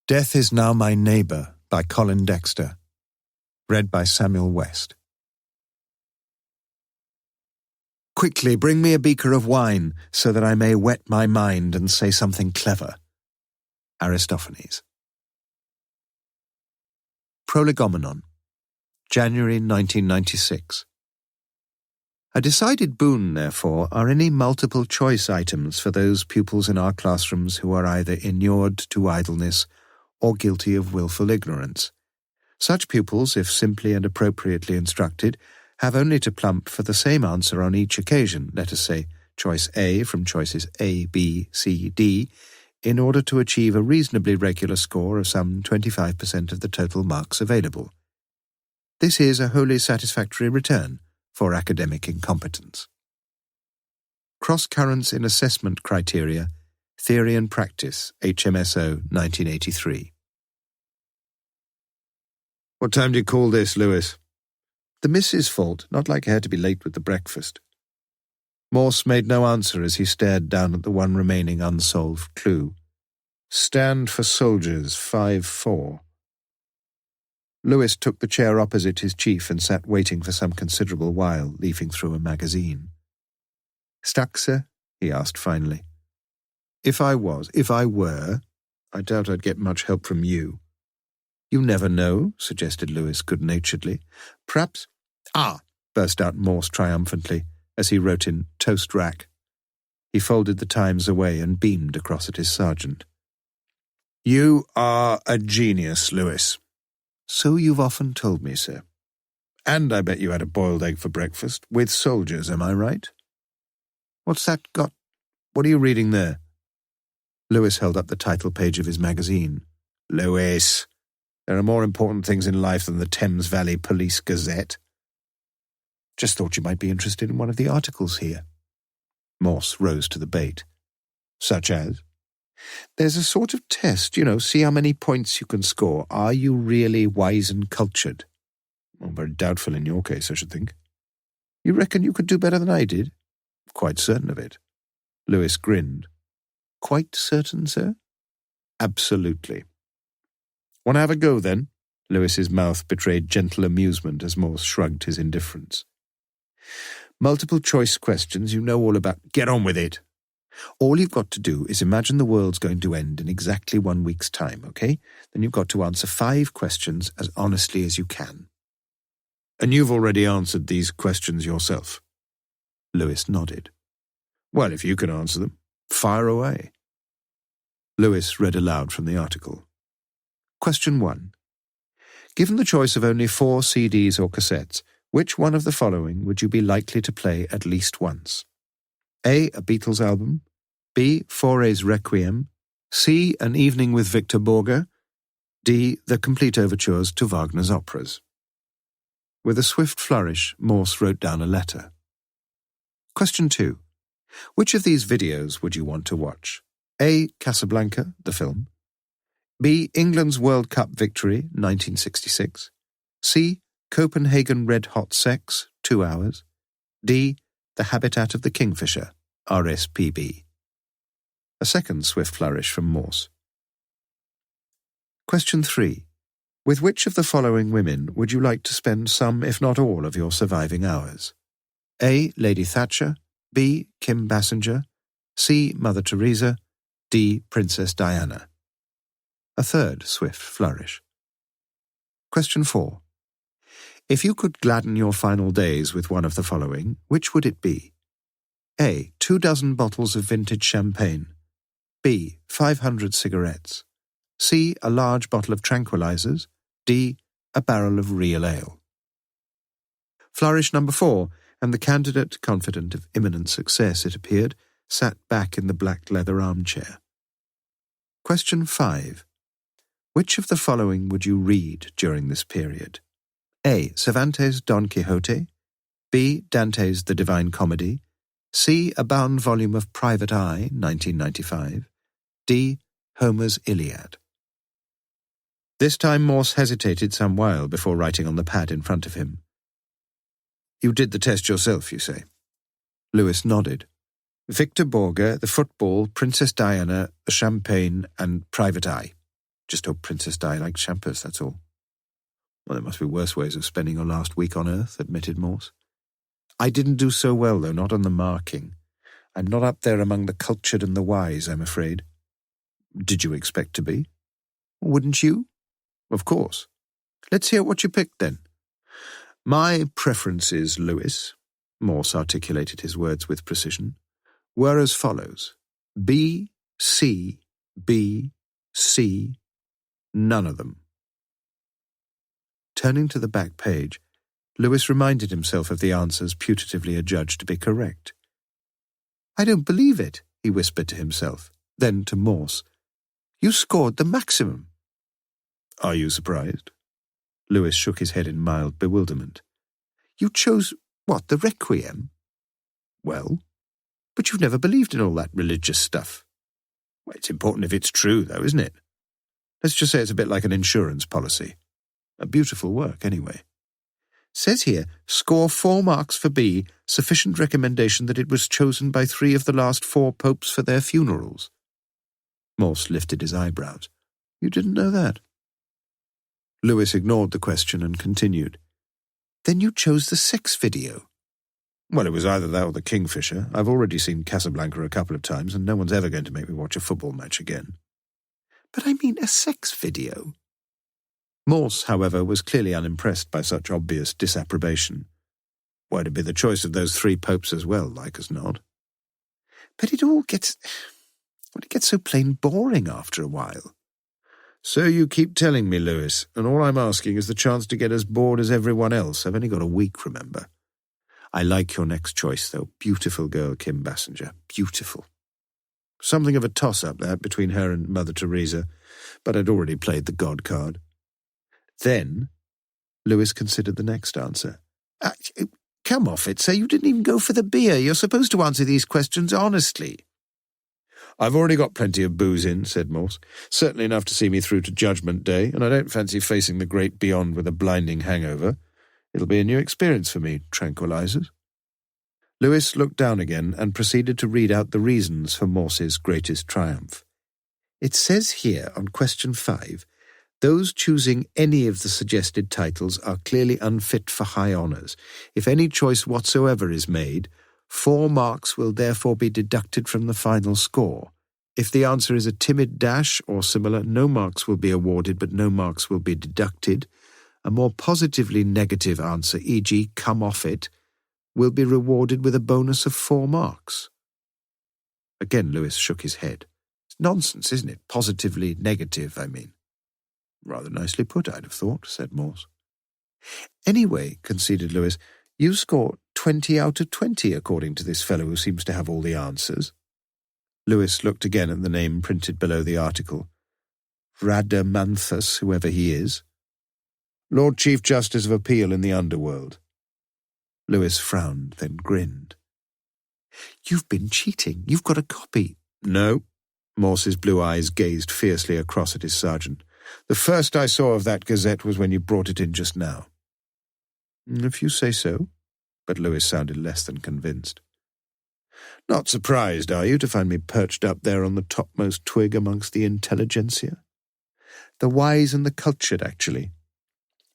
Death is Now My Neighbour by Colin Dexter. Read by Samuel West. Quickly, bring me a beaker of wine, so that I may wet my mind and say something clever. Aristophanes. Prolegomenon, January 1996. A decided boon, therefore, are any multiple-choice items for those pupils in our classrooms who are either inured to idleness or guilty of wilful ignorance. Such pupils, if simply and appropriately instructed, have only to plump for the same answer on each occasion, let us say choice A from choices A, B, C, D, in order to achieve a reasonably regular score of some 25% of the total marks available. This is a wholly satisfactory return for academic incompetence. Cross-Currents in Assessment Criteria, Theory and Practice, HMSO, 1983. What time do you call this, Lewis? The Miss's fault, not like her to be late with the breakfast. Morse made no answer as he stared down at the one remaining unsolved clue. Stand for soldiers, 5-4. Lewis took the chair opposite his chief and sat waiting for some considerable while, leafing through a magazine. Stuck, sir? He asked finally. If I were, I doubt I'd get much help from you. You never know, suggested Lewis good-naturedly. Perhaps... burst out Morse triumphantly, as he wrote in toast rack. He folded the Times away and beamed across at his sergeant. You are a genius, Lewis. So you've often told me, sir. And I bet you had a boiled egg for breakfast, with soldiers, am I right? What's that got? What are you reading there? Lewis held up the title page of his magazine. Lewis, there are more important things in life than the Thames Valley Police Gazette. Just thought you might be interested in one of the articles here. Morse rose to the bait. Such as? There's a sort of test, see how many points you can score. Are you really wise and cultured? Well, very doubtful in your case, I should think. You reckon you could do better than I did? Quite certain of it. Lewis grinned. Quite certain, sir? Absolutely. Want to have a go, then? Lewis's mouth betrayed gentle amusement as Morse shrugged his indifference. Multiple-choice questions you know all about. Get on with it. All you've got to do is imagine the world's going to end in exactly 1 week's time, okay? Then you've got to answer 5 questions as honestly as you can. And you've already answered these questions yourself. Lewis nodded. Well, if you can answer them, fire away. Lewis read aloud from the article. Question 1. Given the choice of only 4 CDs or cassettes, which one of the following would you be likely to play at least once? A Beatles album, B. Fauré's Requiem, C. An Evening with Victor Borge, D. The complete overtures to Wagner's operas. With a swift flourish, Morse wrote down a letter. Question 2. Which of these videos would you want to watch? A. Casablanca, the film, B. England's World Cup victory, 1966, C. Copenhagen Red Hot Sex, 2 hours, D. The Habitat of the Kingfisher, RSPB. A second swift flourish from Morse. Question 3. With which of the following women would you like to spend some, if not all, of your surviving hours? A. Lady Thatcher, B. Kim Basinger, C. Mother Teresa, D. Princess Diana. A third swift flourish. Question 4. If you could gladden your final days with one of the following, which would it be? A. 24 bottles of vintage champagne, B. 500 cigarettes, C. A large bottle of tranquilizers, D. A barrel of real ale. Flourish number 4, and the candidate, confident of imminent success, it appeared, sat back in the black leather armchair. Question 5. Which of the following would you read during this period? A. Cervantes' Don Quixote, B. Dante's The Divine Comedy, C. A bound volume of Private Eye, 1995, D. Homer's Iliad. This time Morse hesitated some while before writing on the pad in front of him. You did the test yourself, you say? Lewis nodded. Victor Borge, the football, Princess Diana, the champagne, and Private Eye. Just hope Princess Di likes champers, that's all. Well, there must be worse ways of spending your last week on Earth, admitted Morse. I didn't do so well, though, not on the marking. I'm not up there among the cultured and the wise, I'm afraid. Did you expect to be? Wouldn't you? Of course. Let's hear what you picked, then. My preferences, Lewis, Morse articulated his words with precision, were as follows. B, C, B, C, none of them. Turning to the back page, Lewis reminded himself of the answers putatively adjudged to be correct. I don't believe it, he whispered to himself, then to Morse. You scored the maximum. Are you surprised? Lewis shook his head in mild bewilderment. You chose, what, the Requiem? Well, but you've never believed in all that religious stuff. Well, it's important if it's true, though, isn't it? Let's just say it's a bit like an insurance policy. A beautiful work, anyway. Says here, score 4 marks for B, sufficient recommendation that it was chosen by 3 of the last 4 popes for their funerals. Morse lifted his eyebrows. You didn't know that? Lewis ignored the question and continued. Then you chose the sex video. Well, it was either that or the Kingfisher. I've already seen Casablanca a couple of times, and no one's ever going to make me watch a football match again. But I mean a sex video. Morse, however, was clearly unimpressed by such obvious disapprobation. Well, it'd be the choice of those 3 popes as well, like as not. But it all gets so plain boring after a while. So you keep telling me, Lewis, and all I'm asking is the chance to get as bored as everyone else. I've only got a week, remember. I like your next choice, though. Beautiful girl, Kim Bassinger. Beautiful. Something of a toss-up, that, between her and Mother Teresa, but I'd already played the God card. Then, Lewis considered the next answer. Come off it, sir. You didn't even go for the beer. You're supposed to answer these questions honestly. I've already got plenty of booze in, said Morse. Certainly enough to see me through to Judgment Day, and I don't fancy facing the great beyond with a blinding hangover. It'll be a new experience for me, tranquilizers. Lewis looked down again and proceeded to read out the reasons for Morse's greatest triumph. It says here on question 5, those choosing any of the suggested titles are clearly unfit for high honours. If any choice whatsoever is made, 4 marks will therefore be deducted from the final score. If the answer is a timid dash or similar, no marks will be awarded, but no marks will be deducted. A more positively negative answer, e.g., come off it, will be rewarded with a bonus of 4 marks. Again, Lewis shook his head. It's nonsense, isn't it? Positively negative, I mean. Rather nicely put, I'd have thought, said Morse. Anyway, conceded Lewis, you score 20 out of 20, according to this fellow who seems to have all the answers. Lewis looked again at the name printed below the article. Rhadamanthus, whoever he is. Lord Chief Justice of Appeal in the Underworld. Lewis frowned, then grinned. You've been cheating. You've got a copy. No. Morse's blue eyes gazed fiercely across at his sergeant. The first I saw of that gazette was when you brought it in just now. If you say so. But Lewis sounded less than convinced. Not surprised, are you, to find me perched up there on the topmost twig amongst the intelligentsia? The wise and the cultured, actually.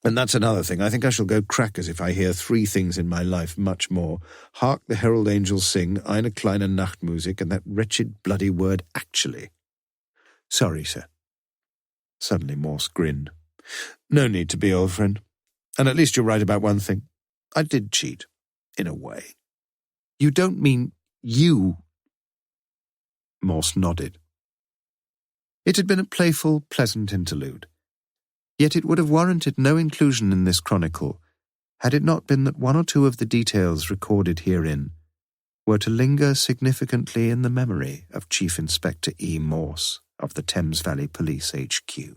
And that's another thing. I think I shall go crackers if I hear 3 things in my life, much more. Hark the herald angels sing, eine kleine Nachtmusik, and that wretched bloody word actually. Sorry, sir. Suddenly Morse grinned. No need to be, old friend. And at least you're right about one thing. I did cheat, in a way. You don't mean you? Morse nodded. It had been a playful, pleasant interlude. Yet it would have warranted no inclusion in this chronicle, had it not been that 1 or 2 of the details recorded herein were to linger significantly in the memory of Chief Inspector E. Morse of the Thames Valley Police HQ.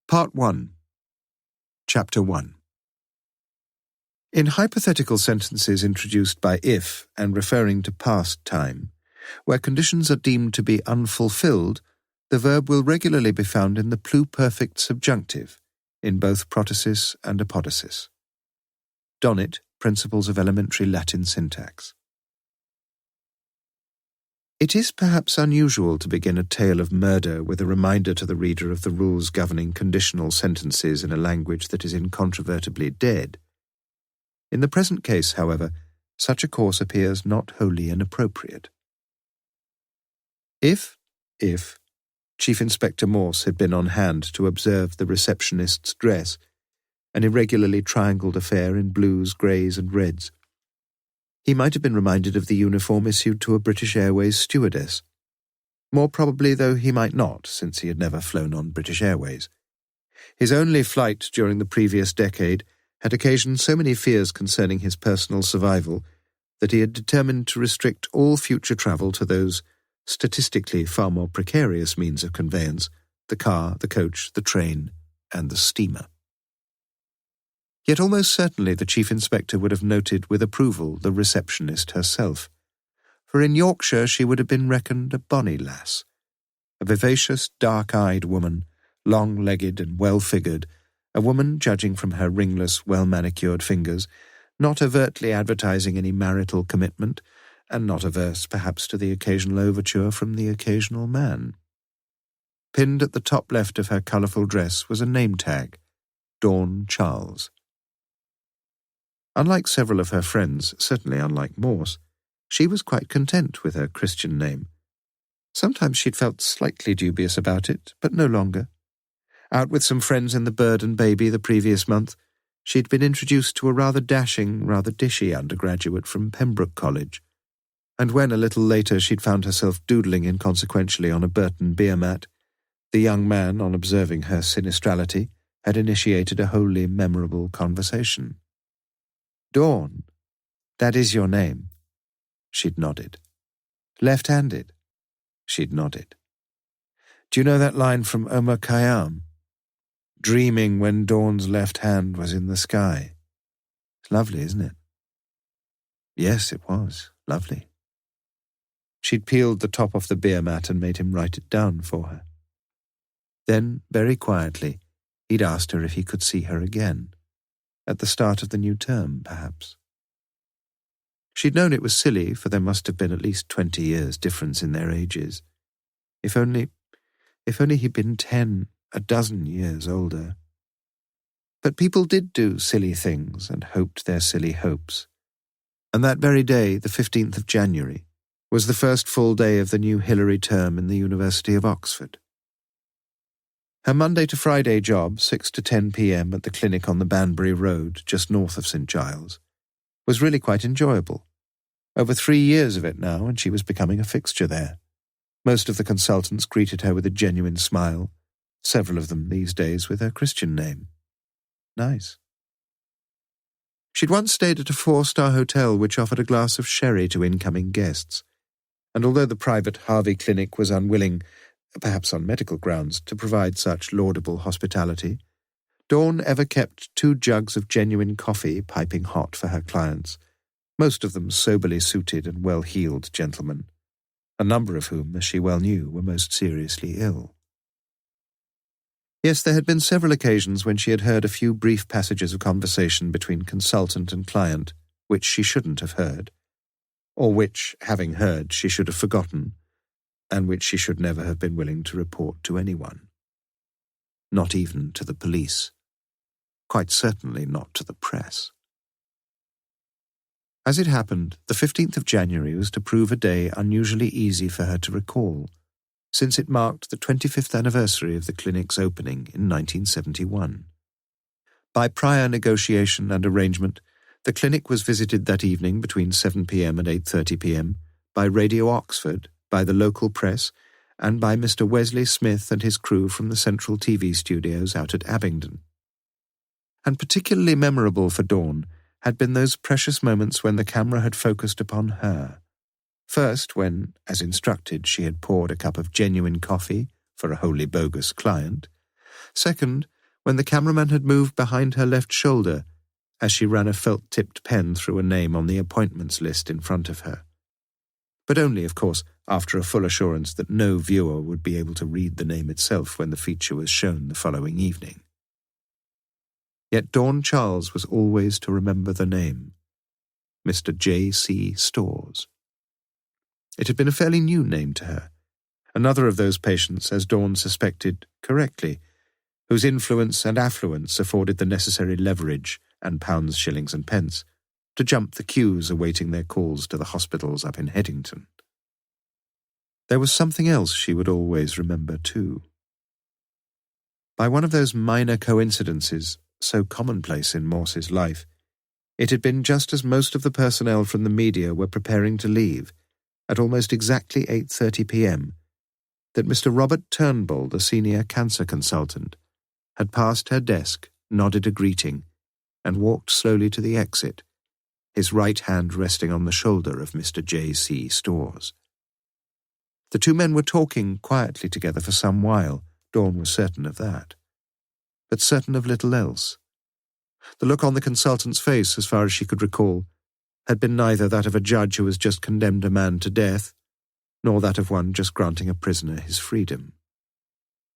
Part 1. Chapter 1. In hypothetical sentences introduced by if and referring to past time, where conditions are deemed to be unfulfilled, the verb will regularly be found in the pluperfect subjunctive, in both protasis and apodosis. Donnet, Principles of Elementary Latin Syntax. It is perhaps unusual to begin a tale of murder with a reminder to the reader of the rules governing conditional sentences in a language that is incontrovertibly dead. In the present case, however, such a course appears not wholly inappropriate. If Chief Inspector Morse had been on hand to observe the receptionist's dress, an irregularly triangled affair in blues, greys and reds, he might have been reminded of the uniform issued to a British Airways stewardess. More probably, though, he might not, since he had never flown on British Airways. His only flight during the previous decade had occasioned so many fears concerning his personal survival that he had determined to restrict all future travel to those statistically far more precarious means of conveyance: the car, the coach, the train, and the steamer. Yet almost certainly the Chief Inspector would have noted with approval the receptionist herself, for in Yorkshire she would have been reckoned a bonny lass, a vivacious, dark-eyed woman, long-legged and well-figured, a woman, judging from her ringless, well-manicured fingers, not overtly advertising any marital commitment, and not averse, perhaps, to the occasional overture from the occasional man. Pinned at the top left of her colourful dress was a name tag, Dawn Charles. Unlike several of her friends, certainly unlike Morse, she was quite content with her Christian name. Sometimes she'd felt slightly dubious about it, but no longer. Out with some friends in the Bird and Baby the previous month, she'd been introduced to a rather dashing, rather dishy undergraduate from Pembroke College, and when a little later she'd found herself doodling inconsequentially on a Burton beer mat, the young man, on observing her sinistrality, had initiated a wholly memorable conversation. "Dawn, that is your name?" She'd nodded. "Left-handed?" She'd nodded. "Do you know that line from Omar Khayyam? Dreaming when dawn's left hand was in the sky. It's lovely, isn't it?" Yes, it was. Lovely. She'd peeled the top off the beer mat and made him write it down for her. Then, very quietly, he'd asked her if he could see her again. At the start of the new term, perhaps. She'd known it was silly, for there must have been at least 20 years difference in their ages. If only he'd been 10, a dozen years older. But people did do silly things and hoped their silly hopes. And that very day, the 15th of January, was the first full day of the new Hilary term in the University of Oxford. Her Monday to Friday job, 6 to 10 p.m. at the clinic on the Banbury Road, just north of St. Giles, was really quite enjoyable. Over 3 years of it now, and she was becoming a fixture there. Most of the consultants greeted her with a genuine smile, several of them these days with her Christian name. Nice. She'd once stayed at a 4-star hotel which offered a glass of sherry to incoming guests, and although the private Harvey Clinic was unwilling, perhaps on medical grounds, to provide such laudable hospitality, Dawn ever kept 2 jugs of genuine coffee piping hot for her clients, most of them soberly suited and well-heeled gentlemen, a number of whom, as she well knew, were most seriously ill. Yes, there had been several occasions when she had heard a few brief passages of conversation between consultant and client, which she shouldn't have heard, or which, having heard, she should have forgotten, and which she should never have been willing to report to anyone. Not even to the police. Quite certainly not to the press. As it happened, the 15th of January was to prove a day unusually easy for her to recall, since it marked the 25th anniversary of the clinic's opening in 1971. By prior negotiation and arrangement, the clinic was visited that evening between 7 p.m. and 8:30 p.m. by Radio Oxford, by the local press, and by Mr. Wesley Smith and his crew from the Central TV studios out at Abingdon. And particularly memorable for Dawn had been those precious moments when the camera had focused upon her. First, when, as instructed, she had poured a cup of genuine coffee for a wholly bogus client. Second, when the cameraman had moved behind her left shoulder as she ran a felt-tipped pen through a name on the appointments list in front of her. But only, of course, after a full assurance that no viewer would be able to read the name itself when the feature was shown the following evening. Yet Dawn Charles was always to remember the name, Mr. J.C. Storrs. It had been a fairly new name to her. Another of those patients, as Dawn suspected correctly, whose influence and affluence afforded the necessary leverage and pounds, shillings and pence to jump the queues awaiting their calls to the hospitals up in Headington. There was something else she would always remember too. By one of those minor coincidences, so commonplace in Morse's life, it had been just as most of the personnel from the media were preparing to leave, at almost exactly 8:30 p.m., that Mr. Robert Turnbull, the senior cancer consultant, had passed her desk, nodded a greeting, and walked slowly to the exit, his right hand resting on the shoulder of Mr. J.C. Storrs. The two men were talking quietly together for some while, Dawn was certain of that, but certain of little else. The look on the consultant's face, as far as she could recall, had been neither that of a judge who has just condemned a man to death, nor that of one just granting a prisoner his freedom.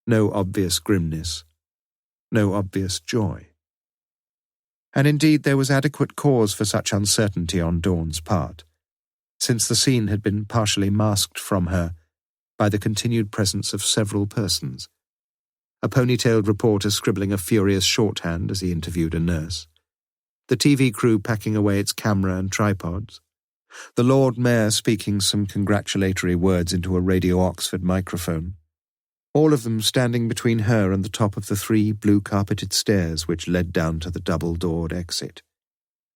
No obvious grimness, no obvious joy. And indeed there was adequate cause for such uncertainty on Dawn's part, since the scene had been partially masked from her by the continued presence of several persons. A ponytailed reporter scribbling a furious shorthand as he interviewed a nurse, the TV crew packing away its camera and tripods, the Lord Mayor speaking some congratulatory words into a Radio Oxford microphone, all of them standing between her and the top of the 3 blue-carpeted stairs which led down to the double-doored exit,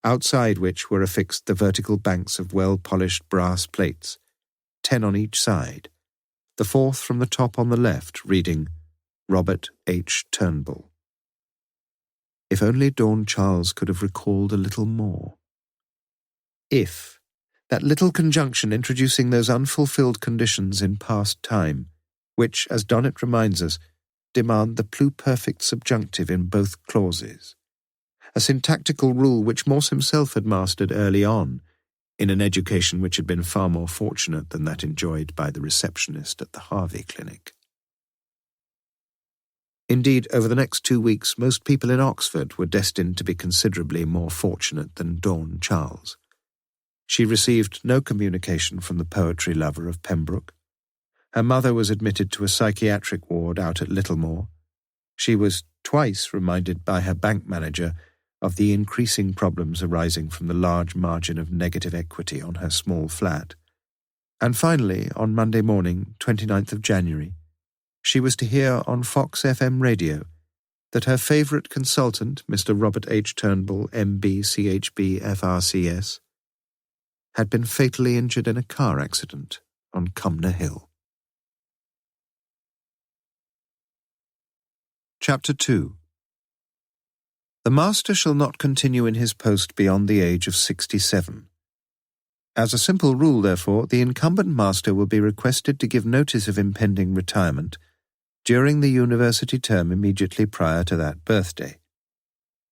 outside which were affixed the vertical banks of well-polished brass plates, 10 on each side, the 4th from the top on the left reading Robert H. Turnbull. If only Dawn Charles could have recalled a little more. If, that little conjunction introducing those unfulfilled conditions in past time, which, as Donnet reminds us, demand the pluperfect subjunctive in both clauses, a syntactical rule which Morse himself had mastered early on, in an education which had been far more fortunate than that enjoyed by the receptionist at the Harvey Clinic. Indeed, over the next 2 weeks, most people in Oxford were destined to be considerably more fortunate than Dawn Charles. She received no communication from the poetry lover of Pembroke. Her mother was admitted to a psychiatric ward out at Littlemore. She was twice reminded by her bank manager of the increasing problems arising from the large margin of negative equity on her small flat. And finally, on Monday morning, 29th of January, she was to hear on Fox FM radio that her favourite consultant, Mr. Robert H. Turnbull, M.B., C.H.B., F.R.C.S., had been fatally injured in a car accident on Cumnor Hill. Chapter 2. The master shall not continue in his post beyond the age of 67. As a simple rule, therefore, the incumbent master will be requested to give notice of impending retirement during the university term immediately prior to that birthday.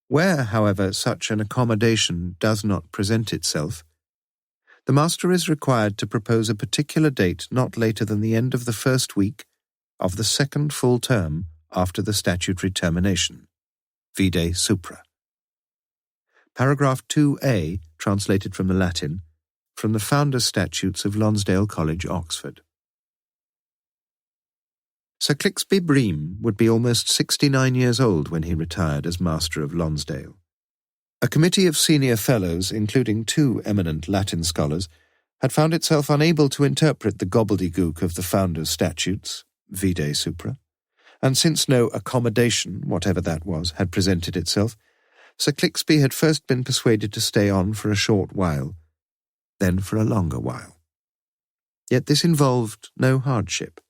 Where, however, such an accommodation does not present itself, the master is required to propose a particular date not later than the end of the first week of the second full term after the statutory termination, vide supra. Paragraph 2a, translated from the Latin, from the Founders' Statutes of Lonsdale College, Oxford. Sir Clixby Bream would be almost 69 years old when he retired as Master of Lonsdale. A committee of senior fellows, including 2 eminent Latin scholars, had found itself unable to interpret the gobbledygook of the Founders' Statutes, vide supra, and since no accommodation, whatever that was, had presented itself, Sir Clixby had first been persuaded to stay on for a short while, then for a longer while. Yet this involved no hardship.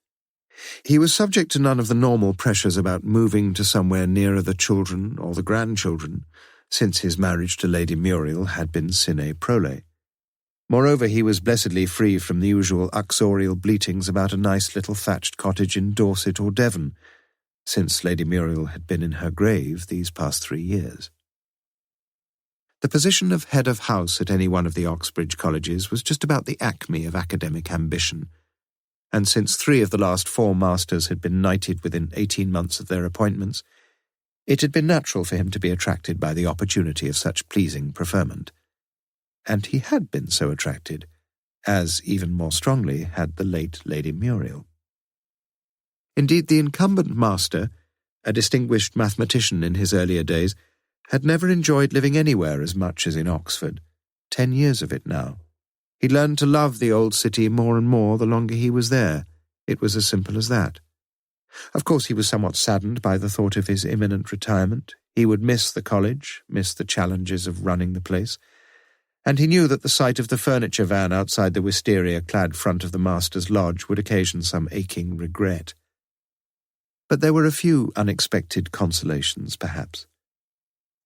He was subject to none of the normal pressures about moving to somewhere nearer the children or the grandchildren, since his marriage to Lady Muriel had been sine prole. Moreover, he was blessedly free from the usual uxorial bleatings about a nice little thatched cottage in Dorset or Devon, since Lady Muriel had been in her grave these past 3 years. The position of head of house at any one of the Oxbridge colleges was just about the acme of academic ambition, and since 3 of the last 4 masters had been knighted within 18 months of their appointments, it had been natural for him to be attracted by the opportunity of such pleasing preferment. And he had been so attracted, as even more strongly had the late Lady Muriel. Indeed, the incumbent master, a distinguished mathematician in his earlier days, had never enjoyed living anywhere as much as in Oxford. 10 years of it now. He learned to love the old city more and more the longer he was there. It was as simple as that. Of course, he was somewhat saddened by the thought of his imminent retirement. He would miss the college, miss the challenges of running the place, and he knew that the sight of the furniture van outside the wisteria-clad front of the master's lodge would occasion some aching regret. But there were a few unexpected consolations, perhaps.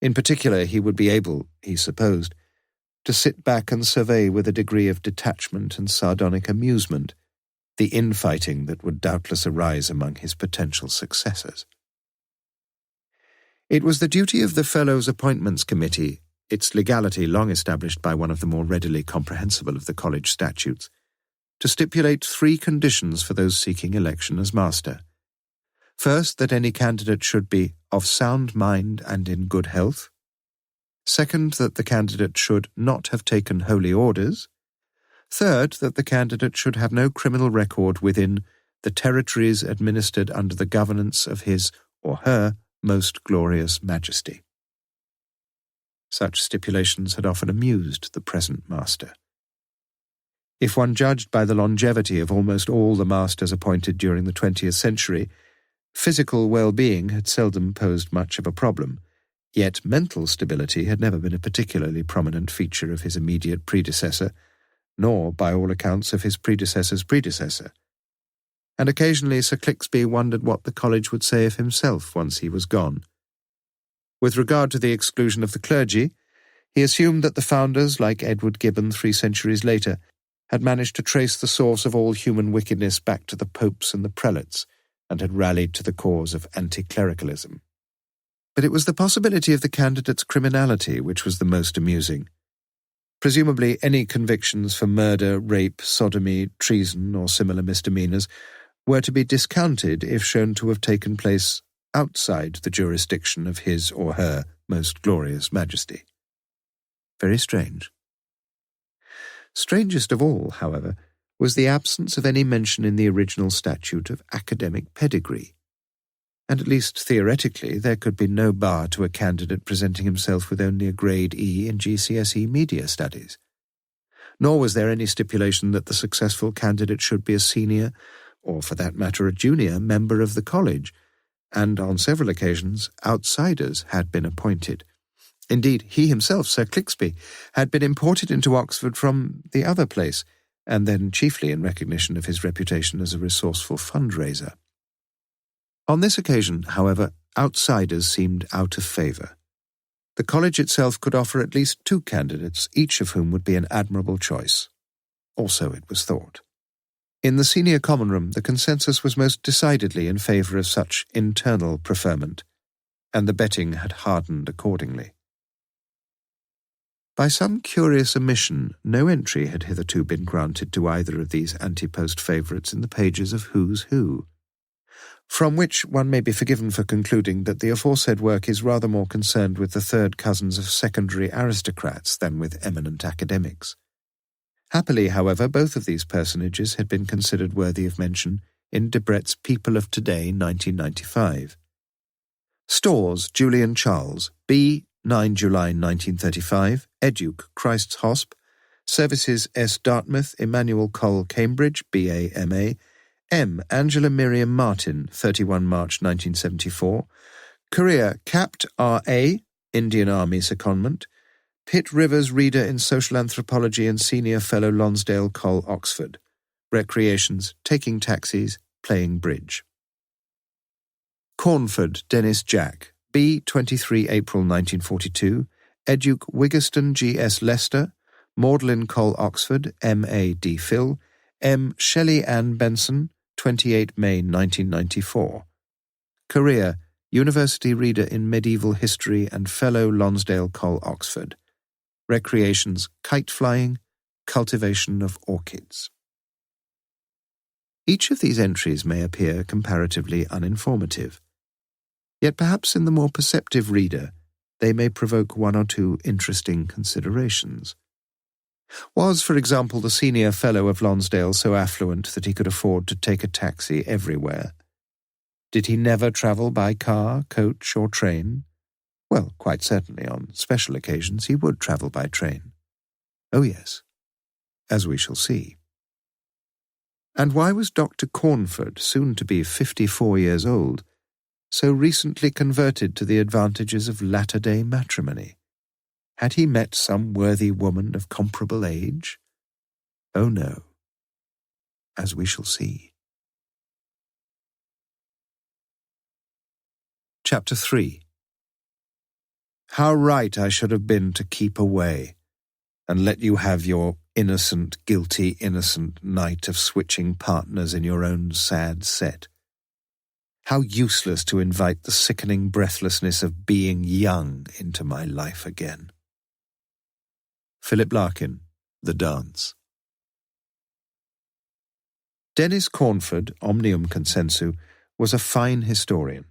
In particular, he would be able, he supposed, to sit back and survey with a degree of detachment and sardonic amusement the infighting that would doubtless arise among his potential successors. It was the duty of the Fellows' Appointments Committee, its legality long established by one of the more readily comprehensible of the college statutes, to stipulate 3 conditions for those seeking election as master. First, that any candidate should be of sound mind and in good health. Second, that the candidate should not have taken holy orders. Third, that the candidate should have no criminal record within the territories administered under the governance of his or her most glorious majesty. Such stipulations had often amused the present master. If one judged by the longevity of almost all the masters appointed during the 20th century, physical well-being had seldom posed much of a problem, yet mental stability had never been a particularly prominent feature of his immediate predecessor, nor, by all accounts, of his predecessor's predecessor. And occasionally Sir Clixby wondered what the college would say of himself once he was gone. With regard to the exclusion of the clergy, he assumed that the founders, like Edward Gibbon 3 centuries later, had managed to trace the source of all human wickedness back to the popes and the prelates, and had rallied to the cause of anti-clericalism. But it was the possibility of the candidate's criminality which was the most amusing. Presumably any convictions for murder, rape, sodomy, treason, or similar misdemeanours were to be discounted if shown to have taken place outside the jurisdiction of his or her most glorious majesty. Very strange. Strangest of all, however, was the absence of any mention in the original statute of academic pedigree, and at least theoretically there could be no bar to a candidate presenting himself with only a grade E in GCSE Media Studies. Nor was there any stipulation that the successful candidate should be a senior, or for that matter a junior, member of the college, and on several occasions outsiders had been appointed. Indeed, he himself, Sir Clixby, had been imported into Oxford from the other place, and then chiefly in recognition of his reputation as a resourceful fundraiser. On this occasion, however, outsiders seemed out of favour. The college itself could offer at least 2 candidates, each of whom would be an admirable choice. Also, it was thought. In the senior common room, the consensus was most decidedly in favour of such internal preferment, and the betting had hardened accordingly. By some curious omission, no entry had hitherto been granted to either of these anti-post favourites in the pages of Who's Who, from which one may be forgiven for concluding that the aforesaid work is rather more concerned with the third cousins of secondary aristocrats than with eminent academics. Happily, however, both of these personages had been considered worthy of mention in Debrett's People of Today 1995. Stores, Julian Charles, B. 9 July 1935, Educ, Christ's Hosp, Services S. Dartmouth, Emmanuel Cole, Cambridge, B.A. M.A., M. Angela Miriam Martin, 31 March 1974, Career, Capt. R.A., Indian Army Secondment, Pitt Rivers Reader in Social Anthropology and Senior Fellow Lonsdale Col, Oxford, Recreations, Taking Taxis, Playing Bridge. Cornford, Dennis Jack, B. 23 April 1942, Educ Wiggiston G.S. Leicester, Magdalen Col, Oxford, M.A. D. Phil, M. Shelley Ann Benson, 28 May 1994. Career, University Reader in Medieval History and Fellow Lonsdale Col, Oxford. Recreations, kite flying, cultivation of orchids. Each of these entries may appear comparatively uninformative, yet perhaps in the more perceptive reader they may provoke 1 or 2 interesting considerations. Was, for example, the senior fellow of Lonsdale so affluent that he could afford to take a taxi everywhere? Did he never travel by car, coach, or train? Well, quite certainly on special occasions he would travel by train. Oh yes, as we shall see. And why was Dr. Cornford, soon to be 54 years old, so recently converted to the advantages of latter-day matrimony? Had he met some worthy woman of comparable age? Oh no, as we shall see. Chapter 3. How right I should have been to keep away, and let you have your innocent, guilty, innocent night of switching partners in your own sad set. How useless to invite the sickening breathlessness of being young into my life again. Philip Larkin, The Dance. Dennis Cornford, omnium consensu, was a fine historian.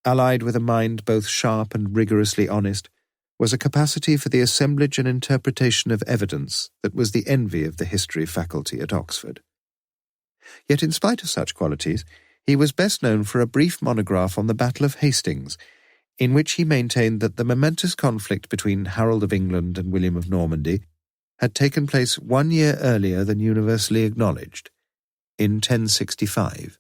Allied with a mind both sharp and rigorously honest, was a capacity for the assemblage and interpretation of evidence that was the envy of the history faculty at Oxford. Yet in spite of such qualities, he was best known for a brief monograph on the Battle of Hastings, in which he maintained that the momentous conflict between Harold of England and William of Normandy had taken place 1 year earlier than universally acknowledged, in 1065.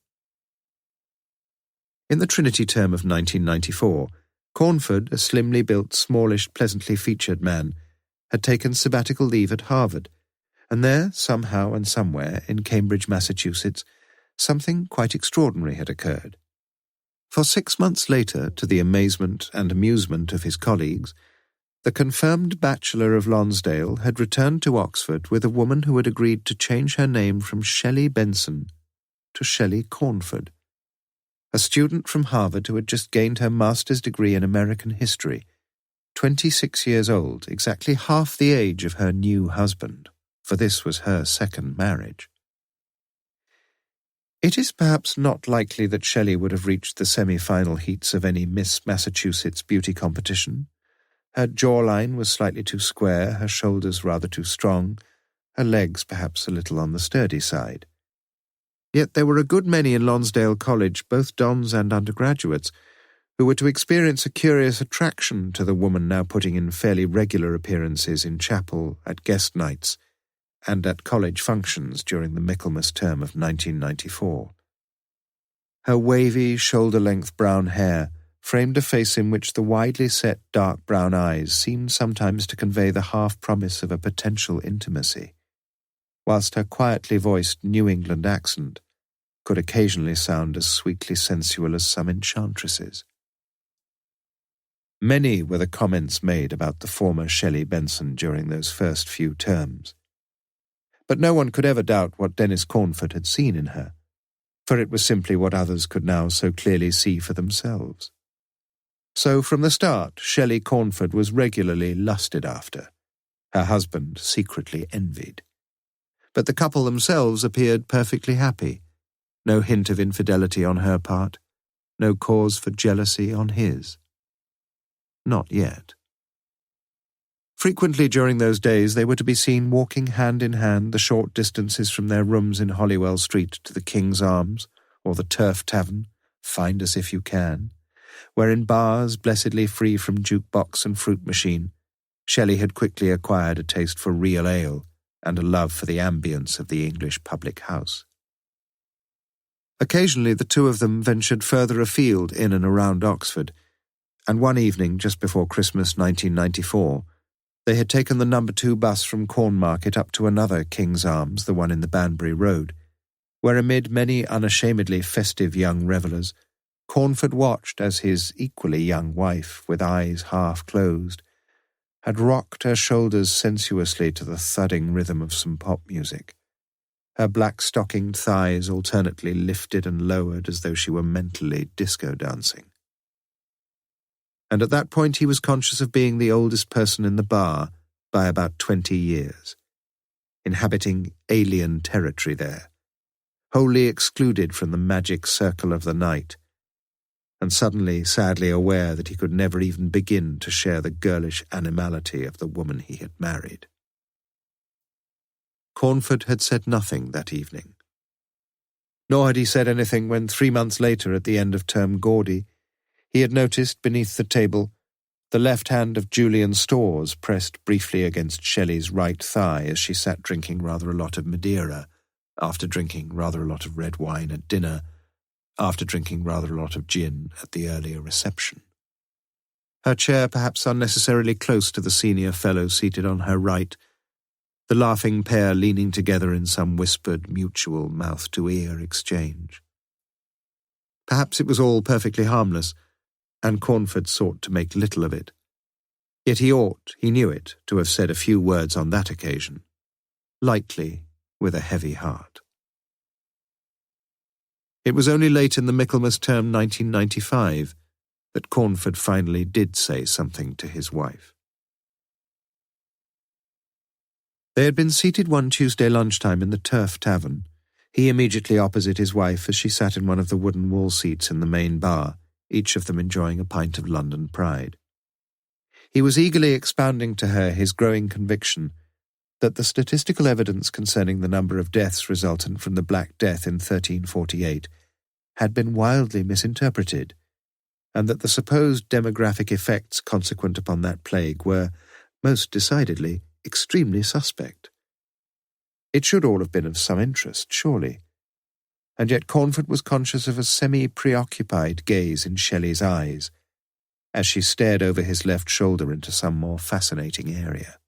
In the Trinity term of 1994, Cornford, a slimly built, smallish, pleasantly featured man, had taken sabbatical leave at Harvard, and there, somehow and somewhere, in Cambridge, Massachusetts, something quite extraordinary had occurred. For 6 months later, to the amazement and amusement of his colleagues, the confirmed bachelor of Lonsdale had returned to Oxford with a woman who had agreed to change her name from Shelley Benson to Shelley Cornford, a student from Harvard who had just gained her master's degree in American history, 26 years old, exactly half the age of her new husband, for this was her second marriage. It is perhaps not likely that Shelley would have reached the semi-final heats of any Miss Massachusetts beauty competition. Her jawline was slightly too square, her shoulders rather too strong, her legs perhaps a little on the sturdy side. Yet there were a good many in Lonsdale College, both dons and undergraduates, who were to experience a curious attraction to the woman now putting in fairly regular appearances in chapel, at guest nights, and at college functions during the Michaelmas term of 1994. Her wavy, shoulder-length brown hair framed a face in which the widely set dark brown eyes seemed sometimes to convey the half-promise of a potential intimacy, whilst her quietly voiced New England accent could occasionally sound as sweetly sensual as some enchantresses. Many were the comments made about the former Shelley Benson during those first few terms. But no one could ever doubt what Dennis Cornford had seen in her, for it was simply what others could now so clearly see for themselves. So from the start, Shelley Cornford was regularly lusted after, her husband secretly envied. But the couple themselves appeared perfectly happy, no hint of infidelity on her part, no cause for jealousy on his. Not yet. Frequently during those days they were to be seen walking hand in hand the short distances from their rooms in Holywell Street to the King's Arms, or the Turf Tavern, find us if you can, where in bars blessedly free from jukebox and fruit machine, Shelley had quickly acquired a taste for real ale and a love for the ambience of the English public house. Occasionally the two of them ventured further afield in and around Oxford, and one evening just before Christmas 1994, they had taken the No. 2 bus from Cornmarket up to another King's Arms, the one in the Banbury Road, where amid many unashamedly festive young revellers, Cornford watched as his equally young wife, with eyes half closed, had rocked her shoulders sensuously to the thudding rhythm of some pop music, her black-stockinged thighs alternately lifted and lowered as though she were mentally disco dancing. And at that point he was conscious of being the oldest person in the bar by about 20 years, inhabiting alien territory there, wholly excluded from the magic circle of the night, and suddenly sadly aware that he could never even begin to share the girlish animality of the woman he had married. Cornford had said nothing that evening. Nor had he said anything when 3 months later, at the end of term Gaudy, he had noticed beneath the table the left hand of Julian Storrs pressed briefly against Shelley's right thigh as she sat drinking rather a lot of Madeira, after drinking rather a lot of red wine at dinner, after drinking rather a lot of gin at the earlier reception. Her chair perhaps unnecessarily close to the senior fellow seated on her right, the laughing pair leaning together in some whispered, mutual, mouth-to-ear exchange. Perhaps it was all perfectly harmless, and Cornford sought to make little of it. Yet he ought, he knew it, to have said a few words on that occasion, lightly, with a heavy heart. It was only late in the Michaelmas term 1995 that Cornford finally did say something to his wife. They had been seated one Tuesday lunchtime in the Turf Tavern, he immediately opposite his wife as she sat in one of the wooden wall seats in the main bar, each of them enjoying a pint of London Pride. He was eagerly expounding to her his growing conviction that the statistical evidence concerning the number of deaths resultant from the Black Death in 1348 had been wildly misinterpreted, and that the supposed demographic effects consequent upon that plague were, most decidedly, extremely suspect. It should all have been of some interest, surely, and yet Cornford was conscious of a semi-preoccupied gaze in Shelley's eyes, as she stared over his left shoulder into some more fascinating area.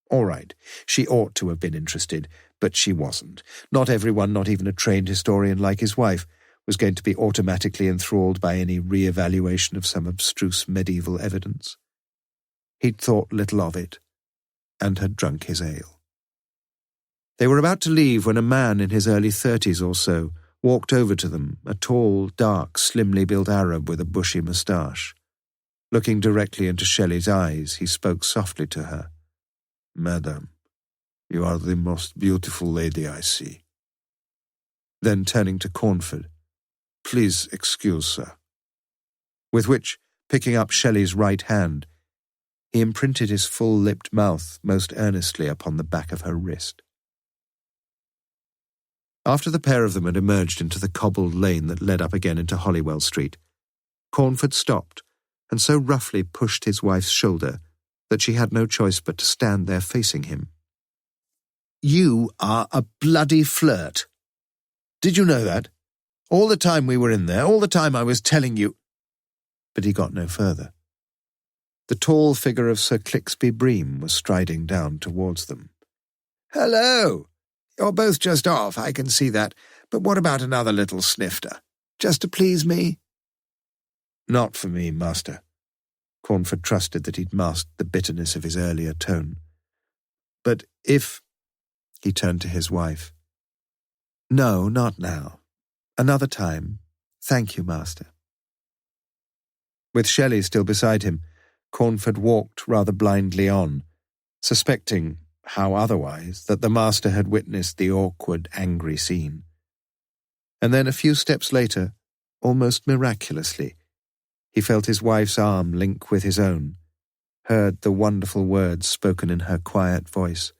All right, she ought to have been interested, but she wasn't. Not everyone, not even a trained historian like his wife, was going to be automatically enthralled by any re-evaluation of some abstruse medieval evidence. He'd thought little of it, and had drunk his ale. They were about to leave when a man in his early 30s or so walked over to them, a tall, dark, slimly built Arab with a bushy moustache. Looking directly into Shelley's eyes, he spoke softly to her. "Madam, you are the most beautiful lady I see." Then turning to Cornford, "Please excuse, sir." With which, picking up Shelley's right hand, he imprinted his full-lipped mouth most earnestly upon the back of her wrist. After the pair of them had emerged into the cobbled lane that led up again into Holywell Street, Cornford stopped and so roughly pushed his wife's shoulder that she had no choice but to stand there facing him. "You are a bloody flirt. Did you know that? All the time we were in there, all the time I was telling you—" But he got no further. The tall figure of Sir Clixby Bream was striding down towards them. "Hello! You're both just off, I can see that, but what about another little snifter? Just to please me?" "Not for me, master." Cornford trusted that he'd masked the bitterness of his earlier tone. "But if—" He turned to his wife. "No, not now. Another time. Thank you, master." With Shelley still beside him, Cornford walked rather blindly on, suspecting, how otherwise, that the master had witnessed the awkward, angry scene. And then a few steps later, almost miraculously, he felt his wife's arm link with his own, heard the wonderful words spoken in her quiet voice.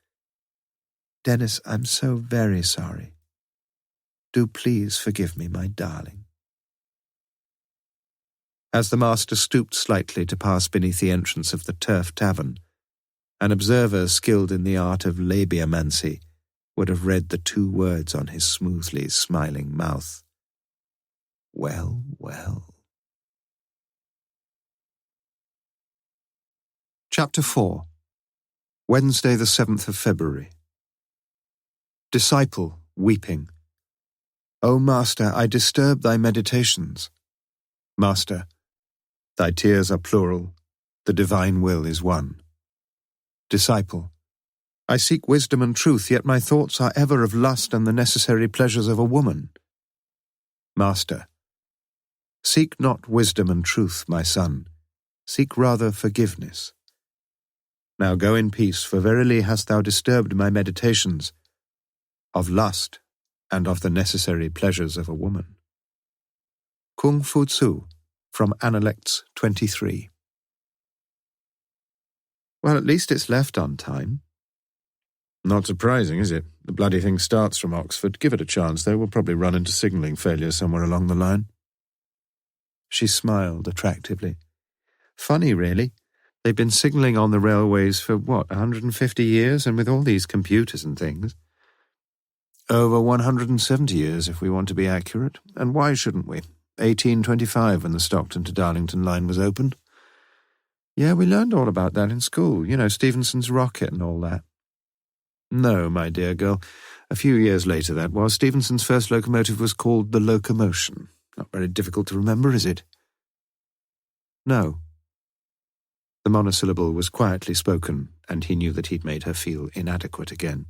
"Dennis, I'm so very sorry. Do please forgive me, my darling." As the master stooped slightly to pass beneath the entrance of the Turf Tavern, an observer skilled in the art of labiomancy would have read the two words on his smoothly smiling mouth. Well, well. Chapter 4. Wednesday the 7th of February. Disciple, weeping. O Master, I disturb thy meditations. Master, thy tears are plural, the divine will is one. Disciple, I seek wisdom and truth, yet my thoughts are ever of lust and the necessary pleasures of a woman. Master, seek not wisdom and truth, my son, seek rather forgiveness. Now go in peace, for verily hast thou disturbed my meditations of lust and of the necessary pleasures of a woman. Kung Fu Tzu, from Analects 23. Well, at least it's left on time. Not surprising, is it? The bloody thing starts from Oxford. Give it a chance, though. We'll probably run into signalling failure somewhere along the line. She smiled attractively. Funny, really. They've been signalling on the railways for, 150 years, and with all these computers and things. Over 170 years, if we want to be accurate. And why shouldn't we? 1825, when the Stockton to Darlington line was opened. Yeah, we learned all about that in school. You know, Stephenson's rocket and all that. No, my dear girl. A few years later, that was. Stephenson's first locomotive was called the Locomotion. Not very difficult to remember, is it? No. The monosyllable was quietly spoken, and he knew that he'd made her feel inadequate again.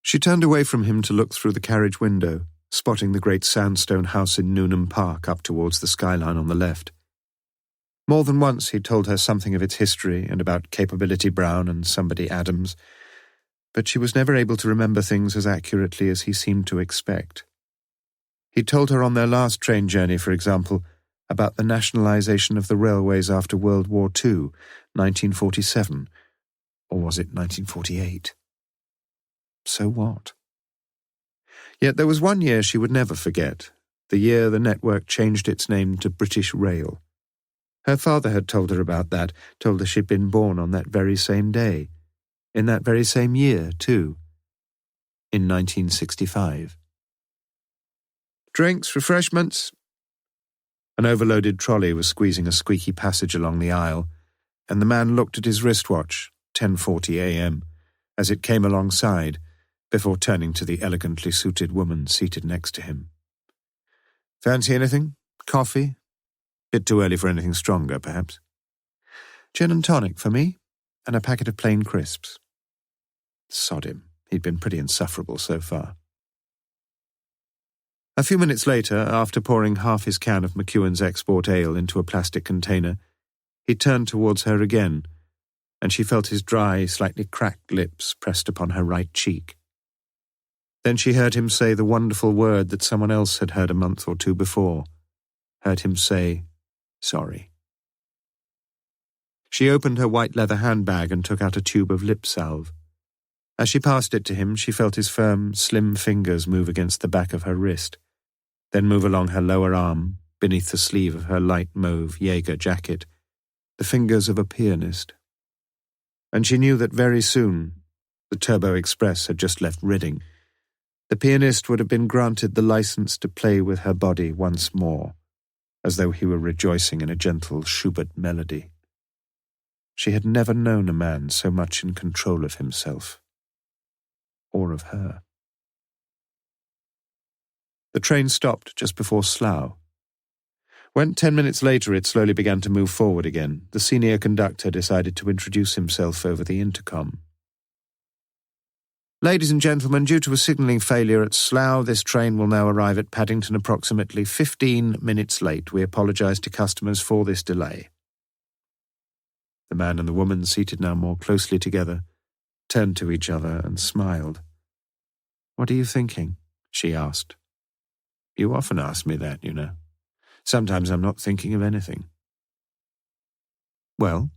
She turned away from him to look through the carriage window, spotting the great sandstone house in Newnham Park up towards the skyline on the left. More than once he'd told her something of its history and about Capability Brown and Somebody Adams, but she was never able to remember things as accurately as he seemed to expect. He'd told her on their last train journey, for example, about the nationalisation of the railways after World War II, 1947, or was it 1948? So what? Yet there was one year she would never forget, the year the network changed its name to British Rail. Her father had told her about that, told her she'd been born on that very same day, in that very same year, too, in 1965. Drinks, refreshments? An overloaded trolley was squeezing a squeaky passage along the aisle, and the man looked at his wristwatch, 10:40 a.m., as it came alongside, before turning to the elegantly suited woman seated next to him. Fancy anything? Coffee? Bit too early for anything stronger, perhaps. Gin and tonic for me, and a packet of plain crisps. Sod him. He'd been pretty insufferable so far. A few minutes later, after pouring half his can of McEwen's export ale into a plastic container, he turned towards her again, and she felt his dry, slightly cracked lips pressed upon her right cheek. Then she heard him say the wonderful word that someone else had heard a month or two before, heard him say, sorry. She opened her white leather handbag and took out a tube of lip salve. As she passed it to him, she felt his firm, slim fingers move against the back of her wrist, then move along her lower arm, beneath the sleeve of her light mauve Jaeger jacket, the fingers of a pianist. And she knew that very soon, the Turbo Express had just left Reading, the pianist would have been granted the license to play with her body once more, as though he were rejoicing in a gentle Schubert melody. She had never known a man so much in control of himself, or of her. The train stopped just before Slough. When 10 minutes later it slowly began to move forward again, the senior conductor decided to introduce himself over the intercom. Ladies and gentlemen, due to a signalling failure at Slough, this train will now arrive at Paddington approximately 15 minutes late. We apologise to customers for this delay. The man and the woman, seated now more closely together, turned to each other and smiled. What are you thinking? She asked. You often ask me that, you know. Sometimes I'm not thinking of anything. Well?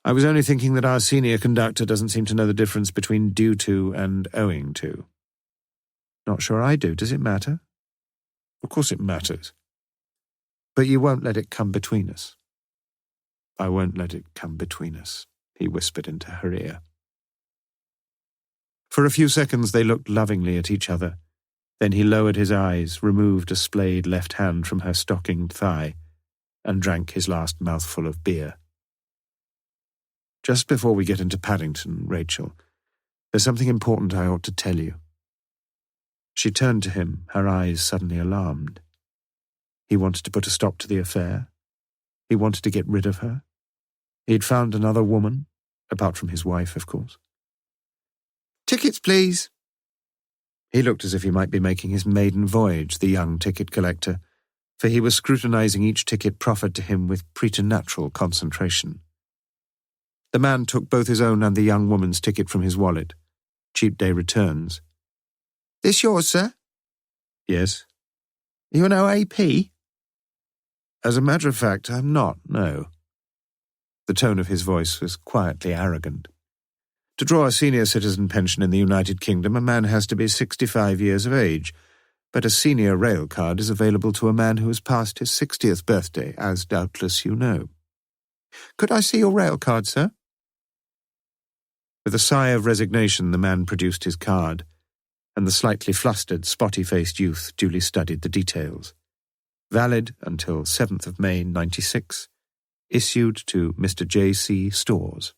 I was only thinking that our senior conductor doesn't seem to know the difference between due to and owing to. Not sure I do. Does it matter? Of course it matters. But you won't let it come between us. I won't let it come between us, he whispered into her ear. For a few seconds they looked lovingly at each other. Then he lowered his eyes, removed a splayed left hand from her stockinged thigh, and drank his last mouthful of beer. Just before we get into Paddington, Rachel, there's something important I ought to tell you. She turned to him, her eyes suddenly alarmed. He wanted to put a stop to the affair. He wanted to get rid of her. He'd found another woman, apart from his wife, of course. Tickets, please. He looked as if he might be making his maiden voyage, the young ticket collector, for he was scrutinizing each ticket proffered to him with preternatural concentration. The man took both his own and the young woman's ticket from his wallet. Cheap day returns. This yours, sir? Yes. You an OAP? As a matter of fact, I'm not, no. The tone of his voice was quietly arrogant. To draw a senior citizen pension in the United Kingdom, a man has to be 65 years of age, but a senior rail card is available to a man who has passed his 60th birthday, as doubtless you know. Could I see your rail card, sir? With a sigh of resignation, the man produced his card, and the slightly flustered, spotty-faced youth duly studied the details. Valid until 7th of May, 96, issued to Mr. J.C. Stores.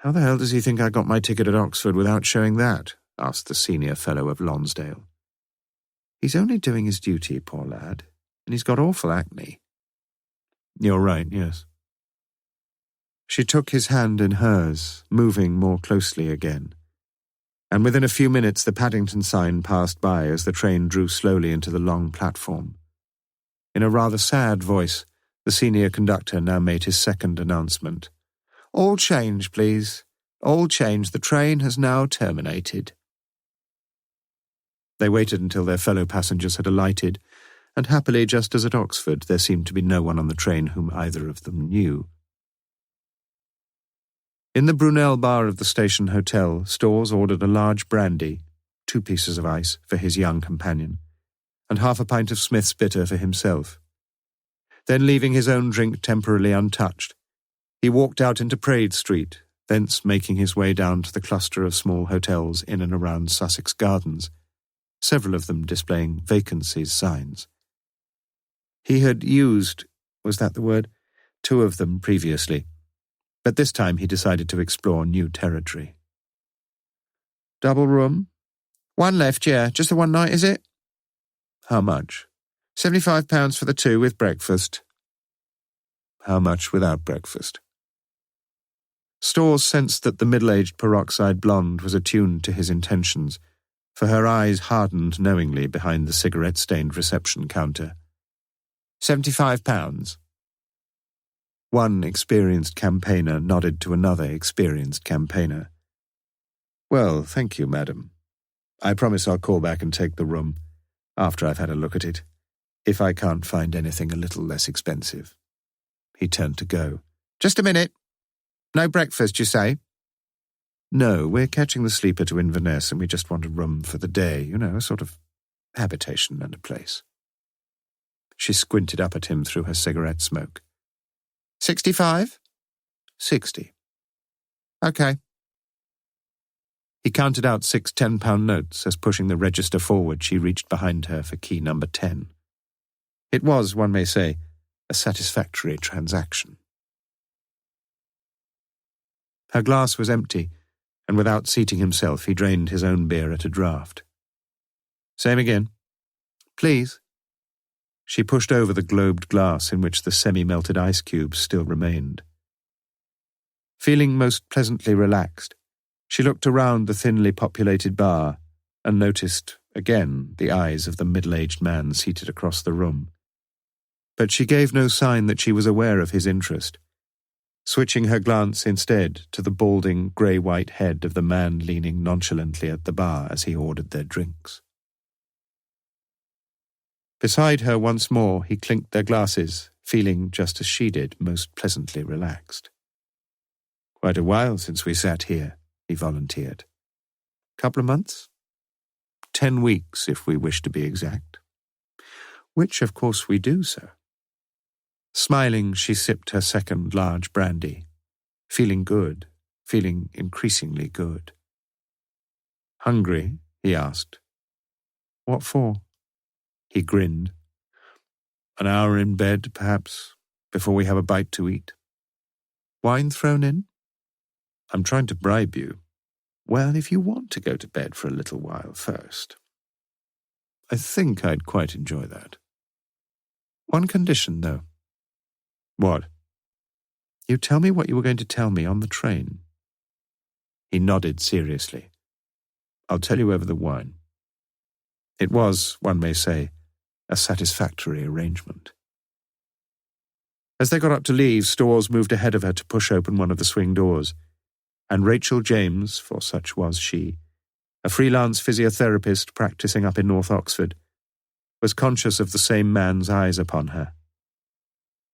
How the hell does he think I got my ticket at Oxford without showing that? Asked the senior fellow of Lonsdale. He's only doing his duty, poor lad, and he's got awful acne. You're right, yes. She took his hand in hers, moving more closely again, and within a few minutes the Paddington sign passed by as the train drew slowly into the long platform. In a rather sad voice, the senior conductor now made his second announcement. All change, please. All change. The train has now terminated. They waited until their fellow passengers had alighted, and happily, just as at Oxford, there seemed to be no one on the train whom either of them knew. In the Brunel bar of the station hotel, Stores ordered a large brandy, 2 pieces of ice for his young companion, and half a pint of Smith's bitter for himself. Then, leaving his own drink temporarily untouched, he walked out into Praed Street, thence making his way down to the cluster of small hotels in and around Sussex Gardens, several of them displaying vacancies signs. He had used, was that the word, 2 of them previously, but this time he decided to explore new territory. Double room? 1 left, yeah. Just the 1 night, is it? How much? £75 for the 2 with breakfast. How much without breakfast? Stores sensed that the middle-aged peroxide blonde was attuned to his intentions, for her eyes hardened knowingly behind the cigarette-stained reception counter. £75. One experienced campaigner nodded to another experienced campaigner. Well, thank you, madam. I promise I'll call back and take the room, after I've had a look at it, if I can't find anything a little less expensive. He turned to go. Just a minute. No breakfast, you say? No, we're catching the sleeper to Inverness and we just want a room for the day, you know, a sort of habitation and a place. She squinted up at him through her cigarette smoke. 65? 60. Okay. He counted out 6 £10 notes as, pushing the register forward, she reached behind her for key number 10. It was, one may say, a satisfactory transaction. Her glass was empty, and without seating himself, he drained his own beer at a draught. Same again. Please. She pushed over the globed glass in which the semi-melted ice cubes still remained. Feeling most pleasantly relaxed, she looked around the thinly populated bar and noticed, again, the eyes of the middle-aged man seated across the room. But she gave no sign that she was aware of his interest, switching her glance instead to the balding, grey-white head of the man leaning nonchalantly at the bar as he ordered their drinks. Beside her once more, he clinked their glasses, feeling, just as she did, most pleasantly relaxed. Quite a while since we sat here, he volunteered. Couple of months? 10 weeks, if we wish to be exact. Which, of course, we do, sir. Smiling, she sipped her second large brandy, feeling good, feeling increasingly good. Hungry? He asked. What for? He grinned. An hour in bed, perhaps, before we have a bite to eat. Wine thrown in? I'm trying to bribe you. Well, if you want to go to bed for a little while first. I think I'd quite enjoy that. One condition, though. What? You tell me what you were going to tell me on the train. He nodded seriously. I'll tell you over the wine. It was, one may say, a satisfactory arrangement. As they got up to leave, Stores moved ahead of her to push open one of the swing doors, and Rachel James, for such was she, a freelance physiotherapist practicing up in North Oxford, was conscious of the same man's eyes upon her.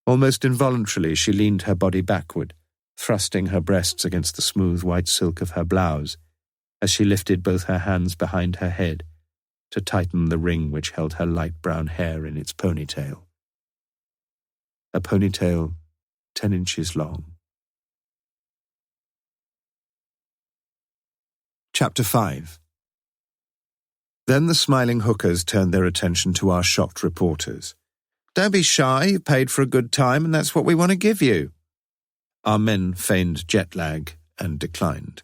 Almost involuntarily, she leaned her body backward, thrusting her breasts against the smooth white silk of her blouse as she lifted both her hands behind her head to tighten the ring which held her light brown hair in its ponytail. A ponytail 10 inches long. Chapter 5. Then the smiling hookers turned their attention to our shocked reporters. "Don't be shy, you paid for a good time and that's what we want to give you." Our men feigned jet lag and declined.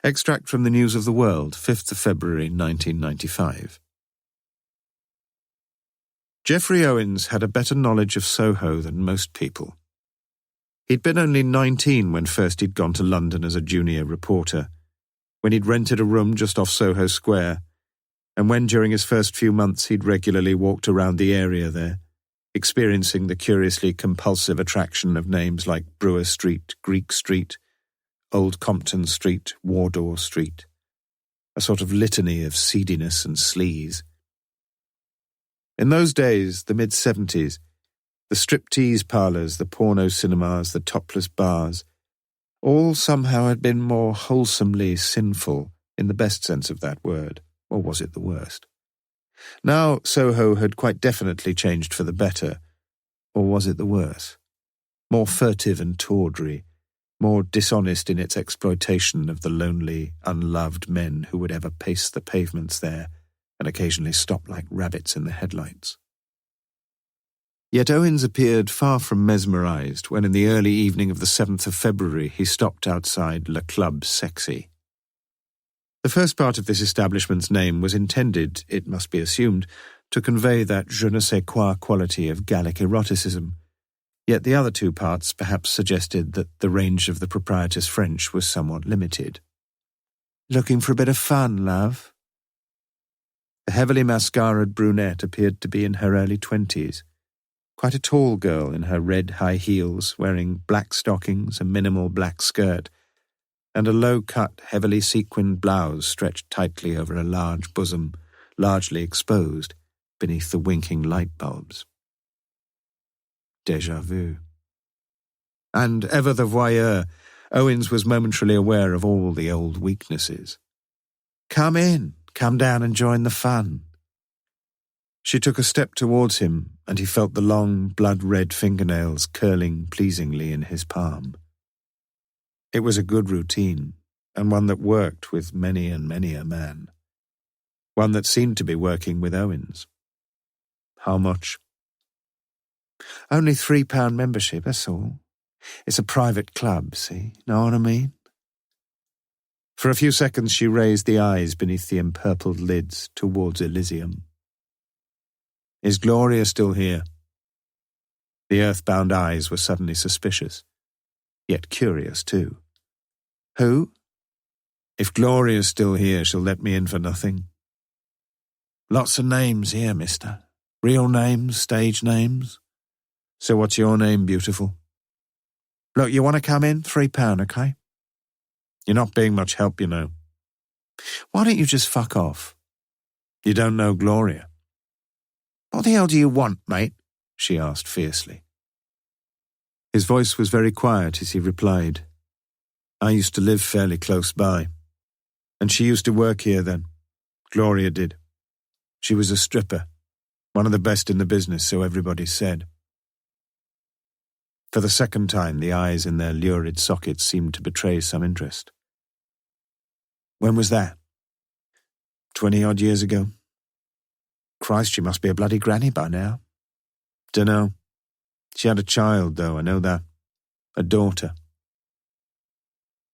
Extract from the News of the World, 5th of February 1995. Geoffrey Owens had a better knowledge of Soho than most people. He'd been only 19 when first he'd gone to London as a junior reporter, when he'd rented a room just off Soho Square, and when during his first few months he'd regularly walked around the area there, experiencing the curiously compulsive attraction of names like Brewer Street, Greek Street, Old Compton Street, Wardour Street, a sort of litany of seediness and sleaze. In those days, the mid-70s, the striptease parlours, the porno cinemas, the topless bars, all somehow had been more wholesomely sinful in the best sense of that word, or was it the worst? Now Soho had quite definitely changed for the better, or was it the worse? More furtive and tawdry, more dishonest in its exploitation of the lonely, unloved men who would ever pace the pavements there and occasionally stop like rabbits in the headlights. Yet Owens appeared far from mesmerised when in the early evening of the 7th of February he stopped outside Le Club Sexy. The first part of this establishment's name was intended, it must be assumed, to convey that je ne sais quoi quality of Gallic eroticism, yet the other two parts perhaps suggested that the range of the proprietor's French was somewhat limited. "Looking for a bit of fun, love?" The heavily mascaraed brunette appeared to be in her early 20s, quite a tall girl in her red high heels, wearing black stockings, a minimal black skirt, and a low-cut, heavily sequined blouse stretched tightly over a large bosom, largely exposed beneath the winking light bulbs. Déjà vu. And ever the voyeur, Owens was momentarily aware of all the old weaknesses. "Come in, come down and join the fun." She took a step towards him, and he felt the long, blood-red fingernails curling pleasingly in his palm. It was a good routine, and one that worked with many and many a man. One that seemed to be working with Owens. How much? "Only £3 membership, that's all. It's a private club, see? Know what I mean?" For a few seconds she raised the eyes beneath the empurpled lids towards Elysium. "Is Gloria still here?" The earthbound eyes were suddenly suspicious, yet curious too. "Who?" "If Gloria's still here, she'll let me in for nothing." "Lots of names here, mister. Real names, stage names." "So what's your name, beautiful?" "Look, you want to come in? £3, okay?" "You're not being much help, you know." "Why don't you just fuck off?" "You don't know Gloria." "What the hell do you want, mate?" she asked fiercely. His voice was very quiet as he replied, "I used to live fairly close by, and she used to work here then. Gloria did. She was a stripper, one of the best in the business, so everybody said." For the second time, the eyes in their lurid sockets seemed to betray some interest. "When was that?" 20-odd years ago. "Christ, she must be a bloody granny by now." "Dunno. She had a child, though, I know that. A daughter."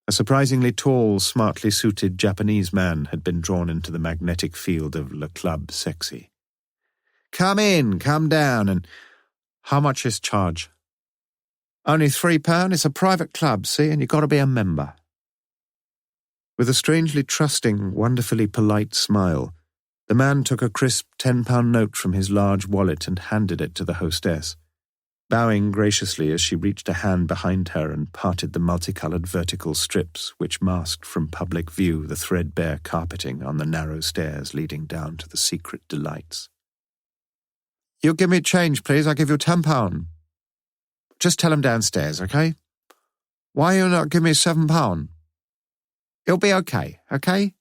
A surprisingly tall, smartly suited Japanese man had been drawn into the magnetic field of Le Club Sexy. "Come in, come down, and how much is charge?" "Only £3, it's a private club, see, and you've got to be a member." With a strangely trusting, wonderfully polite smile, the man took a crisp £10 note from his large wallet and handed it to the hostess, bowing graciously as she reached a hand behind her and parted the multicoloured vertical strips which masked from public view the threadbare carpeting on the narrow stairs leading down to the secret delights. "You give me change, please. I'll give you £10. Just tell him downstairs, okay?" Why you not give me £7? It'll be okay, okay?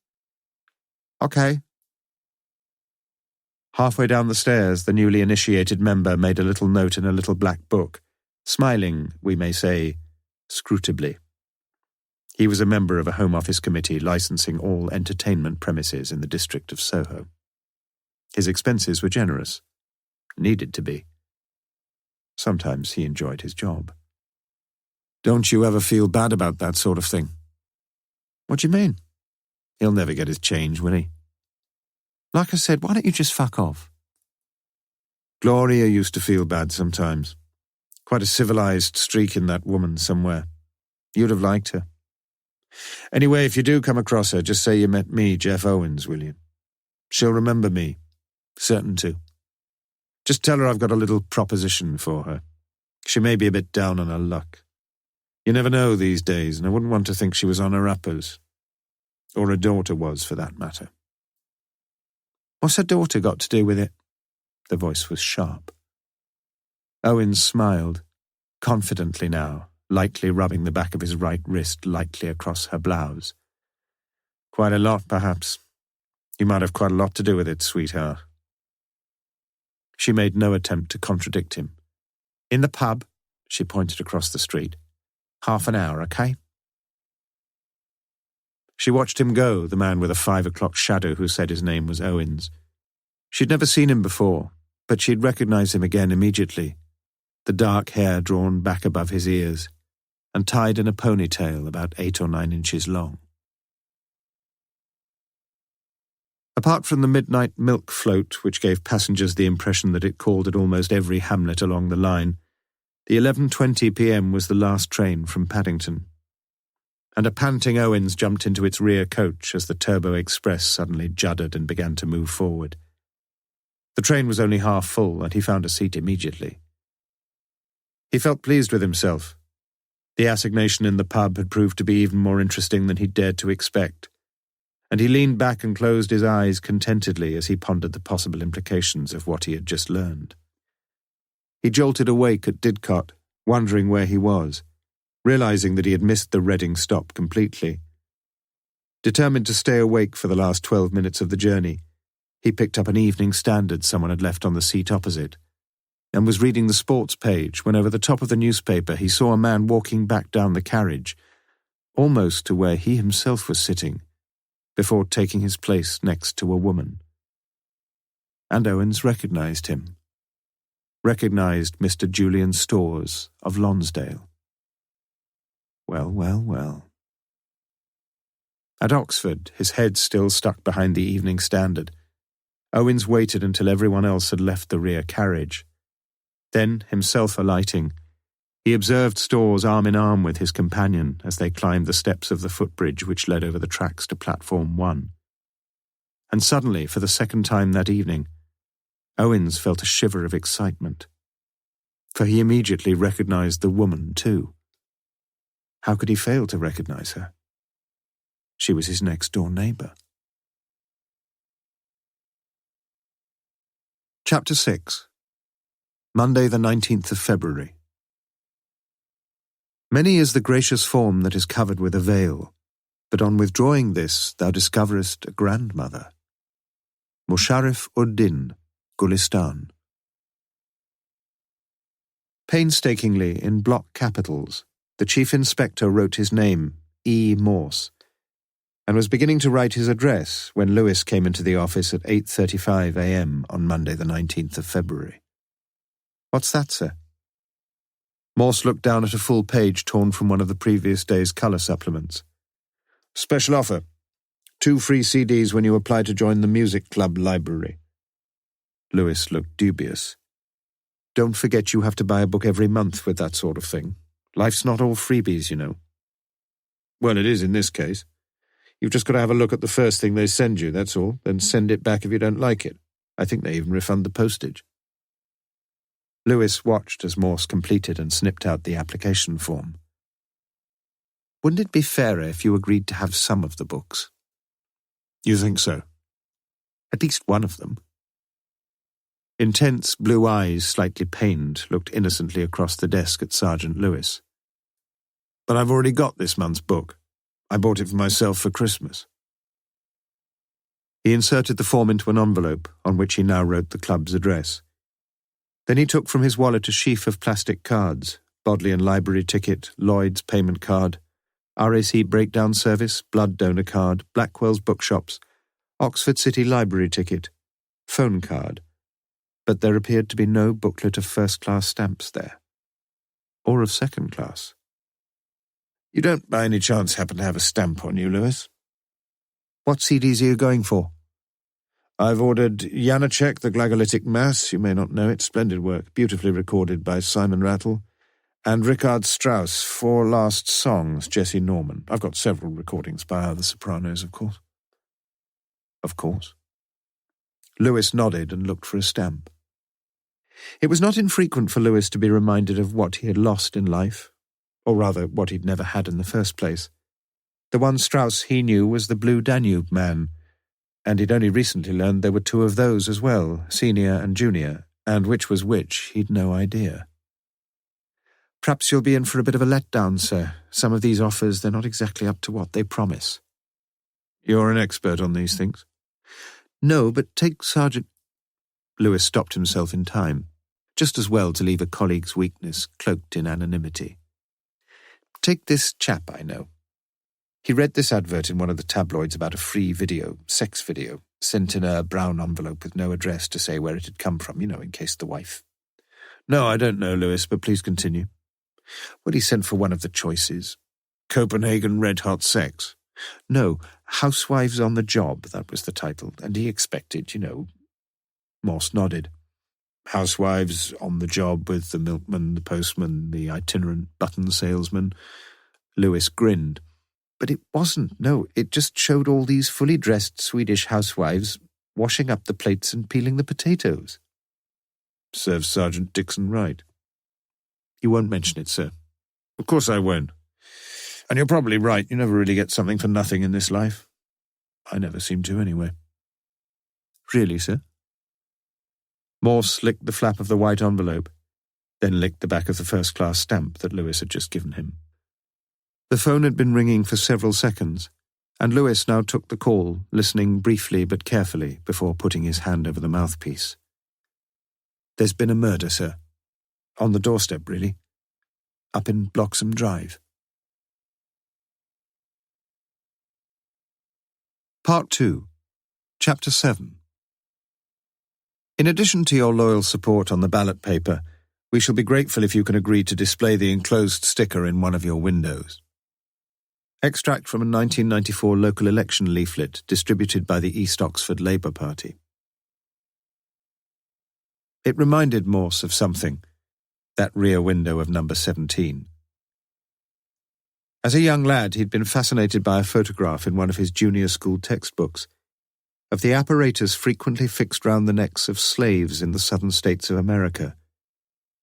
Okay. Halfway down the stairs, the newly initiated member made a little note in a little black book, smiling, we may say, scrutably. He was a member of a Home Office committee licensing all entertainment premises in the district of Soho. His expenses were generous. Needed to be. Sometimes he enjoyed his job. Don't you ever feel bad about that sort of thing? What do you mean? He'll never get his change, will he? Like I said, why don't you just fuck off? Gloria used to feel bad sometimes. Quite a civilized streak in that woman somewhere. You'd have liked her. Anyway, if you do come across her, just say you met me, Jeff Owens, will you? She'll remember me. Certain to. Just tell her I've got a little proposition for her. She may be a bit down on her luck. You never know these days, and I wouldn't want to think she was on her uppers. Or her daughter was, for that matter. What's her daughter got to do with it? The voice was sharp. Owens smiled, confidently now, lightly rubbing the back of his right wrist lightly across her blouse. Quite a lot, perhaps. You might have quite a lot to do with it, sweetheart. She made no attempt to contradict him. In the pub, she pointed across the street. Half an hour, okay? She watched him go, the man with a 5 o'clock shadow who said his name was Owens. She'd never seen him before, but she'd recognized him again immediately. The dark hair drawn back above his ears, and tied in a ponytail about 8 or 9 inches long. Apart from the midnight milk float, which gave passengers the impression that it called at almost every hamlet along the line, the 11:20 p.m. was the last train from Paddington. And a panting Owens jumped into its rear coach as the Turbo Express suddenly juddered and began to move forward. The train was only half full, and he found a seat immediately. He felt pleased with himself. The assignation in the pub had proved to be even more interesting than he'd dared to expect, and he leaned back and closed his eyes contentedly as he pondered the possible implications of what he had just learned. He jolted awake at Didcot, wondering where he was, realizing that he had missed the Reading stop completely. Determined to stay awake for the last 12 minutes of the journey, he picked up an Evening Standard someone had left on the seat opposite, and was reading the sports page when over the top of the newspaper he saw a man walking back down the carriage, almost to where he himself was sitting, before taking his place next to a woman. And Owens recognized him. Recognized Mr. Julian Storrs of Lonsdale. Well, well, well. At Oxford, his head still stuck behind the Evening Standard, Owens waited until everyone else had left the rear carriage. Then, himself alighting, he observed Storrs arm in arm with his companion as they climbed the steps of the footbridge which led over the tracks to Platform 1. And suddenly, for the second time that evening, Owens felt a shiver of excitement. For he immediately recognized the woman, too. How could he fail to recognize her? She was his next-door neighbour. Chapter 6. Monday the 19th of February. Many is the gracious form that is covered with a veil, but on withdrawing this thou discoverest a grandmother. Musharrif ud-Din, Gulistan. Painstakingly, in block capitals, the Chief Inspector wrote his name, E. Morse, and was beginning to write his address when Lewis came into the office at 8:35 a.m. on Monday the 19th of February. "What's that, sir?" Morse looked down at a full page torn from one of the previous day's colour supplements. "Special offer. 2 free CDs when you apply to join the music club library." Lewis looked dubious. "Don't forget you have to buy a book every month with that sort of thing. Life's not all freebies, you know." "Well, it is in this case. You've just got to have a look at the first thing they send you, that's all. Then send it back if you don't like it. I think they even refund the postage." Lewis watched as Morse completed and snipped out the application form. "Wouldn't it be fairer if you agreed to have some of the books?" "You think so?" "At least one of them." Intense blue eyes, slightly pained, looked innocently across the desk at Sergeant Lewis. But I've already got this month's book. I bought it for myself for Christmas. He inserted the form into an envelope on which he now wrote the club's address. Then he took from his wallet a sheaf of plastic cards, Bodleian Library ticket, Lloyd's payment card, RAC breakdown service, blood donor card, Blackwell's bookshops, Oxford City Library ticket, phone card. But there appeared to be no booklet of first-class stamps there, or of second-class. You don't by any chance happen to have a stamp on you, Lewis? What CDs are you going for? I've ordered Janacek, the Glagolitic Mass, you may not know it, splendid work, beautifully recorded by Simon Rattle, and Richard Strauss, 4 Last Songs, Jesse Norman. I've got several recordings by other sopranos, of course. Of course. Lewis nodded and looked for a stamp. It was not infrequent for Lewis to be reminded of what he had lost in life, or rather what he'd never had in the first place. The one Strauss he knew was the Blue Danube Man, and he'd only recently learned there were 2 of those as well, senior and junior, and which was which he'd no idea. Perhaps you'll be in for a bit of a letdown, sir. Some of these offers, they're not exactly up to what they promise. You're an expert on these things. No, but take Sergeant... Lewis stopped himself in time, just as well to leave a colleague's weakness cloaked in anonymity. Take this chap I know. He read this advert in one of the tabloids about a free video, sex video, sent in a brown envelope with no address to say where it had come from, in case the wife... No, I don't know, Lewis, but please continue. Well, he sent for one of the choices. Copenhagen Red Hot Sex. No, Housewives on the Job, that was the title, and he expected, Morse nodded. Housewives on the job with the milkman, the postman, the itinerant button salesman. Lewis grinned. But it wasn't, no, it just showed all these fully dressed Swedish housewives washing up the plates and peeling the potatoes. Serves Sergeant Dixon right. You won't mention it, sir. Of course I won't. And you're probably right, you never really get something for nothing in this life. I never seem to, anyway. Really, sir? Morse licked the flap of the white envelope, then licked the back of the first-class stamp that Lewis had just given him. The phone had been ringing for several seconds, and Lewis now took the call, listening briefly but carefully before putting his hand over the mouthpiece. There's been a murder, sir. On the doorstep, really. Up in Bloxham Drive. Part 2, Chapter 7. In addition to your loyal support on the ballot paper, we shall be grateful if you can agree to display the enclosed sticker in one of your windows. Extract from a 1994 local election leaflet distributed by the East Oxford Labour Party. It reminded Morse of something, that rear window of number 17. As a young lad, he'd been fascinated by a photograph in one of his junior school textbooks of the apparatus frequently fixed round the necks of slaves in the southern states of America,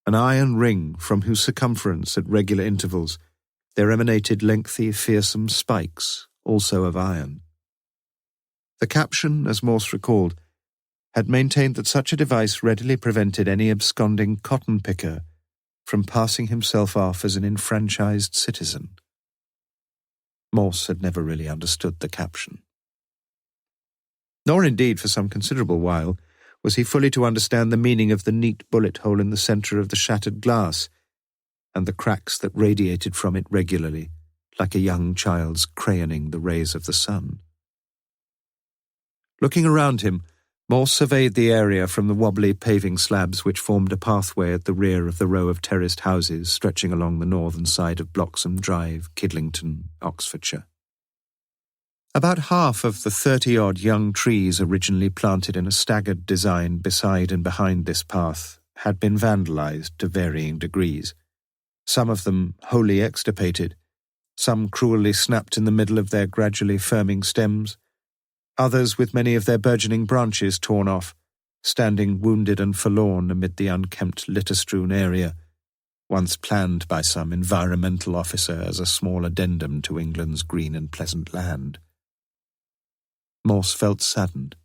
an iron ring from whose circumference at regular intervals there emanated lengthy, fearsome spikes, also of iron. The caption, as Morse recalled, had maintained that such a device readily prevented any absconding cotton picker from passing himself off as an enfranchised citizen. Morse had never really understood the caption. Nor indeed, for some considerable while, was he fully to understand the meaning of the neat bullet hole in the centre of the shattered glass, and the cracks that radiated from it regularly, like a young child's crayoning the rays of the sun. Looking around him, Morse surveyed the area from the wobbly paving slabs which formed a pathway at the rear of the row of terraced houses stretching along the northern side of Bloxham Drive, Kidlington, Oxfordshire. About half of the 30-odd young trees originally planted in a staggered design beside and behind this path had been vandalised to varying degrees, some of them wholly extirpated, some cruelly snapped in the middle of their gradually firming stems, others with many of their burgeoning branches torn off, standing wounded and forlorn amid the unkempt litter-strewn area, once planned by some environmental officer as a small addendum to England's green and pleasant land. Morse felt saddened,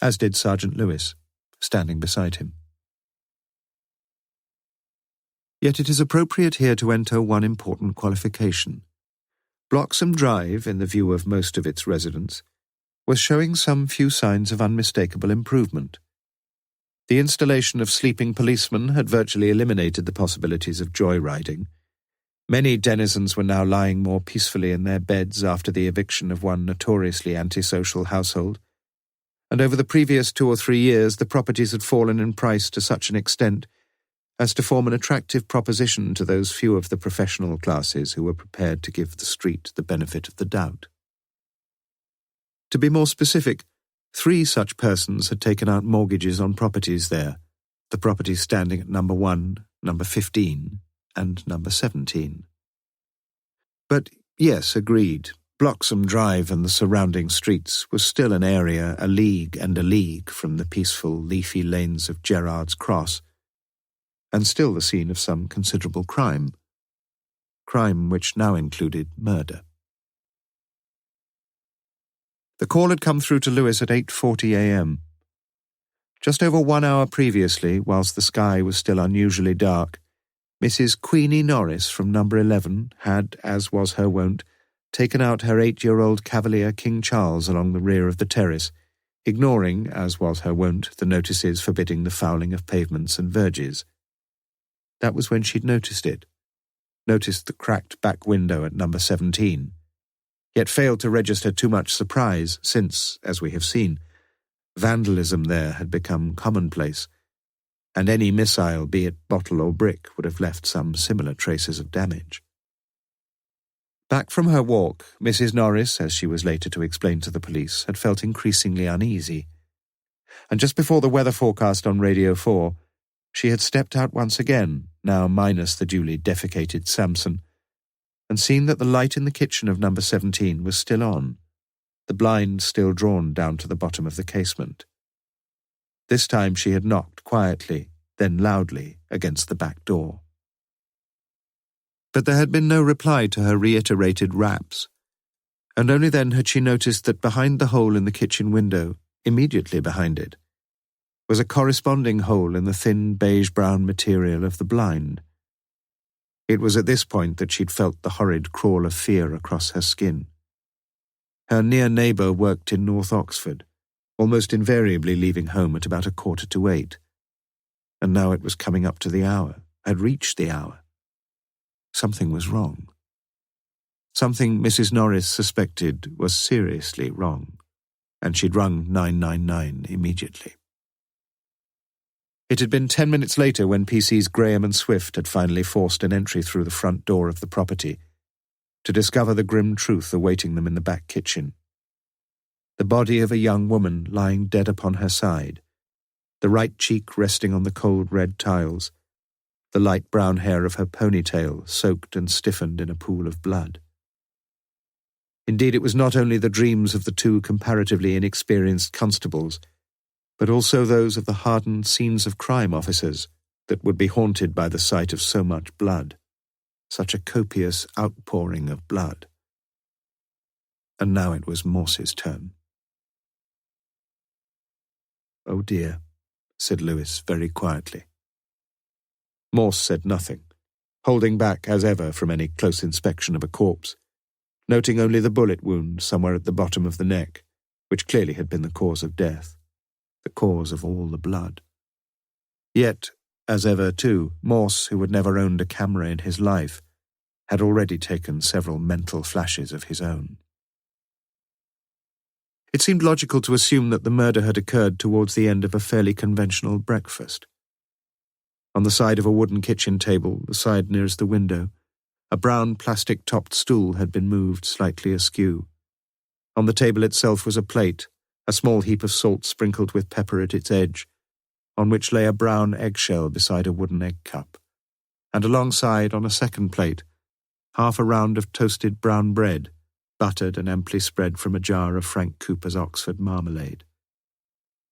as did Sergeant Lewis, standing beside him. Yet it is appropriate here to enter one important qualification. Bloxham Drive, in the view of most of its residents, was showing some few signs of unmistakable improvement. The installation of sleeping policemen had virtually eliminated the possibilities of joyriding. Many denizens were now lying more peacefully in their beds after the eviction of one notoriously antisocial household, and over the previous 2 or 3 years the properties had fallen in price to such an extent as to form an attractive proposition to those few of the professional classes who were prepared to give the street the benefit of the doubt. To be more specific, 3 such persons had taken out mortgages on properties there, the properties standing at number 1, number 15, and number 17. But, yes, agreed, Bloxham Drive and the surrounding streets was still an area a league and a league from the peaceful, leafy lanes of Gerrard's Cross, and still the scene of some considerable crime which now included murder. The call had come through to Lewis at 8:40 a.m. Just over 1 hour previously, whilst the sky was still unusually dark, Mrs. Queenie Norris from number 11 had, as was her wont, taken out her 8-year-old Cavalier King Charles along the rear of the terrace, ignoring, as was her wont, the notices forbidding the fouling of pavements and verges. That was when she'd noticed it, noticed the cracked back window at number 17, yet failed to register too much surprise since, as we have seen, vandalism there had become commonplace, and any missile, be it bottle or brick, would have left some similar traces of damage. Back from her walk, Mrs. Norris, as she was later to explain to the police, had felt increasingly uneasy, and just before the weather forecast on Radio 4, she had stepped out once again, now minus the duly defecated Samson, and seen that the light in the kitchen of number 17 was still on, the blind still drawn down to the bottom of the casement. This time she had knocked quietly, then loudly, against the back door. But there had been no reply to her reiterated raps, and only then had she noticed that behind the hole in the kitchen window, immediately behind it, was a corresponding hole in the thin beige-brown material of the blind. It was at this point that she'd felt the horrid crawl of fear across her skin. Her near neighbour worked in North Oxford, almost invariably leaving home at about 7:45, and now it was coming up to the hour, had reached the hour. Something was wrong. Something Mrs. Norris suspected was seriously wrong, and she'd rung 999 immediately. It had been 10 minutes later when PC's Graham and Swift had finally forced an entry through the front door of the property to discover the grim truth awaiting them in the back kitchen. The body of a young woman lying dead upon her side, the right cheek resting on the cold red tiles, the light brown hair of her ponytail soaked and stiffened in a pool of blood. Indeed, it was not only the dreams of the 2 comparatively inexperienced constables, but also those of the hardened scenes of crime officers that would be haunted by the sight of so much blood, such a copious outpouring of blood. And now it was Morse's turn. "Oh dear," said Lewis very quietly. Morse said nothing, holding back as ever from any close inspection of a corpse, noting only the bullet wound somewhere at the bottom of the neck, which clearly had been the cause of death, the cause of all the blood. Yet, as ever too, Morse, who had never owned a camera in his life, had already taken several mental flashes of his own. It seemed logical to assume that the murder had occurred towards the end of a fairly conventional breakfast. On the side of a wooden kitchen table, the side nearest the window, a brown plastic-topped stool had been moved slightly askew. On the table itself was a plate, a small heap of salt sprinkled with pepper at its edge, on which lay a brown eggshell beside a wooden egg cup, and alongside, on a second plate, half a round of toasted brown bread, buttered and amply spread from a jar of Frank Cooper's Oxford marmalade.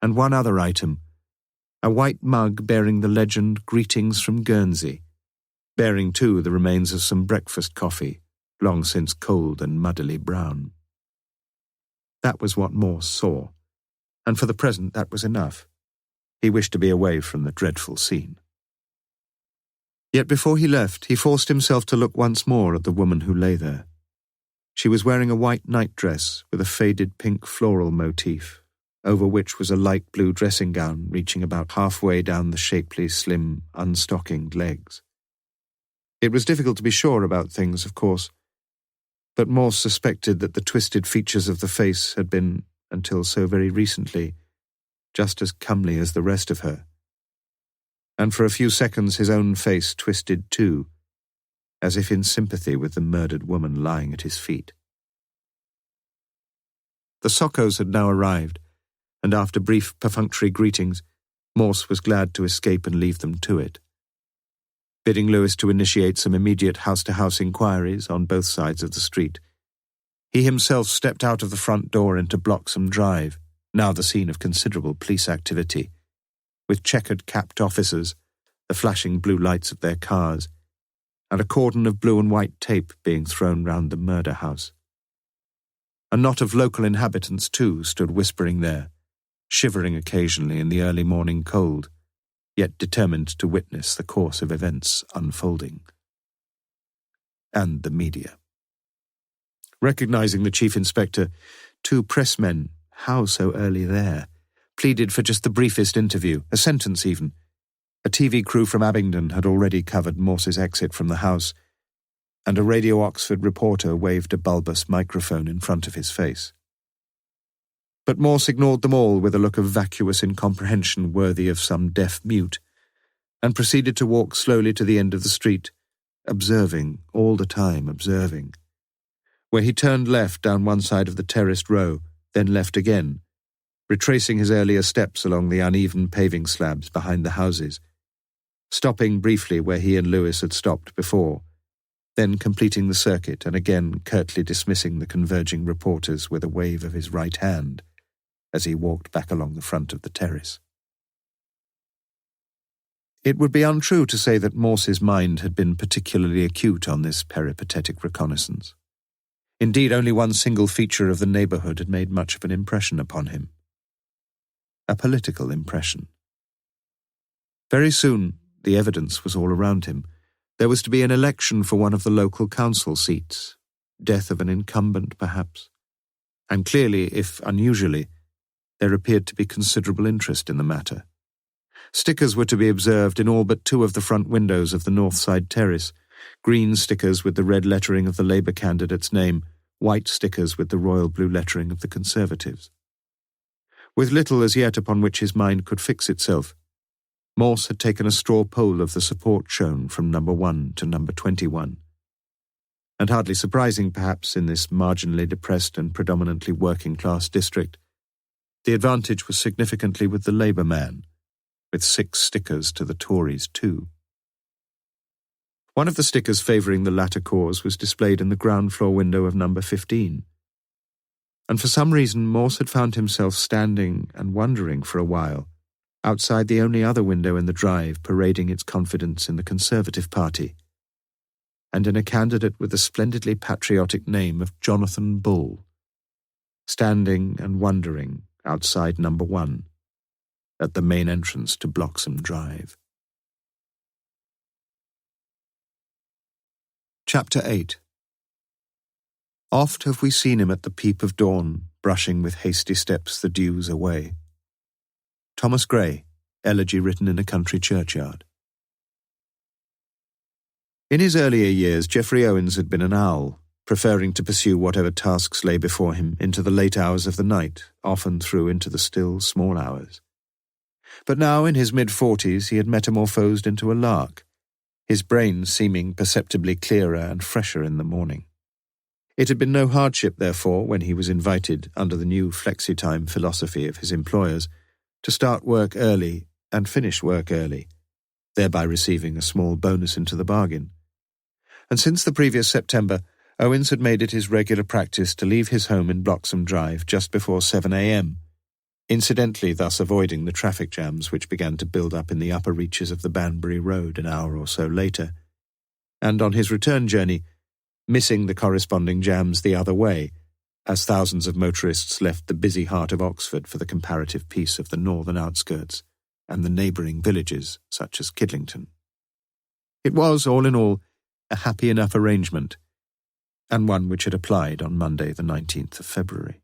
And one other item, a white mug bearing the legend "Greetings from Guernsey," bearing too the remains of some breakfast coffee, long since cold and muddily brown. That was what Morse saw, and for the present that was enough. He wished to be away from the dreadful scene. Yet before he left, he forced himself to look once more at the woman who lay there. She was wearing a white nightdress with a faded pink floral motif, over which was a light blue dressing gown reaching about halfway down the shapely, slim, unstockinged legs. It was difficult to be sure about things, of course, but Morse suspected that the twisted features of the face had been, until so very recently, just as comely as the rest of her. And for a few seconds his own face twisted too, as if in sympathy with the murdered woman lying at his feet. The Sockos had now arrived, and after brief perfunctory greetings, Morse was glad to escape and leave them to it. Bidding Lewis to initiate some immediate house-to-house inquiries on both sides of the street, he himself stepped out of the front door into Bloxham Drive, now the scene of considerable police activity, with checkered capped officers, the flashing blue lights of their cars, and a cordon of blue and white tape being thrown round the murder house. A knot of local inhabitants, too, stood whispering there, shivering occasionally in the early morning cold, yet determined to witness the course of events unfolding. And the media. Recognizing the Chief Inspector, two pressmen, how so early there, pleaded for just the briefest interview, a sentence even. A TV crew from Abingdon had already covered Morse's exit from the house, and a Radio Oxford reporter waved a bulbous microphone in front of his face. But Morse ignored them all with a look of vacuous incomprehension worthy of some deaf mute, and proceeded to walk slowly to the end of the street, observing, all the time observing, where he turned left down one side of the terraced row, then left again, retracing his earlier steps along the uneven paving slabs behind the houses, stopping briefly where he and Lewis had stopped before, then completing the circuit and again curtly dismissing the converging reporters with a wave of his right hand as he walked back along the front of the terrace. It would be untrue to say that Morse's mind had been particularly acute on this peripatetic reconnaissance. Indeed, only one single feature of the neighbourhood had made much of an impression upon him. A political impression. Very soon, the evidence was all around him. There was to be an election for one of the local council seats, death of an incumbent perhaps, and clearly, if unusually, there appeared to be considerable interest in the matter. Stickers were to be observed in all but two of the front windows of the north side terrace, green stickers with the red lettering of the Labour candidate's name, white stickers with the royal blue lettering of the Conservatives. With little as yet upon which his mind could fix itself, Morse had taken a straw poll of the support shown from number 1 to number 21. And hardly surprising, perhaps, in this marginally depressed and predominantly working-class district, the advantage was significantly with the Labour man, with 6 stickers to the Tories too. One of the stickers favouring the latter cause was displayed in the ground floor window of number 15. And for some reason Morse had found himself standing and wondering for a while outside the only other window in the drive parading its confidence in the Conservative Party, and in a candidate with the splendidly patriotic name of Jonathan Bull, standing and wondering outside number 1, at the main entrance to Bloxham Drive. Chapter 8. Oft have we seen him at the peep of dawn, brushing with hasty steps the dews away. Thomas Gray, elegy written in a country churchyard. In his earlier years, Geoffrey Owens had been an owl, preferring to pursue whatever tasks lay before him into the late hours of the night, often through into the still, small hours. But now, in his mid-40s, he had metamorphosed into a lark, his brain seeming perceptibly clearer and fresher in the morning. It had been no hardship, therefore, when he was invited, under the new flexi-time philosophy of his employers, to start work early and finish work early, thereby receiving a small bonus into the bargain. And since the previous September, Owens had made it his regular practice to leave his home in Bloxham Drive just before 7 a.m., incidentally thus avoiding the traffic jams which began to build up in the upper reaches of the Banbury Road an hour or so later, and on his return journey, missing the corresponding jams the other way, as thousands of motorists left the busy heart of Oxford for the comparative peace of the northern outskirts and the neighbouring villages such as Kidlington. It was, all in all, a happy enough arrangement, and one which had applied on Monday the 19th of February.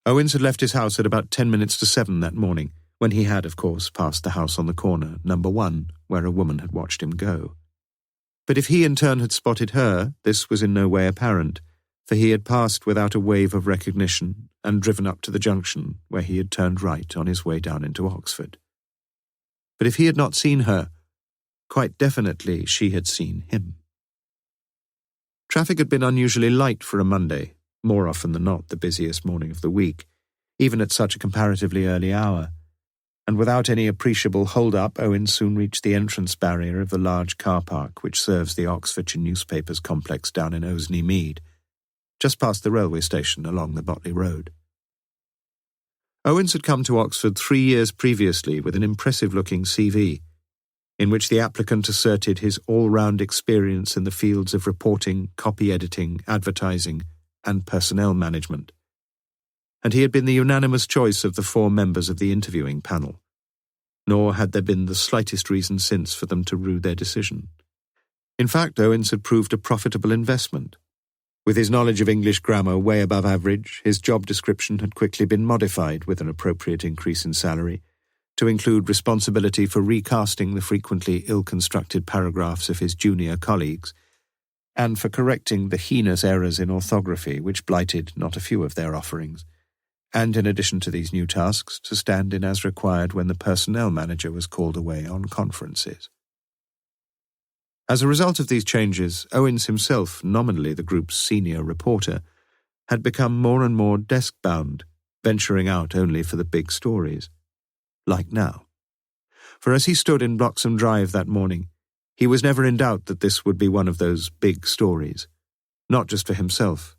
Owens had left his house at about 10 minutes to 7 that morning, when he had, of course, passed the house on the corner, number 1, where a woman had watched him go. But if he in turn had spotted her, this was in no way apparent, for he had passed without a wave of recognition and driven up to the junction, where he had turned right on his way down into Oxford. But if he had not seen her, quite definitely she had seen him. Traffic had been unusually light for a Monday, more often than not the busiest morning of the week, even at such a comparatively early hour, and without any appreciable hold-up, Owen soon reached the entrance barrier of the large car park which serves the Oxfordshire newspapers complex down in Oseney Mead, just past the railway station along the Botley Road. Owens had come to Oxford 3 years previously with an impressive-looking CV, in which the applicant asserted his all-round experience in the fields of reporting, copy editing, advertising, and personnel management. And he had been the unanimous choice of the 4 members of the interviewing panel, nor had there been the slightest reason since for them to rue their decision. In fact, Owens had proved a profitable investment. With his knowledge of English grammar way above average, his job description had quickly been modified with an appropriate increase in salary to include responsibility for recasting the frequently ill-constructed paragraphs of his junior colleagues and for correcting the heinous errors in orthography which blighted not a few of their offerings, and in addition to these new tasks, to stand in as required when the personnel manager was called away on conferences. As a result of these changes, Owens himself, nominally the group's senior reporter, had become more and more desk-bound, venturing out only for the big stories. Like now. For as he stood in Bloxham Drive that morning, he was never in doubt that this would be one of those big stories, not just for himself,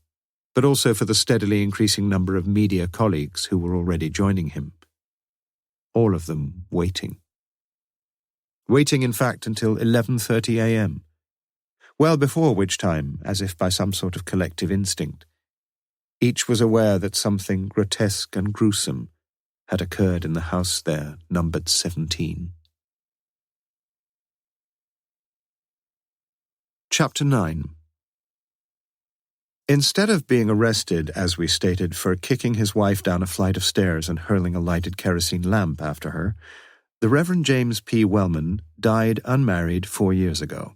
but also for the steadily increasing number of media colleagues who were already joining him. All of them waiting. Waiting, in fact, until 11:30 a.m., well before which time, as if by some sort of collective instinct, each was aware that something grotesque and gruesome had occurred in the house there, numbered 17. Chapter 9. Instead of being arrested, as we stated, for kicking his wife down a flight of stairs and hurling a lighted kerosene lamp after her, the Reverend James P. Wellman died unmarried 4 years ago.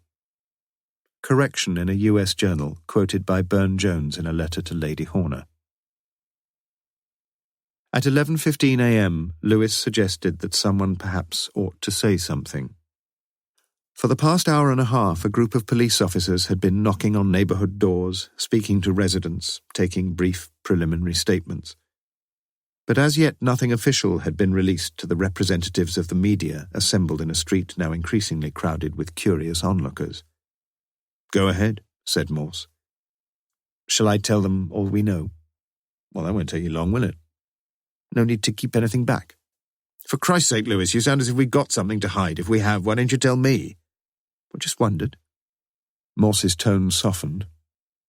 Correction in a U.S. journal quoted by Burne-Jones in a letter to Lady Horner. At 11:15 a.m., Lewis suggested that someone perhaps ought to say something. For the past hour and a half, a group of police officers had been knocking on neighbourhood doors, speaking to residents, taking brief preliminary statements. But as yet nothing official had been released to the representatives of the media assembled in a street now increasingly crowded with curious onlookers. "Go ahead," said Morse. "Shall I tell them all we know?" "Well, that won't take you long, will it?" "No need to keep anything back." "For Christ's sake, Lewis, you sound as if we've got something to hide. If we have, why don't you tell me?" "I just wondered." Morse's tone softened.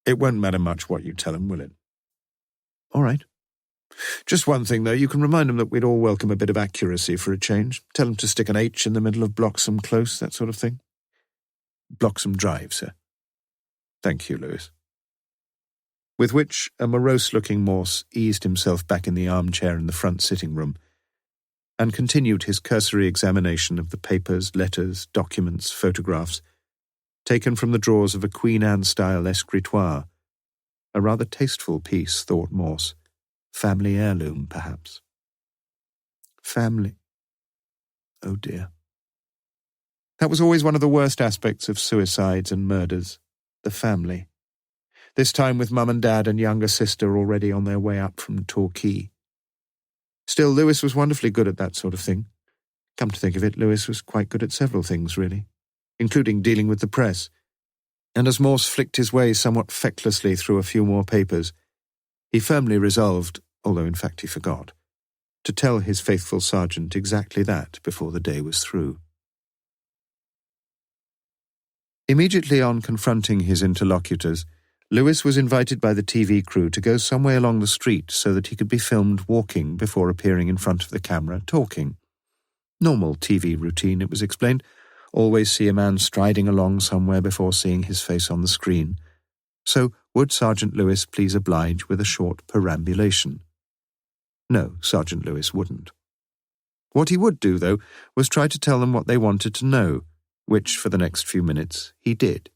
"It won't matter much what you tell them, will it?" "All right. Just one thing, though. You can remind them that we'd all welcome a bit of accuracy for a change. Tell them to stick an H in the middle of Bloxham Close, that sort of thing." "Bloxham Drive, sir." "Thank you, Lewis." With which a morose-looking Morse eased himself back in the armchair in the front sitting-room and continued his cursory examination of the papers, letters, documents, photographs, taken from the drawers of a Queen Anne-style escritoire. A rather tasteful piece, thought Morse. Family heirloom, perhaps. Family. Oh dear. That was always one of the worst aspects of suicides and murders. The family. This time with Mum and Dad and younger sister already on their way up from Torquay. Still, Lewis was wonderfully good at that sort of thing. Come to think of it, Lewis was quite good at several things, really, including dealing with the press. And as Morse flicked his way somewhat fecklessly through a few more papers, he firmly resolved, although in fact he forgot, to tell his faithful sergeant exactly that before the day was through. Immediately on confronting his interlocutors, Lewis was invited by the TV crew to go some way along the street so that he could be filmed walking before appearing in front of the camera talking. Normal TV routine, it was explained, always see a man striding along somewhere before seeing his face on the screen. So would Sergeant Lewis please oblige with a short perambulation? No, Sergeant Lewis wouldn't. What he would do, though, was try to tell them what they wanted to know, which, for the next few minutes, he did.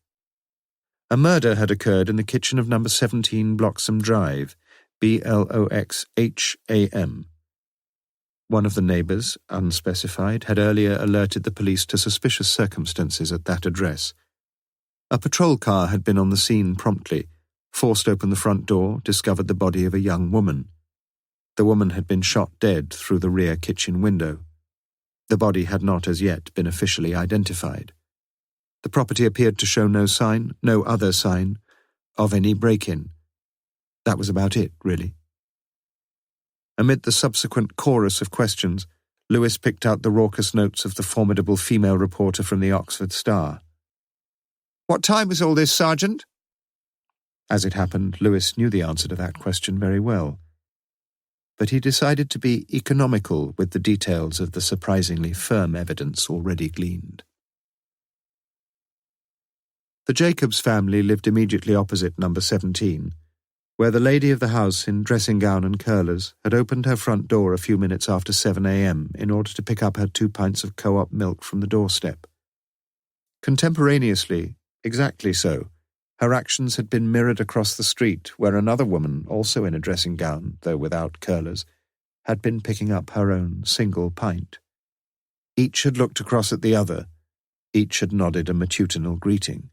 A murder had occurred in the kitchen of number 17 Bloxham Drive, Bloxham. One of the neighbours, unspecified, had earlier alerted the police to suspicious circumstances at that address. A patrol car had been on the scene promptly, forced open the front door, discovered the body of a young woman. The woman had been shot dead through the rear kitchen window. The body had not as yet been officially identified. The property appeared to show no other sign, of any break-in. That was about it, really. Amid the subsequent chorus of questions, Lewis picked out the raucous notes of the formidable female reporter from the Oxford Star. "What time was all this, Sergeant?" As it happened, Lewis knew the answer to that question very well. But he decided to be economical with the details of the surprisingly firm evidence already gleaned. The Jacobs family lived immediately opposite number 17, where the lady of the house in dressing gown and curlers had opened her front door a few minutes after 7 a.m. in order to pick up her 2 pints of co-op milk from the doorstep. Contemporaneously, exactly so, her actions had been mirrored across the street, where another woman, also in a dressing gown, though without curlers, had been picking up her own single pint. Each had looked across at the other, each had nodded a matutinal greeting.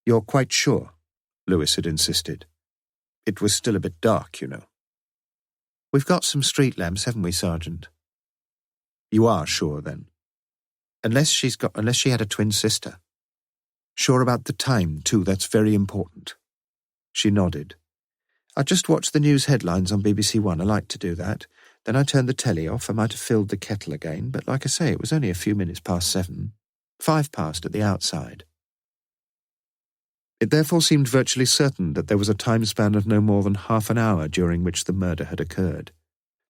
"You're quite sure?" Lewis had insisted. "It was still a bit dark, you know." "We've got some street lamps, haven't we, Sergeant?" "You are sure, then?" Unless she had a twin sister." "Sure about the time, too, that's very important." She nodded. "I just watched the news headlines on BBC One. I like to do that. Then I turned the telly off. I might have filled the kettle again, but like I say, it was only a few minutes past 7. 5 past at the outside." It therefore seemed virtually certain that there was a time span of no more than half an hour during which the murder had occurred.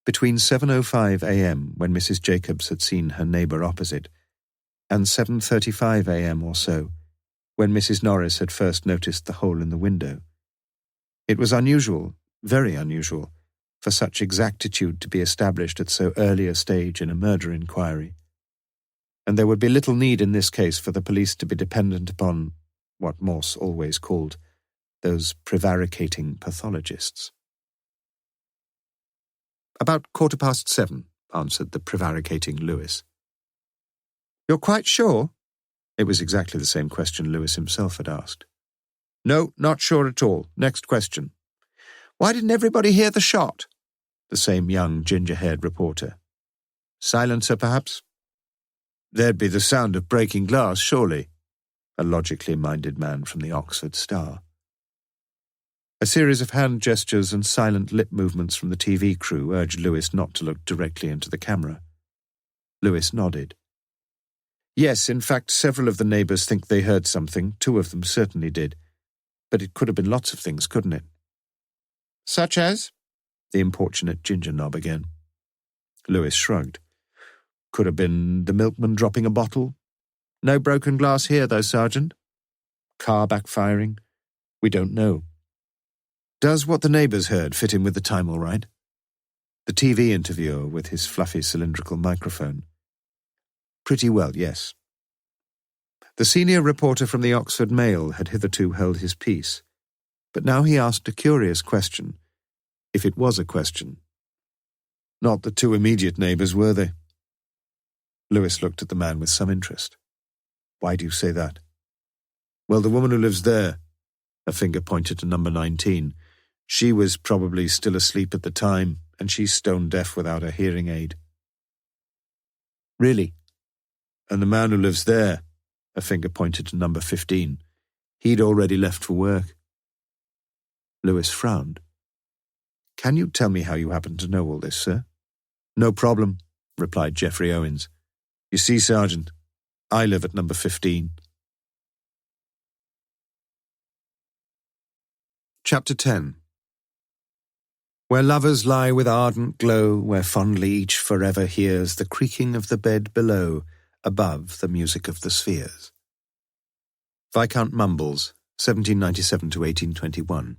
Between 7:05 a.m., when Mrs. Jacobs had seen her neighbour opposite, and 7:35 a.m. or so, when Mrs. Norris had first noticed the hole in the window. It was unusual, very unusual, for such exactitude to be established at so early a stage in a murder inquiry. And there would be little need in this case for the police to be dependent upon what Morse always called those prevaricating pathologists. "About 7:15, answered the prevaricating Lewis. "You're quite sure?" It was exactly the same question Lewis himself had asked. "No, not sure at all. Next question." "Why didn't everybody hear the shot?" The same young, ginger-haired reporter. "Silencer, perhaps?" "There'd be the sound of breaking glass, surely," a logically minded man from the Oxford Star. A series of hand gestures and silent lip movements from the TV crew urged Lewis not to look directly into the camera. Lewis nodded. "Yes, in fact, several of the neighbours think they heard something. 2 of them certainly did. But it could have been lots of things, couldn't it?" "Such as?" the importunate ginger knob again. Lewis shrugged. "Could have been the milkman dropping a bottle. No broken glass here, though, Sergeant. Car backfiring. We don't know." "Does what the neighbours heard fit in with the time all right?" The TV interviewer with his fluffy cylindrical microphone. "Pretty well, yes." The senior reporter from the Oxford Mail had hitherto held his peace, but now he asked a curious question, if it was a question. "Not the 2 immediate neighbours, were they?" Lewis looked at the man with some interest. "Why do you say that?" "Well, the woman who lives there," a finger pointed to number 19, "she was probably still asleep at the time, and she's stone deaf without a hearing aid." "Really?" "And the man who lives there," a finger pointed to number 15, "he'd already left for work." Lewis frowned. "Can you tell me how you happen to know all this, sir?" "No problem," replied Geoffrey Owens. "You see, Sergeant, I live at number 15. Chapter 10. Where lovers lie with ardent glow, where fondly each forever hears the creaking of the bed below, above the music of the spheres. Viscount Mumbles, 1797 to 1821.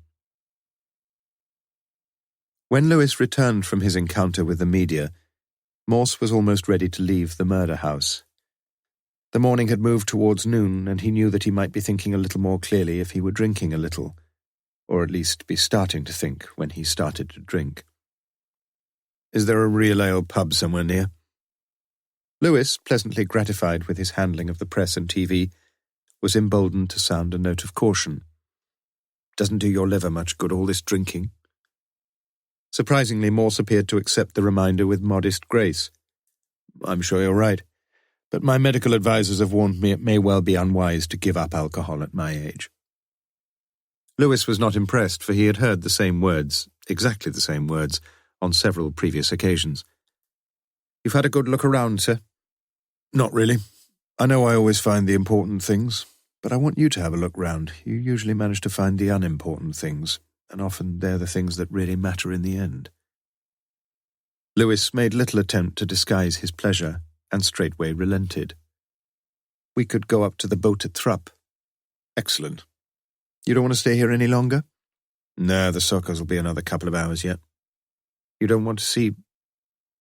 When Lewis returned from his encounter with the media, Morse was almost ready to leave the murder house. The morning had moved towards noon, and he knew that he might be thinking a little more clearly if he were drinking a little, or at least be starting to think when he started to drink. "Is there a real ale pub somewhere near?" Lewis, pleasantly gratified with his handling of the press and TV, was emboldened to sound a note of caution. "Doesn't do your liver much good, all this drinking." Surprisingly, Morse appeared to accept the reminder with modest grace. "I'm sure you're right, but my medical advisors have warned me it may well be unwise to give up alcohol at my age." Lewis was not impressed, for he had heard the same words, exactly the same words, on several previous occasions. "You've had a good look around, sir?" "Not really. I know I always find the important things, but I want you to have a look round. You usually manage to find the unimportant things, and often they're the things that really matter in the end." Lewis made little attempt to disguise his pleasure, and straightway relented. "We could go up to the boat at Thrupp." "Excellent. You don't want to stay here any longer?" "No, the Sockers will be another couple of hours yet." "You don't want to see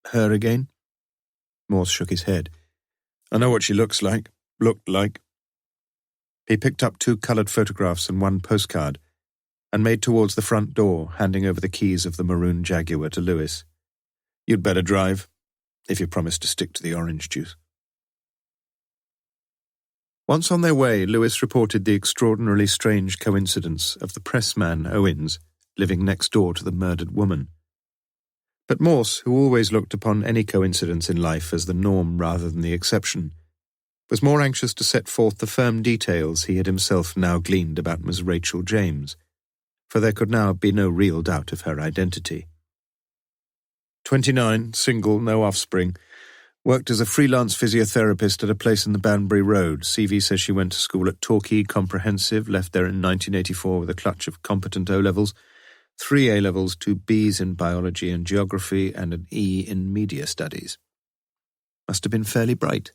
her again?" Morse shook his head. "I know what she looked like. He picked up 2 coloured photographs and 1 postcard, and made towards the front door, handing over the keys of the maroon Jaguar to Lewis. "You'd better drive, if you promise to stick to the orange juice." Once on their way, Lewis reported the extraordinarily strange coincidence of the pressman, Owens, living next door to the murdered woman. But Morse, who always looked upon any coincidence in life as the norm rather than the exception, was more anxious to set forth the firm details he had himself now gleaned about Miss Rachel James, for there could now be no real doubt of her identity. 29, single, no offspring. Worked as a freelance physiotherapist at a place in the Banbury Road. CV says she went to school at Torquay Comprehensive, left there in 1984 with a clutch of competent O-levels, 3 A-levels, 2 Bs in biology and geography, and an E in media studies. Must have been fairly bright.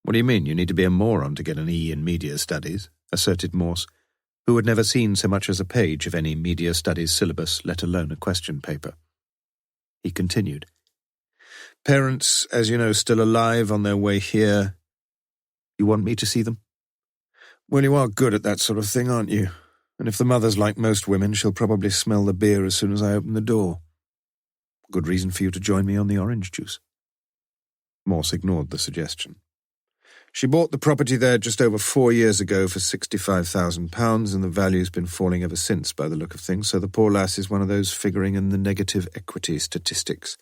"What do you mean? You need to be a moron to get an E in media studies," asserted Morse, who had never seen so much as a page of any media studies syllabus, let alone a question paper. He continued. "Parents, as you know, still alive, on their way here." "You want me to see them?" "Well, you are good at that sort of thing, aren't you? And if the mother's like most women, she'll probably smell the beer as soon as I open the door." "Good reason for you to join me on the orange juice." Morse ignored the suggestion. "She bought the property there just over 4 years ago for £65,000, and the value's been falling ever since by the look of things, so the poor lass is one of those figuring in the negative equity statistics.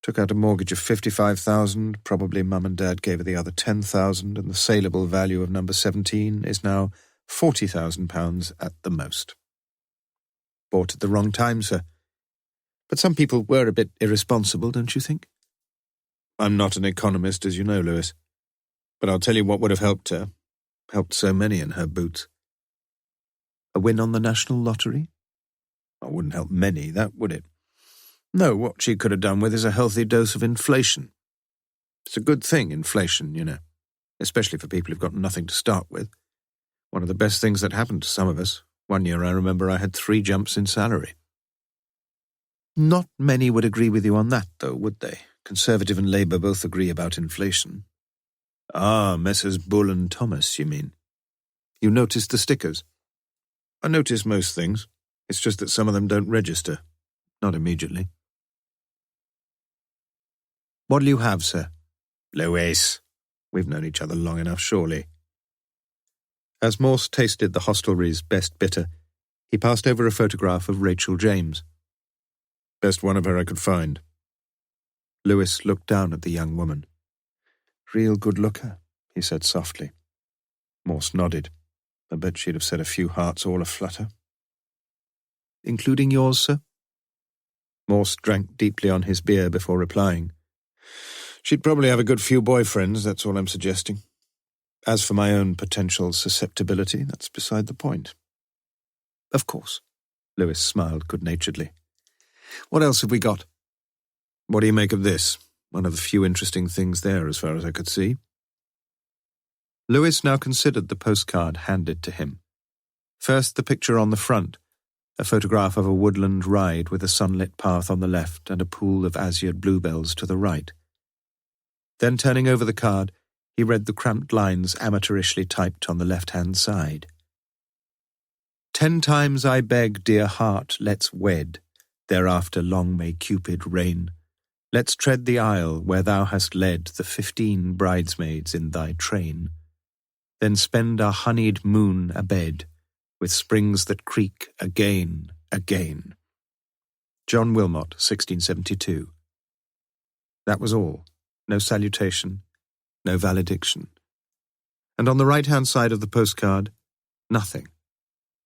Took out a mortgage of £55,000, probably Mum and Dad gave her the other £10,000, and the saleable value of number 17 is now £40,000 at the most." "Bought at the wrong time, sir. But some people were a bit irresponsible, don't you think?" "I'm not an economist, as you know, Lewis. But I'll tell you what would have helped her. Helped so many in her boots." "A win on the national lottery?" "I wouldn't help many, that would it? No, what she could have done with is a healthy dose of inflation. It's a good thing, inflation, you know, especially for people who've got nothing to start with. One of the best things that happened to some of us. One year I remember I had 3 jumps in salary." "Not many would agree with you on that, though, would they? Conservative and Labour both agree about inflation." "Ah, Messrs. Bull and Thomas, you mean? You noticed the stickers?" "I notice most things. It's just that some of them don't register. Not immediately." "What'll you have, sir?" "Lewis, we've known each other long enough, surely." As Morse tasted the hostelry's best bitter, he passed over a photograph of Rachel James. "Best one of her I could find." Lewis looked down at the young woman. "Real good looker," he said softly. Morse nodded. "I bet she'd have set a few hearts all aflutter." "Including yours, sir?" Morse drank deeply on his beer before replying. "She'd probably have a good few boyfriends, that's all I'm suggesting. As for my own potential susceptibility, that's beside the point." "Of course." Lewis smiled good-naturedly. "What else have we got?" "What do you make of this? One of the few interesting things there, as far as I could see. Lewis now considered the postcard handed to him. First, the picture on the front, a photograph of a woodland ride with a sunlit path on the left and a pool of azured bluebells to the right. Then, turning over the card, he read the cramped lines amateurishly typed on the left-hand side. 10 times I beg, dear heart, let's wed. Thereafter long may Cupid reign. Let's tread the aisle where thou hast led the 15 bridesmaids in thy train. Then spend our honeyed moon abed, with springs that creak again, again. John Wilmot, 1672. That was all. No salutation, no valediction. And on the right-hand side of the postcard, nothing.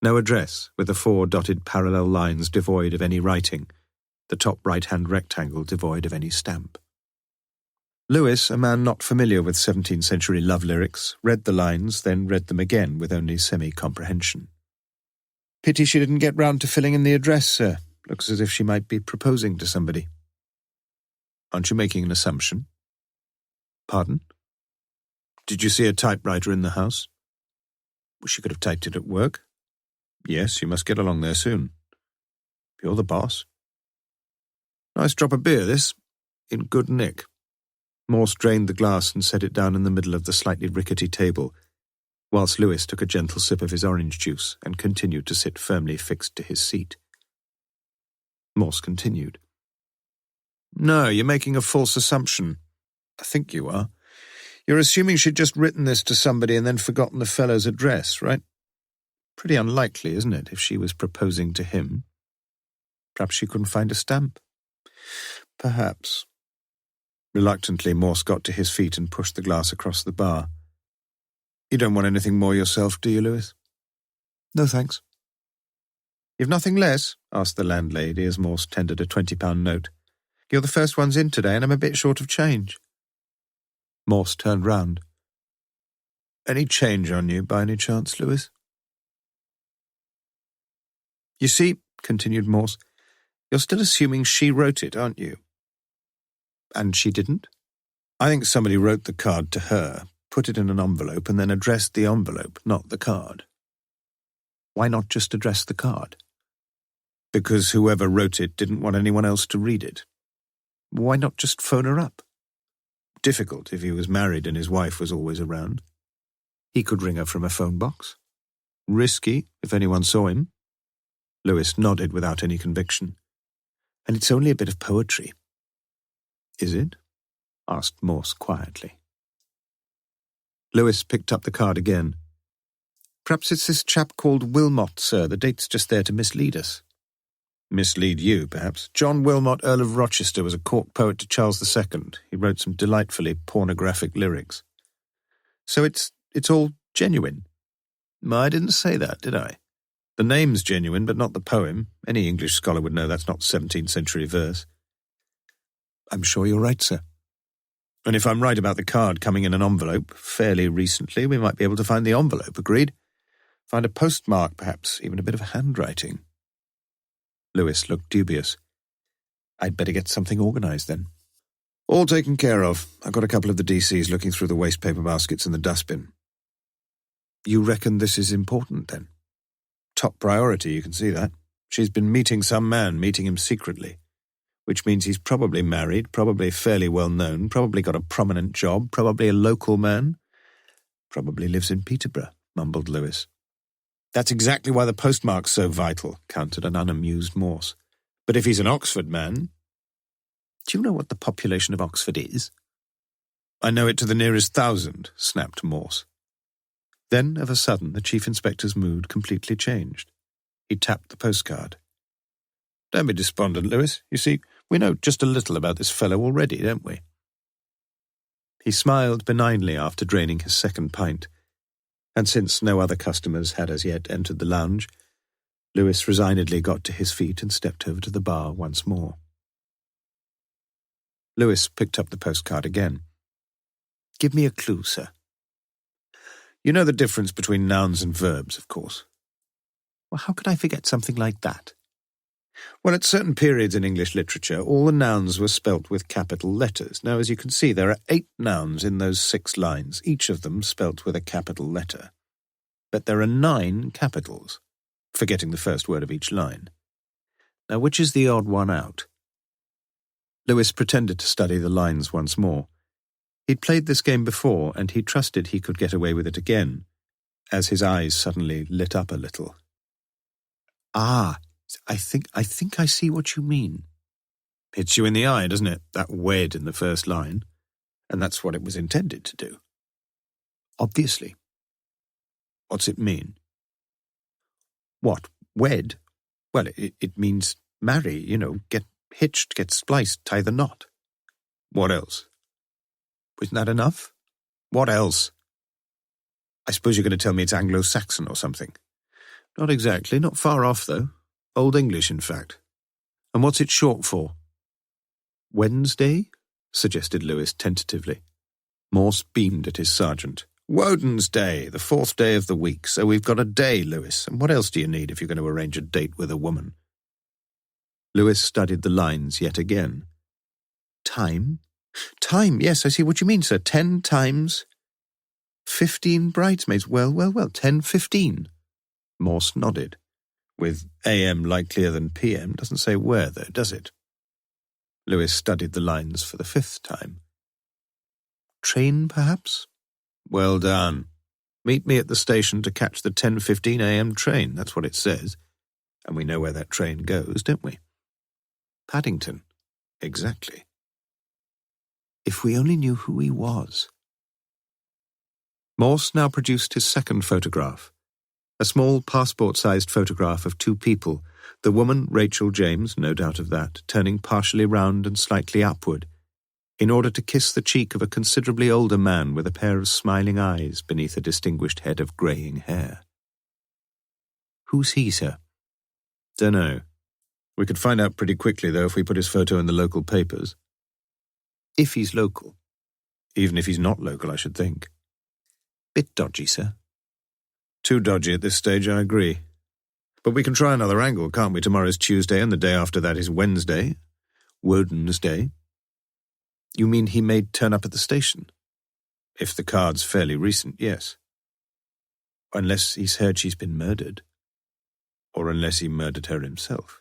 No address, with the 4 dotted parallel lines devoid of any writing, the top right-hand rectangle devoid of any stamp. Lewis, a man not familiar with 17th century love lyrics, read the lines, then read them again with only semi-comprehension. Pity she didn't get round to filling in the address, sir. Looks as if she might be proposing to somebody. Aren't you making an assumption? Pardon? Did you see a typewriter in the house? Well, she could have typed it at work. Yes, you must get along there soon. You're the boss. Nice drop of beer, this. In good nick. Morse drained the glass and set it down in the middle of the slightly rickety table, whilst Lewis took a gentle sip of his orange juice and continued to sit firmly fixed to his seat. Morse continued. No, you're making a false assumption. I think you are. You're assuming she'd just written this to somebody and then forgotten the fellow's address, right? Pretty unlikely, isn't it, if she was proposing to him? Perhaps she couldn't find a stamp. Perhaps. Reluctantly, Morse got to his feet and pushed the glass across the bar. You don't want anything more yourself, do you, Lewis? No, thanks. You've nothing less? Asked the landlady as Morse tendered a £20 note. You're the first ones in today and I'm a bit short of change. Morse turned round. Any change on you by any chance, Lewis? You see, continued Morse, you're still assuming she wrote it, aren't you? And she didn't? I think somebody wrote the card to her, put it in an envelope, and then addressed the envelope, not the card. Why not just address the card? Because whoever wrote it didn't want anyone else to read it. Why not just phone her up? Difficult if he was married and his wife was always around. He could ring her from a phone box. Risky if anyone saw him. Lewis nodded without any conviction. And it's only a bit of poetry. Is it? Asked Morse quietly. Lewis picked up the card again. Perhaps it's this chap called Wilmot, sir. The date's just there to mislead us. Mislead you, perhaps. John Wilmot, Earl of Rochester, was a court poet to Charles II. He wrote some delightfully pornographic lyrics. So it's all genuine? I didn't say that, did I? The name's genuine, but not the poem. Any English scholar would know that's not 17th century verse. I'm sure you're right, sir. And if I'm right about the card coming in an envelope, fairly recently, we might be able to find the envelope, agreed? Find a postmark, perhaps, even a bit of handwriting. Lewis looked dubious. I'd better get something organised, then. All taken care of. I've got a couple of the DCs looking through the waste paper baskets in the dustbin. You reckon this is important, then? Top priority, you can see that. She's been meeting some man, meeting him secretly. Which means he's probably married, probably fairly well known, probably got a prominent job, probably a local man. Probably lives in Peterborough, mumbled Lewis. That's exactly why the postmark's so vital, countered an unamused Morse. But if he's an Oxford man... Do you know what the population of Oxford is? I know it to the nearest 1,000, snapped Morse. Then, of a sudden, the Chief Inspector's mood completely changed. He tapped the postcard. Don't be despondent, Lewis. You see, we know just a little about this fellow already, don't we? He smiled benignly after draining his second pint, and since no other customers had as yet entered the lounge, Lewis resignedly got to his feet and stepped over to the bar once more. Lewis picked up the postcard again. Give me a clue, sir. You know the difference between nouns and verbs, of course. Well, how could I forget something like that? Well, at certain periods in English literature, all the nouns were spelt with capital letters. Now, as you can see, there are 8 nouns in those 6 lines, each of them spelt with a capital letter. But there are 9 capitals, forgetting the first word of each line. Now, which is the odd one out? Lewis pretended to study the lines once more. He'd played this game before, and he trusted he could get away with it again, as his eyes suddenly lit up a little. Ah, I think I see what you mean. Hits you in the eye, doesn't it? That wed in the first line. And that's what it was intended to do. Obviously. What's it mean? What? Wed? Well, it means marry, get hitched, get spliced, tie the knot. What else? Isn't that enough? What else? I suppose you're going to tell me it's Anglo-Saxon or something. Not exactly, not far off, though. Old English, in fact. And what's it short for? Wednesday? Suggested Lewis tentatively. Morse beamed at his sergeant. Woden's Day, the 4th day of the week. So we've got a day, Lewis. And what else do you need if you're going to arrange a date with a woman? Lewis studied the lines yet again. Time? Time, yes, I see what you mean, sir. 10 times 15 bridesmaids. Well, 10:15. Morse nodded. With AM likelier than PM, doesn't say where, though, does it? Lewis studied the lines for the 5th time. Train, perhaps? Well done. Meet me at the station to catch the 10:15 AM train, that's what it says. And we know where that train goes, don't we? Paddington. Exactly. If we only knew who he was. Morse now produced his second photograph. A small passport-sized photograph of 2 people, the woman, Rachel James, no doubt of that, turning partially round and slightly upward, in order to kiss the cheek of a considerably older man with a pair of smiling eyes beneath a distinguished head of greying hair. Who's he, sir? Dunno. We could find out pretty quickly, though, if we put his photo in the local papers. If he's local. Even if he's not local, I should think. Bit dodgy, sir. Too dodgy at this stage, I agree. But we can try another angle, can't we? Tomorrow's Tuesday, and the day after that is Wednesday. Woden's Day. You mean he may turn up at the station? If the card's fairly recent, yes. Unless he's heard she's been murdered. Or unless he murdered her himself.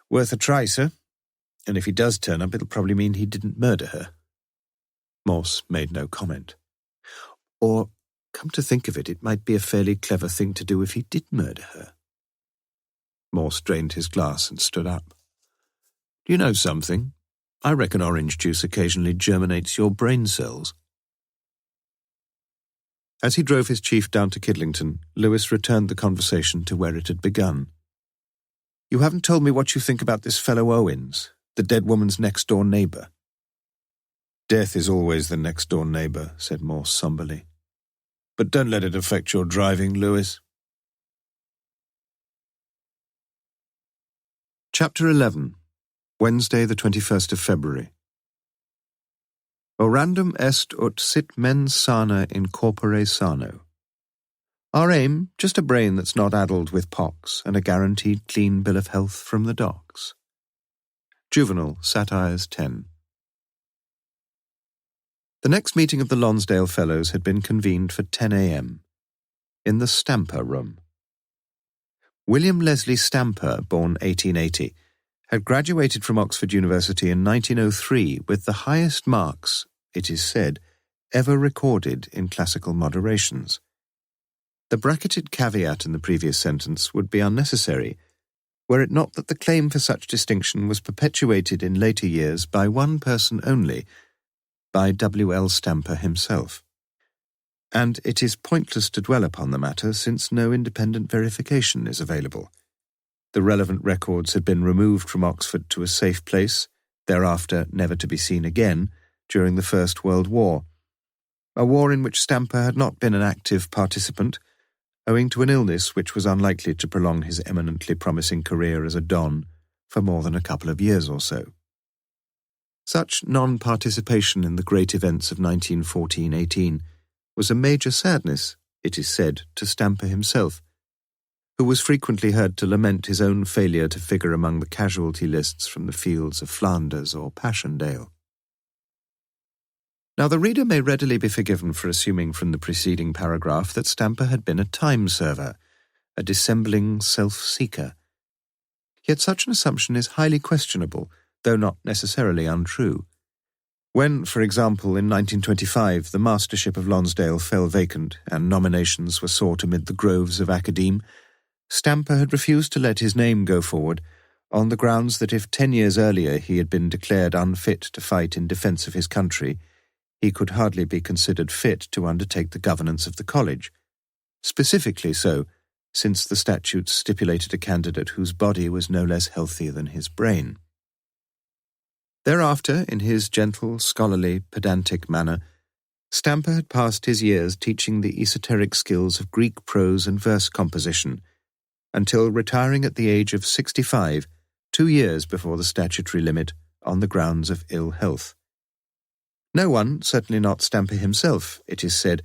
Worth a try, sir. And if he does turn up, it'll probably mean he didn't murder her. Morse made no comment. Or, come to think of it, it might be a fairly clever thing to do if he did murder her. Morse drained his glass and stood up. Do you know something? I reckon orange juice occasionally germinates your brain cells. As he drove his chief down to Kidlington, Lewis returned the conversation to where it had begun. You haven't told me what you think about this fellow Owens, the dead woman's next-door neighbour. Death is always the next-door neighbour, said Morse somberly. But don't let it affect your driving, Lewis. Chapter 11. Wednesday, the 21st of February. Orandum est ut sit mens sana in corpore sano. Our aim, just a brain that's not addled with pox and a guaranteed clean bill of health from the docks. Juvenal, Satires 10. The next meeting of the Lonsdale Fellows had been convened for 10 a.m. in the Stamper Room. William Leslie Stamper, born 1880, had graduated from Oxford University in 1903 with the highest marks, it is said, ever recorded in classical moderations. The bracketed caveat in the previous sentence would be unnecessary, were it not that the claim for such distinction was perpetuated in later years by one person only, by W.L. Stamper himself. And it is pointless to dwell upon the matter since no independent verification is available. The relevant records had been removed from Oxford to a safe place, thereafter never to be seen again, during the First World War, a war in which Stamper had not been an active participant, owing to an illness which was unlikely to prolong his eminently promising career as a Don for more than a couple of years or so. Such non-participation in the great events of 1914-18 was a major sadness, it is said, to Stamper himself, who was frequently heard to lament his own failure to figure among the casualty lists from the fields of Flanders or Passchendaele. Now, the reader may readily be forgiven for assuming from the preceding paragraph that Stamper had been a time-server, a dissembling self-seeker. Yet such an assumption is highly questionable, though not necessarily untrue. When, for example, in 1925 the mastership of Lonsdale fell vacant and nominations were sought amid the groves of academe, Stamper had refused to let his name go forward on the grounds that if 10 years earlier he had been declared unfit to fight in defence of his country, he could hardly be considered fit to undertake the governance of the college, specifically so, since the statutes stipulated a candidate whose body was no less healthy than his brain. Thereafter, in his gentle, scholarly, pedantic manner, Stamper had passed his years teaching the esoteric skills of Greek prose and verse composition, until retiring at the age of 65, 2 years before the statutory limit, on the grounds of ill health. No one, certainly not Stamper himself, it is said,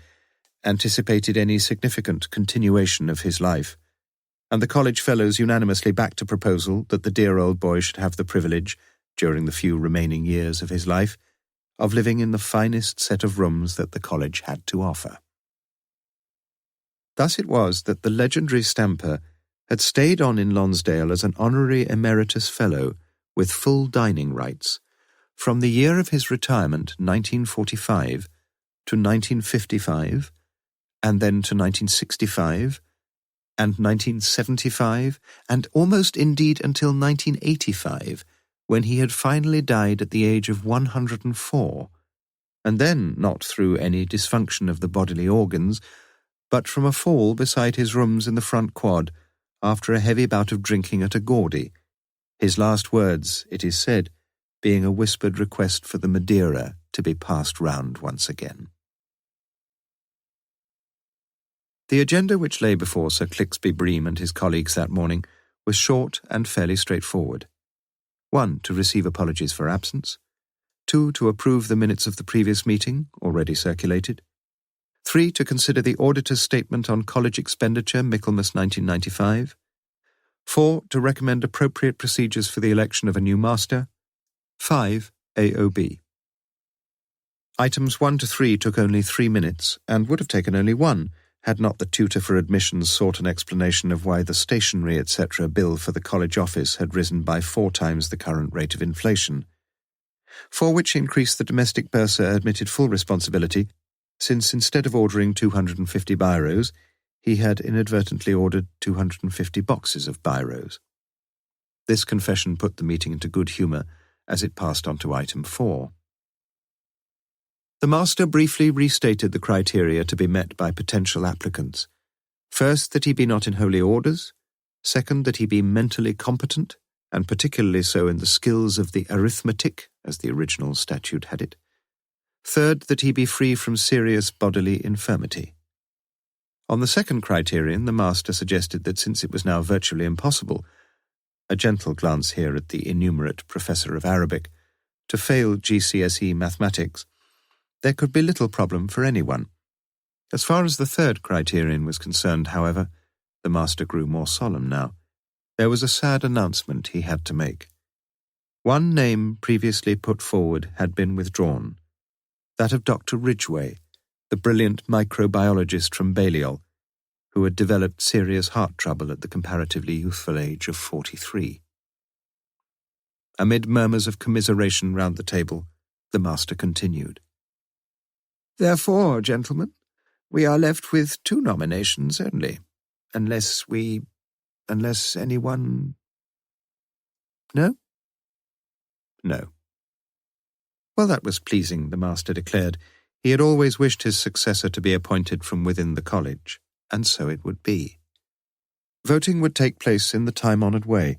anticipated any significant continuation of his life, and the college fellows unanimously backed a proposal that the dear old boy should have the privilege, during the few remaining years of his life, of living in the finest set of rooms that the college had to offer. Thus it was that the legendary Stamper had stayed on in Lonsdale as an honorary emeritus fellow with full dining rights, from the year of his retirement, 1945, to 1955, and then to 1965, and 1975, and almost indeed until 1985, when he had finally died at the age of 104, and then not through any dysfunction of the bodily organs, but from a fall beside his rooms in the front quad after a heavy bout of drinking at a Gaudy, his last words, it is said, being a whispered request for the Madeira to be passed round once again. The agenda which lay before Sir Clixby Bream and his colleagues that morning was short and fairly straightforward. 1. To receive apologies for absence. 2. To approve the minutes of the previous meeting, already circulated. 3. To consider the auditor's statement on college expenditure, Michaelmas 1995. 4. To recommend appropriate procedures for the election of a new master. 5. AOB. Items 1 to 3 took only 3 minutes, and would have taken only 1, had not the tutor for admissions sought an explanation of why the stationery, etc. bill for the college office had risen by 4 times the current rate of inflation, for which increase the domestic bursar admitted full responsibility, since instead of ordering 250 biros, he had inadvertently ordered 250 boxes of biros. This confession put the meeting into good humour, as it passed on to item 4. The master briefly restated the criteria to be met by potential applicants. First, that he be not in holy orders. Second, that he be mentally competent, and particularly so in the skills of the arithmetic, as the original statute had it. Third, that he be free from serious bodily infirmity. On the second criterion, the master suggested that since it was now virtually impossible, a gentle glance here at the innumerate professor of Arabic, to fail GCSE mathematics, there could be little problem for anyone. As far as the third criterion was concerned, however, the master grew more solemn now. There was a sad announcement he had to make. One name previously put forward had been withdrawn, that of Dr. Ridgway, the brilliant microbiologist from Balliol, who had developed serious heart trouble at the comparatively youthful age of 43. Amid murmurs of commiseration round the table, the master continued. Therefore, gentlemen, we are left with 2 nominations only, unless anyone... No? No. Well, that was pleasing, the master declared. He had always wished his successor to be appointed from within the college, and so it would be. Voting would take place in the time-honoured way.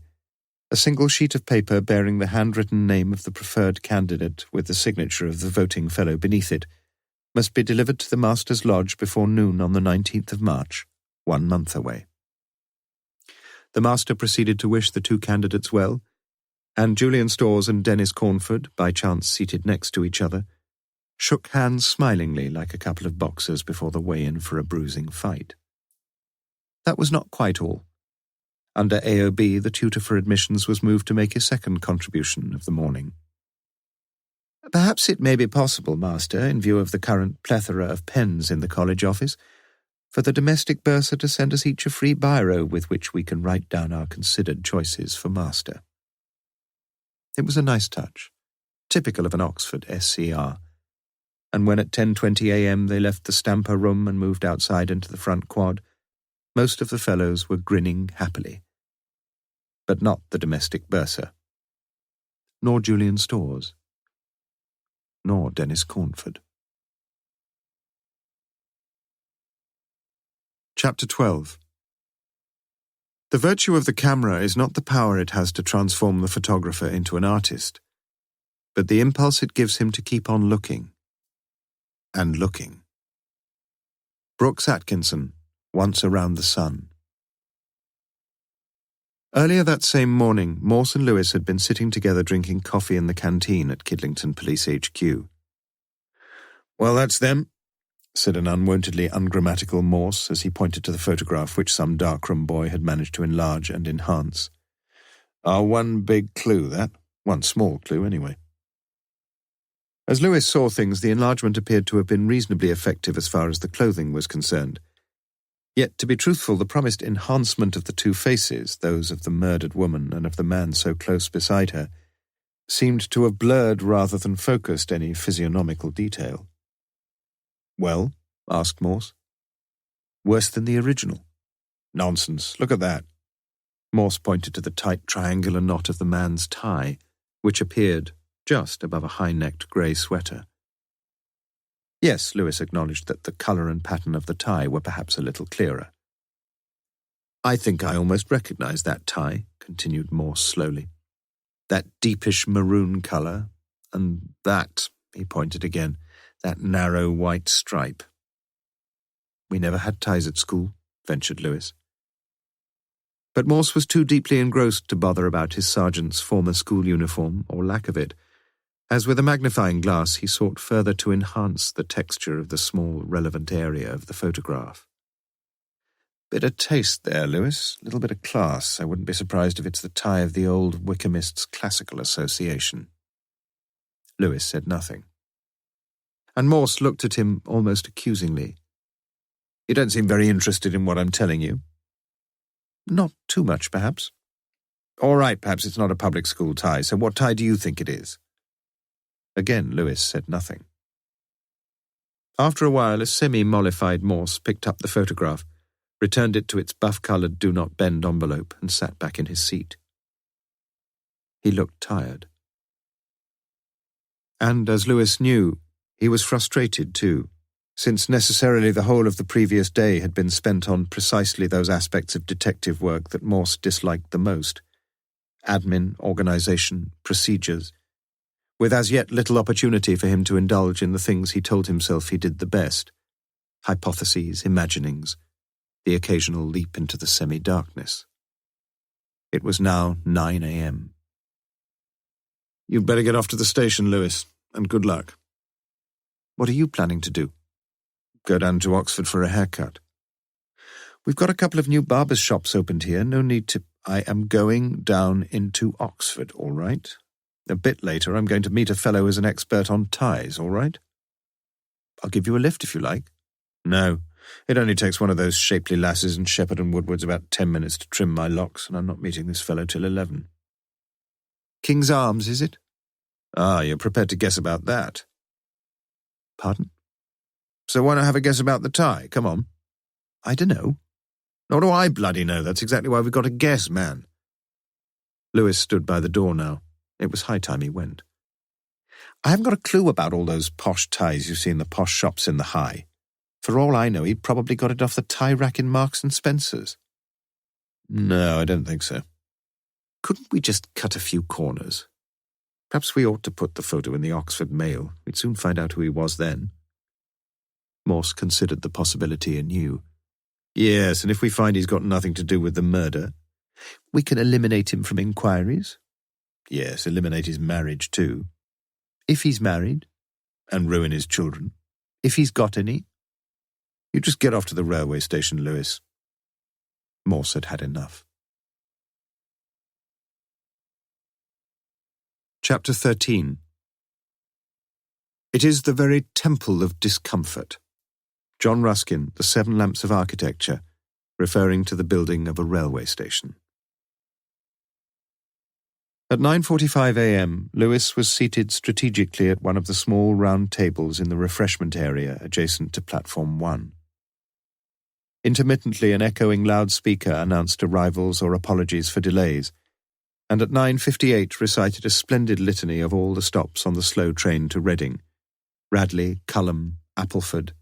A single sheet of paper bearing the handwritten name of the preferred candidate with the signature of the voting fellow beneath it must be delivered to the master's lodge before noon on the 19th of March, 1 month away. The master proceeded to wish the 2 candidates well, and Julian Storrs and Dennis Cornford, by chance seated next to each other, shook hands smilingly like a couple of boxers before the weigh-in for a bruising fight. That was not quite all. Under AOB, the tutor for admissions was moved to make his second contribution of the morning. "Perhaps it may be possible, Master, in view of the current plethora of pens in the college office, for the domestic bursar to send us each a free biro with which we can write down our considered choices for Master." It was a nice touch, typical of an Oxford SCR, and when at 10:20 a.m. they left the Stamper room and moved outside into the front quad, most of the fellows were grinning happily. But not the domestic bursar, nor Julian Storrs, nor Dennis Cornford. Chapter 12. The virtue of the camera is not the power it has to transform the photographer into an artist, but the impulse it gives him to keep on looking. And looking. Brooks Atkinson, Once Around the Sun. Earlier that same morning, Morse and Lewis had been sitting together drinking coffee in the canteen at Kidlington Police HQ. "Well, that's them," said an unwontedly ungrammatical Morse as he pointed to the photograph which some darkroom boy had managed to enlarge and enhance. "Our one big clue, that. One small clue, anyway." As Lewis saw things, the enlargement appeared to have been reasonably effective as far as the clothing was concerned. Yet, to be truthful, the promised enhancement of the two faces, those of the murdered woman and of the man so close beside her, seemed to have blurred rather than focused any physiognomical detail. "Well?" asked Morse. "Worse than the original." "Nonsense, look at that." Morse pointed to the tight triangular knot of the man's tie, which appeared just above a high-necked grey sweater. Yes, Lewis acknowledged that the colour and pattern of the tie were perhaps a little clearer. "I think I almost recognise that tie," continued Morse slowly. "That deepish maroon colour, and that," he pointed again, "that narrow white stripe." "We never had ties at school," ventured Lewis. But Morse was too deeply engrossed to bother about his sergeant's former school uniform, or lack of it. As with a magnifying glass, he sought further to enhance the texture of the small, relevant area of the photograph. "Bit of taste there, Lewis. Little bit of class. I wouldn't be surprised if it's the tie of the old Wykehamists Classical Association." Lewis said nothing. And Morse looked at him almost accusingly. "You don't seem very interested in what I'm telling you." "Not too much, perhaps." "All right, perhaps it's not a public school tie, so what tie do you think it is?" Again, Lewis said nothing. After a while, a semi-mollified Morse picked up the photograph, returned it to its buff-coloured do-not-bend envelope, and sat back in his seat. He looked tired. And, as Lewis knew, he was frustrated too, since necessarily the whole of the previous day had been spent on precisely those aspects of detective work that Morse disliked the most: admin, organisation, procedures, with as yet little opportunity for him to indulge in the things he told himself he did the best: hypotheses, imaginings, the occasional leap into the semi-darkness. It was now 9 a.m. "You'd better get off to the station, Lewis, and good luck." "What are you planning to do?" "Go down to Oxford for a haircut." "We've got a couple of new barbers' shops opened here. No need to—" "I am going down into Oxford, all right? A bit later I'm going to meet a fellow who's an expert on ties, all right?" "I'll give you a lift if you like." "No, it only takes one of those shapely lasses in Shepherd and Woodward's about 10 minutes to trim my locks, and I'm not meeting this fellow till 11. "King's Arms, is it?" "Ah, you're prepared to guess about that." "Pardon?" "So why not have a guess about the tie? Come on." "I dunno." "Nor do I bloody know. That's exactly why we've got to guess, man." Lewis stood by the door now. It was high time he went. "I haven't got a clue about all those posh ties you see in the posh shops in the High. For all I know, he probably got it off the tie rack in Marks and Spencer's." "No, I don't think so." "Couldn't we just cut a few corners? Perhaps we ought to put the photo in the Oxford Mail. We'd soon find out who he was then." Morse considered the possibility anew. "Yes, and if we find he's got nothing to do with the murder—" "We can eliminate him from inquiries." "Yes, eliminate his marriage too." "If he's married?" "And ruin his children." "If he's got any?" "You just get off to the railway station, Lewis." Morse had had enough. Chapter 13. It is the very temple of discomfort. John Ruskin, The Seven Lamps of Architecture, referring to the building of a railway station. At 9:45 a.m., Lewis was seated strategically at one of the small round tables in the refreshment area adjacent to Platform 1. Intermittently, an echoing loudspeaker announced arrivals or apologies for delays, and at 9:58 recited a splendid litany of all the stops on the slow train to Reading: Radley, Culham, Appleford,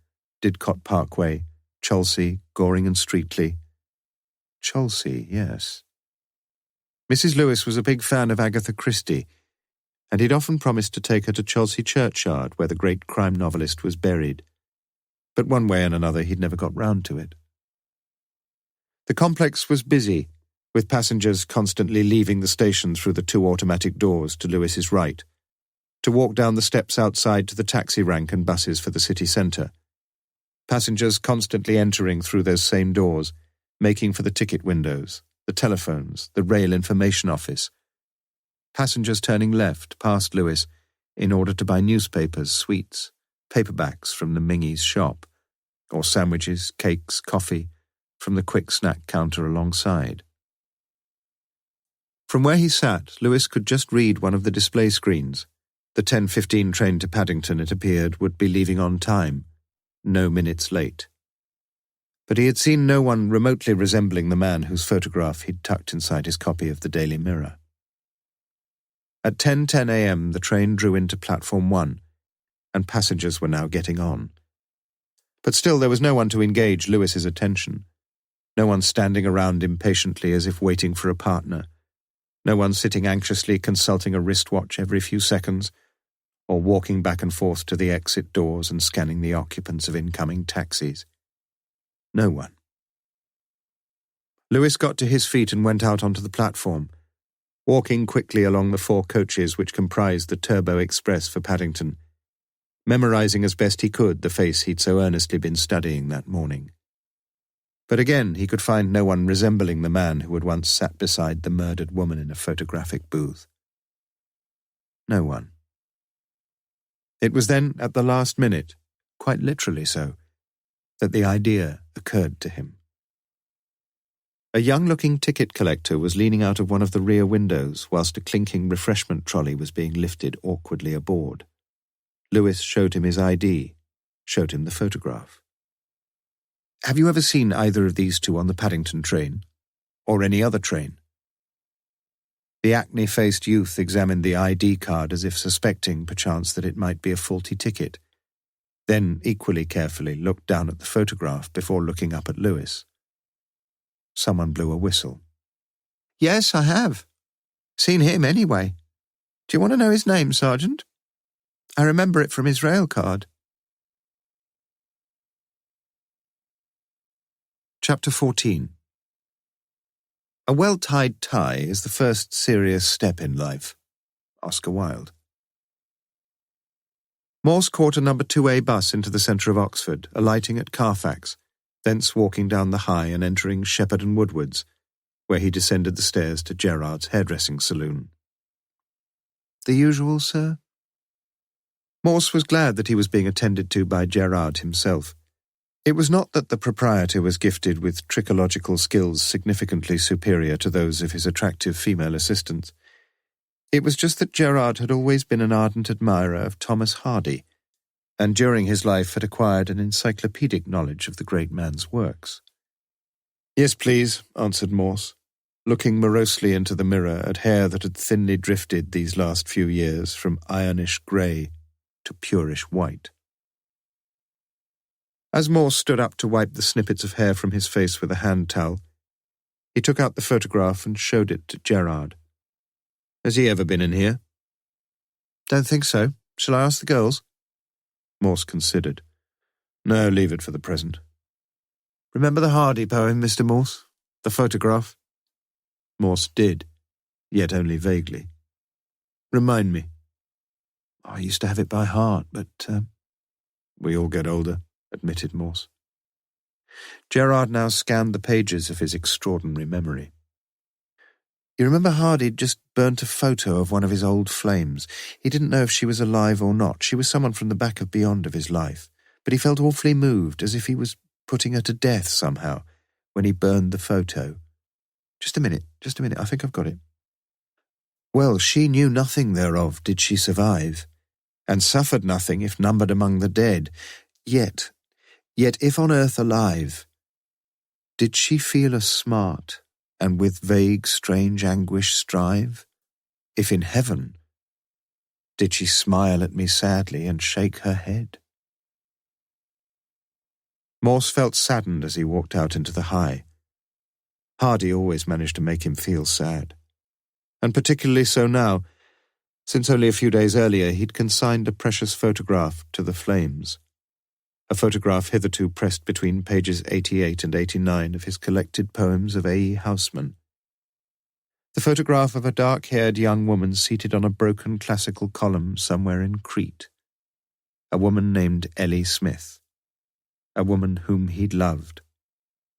Didcot Parkway, Chelsea, Goring and Streatley. Chelsea, yes. Mrs. Lewis was a big fan of Agatha Christie, and he'd often promised to take her to Chelsea churchyard, where the great crime novelist was buried. But one way and another he'd never got round to it. The complex was busy, with passengers constantly leaving the station through the two automatic doors to Lewis's right, to walk down the steps outside to the taxi rank and buses for the city centre. Passengers constantly entering through those same doors, making for the ticket windows, the telephones, the rail information office. Passengers turning left past Lewis in order to buy newspapers, sweets, paperbacks from the Mingy's shop, or sandwiches, cakes, coffee from the quick snack counter alongside. From where he sat, Lewis could just read one of the display screens. The 10:15 train to Paddington, it appeared, would be leaving on time, no minutes late. But he had seen no one remotely resembling the man whose photograph he'd tucked inside his copy of the Daily Mirror. At 10:10 a.m. the train drew into Platform 1, and passengers were now getting on. But still there was no one to engage Lewis's attention, no one standing around impatiently as if waiting for a partner, no one sitting anxiously consulting a wristwatch every few seconds, or walking back and forth to the exit doors and scanning the occupants of incoming taxis. No one. Lewis got to his feet and went out onto the platform, walking quickly along the 4 coaches which comprised the Turbo Express for Paddington, memorizing as best he could the face he'd so earnestly been studying that morning. But again he could find no one resembling the man who had once sat beside the murdered woman in a photographic booth. No one. It was then, at the last minute, quite literally so, that the idea occurred to him. A young-looking ticket collector was leaning out of one of the rear windows whilst a clinking refreshment trolley was being lifted awkwardly aboard. Lewis showed him his ID, showed him the photograph. "Have you ever seen either of these two on the Paddington train? Or any other train?" The acne-faced youth examined the ID card as if suspecting, perchance, that it might be a faulty ticket, then equally carefully looked down at the photograph before looking up at Lewis. Someone blew a whistle. "Yes, I have. Seen him anyway. Do you want to know his name, Sergeant? I remember it from his rail card." Chapter 14. A well-tied tie is the first serious step in life. Oscar Wilde. Morse caught a number 2A bus into the centre of Oxford, alighting at Carfax, thence walking down the High and entering Shepherd and Woodwards, where he descended the stairs to Gerard's hairdressing saloon. "The usual, sir?" Morse was glad that he was being attended to by Gerard himself. It was not that the proprietor was gifted with trichological skills significantly superior to those of his attractive female assistants. It was just that Gerard had always been an ardent admirer of Thomas Hardy, and during his life had acquired an encyclopedic knowledge of the great man's works. "Yes, please," answered Morse, looking morosely into the mirror at hair that had thinly drifted these last few years from ironish grey to purish white. As Morse stood up to wipe the snippets of hair from his face with a hand towel, he took out the photograph and showed it to Gerard. "Has he ever been in here?" "Don't think so. Shall I ask the girls?" Morse considered. "No, leave it for the present." "Remember the Hardy poem, Mr. Morse? The photograph?" Morse did, yet only vaguely. "Remind me." "I used to have it by heart, but—" "We all get older," admitted Morse. Gerard now scanned the pages of his extraordinary memory. You remember Hardy'd just burnt a photo of one of his old flames. He didn't know if she was alive or not. She was someone from the back of beyond of his life. But he felt awfully moved, as if he was putting her to death somehow, when he burned the photo. Just a minute, I think I've got it. Well, she knew nothing thereof, did she survive, and suffered nothing if numbered among the dead. Yet if on earth alive, did she feel a smart, and with vague strange anguish strive? If in heaven, did she smile at me sadly and shake her head? Morse felt saddened as he walked out into the high. Hardy always managed to make him feel sad, and particularly so now, since only a few days earlier he'd consigned a precious photograph to the flames, a photograph hitherto pressed between pages 88 and 89 of his collected poems of A. E. Housman. The photograph of a dark-haired young woman seated on a broken classical column somewhere in Crete, a woman named Ellie Smith, a woman whom he'd loved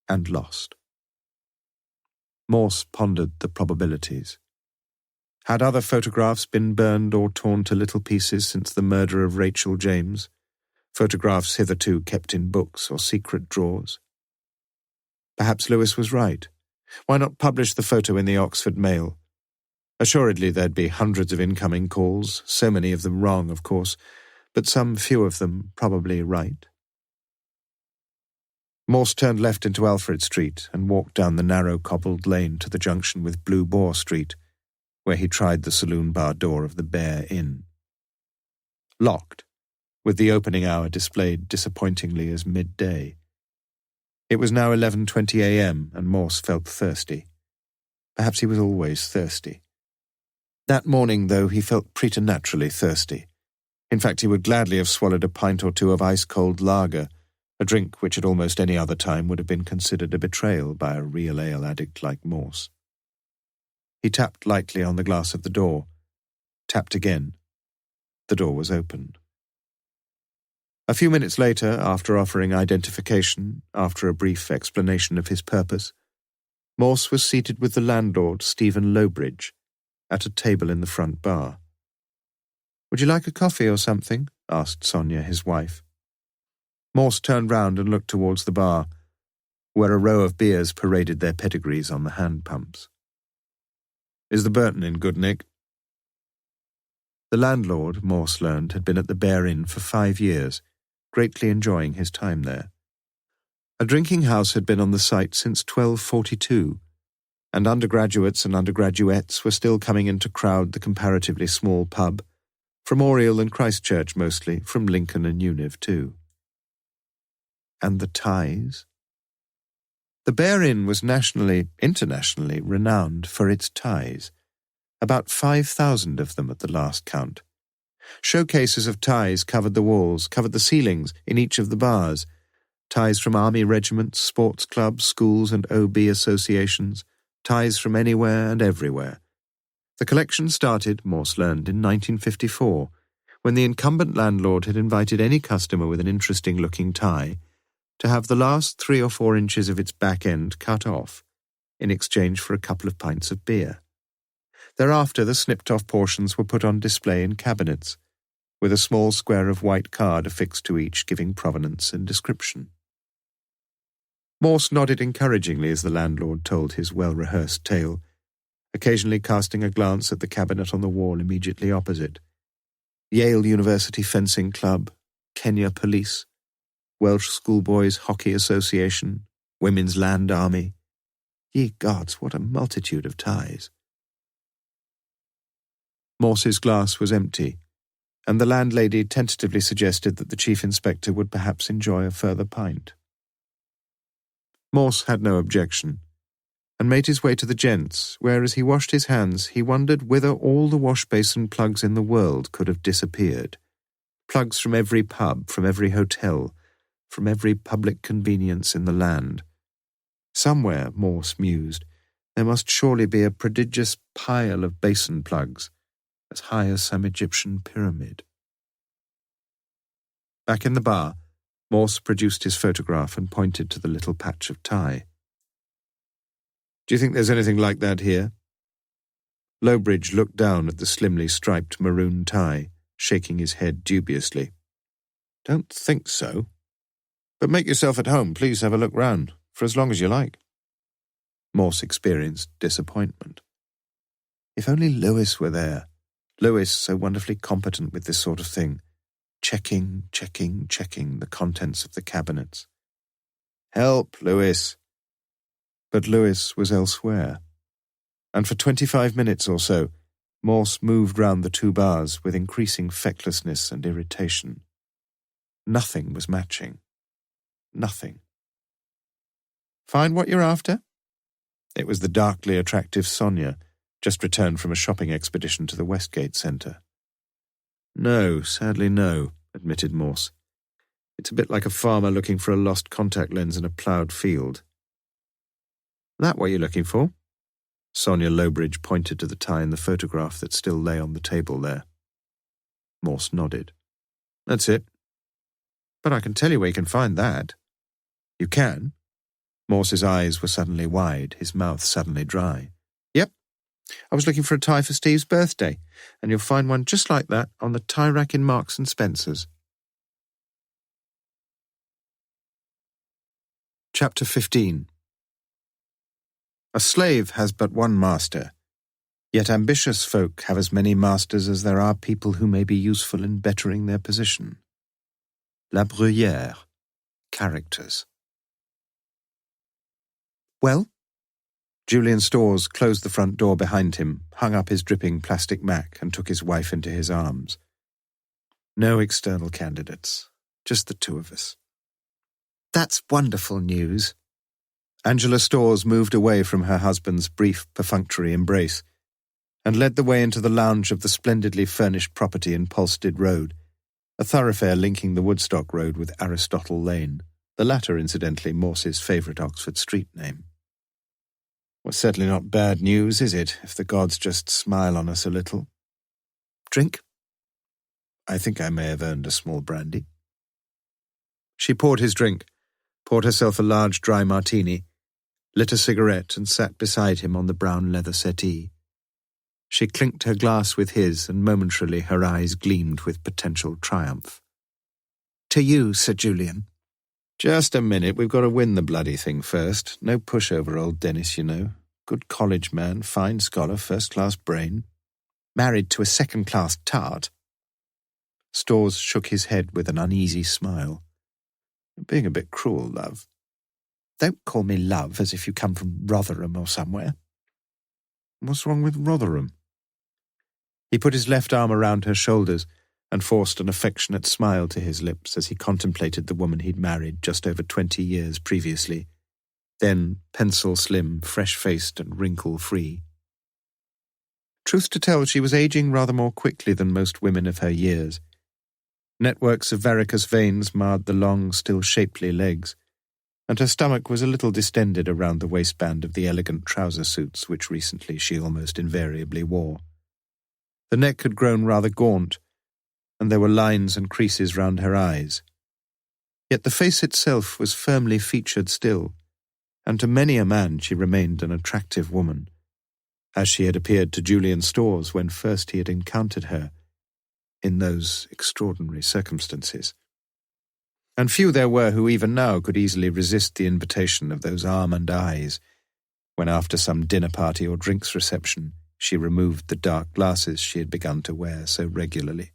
and lost. Morse pondered the probabilities. Had other photographs been burned or torn to little pieces since the murder of Rachel James, photographs hitherto kept in books or secret drawers? Perhaps Lewis was right. Why not publish the photo in the Oxford Mail? Assuredly there'd be hundreds of incoming calls, so many of them wrong, of course, but some few of them probably right. Morse turned left into Alfred Street and walked down the narrow cobbled lane to the junction with Blue Boar Street, where he tried the saloon bar door of the Bear Inn. Locked, with the opening hour displayed disappointingly as midday. It was now 11:20 a.m. and Morse felt thirsty. Perhaps he was always thirsty. That morning, though, he felt preternaturally thirsty. In fact, he would gladly have swallowed a pint or two of ice-cold lager, a drink which at almost any other time would have been considered a betrayal by a real ale addict like Morse. He tapped lightly on the glass of the door, tapped again. The door was open. A few minutes later, after offering identification, after a brief explanation of his purpose, Morse was seated with the landlord, Stephen Lowbridge, at a table in the front bar. "Would you like a coffee or something?" asked Sonia, his wife. Morse turned round and looked towards the bar, where a row of beers paraded their pedigrees on the hand pumps. "Is the Burton in good nick?" The landlord, Morse learned, had been at the Bear Inn for 5 years, greatly enjoying his time there. A drinking house had been on the site since 1242, and undergraduates and undergraduettes were still coming in to crowd the comparatively small pub, from Oriel and Christchurch mostly, from Lincoln and Univ too. And the ties? The Bear Inn was nationally, internationally renowned for its ties. About 5,000 of them at the last count. Showcases of ties covered the walls, covered the ceilings in each of the bars. Ties from army regiments, sports clubs, schools and OB associations. Ties from anywhere and everywhere. The collection started, Morse learned, in 1954, when the incumbent landlord had invited any customer with an interesting-looking tie to have the last 3 or 4 inches of its back end cut off in exchange for a couple of pints of beer. Thereafter, the snipped-off portions were put on display in cabinets, with a small square of white card affixed to each giving provenance and description. Morse nodded encouragingly as the landlord told his well-rehearsed tale, occasionally casting a glance at the cabinet on the wall immediately opposite. Yale University Fencing Club, Kenya Police, Welsh Schoolboys Hockey Association, Women's Land Army. Ye gods, what a multitude of ties. Morse's glass was empty, and the landlady tentatively suggested that the Chief Inspector would perhaps enjoy a further pint. Morse had no objection, and made his way to the gents, where as he washed his hands he wondered whither all the wash-basin plugs in the world could have disappeared. Plugs from every pub, from every hotel, from every public convenience in the land. Somewhere, Morse mused, there must surely be a prodigious pile of basin plugs, as high as some Egyptian pyramid. Back in the bar, Morse produced his photograph and pointed to the little patch of tie. "Do you think there's anything like that here?" Lowbridge looked down at the slimly striped maroon tie, shaking his head dubiously. "Don't think so. But make yourself at home. Please have a look round, for as long as you like." Morse experienced disappointment. If only Lewis were there. Lewis, so wonderfully competent with this sort of thing. Checking the contents of the cabinets. "Help, Lewis." But Lewis was elsewhere. And for 25 minutes or so, Morse moved round the two bars with increasing fecklessness and irritation. Nothing was matching. Nothing. "Find what you're after?" It was the darkly attractive Sonia, just returned from a shopping expedition to the Westgate Centre. "No, sadly no," admitted Morse. "It's a bit like a farmer looking for a lost contact lens in a ploughed field." "That what you're looking for?" Sonia Lowbridge pointed to the tie in the photograph that still lay on the table there. Morse nodded. "That's it." "But I can tell you where you can find that." "You can?" Morse's eyes were suddenly wide, his mouth suddenly dry. "Yep. I was looking for a tie for Steve's birthday, and you'll find one just like that on the tie rack in Marks and Spencer's." Chapter 15. A slave has but one master, yet ambitious folk have as many masters as there are people who may be useful in bettering their position. La Bruyère. Characters. "Well?" Julian Storrs closed the front door behind him, hung up his dripping plastic Mac, and took his wife into his arms. "No external candidates, just the two of us." "That's wonderful news." Angela Storrs moved away from her husband's brief, perfunctory embrace and led the way into the lounge of the splendidly furnished property in Polstead Road, a thoroughfare linking the Woodstock Road with Aristotle Lane, the latter, incidentally, Morse's favourite Oxford street name. "Well, certainly not bad news, is it, if the gods just smile on us a little?" "Drink?" "I think I may have earned a small brandy." She poured his drink, poured herself a large dry martini, lit a cigarette and sat beside him on the brown leather settee. She clinked her glass with his, and momentarily her eyes gleamed with potential triumph. "To you, Sir Julian." "Just a minute, we've got to win the bloody thing first. No pushover, old Dennis, you know. Good college man, fine scholar, first-class brain." "Married to a second-class tart." Storrs shook his head with an uneasy smile. "You're being a bit cruel, love." "Don't call me love as if you come from Rotherham or somewhere." "What's wrong with Rotherham?" He put his left arm around her shoulders and forced an affectionate smile to his lips as he contemplated the woman he'd married just over 20 years previously, then pencil-slim, fresh-faced and wrinkle-free. Truth to tell, she was aging rather more quickly than most women of her years. Networks of varicose veins marred the long, still shapely legs, and her stomach was a little distended around the waistband of the elegant trouser suits which recently she almost invariably wore. The neck had grown rather gaunt, and there were lines and creases round her eyes. Yet the face itself was firmly featured still, and to many a man she remained an attractive woman, as she had appeared to Julian Storrs when first he had encountered her in those extraordinary circumstances. And few there were who even now could easily resist the invitation of those almond eyes, when after some dinner party or drinks reception she removed the dark glasses she had begun to wear so regularly.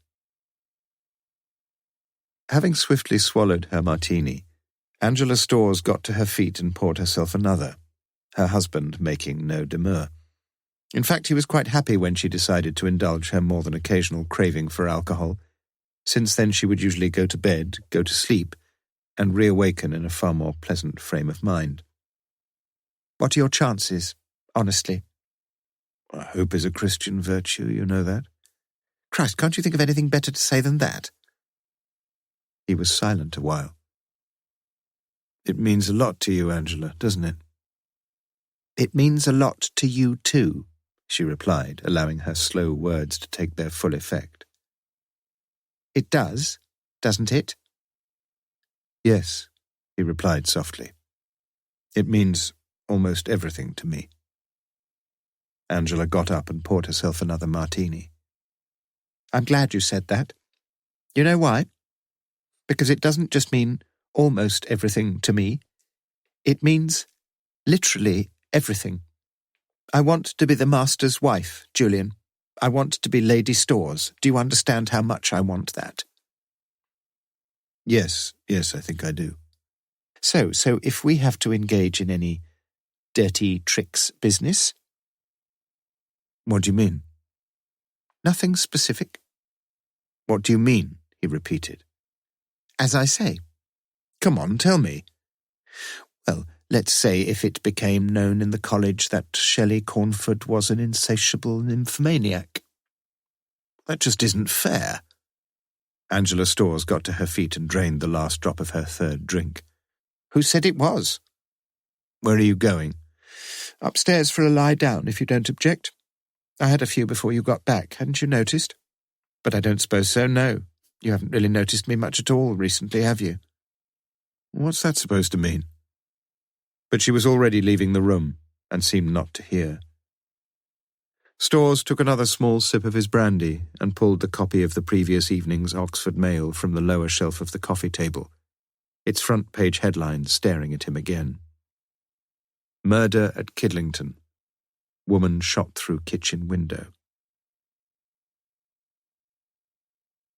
Having swiftly swallowed her martini, Angela Storrs got to her feet and poured herself another, her husband making no demur. In fact, he was quite happy when she decided to indulge her more than occasional craving for alcohol, since then she would usually go to bed, go to sleep, and reawaken in a far more pleasant frame of mind. "What are your chances, honestly?" "Hope is a Christian virtue, you know that." "Christ, can't you think of anything better to say than that?" He was silent a while. "It means a lot to you, Angela, doesn't it?" "It means a lot to you too," she replied, allowing her slow words to take their full effect. "It does, doesn't it?" "Yes," he replied softly. "It means almost everything to me." Angela got up and poured herself another martini. I'm glad you said that. You know why? Because it doesn't just mean almost everything to me. It means literally everything. I want to be the master's wife, Julian. I want to be Lady Storrs. Do you understand how much I want that? Yes, I think I do. So if we have to engage in any dirty tricks business... What do you mean? Nothing specific. What do you mean? He repeated. As I say. Come on, tell me. Well, let's say if it became known in the college that Shelley Cornford was an insatiable nymphomaniac. That just isn't fair. Angela Storrs got to her feet and drained the last drop of her third drink. Who said it was? Where are you going? Upstairs for a lie down, if you don't object. I had a few before you got back, hadn't you noticed? But I don't suppose so, no. You haven't really noticed me much at all recently, have you? What's that supposed to mean? But she was already leaving the room and seemed not to hear. Storrs took another small sip of his brandy and pulled the copy of the previous evening's Oxford Mail from the lower shelf of the coffee table, its front-page headline staring at him again. Murder at Kidlington. Woman shot through kitchen window.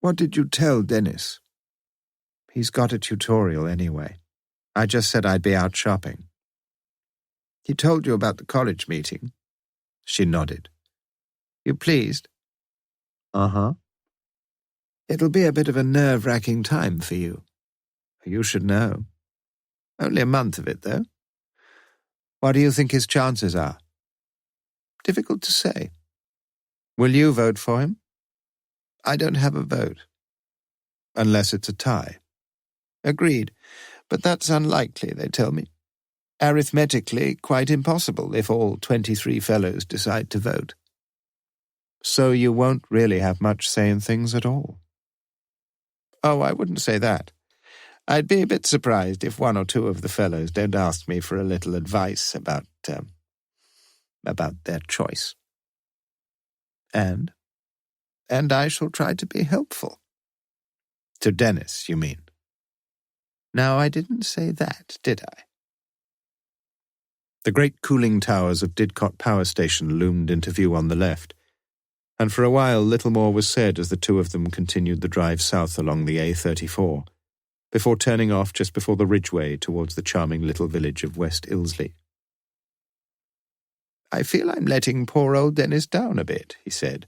What did you tell Dennis? He's got a tutorial anyway. I just said I'd be out shopping. He told you about the college meeting? She nodded. You pleased? Uh-huh. It'll be a bit of a nerve-wracking time for you. You should know. Only a month of it, though. What do you think his chances are? Difficult to say. Will you vote for him? I don't have a vote. Unless it's a tie. Agreed, but that's unlikely, they tell me. Arithmetically, quite impossible if all 23 fellows decide to vote. So you won't really have much say in things at all? Oh, I wouldn't say that. I'd be a bit surprised if one or two of the fellows don't ask me for a little advice about their choice. And I shall try to be helpful. To Dennis, you mean? Now, I didn't say that, did I? The great cooling towers of Didcot Power Station loomed into view on the left, and for a while little more was said as the two of them continued the drive south along the A34, before turning off just before the Ridgeway towards the charming little village of West Ilsley. I feel I'm letting poor old Dennis down a bit, he said,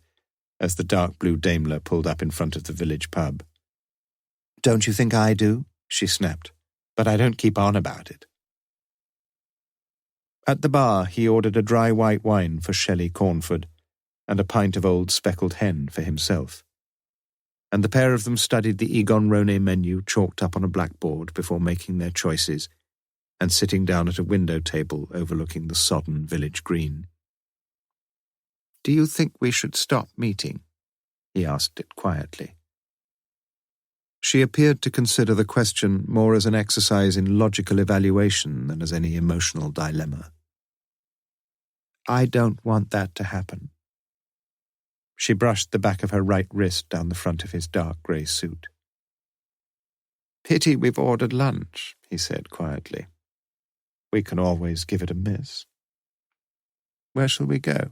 as the dark blue Daimler pulled up in front of the village pub. Don't you think I do? She snapped, but I don't keep on about it. At the bar, he ordered a dry white wine for Shelley Cornford and a pint of old speckled hen for himself, and the pair of them studied the Egon Rone menu chalked up on a blackboard before making their choices and sitting down at a window table overlooking the sodden village green. Do you think we should stop meeting? He asked it quietly. She appeared to consider the question more as an exercise in logical evaluation than as any emotional dilemma. I don't want that to happen. She brushed the back of her right wrist down the front of his dark grey suit. Pity we've ordered lunch, he said quietly. We can always give it a miss. Where shall we go?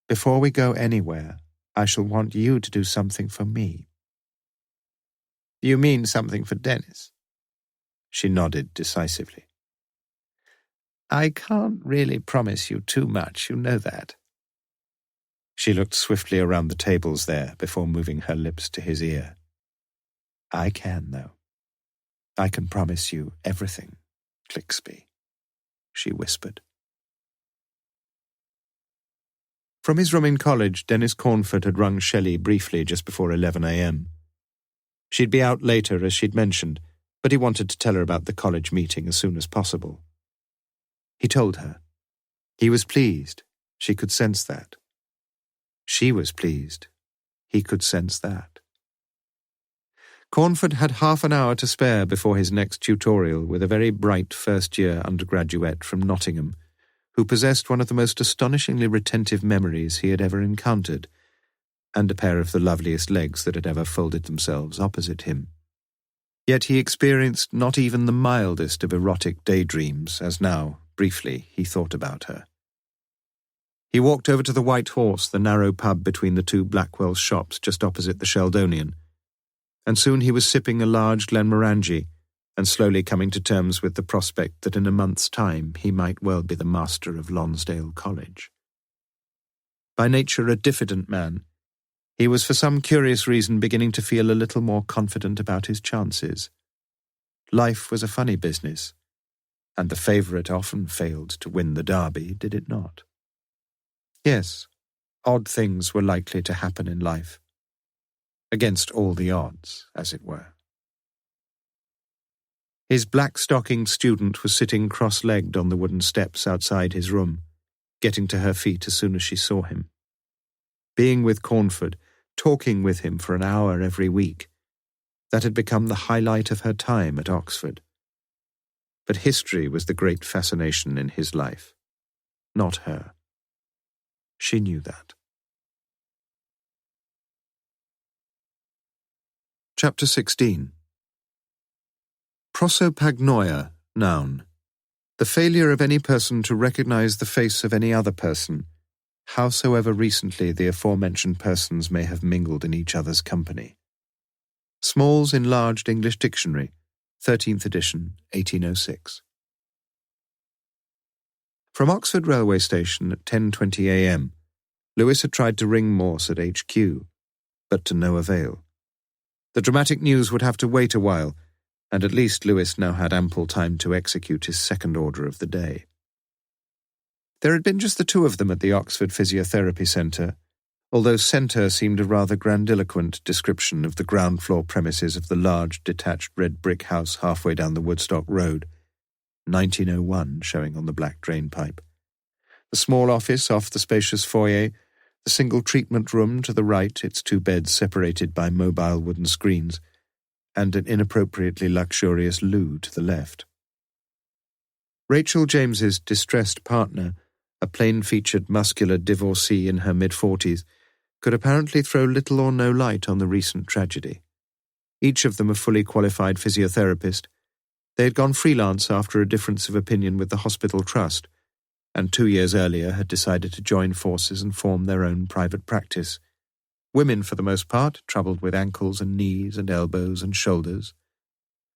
Before we go anywhere, I shall want you to do something for me. You mean something for Dennis? She nodded decisively. I can't really promise you too much, you know that. She looked swiftly around the tables there before moving her lips to his ear. I can, though. I can promise you everything, Clixby, she whispered. From his room in college, Dennis Cornford had rung Shelley briefly just before 11 a.m. She'd be out later, as she'd mentioned, but he wanted to tell her about the college meeting as soon as possible. He told her. He was pleased. She could sense that. She was pleased. He could sense that. Cornford had half an hour to spare before his next tutorial with a very bright first-year undergraduate from Nottingham, who possessed one of the most astonishingly retentive memories he had ever encountered, and a pair of the loveliest legs that had ever folded themselves opposite him. Yet he experienced not even the mildest of erotic daydreams, as now, briefly, he thought about her. He walked over to the White Horse, the narrow pub between the two Blackwell shops just opposite the Sheldonian, and soon he was sipping a large Glenmorangie and slowly coming to terms with the prospect that in a month's time he might well be the master of Lonsdale College. By nature a diffident man, he was for some curious reason beginning to feel a little more confident about his chances. Life was a funny business, and the favourite often failed to win the derby, did it not? Yes, odd things were likely to happen in life. Against all the odds, as it were. His black-stockinged student was sitting cross-legged on the wooden steps outside his room, getting to her feet as soon as she saw him. Being with Cornford, talking with him for an hour every week, that had become the highlight of her time at Oxford. But history was the great fascination in his life, not her. She knew that. Chapter 16. Prosopagnoia, noun. The failure of any person to recognize the face of any other person, howsoever recently the aforementioned persons may have mingled in each other's company. Small's Enlarged English Dictionary, 13th edition, 1806. From Oxford railway station at 10:20 a.m., Lewis had tried to ring Morse at HQ, but to no avail. The dramatic news would have to wait a while, and at least Lewis now had ample time to execute his second order of the day. There had been just the two of them at the Oxford Physiotherapy Centre, although centre seemed a rather grandiloquent description of the ground-floor premises of the large, detached red brick house halfway down the Woodstock Road, 1901 showing on the black drainpipe. The small office off the spacious foyer, the single treatment room to the right, its two beds separated by mobile wooden screens, and an inappropriately luxurious loo to the left. Rachel James's distressed partner, a plain-featured, muscular divorcee in her mid-40s, could apparently throw little or no light on the recent tragedy. Each of them a fully qualified physiotherapist, they had gone freelance after a difference of opinion with the hospital trust, and 2 years earlier had decided to join forces and form their own private practice. Women, for the most part, troubled with ankles and knees and elbows and shoulders.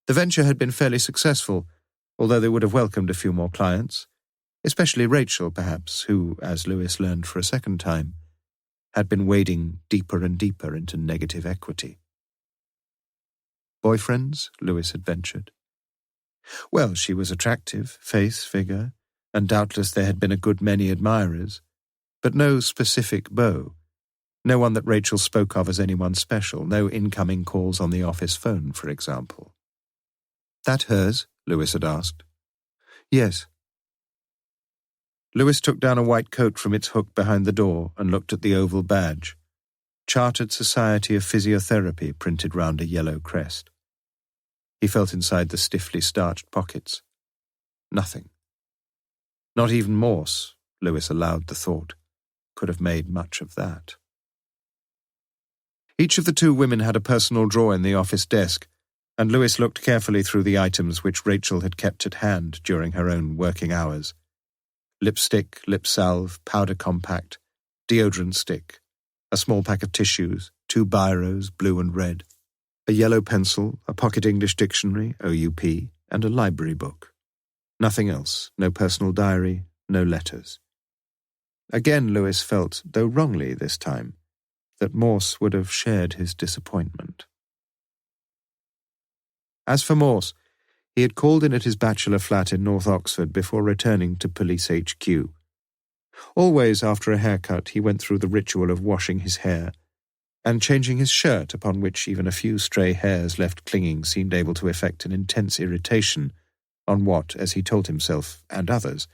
The venture had been fairly successful, although they would have welcomed a few more clients, especially Rachel, perhaps, who, as Lewis learned for a second time, had been wading deeper and deeper into negative equity. Boyfriends, Lewis had ventured. Well, she was attractive, face, figure, and doubtless there had been a good many admirers, but no specific beau, no one that Rachel spoke of as anyone special, no incoming calls on the office phone, for example. That hers? Lewis had asked. Yes. Lewis took down a white coat from its hook behind the door and looked at the oval badge, Chartered Society of Physiotherapy printed round a yellow crest. He felt inside the stiffly starched pockets. Nothing. Not even Morse, Lewis allowed the thought, could have made much of that. Each of the two women had a personal drawer in the office desk, and Lewis looked carefully through the items which Rachel had kept at hand during her own working hours. Lipstick, lip salve, powder compact, deodorant stick, a small pack of tissues, 2 biros, blue and red, a yellow pencil, a pocket English dictionary, OUP, and a library book. Nothing else, no personal diary, no letters. Again Lewis felt, though wrongly this time, that Morse would have shared his disappointment. As for Morse, he had called in at his bachelor flat in North Oxford before returning to Police HQ. Always after a haircut he went through the ritual of washing his hair and changing his shirt, upon which even a few stray hairs left clinging seemed able to effect an intense irritation on what, as he told himself and others,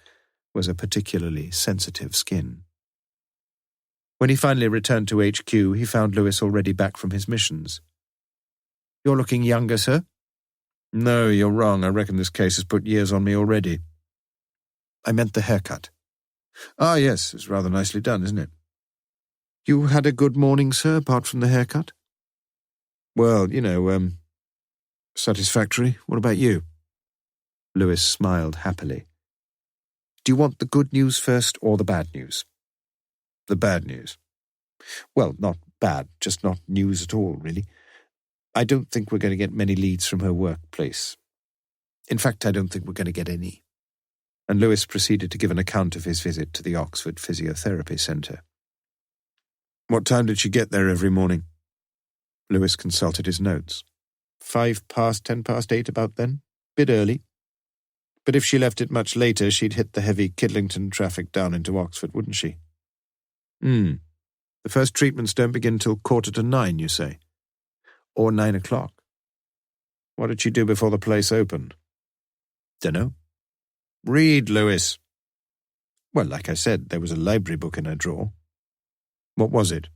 was a particularly sensitive skin. When he finally returned to HQ, he found Lewis already back from his missions. "You're looking younger, sir?" "No, you're wrong. I reckon this case has put years on me already." "I meant the haircut." Ah, yes, it's rather nicely done, isn't it? You had a good morning, sir, apart from the haircut? Well, satisfactory. What about you? Lewis smiled happily. Do you want the good news first or the bad news? The bad news. Well, not bad, just not news at all, really. I don't think we're going to get many leads from her workplace. In fact, I don't think we're going to get any. And Lewis proceeded to give an account of his visit to the Oxford Physiotherapy Centre. What time did she get there every morning? Lewis consulted his notes. 8:05, about then. Bit early. But if she left it much later, she'd hit the heavy Kidlington traffic down into Oxford, wouldn't she? The first treatments don't begin till 8:45, you say? Or 9 o'clock. What did she do before the place opened? Dunno. Read, Lewis. Well, like I said, there was a library book in her drawer. What was it?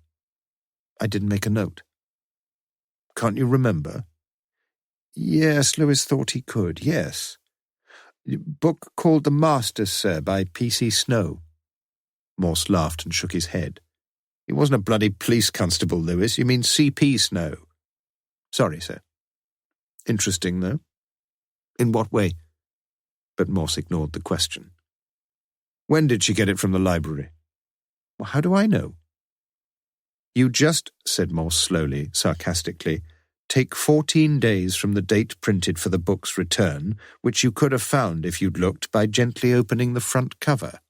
I didn't make a note. Can't you remember? Yes, Lewis thought he could, yes. Book called The Masters, sir, by P.C. Snow. Morse laughed and shook his head. He wasn't a bloody police constable, Lewis. You mean C.P. Snow. Sorry, sir. Interesting, though. In what way? But Morse ignored the question. When did she get it from the library? Well, how do I know? You just, said Morse slowly, sarcastically, take 14 days from the date printed for the book's return, which you could have found if you'd looked by gently opening the front cover.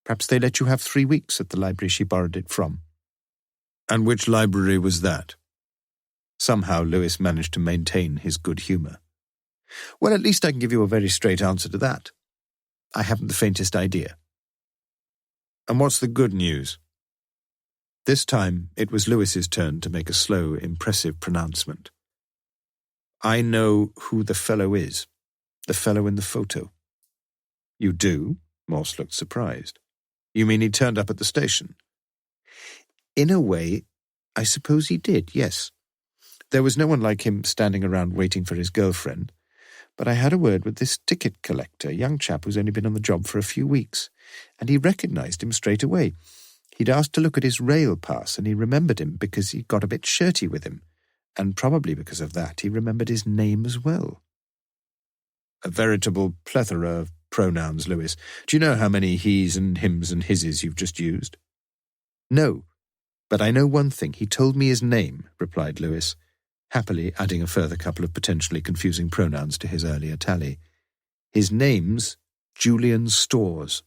Perhaps they let you have 3 weeks at the library she borrowed it from. And which library was that? Somehow Lewis managed to maintain his good humour. Well, at least I can give you a very straight answer to that. I haven't the faintest idea. And what's the good news? This time it was Lewis's turn to make a slow, impressive pronouncement. I know who the fellow is. The fellow in the photo. You do? Morse looked surprised. You mean he turned up at the station? In a way, I suppose he did, yes. There was no one like him standing around waiting for his girlfriend, but I had a word with this ticket collector, a young chap who's only been on the job for a few weeks, and he recognised him straight away. He'd asked to look at his rail pass, and he remembered him because he got a bit shirty with him, and probably because of that he remembered his name as well. A veritable plethora of pronouns, Lewis. Do you know how many he's and hims and hises you've just used? No, but I know one thing. He told me his name, replied Lewis, happily adding a further couple of potentially confusing pronouns to his earlier tally. His name's Julian Storrs.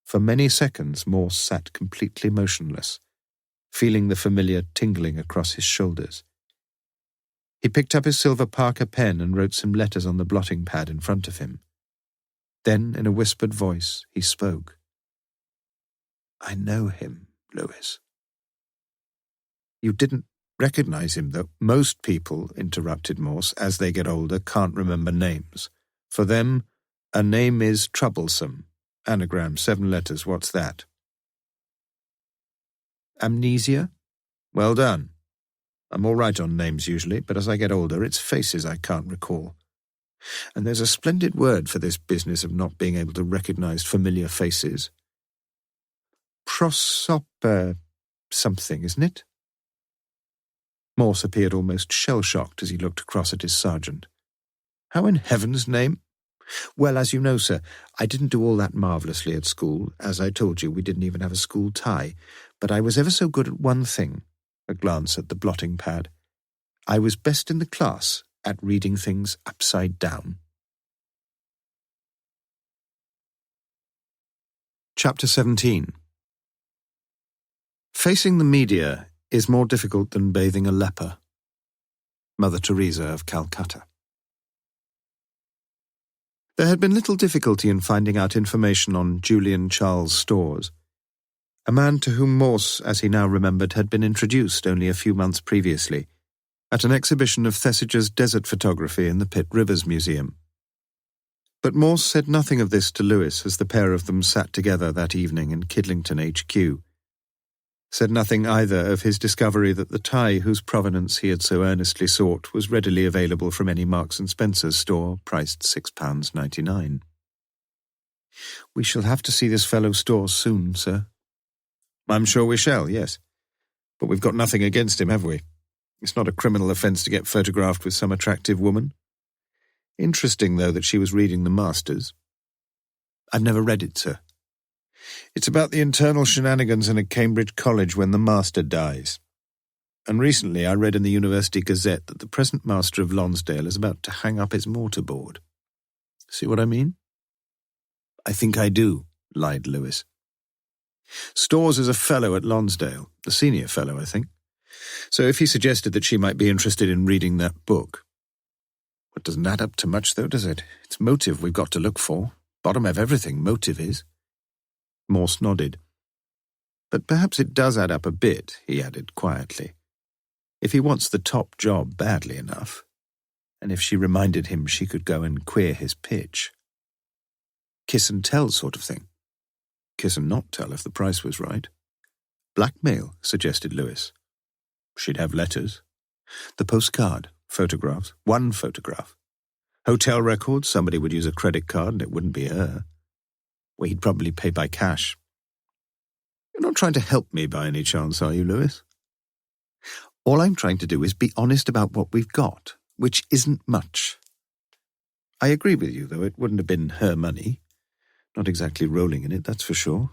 For many seconds Morse sat completely motionless, feeling the familiar tingling across his shoulders. He picked up his silver Parker pen and wrote some letters on the blotting pad in front of him. Then, in a whispered voice, he spoke. I know him, Lewis. You didn't recognize him, though. Most people, interrupted Morse, as they get older, can't remember names. For them, a name is troublesome. Anagram, 7 letters, what's that? Amnesia? Well done. I'm all right on names usually, but as I get older, it's faces I can't recall. And there's a splendid word for this business of not being able to recognize familiar faces. Something, isn't it? Morse appeared almost shell-shocked as he looked across at his sergeant. How in heaven's name? Well, as you know, sir, I didn't do all that marvellously at school. As I told you, we didn't even have a school tie. But I was ever so good at one thing, a glance at the blotting pad. I was best in the class at reading things upside down. Chapter 17. Facing the media is more difficult than bathing a leper. Mother Teresa of Calcutta. There had been little difficulty in finding out information on Julian Charles Storrs, a man to whom Morse, as he now remembered, had been introduced only a few months previously, at an exhibition of Thesiger's desert photography in the Pitt Rivers Museum. But Morse said nothing of this to Lewis as the pair of them sat together that evening in Kidlington HQ. Said nothing either of his discovery that the tie whose provenance he had so earnestly sought was readily available from any Marks and Spencer's store, priced £6.99. We shall have to see this fellow Storrs soon, sir. I'm sure we shall, yes. But we've got nothing against him, have we? It's not a criminal offence to get photographed with some attractive woman. Interesting, though, that she was reading the Masters. I've never read it, sir. It's about the internal shenanigans in a Cambridge college when the master dies. And recently I read in the University Gazette that the present master of Lonsdale is about to hang up his mortarboard. See what I mean? I think I do, lied Lewis. Storrs is a fellow at Lonsdale, the senior fellow, I think. So if he suggested that she might be interested in reading that book... It doesn't add up to much, though, does it? It's motive we've got to look for. Bottom of everything, motive is. Morse nodded. But perhaps it does add up a bit, he added quietly. If he wants the top job badly enough, and if she reminded him she could go and queer his pitch. Kiss and tell sort of thing. Kiss and not tell if the price was right. Blackmail, suggested Lewis. She'd have letters. The postcard, photographs, one photograph. Hotel records, somebody would use a credit card and it wouldn't be her. Well, he'd probably pay by cash. You're not trying to help me by any chance, are you, Lewis? All I'm trying to do is be honest about what we've got, which isn't much. I agree with you, though, it wouldn't have been her money. Not exactly rolling in it, that's for sure.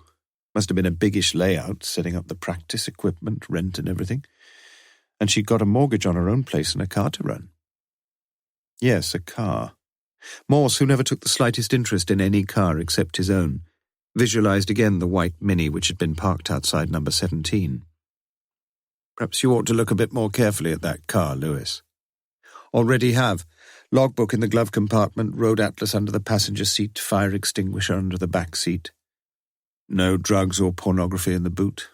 Must have been a biggish layout, setting up the practice equipment, rent and everything. And she'd got a mortgage on her own place and a car to run. Yes, a car. Morse, who never took the slightest interest in any car except his own, visualized again the white Mini which had been parked outside number 17. Perhaps you ought to look a bit more carefully at that car, Lewis. Already have. Logbook in the glove compartment, road atlas under the passenger seat, fire extinguisher under the back seat. No drugs or pornography in the boot.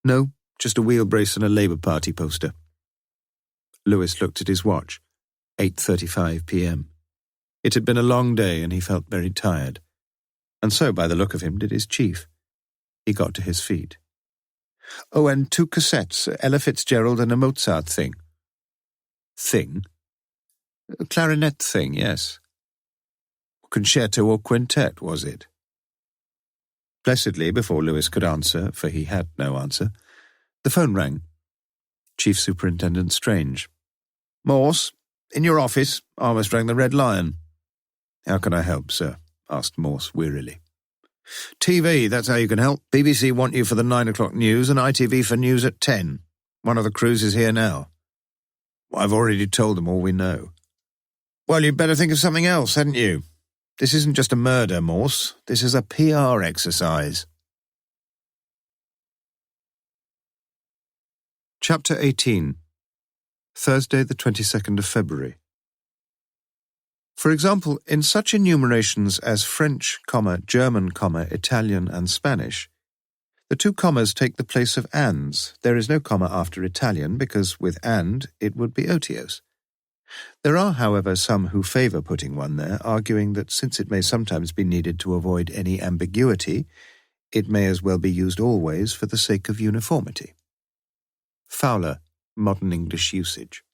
No, just a wheel brace and a Labour Party poster. Lewis looked at his watch. 8:35 p.m. It had been a long day and he felt very tired. And so, by the look of him, did his chief. He got to his feet. Oh, and 2 cassettes, Ella Fitzgerald and a Mozart thing. Thing? A clarinet thing, yes. Concerto or quintet, was it? Blessedly, before Lewis could answer, for he had no answer, the phone rang. Chief Superintendent Strange. Morse, in your office, almost rang the Red Lion. How can I help, sir? Asked Morse wearily. TV, that's how you can help. BBC want you for the 9 o'clock news and ITV for news at 10. One of the crews is here now. I've already told them all we know. Well, you'd better think of something else, hadn't you? This isn't just a murder, Morse. This is a PR exercise. Chapter 18. Thursday, the 22nd of February. For example, in such enumerations as French, German, Italian and Spanish, the 2 commas take the place of ands. There is no comma after Italian because with and it would be otiose. There are, however, some who favour putting one there, arguing that since it may sometimes be needed to avoid any ambiguity, it may as well be used always for the sake of uniformity. Fowler, Modern English Usage.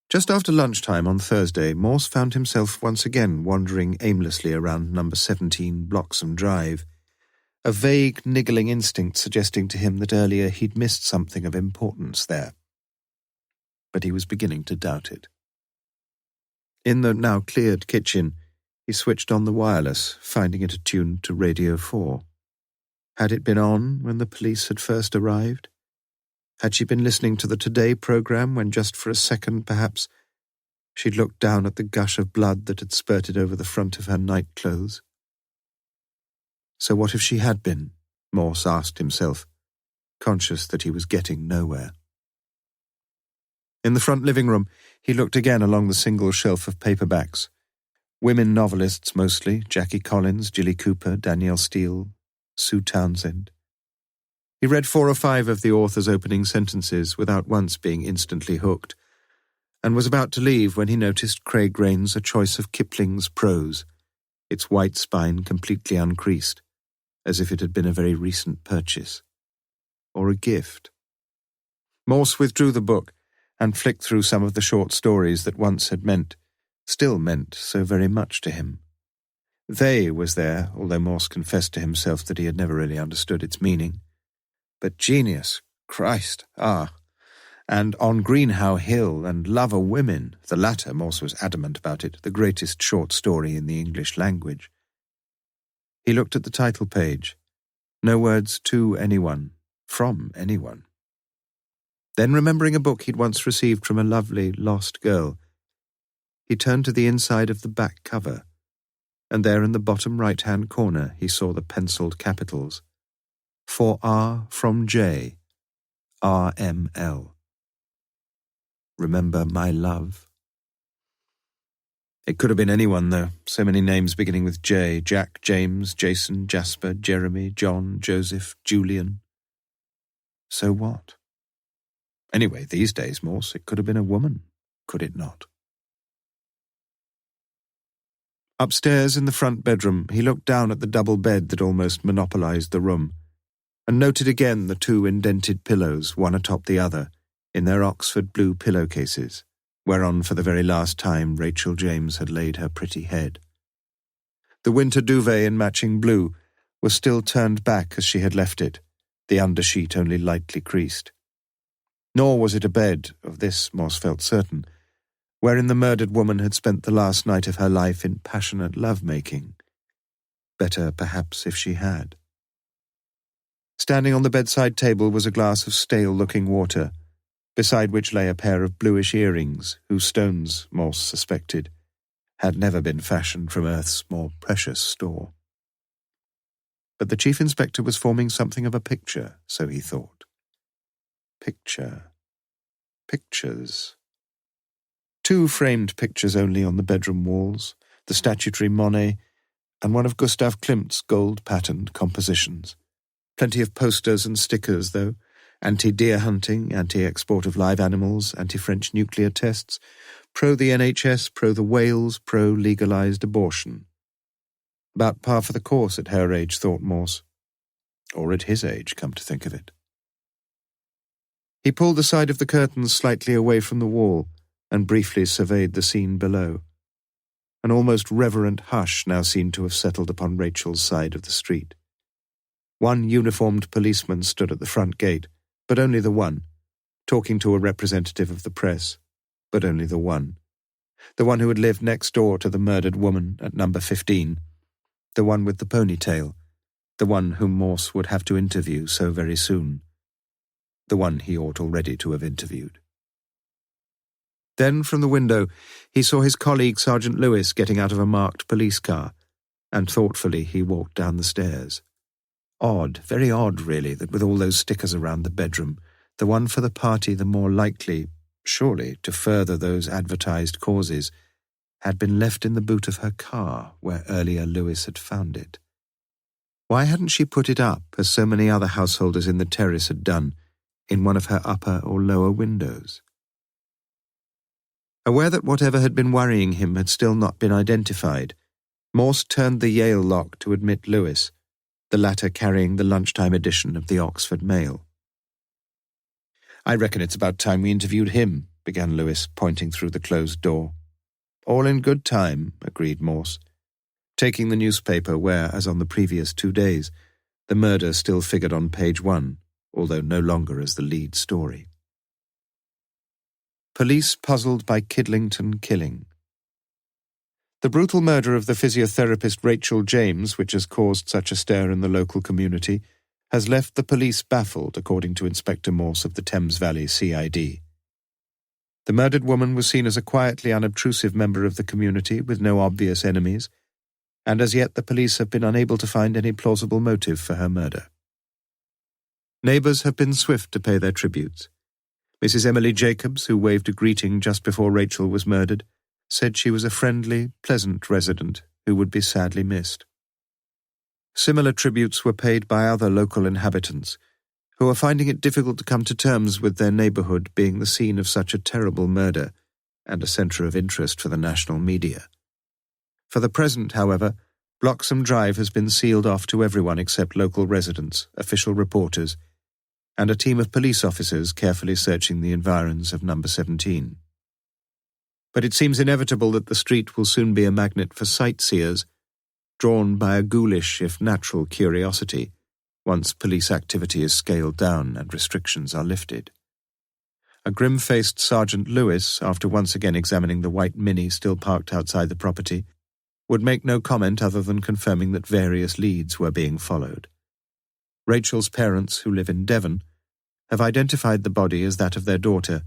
Just after lunchtime on Thursday, Morse found himself once again wandering aimlessly around number 17 Bloxham Drive, a vague, niggling instinct suggesting to him that earlier he'd missed something of importance there. But he was beginning to doubt it. In the now cleared kitchen, he switched on the wireless, finding it attuned to Radio 4. Had it been on when the police had first arrived? Had she been listening to the Today programme when just for a second, perhaps, she'd looked down at the gush of blood that had spurted over the front of her night clothes? So what if she had been? Morse asked himself, conscious that he was getting nowhere. In the front living room, he looked again along the single shelf of paperbacks. Women novelists mostly, Jackie Collins, Gilly Cooper, Danielle Steele, Sue Townsend. He read 4 or 5 of the author's opening sentences without once being instantly hooked, and was about to leave when he noticed Craig Rain's A Choice of Kipling's Prose, its white spine completely uncreased, as if it had been a very recent purchase. Or a gift. Morse withdrew the book and flicked through some of the short stories that once had still meant so very much to him. They was there, although Morse confessed to himself that he had never really understood its meaning. But genius, Christ, and On Greenhow Hill and Love o' Women, the latter, Morse was adamant about it, the greatest short story in the English language. He looked at the title page. No words to anyone, from anyone. Then, remembering a book he'd once received from a lovely, lost girl, he turned to the inside of the back cover, and there in the bottom right-hand corner he saw the penciled capitals. For R from J, RML. Remember my love. It could have been anyone, though. So many names beginning with J. Jack, James, Jason, Jasper, Jeremy, John, Joseph, Julian. So what? Anyway, these days, Morse, it could have been a woman, could it not? Upstairs in the front bedroom, he looked down at the double bed that almost monopolized the room, and noted again the two indented pillows, one atop the other, in their Oxford blue pillowcases, whereon for the very last time Rachel James had laid her pretty head. The winter duvet in matching blue was still turned back as she had left it, the undersheet only lightly creased. Nor was it a bed, of this Morse felt certain, wherein the murdered woman had spent the last night of her life in passionate love-making. Better, perhaps, if she had. Standing on the bedside table was a glass of stale-looking water, beside which lay a pair of bluish earrings, whose stones, Morse suspected, had never been fashioned from Earth's more precious store. But the Chief Inspector was forming something of a picture, so he thought. Pictures. 2 framed pictures only on the bedroom walls, the statutory Monet, and one of Gustav Klimt's gold-patterned compositions. Plenty of posters and stickers, though, anti-deer hunting, anti-export of live animals, anti-French nuclear tests, pro the NHS, pro the whales, pro-legalized abortion. About par for the course at her age, thought Morse. Or at his age, come to think of it. He pulled the side of the curtains slightly away from the wall and briefly surveyed the scene below. An almost reverent hush now seemed to have settled upon Rachel's side of the street. One uniformed policeman stood at the front gate, but only the one, talking to a representative of the press, but only the one who had lived next door to the murdered woman at number 15, the one with the ponytail, the one whom Morse would have to interview so very soon, the one he ought already to have interviewed. Then, from the window, he saw his colleague Sergeant Lewis getting out of a marked police car, and thoughtfully he walked down the stairs. Odd, very odd, really, that with all those stickers around the bedroom, the one for the party the more likely, surely, to further those advertised causes, had been left in the boot of her car, where earlier Lewis had found it. Why hadn't she put it up, as so many other householders in the terrace had done, in one of her upper or lower windows? Aware that whatever had been worrying him had still not been identified, Morse turned the Yale lock to admit Lewis, the latter carrying the lunchtime edition of the Oxford Mail. "I reckon it's about time we interviewed him," began Lewis, pointing through the closed door. "All in good time," agreed Morse, taking the newspaper where, as on the previous 2 days, the murder still figured on page 1, although no longer as the lead story. Police puzzled by Kidlington killing. The brutal murder of the physiotherapist Rachel James, which has caused such a stir in the local community, has left the police baffled, according to Inspector Morse of the Thames Valley CID. The murdered woman was seen as a quietly unobtrusive member of the community with no obvious enemies, and as yet the police have been unable to find any plausible motive for her murder. Neighbours have been swift to pay their tributes. Mrs. Emily Jacobs, who waved a greeting just before Rachel was murdered, said she was a friendly, pleasant resident who would be sadly missed. Similar tributes were paid by other local inhabitants, who are finding it difficult to come to terms with their neighbourhood being the scene of such a terrible murder and a centre of interest for the national media. For the present, however, Bloxham Drive has been sealed off to everyone except local residents, official reporters, and a team of police officers carefully searching the environs of number 17. But it seems inevitable that the street will soon be a magnet for sightseers, drawn by a ghoulish, if natural, curiosity, once police activity is scaled down and restrictions are lifted. A grim-faced Sergeant Lewis, after once again examining the white Mini still parked outside the property, would make no comment other than confirming that various leads were being followed. Rachel's parents, who live in Devon, have identified the body as that of their daughter,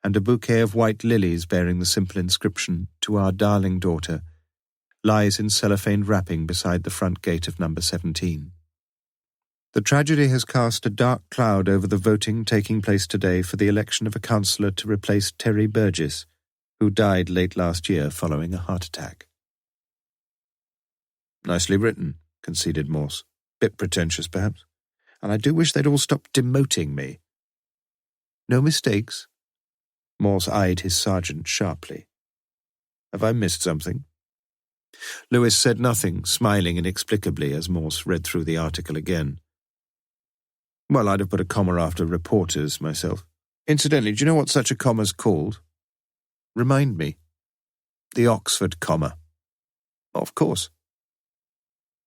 and a bouquet of white lilies bearing the simple inscription, "To our darling daughter," lies in cellophane wrapping beside the front gate of number 17. The tragedy has cast a dark cloud over the voting taking place today for the election of a councillor to replace Terry Burgess, who died late last year following a heart attack. "Nicely written," conceded Morse. "Bit pretentious, perhaps. And I do wish they'd all stop demoting me." "No mistakes?" Morse eyed his sergeant sharply. "Have I missed something?" Lewis said nothing, smiling inexplicably as Morse read through the article again. "Well, I'd have put a comma after reporters myself. Incidentally, do you know what such a comma's called?" "Remind me." "The Oxford comma." "Of course."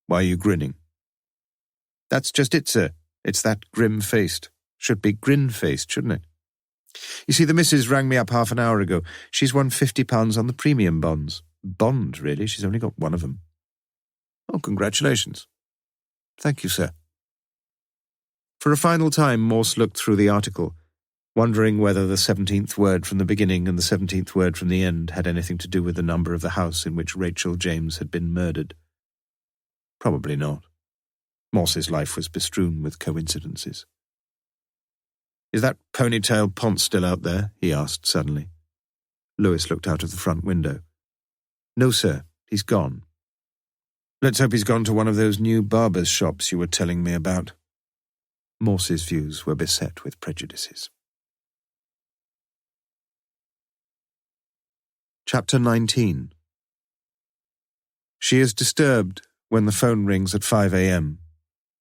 "Why are you grinning?" "That's just it, sir. It's that grim-faced. Should be grin-faced, shouldn't it? You see, the missus rang me up half an hour ago. She's won £50 on the premium bonds. Bond, really. She's only got one of them." "Oh, congratulations." "Thank you, sir." For a final time, Morse looked through the article, wondering whether the 17th word from the beginning and the 17th word from the end had anything to do with the number of the house in which Rachel James had been murdered. Probably not. Morse's life was bestrewn with coincidences. "Is that ponytail Ponce still out there?" he asked suddenly. Lewis looked out of the front window. "No, sir. He's gone." "Let's hope he's gone to one of those new barber's shops you were telling me about." Morse's views were beset with prejudices. Chapter 19. She is disturbed when the phone rings at 5 a.m.,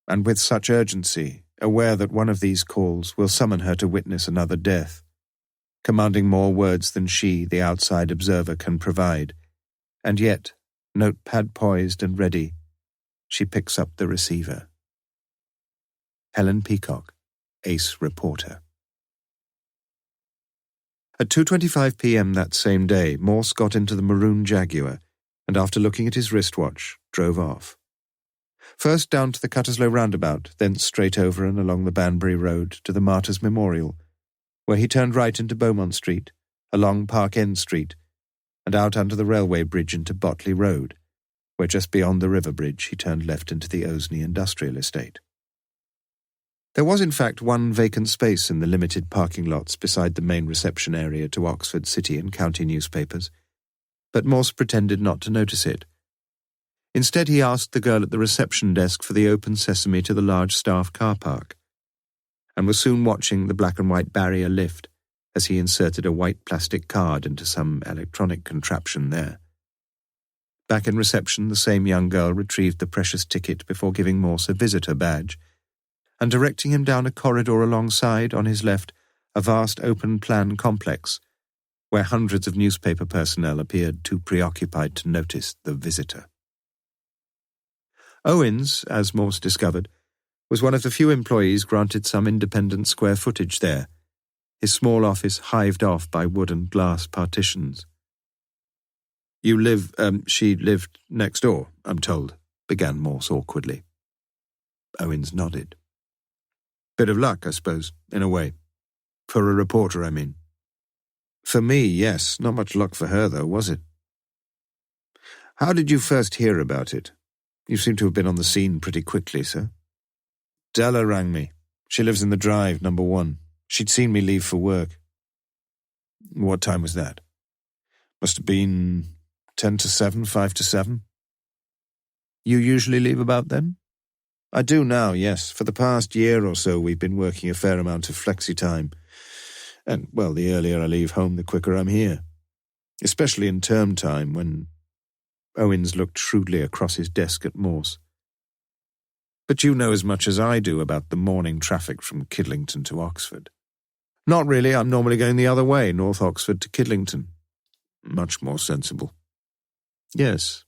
and with such urgency, aware that one of these calls will summon her to witness another death, commanding more words than she, the outside observer, can provide, and yet, notepad poised and ready, she picks up the receiver. Helen Peacock, ace reporter. At 2:25 p.m. that same day, Morse got into the maroon Jaguar and, after looking at his wristwatch, drove off. First down to the Cutterslow roundabout, thence straight over and along the Banbury Road to the Martyrs' Memorial, where he turned right into Beaumont Street, along Park End Street, and out under the railway bridge into Botley Road, where just beyond the river bridge he turned left into the Osney Industrial Estate. There was in fact one vacant space in the limited parking lots beside the main reception area to Oxford City and County newspapers, but Morse pretended not to notice it. Instead, he asked the girl at the reception desk for the open sesame to the large staff car park, and was soon watching the black and white barrier lift as he inserted a white plastic card into some electronic contraption there. Back in reception, the same young girl retrieved the precious ticket before giving Morse a visitor badge, and directing him down a corridor alongside, on his left, a vast open-plan complex, where hundreds of newspaper personnel appeared too preoccupied to notice the visitor. Owens, as Morse discovered, was one of the few employees granted some independent square footage there, his small office hived off by wood and glass partitions. She lived next door, I'm told," began Morse awkwardly. Owens nodded. "Bit of luck, I suppose, in a way. For a reporter, I mean." "For me, yes. Not much luck for her, though, was it?" "How did you first hear about it? You seem to have been on the scene pretty quickly, sir." "Della rang me. She lives in the Drive, number 1. She'd seen me leave for work." "What time was that?" "Must have been 10 to 7, 5 to 7. "You usually leave about then?" "I do now, yes. For the past year or so we've been working a fair amount of flexi time. And, well, the earlier I leave home, the quicker I'm here. Especially in term time, when—" Owens looked shrewdly across his desk at Morse. "But you know as much as I do about the morning traffic from Kidlington to Oxford." "Not really. I'm normally going the other way, North Oxford to Kidlington." "Much more sensible." "Yes."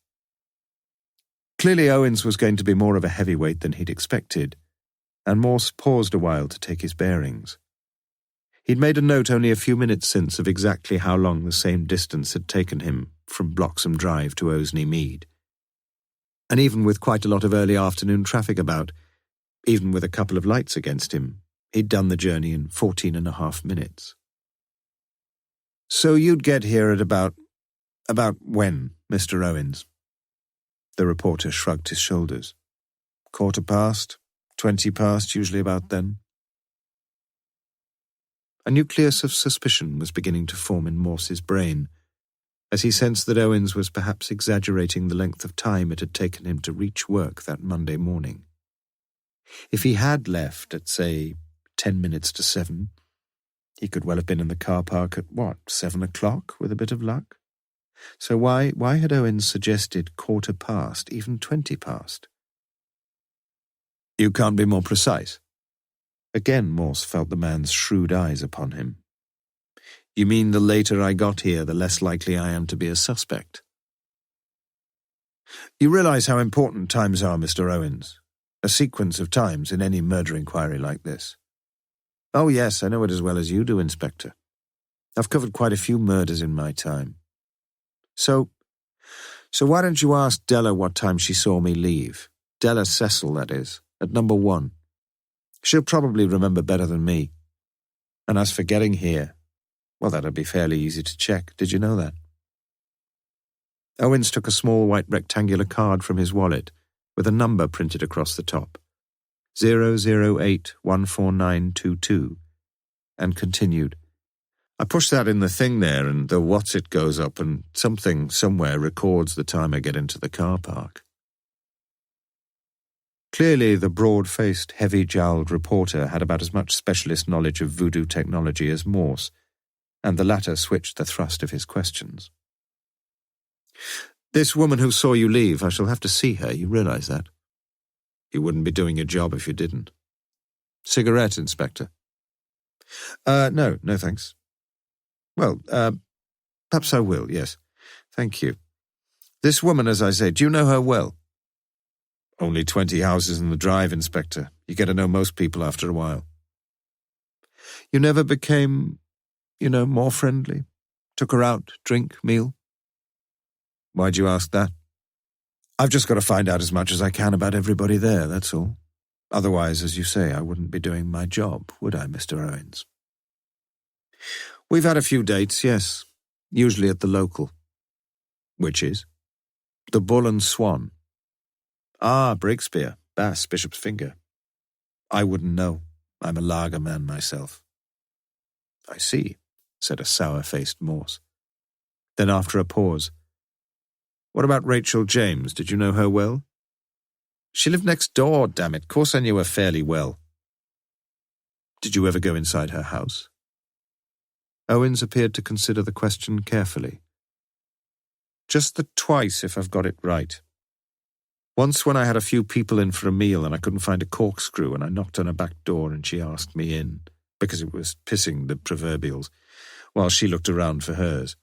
Clearly Owens was going to be more of a heavyweight than he'd expected, and Morse paused a while to take his bearings. He'd made a note only a few minutes since of exactly how long the same distance had taken him from Bloxham Drive to Oseney Mead. And even with quite a lot of early afternoon traffic about, even with a couple of lights against him, he'd done the journey in 14.5 minutes. "So you'd get here at about when, Mr. Owens?" The reporter shrugged his shoulders. 15:15, 20 past, usually about then. A nucleus of suspicion was beginning to form in Morse's brain, as he sensed that Owens was perhaps exaggerating the length of time it had taken him to reach work that Monday morning. If he had left at, say, 10 minutes to 7, he could well have been in the car park at, 7 o'clock, with a bit of luck? So why had Owens suggested 15:15, even 20 past? "You can't be more precise?" Again Morse felt the man's shrewd eyes upon him. "You mean the later I got here, the less likely I am to be a suspect?" "You realize how important times are, Mr. Owens? A sequence of times in any murder inquiry like this." "Oh yes, I know it as well as you do, Inspector. I've covered quite a few murders in my time. So why don't you ask Della what time she saw me leave? Della Cecil, that is, at number 1. She'll probably remember better than me. And as for getting here, well, that'd be fairly easy to check. Did you know that?" Owens took a small white rectangular card from his wallet with a number printed across the top, 008-14922, and continued, "I push that in the thing there, and the what's-it goes up, and something somewhere records the time I get into the car park." Clearly, the broad-faced, heavy-jowled reporter had about as much specialist knowledge of voodoo technology as Morse, and the latter switched the thrust of his questions. "This woman who saw you leave, I shall have to see her, you realize that? You wouldn't be doing your job if you didn't." "Cigarette, Inspector?" No, thanks." "Well, perhaps I will, yes. Thank you. This woman, as I say, do you know her well?" "Only 20 houses in the drive, Inspector. You get to know most people after a while." "You never became, more friendly? Took her out, drink, meal?" "Why'd you ask that?" "I've just got to find out as much as I can about everybody there, that's all. Otherwise, as you say, I wouldn't be doing my job, would I, Mr. Owens?" "We've had a few dates, yes. Usually at the local." "Which is?" "The Bull and Swan." "Ah, Breakspear, Bass, Bishop's Finger." "I wouldn't know. I'm a lager man myself." "I see," said a sour-faced Morse. Then after a pause, "What about Rachel James? Did you know her well?" "She lived next door, damn it. Course I knew her fairly well." "Did you ever go inside her house?" Owens appeared to consider the question carefully. "Just the twice, if I've got it right. Once when I had a few people in for a meal and I couldn't find a corkscrew and I knocked on her back door and she asked me in, because it was pissing the proverbials, while she looked around for hers.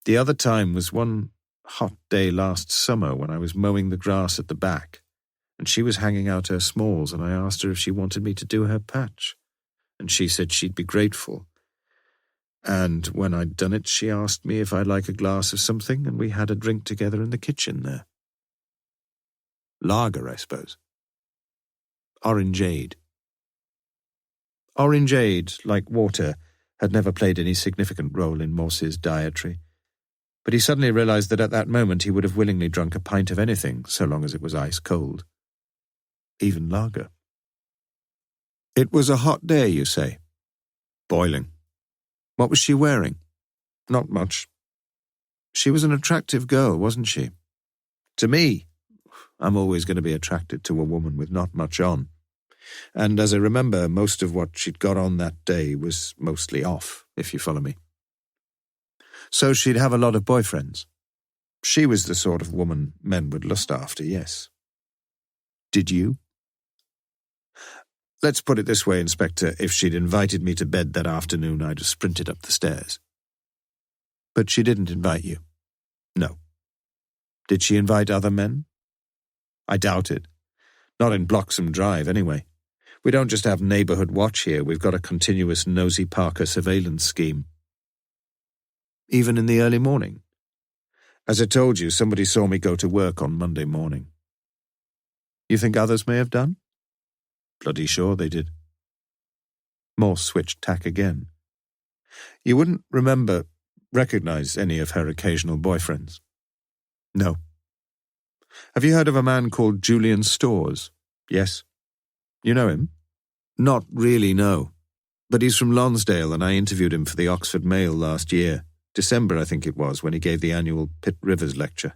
The other time was one hot day last summer when I was mowing the grass at the back, and she was hanging out her smalls and I asked her if she wanted me to do her patch, and she said she'd be grateful. And when I'd done it, she asked me if I'd like a glass of something, and we had a drink together in the kitchen there. Lager, I suppose." "Orangeade." Orangeade, like water, had never played any significant role in Morse's dietary, but he suddenly realized that at that moment he would have willingly drunk a pint of anything so long as it was ice-cold. Even lager. "It was a hot day, you say?" "Boiling." "What was she wearing?" "Not much." "She was an attractive girl, wasn't she?" "To me. I'm always going to be attracted to a woman with not much on. And as I remember, most of what she'd got on that day was mostly off, if you follow me." "So she'd have a lot of boyfriends?" "She was the sort of woman men would lust after, yes." "Did you?" "Let's put it this way, Inspector. If she'd invited me to bed that afternoon, I'd have sprinted up the stairs." "But she didn't invite you?" "No." "Did she invite other men?" I doubt it. Not in Bloxham Drive, anyway. We don't just have neighbourhood watch here, we've got a continuous Nosy Parker surveillance scheme. Even in the early morning? As I told you, somebody saw me go to work on Monday morning. You think others may have done? Bloody sure they did. Morse switched tack again. You wouldn't recognize any of her occasional boyfriends? No. Have you heard of a man called Julian Storrs? Yes. You know him? Not really, no. But he's from Lonsdale, and I interviewed him for the Oxford Mail last year. December, I think it was, when he gave the annual Pitt Rivers lecture.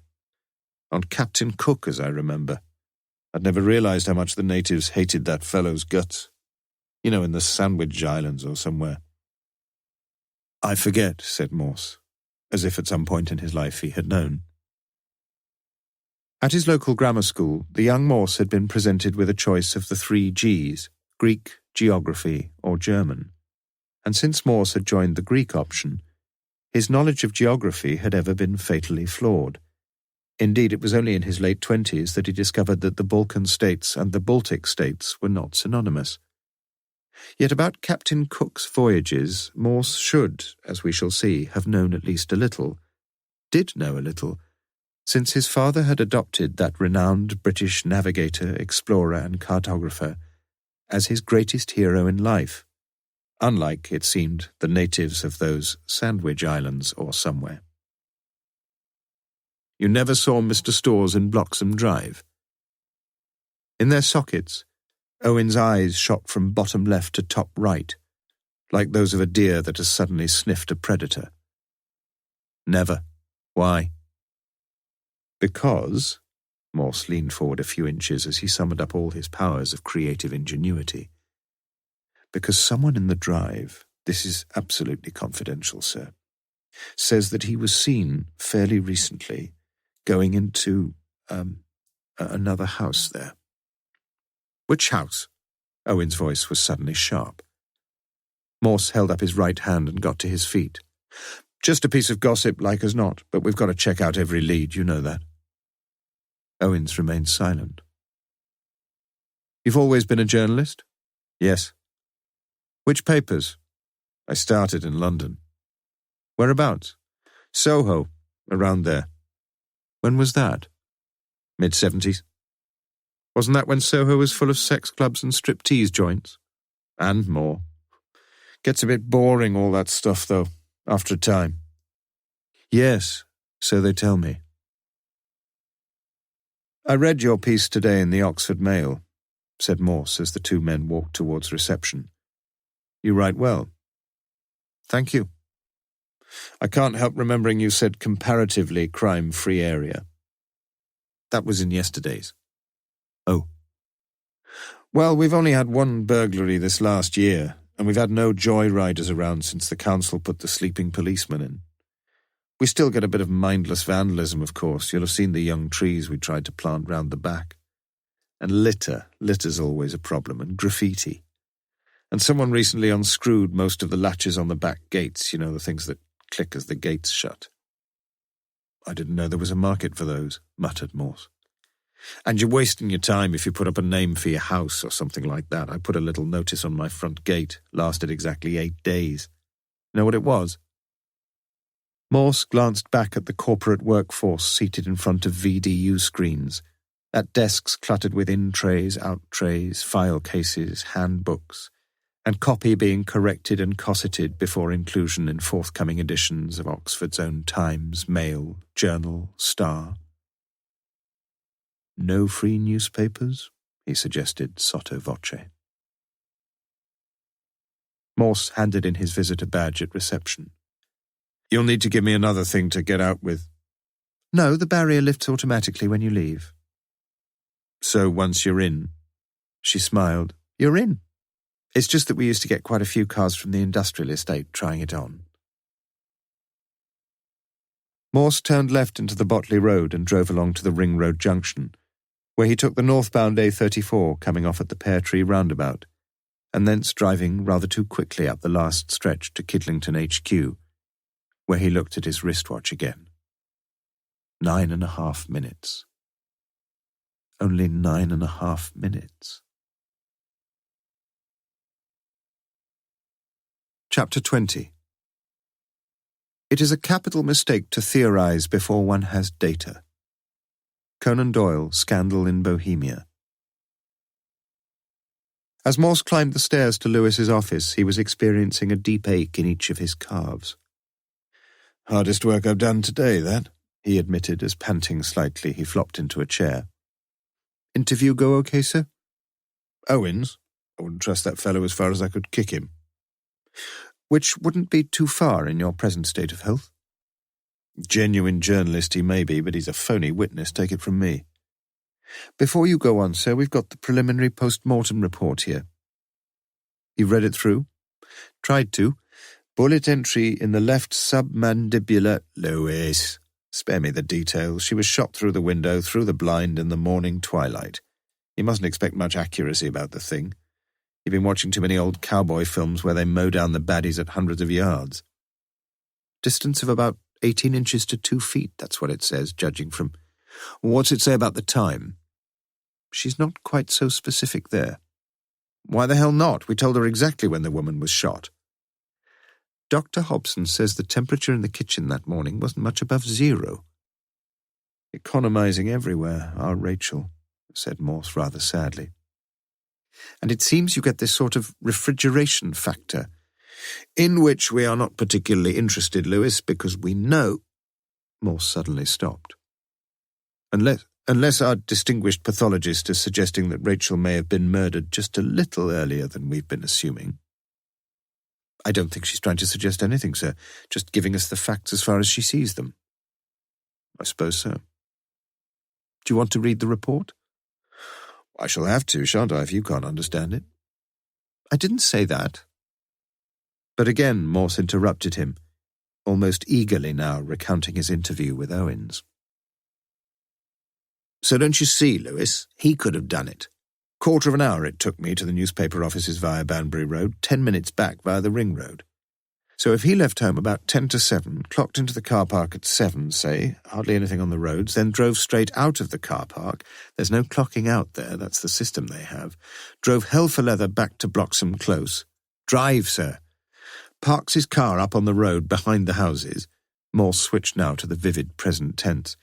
On Captain Cook, as I remember. I'd never realised how much the natives hated that fellow's guts. You know, in the Sandwich Islands or somewhere. I forget, said Morse, as if at some point in his life he had known. At his local grammar school, the young Morse had been presented with a choice of the 3 Gs, Greek, Geography, or German. And since Morse had joined the Greek option, his knowledge of geography had ever been fatally flawed. Indeed, it was only in his late 20s that he discovered that the Balkan states and the Baltic states were not synonymous. Yet about Captain Cook's voyages, Morse should, as we shall see, have known at least a little, did know a little, since his father had adopted that renowned British navigator, explorer and cartographer as his greatest hero in life, unlike, it seemed, the natives of those Sandwich Islands or somewhere. You never saw Mr. Storrs in Bloxham Drive? In their sockets, Owen's eyes shot from bottom left to top right, like those of a deer that has suddenly sniffed a predator. Never. Why? Because, Morse leaned forward a few inches as he summoned up all his powers of creative ingenuity, because someone in the drive, this is absolutely confidential, sir, says that he was seen fairly recently going into another house there. Which house? Owen's voice was suddenly sharp. Morse held up his right hand and got to his feet. Just a piece of gossip, like as not, but we've got to check out every lead, you know that. Owens remained silent. You've always been a journalist? Yes. Which papers? I started in London. Whereabouts? Soho, around there. When was that? Mid-70s. Wasn't that when Soho was full of sex clubs and striptease joints? And more. Gets a bit boring, all that stuff, though, after a time. Yes, so they tell me. I read your piece today in the Oxford Mail, said Morse as the two men walked towards reception. You write well. Thank you. I can't help remembering you said comparatively crime-free area. That was in yesterday's. Oh. Well, we've only had one burglary this last year, and we've had no joyriders around since the council put the sleeping policeman in. We still get a bit of mindless vandalism, of course. You'll have seen the young trees we tried to plant round the back. And litter's always a problem, and graffiti. And someone recently unscrewed most of the latches on the back gates, you know, the things that click as the gates shut. I didn't know there was a market for those, muttered Morse. And you're wasting your time if you put up a name for your house or something like that. I put a little notice on my front gate, lasted exactly 8 days. You know what it was? Morse glanced back at the corporate workforce seated in front of VDU screens, at desks cluttered with in-trays, out-trays, file cases, handbooks, and copy being corrected and cosseted before inclusion in forthcoming editions of Oxford's own Times, Mail, Journal, Star. No free newspapers? He suggested sotto voce. Morse handed in his visitor badge at reception. You'll need to give me another thing to get out with. No, the barrier lifts automatically when you leave. So once you're in? She smiled. You're in. It's just that we used to get quite a few cars from the industrial estate trying it on. Morse turned left into the Botley Road and drove along to the Ring Road junction, where he took the northbound A34 coming off at the Pear Tree roundabout, and thence driving rather too quickly up the last stretch to Kidlington HQ, where he looked at his wristwatch again. 9.5 minutes. Only 9.5 minutes. Chapter 20. It is a capital mistake to theorize before one has data. Conan Doyle, Scandal in Bohemia. As Morse climbed the stairs to Lewis's office, he was experiencing a deep ache in each of his calves. "Hardest work I've done today, that," he admitted as, panting slightly, he flopped into a chair. "Interview go okay, sir?" "Owens? I wouldn't trust that fellow as far as I could kick him." "Which wouldn't be too far in your present state of health." "Genuine journalist he may be, but he's a phony witness, take it from me." "Before you go on, sir, we've got the preliminary post-mortem report here." "You've read it through?" "Tried to. Bullet entry in the left submandibular—" "Lewis, spare me the details. She was shot through the window, through the blind in the morning twilight. You mustn't expect much accuracy about the thing. You've been watching too many old cowboy films where they mow down the baddies at hundreds of yards." "Distance of about 18 inches to 2 feet, that's what it says, judging from—" "What's it say about the time?" "She's not quite so specific there." "Why the hell not? We told her exactly when the woman was shot." "Dr. Hobson says the temperature in the kitchen that morning wasn't much above 0. "Economizing everywhere, our Rachel," said Morse rather sadly. "And it seems you get this sort of refrigeration factor." "In which we are not particularly interested, Lewis, because we know—" Morse suddenly stopped. Unless our distinguished pathologist is suggesting that Rachel may have been murdered just a little earlier than we've been assuming." "I don't think she's trying to suggest anything, sir, just giving us the facts as far as she sees them." "I suppose so." "Do you want to read the report?" "I shall have to, shan't I, if you can't understand it?" "I didn't say that." But again Morse interrupted him, almost eagerly now recounting his interview with Owens. "So don't you see, Lewis, he could have done it. 1/4 of an hour it took me to the newspaper offices via Banbury Road, 10 minutes back via the Ring Road. So if he left home about 10 to 7, clocked into the car park at 7, say, hardly anything on the roads, then drove straight out of the car park, there's no clocking out there, that's the system they have, drove hell for leather back to Bloxham Close. Drive, sir. Parks his car up on the road behind the houses." Morse switched now to the vivid present tense.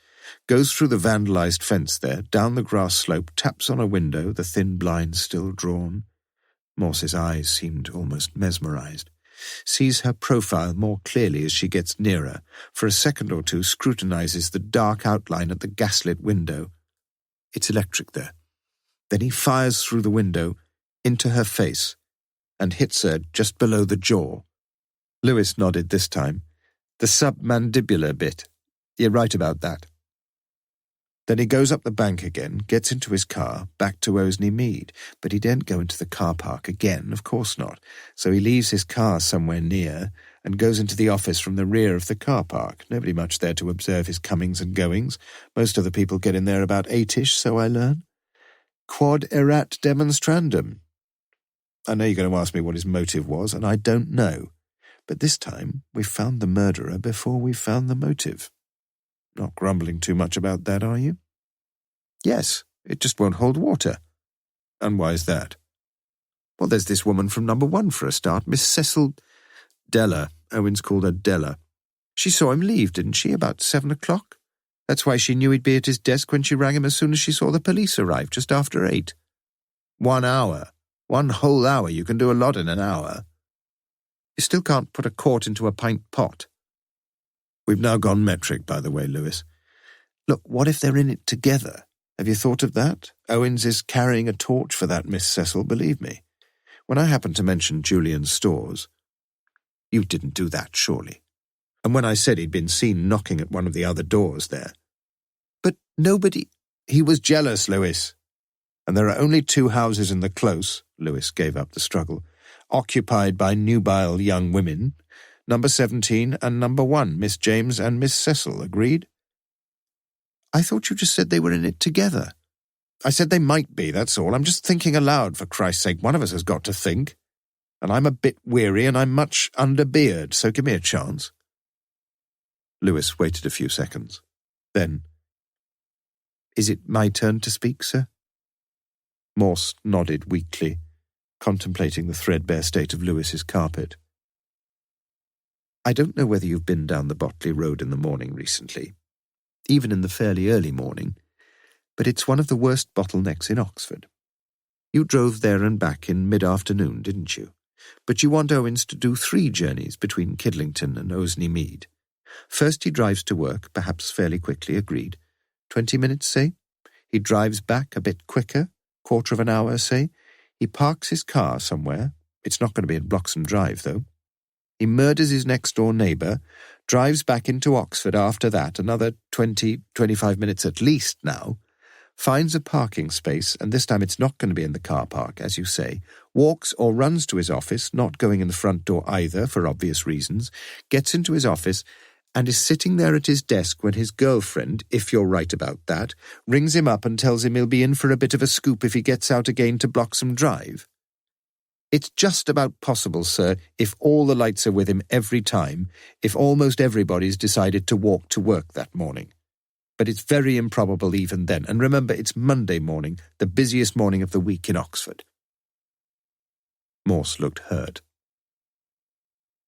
"Goes through the vandalized fence there, down the grass slope, taps on a window, the thin blinds still drawn." Morse's eyes seemed almost mesmerized. "Sees her profile more clearly as she gets nearer, for a second or two scrutinizes the dark outline at the gaslit window. It's electric there. Then he fires through the window, into her face, and hits her just below the jaw." Lewis nodded this time. "The submandibular bit. You're right about that. Then he goes up the bank again, gets into his car, back to Oseney Mead. But he daren't go into the car park again, of course not. So he leaves his car somewhere near and goes into the office from the rear of the car park. Nobody much there to observe his comings and goings. Most of the people get in there about 8-ish, so I learn. Quod erat demonstrandum. I know you're going to ask me what his motive was, and I don't know. But this time we found the murderer before we found the motive. Not grumbling too much about that, are you?" "Yes, it just won't hold water." "And why is that?" "Well, there's this woman from number 1 for a start, Miss Cecil—" "Della. Owens called her Della. She saw him leave, didn't she, about 7 o'clock? That's why she knew he'd be at his desk when she rang him as soon as she saw the police arrive, just after 8. 1 hour. 1 whole hour. You can do a lot in an hour. You still can't put a quart into a pint pot." "We've now gone metric, by the way, Lewis." "Look, what if they're in it together? Have you thought of that? Owens is carrying a torch for that Miss Cecil, believe me. When I happened to mention Julian's stores—" "You didn't do that, surely. And when I said he'd been seen knocking at one of the other doors there—" "But nobody—" "He was jealous, Lewis. And there are only 2 houses in the Close," Lewis gave up the struggle, "occupied by nubile young women, number 17 and number 1, Miss James and Miss Cecil, agreed?" "I thought you just said they were in it together." "I said they might be, that's all. I'm just thinking aloud, for Christ's sake. One of us has got to think. And I'm a bit weary and I'm much under beard, so give me a chance." Lewis waited a few seconds. Then, Is it my turn to speak, sir? Morse nodded weakly, contemplating the threadbare state of Lewis's carpet. I don't know whether you've been down the Botley Road in the morning recently, even in the fairly early morning, but it's one of the worst bottlenecks in Oxford. You drove there and back in mid-afternoon, didn't you? But you want Owens to do 3 journeys between Kidlington and Oseney Mead. First he drives to work, perhaps fairly quickly, agreed. 20 minutes, say? He drives back a bit quicker, quarter of an hour, say? He parks his car somewhere. It's not going to be at Bloxham Drive, though. He murders his next-door neighbour, drives back into Oxford after that, another 20, 25 minutes at least now, finds a parking space, and this time it's not going to be in the car park, as you say, walks or runs to his office, not going in the front door either, for obvious reasons, gets into his office, and is sitting there at his desk when his girlfriend, if you're right about that, rings him up and tells him he'll be in for a bit of a scoop if he gets out again to Bloxham Drive. It's just about possible, sir, if all the lights are with him every time, if almost everybody's decided to walk to work that morning. But it's very improbable even then, and remember, it's Monday morning, the busiest morning of the week in Oxford. Morse looked hurt.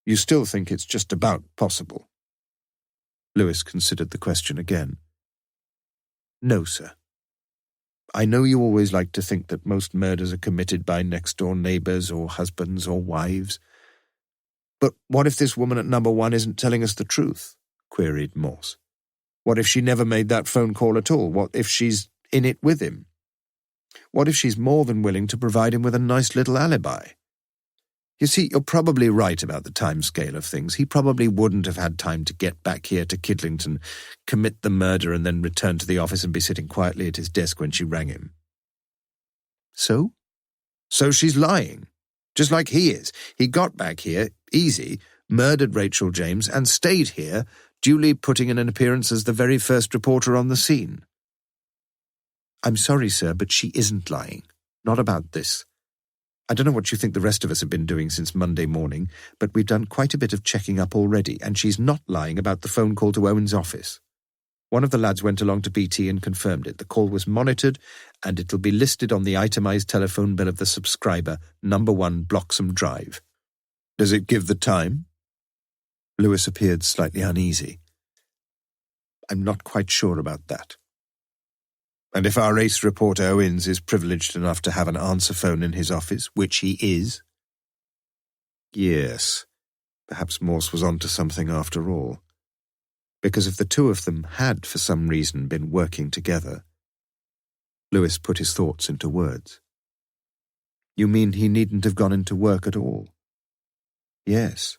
You still think it's just about possible? Lewis considered the question again. No, sir. I know you always like to think that most murders are committed by next-door neighbours or husbands or wives. But what if this woman at number 1 isn't telling us the truth? Queried Morse. What if she never made that phone call at all? What if she's in it with him? What if she's more than willing to provide him with a nice little alibi? You see, you're probably right about the time scale of things. He probably wouldn't have had time to get back here to Kidlington, commit the murder, and then return to the office and be sitting quietly at his desk when she rang him. So? So she's lying. Just like he is. He got back here, easy, murdered Rachel James, and stayed here, duly putting in an appearance as the very first reporter on the scene. I'm sorry, sir, but she isn't lying. Not about this. I don't know what you think the rest of us have been doing since Monday morning, but we've done quite a bit of checking up already, and she's not lying about the phone call to Owen's office. One of the lads went along to BT and confirmed it. The call was monitored, and it'll be listed on the itemised telephone bill of the subscriber, number 1 Bloxham Drive. Does it give the time? Lewis appeared slightly uneasy. I'm not quite sure about that. And if our ace reporter Owens is privileged enough to have an answer phone in his office, which he is? Yes, perhaps Morse was on to something after all. Because if the two of them had, for some reason, been working together... Lewis put his thoughts into words. You mean he needn't have gone into work at all? Yes.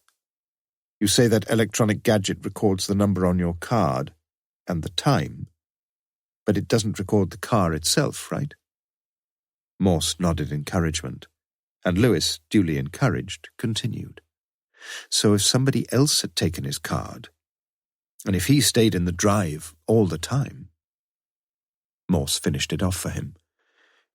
You say that electronic gadget records the number on your card, and the time, but it doesn't record the car itself, right? Morse nodded encouragement, and Lewis, duly encouraged, continued. So if somebody else had taken his card, and if he stayed in the drive all the time... Morse finished it off for him.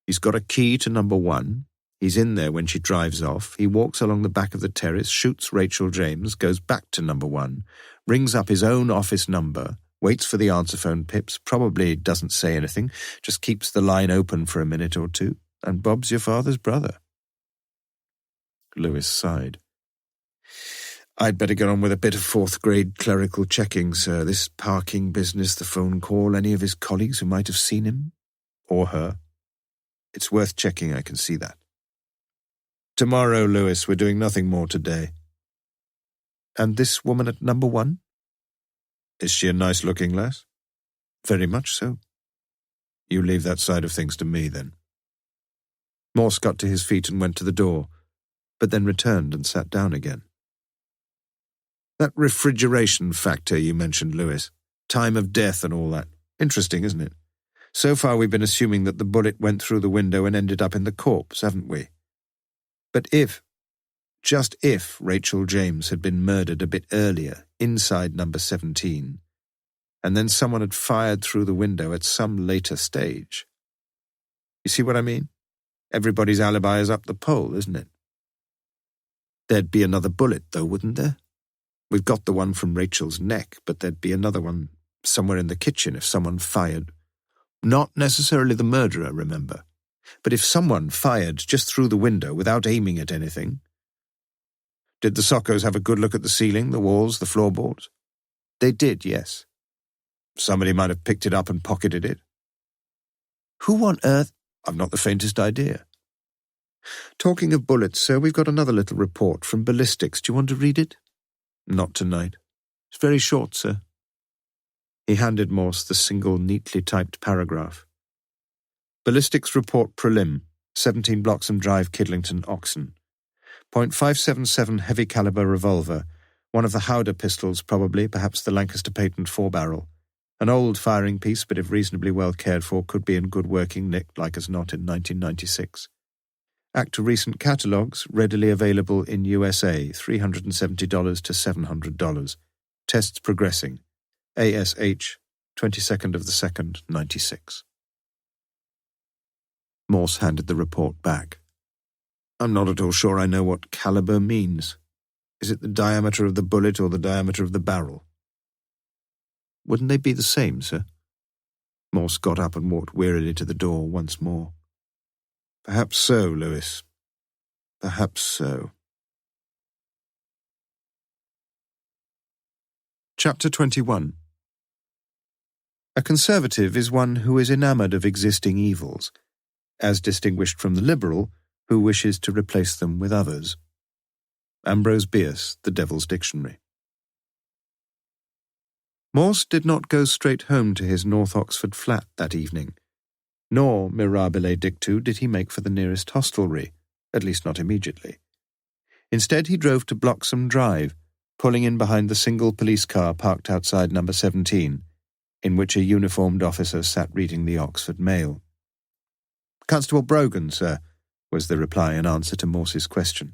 He's got a key to number 1. He's in there when she drives off. He walks along the back of the terrace, shoots Rachel James, goes back to number 1, rings up his own office number, waits for the answer phone pips, probably doesn't say anything, just keeps the line open for a minute or two, and Bob's your father's brother. Lewis sighed. I'd better get on with a bit of 4th grade clerical checking, sir. This parking business, the phone call, any of his colleagues who might have seen him, or her. It's worth checking, I can see that. Tomorrow, Lewis, we're doing nothing more today. And this woman at number 1? Is she a nice-looking lass? Very much so. You leave that side of things to me, then. Morse got to his feet and went to the door, but then returned and sat down again. That refrigeration factor you mentioned, Lewis. Time of death and all that. Interesting, isn't it? So far we've been assuming that the bullet went through the window and ended up in the corpse, haven't we? But just if Rachel James had been murdered a bit earlier, inside number 17, and then someone had fired through the window at some later stage. You see what I mean? Everybody's alibi is up the pole, isn't it? There'd be another bullet, though, wouldn't there? We've got the one from Rachel's neck, but there'd be another one somewhere in the kitchen if someone fired. Not necessarily the murderer, remember. But if someone fired just through the window without aiming at anything... Did the Soccos have a good look at the ceiling, the walls, the floorboards? They did, yes. Somebody might have picked it up and pocketed it. Who on earth? I've not the faintest idea. Talking of bullets, sir, we've got another little report from ballistics. Do you want to read it? Not tonight. It's very short, sir. He handed Morse the single, neatly typed paragraph. Ballistics report prelim, 17 Bloxham Drive, Kidlington, Oxon. .577 heavy caliber revolver, one of the Howder pistols probably, perhaps the Lancaster patent 4-barrel. An old firing piece, but if reasonably well cared for, could be in good working nick like as not in 1996. Act to recent catalogues, readily available in USA, $370 to $700. Tests progressing. ASH, 22nd of the 2nd, 96. Morse handed the report back. I'm not at all sure I know what caliber means. Is it the diameter of the bullet or the diameter of the barrel? Wouldn't they be the same, sir? Morse got up and walked wearily to the door once more. Perhaps so, Lewis. Perhaps so. Chapter 21. A conservative is one who is enamoured of existing evils, as distinguished from the liberal, who wishes to replace them with others. Ambrose Bierce, The Devil's Dictionary. Morse did not go straight home to his North Oxford flat that evening, nor, mirabile dictu, did he make for the nearest hostelry, at least not immediately. Instead, he drove to Bloxham Drive, pulling in behind the single police car parked outside number 17, in which a uniformed officer sat reading the Oxford Mail. Constable Brogan, sir, was the reply in answer to Morse's question.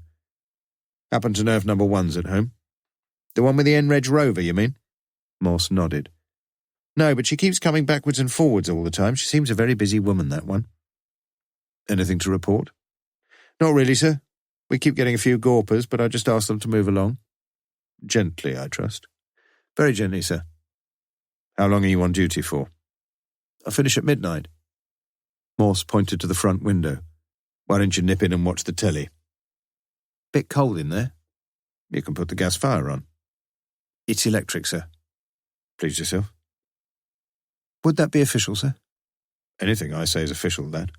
Happen to know if number 1's at home? The one with the Enreg Rover, you mean? Morse nodded. No, but she keeps coming backwards and forwards all the time. She seems a very busy woman, that one. Anything to report? Not really, sir. We keep getting a few gawpers, but I just asked them to move along. Gently, I trust. Very gently, sir. How long are you on duty for? I finish at midnight. Morse pointed to the front window. Why don't you nip in and watch the telly? Bit cold in there. You can put the gas fire on. It's electric, sir. Please yourself. Would that be official, sir? Anything I say is official, Dad.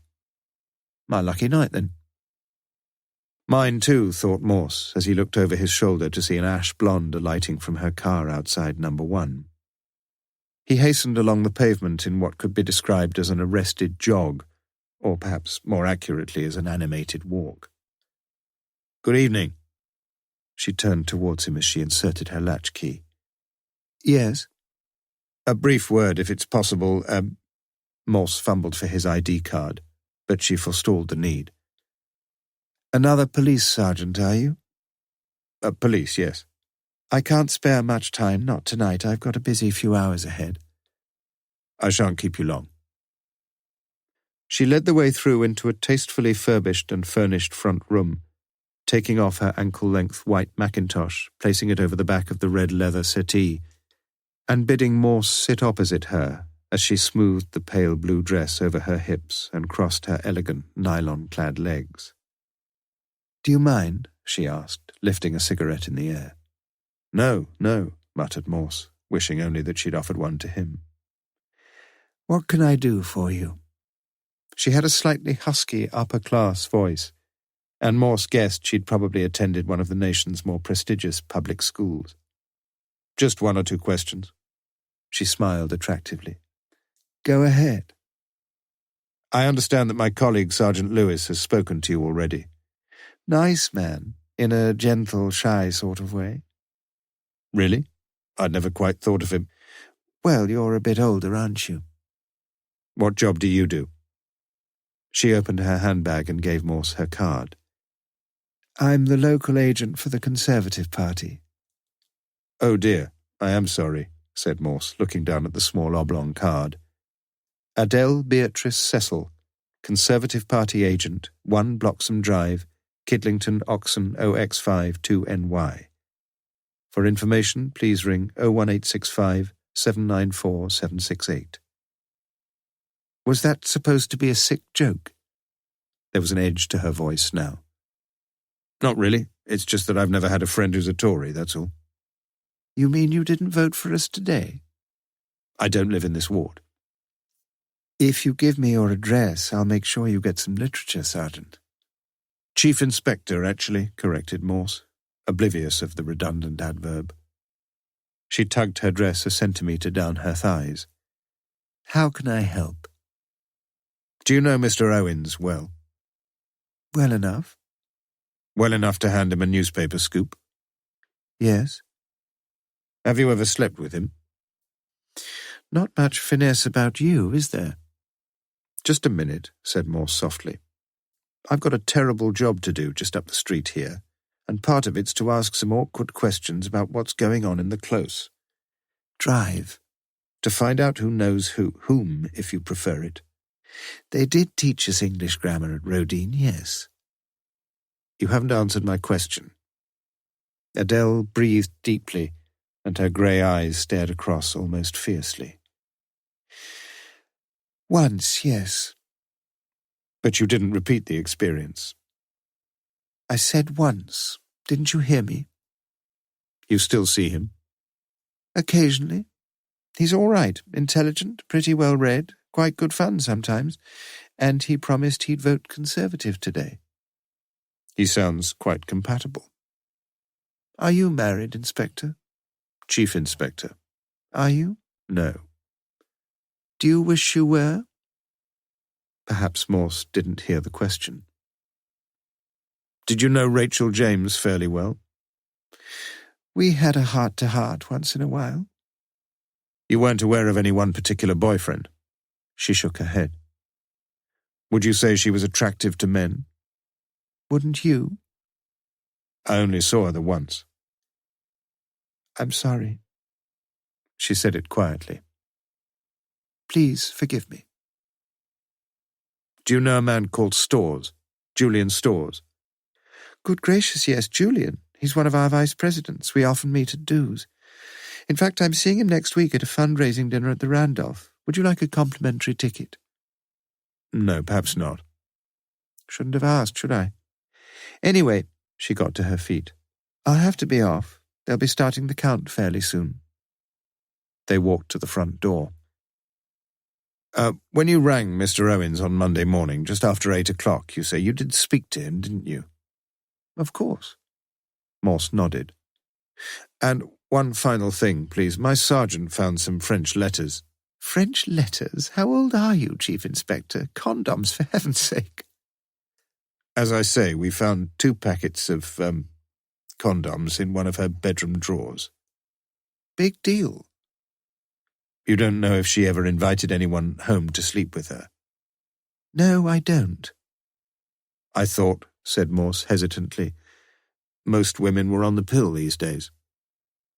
My lucky night, then. Mine, too, thought Morse, as he looked over his shoulder to see an ash blonde alighting from her car outside number 1. He hastened along the pavement in what could be described as an arrested jog, or perhaps more accurately as an animated walk. Good evening. She turned towards him as she inserted her latchkey. Yes? A brief word, if it's possible. Morse fumbled for his ID card, but she forestalled the need. Another police sergeant, are you? Police, yes. I can't spare much time, not tonight. I've got a busy few hours ahead. I shan't keep you long. She led the way through into a tastefully furbished and furnished front room, taking off her ankle-length white mackintosh, placing it over the back of the red leather settee, and bidding Morse sit opposite her as she smoothed the pale blue dress over her hips and crossed her elegant nylon-clad legs. Do you mind? She asked, lifting a cigarette in the air. No, muttered Morse, wishing only that she'd offered one to him. What can I do for you? She had a slightly husky, upper-class voice, and Morse guessed she'd probably attended one of the nation's more prestigious public schools. Just 1 or 2 questions. She smiled attractively. Go ahead. I understand that my colleague, Sergeant Lewis, has spoken to you already. Nice man, in a gentle, shy sort of way. Really? I'd never quite thought of him. Well, you're a bit older, aren't you? What job do you do? She opened her handbag and gave Morse her card. I'm the local agent for the Conservative Party. Oh dear, I am sorry, said Morse, looking down at the small oblong card. Adele Beatrice Cecil, Conservative Party agent, 1 Bloxham Drive, Kidlington, Oxon, OX5 2NY. For information, please ring 01865 794 768. Was that supposed to be a sick joke? There was an edge to her voice now. Not really. It's just that I've never had a friend who's a Tory, that's all. You mean you didn't vote for us today? I don't live in this ward. If you give me your address, I'll make sure you get some literature, Sergeant. Chief Inspector, actually, corrected Morse, oblivious of the redundant adverb. She tugged her dress a centimetre down her thighs. How can I help? Do you know Mr. Owens well? Well enough. Well enough to hand him a newspaper scoop? Yes. Have you ever slept with him? Not much finesse about you, is there? Just a minute, said Morse softly. I've got a terrible job to do just up the street here, and part of it's to ask some awkward questions about what's going on in the close. Drive. To find out who knows whom, if you prefer it. They did teach us English grammar at Rodine, yes. You haven't answered my question. Adele breathed deeply, and her grey eyes stared across almost fiercely. Once, yes. But you didn't repeat the experience. I said once. Didn't you hear me? You still see him? Occasionally. He's all right, intelligent, pretty well read, quite good fun sometimes, and he promised he'd vote Conservative today. He sounds quite compatible. Are you married, Inspector? Chief Inspector. Are you? No. Do you wish you were? Perhaps Morse didn't hear the question. Did you know Rachel James fairly well? We had a heart-to-heart once in a while. You weren't aware of any one particular boyfriend? She shook her head. Would you say she was attractive to men? Wouldn't you? I only saw her the once. I'm sorry. She said it quietly. Please forgive me. Do you know a man called Storrs? Julian Storrs? Good gracious, yes, Julian. He's one of our vice presidents. We often meet at do's. In fact, I'm seeing him next week at a fundraising dinner at the Randolph. Would you like a complimentary ticket? No, perhaps not. Shouldn't have asked, should I? Anyway, she got to her feet. I'll have to be off. They'll be starting the count fairly soon. They walked to the front door. When you rang Mr. Owens on Monday morning, just after 8 o'clock, you say you did speak to him, didn't you? Of course. Morse nodded. And one final thing, please. My sergeant found some French letters. French letters? How old are you, Chief Inspector? Condoms, for heaven's sake. As I say, we found 2 packets of, condoms in one of her bedroom drawers. Big deal. You don't know if she ever invited anyone home to sleep with her? No, I don't. I thought, said Morse hesitantly, most women were on the pill these days.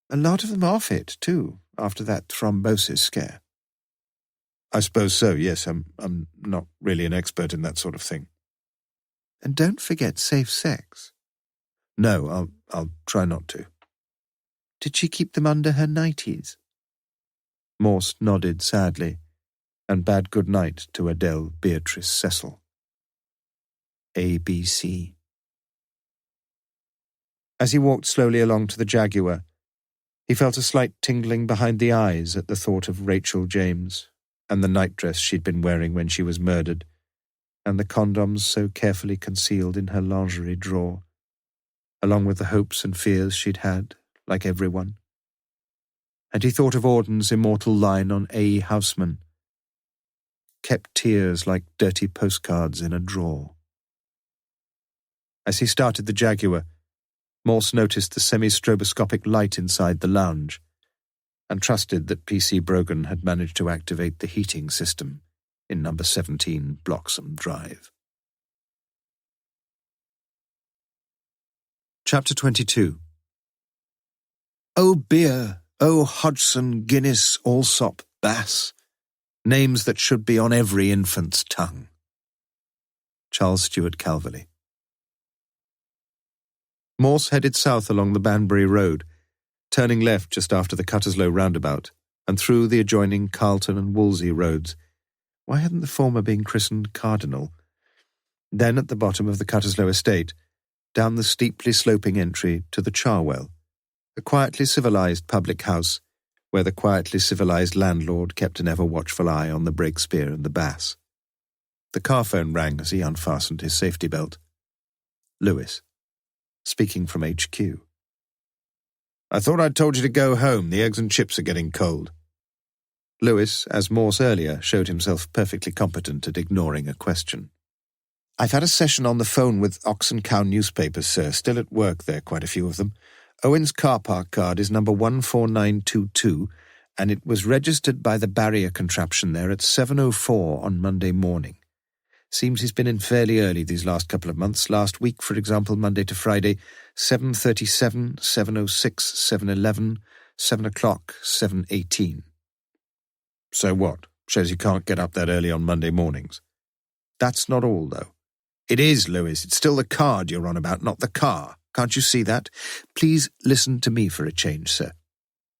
A lot of them off it, too, after that thrombosis scare. I suppose so, yes. I'm not really an expert in that sort of thing. And don't forget safe sex. No, I'll try not to. Did she keep them under her nighties? Morse nodded sadly and bade good night to Adele Beatrice Cecil. ABC. As he walked slowly along to the Jaguar, he felt a slight tingling behind the eyes at the thought of Rachel James and the nightdress she'd been wearing when she was murdered, and the condoms so carefully concealed in her lingerie drawer, along with the hopes and fears she'd had, like everyone. And he thought of Auden's immortal line on A. Houseman, kept tears like dirty postcards in a drawer. As he started the Jaguar, Morse noticed the semi-stroboscopic light inside the lounge and trusted that P.C. Brogan had managed to activate the heating system in number 17 Bloxham Drive. Chapter 22. Oh beer, oh Hodgson, Guinness, Allsop, Bass, names that should be on every infant's tongue. Charles Stewart Calverley. Morse headed south along the Banbury Road, turning left just after the Cutterslow roundabout and through the adjoining Carlton and Wolsey roads, Why hadn't the former been christened Cardinal? Then at the bottom of the Cutterslow estate, down the steeply sloping entry to the Charwell, a quietly civilised public house where the quietly civilised landlord kept an ever-watchful eye on the Breakspear and the Bass. The car phone rang as he unfastened his safety belt. Lewis, speaking from HQ. "I thought I'd told you to go home. The eggs and chips are getting cold." Lewis, as Morse earlier, showed himself perfectly competent at ignoring a question. "I've had a session on the phone with Ox and Cow newspapers, sir. Still at work there, quite a few of them. Owen's car park card is number 14922, and it was registered by the barrier contraption there at 7:04 on Monday morning. Seems he's been in fairly early these last couple of months. Last week, for example, Monday to Friday, 7:37, 7:06, 7:11, 7 o'clock, 7:18. So what? Shows you can't get up that early on Monday mornings. That's not all, though. It is, Lewis. It's still the card you're on about, not the car. Can't you see that? Please listen to me for a change, sir.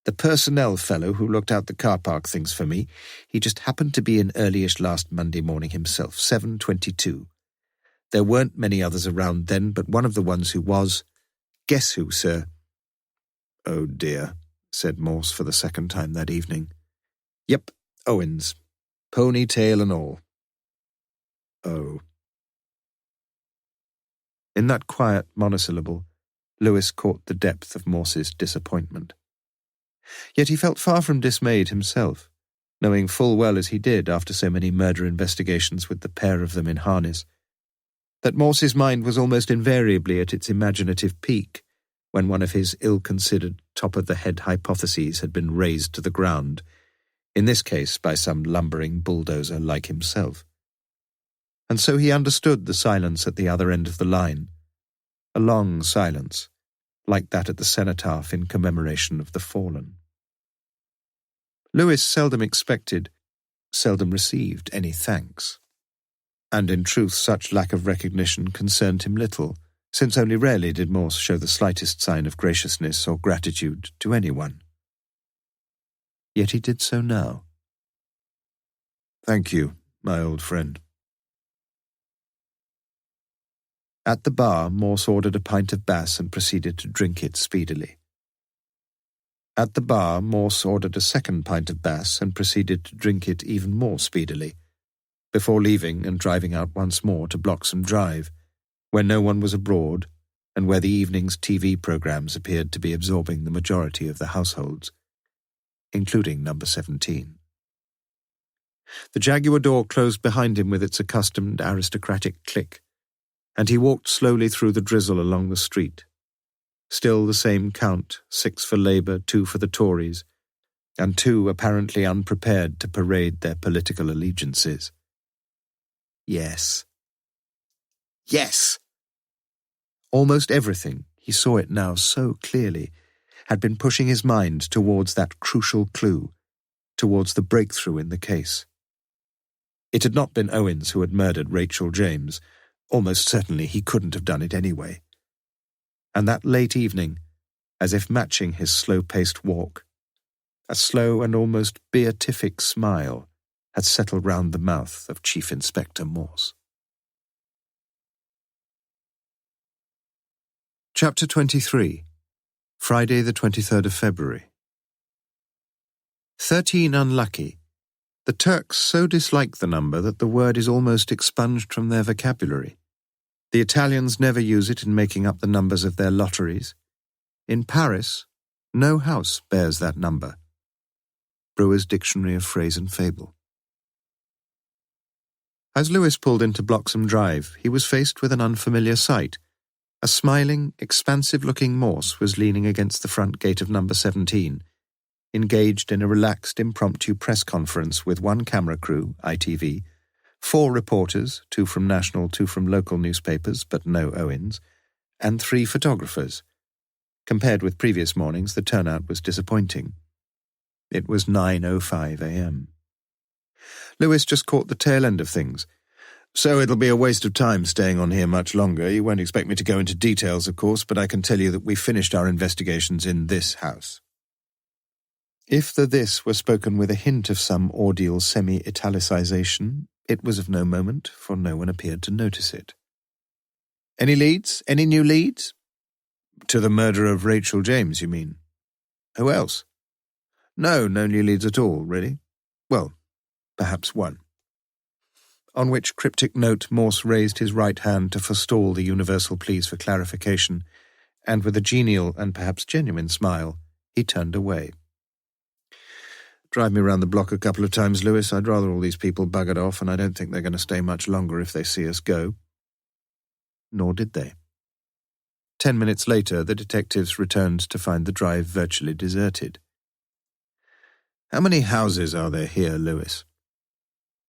The personnel fellow who looked out the car park things for me, he just happened to be in earlyish last Monday morning himself, 7:22. There weren't many others around then, but one of the ones who was... Guess who, sir?" "Oh dear," said Morse for the second time that evening. "Yep, Owens. Ponytail and all." "Oh." In that quiet monosyllable, Lewis caught the depth of Morse's disappointment. Yet he felt far from dismayed himself, knowing full well as he did, after so many murder investigations with the pair of them in harness, that Morse's mind was almost invariably at its imaginative peak when one of his ill-considered top-of-the-head hypotheses had been razed to the ground, in this case by some lumbering bulldozer like himself. And so he understood the silence at the other end of the line, a long silence, like that at the cenotaph in commemoration of the fallen. Lewis seldom expected, seldom received any thanks. And in truth such lack of recognition concerned him little, since only rarely did Morse show the slightest sign of graciousness or gratitude to anyone. Yet he did so now. "Thank you, my old friend." At the bar, Morse ordered a pint of Bass and proceeded to drink it speedily. At the bar, Morse ordered a second pint of Bass and proceeded to drink it even more speedily, before leaving and driving out once more to Bloxham Drive, where no one was abroad and where the evening's TV programmes appeared to be absorbing the majority of the households, including number 17. The Jaguar door closed behind him with its accustomed aristocratic click, and he walked slowly through the drizzle along the street. Still the same count, 6 for Labour, 2 for the Tories, and 2 apparently unprepared to parade their political allegiances. Yes. Yes! Almost everything, he saw it now so clearly, had been pushing his mind towards that crucial clue, towards the breakthrough in the case. It had not been Owens who had murdered Rachel James. Almost certainly he couldn't have done it anyway. And that late evening, as if matching his slow-paced walk, a slow and almost beatific smile had settled round the mouth of Chief Inspector Morse. Chapter 23. Friday the 23rd of February. 13 unlucky. The Turks so dislike the number that the word is almost expunged from their vocabulary. The Italians never use it in making up the numbers of their lotteries. In Paris, no house bears that number. Brewer's Dictionary of Phrase and Fable. As Lewis pulled into Bloxham Drive, he was faced with an unfamiliar sight. A smiling, expansive-looking Morse was leaning against the front gate of number 17, engaged in a relaxed, impromptu press conference with one camera crew, ITV, 4 reporters, 2 from national, 2 from local newspapers, but no Owens, and 3 photographers. Compared with previous mornings, the turnout was disappointing. It was 9:05 a.m. Lewis just caught the tail end of things. "So it'll be a waste of time staying on here much longer. You won't expect me to go into details, of course, but I can tell you that we finished our investigations in this house." If the "this" were spoken with a hint of some ordeal semi-italicization, it was of no moment, for no one appeared to notice it. "Any leads? Any new leads?" "To the murder of Rachel James, you mean?" "Who else?" No new leads at all, really. Well, perhaps one." On which cryptic note Morse raised his right hand to forestall the universal pleas for clarification, and with a genial and perhaps genuine smile, he turned away. "Drive me round the block a couple of times, Lewis. I'd rather all these people buggered off, and I don't think they're going to stay much longer if they see us go." Nor did they. 10 minutes later, the detectives returned to find the drive virtually deserted. "How many houses are there here, Lewis?"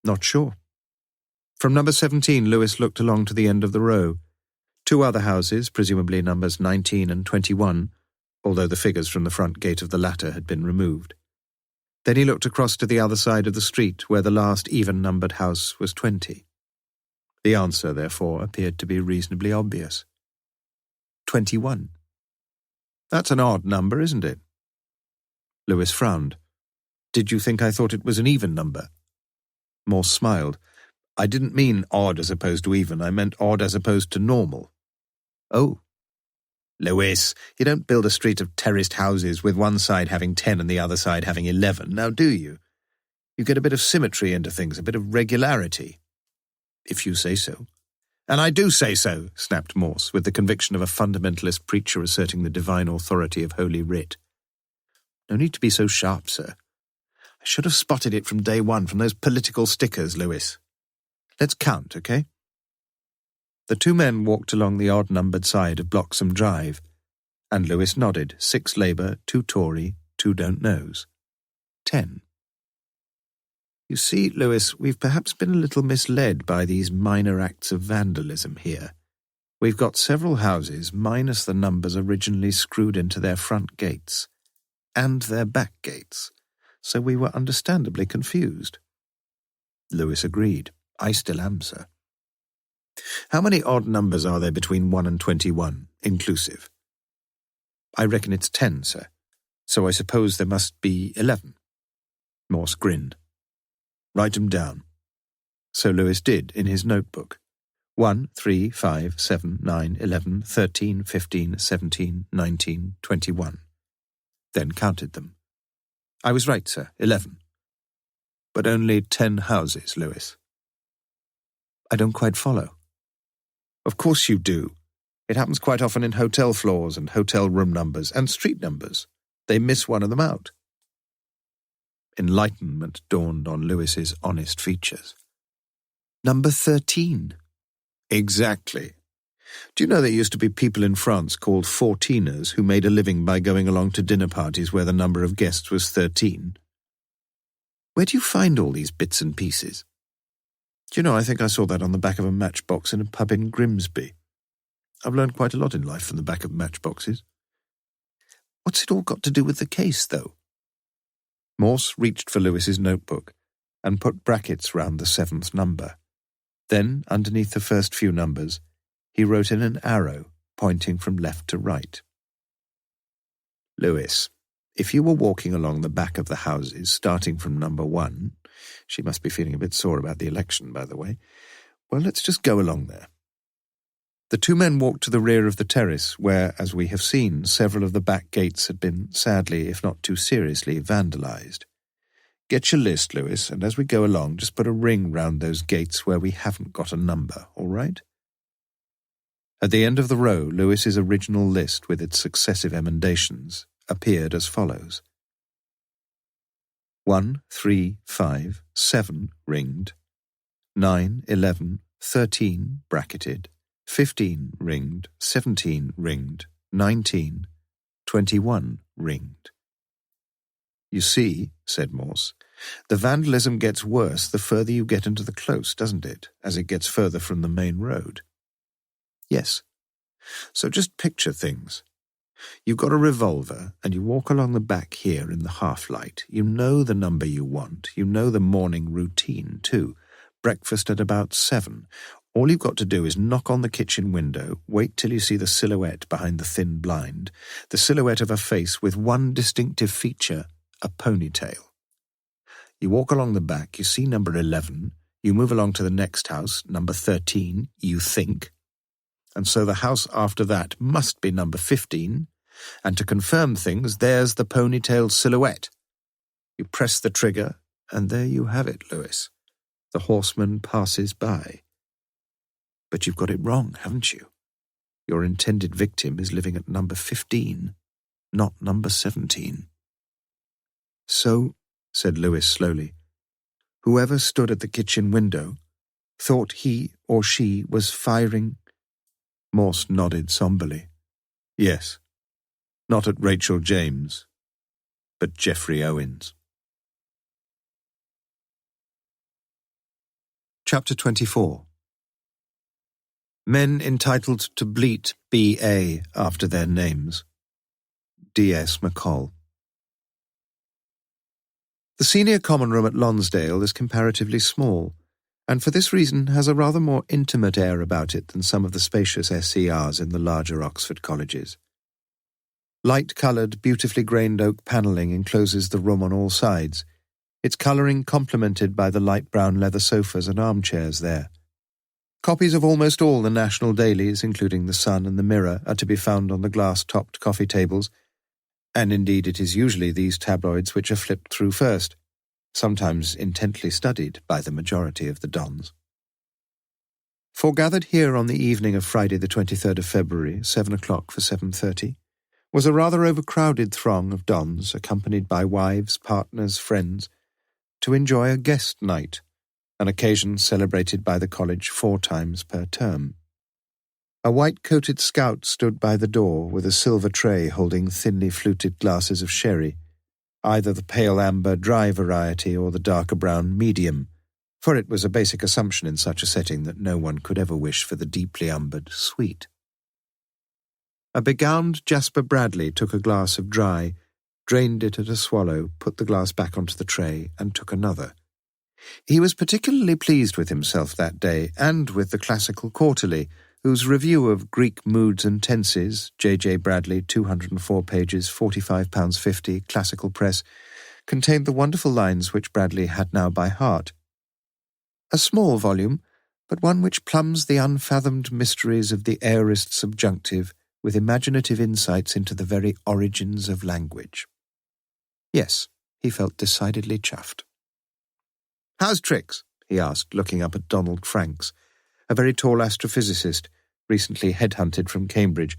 "Not sure." From number 17, Lewis looked along to the end of the row. 2 other houses, presumably numbers 19 and 21, although the figures from the front gate of the latter had been removed. Then he looked across to the other side of the street, where the last even-numbered house was 20. The answer, therefore, appeared to be reasonably obvious. 21. "That's an odd number, isn't it?" Lewis frowned. "Did you think I thought it was an even number?" Morse smiled. "I didn't mean odd as opposed to even. I meant odd as opposed to normal." "Oh." "Lewis, you don't build a street of terraced houses with one side having 10 and the other side having 11, now do you? You get a bit of symmetry into things, a bit of regularity." "If you say so." "And I do say so," snapped Morse, with the conviction of a fundamentalist preacher asserting the divine authority of Holy Writ. "No need to be so sharp, sir. I should have spotted it from day one, from those political stickers, Lewis. Let's count, okay?" The 2 men walked along the odd-numbered side of Bloxham Drive, and Lewis nodded. 6 Labour, 2 Tory, 2 don't knows. 10. "You see, Lewis, we've perhaps been a little misled by these minor acts of vandalism here. We've got several houses, minus the numbers originally screwed into their front gates, and their back gates, so we were understandably confused." Lewis agreed. "I still am, sir." "How many odd numbers are there between 1 and 21, inclusive?" "I reckon it's 10, sir. So I suppose there must be 11. Morse grinned. "Write 'em down." So Lewis did in his notebook. 1, 3, 5, 7, 9, 11, 13, 15, 17, 19, 21. Then counted them. "I was right, sir, 11. But only 10 houses, Lewis." "I don't quite follow." "Of course you do. It happens quite often in hotel floors and hotel room numbers and street numbers. They miss one of them out." Enlightenment dawned on Lewis's honest features. "Number 13. "Exactly. Do you know there used to be people in France called 14ers who made a living by going along to dinner parties where the number of guests was 13? Where do you find all these bits and pieces? Do you know, I think I saw that on the back of a matchbox in a pub in Grimsby. I've learned quite a lot in life from the back of matchboxes." "What's it all got to do with the case, though?" Morse reached for Lewis's notebook and put brackets round the 7th number. Then, underneath the first few numbers, he wrote in an arrow pointing from left to right. "Lewis, if you were walking along the back of the houses, starting from number 1, she must be feeling a bit sore about the election, by the way. Well, let's just go along there." The 2 men walked to the rear of the terrace, where, as we have seen, several of the back gates had been sadly, if not too seriously, vandalised. "Get your list, Lewis, and as we go along, just put a ring round those gates where we haven't got a number, all right?" At the end of the row, Lewis's original list, with its successive emendations, appeared as follows. 1, 3, 5, 7 ringed, 9, 11, 13 bracketed, 15 ringed, 17 ringed, 19, 21 ringed. "You see," said Morse, "the vandalism gets worse the further you get into the close, doesn't it, as it gets further from the main road?" "Yes. So just picture things. You've got a revolver, and you walk along the back here in the half-light. You know the number you want. You know the morning routine, too. Breakfast at about 7. All you've got to do is knock on the kitchen window, wait till you see the silhouette behind the thin blind, the silhouette of a face with one distinctive feature, a ponytail. You walk along the back, you see number 11, you move along to the next house, number 13, you think, and so the house after that must be number 15, and to confirm things, there's the ponytail silhouette. You press the trigger, and there you have it, Lewis. The horseman passes by. But you've got it wrong, haven't you? Your intended victim is living at number 15, not number 17. So, said Lewis slowly, whoever stood at the kitchen window thought he or she was firing. Morse nodded somberly. Yes, not at Rachel James, but Geoffrey Owens. Chapter 24. Men entitled to bleat B.A. after their names. D.S. McColl. The senior common room at Lonsdale is comparatively small, and for this reason has a rather more intimate air about it than some of the spacious SCRs in the larger Oxford colleges. Light-coloured, beautifully grained oak panelling encloses the room on all sides, its colouring complemented by the light brown leather sofas and armchairs there. Copies of almost all the national dailies, including The Sun and The Mirror, are to be found on the glass-topped coffee tables, and indeed it is usually these tabloids which are flipped through first, sometimes intently studied by the majority of the dons. Foregathered here on the evening of Friday the 23rd of February, 7 o'clock for 7:30, was a rather overcrowded throng of dons, accompanied by wives, partners, friends, to enjoy a guest night, an occasion celebrated by the college 4 times per term. A white-coated scout stood by the door with a silver tray holding thinly fluted glasses of sherry, either the pale amber dry variety or the darker brown medium, for it was a basic assumption in such a setting that no one could ever wish for the deeply umbered sweet. A begowned Jasper Bradley took a glass of dry, drained it at a swallow, put the glass back onto the tray, and took another. He was particularly pleased with himself that day, and with the Classical Quarterly, whose review of Greek moods and tenses, J. Bradley, 204 pages, £45.50, Classical Press, contained the wonderful lines which Bradley had now by heart. A small volume, but one which plumbs the unfathomed mysteries of the aorist subjunctive with imaginative insights into the very origins of language. Yes, he felt decidedly chuffed. "How's tricks?" he asked, looking up at Donald Franks, a very tall astrophysicist, recently headhunted from Cambridge,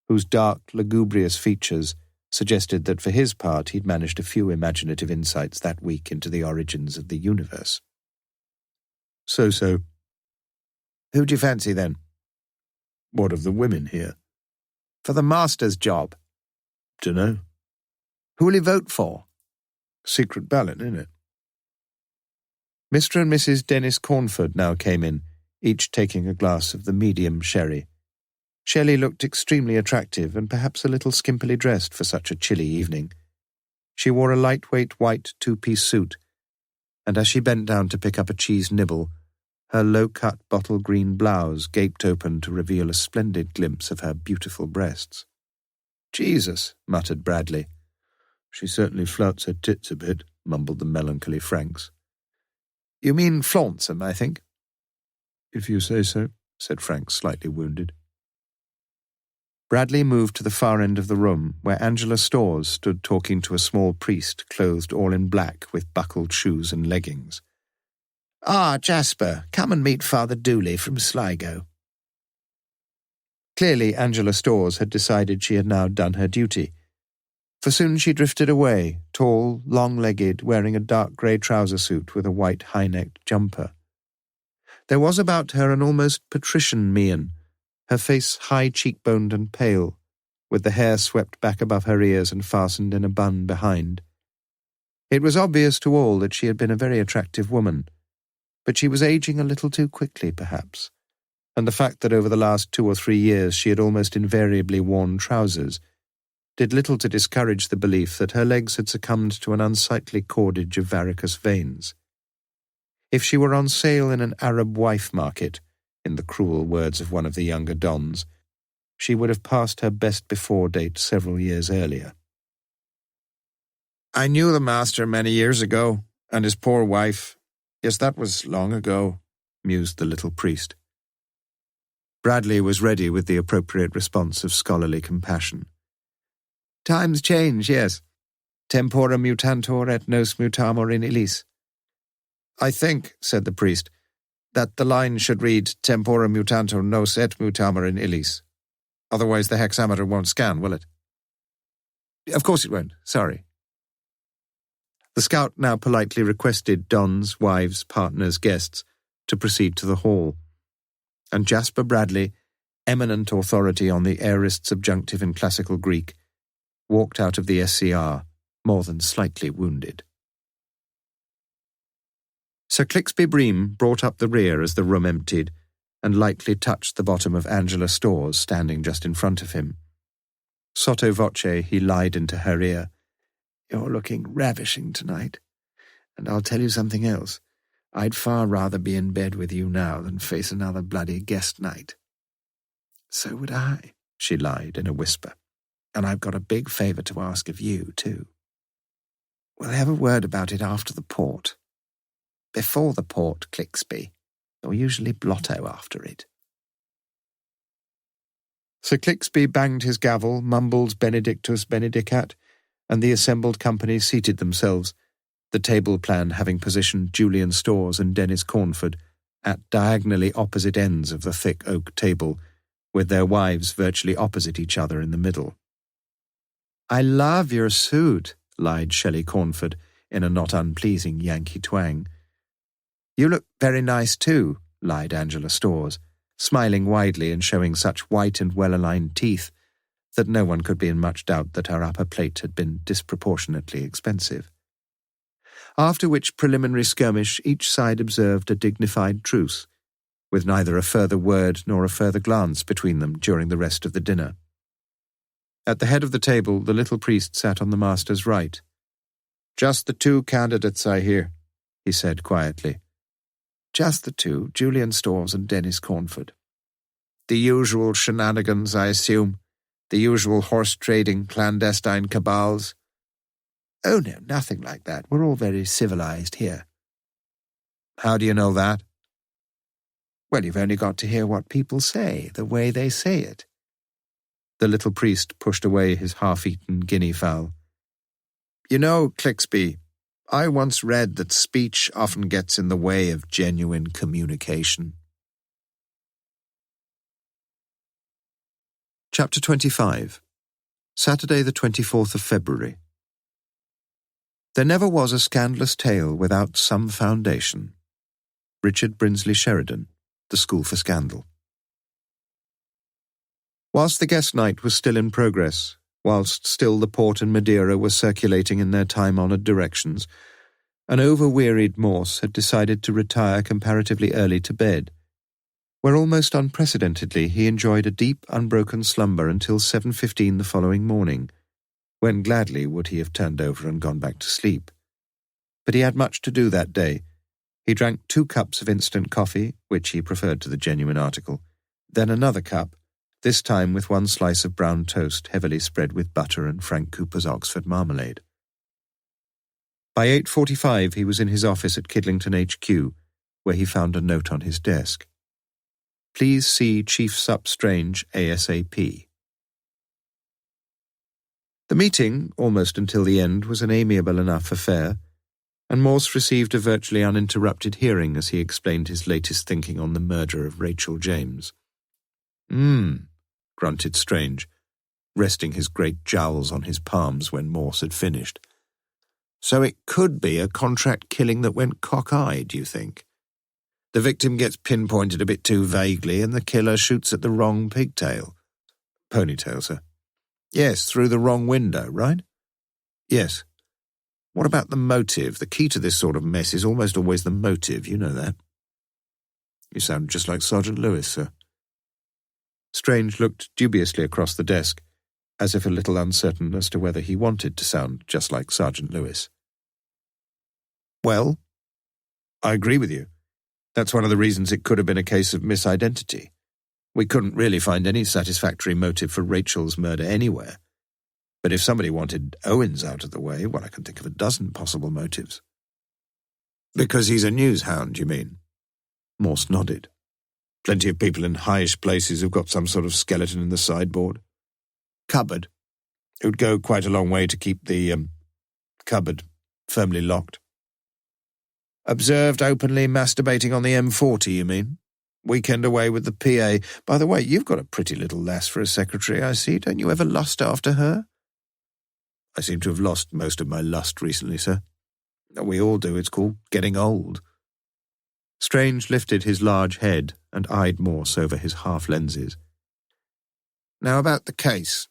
whose dark, lugubrious features suggested that for his part he'd managed a few imaginative insights that week into the origins of the universe. So. "Who do you fancy, then?" "What of the women here?" "For the master's job?" "Dunno." "Who'll he vote for?" "Secret ballot, innit?" Mr. and Mrs. Dennis Cornford now came in, each taking a glass of the medium sherry. Shelley looked extremely attractive and perhaps a little skimpily dressed for such a chilly evening. She wore a lightweight white 2-piece suit, and as she bent down to pick up a cheese nibble, her low-cut bottle green blouse gaped open to reveal a splendid glimpse of her beautiful breasts. "Jesus," muttered Bradley. "She certainly flouts her tits a bit," mumbled the melancholy Franks. "You mean flaunts 'em, I think." "If you say so," said Franks, slightly wounded. Bradley moved to the far end of the room, where Angela Storrs stood talking to a small priest clothed all in black with buckled shoes and leggings. "Ah, Jasper, come and meet Father Dooley from Sligo." Clearly, Angela Storrs had decided she had now done her duty, for soon she drifted away, tall, long-legged, wearing a dark grey trouser suit with a white high-necked jumper. There was about her an almost patrician mien, her face high cheekboned and pale, with the hair swept back above her ears and fastened in a bun behind. It was obvious to all that she had been a very attractive woman, but she was aging a little too quickly, perhaps, and the fact that over the last 2 or 3 years she had almost invariably worn trousers did little to discourage the belief that her legs had succumbed to an unsightly cordage of varicose veins. If she were on sale in an Arab wife market, in the cruel words of one of the younger dons, she would have passed her best before date several years earlier. I knew the master many years ago, and his poor wife. Yes, that was long ago, mused the little priest. Bradley was ready with the appropriate response of scholarly compassion. Times change, yes. Tempora mutantur et nos mutamur in illis. I think, said the priest, that the line should read Tempora mutantur nos et mutamur in illis. Otherwise the hexameter won't scan, will it? Of course it won't, sorry. The scout now politely requested dons, wives, partners, guests to proceed to the hall, and Jasper Bradley, eminent authority on the aorist subjunctive in classical Greek, walked out of the SCR, more than slightly wounded. Sir Clixby Bream brought up the rear as the room emptied, and lightly touched the bottom of Angela Storrs standing just in front of him. Sotto voce he lied into her ear. You're looking ravishing tonight. And I'll tell you something else. I'd far rather be in bed with you now than face another bloody guest night. So would I, she lied in a whisper. And I've got a big favour to ask of you, too. We'll have a word about it after the port. Before the port, Clixby, or usually blotto after it. Sir Clixby banged his gavel, mumbled Benedictus Benedicat, and the assembled company seated themselves, the table plan having positioned Julian Storrs and Dennis Cornford at diagonally opposite ends of the thick oak table, with their wives virtually opposite each other in the middle. I love your suit, lied Shelley Cornford in a not unpleasing Yankee twang. You look very nice too, lied Angela Storrs, smiling widely and showing such white and well-aligned teeth that no one could be in much doubt that her upper plate had been disproportionately expensive. After which preliminary skirmish each side observed a dignified truce, with neither a further word nor a further glance between them during the rest of the dinner. At the head of the table, the little priest sat on the master's right. Just the two candidates, I hear, he said quietly. Just the two, Julian Storrs and Dennis Cornford. The usual shenanigans, I assume. The usual horse-trading clandestine cabals. Oh, no, nothing like that. We're all very civilized here. How do you know that? Well, you've only got to hear what people say, the way they say it. The little priest pushed away his half-eaten guinea fowl. You know, Clixby, I once read that speech often gets in the way of genuine communication. Chapter 25. Saturday the 24th of February. There never was a scandalous tale without some foundation. Richard Brinsley Sheridan, The School for Scandal. Whilst the guest night was still in progress, whilst still the port and Madeira were circulating in their time-honoured directions, an over-wearied Morse had decided to retire comparatively early to bed, where almost unprecedentedly he enjoyed a deep, unbroken slumber until 7:15 the following morning, when gladly would he have turned over and gone back to sleep. But he had much to do that day. He drank 2 cups of instant coffee, which he preferred to the genuine article, then another cup, this time with 1 slice of brown toast heavily spread with butter and Frank Cooper's Oxford marmalade. By 8:45 he was in his office at Kidlington HQ, where he found a note on his desk. Please see Chief Sup Strange ASAP. The meeting, almost until the end, was an amiable enough affair, and Morse received a virtually uninterrupted hearing as he explained his latest thinking on the murder of Rachel James. Grunted Strange, resting his great jowls on his palms when Morse had finished. So it could be a contract killing that went cock-eyed, do you think? The victim gets pinpointed a bit too vaguely and the killer shoots at the wrong pigtail. Ponytail, sir. Yes, through the wrong window, right? Yes. What about the motive? The key to this sort of mess is almost always the motive, you know that. You sound just like Sergeant Lewis, sir. Strange looked dubiously across the desk, as if a little uncertain as to whether he wanted to sound just like Sergeant Lewis. Well, I agree with you. That's one of the reasons it could have been a case of misidentity. We couldn't really find any satisfactory motive for Rachel's murder anywhere. But if somebody wanted Owens out of the way, well, I can think of a dozen possible motives. Because he's a news hound, you mean? Morse nodded. Plenty of people in highish places who've got some sort of skeleton in the sideboard. Cupboard. It would go quite a long way to keep the cupboard firmly locked. Observed openly masturbating on the M40, you mean? Weekend away with the PA. By the way, you've got a pretty little lass for a secretary, I see. Don't you ever lust after her? I seem to have lost most of my lust recently, sir. We all do. It's called getting old. Strange lifted his large head and eyed Morse over his half-lenses. Now about the case.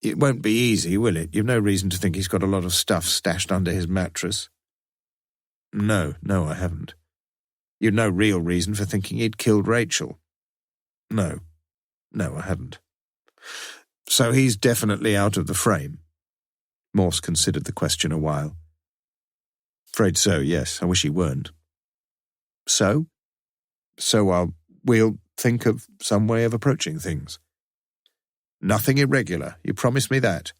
It won't be easy, will it? You've no reason to think he's got a lot of stuff stashed under his mattress. No, I haven't. You've no real reason for thinking he'd killed Rachel. No, I haven't. So he's definitely out of the frame. Morse considered the question a while. Afraid so, yes. I wish he weren't. So? We'll think of some way of approaching things. Nothing irregular, you promise me that.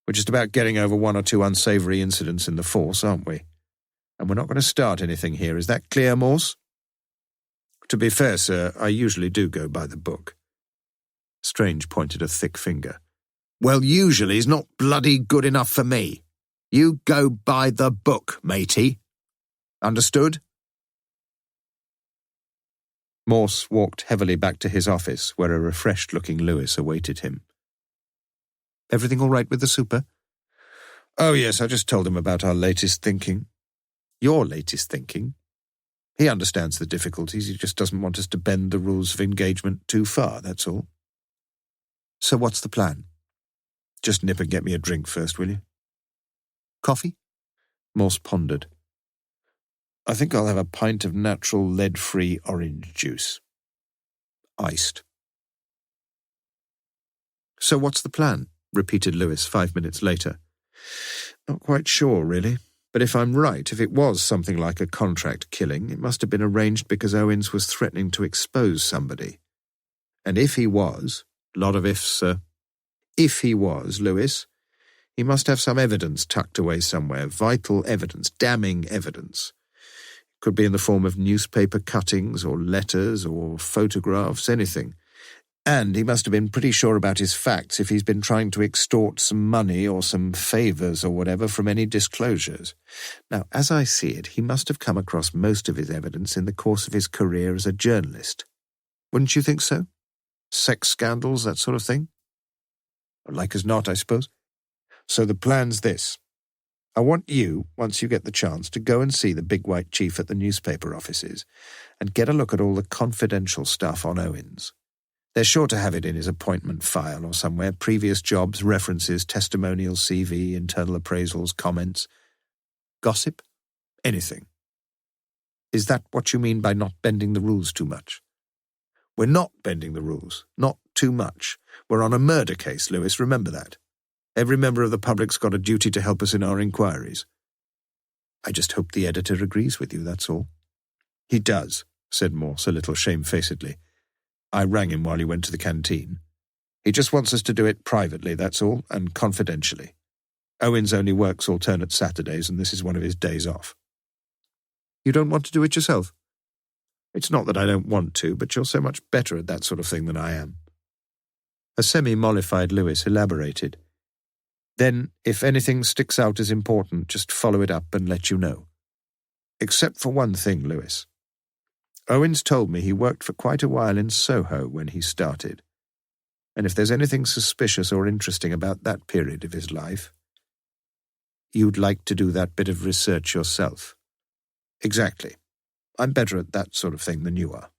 We're just about getting over one or two unsavoury incidents in the force, aren't we? And we're not going to start anything here, is that clear, Morse? To be fair, sir, I usually do go by the book. Strange pointed a thick finger. Well, usually is not bloody good enough for me. You go by the book, matey. Understood? Morse walked heavily back to his office, where a refreshed-looking Lewis awaited him. Everything all right with the super? Oh, yes, I just told him about our latest thinking. Your latest thinking? He understands the difficulties, he just doesn't want us to bend the rules of engagement too far, that's all. So what's the plan? Just nip and get me a drink first, will you? Coffee? Morse pondered. I think I'll have a pint of natural lead-free orange juice. Iced. So what's the plan? Repeated Lewis 5 minutes later. Not quite sure, really. But if I'm right, if it was something like a contract killing, it must have been arranged because Owens was threatening to expose somebody. And if he was, lot of ifs, sir. If he was, Lewis, he must have some evidence tucked away somewhere, vital evidence, damning evidence. Could be in the form of newspaper cuttings or letters or photographs, anything. And he must have been pretty sure about his facts if he's been trying to extort some money or some favours or whatever from any disclosures. Now, as I see it, he must have come across most of his evidence in the course of his career as a journalist. Wouldn't you think so? Sex scandals, that sort of thing? Like as not, I suppose. So the plan's this. I want you, once you get the chance, to go and see the big white chief at the newspaper offices and get a look at all the confidential stuff on Owens. They're sure to have it in his appointment file or somewhere, previous jobs, references, testimonials, CV, internal appraisals, comments. Gossip? Anything. Is that what you mean by not bending the rules too much? We're not bending the rules, not too much. We're on a murder case, Lewis, remember that. Every member of the public's got a duty to help us in our inquiries. I just hope the editor agrees with you, that's all. He does, said Morse a little shamefacedly. I rang him while he went to the canteen. He just wants us to do it privately, that's all, and confidentially. Owens only works alternate Saturdays, and this is one of his days off. You don't want to do it yourself? It's not that I don't want to, but you're so much better at that sort of thing than I am. A semi-mollified Lewis elaborated. Then, if anything sticks out as important, just follow it up and let you know. Except for one thing, Lewis. Owens told me he worked for quite a while in Soho when he started. And if there's anything suspicious or interesting about that period of his life, you'd like to do that bit of research yourself. Exactly. I'm better at that sort of thing than you are.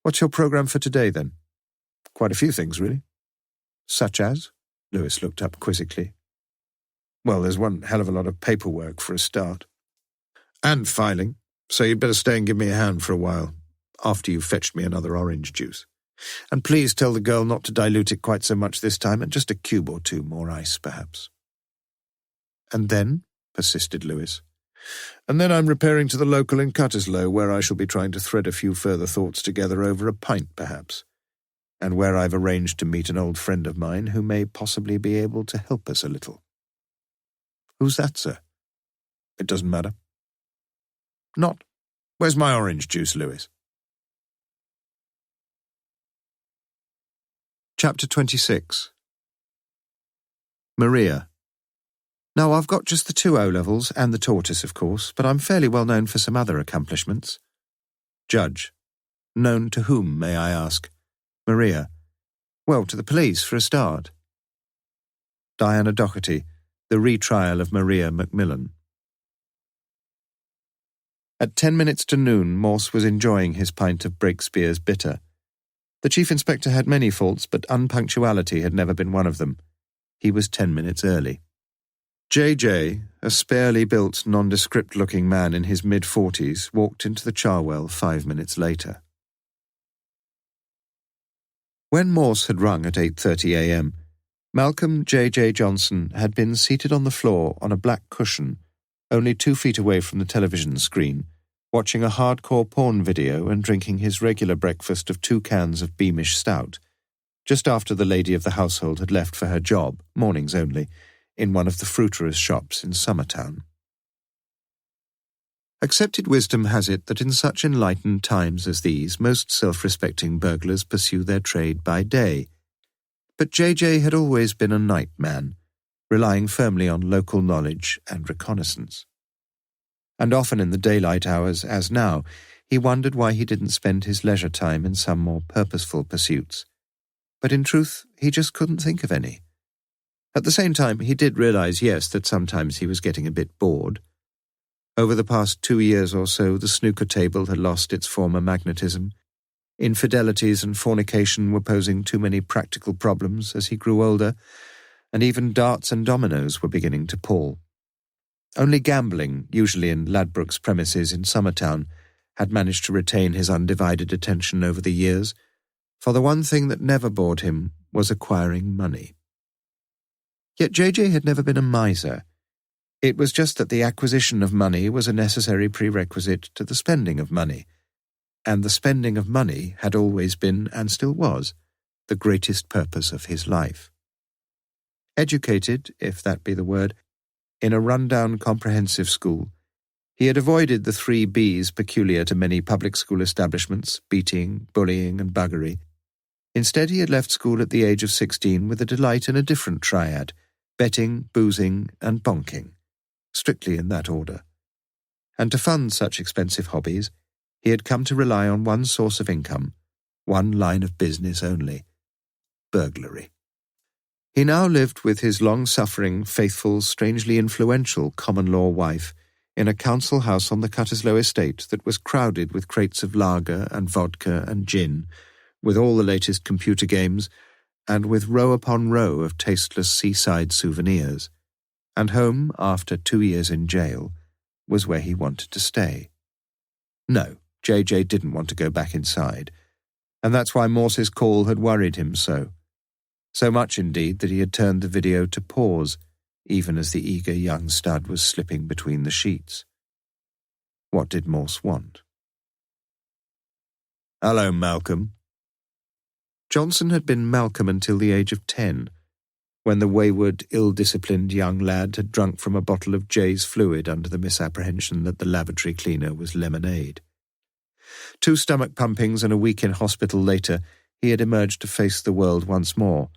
What's your programme for today, then? Quite a few things, really. Such as? Lewis looked up quizzically. Well, there's one hell of a lot of paperwork for a start. And filing, so you'd better stay and give me a hand for a while, after you've fetched me another orange juice. And please tell the girl not to dilute it quite so much this time, and just a cube or two more ice, perhaps. And then, persisted Lewis, and then I'm repairing to the local in Cutterslow, where I shall be trying to thread a few further thoughts together over a pint, perhaps. and where I've arranged to meet an old friend of mine who may possibly be able to help us a little." "Who's that, sir?" "It doesn't matter." "Not. Where's my orange juice, Lewis?" Chapter 26. Maria. "Now, I've got just the 2 O-levels and the tortoise, of course, but I'm fairly well known for some other accomplishments." Judge. "Known to whom, may I ask?" Maria. "Well, to the police, for a start." Diana Doherty. The retrial of Maria Macmillan. At 10 minutes to noon, Morse was enjoying his pint of Breakspeare's bitter. The Chief Inspector had many faults, but unpunctuality had never been one of them. He was 10 minutes early. J.J., a sparely built, nondescript-looking man in his mid-40s, walked into the Charwell 5 minutes later. When Morse had rung at 8:30 a.m., Malcolm J.J. Johnson had been seated on the floor on a black cushion, only 2 feet away from the television screen, watching a hardcore porn video and drinking his regular breakfast of 2 cans of Beamish stout, just after the lady of the household had left for her job, mornings only, in one of the fruiterers' shops in Summertown. Accepted wisdom has it that in such enlightened times as these, most self-respecting burglars pursue their trade by day. But J.J. had always been a night man, relying firmly on local knowledge and reconnaissance. And often in the daylight hours, as now, he wondered why he didn't spend his leisure time in some more purposeful pursuits. But in truth, he just couldn't think of any. At the same time, he did realize, yes, that sometimes he was getting a bit bored. Over the past 2 years or so, the snooker table had lost its former magnetism. Infidelities and fornication were posing too many practical problems as he grew older, and even darts and dominoes were beginning to pall. Only gambling, usually in Ladbrokes premises in Summertown, had managed to retain his undivided attention over the years, for the one thing that never bored him was acquiring money. Yet J.J. had never been a miser. It was just that the acquisition of money was a necessary prerequisite to the spending of money, and the spending of money had always been, and still was, the greatest purpose of his life. Educated, if that be the word, in a run-down comprehensive school, he had avoided the 3 Bs peculiar to many public school establishments, beating, bullying, and buggery. Instead, he had left school at the age of 16 with a delight in a different triad: betting, boozing, and bonking, strictly in that order. And to fund such expensive hobbies, he had come to rely on one source of income, one line of business only: burglary. He now lived with his long-suffering, faithful, strangely influential common-law wife in a council house on the Cutteslowe estate that was crowded with crates of lager and vodka and gin, with all the latest computer games, and with row upon row of tasteless seaside souvenirs. And home, after 2 years in jail, was where he wanted to stay. No, J.J. didn't want to go back inside, and that's why Morse's call had worried him so. So much, indeed, that he had turned the video to pause, even as the eager young stud was slipping between the sheets. What did Morse want? "Hello, Malcolm." Johnson had been Malcolm until the age of 10, when the wayward, ill-disciplined young lad had drunk from a bottle of Jay's fluid under the misapprehension that the lavatory cleaner was lemonade. 2 stomach pumpings and a week in hospital later, he had emerged to face the world once more,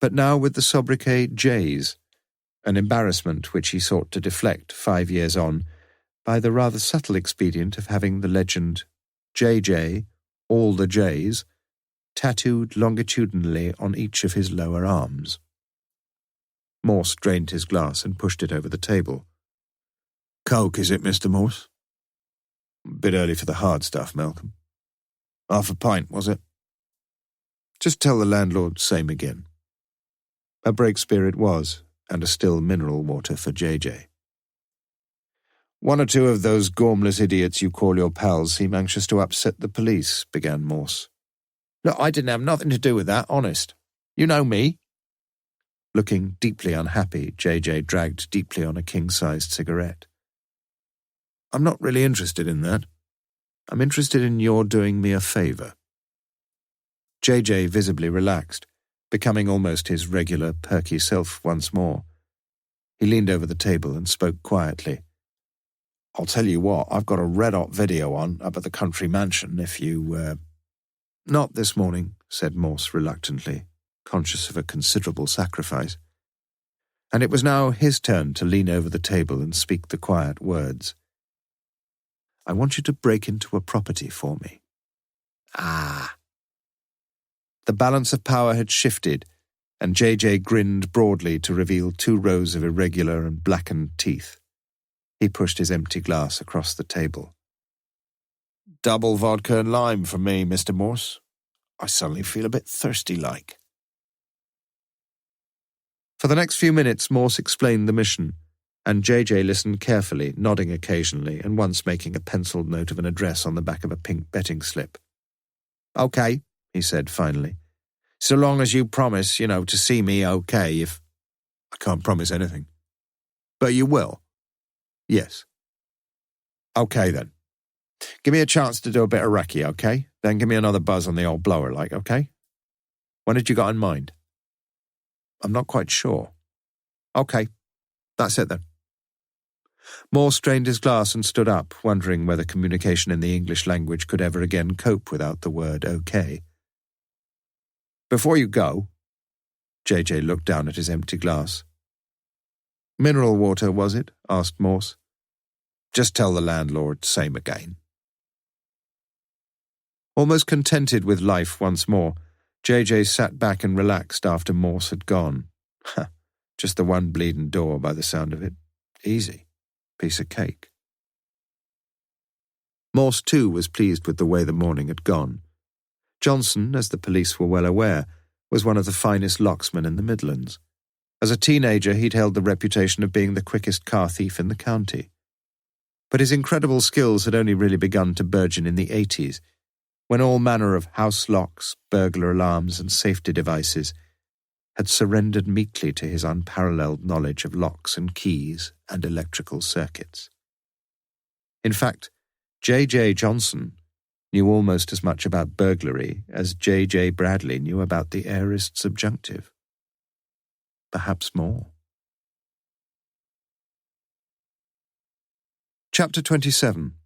but now with the sobriquet Jays, an embarrassment which he sought to deflect 5 years on by the rather subtle expedient of having the legend J.J., all the J's, tattooed longitudinally on each of his lower arms. Morse drained his glass and pushed it over the table. "Coke, is it, Mr. Morse?" "Bit early for the hard stuff, Malcolm." "Half a pint, was it?" "Just tell the landlord same again." A Breakspeare it was, and a still mineral water for J.J. "1 or 2 of those gormless idiots you call your pals seem anxious to upset the police," began Morse. "Look, I didn't have nothing to do with that, honest. You know me." Looking deeply unhappy, J.J. dragged deeply on a king-sized cigarette. "I'm not really interested in that. I'm interested in your doing me a favour." JJ visibly relaxed, becoming almost his regular, perky self once more. He leaned over the table and spoke quietly. "I'll tell you what, I've got a red-hot video on up at the country mansion if you, "Not this morning," said Morse reluctantly, conscious of a considerable sacrifice. And it was now his turn to lean over the table and speak the quiet words. "I want you to break into a property for me." Ah. The balance of power had shifted, and JJ grinned broadly to reveal 2 rows of irregular and blackened teeth. He pushed his empty glass across the table. "Double vodka and lime for me, Mr. Morse. I suddenly feel a bit thirsty-like." For the next few minutes, Morse explained the mission, and JJ listened carefully, nodding occasionally and once making a penciled note of an address on the back of a pink betting slip. "Okay," he said finally. "So long as you promise, to see me okay if—" "I can't promise anything." "But you will?" "Yes." "Okay then. Give me a chance to do a bit of recce, okay? Then give me another buzz on the old blower, okay? When had you got in mind?" "I'm not quite sure." "Okay. That's it then." Morse drained his glass and stood up, wondering whether communication in the English language could ever again cope without the word okay. "Before you go," JJ looked down at his empty glass. "Mineral water, was it?" asked Morse. "Just tell the landlord, same again." Almost contented with life once more, JJ sat back and relaxed after Morse had gone. Just the one bleeding door by the sound of it. Easy. Piece of cake. Morse, too, was pleased with the way the morning had gone. Johnson, as the police were well aware, was one of the finest locksmen in the Midlands. As a teenager, he'd held the reputation of being the quickest car thief in the county. But his incredible skills had only really begun to burgeon in the 80s, when all manner of house locks, burglar alarms, and safety devices had surrendered meekly to his unparalleled knowledge of locks and keys and electrical circuits. In fact, J.J. Johnson knew almost as much about burglary as J.J. Bradley knew about the aorist subjunctive. Perhaps more. Chapter 27.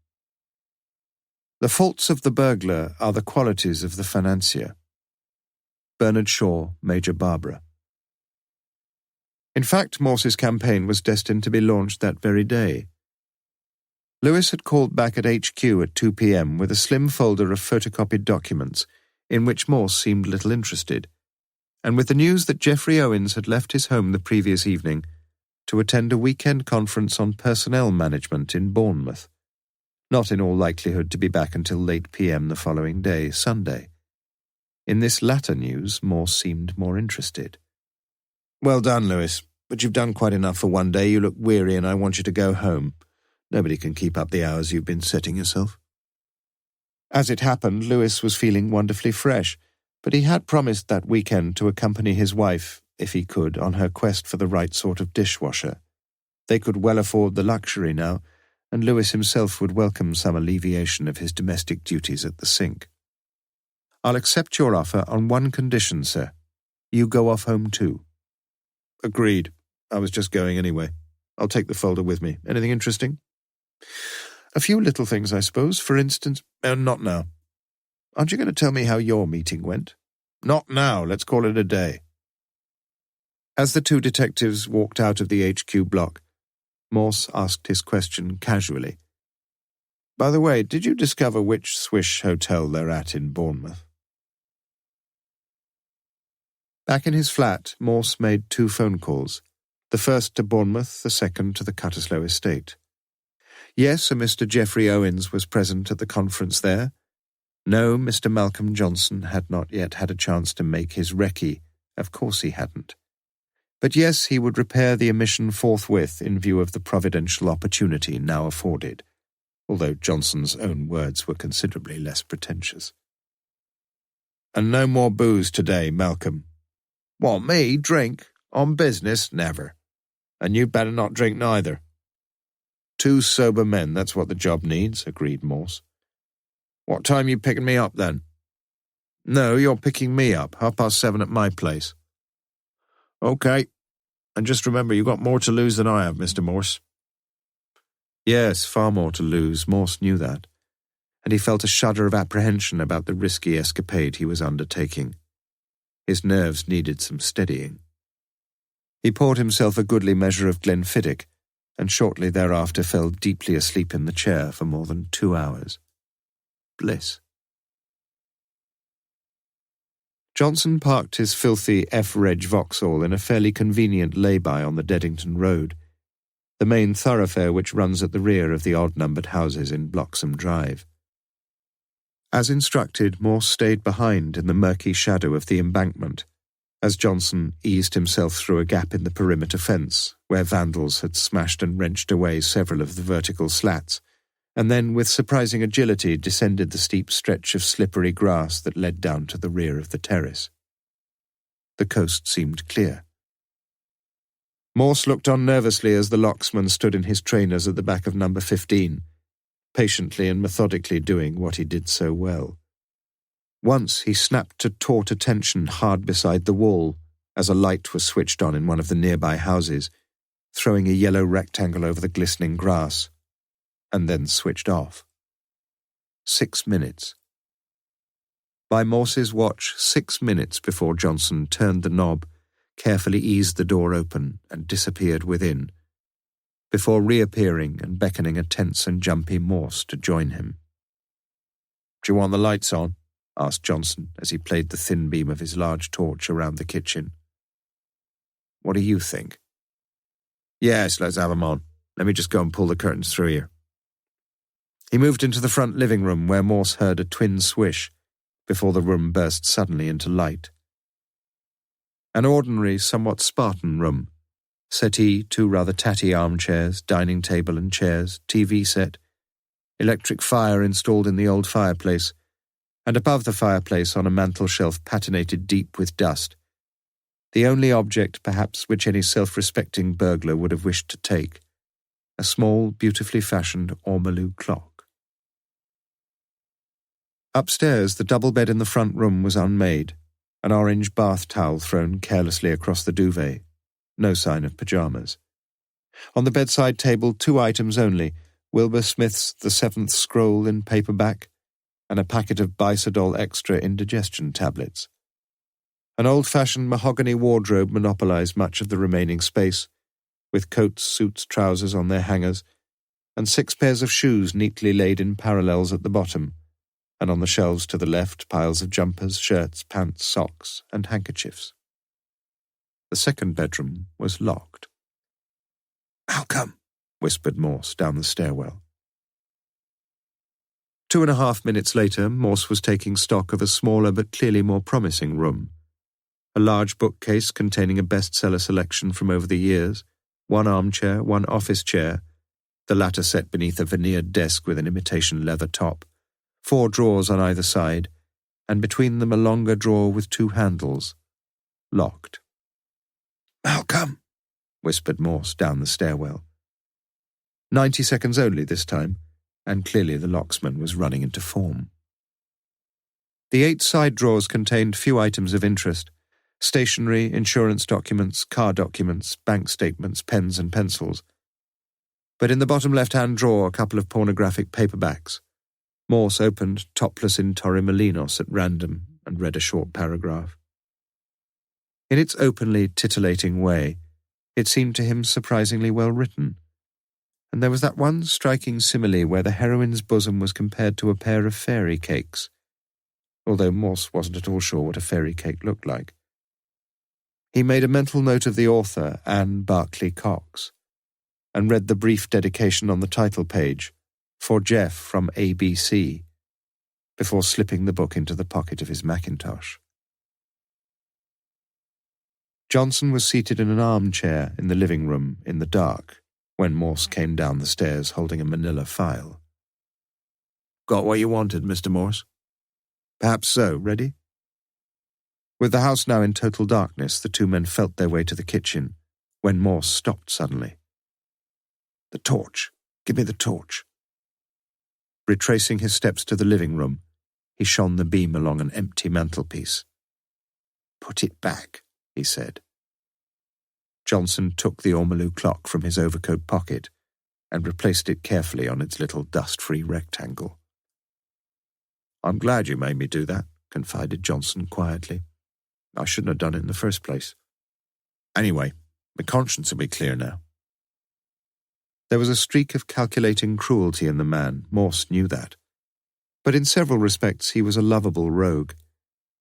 The faults of the burglar are the qualities of the financier. Bernard Shaw, Major Barbara. In fact, Morse's campaign was destined to be launched that very day. Lewis had called back at HQ at 2 p.m. with a slim folder of photocopied documents in which Morse seemed little interested, and with the news that Geoffrey Owens had left his home the previous evening to attend a weekend conference on personnel management in Bournemouth, not in all likelihood to be back until late p.m. the following day, Sunday. In this latter news, Morse seemed more interested. "Well done, Lewis, but you've done quite enough for one day. You look weary and I want you to go home. Nobody can keep up the hours you've been setting yourself." As it happened, Lewis was feeling wonderfully fresh, but he had promised that weekend to accompany his wife, if he could, on her quest for the right sort of dishwasher. They could well afford the luxury now, and Lewis himself would welcome some alleviation of his domestic duties at the sink. "I'll accept your offer on one condition, sir. You go off home too." "Agreed. I was just going anyway. I'll take the folder with me. Anything interesting?" "A few little things, I suppose. For instance—" "Not now." "Aren't you going to tell me how your meeting went?" "Not now. Let's call it a day." As the 2 detectives walked out of the HQ block, Morse asked his question casually. "By the way, did you discover which Swish hotel they're at in Bournemouth?" Back in his flat, Morse made 2 phone calls, the first to Bournemouth, the second to the Cutteslow estate. Yes, a Mr. Geoffrey Owens was present at the conference there. No, Mr. Malcolm Johnson had not yet had a chance to make his recce. Of course he hadn't. But yes, he would repair the omission forthwith in view of the providential opportunity now afforded, although Johnson's own words were considerably less pretentious. "And no more booze today, Malcolm." "What, me? Drink? On business? Never. And you'd better not drink neither." 2 sober men, that's what the job needs," agreed Morse. "What time you picking me up, then?" No, you're picking me up, 7:30 at my place. Okay. And just remember, you've got more to lose than I have, Mr. Morse. Yes, far more to lose. Morse knew that, and he felt a shudder of apprehension about the risky escapade he was undertaking. His nerves needed some steadying. He poured himself a goodly measure of Glenfiddich, and shortly thereafter fell deeply asleep in the chair for more than 2 hours. Bliss. Johnson parked his filthy F-Reg Vauxhall in a fairly convenient lay-by on the Deddington Road, the main thoroughfare which runs at the rear of the odd-numbered houses in Bloxham Drive. As instructed, Morse stayed behind in the murky shadow of the embankment, as Johnson eased himself through a gap in the perimeter fence, where vandals had smashed and wrenched away several of the vertical slats, and then with surprising agility descended the steep stretch of slippery grass that led down to the rear of the terrace. The coast seemed clear. Morse looked on nervously as the locksman stood in his trainers at the back of number 15, patiently and methodically doing what he did so well. Once he snapped to taut attention hard beside the wall as a light was switched on in one of the nearby houses, throwing a yellow rectangle over the glistening grass, and then switched off. 6 minutes. By Morse's watch, 6 minutes before Johnson turned the knob, carefully eased the door open and disappeared within, before reappearing and beckoning a tense and jumpy Morse to join him. "Do you want the lights on?" asked Johnson as he played the thin beam of his large torch around the kitchen. "What do you think?" "Yes, let's have 'em on. Let me just go and pull the curtains through here." He moved into the front living room where Morse heard a twin swish before the room burst suddenly into light. An ordinary, somewhat Spartan room. Settee, 2 rather tatty armchairs, dining table and chairs, TV set, electric fire installed in the old fireplace, and above the fireplace on a mantel-shelf patinated deep with dust, the only object perhaps which any self-respecting burglar would have wished to take, a small, beautifully fashioned ormolu clock. Upstairs, the double bed in the front room was unmade, an orange bath towel thrown carelessly across the duvet, no sign of pyjamas. On the bedside table, 2 items only, Wilbur Smith's The Seventh Scroll in paperback, and a packet of Bisodol Extra indigestion tablets. An old-fashioned mahogany wardrobe monopolized much of the remaining space, with coats, suits, trousers on their hangers, and 6 pairs of shoes neatly laid in parallels at the bottom, and on the shelves to the left piles of jumpers, shirts, pants, socks, and handkerchiefs. The second bedroom was locked. "Malcolm," whispered Morse down the stairwell. 2.5 minutes later, Morse was taking stock of a smaller but clearly more promising room. A large bookcase containing a bestseller selection from over the years, 1 armchair, 1 office chair, the latter set beneath a veneered desk with an imitation leather top, 4 drawers on either side, and between them a longer drawer with 2 handles, locked. "Malcolm," whispered Morse down the stairwell. 90 seconds only this time, and clearly the locksman was running into form. The 8 side drawers contained few items of interest: stationery, insurance documents, car documents, bank statements, pens and pencils. But in the bottom left-hand drawer, a couple of pornographic paperbacks. Morse opened Topless in Torremolinos at random and read a short paragraph. In its openly titillating way, it seemed to him surprisingly well written, and there was that one striking simile where the heroine's bosom was compared to a pair of fairy cakes, although Morse wasn't at all sure what a fairy cake looked like. He made a mental note of the author, Anne Barclay Cox, and read the brief dedication on the title page, "For Jeff from ABC," before slipping the book into the pocket of his mackintosh. Johnson was seated in an armchair in the living room in the dark when Morse came down the stairs holding a manila file. "Got what you wanted, Mr. Morse?" "Perhaps so. Ready?" With the house now in total darkness, the 2 men felt their way to the kitchen, when Morse stopped suddenly. "The torch. Give me the torch." Retracing his steps to the living room, He shone the beam along an empty mantelpiece. "Put it back," he said. Johnson took the ormolu clock from his overcoat pocket and replaced it carefully on its little dust-free rectangle. "I'm glad you made me do that," confided Johnson quietly. "I shouldn't have done it in the first place. Anyway, my conscience will be clear now." There was a streak of calculating cruelty in the man. Morse knew that. But in several respects he was a lovable rogue,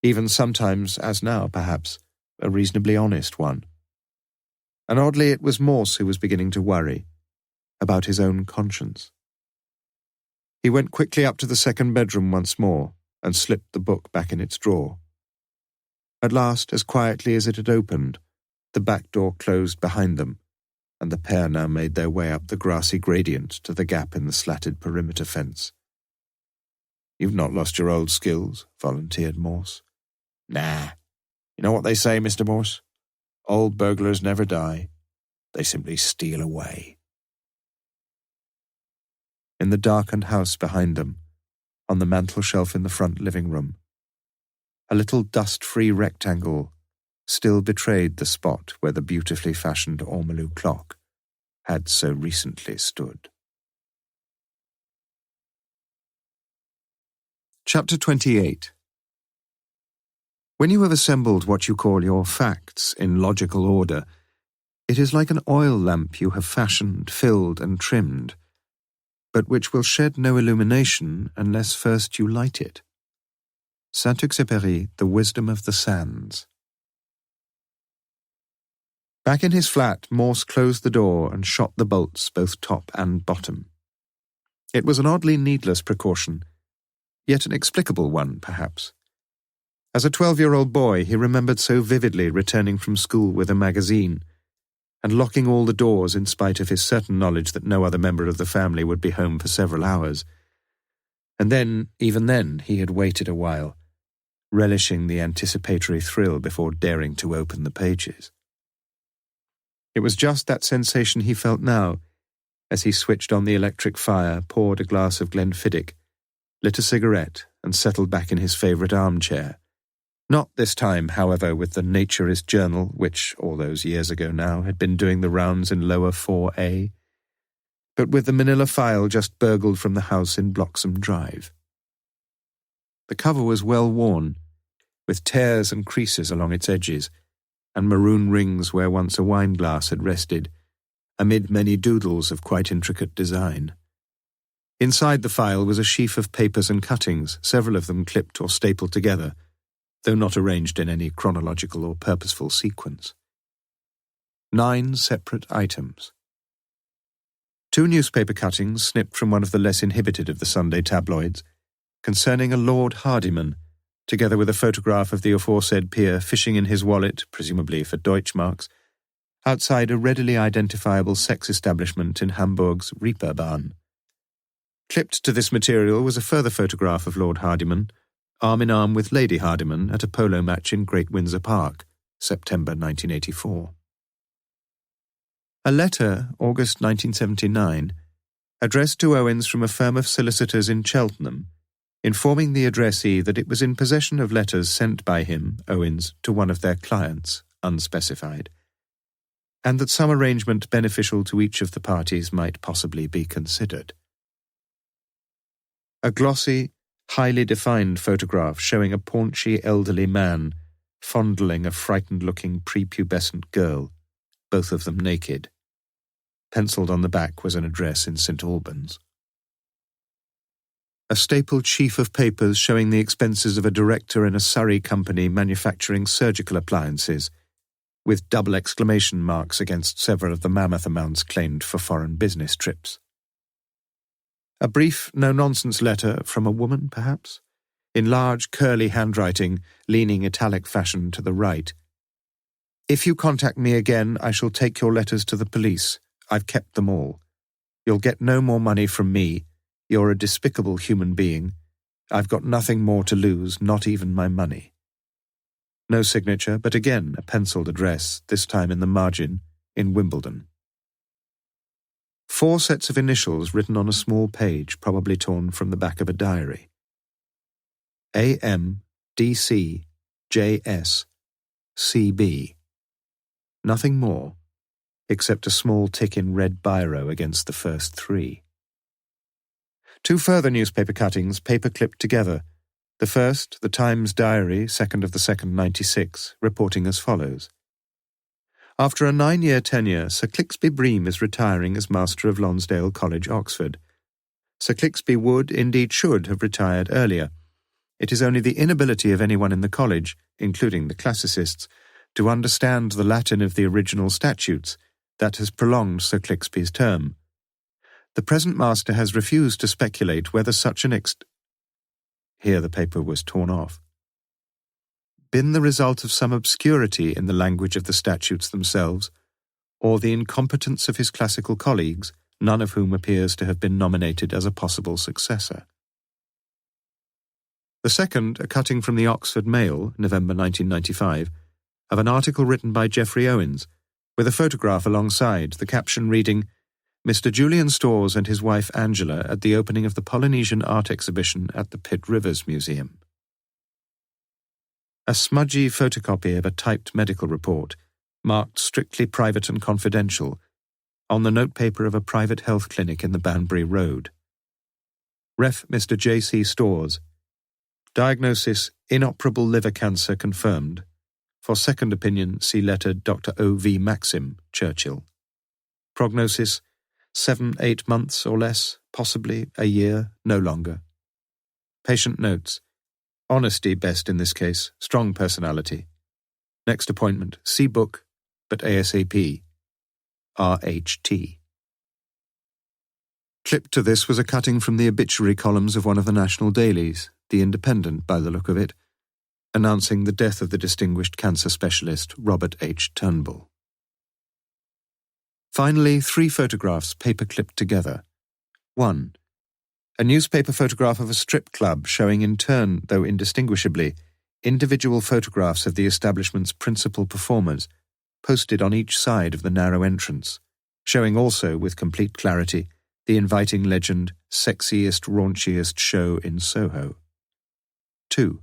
even sometimes, as now perhaps, a reasonably honest one. And oddly it was Morse who was beginning to worry about his own conscience. He went quickly up to the second bedroom once more and slipped the book back in its drawer. At last, as quietly as it had opened, the back door closed behind them, and the pair now made their way up the grassy gradient to the gap in the slatted perimeter fence. "You've not lost your old skills," volunteered Morse. "Nah. You know what they say, Mr. Morse? Old burglars never die. They simply steal away." In the darkened house behind them, on the mantel-shelf in the front living room, a little dust-free rectangle still betrayed the spot where the beautifully fashioned ormolu clock had so recently stood. Chapter 28. When you have assembled what you call your facts in logical order, it is like an oil lamp you have fashioned, filled, and trimmed, but which will shed no illumination unless first you light it. Saint-Exupéry, The Wisdom of the Sands. Back in his flat, Morse closed the door and shot the bolts both top and bottom. It was an oddly needless precaution, yet an explicable one, perhaps. As a 12-year-old boy, he remembered so vividly returning from school with a magazine and locking all the doors in spite of his certain knowledge that no other member of the family would be home for several hours. And then, even then, he had waited a while, relishing the anticipatory thrill before daring to open the pages. It was just that sensation he felt now, as he switched on the electric fire, poured a glass of Glenfiddich, lit a cigarette, and settled back in his favourite armchair. Not this time, however, with the Naturist Journal, which, all those years ago now, had been doing the rounds in lower 4A, but with the manila file just burgled from the house in Bloxham Drive. The cover was well worn, with tears and creases along its edges, and maroon rings where once a wine glass had rested, amid many doodles of quite intricate design. Inside the file was a sheaf of papers and cuttings, several of them clipped or stapled together, though not arranged in any chronological or purposeful sequence. 9 separate items. 2 newspaper cuttings snipped from one of the less inhibited of the Sunday tabloids, concerning a Lord Hardyman, together with a photograph of the aforesaid peer fishing in his wallet, presumably for Deutschmarks, outside a readily identifiable sex establishment in Hamburg's Reeperbahn. Clipped to this material was a further photograph of Lord Hardyman, arm in arm with Lady Hardyman at a polo match in Great Windsor Park, September 1984. A letter, August 1979, addressed to Owens from a firm of solicitors in Cheltenham, informing the addressee that it was in possession of letters sent by him, Owens, to one of their clients, unspecified, and that some arrangement beneficial to each of the parties might possibly be considered. A glossy, highly defined photograph showing a paunchy elderly man fondling a frightened-looking prepubescent girl, both of them naked. Pencilled on the back was an address in St. Albans. A stapled sheaf of papers showing the expenses of a director in a Surrey company manufacturing surgical appliances, with double exclamation marks against several of the mammoth amounts claimed for foreign business trips. A brief, no-nonsense letter from a woman, perhaps, in large, curly handwriting, leaning italic fashion to the right. "If you contact me again, I shall take your letters to the police. I've kept them all. You'll get no more money from me. You're a despicable human being. I've got nothing more to lose, not even my money." No signature, but again a pencilled address, this time in the margin, in Wimbledon. 4 sets of initials written on a small page, probably torn from the back of a diary. AMDCJS Nothing more, except a small tick in red biro against the first three. Two further newspaper cuttings, paper-clipped together. The first, the Times Diary, 2nd of the 2nd, 96, reporting as follows. After a 9-year tenure, Sir Clixby Bream is retiring as Master of Lonsdale College, Oxford. Sir Clixby would, indeed should, have retired earlier. It is only the inability of anyone in the college, including the classicists, to understand the Latin of the original statutes that has prolonged Sir Clixby's term. The present master has refused to speculate whether such an Here the paper was torn off. Been the result of some obscurity in the language of the statutes themselves, or the incompetence of his classical colleagues, none of whom appears to have been nominated as a possible successor. The second, a cutting from the Oxford Mail, November 1995, of an article written by Geoffrey Owens, with a photograph alongside, the caption reading, Mr. Julian Storrs and his wife Angela at the opening of the Polynesian art exhibition at the Pitt Rivers Museum. A smudgy photocopy of a typed medical report, marked strictly private and confidential, on the notepaper of a private health clinic in the Banbury Road. Ref. Mr. J.C. Storrs. Diagnosis: inoperable liver cancer confirmed. For second opinion, see letter Dr. O.V. Maxim, Churchill. Prognosis: 7-8 months or less, possibly a year, no longer. Patient notes: honesty best in this case, strong personality. Next appointment: see book, but ASAP. R.H.T. Clipped to this was a cutting from the obituary columns of one of the national dailies, The Independent by the look of it, announcing the death of the distinguished cancer specialist Robert H. Turnbull. Finally, 3 photographs paper-clipped together. 1. A newspaper photograph of a strip club showing in turn, though indistinguishably, individual photographs of the establishment's principal performers, posted on each side of the narrow entrance, showing also, with complete clarity, the inviting legend, sexiest, raunchiest show in Soho. 2.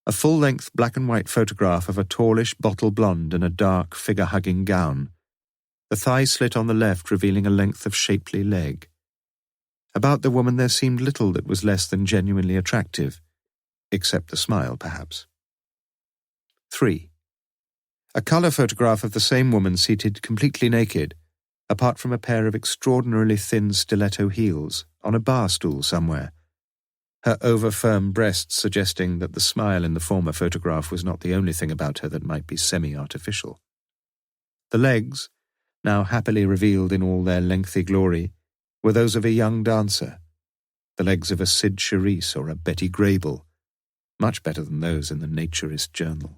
A full-length black-and-white photograph of a tallish bottle blonde in a dark, figure-hugging gown, the thigh slit on the left revealing a length of shapely leg. About the woman there seemed little that was less than genuinely attractive, except the smile, perhaps. 3. A colour photograph of the same woman seated completely naked, apart from a pair of extraordinarily thin stiletto heels, on a bar stool somewhere, her over-firm breasts suggesting that the smile in the former photograph was not the only thing about her that might be semi-artificial. The legs, now happily revealed in all their lengthy glory, were those of a young dancer, the legs of a Sid Charisse or a Betty Grable, much better than those in the Naturist Journal.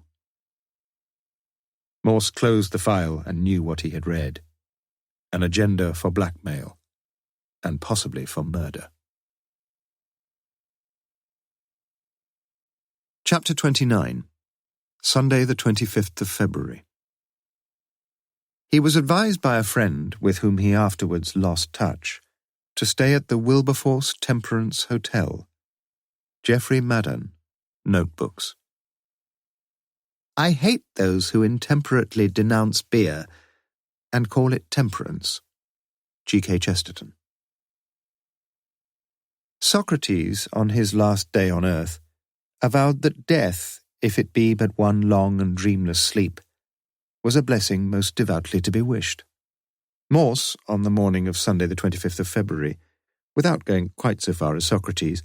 Morse closed the file and knew what he had read. An agenda for blackmail, and possibly for murder. Chapter 29. Sunday the 25th of February. He was advised by a friend, with whom he afterwards lost touch, to stay at the Wilberforce Temperance Hotel. Geoffrey Madden, Notebooks. I hate those who intemperately denounce beer and call it temperance. G.K. Chesterton. Socrates, on his last day on earth, avowed that death, if it be but one long and dreamless sleep, was a blessing most devoutly to be wished. Morse, on the morning of Sunday the 25th of February, without going quite so far as Socrates,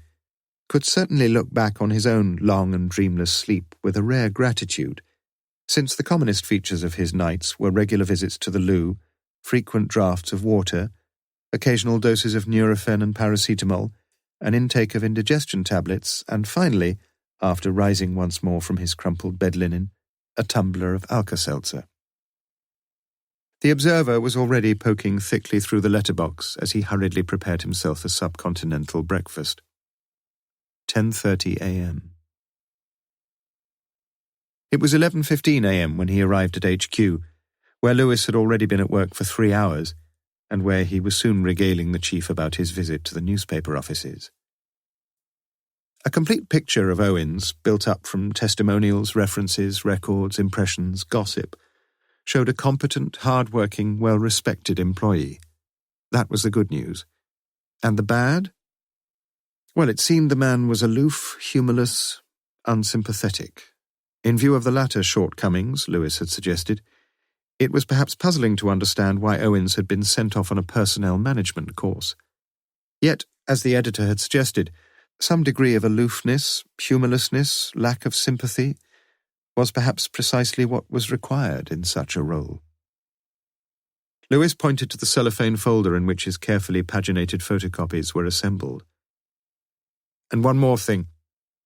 could certainly look back on his own long and dreamless sleep with a rare gratitude, since the commonest features of his nights were regular visits to the loo, frequent draughts of water, occasional doses of Nurofen and paracetamol, an intake of indigestion tablets, and finally, after rising once more from his crumpled bed linen, a tumbler of Alka-Seltzer. The observer was already poking thickly through the letterbox as he hurriedly prepared himself a subcontinental breakfast. 10:30 a.m. It was 11:15 a.m. when he arrived at HQ, where Lewis had already been at work for 3 hours, and where he was soon regaling the chief about his visit to the newspaper offices. A complete picture of Owens, built up from testimonials, references, records, impressions, gossip, showed a competent, hard-working, well-respected employee. That was the good news. And the bad? Well, it seemed the man was aloof, humourless, unsympathetic. In view of the latter shortcomings, Lewis had suggested, it was perhaps puzzling to understand why Owens had been sent off on a personnel management course. Yet, as the editor had suggested, some degree of aloofness, humourlessness, lack of sympathy was perhaps precisely what was required in such a role. Lewis pointed to the cellophane folder in which his carefully paginated photocopies were assembled. And one more thing.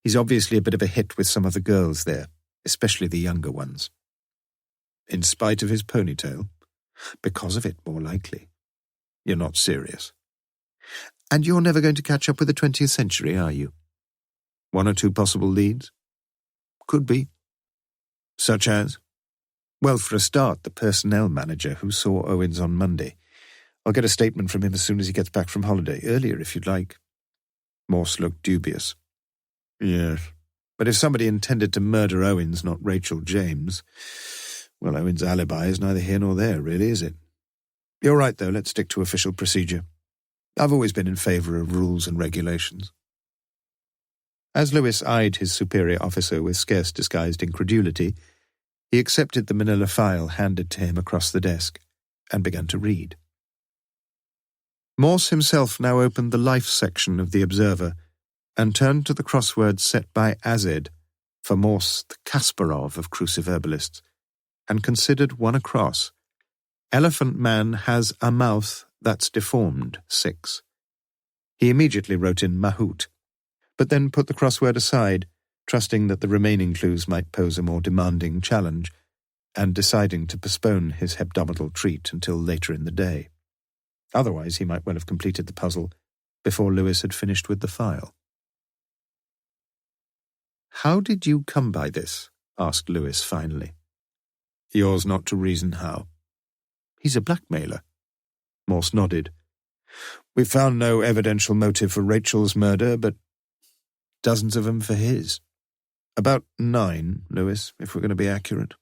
He's obviously a bit of a hit with some of the girls there, especially the younger ones. In spite of his ponytail? Because of it, more likely. You're not serious. And you're never going to catch up with the 20th century, are you? One or two possible leads? Could be. Such as? Well, for a start, the personnel manager who saw Owens on Monday. I'll get a statement from him as soon as he gets back from holiday, earlier if you'd like. Morse looked dubious. Yes, but if somebody intended to murder Owens, not Rachel James, well, Owens' alibi is neither here nor there, really, is it? You're right, though, let's stick to official procedure. I've always been in favour of rules and regulations. As Lewis eyed his superior officer with scarce disguised incredulity, he accepted the manila file handed to him across the desk and began to read. Morse himself now opened the life section of the Observer and turned to the crossword set by Azed, for Morse the Kasparov of cruciverbalists, and considered one across. Elephant Man has a mouth that's deformed, 6. He immediately wrote in Mahout, but then put the crossword aside, trusting that the remaining clues might pose a more demanding challenge, and deciding to postpone his hebdomadal treat until later in the day. Otherwise, he might well have completed the puzzle before Lewis had finished with the file. "How did you come by this?" asked Lewis finally. "Yours not to reason how." "He's a blackmailer." Morse nodded. "We found no evidential motive for Rachel's murder, but dozens of them for his. About 9, Lewis, if we're going to be accurate."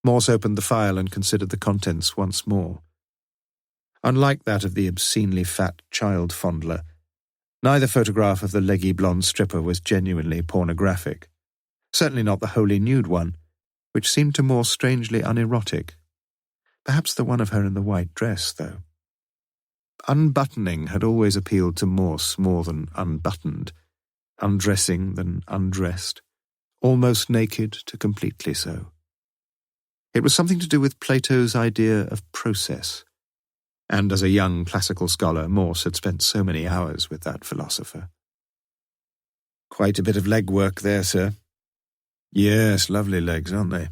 Morse opened the file and considered the contents once more. Unlike that of the obscenely fat child fondler, neither photograph of the leggy blonde stripper was genuinely pornographic. Certainly not the wholly nude one, which seemed to Morse strangely unerotic. Perhaps the one of her in the white dress, though. Unbuttoning had always appealed to Morse more than unbuttoned, undressing than undressed, almost naked to completely so. It was something to do with Plato's idea of process, and as a young classical scholar, Morse had spent so many hours with that philosopher. "Quite a bit of leg work there, sir." "Yes, lovely legs, aren't they?"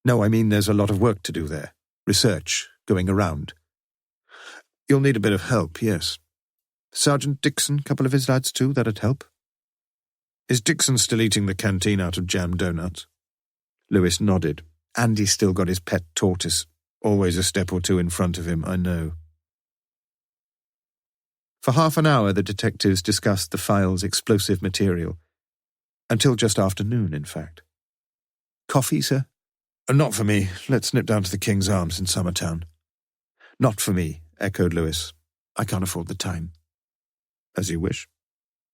"No, I mean there's a lot of work to do there. Research, going around." "You'll need a bit of help, yes. Sergeant Dixon, couple of his lads too, that'd help." "Is Dixon still eating the canteen out of jam donuts?" Lewis nodded. "Andy's still got his pet tortoise. Always a step or two in front of him, I know." For half an hour the detectives discussed the file's explosive material. Until just after noon, in fact. "Coffee, sir?" "Not for me. Let's nip down to the King's Arms in Summertown." "Not for me," echoed Lewis. "I can't afford the time." "As you wish."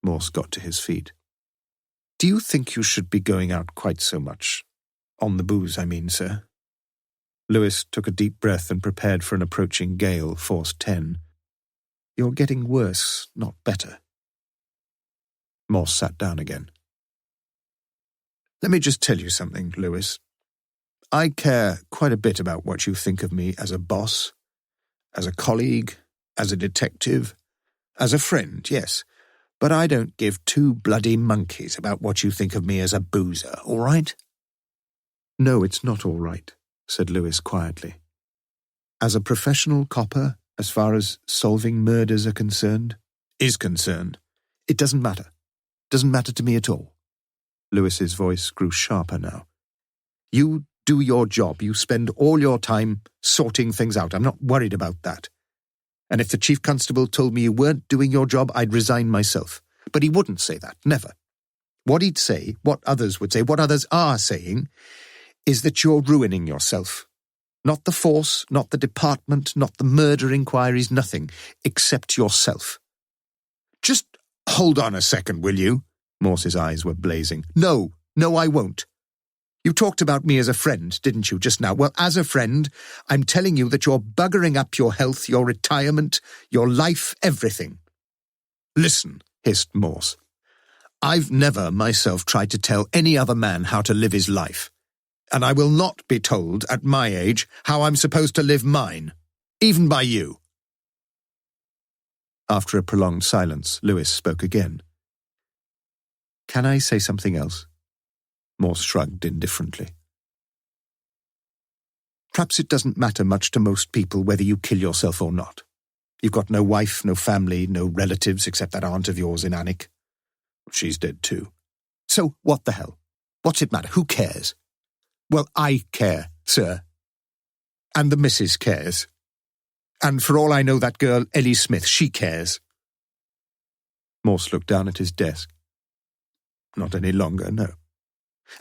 Morse got to his feet. "Do you think you should be going out quite so much? On the booze, I mean, sir." Lewis took a deep breath and prepared for an approaching gale, force 10. "You're getting worse, not better." Morse sat down again. "Let me just tell you something, Lewis. I care quite a bit about what you think of me as a boss, as a colleague, as a detective, as a friend, yes, but I don't give two bloody monkeys about what you think of me as a boozer, all right?" "No, it's not all right," said Lewis quietly. "As a professional copper, as far as solving murders are concerned?" "Is concerned. It doesn't matter. Doesn't matter to me at all." Lewis's voice grew sharper now. "You do your job. You spend all your time sorting things out. I'm not worried about that. And if the chief constable told me you weren't doing your job, I'd resign myself. But he wouldn't say that, never. What he'd say, what others would say, what others are saying, is that you're ruining yourself. Not the force, not the department, not the murder inquiries, nothing, except yourself. Just hold on a second, will you? Morse's eyes were blazing. No, I won't. You talked about me as a friend, didn't you, just now? Well, as a friend, I'm telling you that you're buggering up your health, your retirement, your life, everything. Listen, hissed Morse. I've never myself tried to tell any other man how to live his life. And I will not be told, at my age, how I'm supposed to live mine, even by you. After a prolonged silence, Lewis spoke again. Can I say something else? Morse shrugged indifferently. Perhaps it doesn't matter much to most people whether you kill yourself or not. You've got no wife, no family, no relatives except that aunt of yours in Alnwick. She's dead too. So what the hell? What's it matter? Who cares? Well, I care, sir. And the missus cares. And for all I know, that girl, Ellie Smith, she cares. Morse looked down at his desk. Not any longer, no.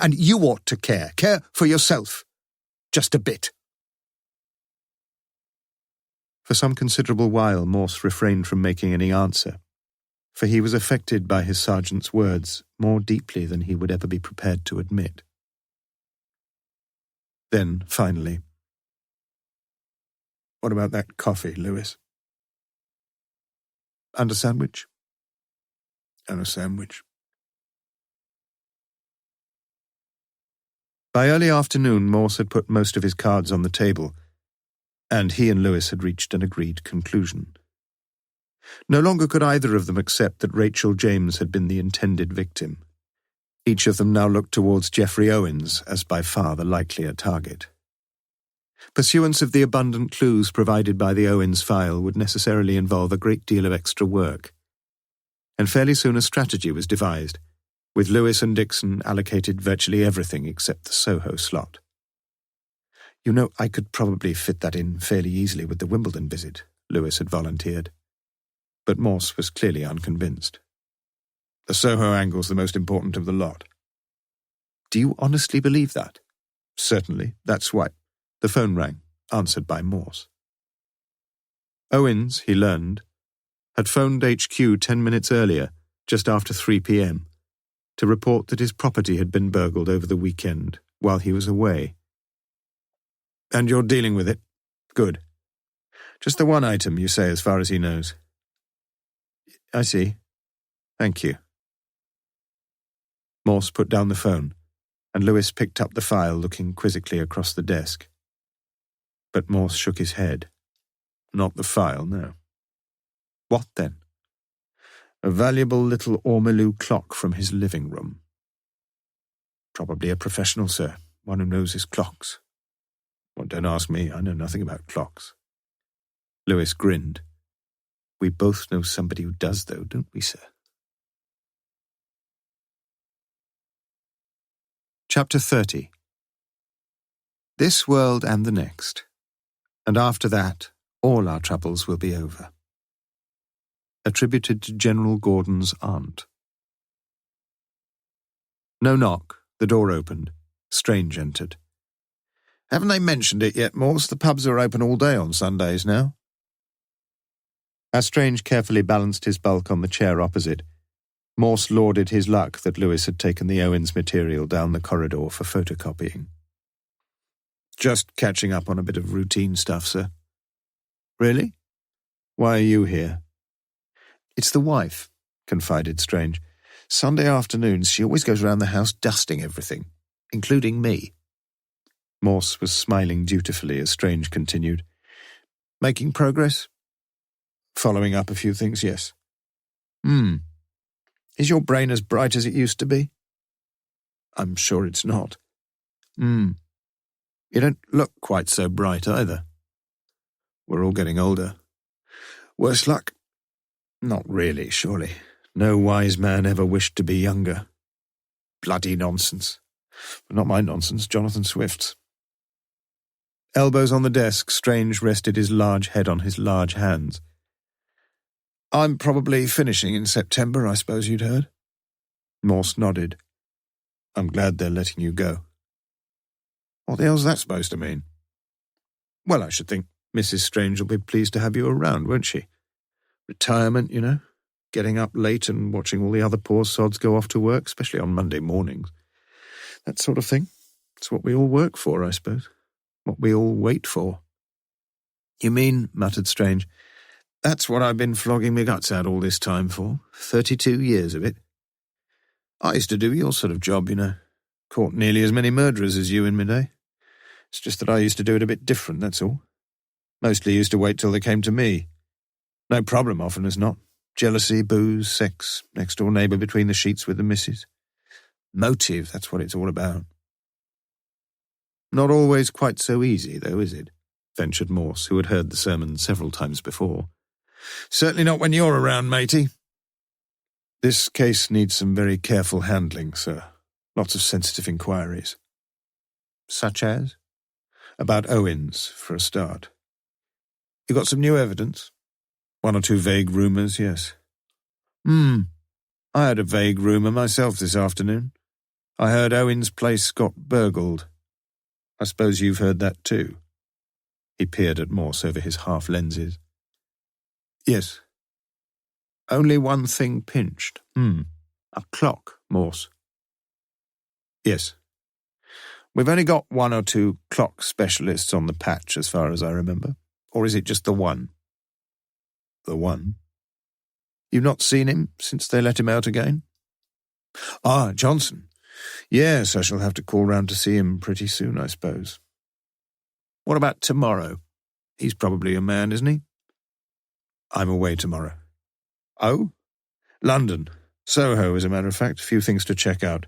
And you ought to care. Care for yourself. Just a bit. For some considerable while, Morse refrained from making any answer, for he was affected by his sergeant's words more deeply than he would ever be prepared to admit. Then, finally, what about that coffee, Lewis? And a sandwich? And a sandwich. By early afternoon, Morse had put most of his cards on the table, and he and Lewis had reached an agreed conclusion. No longer could either of them accept that Rachel James had been the intended victim. Each of them now looked towards Geoffrey Owens as by far the likelier target. Pursuance of the abundant clues provided by the Owens file would necessarily involve a great deal of extra work, and fairly soon a strategy was devised, with Lewis and Dixon allocated virtually everything except the Soho slot. You know, I could probably fit that in fairly easily with the Wimbledon visit, Lewis had volunteered. But Morse was clearly unconvinced. The Soho angle's the most important of the lot. Do you honestly believe that? Certainly, that's why. The phone rang, answered by Morse. Owens, he learned, had phoned HQ 10 minutes earlier, just after 3 p.m., to report that his property had been burgled over the weekend while he was away. And you're dealing with it? Good. Just the one item, you say, as far as he knows. I see. Thank you. Morse put down the phone, and Lewis picked up the file, looking quizzically across the desk. But Morse shook his head. Not the file, no. What then? A valuable little ormolu clock from his living room. Probably a professional, sir, one who knows his clocks. Well, don't ask me, I know nothing about clocks. Lewis grinned. We both know somebody who does, though, don't we, sir? Chapter 30. This world and the next, and after that, all our troubles will be over. Attributed to General Gordon's aunt. No knock, the door opened. Strange entered. Haven't they mentioned it yet, Morse? The pubs are open all day on Sundays now. As Strange carefully balanced his bulk on the chair opposite, Morse lauded his luck that Lewis had taken the Owens material down the corridor for photocopying. Just catching up on a bit of routine stuff, sir. Really? Why are you here? It's the wife, confided Strange. Sunday afternoons she always goes round the house dusting everything, including me. Morse was smiling dutifully as Strange continued. Making progress? Following up a few things, yes. Is your brain as bright as it used to be? I'm sure it's not. You don't look quite so bright either. We're all getting older. Worse luck? Not really, surely. No wise man ever wished to be younger. Bloody nonsense. But not my nonsense, Jonathan Swift's. Elbows on the desk, Strange rested his large head on his large hands. I'm probably finishing in September, I suppose you'd heard. Morse nodded. I'm glad they're letting you go. What the hell's that supposed to mean? Well, I should think Mrs. Strange will be pleased to have you around, won't she? Retirement, you know, getting up late and watching all the other poor sods go off to work, especially on Monday mornings. That sort of thing. It's what we all work for, I suppose. What we all wait for. You mean, muttered Strange, that's what I've been flogging my guts out all this time for. 32 years of it. I used to do your sort of job, you know. Caught nearly as many murderers as you in my day. It's just that I used to do it a bit different, that's all. Mostly used to wait till they came to me. No problem often as not. Jealousy, booze, sex, next-door neighbour between the sheets with the missus. Motive, that's what it's all about. Not always quite so easy, though, is it? Ventured Morse, who had heard the sermon several times before. Certainly not when you're around, matey. This case needs some very careful handling, sir. Lots of sensitive inquiries. Such as? About Owens, for a start. You got some new evidence? One or two vague rumours, yes. I had a vague rumour myself this afternoon. I heard Owens' place got burgled. I suppose you've heard that too. He peered at Morse over his half-lenses. Yes. Only one thing pinched. A clock, Morse. Yes. We've only got one or two clock specialists on the patch, as far as I remember. Or is it just the one? The one? You've not seen him since they let him out again? Ah, Johnson. Yes, I shall have to call round to see him pretty soon, I suppose. What about tomorrow? He's probably a man, isn't he? I'm away tomorrow. Oh? London. Soho, as a matter of fact. A few things to check out.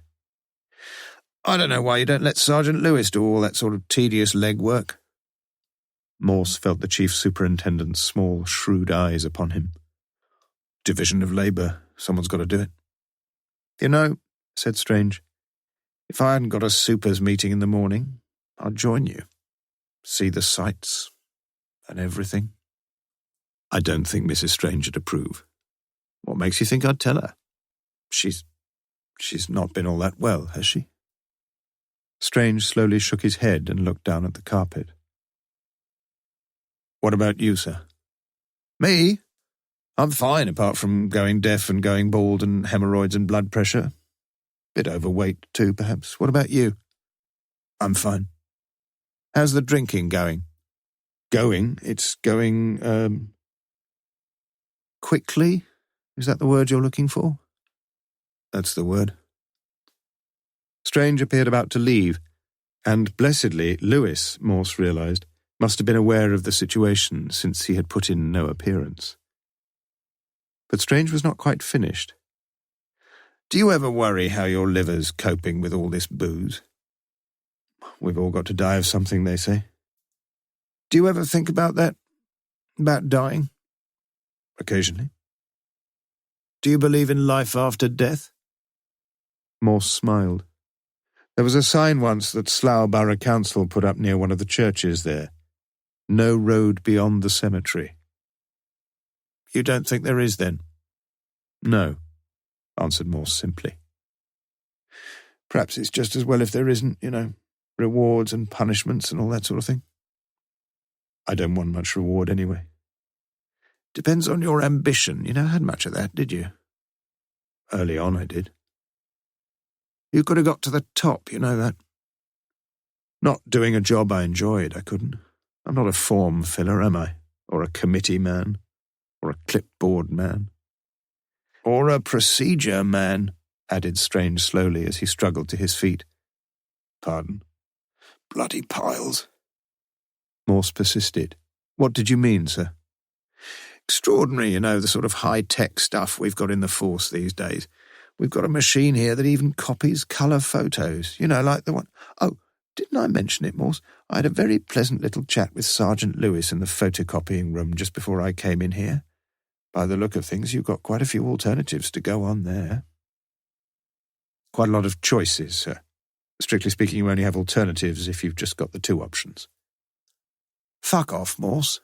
I don't know why you don't let Sergeant Lewis do all that sort of tedious legwork. Morse felt the Chief Superintendent's small, shrewd eyes upon him. Division of labour. Someone's got to do it. You know, said Strange, if I hadn't got a supers meeting in the morning, I'd join you. See the sights and everything. I don't think Mrs. Strange would approve. What makes you think I'd tell her? She's not been all that well, has she? Strange slowly shook his head and looked down at the carpet. What about you, sir? Me? I'm fine, apart from going deaf and going bald and hemorrhoids and blood pressure. Bit overweight, too, perhaps. What about you? I'm fine. How's the drinking going? Going? It's going, quickly? Is that the word you're looking for? That's the word. Strange appeared about to leave, and blessedly, Lewis, Morse realised, must have been aware of the situation since he had put in no appearance. But Strange was not quite finished. Do you ever worry how your liver's coping with all this booze? We've all got to die of something, they say. Do you ever think about that? About dying? Occasionally. Do you believe in life after death? Morse smiled. There was a sign once that Slough Borough Council put up near one of the churches there. No road beyond the cemetery. You don't think there is, then? No, answered Morse simply. Perhaps it's just as well if there isn't, you know, rewards and punishments and all that sort of thing. I don't want much reward anyway. Depends on your ambition. You never had much of that, did you? Early on I did. You could have got to the top, you know that. Not doing a job I enjoyed, I couldn't. I'm not a form filler, am I? Or a committee man? Or a clipboard man? Or a procedure man, added Strange slowly as he struggled to his feet. Pardon? Bloody piles. Morse persisted. What did you mean, sir? Extraordinary, you know, the sort of high-tech stuff we've got in the force these days. We've got a machine here that even copies colour photos, you know, like the one... Oh, didn't I mention it, Morse? I had a very pleasant little chat with Sergeant Lewis in the photocopying room just before I came in here. By the look of things, you've got quite a few alternatives to go on there. Quite a lot of choices, sir. Strictly speaking, you only have alternatives if you've just got the two options. Fuck off, Morse.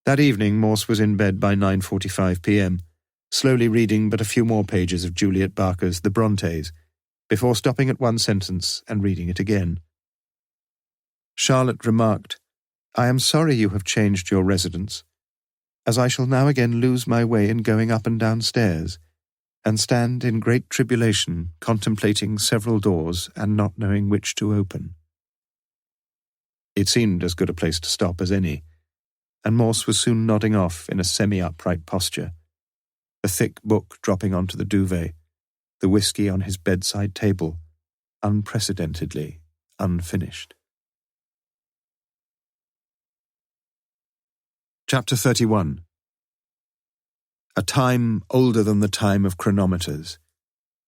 That evening Morse was in bed by 9:45 p.m., slowly reading but a few more pages of Juliet Barker's The Brontes, before stopping at one sentence and reading it again. Charlotte remarked, "I am sorry you have changed your residence, as I shall now again lose my way in going up and down stairs, and stand in great tribulation, contemplating several doors and not knowing which to open." It seemed as good a place to stop as any, and Morse was soon nodding off in a semi-upright posture, the thick book dropping onto the duvet, the whisky on his bedside table, unprecedentedly unfinished. Chapter 31. A time older than the time of chronometers,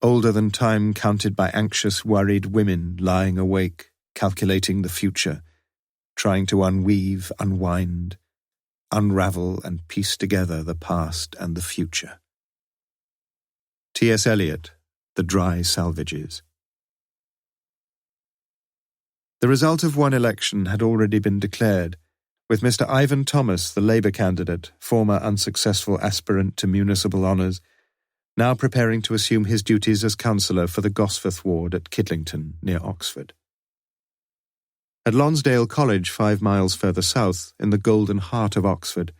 older than time counted by anxious, worried women lying awake, calculating the future, trying to unweave, unwind, unravel and piece together the past and the future. T.S. Eliot, The Dry Salvages. The result of one election had already been declared, with Mr. Ivan Thomas, the Labour candidate, former unsuccessful aspirant to municipal honours, now preparing to assume his duties as councillor for the Gosforth ward at Kidlington, near Oxford. At Lonsdale College, 5 miles further south, in the golden heart of Oxford,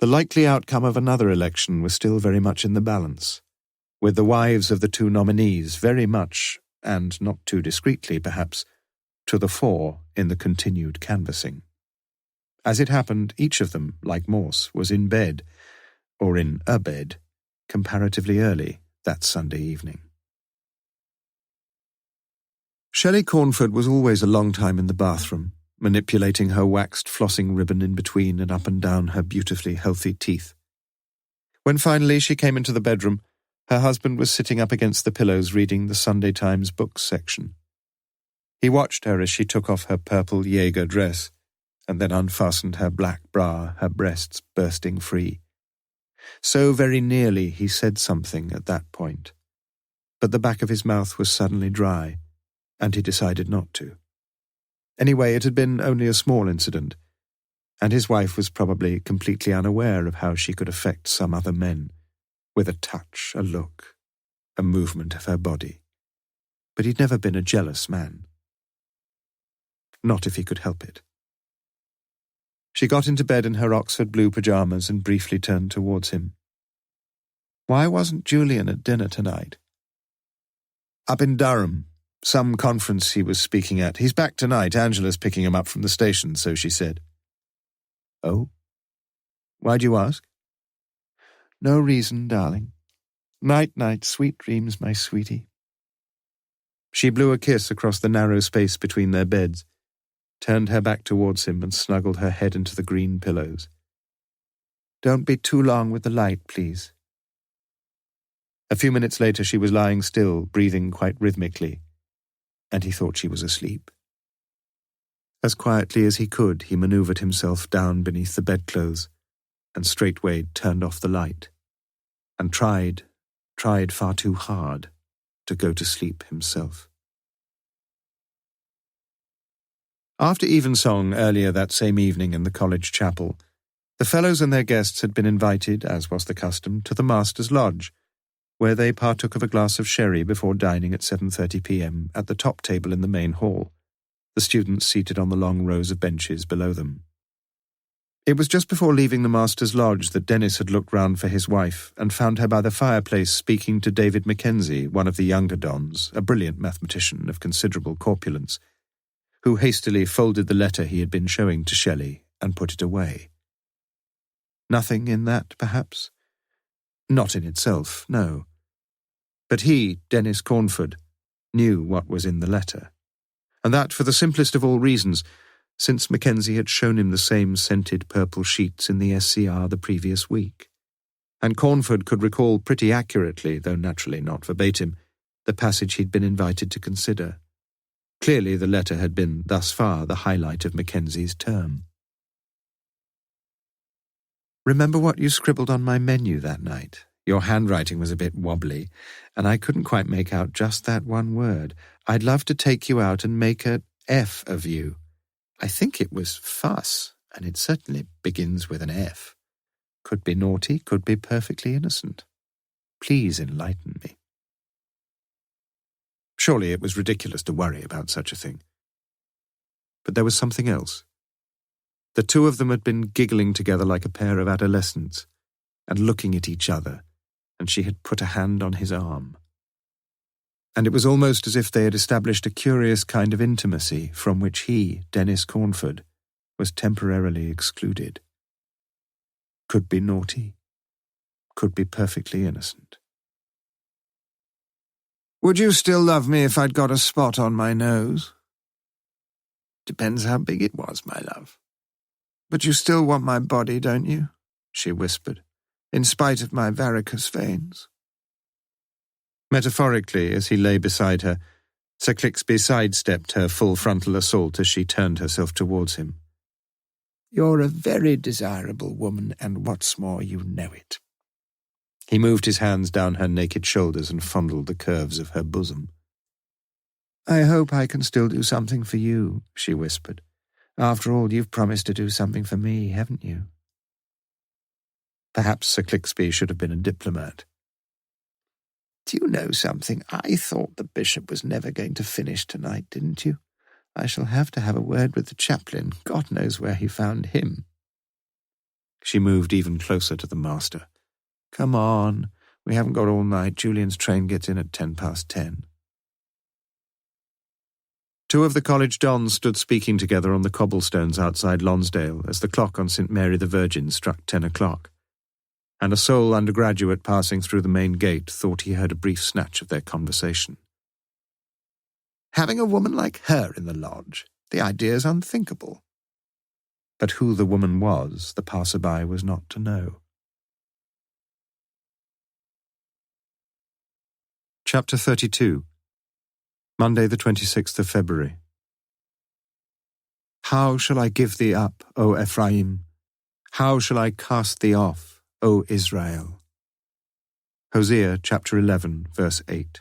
the likely outcome of another election was still very much in the balance, with the wives of the two nominees very much, and not too discreetly perhaps, to the fore in the continued canvassing. As it happened, each of them, like Morse, was in bed, or in a bed, comparatively early that Sunday evening. Shelley Cornford was always a long time in the bathroom, manipulating her waxed flossing ribbon in between and up and down her beautifully healthy teeth. When finally she came into the bedroom, her husband was sitting up against the pillows reading the Sunday Times books section. He watched her as she took off her purple Jaeger dress, and then unfastened her black bra, her breasts bursting free. So very nearly he said something at that point, but the back of his mouth was suddenly dry, and he decided not to. Anyway, it had been only a small incident, and his wife was probably completely unaware of how she could affect some other men, with a touch, a look, a movement of her body. But he'd never been a jealous man. Not if he could help it. She got into bed in her Oxford blue pyjamas and briefly turned towards him. "Why wasn't Julian at dinner tonight?" "Up in Durham. Some conference he was speaking at. He's back tonight. Angela's picking him up from the station, so she said." "Oh? Why'd you ask?" "No reason, darling. Night-night, sweet dreams, my sweetie." She blew a kiss across the narrow space between their beds, turned her back towards him and snuggled her head into the green pillows. "Don't be too long with the light, please." A few minutes later she was lying still, breathing quite rhythmically, and he thought she was asleep. As quietly as he could, he manoeuvred himself down beneath the bedclothes and straightway turned off the light, and tried far too hard to go to sleep himself. After evensong earlier that same evening in the college chapel, the fellows and their guests had been invited, as was the custom, to the master's lodge, where they partook of a glass of sherry before dining at 7:30 p.m. at the top table in the main hall, the students seated on the long rows of benches below them. It was just before leaving the master's lodge that Dennis had looked round for his wife and found her by the fireplace speaking to David Mackenzie, one of the younger dons, a brilliant mathematician of considerable corpulence, who hastily folded the letter he had been showing to Shelley and put it away. Nothing in that, perhaps? Not in itself, no. But he, Dennis Cornford, knew what was in the letter, and that for the simplest of all reasons, since Mackenzie had shown him the same scented purple sheets in the SCR the previous week, and Cornford could recall pretty accurately, though naturally not verbatim, the passage he'd been invited to consider. Clearly the letter had been, thus far, the highlight of Mackenzie's term. "Remember what you scribbled on my menu that night? Your handwriting was a bit wobbly, and I couldn't quite make out just that one word. I'd love to take you out and make a F of you. I think it was fuss. and it certainly begins with an F. Could be naughty, could be perfectly innocent. Please enlighten me. Surely it was ridiculous to worry about such a thing. But there was something else. The two of them had been giggling together like a pair of adolescents, and looking at each other, and she had put a hand on his arm. And it was almost as if they had established a curious kind of intimacy from which he, Dennis Cornford, was temporarily excluded. Could be naughty, could be perfectly innocent. Would you still love me if I'd got a spot on my nose? Depends how big it was, my love. But you still want my body, don't you? She whispered, in spite of my varicose veins. Metaphorically, as he lay beside her, Sir Clixby sidestepped her full frontal assault as she turned herself towards him. You're a very desirable woman, and what's more, you know it. He moved his hands down her naked shoulders and fondled the curves of her bosom. I hope I can still do something for you, she whispered. After all, you've promised to do something for me, haven't you? Perhaps Sir Clixby should have been a diplomat. Do you know something? I thought the bishop was never going to finish tonight, didn't you? I shall have to have a word with the chaplain. God knows where he found him. She moved even closer to the master. Come on, we haven't got all night. Julian's train gets in at 10:10. Two of the college dons stood speaking together on the cobblestones outside Lonsdale as the clock on St. Mary the Virgin struck 10 o'clock, and a sole undergraduate passing through the main gate thought he heard a brief snatch of their conversation. Having a woman like her in the lodge, the idea's unthinkable. But who the woman was, the passer-by was not to know. Chapter 32. Monday the 26th of February. How shall I give thee up, O Ephraim? How shall I cast thee off, O Israel? Hosea chapter 11, verse 8.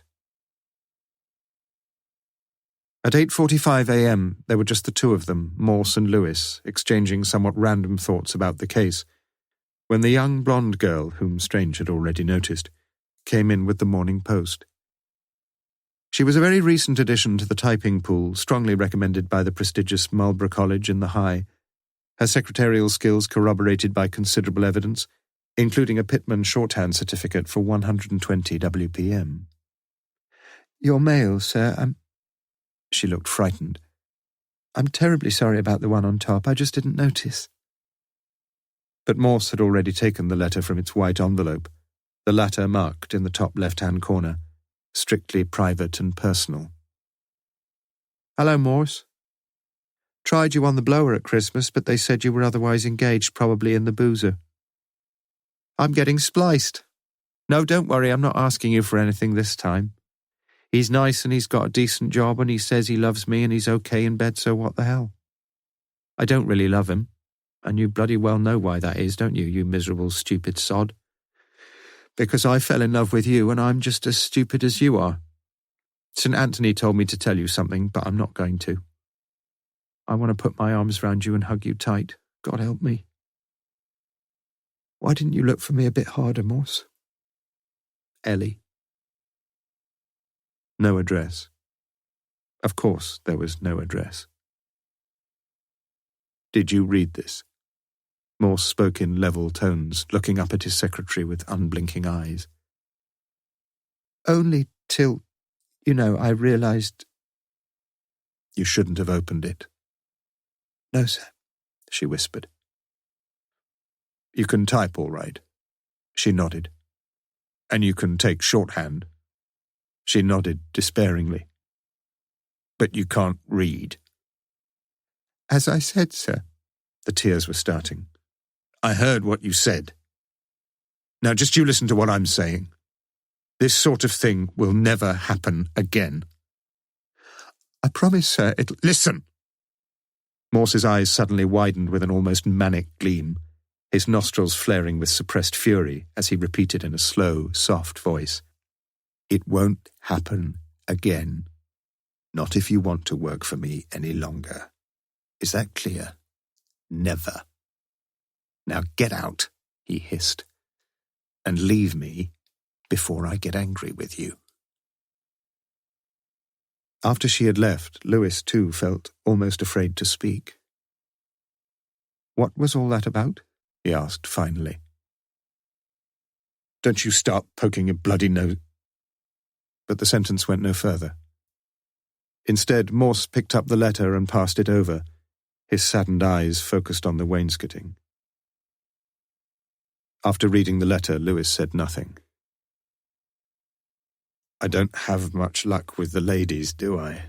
At 8:45 a.m., there were just the two of them, Morse and Lewis, exchanging somewhat random thoughts about the case, when the young blonde girl, whom Strange had already noticed, came in with the Morning Post. She was a very recent addition to the typing pool, strongly recommended by the prestigious Marlborough College in the High, her secretarial skills corroborated by considerable evidence, including a Pitman shorthand certificate for 120 WPM. Your mail, sir, She looked frightened. I'm terribly sorry about the one on top. I just didn't notice. But Morse had already taken the letter from its white envelope, the latter marked in the top left-hand corner, strictly private and personal. Hello, Morse. Tried you on the blower at Christmas, but they said you were otherwise engaged, probably in the boozer. I'm getting spliced. No, don't worry, I'm not asking you for anything this time. He's nice and he's got a decent job and he says he loves me and he's okay in bed, so what the hell? I don't really love him, and you bloody well know why that is, don't you, you miserable, stupid sod? Because I fell in love with you and I'm just as stupid as you are. St. Anthony told me to tell you something, but I'm not going to. I want to put my arms round you and hug you tight. God help me. Why didn't you look for me a bit harder, Morse? Ellie. No address. Of course there was no address. Did you read this? Morse spoke in level tones, looking up at his secretary with unblinking eyes. Only till, I realized... You shouldn't have opened it. No, sir, she whispered. You can type all right. She nodded. And you can take shorthand. She nodded despairingly. But you can't read. As I said, sir. The tears were starting. I heard what you said. Now just you listen to what I'm saying. This sort of thing will never happen again. I promise, sir, Listen! Morse's eyes suddenly widened with an almost manic gleam, his nostrils flaring with suppressed fury as he repeated in a slow, soft voice. It won't happen again. Not if you want to work for me any longer. Is that clear? Never. Now get out, he hissed, and leave me before I get angry with you. After she had left, Lewis too felt almost afraid to speak. What was all that about? He asked finally. Don't you start poking your bloody nose. But the sentence went no further. Instead, Morse picked up the letter and passed it over, his saddened eyes focused on the wainscoting. After reading the letter, Lewis said nothing. I don't have much luck with the ladies, do I?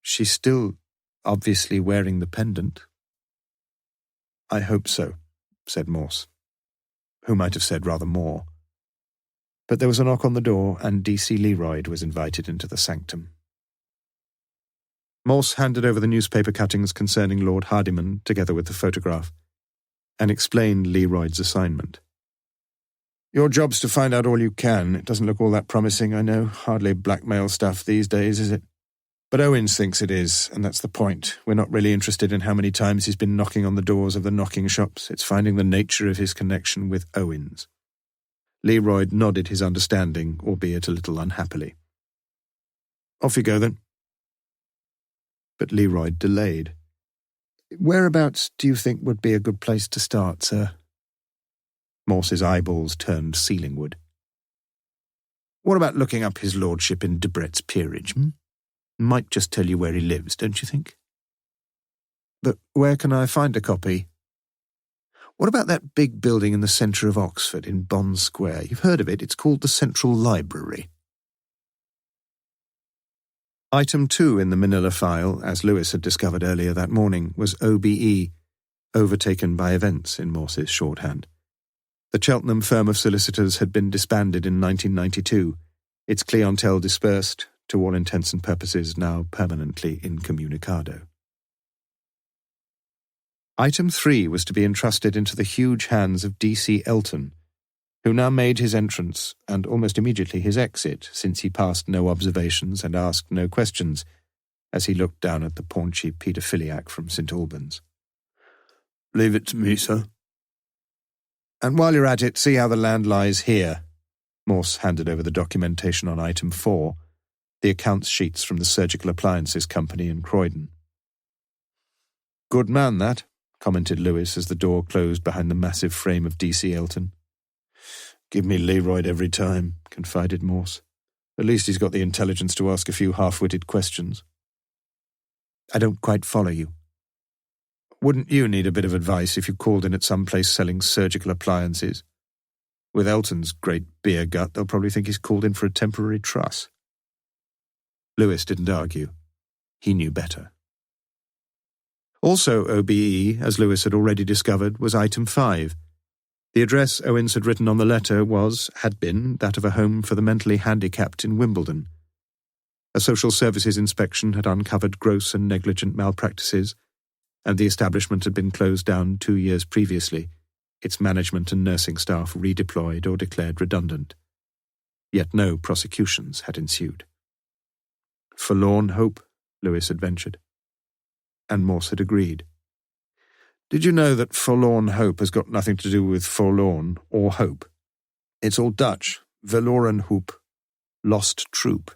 She's still obviously wearing the pendant. I hope so, said Morse, who might have said rather more. But there was a knock on the door, and D.C. Learoyd was invited into the sanctum. Morse handed over the newspaper cuttings concerning Lord Hardyman, together with the photograph, and explained Learoyd's assignment. Your job's to find out all you can. It doesn't look all that promising, I know. Hardly blackmail stuff these days, is it? But Owens thinks it is, and that's the point. We're not really interested in how many times he's been knocking on the doors of the knocking shops. It's finding the nature of his connection with Owens. Learoyd nodded his understanding, albeit a little unhappily. Off you go, then. But Learoyd delayed. Whereabouts do you think would be a good place to start, sir? Morse's eyeballs turned ceilingward. What about looking up his lordship in Debrett's peerage, Might just tell you where he lives, don't you think? But where can I find a copy? What about that big building in the centre of Oxford, in Bond Square? You've heard of it. It's called the Central Library. Item 2 in the manila file, as Lewis had discovered earlier that morning, was OBE, overtaken by events in Morse's shorthand. The Cheltenham firm of solicitors had been disbanded in 1992, its clientele dispersed, to all intents and purposes now permanently incommunicado. Item 3 was to be entrusted into the huge hands of D.C. Elton, who now made his entrance and almost immediately his exit, since he passed no observations and asked no questions, as he looked down at the paunchy paedophiliac from St. Albans. Leave it to me, sir. And while you're at it, see how the land lies here. Morse handed over the documentation on item 4, the accounts sheets from the Surgical Appliances Company in Croydon. Good man, that, commented Lewis as the door closed behind the massive frame of D.C. Elton. Give me Learoyd every time, confided Morse. At least he's got the intelligence to ask a few half-witted questions. I don't quite follow you. Wouldn't you need a bit of advice if you called in at some place selling surgical appliances? With Elton's great beer gut, they'll probably think he's called in for a temporary truss. Lewis didn't argue. He knew better. Also OBE, as Lewis had already discovered, was item 5. The address Owens had written on the letter had been, that of a home for the mentally handicapped in Wimbledon. A social services inspection had uncovered gross and negligent malpractices, and the establishment had been closed down 2 years previously, its management and nursing staff redeployed or declared redundant. Yet no prosecutions had ensued. Forlorn hope, Lewis had ventured. And Morse had agreed. Did you know that forlorn hope has got nothing to do with forlorn or hope? It's all Dutch, verloren hoop, lost troop.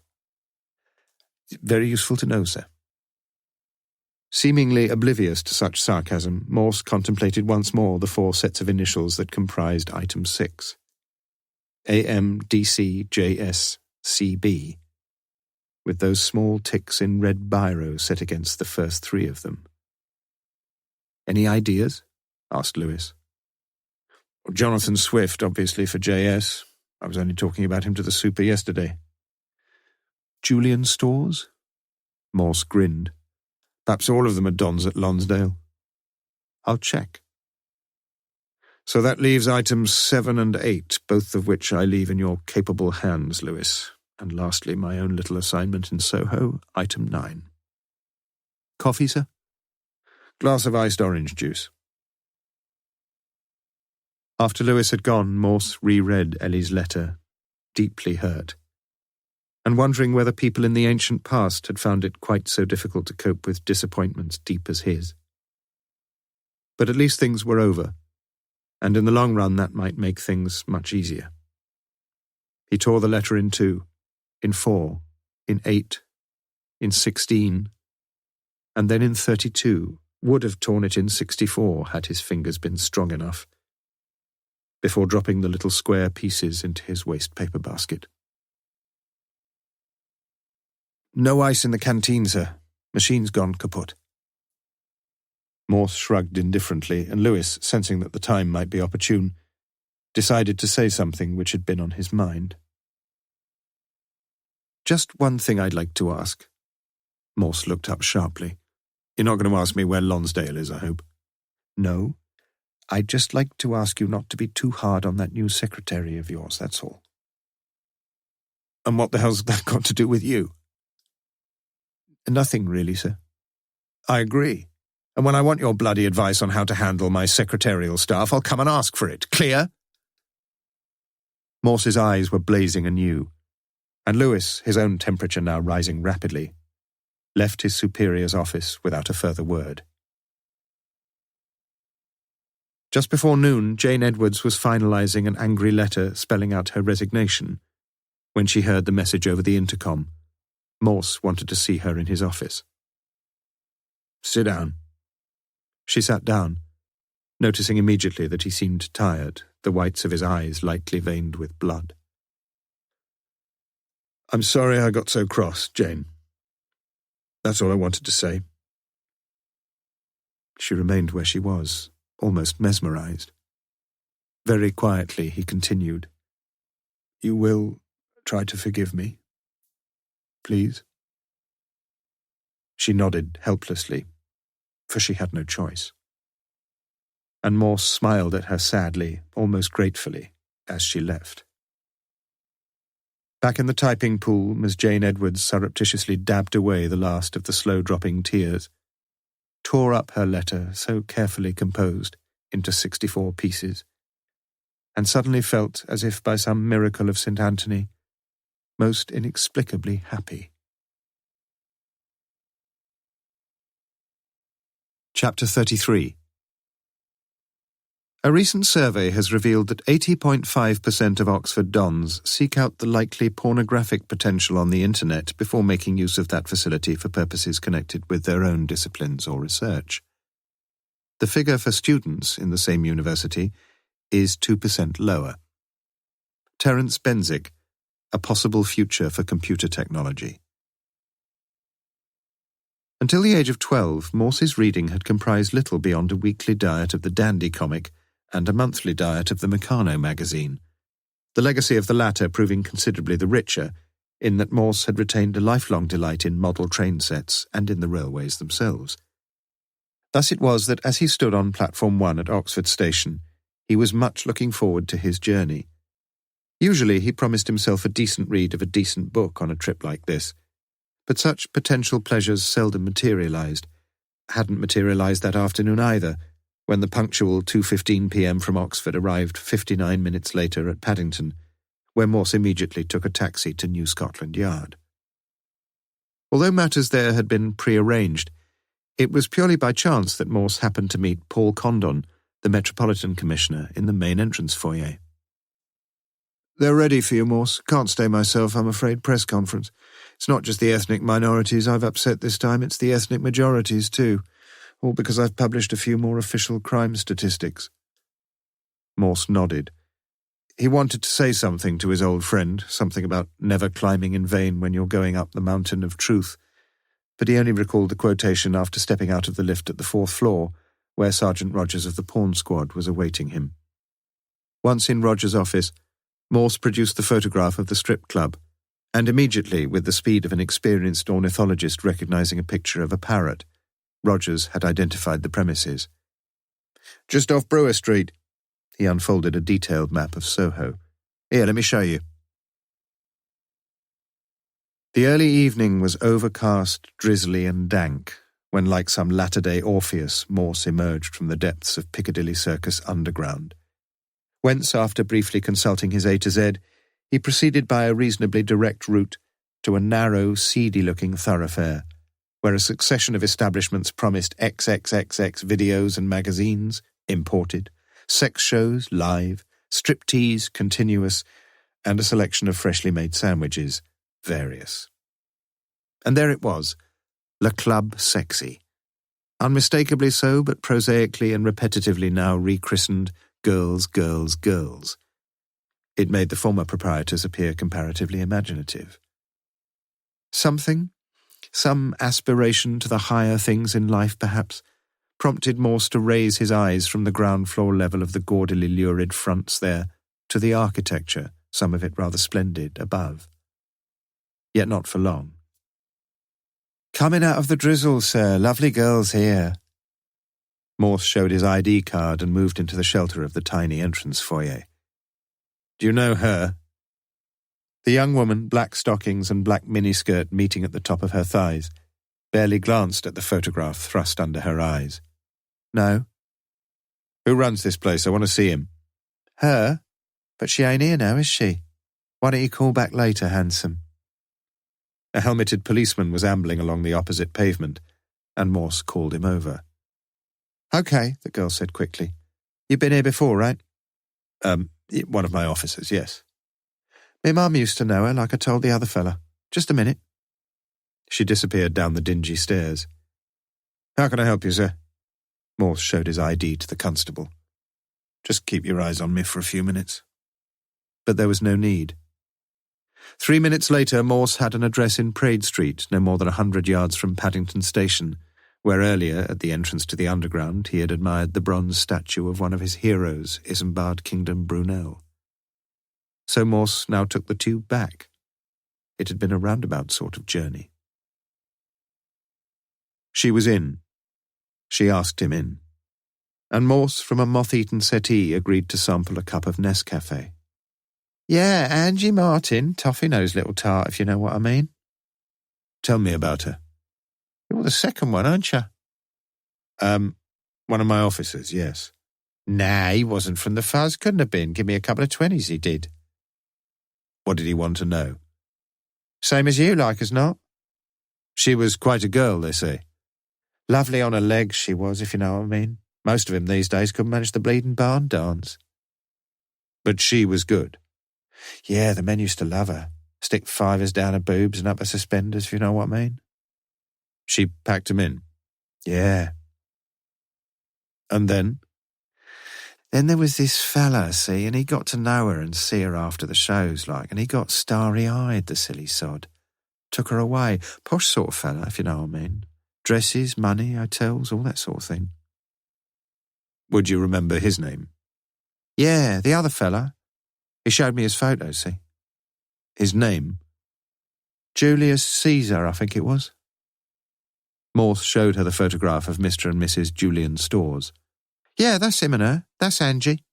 Very useful to know, sir. Seemingly oblivious to such sarcasm, Morse contemplated once more the 4 sets of initials that comprised item 6. AMDCJSCB, with those small ticks in red biro set against the first 3 of them. Any ideas? Asked Lewis. Jonathan Swift, obviously, for JS. I was only talking about him to the super yesterday. Julian Storrs? Morse grinned. Perhaps all of them are dons at Lonsdale. I'll check. So that leaves items 7 and 8, both of which I leave in your capable hands, Lewis. And lastly, my own little assignment in Soho, item 9. Coffee, sir? Glass of iced orange juice. After Lewis had gone, Morse reread Ellie's letter, deeply hurt, and wondering whether people in the ancient past had found it quite so difficult to cope with disappointments deep as his. But at least things were over, and in the long run that might make things much easier. He tore the letter in 2, in 4, in 8, in 16, and then in 32, would have torn it in 64 had his fingers been strong enough, before dropping the little square pieces into his waste paper basket. "No ice in the canteen, sir. Machine's gone kaput." Morse shrugged indifferently, and Lewis, sensing that the time might be opportune, decided to say something which had been on his mind. "Just one thing I'd like to ask." Morse looked up sharply. "You're not going to ask me where Lonsdale is, I hope?" "No. I'd just like to ask you not to be too hard on that new secretary of yours, that's all." "And what the hell's that got to do with you?" "Nothing really, sir." "I agree. And when I want your bloody advice on how to handle my secretarial staff, I'll come and ask for it. Clear?" Morse's eyes were blazing anew, and Lewis, his own temperature now rising rapidly, left his superior's office without a further word. Just before noon, Jane Edwards was finalising an angry letter spelling out her resignation when she heard the message over the intercom. Morse wanted to see her in his office. "Sit down." She sat down, noticing immediately that he seemed tired, the whites of his eyes lightly veined with blood. "I'm sorry I got so cross, Jane. That's all I wanted to say." She remained where she was, almost mesmerized. Very quietly he continued, "You will try to forgive me, please?" She nodded helplessly, for she had no choice. And Morse smiled at her sadly, almost gratefully, as she left. Back in the typing pool, Miss Jane Edwards surreptitiously dabbed away the last of the slow-dropping tears, tore up her letter, so carefully composed, into 64 pieces, and suddenly felt, as if by some miracle of St. Anthony, most inexplicably happy. Chapter 33. A recent survey has revealed that 80.5% of Oxford dons seek out the likely pornographic potential on the internet before making use of that facility for purposes connected with their own disciplines or research. The figure for students in the same university is 2% lower. Terence Benzic, A Possible Future for Computer Technology. Until the age of 12, Morse's reading had comprised little beyond a weekly diet of the Dandy comic and a monthly diet of the Meccano magazine, the legacy of the latter proving considerably the richer, in that Morse had retained a lifelong delight in model train sets and in the railways themselves. Thus it was that as he stood on Platform 1 at Oxford Station, he was much looking forward to his journey. Usually he promised himself a decent read of a decent book on a trip like this, but such potential pleasures seldom materialised, hadn't materialised that afternoon either, when the punctual 2:15 p.m. from Oxford arrived 59 minutes later at Paddington, where Morse immediately took a taxi to New Scotland Yard. Although matters there had been prearranged, it was purely by chance that Morse happened to meet Paul Condon, the Metropolitan Commissioner, in the main entrance foyer. "They're ready for you, Morse. Can't stay myself, I'm afraid. Press conference. It's not just the ethnic minorities I've upset this time, it's the ethnic majorities too. All because I've published a few more official crime statistics." Morse nodded. He wanted to say something to his old friend, something about never climbing in vain when you're going up the mountain of truth, but he only recalled the quotation after stepping out of the lift at the 4th floor, where Sergeant Rogers of the Pawn Squad was awaiting him. Once in Rogers' office, Morse produced the photograph of the strip club, and immediately, with the speed of an experienced ornithologist recognizing a picture of a parrot, Rogers had identified the premises. "Just off Brewer Street." He unfolded a detailed map of Soho. "Here, let me show you." The early evening was overcast, drizzly and dank, when, like some latter-day Orpheus, Morse emerged from the depths of Piccadilly Circus underground, whence, after briefly consulting his A to Z, he proceeded by a reasonably direct route to a narrow, seedy-looking thoroughfare, where a succession of establishments promised XXXX videos and magazines, imported, sex shows, live, striptease, continuous, and a selection of freshly made sandwiches, various. And there it was, Le Club Sexy. Unmistakably so, but prosaically and repetitively now rechristened Girls, Girls, Girls. It made the former proprietors appear comparatively imaginative. Some aspiration to the higher things in life, perhaps, prompted Morse to raise his eyes from the ground floor level of the gaudily lurid fronts there to the architecture, some of it rather splendid, above. Yet not for long. "Coming out of the drizzle, sir. Lovely girls here." Morse showed his ID card and moved into the shelter of the tiny entrance foyer. "Do you know her?" The young woman, black stockings and black miniskirt meeting at the top of her thighs, barely glanced at the photograph thrust under her eyes. "No." "Who runs this place? I want to see him." "Her? But she ain't here now, is she? Why don't you call back later, handsome?" A helmeted policeman was ambling along the opposite pavement, and Morse called him over. "Okay," the girl said quickly. "You've been here before, right?" One of my officers, yes." "Me mum used to know her, like I told the other fella. Just a minute." She disappeared down the dingy stairs. "How can I help you, sir?" Morse showed his ID to the constable. "Just keep your eyes on me for a few minutes." But there was no need. 3 minutes later, Morse had an address in Praed Street, no more than 100 yards from Paddington Station, where earlier, at the entrance to the Underground, he had admired the bronze statue of one of his heroes, Isambard Kingdom Brunel. So Morse now took the tube back. It had been a roundabout sort of journey. She was in. She asked him in. And Morse, from a moth-eaten settee, agreed to sample a cup of Nescafe. "Yeah, Angie Martin, toffee-nosed little tart, if you know what I mean." "Tell me about her." "You're the second one, aren't you?" One of my officers, yes." "Nah, he wasn't from the fuzz, couldn't have been. Give me a couple of 20s, he did." "What did he want to know?" "Same as you, like as not." "She was quite a girl, they say." "Lovely on her legs, she was, if you know what I mean. Most of 'em these days couldn't manage the bleeding barn dance." "But she was good." "Yeah, the men used to love her. Stick fivers down her boobs and up her suspenders, if you know what I mean." "She packed 'em in?" "Yeah." "And then?" "Then there was this fella, see, and he got to know her and see her after the shows, like, and he got starry-eyed, the silly sod. Took her away. Posh sort of fella, if you know what I mean. Dresses, money, hotels, all that sort of thing." "Would you remember his name?" "Yeah, the other fella. He showed me his photos, see." "His name?" "Julius Caesar, I think it was." Morse showed her the photograph of Mr. and Mrs. Julian Storrs. "Yeah, that's him and her. That's Angie."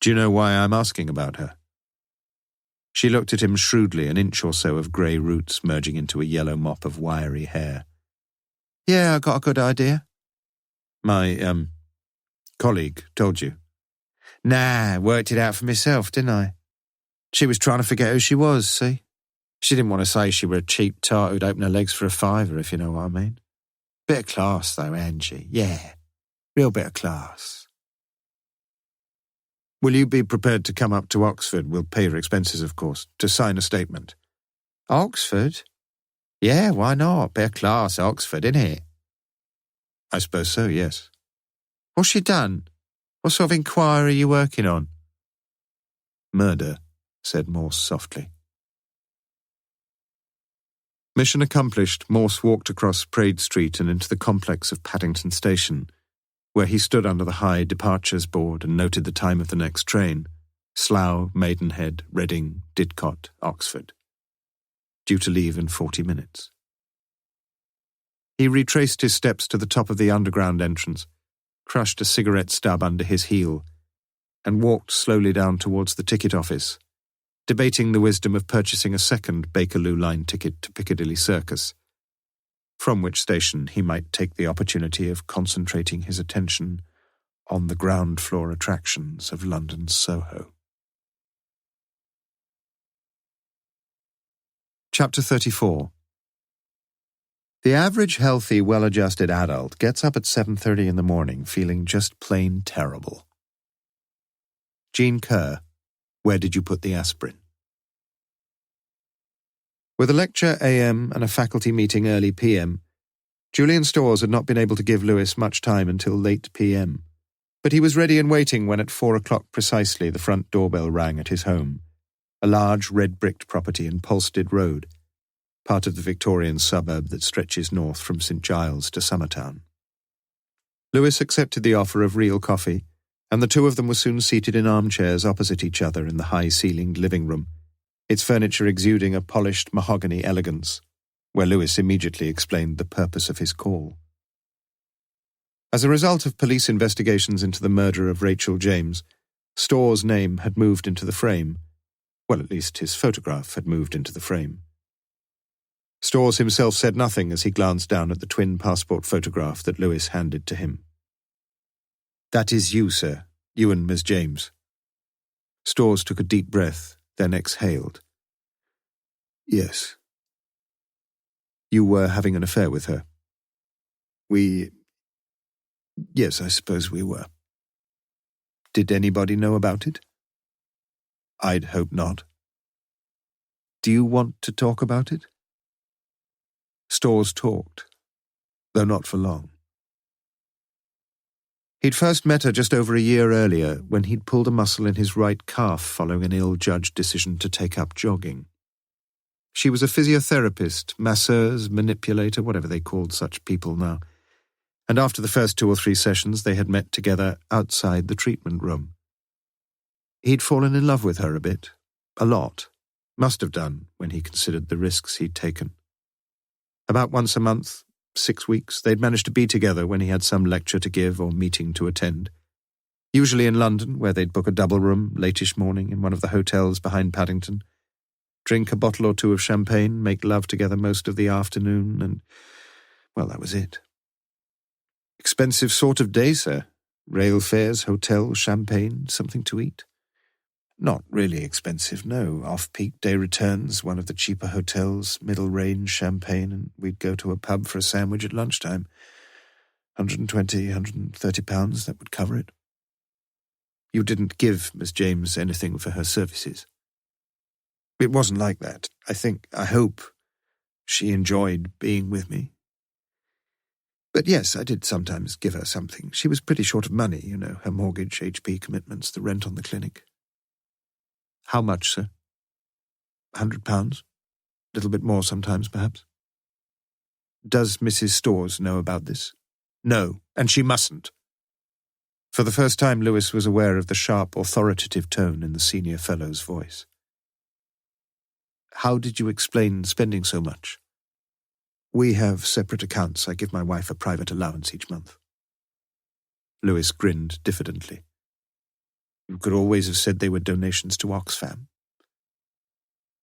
"Do you know why I'm asking about her?" She looked at him shrewdly, an inch or so of grey roots merging into a yellow mop of wiry hair. "Yeah, I got a good idea." "My, colleague told you?" "Nah, worked it out for myself, didn't I? She was trying to forget who she was, see? She didn't want to say she were a cheap tart who'd open her legs for a fiver, if you know what I mean. Bit of class, though, Angie. Yeah, real bit of class." "Will you be prepared to come up to Oxford? We'll pay your expenses, of course, to sign a statement." "Oxford? Yeah, why not? Bit of class, Oxford, innit?" "I suppose so, yes." "What's she done? What sort of inquiry are you working on?" "Murder," said Morse softly. Mission accomplished, Morse walked across Praed Street and into the complex of Paddington Station, where he stood under the high departures board and noted the time of the next train, Slough, Maidenhead, Reading, Didcot, Oxford. Due to leave in 40 minutes. He retraced his steps to the top of the underground entrance, crushed a cigarette stub under his heel, and walked slowly down towards the ticket office, debating the wisdom of purchasing a second Bakerloo line ticket to Piccadilly Circus, from which station he might take the opportunity of concentrating his attention on the ground floor attractions of London's Soho. Chapter 34. The average healthy, well-adjusted adult gets up at 7:30 in the morning feeling just plain terrible. Jean Kerr, where did you put the aspirin? With a lecture AM and a faculty meeting early PM, Julian Storrs had not been able to give Lewis much time until late PM. But he was ready and waiting when at 4 o'clock precisely the front doorbell rang at his home, a large red-bricked property in Polstead Road, part of the Victorian suburb that stretches north from St Giles to Summertown. Lewis accepted the offer of real coffee, and the two of them were soon seated in armchairs opposite each other in the high-ceilinged living room, its furniture exuding a polished mahogany elegance, where Lewis immediately explained the purpose of his call. As a result of police investigations into the murder of Rachel James, Storrs' name had moved into the frame. Well, at least his photograph had moved into the frame. Storrs himself said nothing as he glanced down at the twin passport photograph that Lewis handed to him. "That is you, sir. You and Miss James." Storrs took a deep breath, then exhaled. "Yes." "You were having an affair with her?" Yes, I suppose we were." "Did anybody know about it?" "I'd hope not." "Do you want to talk about it?" Storrs talked, though not for long. He'd first met her just over a year earlier when he'd pulled a muscle in his right calf following an ill-judged decision to take up jogging. She was a physiotherapist, masseuse, manipulator, whatever they called such people now, and after the first 2 or 3 sessions they had met together outside the treatment room. He'd fallen in love with her a bit, a lot, must have done when he considered the risks he'd taken. About once a month, 6 weeks, they'd managed to be together when he had some lecture to give or meeting to attend. Usually in London, where they'd book a double room, latish morning, in one of the hotels behind Paddington, drink a bottle or 2 of champagne, make love together most of the afternoon, and, well, that was it. Expensive sort of day, sir. Rail fares, hotel, champagne, something to eat. Not really expensive, no. Off-peak day returns, one of the cheaper hotels, middle-range champagne, and we'd go to a pub for a sandwich at lunchtime. £120, £130, that would cover it. You didn't give Miss James anything for her services? It wasn't like that. I hope she enjoyed being with me. But yes, I did sometimes give her something. She was pretty short of money, you know, her mortgage, HP commitments, the rent on the clinic. How much, sir? £100? A little bit more sometimes, perhaps. Does Mrs. Storrs know about this? No, and she mustn't. For the first time, Lewis was aware of the sharp, authoritative tone in the senior fellow's voice. How did you explain spending so much? We have separate accounts. I give my wife a private allowance each month. Lewis grinned diffidently. You could always have said they were donations to Oxfam.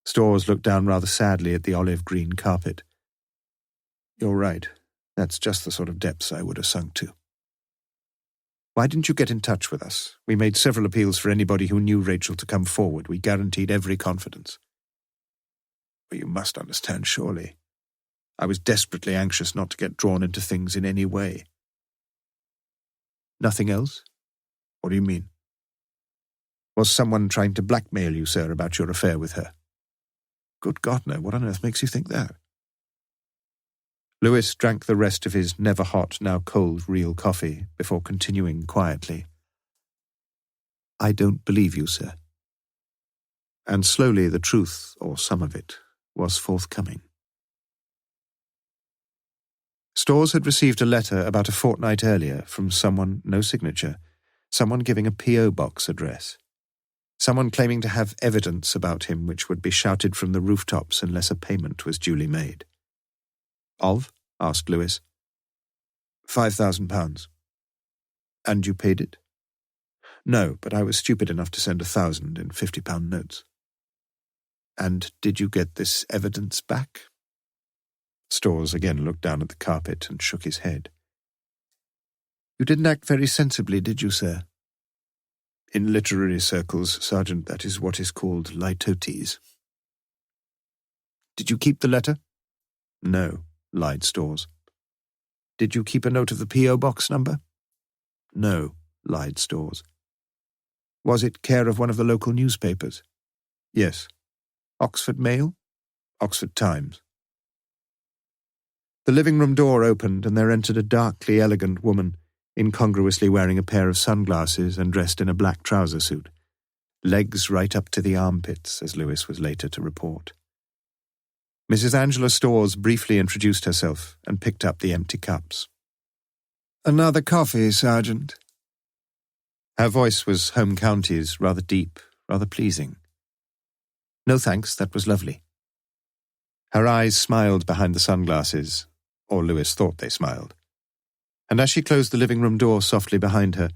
Storrs looked down rather sadly at the olive-green carpet. You're right. That's just the sort of depths I would have sunk to. Why didn't you get in touch with us? We made several appeals for anybody who knew Rachel to come forward. We guaranteed every confidence. But you must understand, surely. I was desperately anxious not to get drawn into things in any way. Nothing else? What do you mean? Was someone trying to blackmail you, sir, about your affair with her? Good God, no. What on earth makes you think that? Lewis drank the rest of his never-hot, now-cold real coffee before continuing quietly. I don't believe you, sir. And slowly the truth, or some of it, was forthcoming. Storrs had received a letter about a fortnight earlier from someone, no signature, someone giving a P.O. box address. Someone claiming to have evidence about him which would be shouted from the rooftops unless a payment was duly made. Of? Asked Lewis. £5,000. And you paid it? No, but I was stupid enough to send 1,000 in £50 notes. And did you get this evidence back? Storrs again looked down at the carpet and shook his head. You didn't act very sensibly, did you, sir? In literary circles, Sergeant, that is what is called litotes. Did you keep the letter? No, lied Storrs. Did you keep a note of the P.O. box number? No, lied Storrs. Was it care of one of the local newspapers? Yes. Oxford Mail? Oxford Times. The living-room door opened and there entered a darkly elegant woman, incongruously wearing a pair of sunglasses and dressed in a black trouser suit. Legs right up to the armpits, as Lewis was later to report. Mrs. Angela Storrs briefly introduced herself and picked up the empty cups. "Another coffee, Sergeant?" Her voice was home counties, rather deep, rather pleasing. "No thanks, that was lovely." Her eyes smiled behind the sunglasses, or Lewis thought they smiled. And as she closed the living-room door softly behind her,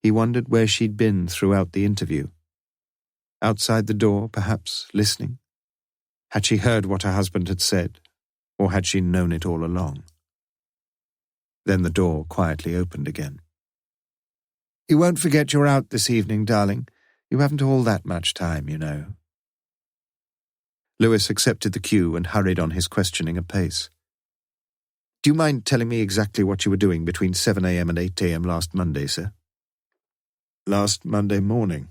he wondered where she'd been throughout the interview. Outside the door, perhaps, listening? Had she heard what her husband had said, or had she known it all along? Then the door quietly opened again. "You won't forget you're out this evening, darling. You haven't all that much time, you know." Lewis accepted the cue and hurried on his questioning apace. "Do you mind telling me exactly what you were doing between 7 a.m. and 8 a.m. last Monday, sir?" "Last Monday morning."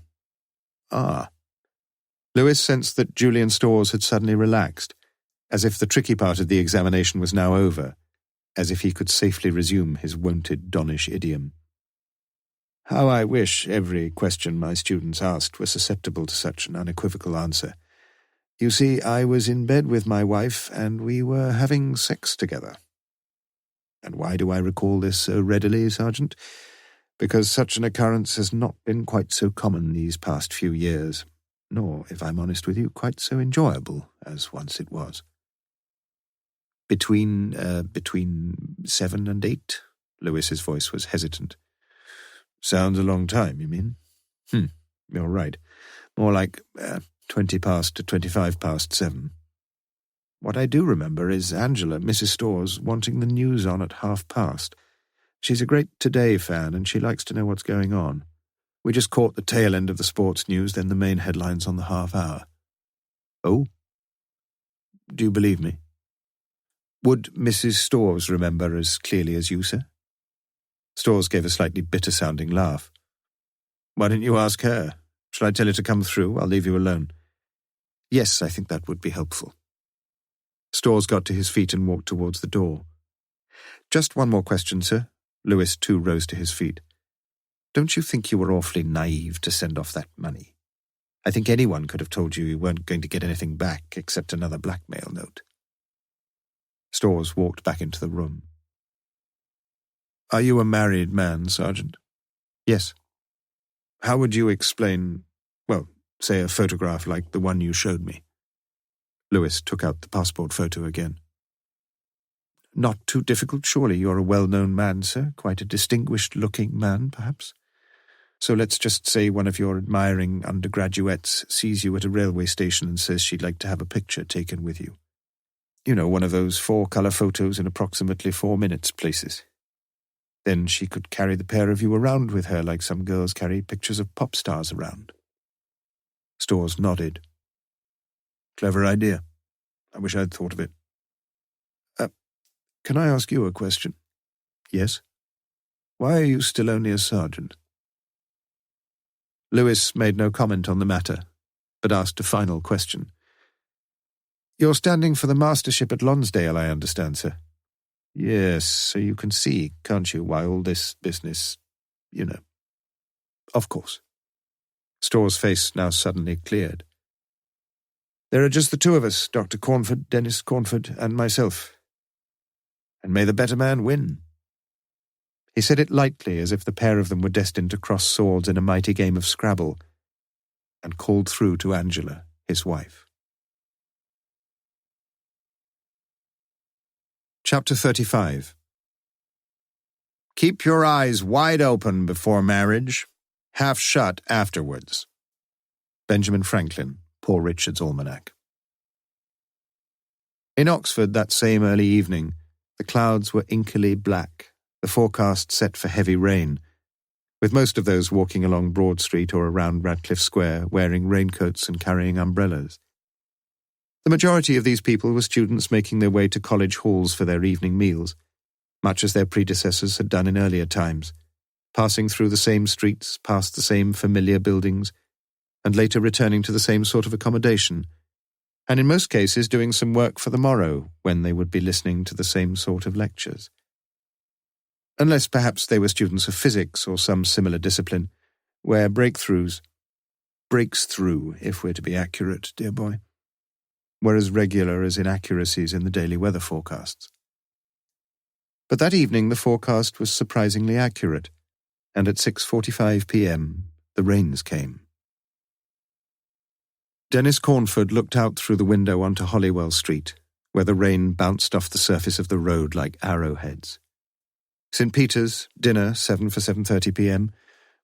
"Ah." Lewis sensed that Julian Storrs had suddenly relaxed, as if the tricky part of the examination was now over, as if he could safely resume his wonted Donnish idiom. "How I wish every question my students asked were susceptible to such an unequivocal answer. You see, I was in bed with my wife, and we were having sex together." "And why do I recall this so readily, Sergeant? Because such an occurrence has not been quite so common these past few years, nor, if I'm honest with you, quite so enjoyable as once it was." Between 7 and 8? Lewis's voice was hesitant. "Sounds a long time, you mean?" You're right. More like 20 past to 25 past 7. What I do remember is Angela, Mrs. Storrs, wanting the news on at past. She's a great Today fan, and she likes to know what's going on. We just caught the tail end of the sports news, then the main headlines on the half-hour. "Oh? Do you believe me?" "Would Mrs. Storrs remember as clearly as you, sir?" Storrs gave a slightly bitter-sounding laugh. "Why didn't you ask her? Shall I tell her to come through? I'll leave you alone." "Yes, I think that would be helpful." Storrs got to his feet and walked towards the door. "Just one more question, sir." Lewis, too, rose to his feet. "Don't you think you were awfully naive to send off that money? I think anyone could have told you weren't going to get anything back except another blackmail note." Storrs walked back into the room. "Are you a married man, Sergeant?" "Yes." "How would you explain, say a photograph like the one you showed me?" Lewis took out the passport photo again. "Not too difficult, surely. You're a well-known man, sir. Quite a distinguished-looking man, perhaps. So let's just say one of your admiring undergraduates sees you at a railway station and says she'd like to have a picture taken with you. You know, one of those 4-colour photos in approximately 4 minutes places. Then she could carry the pair of you around with her like some girls carry pictures of pop stars around." Storrs nodded. "Clever idea. I wish I'd thought of it. Can I ask you a question?" "Yes." "Why are you still only a sergeant?" Lewis made no comment on the matter, but asked a final question. "You're standing for the mastership at Lonsdale, I understand, sir." "Yes, so you can see, can't you, why all this business, "Of course." Storrs' face now suddenly cleared. "There are just the two of us, Dr. Cornford, Dennis Cornford, and myself. And may the better man win." He said it lightly, as if the pair of them were destined to cross swords in a mighty game of Scrabble, and called through to Angela, his wife. Chapter 35. Keep your eyes wide open before marriage, half shut afterwards. Benjamin Franklin, Poor Richard's Almanac. In Oxford that same early evening, the clouds were inkily black, the forecast set for heavy rain, with most of those walking along Broad Street or around Radcliffe Square wearing raincoats and carrying umbrellas. The majority of these people were students making their way to college halls for their evening meals, much as their predecessors had done in earlier times, passing through the same streets, past the same familiar buildings, and later returning to the same sort of accommodation, and in most cases doing some work for the morrow when they would be listening to the same sort of lectures. Unless perhaps they were students of physics or some similar discipline, where breaks through, if we're to be accurate, dear boy, were as regular as inaccuracies in the daily weather forecasts. But that evening the forecast was surprisingly accurate, and at 6:45 p.m. the rains came. Dennis Cornford looked out through the window onto Hollywell Street, where the rain bounced off the surface of the road like arrowheads. St. Peter's, dinner, 7 for 7:30 p.m.,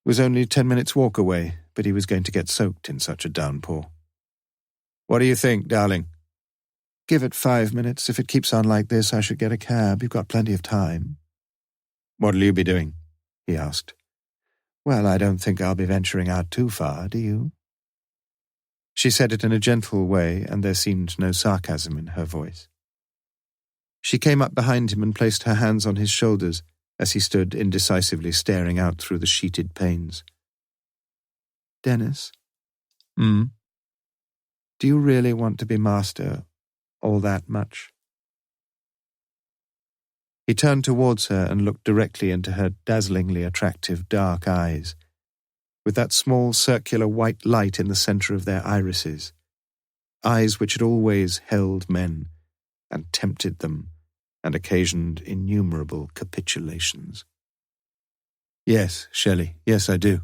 was only 10 minutes' walk away, but he was going to get soaked in such a downpour. "What do you think, darling?" "Give it 5 minutes. If it keeps on like this, I should get a cab. You've got plenty of time." "What'll you be doing?" he asked. "Well, I don't think I'll be venturing out too far, do you?" She said it in a gentle way, and there seemed no sarcasm in her voice. She came up behind him and placed her hands on his shoulders as he stood indecisively staring out through the sheeted panes. "Dennis? Do you really want to be master all that much?" He turned towards her and looked directly into her dazzlingly attractive dark eyes, with that small circular white light in the centre of their irises, eyes which had always held men and tempted them and occasioned innumerable capitulations. "Yes, Shelley, yes, I do.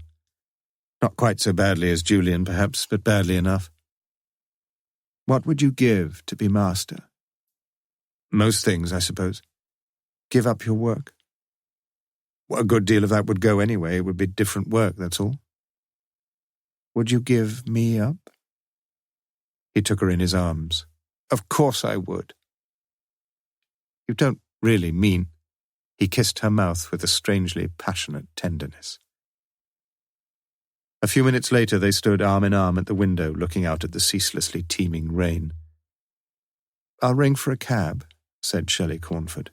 Not quite so badly as Julian, perhaps, but badly enough." "What would you give to be master?" "Most things, I suppose." "Give up your work?" "Well, a good deal of that would go anyway. It would be different work, that's all." "Would you give me up?" He took her in his arms. "Of course I would." "You don't really mean—" He kissed her mouth with a strangely passionate tenderness. A few minutes later they stood arm in arm at the window looking out at the ceaselessly teeming rain. "I'll ring for a cab," said Shelley Cornford.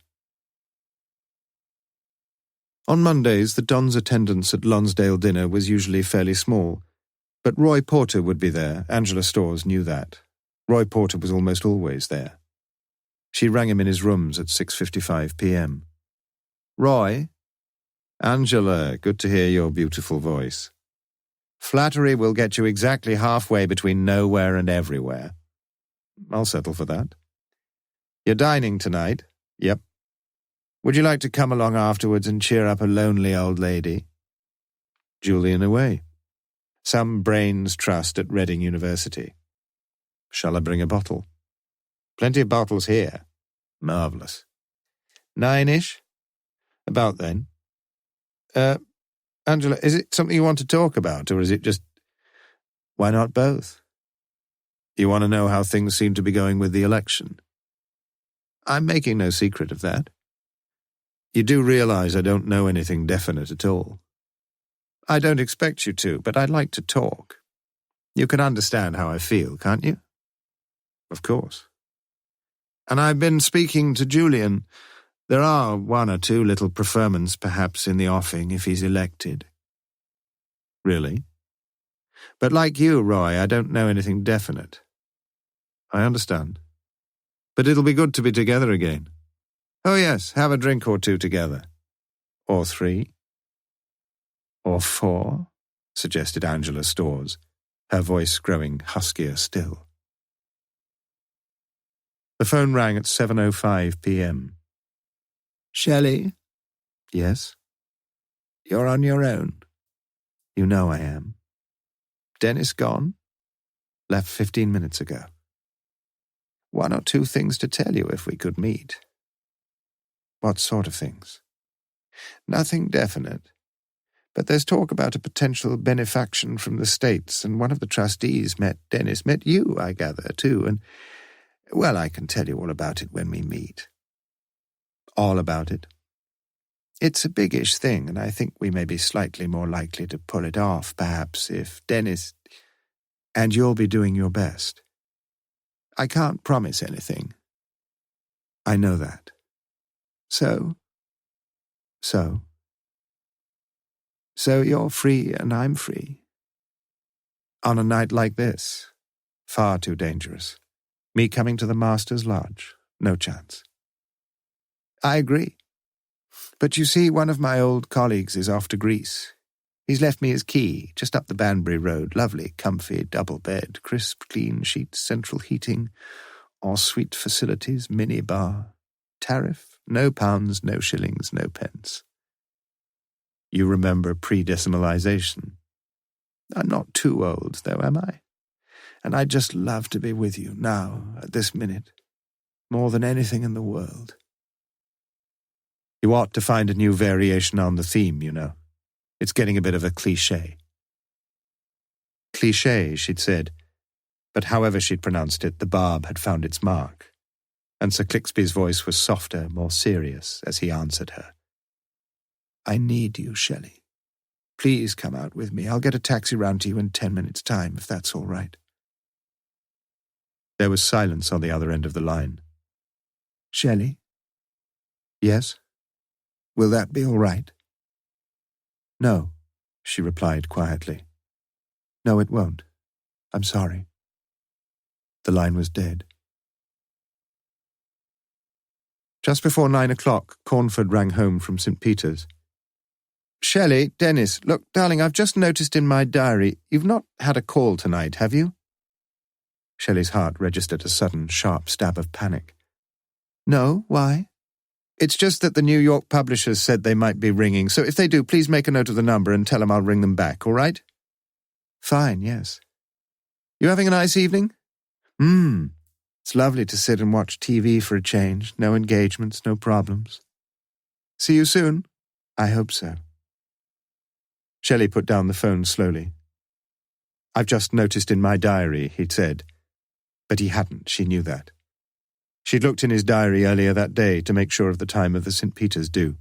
On Mondays, the Don's attendance at Lonsdale dinner was usually fairly small, but Roy Porter would be there. Angela Storrs knew that. Roy Porter was almost always there. She rang him in his rooms at 6:55 p.m. "Roy?" "Angela, good to hear your beautiful voice. Flattery will get you exactly halfway between nowhere and everywhere." "I'll settle for that." "You're dining tonight?" "Yep." "Would you like to come along afterwards and cheer up a lonely old lady?" "Julian away." "Some brains trust at Reading University." "Shall I bring a bottle?" "Plenty of bottles here." "Marvellous." 9-ish? "About then." Angela, is it something you want to talk about, or is it just—" "Why not both?" "You want to know how things seem to be going with the election?" "I'm making no secret of that." "You do realize I don't know anything definite at all?" "I don't expect you to, but I'd like to talk. You can understand how I feel, can't you?" "Of course." "And I've been speaking to Julian. There are 1 or 2 little preferments perhaps in the offing if he's elected." "Really?" "But like you, Roy, I don't know anything definite." "I understand. But it'll be good to be together again." "Oh yes, have a drink or 2 together." "Or 3. "Or 4, suggested Angela Storrs, her voice growing huskier still. The phone rang at 7:05 p.m. "Shelley?" "Yes?" "You're on your own?" "You know I am." "Dennis gone?" "Left 15 minutes ago." "1 or 2 things to tell you if we could meet." "What sort of things?" "Nothing definite. But there's talk about a potential benefaction from the States, and one of the trustees met you, I gather, too, and, well, I can tell you all about it when we meet." "All about it?" "It's a biggish thing, and I think we may be slightly more likely to pull it off, perhaps, if Dennis— And you'll be doing your best." I can't promise anything. I know that. So you're free and I'm free. On a night like this, far too dangerous. Me coming to the Master's Lodge, no chance. I agree. But you see, one of my old colleagues is off to Greece. He's left me his key, just up the Banbury Road. Lovely, comfy, double bed, crisp, clean sheets, central heating, ensuite facilities, mini bar. Tariff, no pounds, no shillings, no pence. You remember pre-decimalization. I'm not too old, though, am I? And I'd just love to be with you now, at this minute, more than anything in the world. You ought to find a new variation on the theme, you know. It's getting a bit of a cliché. Cliché, she'd said, but however she'd pronounced it, the barb had found its mark, and Sir Clixby's voice was softer, more serious, as he answered her. I need you, Shelley. Please come out with me. I'll get a taxi round to you in 10 minutes' time, if that's all right. There was silence on the other end of the line. Shelley? Yes? Will that be all right? No, she replied quietly. No, it won't. I'm sorry. The line was dead. Just before 9 o'clock, Cornford rang home from St. Peter's. Shelley, Dennis, look, darling, I've just noticed in my diary, you've not had a call tonight, have you? Shelley's heart registered a sudden, sharp stab of panic. No, why? It's just that the New York publishers said they might be ringing, so if they do, please make a note of the number and tell them I'll ring them back, all right? Fine, yes. You having a nice evening? It's lovely to sit and watch TV for a change. No engagements, no problems. See you soon? I hope so. Shelley put down the phone slowly. I've just noticed in my diary, he'd said. But he hadn't, she knew that. She'd looked in his diary earlier that day to make sure of the time of the St. Peter's due.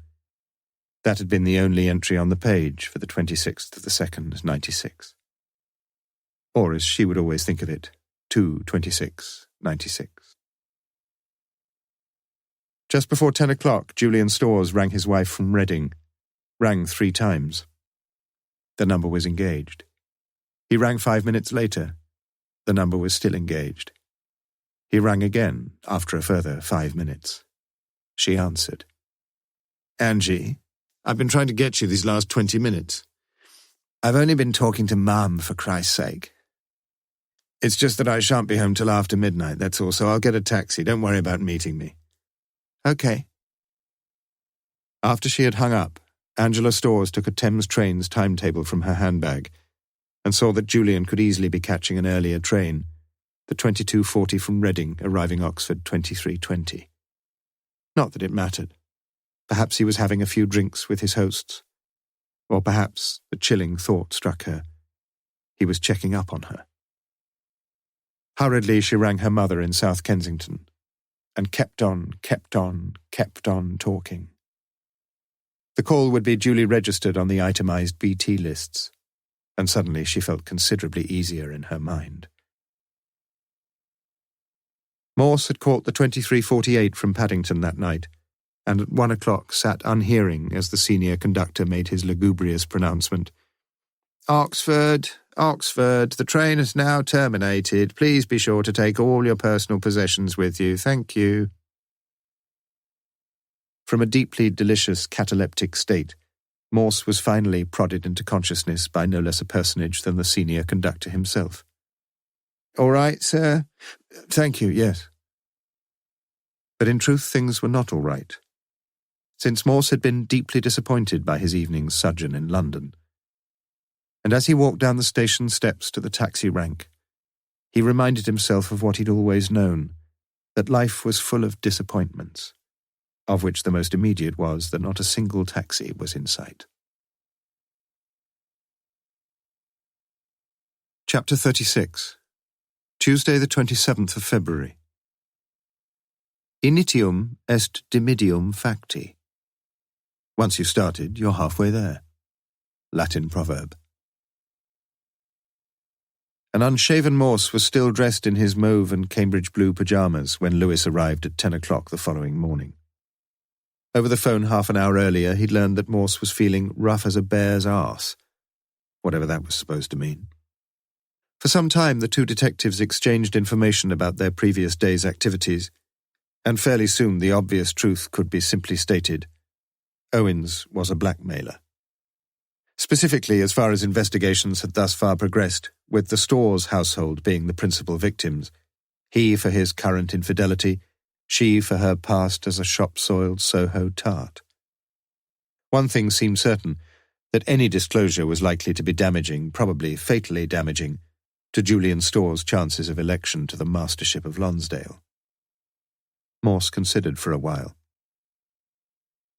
That had been the only entry on the page for the 26th of the 2nd, 96. Or, as she would always think of it, 2/26/96. Just before 10 o'clock, Julian Storrs rang his wife from Reading. Rang 3 times. The number was engaged. He rang 5 minutes later. The number was still engaged. He rang again after a further 5 minutes. She answered. Angie, I've been trying to get you these last 20 minutes. I've only been talking to Mum, for Christ's sake. It's just that I shan't be home till after midnight, that's all, so I'll get a taxi. Don't worry about meeting me. Okay. After she had hung up, Angela Storrs took a Thames Trains timetable from her handbag and saw that Julian could easily be catching an earlier train, the 22:40 from Reading, arriving Oxford 23:20. Not that it mattered. Perhaps he was having a few drinks with his hosts. Or perhaps, the chilling thought struck her, he was checking up on her. Hurriedly she rang her mother in South Kensington, and kept on talking. The call would be duly registered on the itemised BT lists, and suddenly she felt considerably easier in her mind. Morse had caught the 23:48 from Paddington that night, and at 1 o'clock sat unhearing as the senior conductor made his lugubrious pronouncement. Oxford, the train has now terminated. Please be sure to take all your personal possessions with you. Thank you. From a deeply delicious cataleptic state, Morse was finally prodded into consciousness by no less a personage than the senior conductor himself. All right, sir. Thank you, yes. But in truth things were not all right. Since Morse had been deeply disappointed by his evening's sojourn in London. And as he walked down the station steps to the taxi rank, he reminded himself of what he'd always known, that life was full of disappointments, of which the most immediate was that not a single taxi was in sight. Chapter 36. Tuesday the 27th of February. Initium est dimidium facti. Once you've started, you're halfway there. Latin proverb. An unshaven Morse was still dressed in his mauve and Cambridge blue pyjamas when Lewis arrived at 10 o'clock the following morning. Over the phone half an hour earlier, he'd learned that Morse was feeling rough as a bear's arse, whatever that was supposed to mean. For some time, the two detectives exchanged information about their previous day's activities, and fairly soon the obvious truth could be simply stated. Owens was a blackmailer. Specifically, as far as investigations had thus far progressed, with the Storrs household being the principal victims, he for his current infidelity, she for her past as a shop-soiled Soho tart. One thing seemed certain, that any disclosure was likely to be damaging, probably fatally damaging, to Julian Storr's chances of election to the mastership of Lonsdale. Morse considered for a while.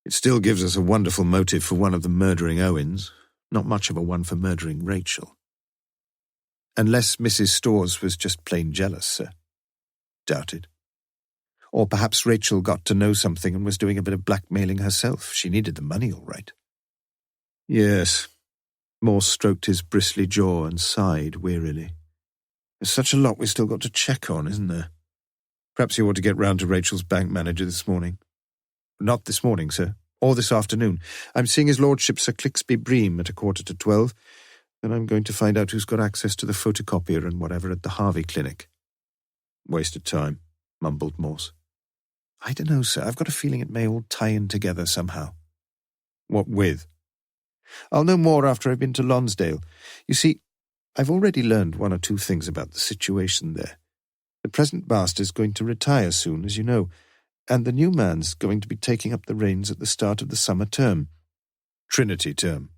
It still gives us a wonderful motive for one of them murdering Owens, not much of a one for murdering Rachel. Unless Mrs. Storrs was just plain jealous, sir. Doubted. Or perhaps Rachel got to know something and was doing a bit of blackmailing herself. She needed the money, all right. Yes. Morse stroked his bristly jaw and sighed wearily. There's such a lot we've still got to check on, isn't there? Perhaps you ought to get round to Rachel's bank manager this morning. Not this morning, sir, or this afternoon. I'm seeing his lordship Sir Clixby Bream at 11:45. Then I'm going to find out who's got access to the photocopier and whatever at the Harvey Clinic. Wasted time, mumbled Morse. I don't know, sir. I've got a feeling it may all tie in together somehow. What with? I'll know more after I've been to Lonsdale. You see, I've already learned one or two things about the situation there. The present master's going to retire soon, as you know, and the new man's going to be taking up the reins at the start of the summer term. Trinity term.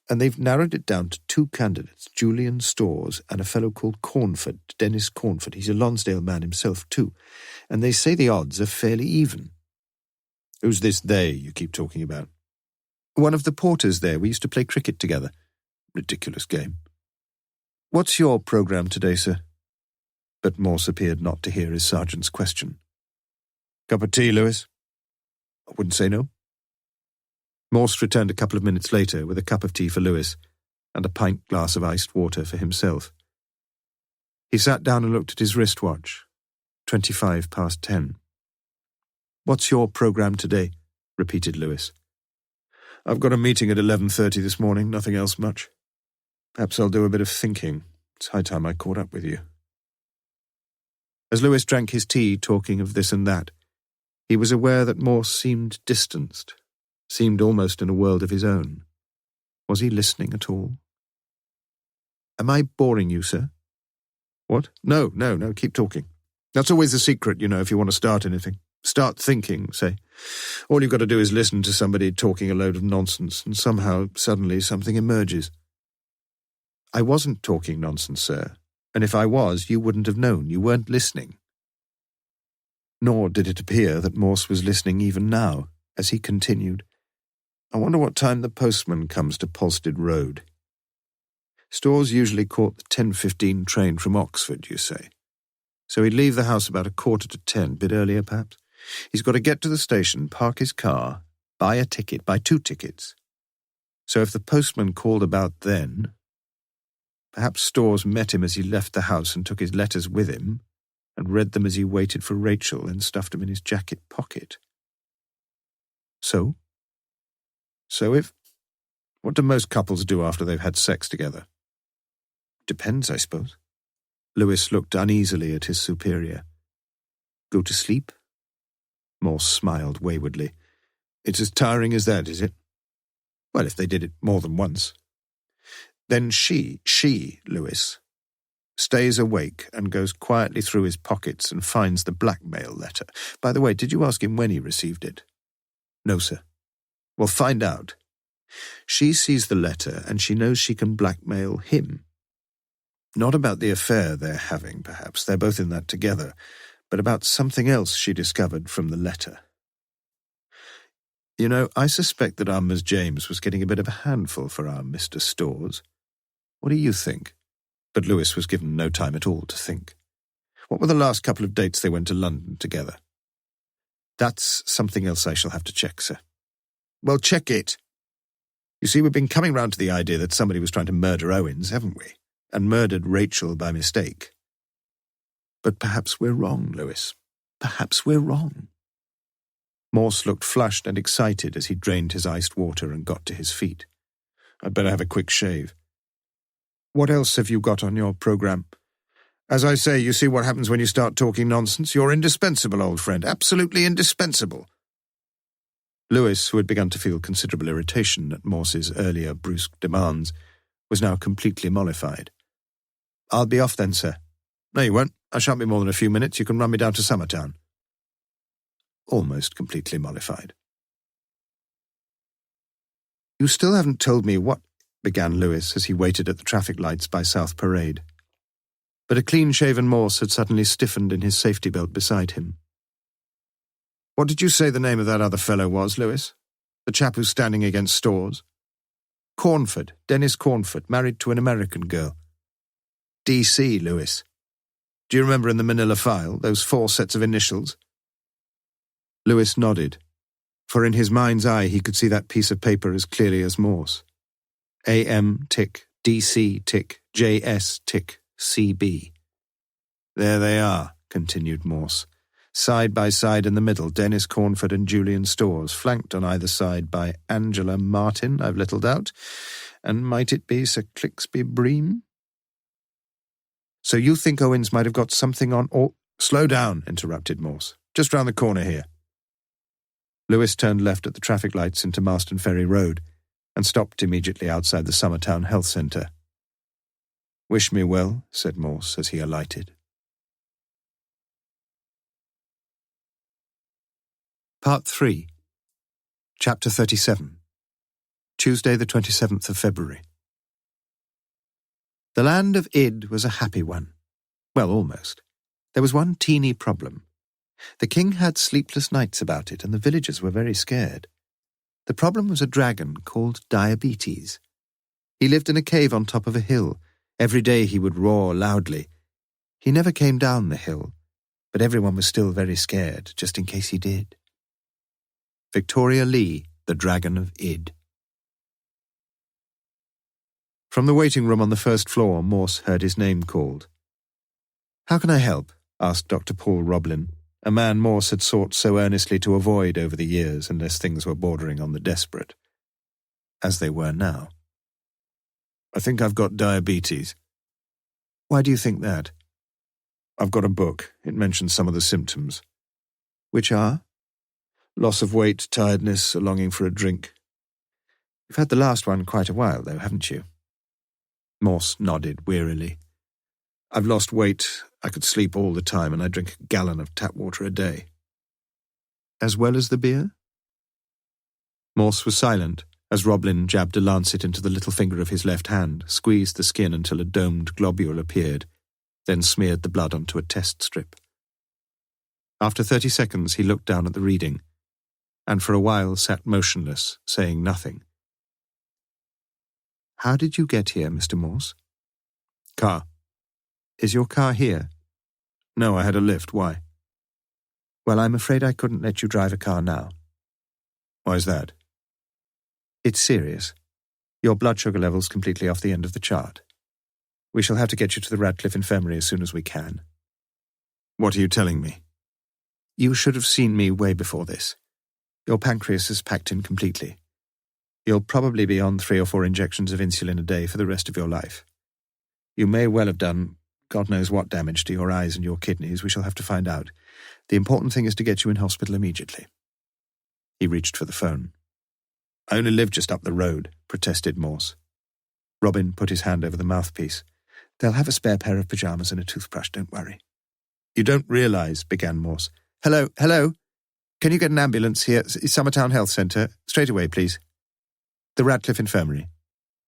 And they've narrowed it down to two candidates, Julian Storrs and a fellow called Cornford, Dennis Cornford. He's a Lonsdale man himself, too. And they say the odds are fairly even. Who's this they you keep talking about? One of the porters there. We used to play cricket together. Ridiculous game. What's your programme today, sir? But Morse appeared not to hear his sergeant's question. Cup of tea, Lewis? I wouldn't say no. Morse returned a couple of minutes later with a cup of tea for Lewis and a pint glass of iced water for himself. He sat down and looked at his wristwatch. 10:25. What's your programme today? Repeated Lewis. I've got a meeting at 11:30 this morning, nothing else much. Perhaps I'll do a bit of thinking. It's high time I caught up with you. As Lewis drank his tea, talking of this and that, he was aware that Morse seemed distanced, seemed almost in a world of his own. Was he listening at all? Am I boring you, sir? What? No, keep talking. That's always the secret, you know, if you want to start anything. Start thinking, say. All you've got to do is listen to somebody talking a load of nonsense, and somehow, suddenly, something emerges. I wasn't talking nonsense, sir, and if I was, you wouldn't have known. You weren't listening. Nor did it appear that Morse was listening even now, as he continued. I wonder what time the postman comes to Polstead Road. Storrs usually caught the 10:15 train from Oxford, you say. So he'd leave the house about 9:45, bit earlier perhaps. He's got to get to the station, park his car, buy a ticket, buy 2 tickets. So if the postman called about then, perhaps Storrs met him as he left the house and took his letters with him, and read them as he waited for Rachel and stuffed them in his jacket pocket. So if... What do most couples do after they've had sex together? Depends, I suppose. Lewis looked uneasily at his superior. Go to sleep? Morse smiled waywardly. It's as tiring as that, is it? Well, if they did it more than once. Then she, Lewis, stays awake and goes quietly through his pockets and finds the blackmail letter. By the way, did you ask him when he received it? No, sir. Well, find out. She sees the letter and she knows she can blackmail him. Not about the affair they're having, perhaps. They're both in that together. But about something else she discovered from the letter. You know, I suspect that our Miss James was getting a bit of a handful for our Mr. Storrs. What do you think? But Lewis was given no time at all to think. What were the last couple of dates they went to London together? That's something else I shall have to check, sir. Well, check it. You see, we've been coming round to the idea that somebody was trying to murder Owens, haven't we? and murdered Rachel by mistake. But perhaps we're wrong, Lewis. Perhaps we're wrong. Morse looked flushed and excited as he drained his iced water and got to his feet. I'd better have a quick shave. What else have you got on your programme? As I say, you see what happens when you start talking nonsense. You're indispensable, old friend, absolutely indispensable. Lewis, who had begun to feel considerable irritation at Morse's earlier brusque demands, was now completely mollified. I'll be off then, sir. No, you won't. I shan't be more than a few minutes. You can run me down to Summertown. Almost completely mollified. You still haven't told me what, began Lewis as he waited at the traffic lights by South Parade. But a clean-shaven Morse had suddenly stiffened in his safety belt beside him. What did you say the name of that other fellow was, Lewis? The chap who's standing against Stores? Cornford, Dennis Cornford, married to an American girl. D.C., Lewis. Do you remember in the manila file, those 4 sets of initials? Lewis nodded, for in his mind's eye he could see that piece of paper as clearly as Morse. A.M. tick, D.C. tick, J.S. tick, C.B. There they are, continued Morse. Side by side in the middle, Dennis Cornford and Julian Stores, flanked on either side by Angela Martin, I've little doubt, and might it be Sir Clixby Bream? So you think Owens might have got something on all— Slow down, interrupted Morse. Just round the corner here. Lewis turned left at the traffic lights into Marston Ferry Road and stopped immediately outside the Summertown Health Centre. Wish me well, said Morse as he alighted. Part 3. Chapter 37. Tuesday the 27th of February. The land of Id was a happy one. Well, almost. There was one teeny problem. The king had sleepless nights about it, and the villagers were very scared. The problem was a dragon called Diabetes. He lived in a cave on top of a hill. Every day he would roar loudly. He never came down the hill, but everyone was still very scared, just in case he did. Victoria Lee, the Dragon of Id. From the waiting room on the first floor, Morse heard his name called. How can I help? Asked Dr. Paul Roblin, a man Morse had sought so earnestly to avoid over the years unless things were bordering on the desperate. As they were now. I think I've got diabetes. Why do you think that? I've got a book. It mentions some of the symptoms. Which are? Loss of weight, tiredness, a longing for a drink. You've had the last one quite a while, though, haven't you? Morse nodded wearily. I've lost weight, I could sleep all the time, and I drink a gallon of tap water a day. As well as the beer? Morse was silent as Roblin jabbed a lancet into the little finger of his left hand, squeezed the skin until a domed globule appeared, then smeared the blood onto a test strip. After 30 seconds he looked down at the reading, and for a while sat motionless, saying nothing. How did you get here, Mr. Morse? Car. Is your car here? No, I had a lift. Why? Well, I'm afraid I couldn't let you drive a car now. Why's that? It's serious. Your blood sugar level's completely off the end of the chart. We shall have to get you to the Radcliffe Infirmary as soon as we can. What are you telling me? You should have seen me way before this. Your pancreas is packed in completely. You'll probably be on 3 or 4 injections of insulin a day for the rest of your life. You may well have done God knows what damage to your eyes and your kidneys. We shall have to find out. The important thing is to get you in hospital immediately. He reached for the phone. I only live just up the road, protested Morse. Robin put his hand over the mouthpiece. They'll have a spare pair of pyjamas and a toothbrush, don't worry. You don't realise, began Morse. Hello? Can you get an ambulance here? Summertown Health Centre. Straight away, please. The Radcliffe Infirmary.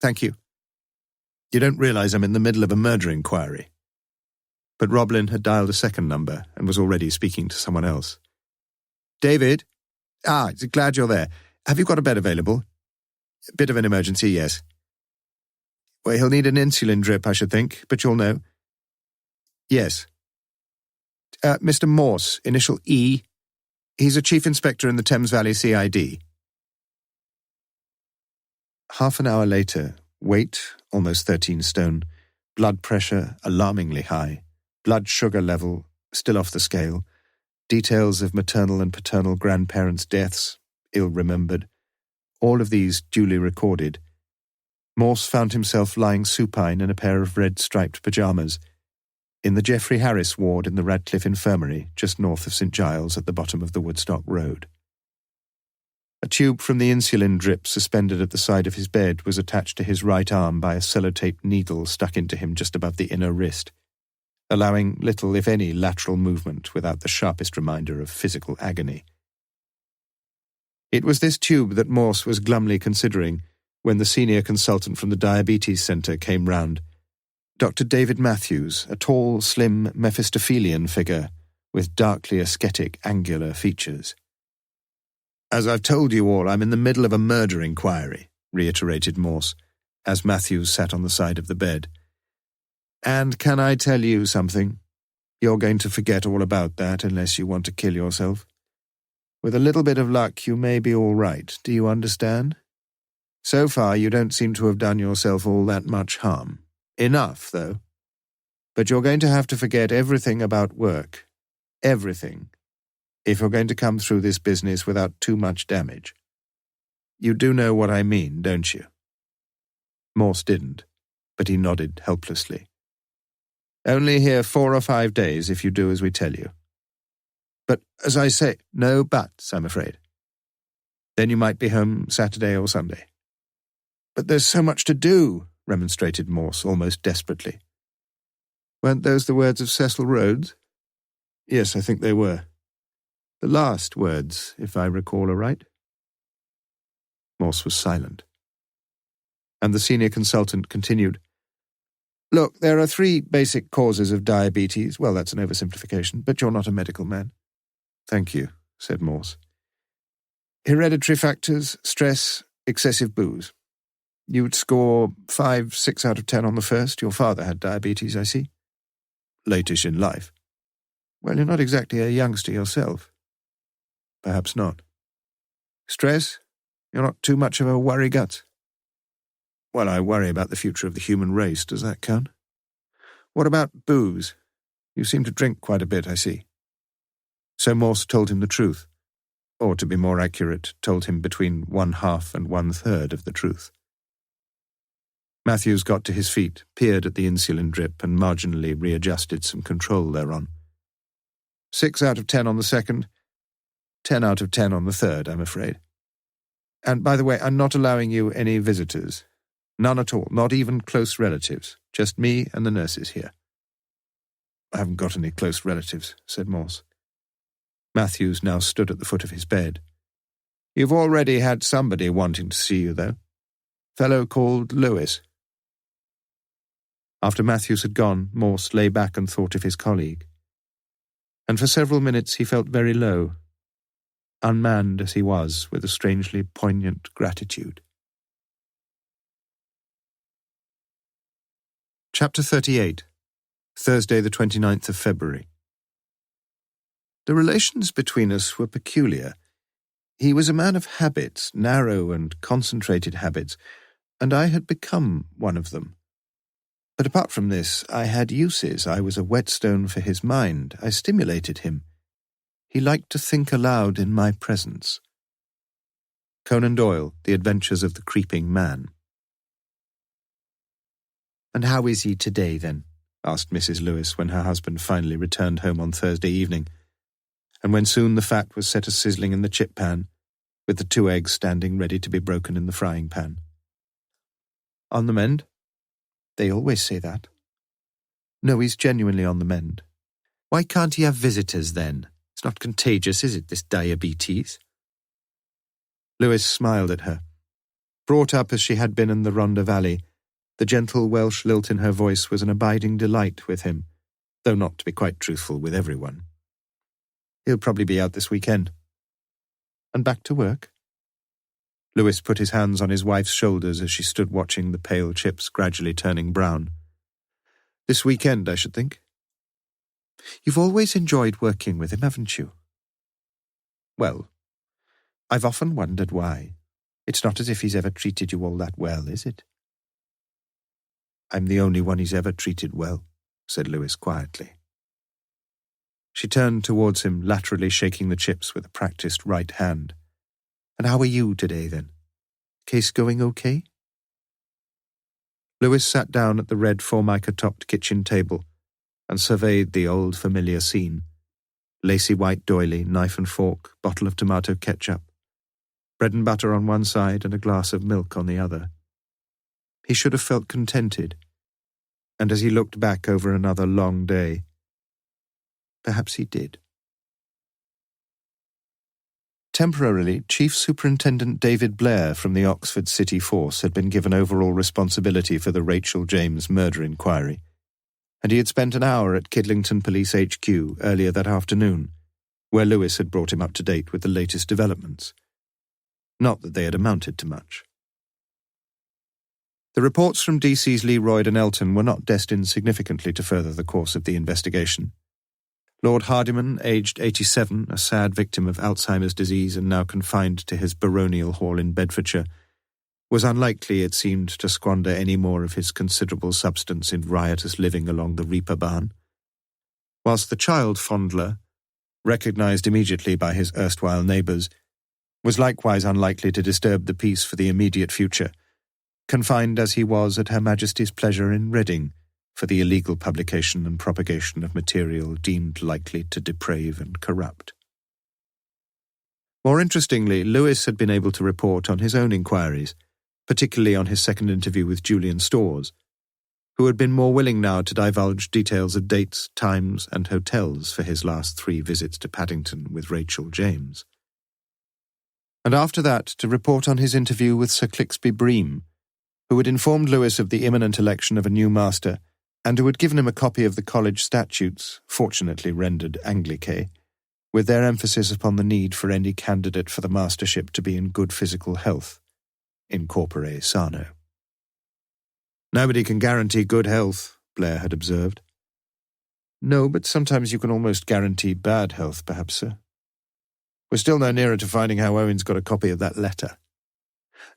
Thank you. You don't realise I'm in the middle of a murder inquiry. But Roblin had dialed a second number and was already speaking to someone else. David? Glad you're there. Have you got a bed available? A bit of an emergency, yes. Well, he'll need an insulin drip, I should think, but you'll know. Yes. Mr. Morse, initial E. He's a Chief Inspector in the Thames Valley CID. Half an hour later, weight, almost 13 stone, blood pressure alarmingly high, blood sugar level still off the scale, details of maternal and paternal grandparents' deaths, ill-remembered, all of these duly recorded. Morse found himself lying supine in a pair of red-striped pyjamas in the Geoffrey Harris ward in the Radcliffe Infirmary, just north of St Giles at the bottom of the Woodstock Road. A tube from the insulin drip suspended at the side of his bed was attached to his right arm by a sellotape needle stuck into him just above the inner wrist, allowing little, if any, lateral movement without the sharpest reminder of physical agony. It was this tube that Morse was glumly considering when the senior consultant from the Diabetes Centre came round, Dr. David Matthews, a tall, slim, Mephistophelian figure with darkly ascetic, angular features. "As I've told you all, I'm in the middle of a murder inquiry," reiterated Morse, as Matthews sat on the side of the bed. "And can I tell you something? You're going to forget all about that unless you want to kill yourself. With a little bit of luck, you may be all right. Do you understand? So far, you don't seem to have done yourself all that much harm. Enough, though. But you're going to have to forget everything about work. Everything. If you're going to come through this business without too much damage. You do know what I mean, don't you?" Morse didn't, but he nodded helplessly. "Only here 4 or 5 days if you do as we tell you. But, as I say, no buts, I'm afraid. Then you might be home Saturday or Sunday." "But there's so much to do," remonstrated Morse almost desperately. "Weren't those the words of Cecil Rhodes?" "Yes, I think they were. The last words, if I recall aright." Morse was silent. And the senior consultant continued, "Look, there are 3 basic causes of diabetes. Well, that's an oversimplification, but you're not a medical man." "Thank you," said Morse. "Hereditary factors, stress, excessive booze. You would score 5, 6 out of 10 on the first. Your father had diabetes, I see." "Latish in life." "Well, you're not exactly a youngster yourself." "Perhaps not." "Stress? You're not too much of a worry-gut?" "Well, I worry about the future of the human race. Does that count?" "What about booze? You seem to drink quite a bit, I see." So Morse told him the truth, or to be more accurate, told him between 1/2 and 1/3 of the truth. Matthews got to his feet, peered at the insulin drip, and marginally readjusted some control thereon. 6 out of 10 on the second, 10 out of 10 on the third, I'm afraid. And by the way, I'm not allowing you any visitors. None at all, not even close relatives. Just me and the nurses here." "I haven't got any close relatives," said Morse. Matthews now stood at the foot of his bed. "You've already had somebody wanting to see you, though. Fellow called Lewis." After Matthews had gone, Morse lay back and thought of his colleague. And for several minutes he felt very low, unmanned as he was with a strangely poignant gratitude. Chapter 38. Thursday, the 29th of February. The relations between us were peculiar. He was a man of habits, narrow and concentrated habits, and I had become one of them. But apart from this, I had uses. I was a whetstone for his mind. I stimulated him. He liked to think aloud in my presence. Conan Doyle, The Adventures of the Creeping Man. "And how is he today, then?" asked Mrs. Lewis when her husband finally returned home on Thursday evening, and when soon the fat was set a-sizzling in the chip pan, with the 2 eggs standing ready to be broken in the frying pan. "On the mend?" "They always say that." "No, he's genuinely on the mend." "Why can't he have visitors, then? It's not contagious, is it, this diabetes?" Lewis smiled at her. Brought up as she had been in the Rhondda Valley, the gentle Welsh lilt in her voice was an abiding delight with him, though not, to be quite truthful, with everyone. "He'll probably be out this weekend." "And back to work?" Lewis put his hands on his wife's shoulders as she stood watching the pale chips gradually turning brown. "This weekend, I should think." "You've always enjoyed working with him, haven't you?" "Well, I've often wondered why. It's not as if he's ever treated you all that well, is it?" I'm the only one he's ever treated well, said Lewis quietly. She turned towards him, laterally shaking the chips with a practised right hand. And how are you today, then? Case going okay? Lewis sat down at the red formica-topped kitchen table and surveyed the old familiar scene. Lacy white doily, knife and fork, bottle of tomato ketchup, bread and butter on one side and a glass of milk on the other. He should have felt contented, and as he looked back over another long day, perhaps he did. Temporarily, Chief Superintendent David Blair from the Oxford City Force had been given overall responsibility for the Rachel James murder inquiry, and he had spent an hour at Kidlington Police HQ earlier that afternoon, where Lewis had brought him up to date with the latest developments. Not that they had amounted to much. The reports from DC's Learoyd and Elton were not destined significantly to further the course of the investigation. Lord Hardyman, aged 87, a sad victim of Alzheimer's disease and now confined to his baronial hall in Bedfordshire, was unlikely, it seemed, to squander any more of his considerable substance in riotous living along the Reeperbahn, whilst the child fondler, recognised immediately by his erstwhile neighbours, was likewise unlikely to disturb the peace for the immediate future, confined as he was at Her Majesty's pleasure in Reading for the illegal publication and propagation of material deemed likely to deprave and corrupt. More interestingly, Lewis had been able to report on his own inquiries, particularly on his second interview with Julian Storrs, who had been more willing now to divulge details of dates, times, and hotels for his last 3 visits to Paddington with Rachel James. And after that, to report on his interview with Sir Clixby Bream, who had informed Lewis of the imminent election of a new master, and who had given him a copy of the college statutes, fortunately rendered Anglicae, with their emphasis upon the need for any candidate for the mastership to be in good physical health, in corpore sano. Nobody can guarantee good health, Blair had observed. No, but sometimes you can almost guarantee bad health, perhaps, sir. We're still no nearer to finding how Owen's got a copy of that letter.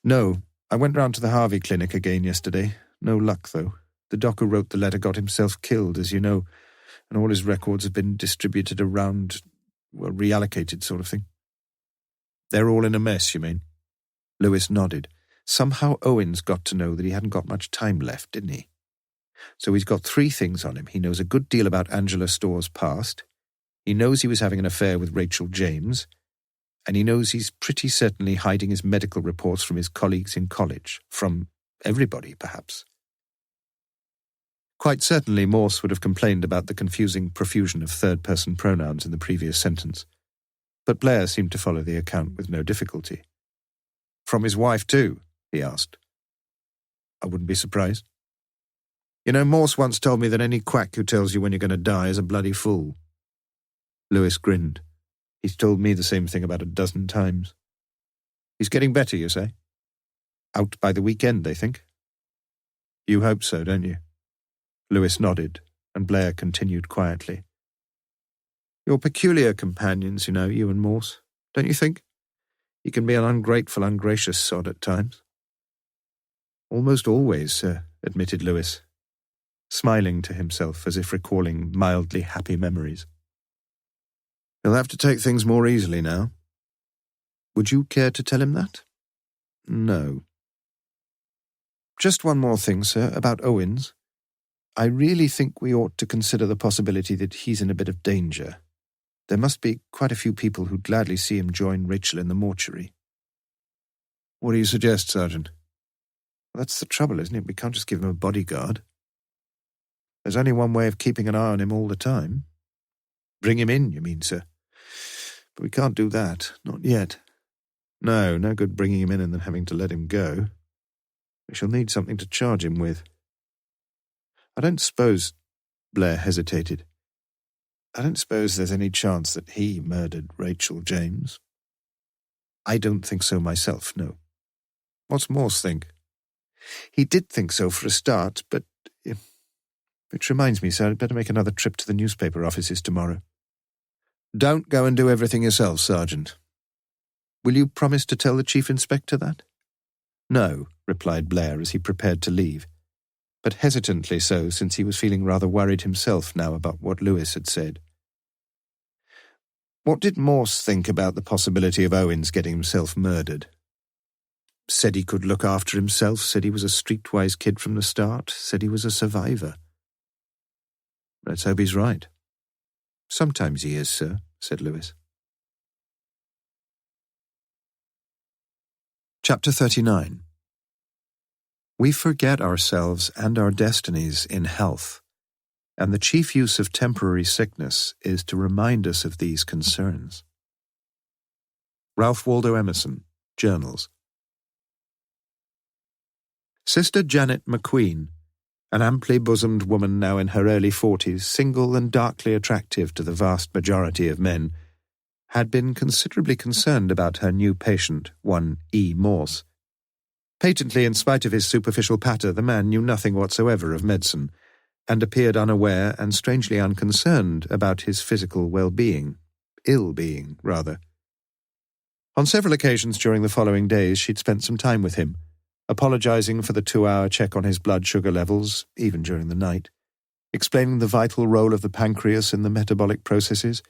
No, I went round to the Harvey clinic again yesterday. No luck, though. The doc who wrote the letter got himself killed, as you know, and all his records have been distributed around, well, reallocated sort of thing. They're all in a mess, you mean? Lewis nodded. Somehow Owen's got to know that he hadn't got much time left, didn't he? So he's got 3 things on him. He knows a good deal about Angela Storrs' past, he knows he was having an affair with Rachel James, and he knows he's pretty certainly hiding his medical reports from his colleagues in college, from everybody, perhaps. Quite certainly Morse would have complained about the confusing profusion of third-person pronouns in the previous sentence, but Blair seemed to follow the account with no difficulty. From his wife, too? He asked. I wouldn't be surprised. You know, Morse once told me that any quack who tells you when you're going to die is a bloody fool. Lewis grinned. He's told me the same thing about a dozen times. He's getting better, you say? Out by the weekend, they think? You hope so, don't you? Lewis nodded, and Blair continued quietly. You're peculiar companions, you know, you and Morse, don't you think? He can be an ungrateful, ungracious sod at times. Almost always, sir, admitted Lewis, smiling to himself as if recalling mildly happy memories. He'll have to take things more easily now. Would you care to tell him that? No. Just one more thing, sir, about Owens. I really think we ought to consider the possibility that he's in a bit of danger. There must be quite a few people who'd gladly see him join Rachel in the mortuary. What do you suggest, Sergeant? Well, that's the trouble, isn't it? We can't just give him a bodyguard. There's only one way of keeping an eye on him all the time. Bring him in, you mean, sir? But we can't do that, not yet. No good bringing him in and then having to let him go. We shall need something to charge him with. I don't suppose, Blair hesitated. I don't suppose there's any chance that he murdered Rachel James. I don't think so myself, no. What's Morse think? He did think so for a start, but... Which reminds me, sir, I'd better make another trip to the newspaper offices tomorrow. Don't go and do everything yourself, Sergeant. Will you promise to tell the Chief Inspector that? No, replied Blair as he prepared to leave. but hesitantly so since he was feeling rather worried himself now about what Lewis had said. What did Morse think about the possibility of Owen's getting himself murdered? Said he could look after himself, said he was a streetwise kid from the start, said he was a survivor. Let's hope he's right. Sometimes he is, sir, said Lewis. Chapter 39. We forget ourselves and our destinies in health, and the chief use of temporary sickness is to remind us of these concerns. Ralph Waldo Emerson, Journals. Sister Janet McQueen, an amply bosomed woman now in her early 40s, single and darkly attractive to the vast majority of men, had been considerably concerned about her new patient, one E. Morse. Patently, in spite of his superficial patter, the man knew nothing whatsoever of medicine, and appeared unaware and strangely unconcerned about his physical well-being, ill-being, rather. On several occasions during the following days she'd spent some time with him, apologizing for the 2-hour check on his blood sugar levels, even during the night, explaining the vital role of the pancreas in the metabolic processes,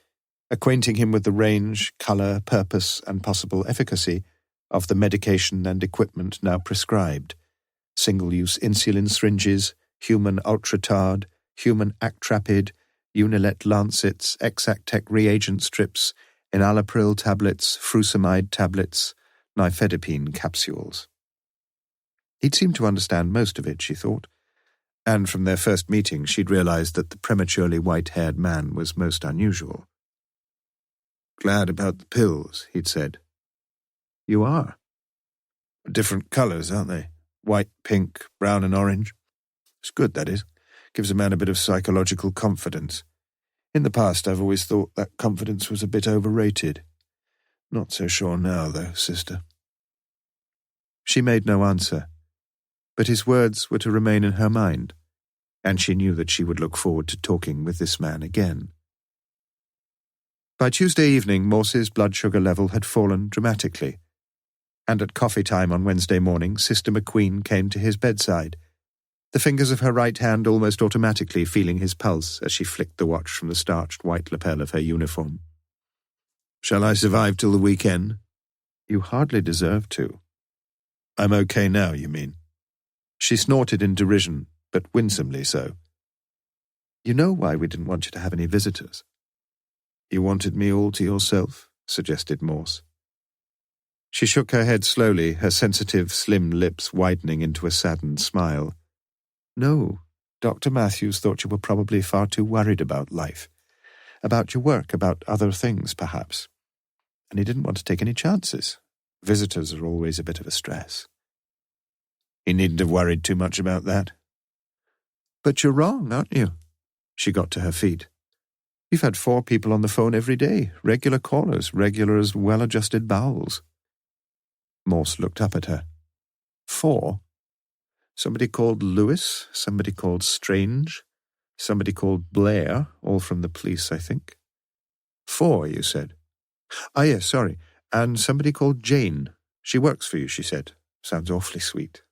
acquainting him with the range, color, purpose, and possible efficacy of the medication and equipment now prescribed: single-use insulin syringes, human ultratard, human actrapid, Unilet lancets, Exactec reagent strips, enalapril tablets, frusemide tablets, nifedipine capsules. He'd seemed to understand most of it, she thought, and from their first meeting she'd realized that the prematurely white-haired man was most unusual. "Glad about the pills," he'd said. "You are." "Different colours, aren't they? White, pink, brown and orange. It's good, that is. Gives a man a bit of psychological confidence. In the past I've always thought that confidence was a bit overrated. Not so sure now, though, sister." She made no answer, but his words were to remain in her mind, and she knew that she would look forward to talking with this man again. By Tuesday evening, Morse's blood sugar level had fallen dramatically, and at coffee time on Wednesday morning, Sister McQueen came to his bedside, the fingers of her right hand almost automatically feeling his pulse as she flicked the watch from the starched white lapel of her uniform. "Shall I survive till the weekend?" "You hardly deserve to." "I'm okay now, you mean?" She snorted in derision, but winsomely so. "You know why we didn't want you to have any visitors." "You wanted me all to yourself?" suggested Morse. She shook her head slowly, her sensitive, slim lips widening into a saddened smile. "No, Dr. Matthews thought you were probably far too worried about life, about your work, about other things, perhaps. And he didn't want to take any chances. Visitors are always a bit of a stress." "He needn't have worried too much about that." "But you're wrong, aren't you?" She got to her feet. "You've had 4 people on the phone every day, regular callers, regular as well-adjusted bowels." Morse looked up at her. 4? Somebody called Lewis, somebody called Strange, somebody called Blair, all from the police, I think. 4, you said? "Ah, yes, sorry. And somebody called Jane. She works for you, she said. Sounds awfully sweet."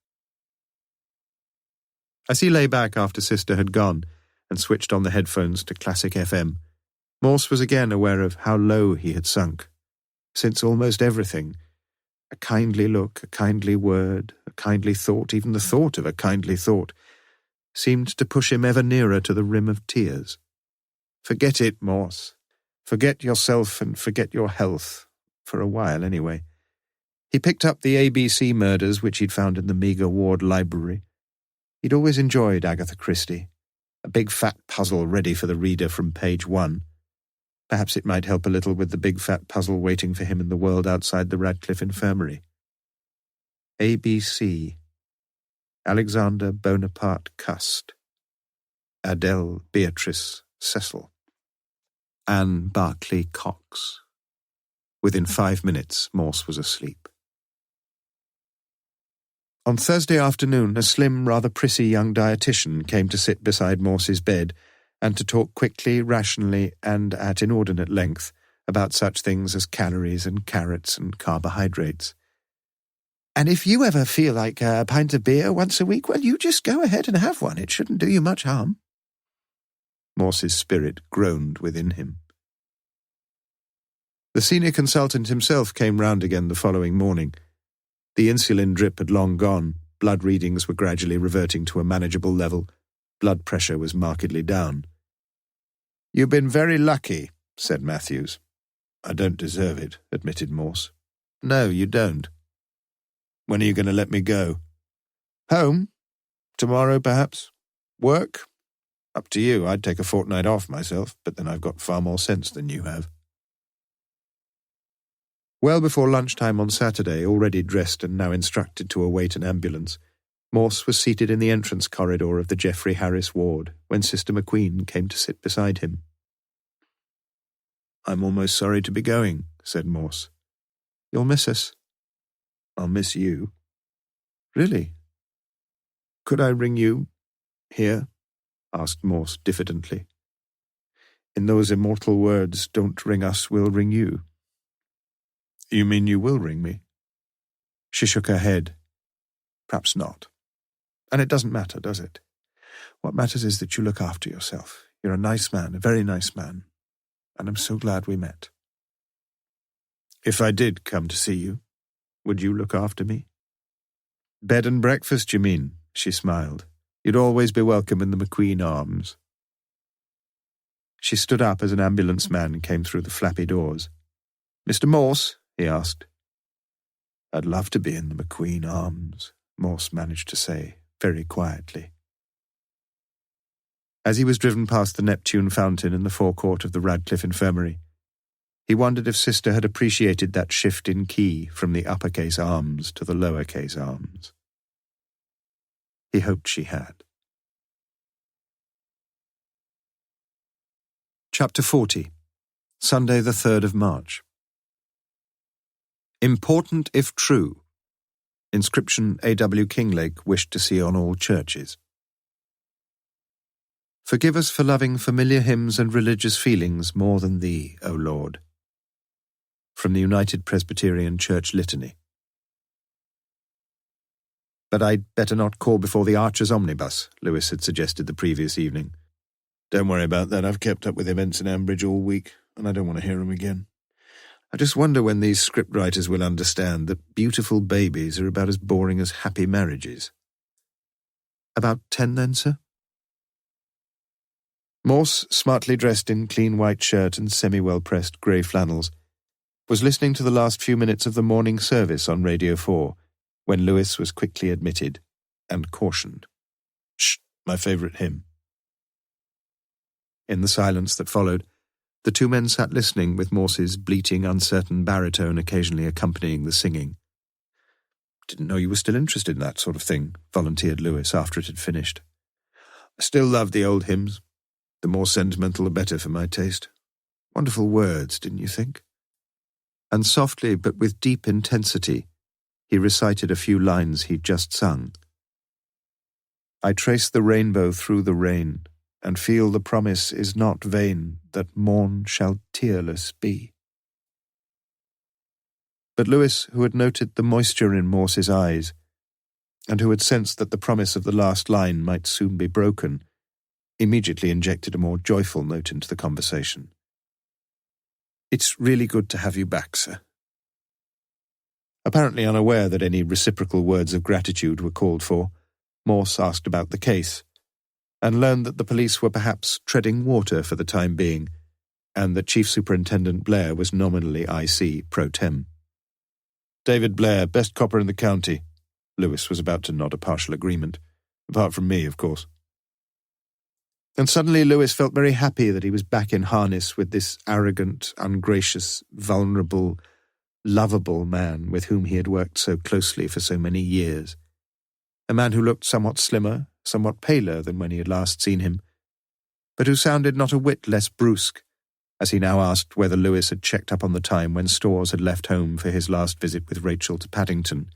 As he lay back after Sister had gone and switched on the headphones to classic FM, Morse was again aware of how low he had sunk, since almost everything, a kindly look, a kindly word, a kindly thought, even the thought of a kindly thought, seemed to push him ever nearer to the rim of tears. Forget it, Morse. Forget yourself and forget your health, for a while anyway. He picked up the ABC murders which he'd found in the meagre ward library. He'd always enjoyed Agatha Christie, a big fat puzzle ready for the reader from page 1. Perhaps it might help a little with the big fat puzzle waiting for him in the world outside the Radcliffe Infirmary. ABC. Alexander Bonaparte Cust. Adele Beatrice Cecil. Anne Barclay Cox. Within 5 minutes, Morse was asleep. On Thursday afternoon, a slim, rather prissy young dietitian came to sit beside Morse's bed and to talk quickly, rationally, and at inordinate length about such things as calories and carrots and carbohydrates. And if you ever feel like a pint of beer once a week, well, you just go ahead and have one. It shouldn't do you much harm." Morse's spirit groaned within him. The senior consultant himself came round again the following morning. The insulin drip had long gone, blood readings were gradually reverting to a manageable level, blood pressure was markedly down. "You've been very lucky," said Matthews. "I don't deserve it," admitted Morse. "No, you don't." "When are you going to let me go?" "Home? Tomorrow, perhaps. Work? Up to you. I'd take a fortnight off myself, but then I've got far more sense than you have." Well before lunchtime on Saturday, already dressed and now instructed to await an ambulance, Morse was seated in the entrance corridor of the Geoffrey Harris ward when Sister McQueen came to sit beside him. "I'm almost sorry to be going," said Morse. "You'll miss us." "I'll miss you." "Really? Could I ring you here?" asked Morse diffidently. "In those immortal words, 'Don't ring us, we'll ring you.'" "You mean you will ring me?" She shook her head. "Perhaps not. And it doesn't matter, does it? What matters is that you look after yourself. You're a nice man, a very nice man, and I'm so glad we met." "If I did come to see you, would you look after me?" "Bed and breakfast, you mean?" She smiled. "You'd always be welcome in the McQueen arms." She stood up as an ambulance man came through the flappy doors. "Mr. Morse?" he asked. "I'd love to be in the McQueen arms," Morse managed to say, very quietly. As he was driven past the Neptune fountain in the forecourt of the Radcliffe Infirmary, he wondered if Sister had appreciated that shift in key from the uppercase arms to the lowercase arms. He hoped she had. Chapter 40. Sunday the 3rd of March. Important if true. Inscription A.W. Kinglake wished to see on all churches. Forgive us for loving familiar hymns and religious feelings more than Thee, O Lord. From the United Presbyterian Church Litany. "But I'd better not call before the Archer's omnibus," Lewis had suggested the previous evening. "Don't worry about that. I've kept up with events in Ambridge all week, and I don't want to hear them again. I just wonder when these scriptwriters will understand that beautiful babies are about as boring as happy marriages." "About 10 then, sir?" Morse, smartly dressed in clean white shirt and semi-well-pressed grey flannels, was listening to the last few minutes of the morning service on Radio 4 when Lewis was quickly admitted and cautioned. "Shh, my favourite hymn." In the silence that followed, the two men sat listening with Morse's bleating, uncertain baritone occasionally accompanying the singing. "Didn't know you were still interested in that sort of thing," volunteered Lewis after it had finished. "I still love the old hymns. The more sentimental the better for my taste. Wonderful words, didn't you think?" And softly but with deep intensity, he recited a few lines he'd just sung. "I trace the rainbow through the rain, and feel the promise is not vain, that morn shall tearless be." But Lewis, who had noted the moisture in Morse's eyes, and who had sensed that the promise of the last line might soon be broken, immediately injected a more joyful note into the conversation. "It's really good to have you back, sir." Apparently unaware that any reciprocal words of gratitude were called for, Morse asked about the case, and learned that the police were perhaps treading water for the time being, and that Chief Superintendent Blair was nominally IC pro tem. "David Blair, best copper in the county." Lewis was about to nod a partial agreement. "Apart from me, of course." And suddenly Lewis felt very happy that he was back in harness with this arrogant, ungracious, vulnerable, lovable man with whom he had worked so closely for so many years. A man who looked somewhat slimmer, somewhat paler than when he had last seen him, but who sounded not a whit less brusque, as he now asked whether Lewis had checked up on the time when Storrs had left home for his last visit with Rachel to Paddington,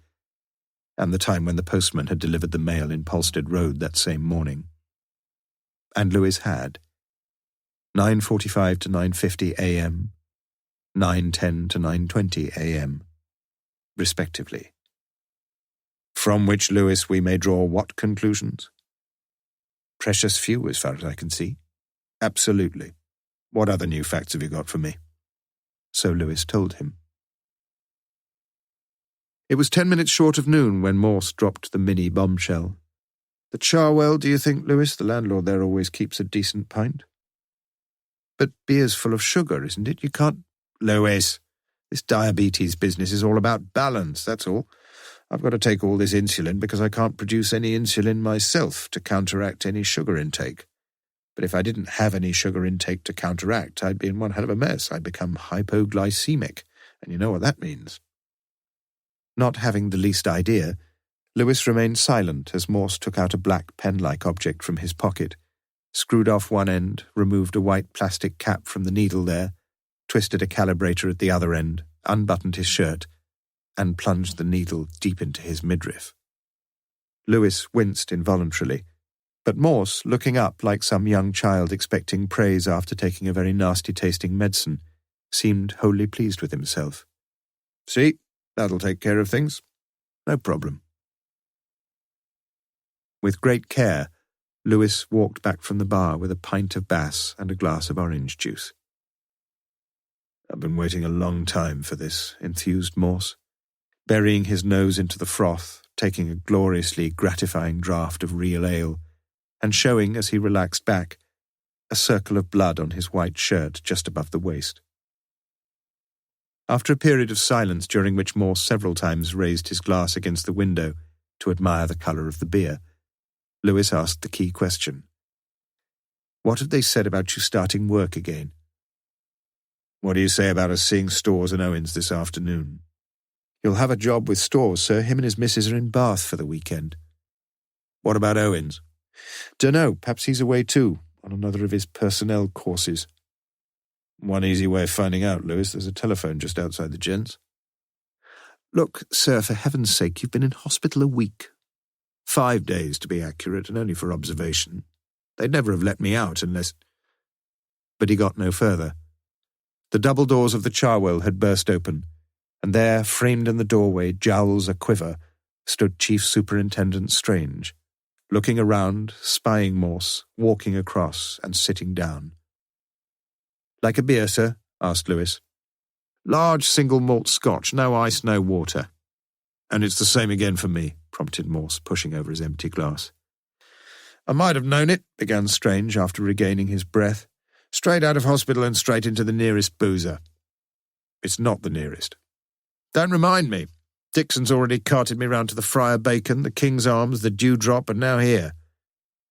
and the time when the postman had delivered the mail in Polstead Road that same morning. And Lewis had. 9:45 to 9:50 a.m., 9:10 to 9:20 a.m., respectively. From which, Lewis, we may draw what conclusions? Precious few, as far as I can see. Absolutely. What other new facts have you got for me? So Lewis told him. It was 10 minutes short of noon when Morse dropped the mini bombshell. The Charwell, do you think, Lewis? The landlord there always keeps a decent pint. But beer's full of sugar, isn't it? You can't... Lewis, this diabetes business is all about balance, that's all. I've got to take all this insulin because I can't produce any insulin myself to counteract any sugar intake. But if I didn't have any sugar intake to counteract, I'd be in one hell of a mess. I'd become hypoglycemic, and you know what that means. Not having the least idea, Lewis remained silent as Morse took out a black pen-like object from his pocket, screwed off one end, removed a white plastic cap from the needle there, twisted a calibrator at the other end, unbuttoned his shirt, and plunged the needle deep into his midriff. Lewis winced involuntarily, but Morse, looking up like some young child expecting praise after taking a very nasty-tasting medicine, seemed wholly pleased with himself. See, that'll take care of things. No problem. With great care, Lewis walked back from the bar with a pint of Bass and a glass of orange juice. I've been waiting a long time for this, enthused Morse, burying his nose into the froth, taking a gloriously gratifying draught of real ale, and showing, as he relaxed back, a circle of blood on his white shirt just above the waist. After a period of silence during which Morse several times raised his glass against the window to admire the colour of the beer, Lewis asked the key question. What have they said about you starting work again? What do you say about us seeing Storrs and Owens this afternoon? He'll have a job with Storrs, sir. Him and his missus are in Bath for the weekend. What about Owens? Dunno, perhaps he's away too, on another of his personnel courses. One easy way of finding out, Lewis, there's a telephone just outside the gents. Look, sir, for heaven's sake, you've been in hospital a week. 5 days, to be accurate, and only for observation. They'd never have let me out unless... But he got no further. The double doors of the Charwell had burst open, and there, framed in the doorway, jowls a-quiver, stood Chief Superintendent Strange, looking around, spying Morse, walking across, and sitting down. Like a beer, sir? Asked Lewis. Large single malt Scotch, no ice, no water. And it's the same again for me, prompted Morse, pushing over his empty glass. I might have known it, began Strange after regaining his breath. Straight out of hospital and straight into the nearest boozer. It's not the nearest. Don't remind me. Dixon's already carted me round to the Friar Bacon, the King's Arms, the Dewdrop, and now here.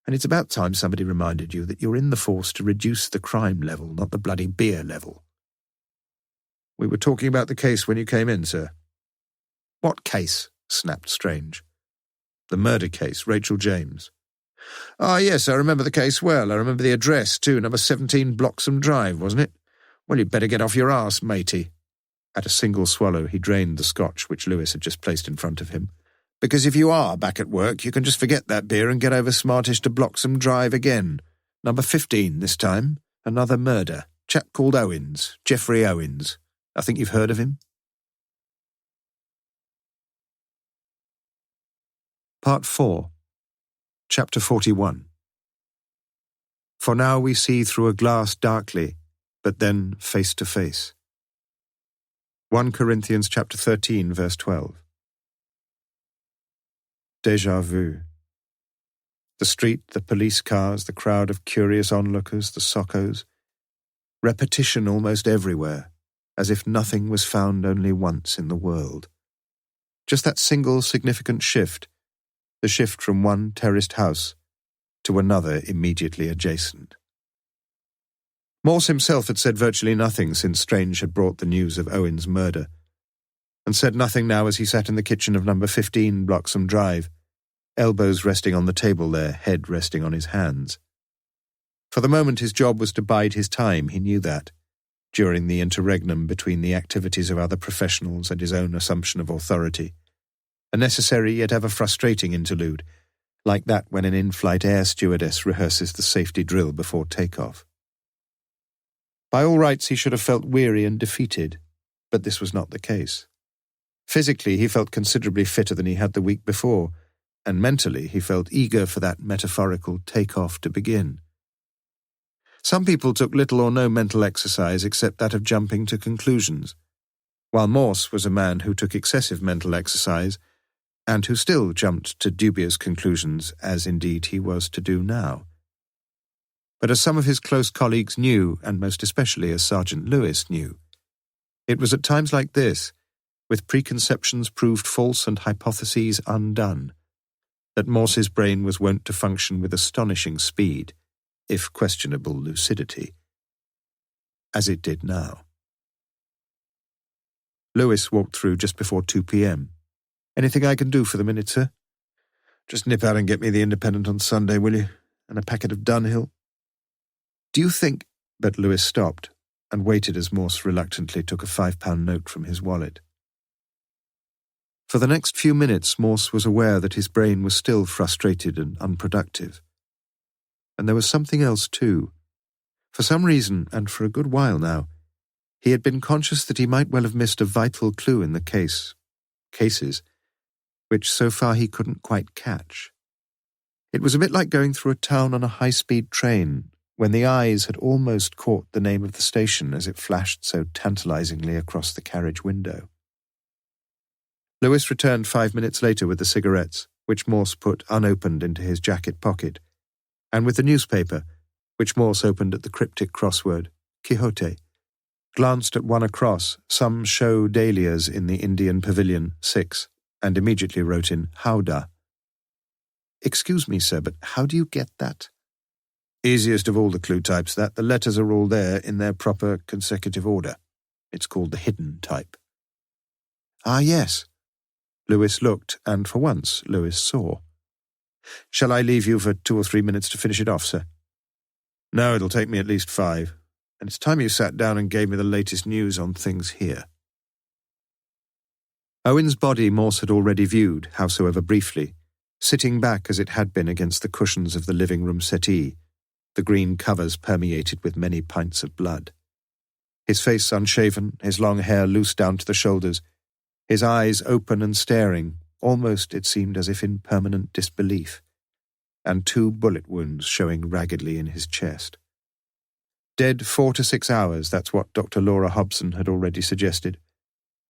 And it's about time somebody reminded you that you're in the force to reduce the crime level, not the bloody beer level. We were talking about the case when you came in, sir. What case? Snapped Strange. The murder case, Rachel James. Ah, yes, I remember the case well. I remember the address, too, number 17 Bloxham Drive, wasn't it? Well, you'd better get off your arse, matey. At a single swallow, he drained the scotch which Lewis had just placed in front of him. Because if you are back at work, you can just forget that beer and get over smartish to Bloxham Drive again. Number 15 this time. Another murder. Chap called Owens. Geoffrey Owens. I think you've heard of him? Part 4. Chapter 41. For now we see through a glass darkly, but then face to face. 1 Corinthians chapter 13, verse 12. Déjà vu. The street, the police cars, the crowd of curious onlookers, the soccos. Repetition almost everywhere, as if nothing was found only once in the world. Just that single significant shift, the shift from one terraced house to another immediately adjacent. Morse himself had said virtually nothing since Strange had brought the news of Owen's murder, and said nothing now as he sat in the kitchen of number 15 Bloxham Drive, elbows resting on the table there, head resting on his hands. For the moment his job was to bide his time, he knew that, during the interregnum between the activities of other professionals and his own assumption of authority, a necessary yet ever frustrating interlude, like that when an in-flight air stewardess rehearses the safety drill before takeoff. By all rights he should have felt weary and defeated, but this was not the case. Physically, he felt considerably fitter than he had the week before, and mentally he felt eager for that metaphorical take-off to begin. Some people took little or no mental exercise except that of jumping to conclusions, while Morse was a man who took excessive mental exercise and who still jumped to dubious conclusions, as indeed he was to do now. But as some of his close colleagues knew, and most especially as Sergeant Lewis knew, it was at times like this, with preconceptions proved false and hypotheses undone, that Morse's brain was wont to function with astonishing speed, if questionable lucidity, as it did now. Lewis walked through just before 2 p.m. "Anything I can do for the minute, sir?" "Just nip out and get me the Independent on Sunday, will you? And a packet of Dunhill." "Do you think—" But Lewis stopped and waited as Morse reluctantly took a £5 note from his wallet. For the next few minutes, Morse was aware that his brain was still frustrated and unproductive. And there was something else too. For some reason, and for a good while now, he had been conscious that he might well have missed a vital clue in the cases, which so far he couldn't quite catch. It was a bit like going through a town on a high-speed train, when the eyes had almost caught the name of the station as it flashed so tantalizingly across the carriage window. Lewis returned 5 minutes later with the cigarettes, which Morse put unopened into his jacket pocket, and with the newspaper, which Morse opened at the cryptic crossword, Quixote, glanced at one across, some show dahlias in the Indian Pavilion, 6, and immediately wrote in Howdah. "Excuse me, sir, but how do you get that?" "Easiest of all the clue types, that. The letters are all there in their proper consecutive order. It's called the hidden type." "Ah, yes." Lewis looked, and for once Lewis saw. "Shall I leave you for 2 or 3 minutes to finish it off, sir?" "No, it'll take me at least 5. And it's time you sat down and gave me the latest news on things here." Owen's body Morse had already viewed, howsoever briefly, sitting back as it had been against the cushions of the living-room settee, the green covers permeated with many pints of blood. His face unshaven, his long hair loose down to the shoulders, his eyes open and staring, almost it seemed as if in permanent disbelief, and 2 bullet wounds showing raggedly in his chest. Dead 4 to 6 hours, that's what Dr. Laura Hobson had already suggested.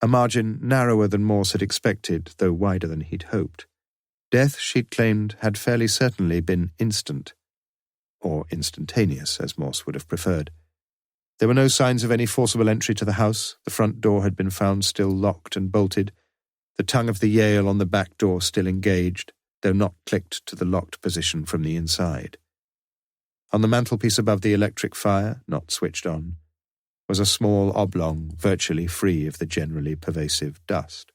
A margin narrower than Morse had expected, though wider than he'd hoped. Death, she'd claimed, had fairly certainly been instant, or instantaneous, as Morse would have preferred. There were no signs of any forcible entry to the house. The front door had been found still locked and bolted, the tongue of the Yale on the back door still engaged, though not clicked to the locked position from the inside. On the mantelpiece above the electric fire, not switched on, was a small oblong, virtually free of the generally pervasive dust.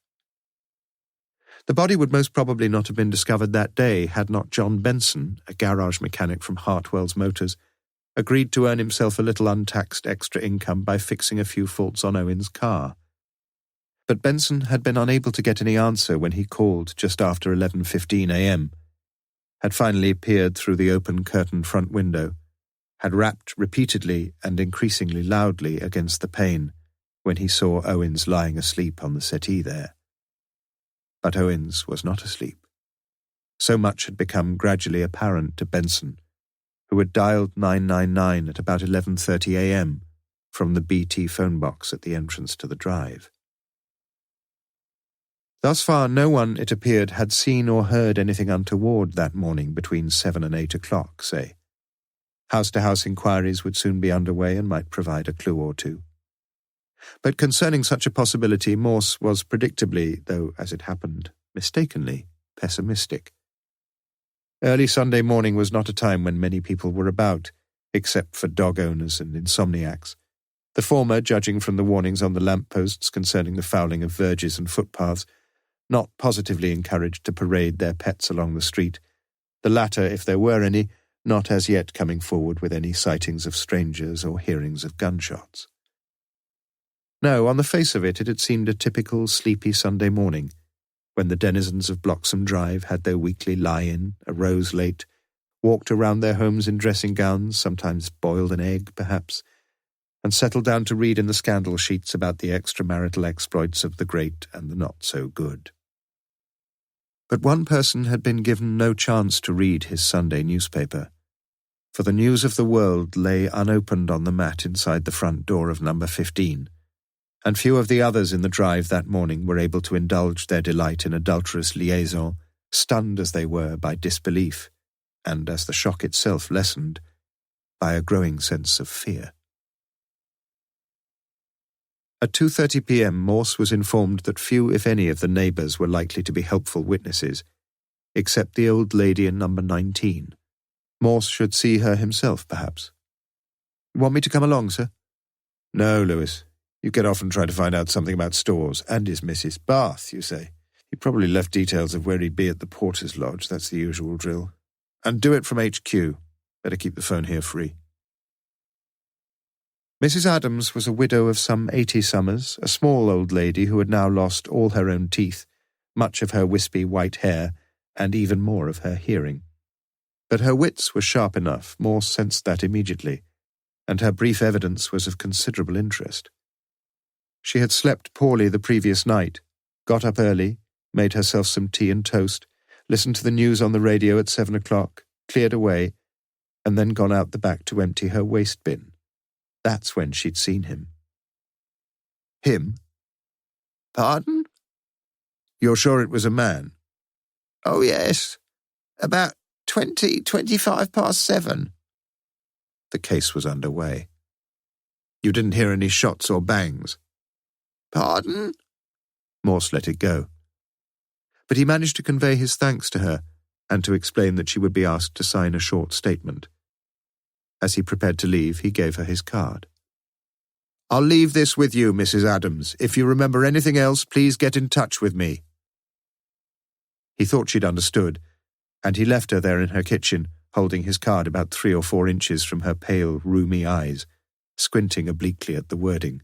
The body would most probably not have been discovered that day had not John Benson, a garage mechanic from Hartwell's Motors, agreed to earn himself a little untaxed extra income by fixing a few faults on Owen's car. But Benson had been unable to get any answer when he called just after 11:15 a.m., had finally peered through the open curtained front window, had rapped repeatedly and increasingly loudly against the pane when he saw Owens lying asleep on the settee there. But Owens was not asleep. So much had become gradually apparent to Benson, who had dialed 999 at about 11:30 a.m. from the BT phone box at the entrance to the drive. Thus far, no one, it appeared, had seen or heard anything untoward that morning between 7 and 8 o'clock, say. House-to-house inquiries would soon be underway and might provide a clue or two. But concerning such a possibility, Morse was predictably, though as it happened, mistakenly, pessimistic. Early Sunday morning was not a time when many people were about, except for dog owners and insomniacs, the former, judging from the warnings on the lampposts concerning the fouling of verges and footpaths, not positively encouraged to parade their pets along the street, the latter, if there were any, not as yet coming forward with any sightings of strangers or hearings of gunshots. No, on the face of it, it had seemed a typical sleepy Sunday morning, when the denizens of Bloxham Drive had their weekly lie-in, arose late, walked around their homes in dressing gowns, sometimes boiled an egg, perhaps, and settled down to read in the scandal sheets about the extramarital exploits of the great and the not-so-good. But one person had been given no chance to read his Sunday newspaper, for the news of the world lay unopened on the mat inside the front door of number 15, and few of the others in the drive that morning were able to indulge their delight in adulterous liaison, stunned as they were by disbelief, and, as the shock itself lessened, by a growing sense of fear. At 2:30 p.m. Morse was informed that few, if any, of the neighbours were likely to be helpful witnesses, except the old lady in number 19. Morse should see her himself, perhaps. "You want me to come along, sir?" "No, Lewis. You get off and try to find out something about Stores and his missus. Bath, you say. He probably left details of where he'd be at the porter's lodge. That's the usual drill. And do it from HQ. Better keep the phone here free." Mrs. Adams was a widow of some 80 summers, a small old lady who had now lost all her own teeth, much of her wispy white hair, and even more of her hearing. But her wits were sharp enough, Morse sensed that immediately, and her brief evidence was of considerable interest. She had slept poorly the previous night, got up early, made herself some tea and toast, listened to the news on the radio at 7 o'clock, cleared away, and then gone out the back to empty her waste bin. That's when she'd seen him. "Him? Pardon?" "You're sure it was a man?" "Oh, yes. About 25 past 7. The case was underway. "You didn't hear any shots or bangs?" "Pardon?" Morse let it go. But he managed to convey his thanks to her and to explain that she would be asked to sign a short statement. As he prepared to leave, he gave her his card. "I'll leave this with you, Mrs. Adams. If you remember anything else, please get in touch with me." He thought she'd understood, and he left her there in her kitchen, holding his card about 3 or 4 inches from her pale, rheumy eyes, squinting obliquely at the wording.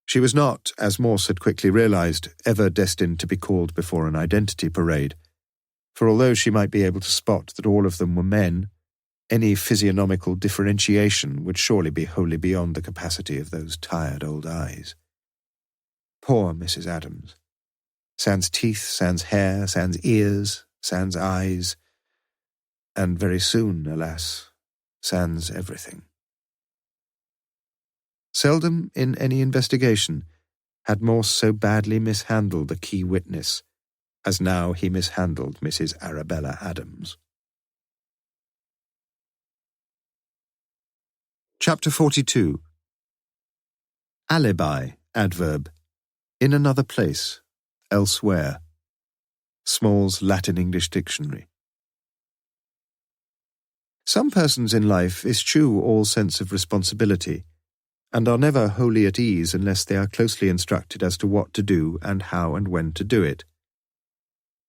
She was not, as Morse had quickly realized, ever destined to be called before an identity parade, for although she might be able to spot that all of them were men, any physiognomical differentiation would surely be wholly beyond the capacity of those tired old eyes. Poor Mrs. Adams. Sans teeth, sans hair, sans ears, sans eyes, and very soon, alas, sans everything. Seldom in any investigation had Morse so badly mishandled a key witness as now he mishandled Mrs. Arabella Adams. Chapter 42. Alibi, adverb. In another place, elsewhere. Small's Latin-English Dictionary. Some persons in life eschew all sense of responsibility and are never wholly at ease unless they are closely instructed as to what to do and how and when to do it.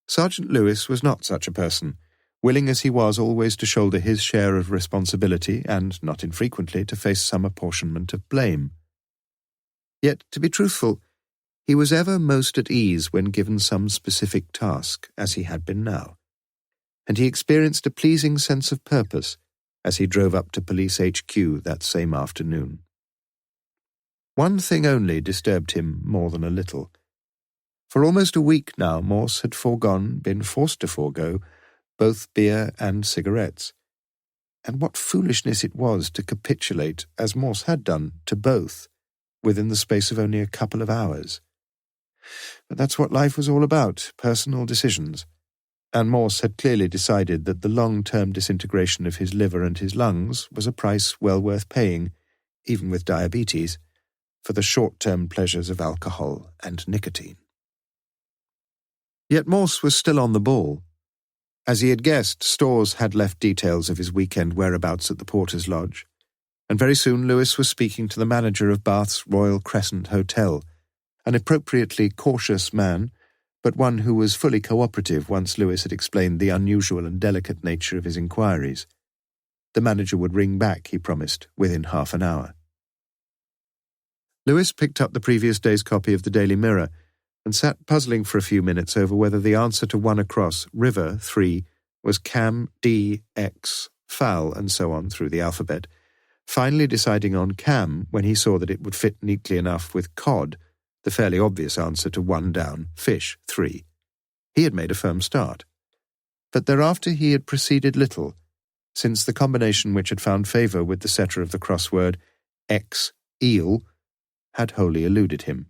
Sergeant Lewis was not such a person, willing as he was always to shoulder his share of responsibility and, not infrequently, to face some apportionment of blame. Yet, to be truthful, he was ever most at ease when given some specific task, as he had been now, and he experienced a pleasing sense of purpose as he drove up to Police HQ that same afternoon. One thing only disturbed him more than a little. For almost a week now, Morse had been forced to forego, both beer and cigarettes. And what foolishness it was to capitulate, as Morse had done, to both, within the space of only a couple of hours. But that's what life was all about, personal decisions. And Morse had clearly decided that the long-term disintegration of his liver and his lungs was a price well worth paying, even with diabetes, for the short-term pleasures of alcohol and nicotine. Yet Morse was still on the ball. As he had guessed, Stores had left details of his weekend whereabouts at the Porter's Lodge, and very soon Lewis was speaking to the manager of Bath's Royal Crescent Hotel, an appropriately cautious man, but one who was fully cooperative once Lewis had explained the unusual and delicate nature of his inquiries. The manager would ring back, he promised, within half an hour. Lewis picked up the previous day's copy of the Daily Mirror and sat puzzling for a few minutes over whether the answer to 1 across, river, 3, was cam, d, x, foul, and so on through the alphabet, finally deciding on Cam when he saw that it would fit neatly enough with cod, the fairly obvious answer to 1 down, fish 3. He had made a firm start. But thereafter he had proceeded little, since the combination which had found favour with the setter of the crossword, X-eel, had wholly eluded him.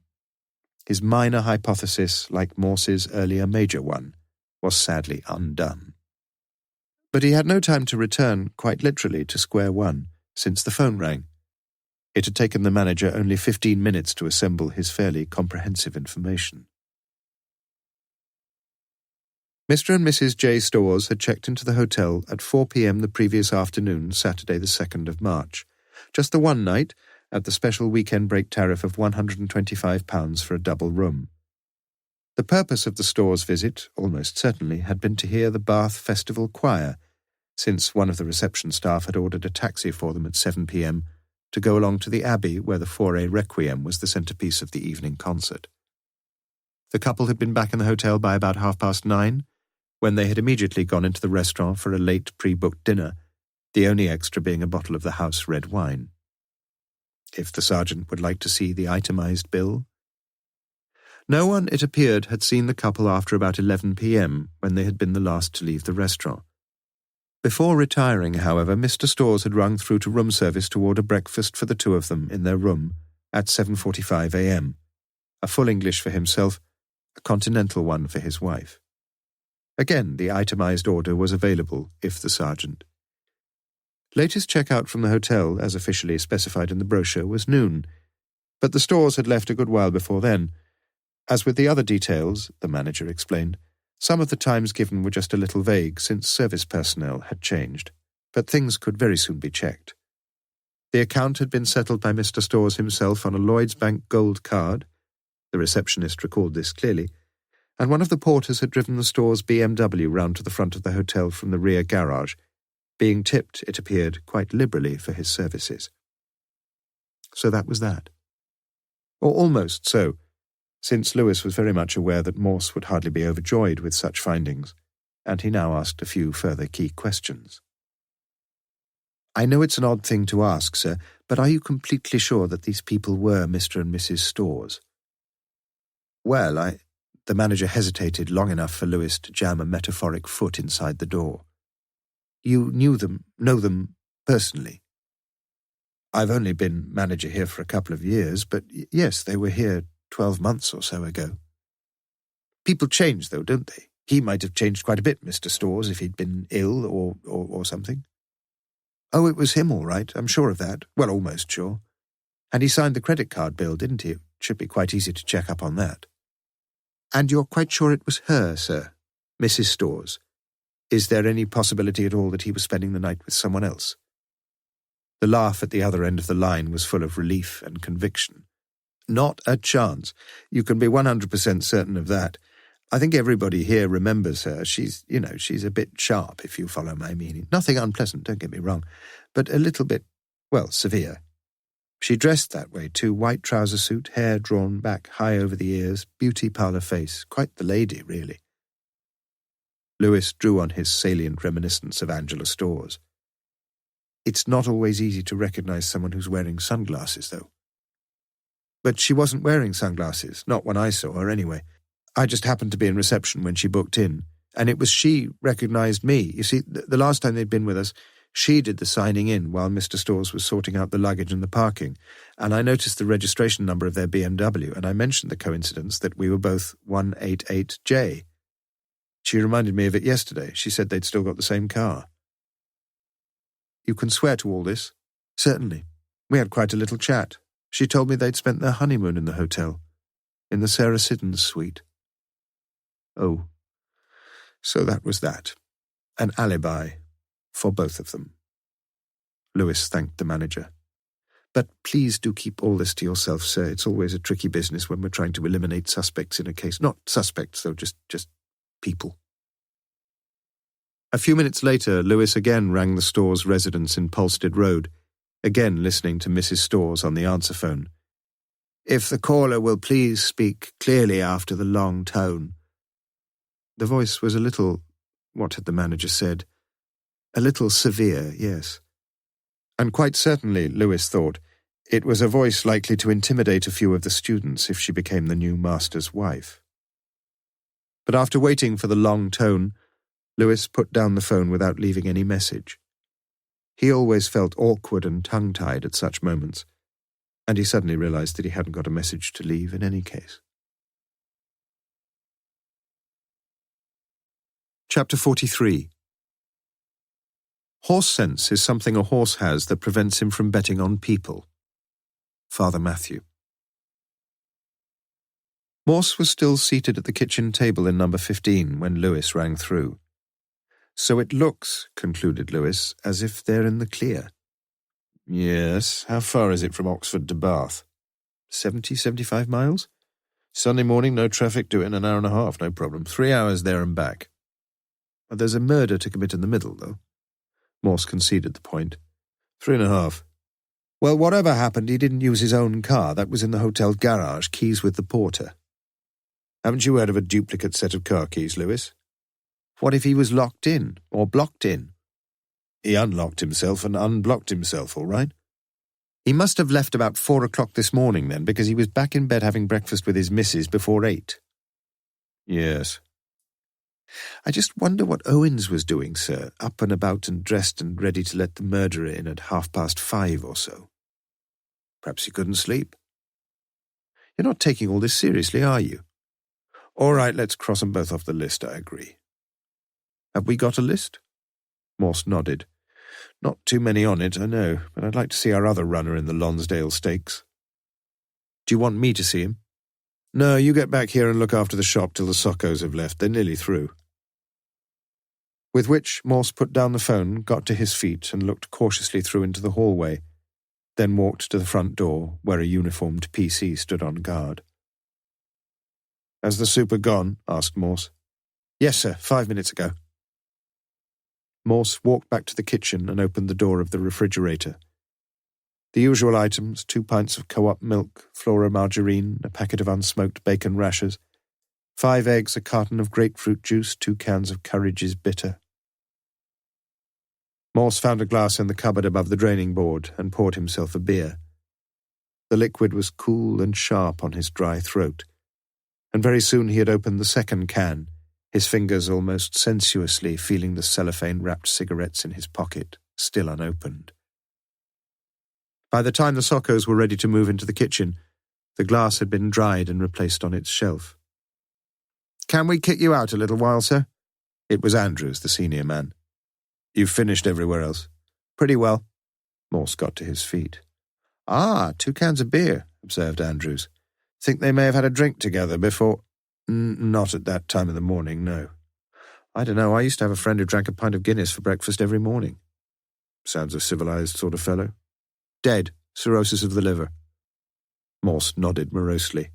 His minor hypothesis, like Morse's earlier major one, was sadly undone. But he had no time to return, quite literally, to square one, since the phone rang. It had taken the manager only 15 minutes to assemble his fairly comprehensive information. Mr. and Mrs. J. Storrs had checked into the hotel at 4 p.m. the previous afternoon, Saturday the 2nd of March, just the one night, at the special weekend break tariff of £125 for a double room. The purpose of the Storrs' visit, almost certainly, had been to hear the Bath Festival Choir, since one of the reception staff had ordered a taxi for them at 7 p.m. to go along to the Abbey where the Fauré Requiem was the centrepiece of the evening concert. The couple had been back in the hotel by about 9:30, when they had immediately gone into the restaurant for a late pre-booked dinner, the only extra being a bottle of the house red wine. If the sergeant would like to see the itemised bill. No one, it appeared, had seen the couple after about 11 p.m, when they had been the last to leave the restaurant. Before retiring, however, Mr. Storrs had rung through to room service to order breakfast for the two of them in their room at 7:45 a.m, a full English for himself, a continental one for his wife. Again, the itemised order was available, if the sergeant. Latest check-out from the hotel, as officially specified in the brochure, was noon, but the Storrs had left a good while before then. As with the other details, the manager explained, some of the times given were just a little vague since service personnel had changed, but things could very soon be checked. The account had been settled by Mr. Storrs himself on a Lloyds Bank gold card, the receptionist recalled this clearly, and one of the porters had driven the Storrs' BMW round to the front of the hotel from the rear garage, being tipped, it appeared, quite liberally for his services. So that was that. Or almost so, since Lewis was very much aware that Morse would hardly be overjoyed with such findings, and he now asked a few further key questions. "I know it's an odd thing to ask, sir, but are you completely sure that these people were Mr. and Mrs. Storrs?" "Well, The manager hesitated long enough for Lewis to jam a metaphoric foot inside the door. "You know them personally?" "I've only been manager here for a couple of years, but yes, they were here 12 months or so ago." "People change, though, don't they? He might have changed quite a bit, Mr. Storrs, if he'd been ill or something." "Oh, it was him, all right. I'm sure of that. Well, almost sure. And he signed the credit card bill, didn't he? It should be quite easy to check up on that." "And you're quite sure it was her, sir? Mrs. Storrs? Is there any possibility at all that he was spending the night with someone else?" The laugh at the other end of the line was full of relief and conviction. "Not a chance. You can be 100% certain of that. I think everybody here remembers her. She's a bit sharp, if you follow my meaning. Nothing unpleasant, don't get me wrong, but a little bit, severe. She dressed that way too, white trouser suit, hair drawn back high over the ears, beauty parlour face, quite the lady, really." Lewis drew on his salient reminiscence of Angela Storrs. "It's not always easy to recognise someone who's wearing sunglasses, though." "But she wasn't wearing sunglasses, not when I saw her anyway. I just happened to be in reception when she booked in, and it was she recognised me. You see, the last time they'd been with us, she did the signing in while Mr. Storrs was sorting out the luggage and the parking, and I noticed the registration number of their BMW, and I mentioned the coincidence that we were both 188J. She reminded me of it yesterday. She said they'd still got the same car." "You can swear to all this?" "Certainly. We had quite a little chat. She told me they'd spent their honeymoon in the hotel, in the Sarah Siddons suite." "Oh, so that was that. An alibi for both of them." Lewis thanked the manager. "But please do keep all this to yourself, sir. It's always a tricky business when we're trying to eliminate suspects in a case. Not suspects, though, just people." A few minutes later, Lewis again rang the Storrs' residence in Polstead Road, again listening to Mrs. Storrs on the answer phone. "If the caller will please speak clearly after the long tone." The voice was a little, what had the manager said? A little severe, yes. And quite certainly, Lewis thought, it was a voice likely to intimidate a few of the students if she became the new master's wife. But after waiting for the long tone, Lewis put down the phone without leaving any message. He always felt awkward and tongue-tied at such moments, and he suddenly realized that he hadn't got a message to leave in any case. Chapter 43. Horse sense is something a horse has that prevents him from betting on people. Father Matthew. Morse was still seated at the kitchen table in number 15 when Lewis rang through. So it looks, concluded Lewis, as if they're in the clear. Yes, how far is it from Oxford to Bath? 75 miles? Sunday morning, no traffic, do it in an hour and a half, no problem. 3 hours there and back. There's a murder to commit in the middle, though. Morse conceded the point. 3.5. Well, whatever happened, he didn't use his own car. That was in the hotel garage, keys with the porter. Haven't you heard of a duplicate set of car keys, Lewis? What if he was locked in, or blocked in? He unlocked himself and unblocked himself, all right? He must have left about 4 o'clock this morning, then, because he was back in bed having breakfast with his missus before 8. Yes. I just wonder what Owens was doing, sir, up and about and dressed and ready to let the murderer in at 5:30 or so. Perhaps he couldn't sleep. You're not taking all this seriously, are you? All right, let's cross them both off the list, I agree. Have we got a list? Morse nodded. Not too many on it, I know, but I'd like to see our other runner in the Lonsdale Stakes. Do you want me to see him? No, you get back here and look after the shop till the Soccos have left. They're nearly through. With which, Morse put down the phone, got to his feet and looked cautiously through into the hallway, then walked to the front door, where a uniformed PC stood on guard. Has the super gone? Asked Morse. Yes, sir, 5 minutes ago. Morse walked back to the kitchen and opened the door of the refrigerator. The usual items, 2 pints of co-op milk, Flora margarine, a packet of unsmoked bacon rashers, 5 eggs, a carton of grapefruit juice, 2 cans of Courage's bitter. Morse found a glass in the cupboard above the draining board and poured himself a beer. The liquid was cool and sharp on his dry throat, and very soon he had opened the second can, his fingers almost sensuously feeling the cellophane-wrapped cigarettes in his pocket, still unopened. By the time the Soccos were ready to move into the kitchen, the glass had been dried and replaced on its shelf. Can we kick you out a little while, sir? It was Andrews, the senior man. You've finished everywhere else? Pretty well. Morse got to his feet. 2 cans of beer, observed Andrews. Think they may have had a drink together before... Not at that time of the morning, no. I don't know, I used to have a friend who drank a pint of Guinness for breakfast every morning. Sounds a civilized sort of fellow. Dead, cirrhosis of the liver. Morse nodded morosely.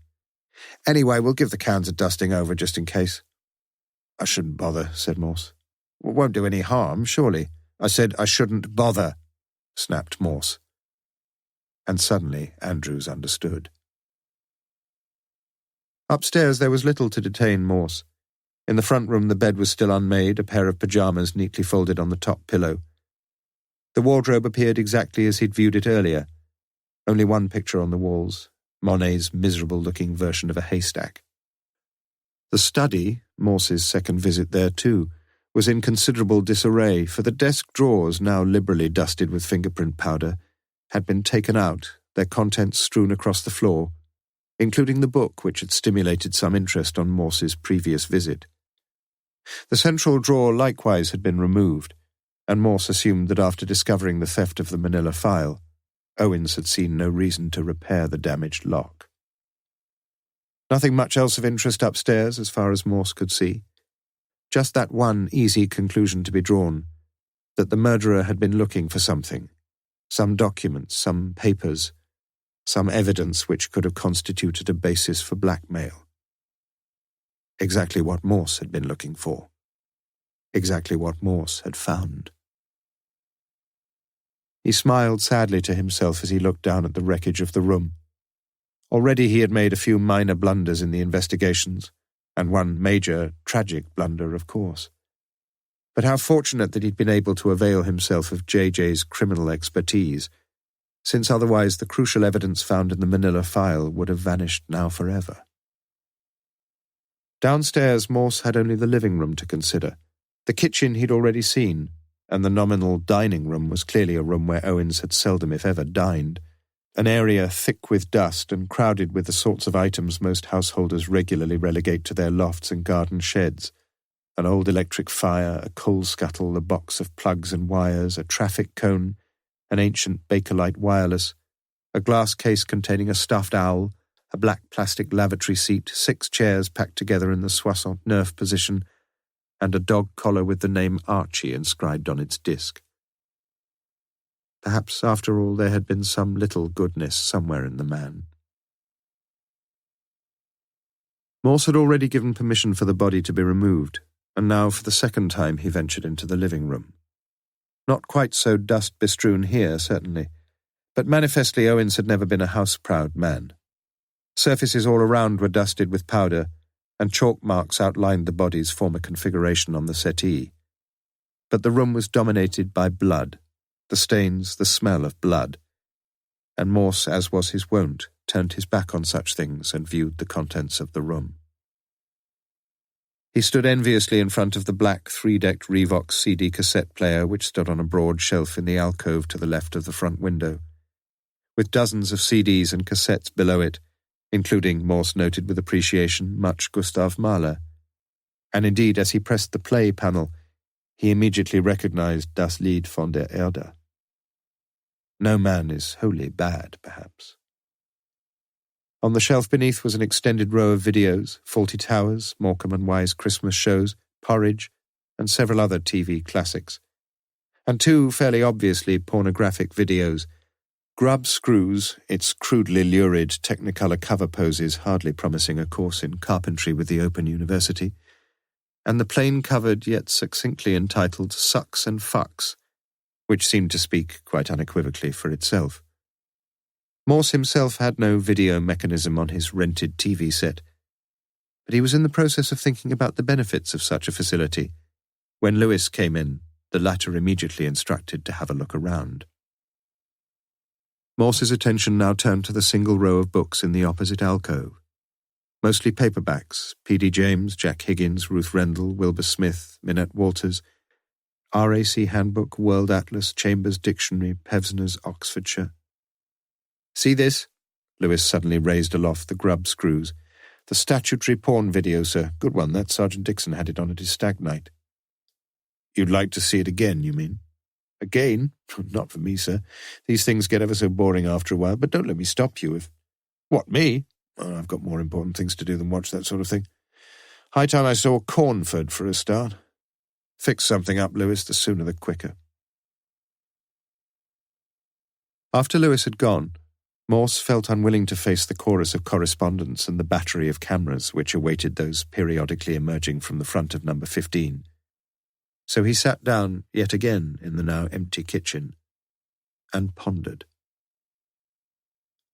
Anyway, we'll give the cans a dusting over just in case. I shouldn't bother, said Morse. It won't do any harm, surely. I said I shouldn't bother, snapped Morse. And suddenly Andrews understood. Upstairs there was little to detain Morse. In the front room the bed was still unmade, a pair of pyjamas neatly folded on the top pillow. The wardrobe appeared exactly as he'd viewed it earlier. Only one picture on the walls, Monet's miserable-looking version of a haystack. The study, Morse's second visit there too, was in considerable disarray, for the desk drawers, now liberally dusted with fingerprint powder, had been taken out, their contents strewn across the floor, including the book which had stimulated some interest on Morse's previous visit. The central drawer likewise had been removed, and Morse assumed that after discovering the theft of the manila file, Owens had seen no reason to repair the damaged lock. Nothing much else of interest upstairs, as far as Morse could see. Just that one easy conclusion to be drawn, that the murderer had been looking for something, some documents, some papers, some evidence which could have constituted a basis for blackmail. Exactly what Morse had been looking for. Exactly what Morse had found. He smiled sadly to himself as he looked down at the wreckage of the room. Already he had made a few minor blunders in the investigations, and one major, tragic blunder, of course. But how fortunate that he'd been able to avail himself of JJ's criminal expertise, since otherwise the crucial evidence found in the manila file would have vanished now forever. Downstairs, Morse had only the living room to consider. The kitchen he'd already seen, and the nominal dining room was clearly a room where Owens had seldom, if ever, dined, an area thick with dust and crowded with the sorts of items most householders regularly relegate to their lofts and garden sheds: an old electric fire, a coal scuttle, a box of plugs and wires, a traffic cone, an ancient Bakelite wireless, a glass case containing a stuffed owl, a black plastic lavatory seat, 6 chairs packed together in the 69 position, and a dog collar with the name Archie inscribed on its disc. Perhaps, after all, there had been some little goodness somewhere in the man. Morse had already given permission for the body to be removed, and now for the second time he ventured into the living room. Not quite so dust-bestrewn here, certainly, but manifestly Owens had never been a house-proud man. Surfaces all around were dusted with powder, and chalk marks outlined the body's former configuration on the settee. But the room was dominated by blood, the stains, the smell of blood, and Morse, as was his wont, turned his back on such things and viewed the contents of the room. He stood enviously in front of the black 3-decked Revox CD cassette player which stood on a broad shelf in the alcove to the left of the front window, with dozens of CDs and cassettes below it, including, Morse noted with appreciation, much Gustav Mahler. And indeed, as he pressed the play panel, he immediately recognized Das Lied von der Erde. No man is wholly bad, perhaps. On the shelf beneath was an extended row of videos: Fawlty Towers, Morecambe and Wise Christmas shows, Porridge, and several other TV classics. And 2 fairly obviously pornographic videos: Grub Screws, its crudely lurid Technicolor cover poses hardly promising a course in carpentry with the Open University, and the plain-covered yet succinctly entitled Sucks and Fucks, which seemed to speak quite unequivocally for itself. Morse himself had no video mechanism on his rented TV set, but he was in the process of thinking about the benefits of such a facility. When Lewis came in, the latter immediately instructed to have a look around. Morse's attention now turned to the single row of books in the opposite alcove. Mostly paperbacks: P.D. James, Jack Higgins, Ruth Rendell, Wilbur Smith, Minette Walters, RAC Handbook, World Atlas, Chambers Dictionary, Pevsner's Oxfordshire. "See this?" Lewis suddenly raised aloft the Grub Screws. "The statutory porn video, sir. Good one, that. Sergeant Dixon had it on at his stag night." "You'd like to see it again, you mean?" "Again? Not for me, sir. These things get ever so boring after a while, but don't let me stop you if—" "What, me? Oh, I've got more important things to do than watch that sort of thing. High time I saw Cornford for a start. Fix something up, Lewis, the sooner the quicker." After Lewis had gone, Morse felt unwilling to face the chorus of correspondence and the battery of cameras which awaited those periodically emerging from the front of number 15. So he sat down yet again in the now empty kitchen and pondered.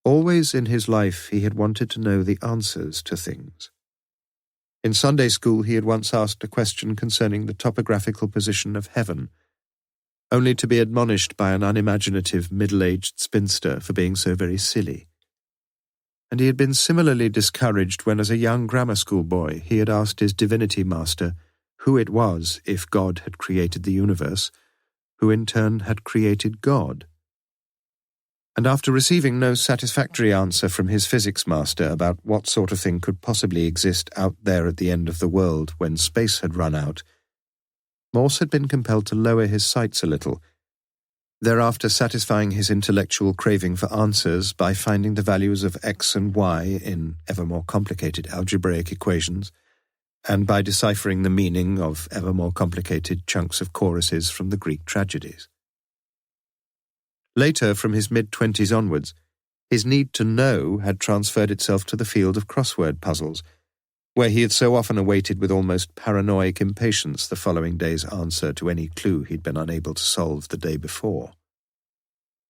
Always in his life he had wanted to know the answers to things. In Sunday school he had once asked a question concerning the topographical position of heaven, only to be admonished by an unimaginative middle-aged spinster for being so very silly. And he had been similarly discouraged when, as a young grammar school boy, he had asked his divinity master who it was, if God had created the universe, who in turn had created God. And after receiving no satisfactory answer from his physics master about what sort of thing could possibly exist out there at the end of the world when space had run out, Morse had been compelled to lower his sights a little, thereafter satisfying his intellectual craving for answers by finding the values of x and y in ever more complicated algebraic equations, and by deciphering the meaning of ever more complicated chunks of choruses from the Greek tragedies. Later, from his mid-20s onwards, his need to know had transferred itself to the field of crossword puzzles, where he had so often awaited with almost paranoid impatience the following day's answer to any clue he'd been unable to solve the day before.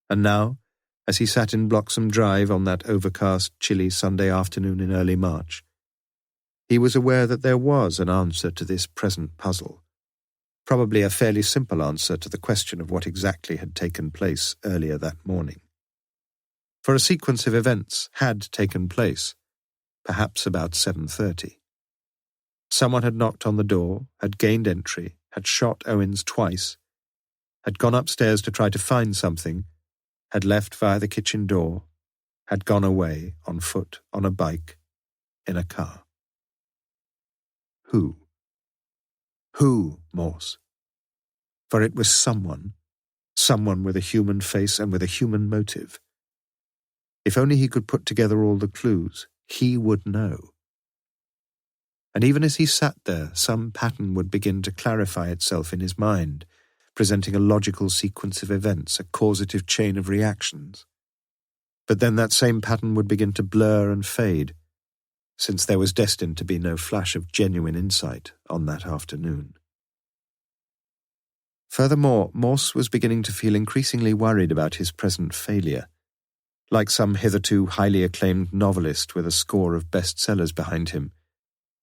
And now, as he sat in Bloxham Drive on that overcast, chilly Sunday afternoon in early March, he was aware that there was an answer to this present puzzle, Probably a fairly simple answer to the question of what exactly had taken place earlier that morning. For a sequence of events had taken place, perhaps about 7:30. Someone had knocked on the door, had gained entry, had shot Owens twice, had gone upstairs to try to find something, had left via the kitchen door, had gone away on foot, on a bike, in a car. Who? Who, Morse? For it was someone with a human face and with a human motive. If only he could put together all the clues, he would know. And even as he sat there, some pattern would begin to clarify itself in his mind, presenting a logical sequence of events, a causative chain of reactions. But then that same pattern would begin to blur and fade, since there was destined to be no flash of genuine insight on that afternoon. Furthermore, Morse was beginning to feel increasingly worried about his present failure. Like some hitherto highly acclaimed novelist with a score of bestsellers behind him,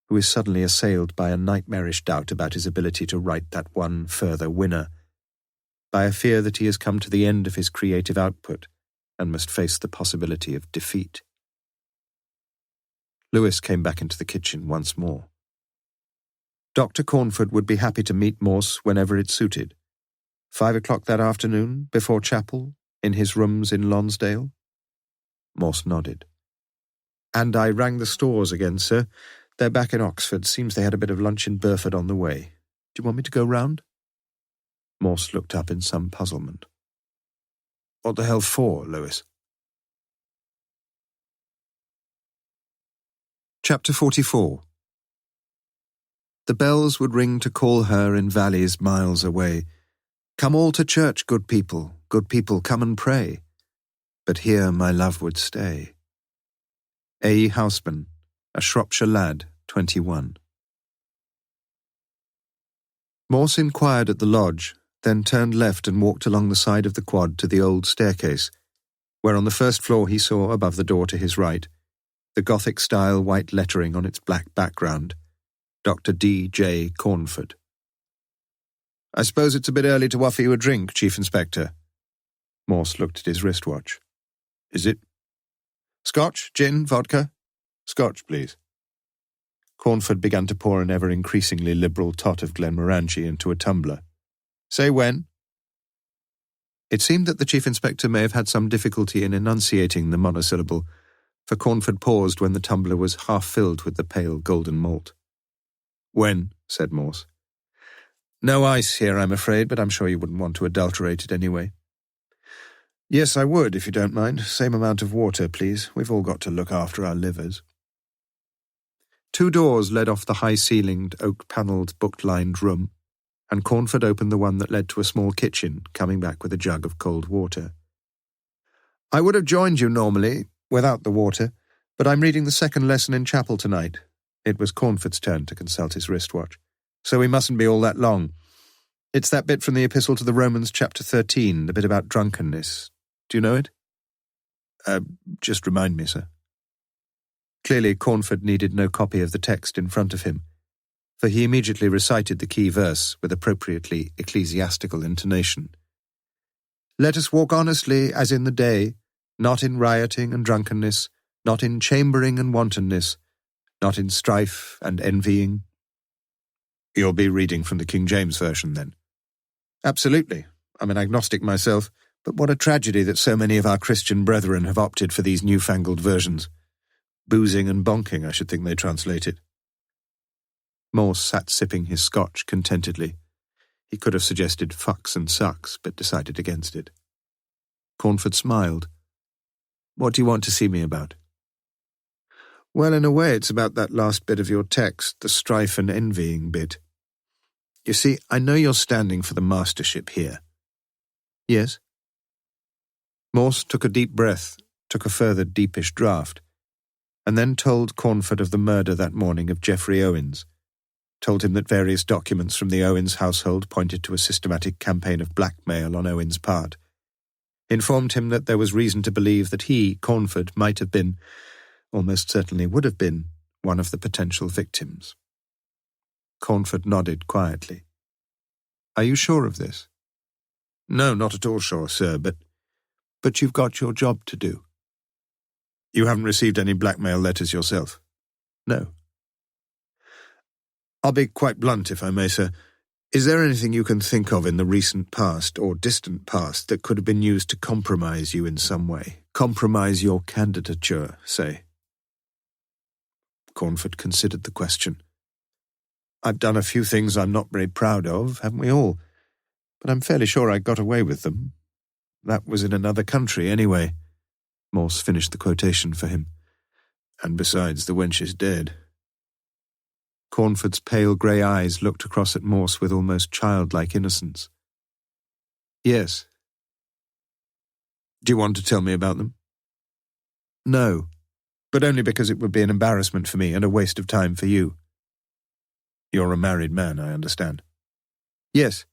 who is suddenly assailed by a nightmarish doubt about his ability to write that one further winner, by a fear that he has come to the end of his creative output and must face the possibility of defeat. Lewis came back into the kitchen once more. Dr. Cornford would be happy to meet Morse whenever it suited. 5 o'clock that afternoon, before chapel, in his rooms in Lonsdale? Morse nodded. And I rang the stores again, sir. They're back in Oxford. Seems they had a bit of lunch in Burford on the way. Do you want me to go round? Morse looked up in some puzzlement. What the hell for, Lewis? Chapter 44. The bells would ring to call her in valleys miles away. Come all to church, good people, come and pray. But here my love would stay. A. Houseman, a Shropshire lad, 21. Morse inquired at the lodge, then turned left and walked along the side of the quad to the old staircase, where on the first floor he saw, above the door to his right, the Gothic-style white lettering on its black background, Dr. D. J. Cornford. I suppose it's a bit early to offer you a drink, Chief Inspector. Morse looked at his wristwatch. Is it? Scotch, gin, vodka? Scotch, please. Cornford began to pour an ever-increasingly liberal tot of Glenmorangie into a tumbler. Say when? It seemed that the Chief Inspector may have had some difficulty in enunciating the monosyllable, for Cornford paused when the tumbler was half filled with the pale golden malt. When? Said Morse. No ice here, I'm afraid, but I'm sure you wouldn't want to adulterate it anyway. Yes, I would, if you don't mind. Same amount of water, please. We've all got to look after our livers. 2 doors led off the high-ceilinged, oak-panelled, book-lined room, and Cornford opened the one that led to a small kitchen, coming back with a jug of cold water. I would have joined you normally, without the water, but I'm reading the second lesson in chapel tonight. It was Cornford's turn to consult his wristwatch. So we mustn't be all that long. It's that bit from the Epistle to the Romans, chapter 13, the bit about drunkenness. Do you know it? Just remind me, sir. Clearly, Cornford needed no copy of the text in front of him, for he immediately recited the key verse with appropriately ecclesiastical intonation. Let us walk honestly as in the day, not in rioting and drunkenness, not in chambering and wantonness, not in strife and envying. You'll be reading from the King James Version, then? Absolutely. I'm an agnostic myself, but what a tragedy that so many of our Christian brethren have opted for these newfangled versions. Boozing and bonking, I should think they translate it. Morse sat sipping his scotch contentedly. He could have suggested fucks and sucks, but decided against it. Cornford smiled. What do you want to see me about? Well, in a way, it's about that last bit of your text, the strife and envying bit. You see, I know you're standing for the mastership here. Yes? Morse took a deep breath, took a further deepish draught, and then told Cornford of the murder that morning of Geoffrey Owens, told him that various documents from the Owens household pointed to a systematic campaign of blackmail on Owens' part, informed him that there was reason to believe that he, Cornford, might have been, almost certainly would have been, one of the potential victims. Cornford nodded quietly. Are you sure of this? No, not at all sure, sir, but you've got your job to do. You haven't received any blackmail letters yourself? No. I'll be quite blunt, if I may, sir. Is there anything you can think of in the recent past, or distant past, that could have been used to compromise you in some way? Compromise your candidature, say? Cornford considered the question. I've done a few things I'm not very proud of, haven't we all? But I'm fairly sure I got away with them. That was in another country, anyway. Morse finished the quotation for him. And besides, the wench is dead. Cornford's pale grey eyes looked across at Morse with almost childlike innocence. Yes. Do you want to tell me about them? No, but only because it would be an embarrassment for me and a waste of time for you. You're a married man, I understand. Yes,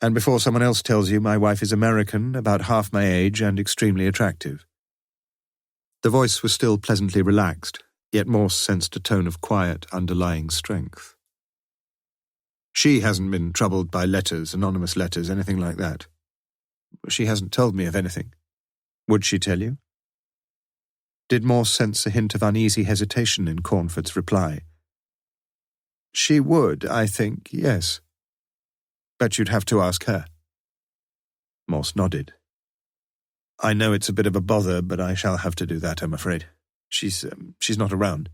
and before someone else tells you, my wife is American, about half my age, and extremely attractive. The voice was still pleasantly relaxed, yet Morse sensed a tone of quiet, underlying strength. She hasn't been troubled by letters, anonymous letters, anything like that. She hasn't told me of anything. Would she tell you? Did Morse sense a hint of uneasy hesitation in Cornford's reply? She would, I think, yes. But you'd have to ask her. Morse nodded. I know it's a bit of a bother, but I shall have to do that, I'm afraid. She's not around.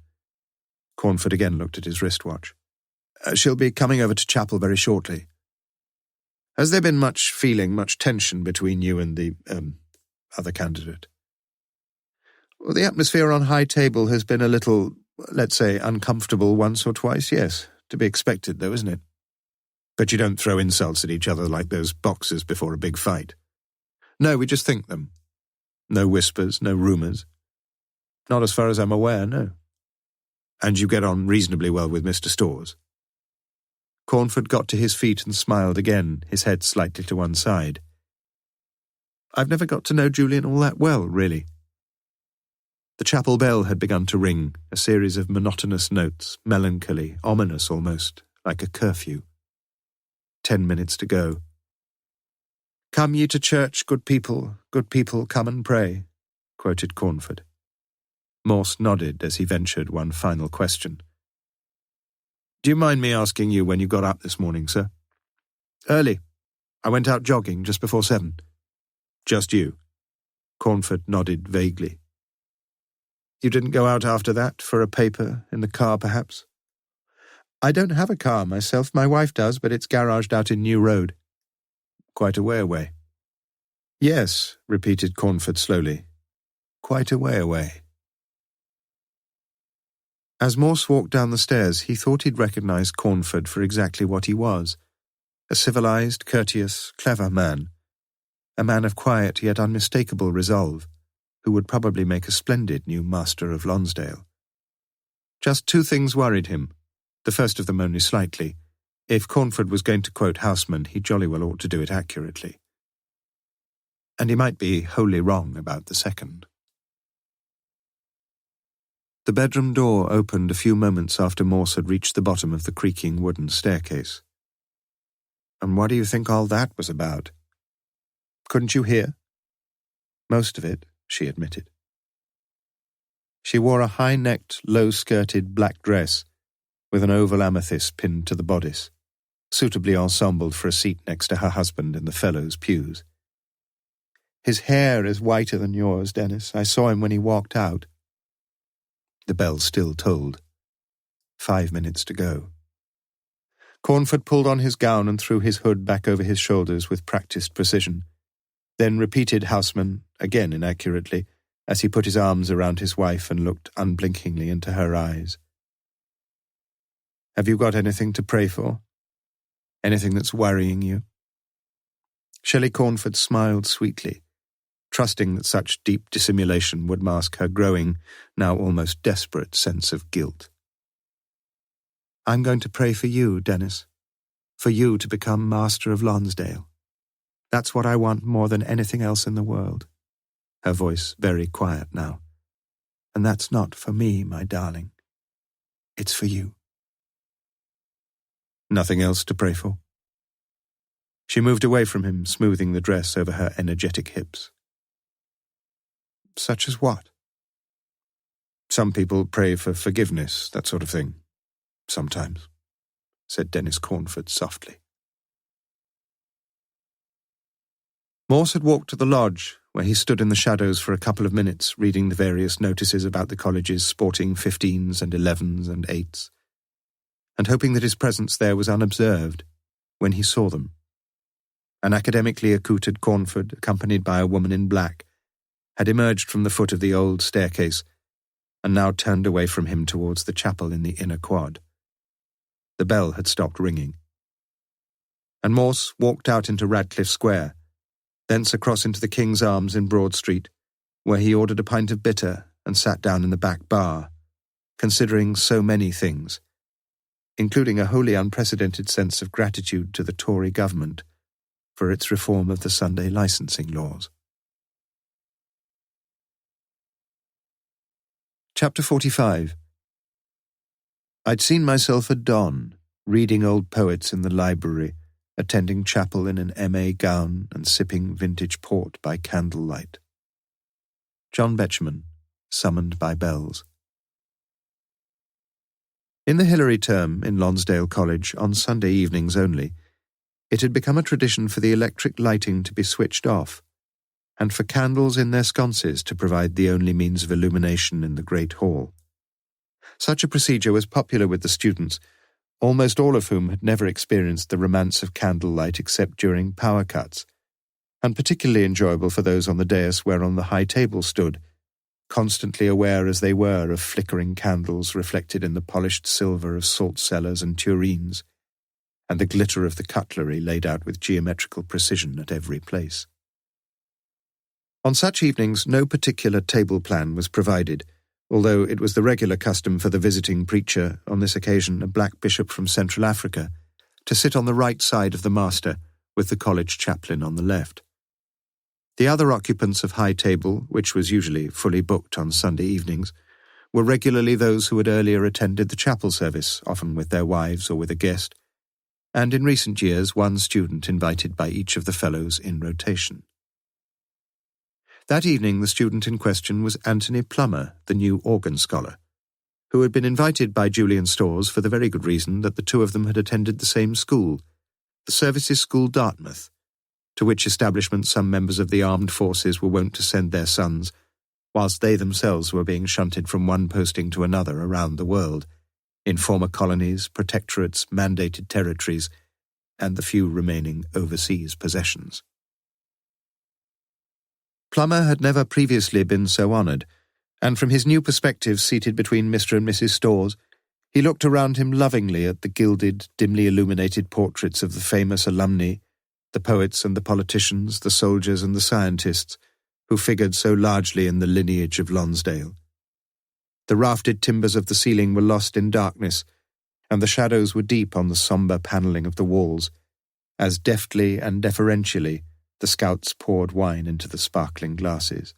Cornford again looked at his wristwatch. She'll be coming over to chapel very shortly. Has there been much tension between you and the, other candidate? Well, the atmosphere on High Table has been a little, let's say, uncomfortable once or twice, yes. To be expected, though, isn't it? But you don't throw insults at each other like those boxers before a big fight. No, we just think them. No whispers, no rumours. Not as far as I'm aware, no. And you get on reasonably well with Mr. Storrs. Cornford got to his feet and smiled again, his head slightly to one side. I've never got to know Julian all that well, really. The chapel bell had begun to ring, a series of monotonous notes, melancholy, ominous almost, like a curfew. 10 minutes to go. Come ye to church, good people, come and pray, quoted Cornford. Morse nodded as he ventured one final question. Do you mind me asking you when you got up this morning, sir? Early. I went out jogging just before 7. Just you? Cornford nodded vaguely. You didn't go out after that, for a paper, in the car perhaps? I don't have a car myself, my wife does, but it's garaged out in New Road. Quite a way away. Yes, repeated Cornford slowly. Quite a way away. As Morse walked down the stairs, he thought he'd recognized Cornford for exactly what he was, a civilized, courteous, clever man, a man of quiet yet unmistakable resolve, who would probably make a splendid new Master of Lonsdale. Just 2 things worried him, the first of them only slightly. If Cornford was going to quote Houseman, he jolly well ought to do it accurately. And he might be wholly wrong about the second. The bedroom door opened a few moments after Morse had reached the bottom of the creaking wooden staircase. And what do you think all that was about? Couldn't you hear? Most of it, she admitted. She wore a high-necked, low-skirted black dress with an oval amethyst pinned to the bodice, suitably ensembled for a seat next to her husband in the fellows' pews. His hair is whiter than yours, Dennis. I saw him when he walked out. The bell still tolled. 5 minutes to go. Cornford pulled on his gown and threw his hood back over his shoulders with practised precision, then repeated Houseman, again inaccurately, as he put his arms around his wife and looked unblinkingly into her eyes. Have you got anything to pray for? Anything that's worrying you? Shelley Cornford smiled sweetly, trusting that such deep dissimulation would mask her growing, now almost desperate sense of guilt. I'm going to pray for you, Dennis, for you to become Master of Lonsdale. That's what I want more than anything else in the world. Her voice very quiet now. And that's not for me, my darling. It's for you. Nothing else to pray for? She moved away from him, smoothing the dress over her energetic hips. Such as what? Some people pray for forgiveness, that sort of thing. Sometimes, said Dennis Cornford softly. Morse had walked to the lodge, where he stood in the shadows for a couple of minutes, reading the various notices about the colleges sporting 15s and 11s and 8s, and hoping that his presence there was unobserved, when he saw them. An academically accoutred Cornford, accompanied by a woman in black, had emerged from the foot of the old staircase and now turned away from him towards the chapel in the inner quad. The bell had stopped ringing. And Morse walked out into Radcliffe Square, thence across into the King's Arms in Broad Street, where he ordered a pint of bitter and sat down in the back bar, considering so many things, including a wholly unprecedented sense of gratitude to the Tory government for its reform of the Sunday licensing laws. Chapter 45. I'd seen myself a don, reading old poets in the library, attending chapel in an M.A. gown and sipping vintage port by candlelight. John Betjeman, Summoned by Bells. In the Hilary term in Lonsdale College, on Sunday evenings only, it had become a tradition for the electric lighting to be switched off, and for candles in their sconces to provide the only means of illumination in the great hall. Such a procedure was popular with the students, almost all of whom had never experienced the romance of candlelight except during power cuts, and particularly enjoyable for those on the dais whereon the high table stood, constantly aware as they were of flickering candles reflected in the polished silver of salt cellars and tureens, and the glitter of the cutlery laid out with geometrical precision at every place. On such evenings no particular table plan was provided, although it was the regular custom for the visiting preacher, on this occasion a black bishop from Central Africa, to sit on the right side of the master, with the college chaplain on the left. The other occupants of high table, which was usually fully booked on Sunday evenings, were regularly those who had earlier attended the chapel service, often with their wives or with a guest, and in recent years one student invited by each of the fellows in rotation. That evening the student in question was Anthony Plummer, the new organ scholar, who had been invited by Julian Storrs for the very good reason that the two of them had attended the same school, the Services School, Dartmouth, to which establishment some members of the armed forces were wont to send their sons, whilst they themselves were being shunted from one posting to another around the world, in former colonies, protectorates, mandated territories, and the few remaining overseas possessions. Plummer had never previously been so honoured, and from his new perspective seated between Mr. and Mrs. Storrs, he looked around him lovingly at the gilded, dimly illuminated portraits of the famous alumni, the poets and the politicians, the soldiers and the scientists, who figured so largely in the lineage of Lonsdale. The rafted timbers of the ceiling were lost in darkness, and the shadows were deep on the sombre panelling of the walls, as deftly and deferentially the scouts poured wine into the sparkling glasses.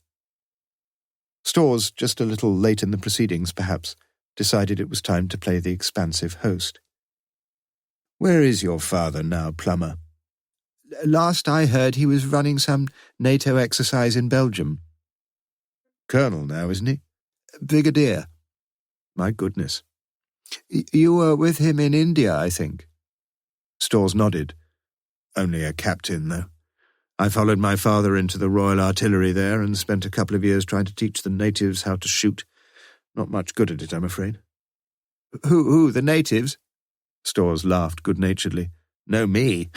Storrs, just a little late in the proceedings perhaps, decided it was time to play the expansive host. "Where is your father now, Plummer?" "Last I heard he was running some NATO exercise in Belgium." "Colonel now, isn't he?" "Brigadier." "My goodness." "You were with him in India, I think." Storrs nodded. "Only a captain, though. I followed my father into the Royal Artillery there and spent a couple of years trying to teach the natives how to shoot. Not much good at it, I'm afraid." Who, the natives?" Storrs laughed good-naturedly. "No, me.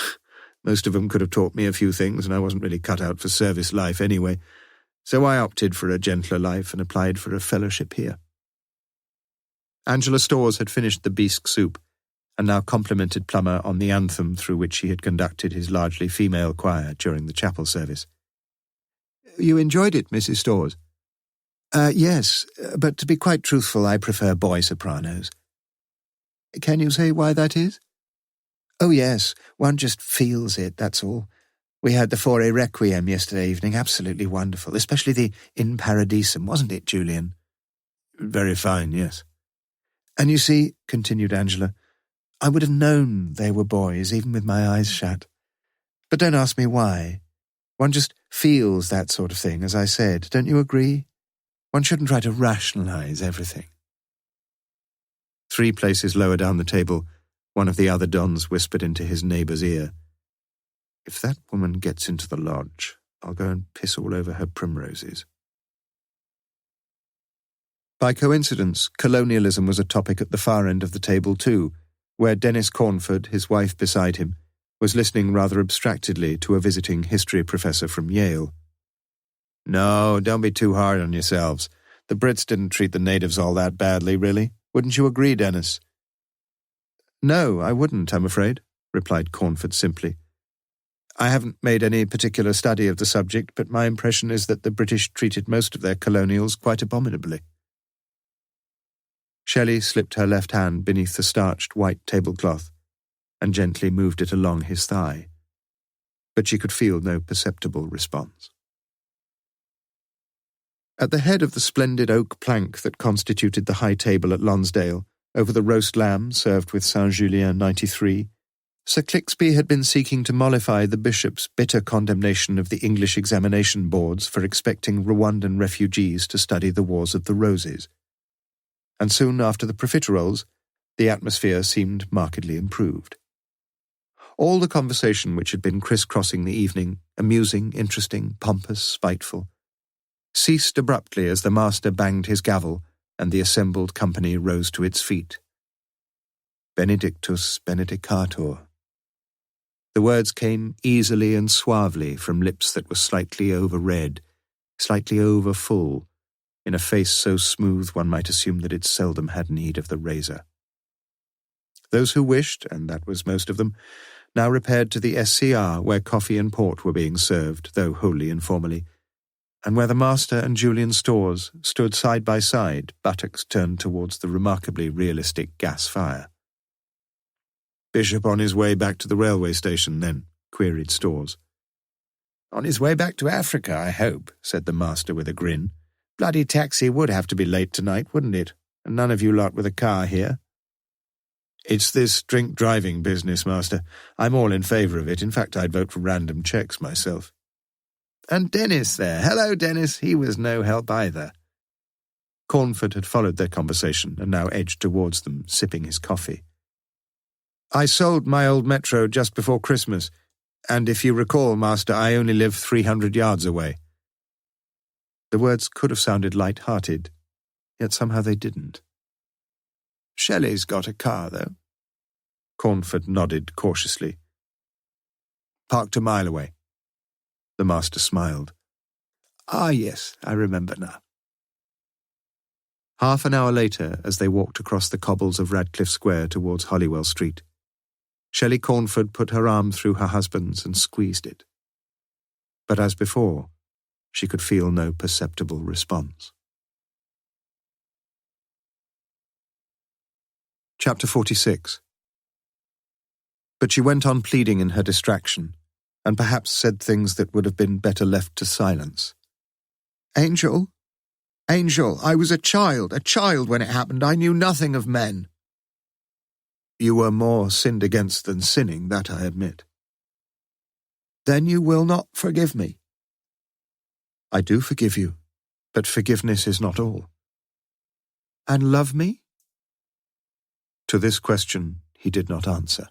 Most of them could have taught me a few things, and I wasn't really cut out for service life anyway. So I opted for a gentler life and applied for a fellowship here." Angela Storrs had finished the bisque soup, and now complimented Plummer on the anthem through which he had conducted his largely female choir during the chapel service. "You enjoyed it, Mrs. Storrs?" Yes, but to be quite truthful, I prefer boy sopranos." "Can you say why that is?" "Oh, yes, one just feels it, that's all. We heard the Fauré Requiem yesterday evening, absolutely wonderful, especially the In Paradisum, wasn't it, Julian?" "Very fine, yes." "And you see," continued Angela, "I would have known they were boys, even with my eyes shut. But don't ask me why. One just feels that sort of thing, as I said. Don't you agree? One shouldn't try to rationalize everything. 3 places lower down the table, one of the other dons whispered into his neighbour's ear, "If that woman gets into the lodge, I'll go and piss all over her primroses." By coincidence, colonialism was a topic at the far end of the table too, where Dennis Cornford, his wife beside him, was listening rather abstractedly to a visiting history professor from Yale. "No, don't be too hard on yourselves. The Brits didn't treat the natives all that badly, really. Wouldn't you agree, Dennis?" "No, I wouldn't, I'm afraid," replied Cornford simply. "I haven't made any particular study of the subject, but my impression is that the British treated most of their colonials quite abominably." Shelley slipped her left hand beneath the starched white tablecloth and gently moved it along his thigh, but she could feel no perceptible response. At the head of the splendid oak plank that constituted the high table at Lonsdale, over the roast lamb served with Saint-Julien 93, Sir Clixby had been seeking to mollify the bishop's bitter condemnation of the English examination boards for expecting Rwandan refugees to study the Wars of the Roses. And soon after the profiteroles, the atmosphere seemed markedly improved. All the conversation which had been criss-crossing the evening, amusing, interesting, pompous, spiteful, ceased abruptly as the master banged his gavel and the assembled company rose to its feet. Benedictus benedicator. The words came easily and suavely from lips that were slightly over-red, slightly over-full, in a face so smooth one might assume that it seldom had need of the razor. Those who wished, and that was most of them, now repaired to the SCR where coffee and port were being served, though wholly informally, and where the master and Julian Storrs stood side by side, buttocks turned towards the remarkably realistic gas fire. "Bishop on his way back to the railway station, then?" queried Storrs. "On his way back to Africa, I hope," said the master with a grin. "Bloody taxi would have to be late tonight, wouldn't it? And none of you lot with a car here." "It's this drink-driving business, master. I'm all in favour of it. In fact, I'd vote for random checks myself." "And Dennis there. Hello, Dennis. He was no help either." Cornford had followed their conversation and now edged towards them, sipping his coffee. "I sold my old Metro just before Christmas, and if you recall, master, I only live 300 yards away." The words could have sounded light-hearted, yet somehow they didn't. "Shelley's got a car, though." Cornford nodded cautiously. "Parked a mile away." The master smiled. "Ah, yes, I remember now." Half an hour later, as they walked across the cobbles of Radcliffe Square towards Holywell Street, Shelley Cornford put her arm through her husband's and squeezed it. But as before, she could feel no perceptible response. Chapter 46. But she went on pleading in her distraction, and perhaps said things that would have been better left to silence. Angel, I was a child when it happened. I knew nothing of men." "You were more sinned against than sinning, that I admit." "Then you will not forgive me?" "I do forgive you, but forgiveness is not all." "And love me?" To this question he did not answer.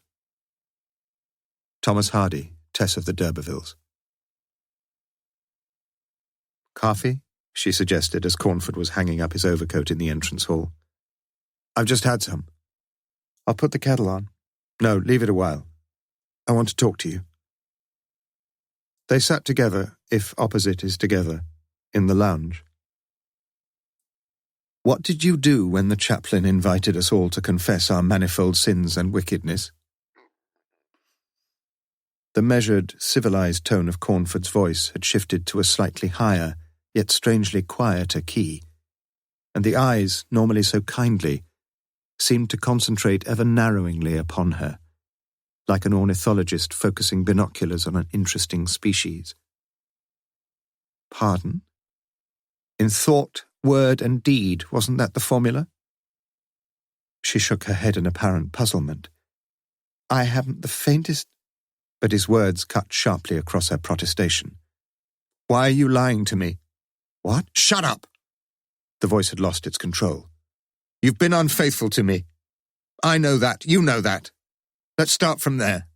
Thomas Hardy, Tess of the d'Urbervilles. "Coffee?" she suggested as Cornford was hanging up his overcoat in the entrance hall. "I've just had some." "I'll put the kettle on." "No, leave it a while. I want to talk to you." They sat together, if opposite is together, in the lounge. "What did you do when the chaplain invited us all to confess our manifold sins and wickedness?" The measured, civilized tone of Cornford's voice had shifted to a slightly higher, yet strangely quieter key, and the eyes, normally so kindly, seemed to concentrate ever narrowingly upon her, like an ornithologist focusing binoculars on an interesting species. "Pardon? In thought, word, and deed, wasn't that the formula?" She shook her head in apparent puzzlement. "I haven't the faintest—" But his words cut sharply across her protestation. "Why are you lying to me?" "What?" "Shut up!" The voice had lost its control. "You've been unfaithful to me. I know that. You know that. Let's start from there."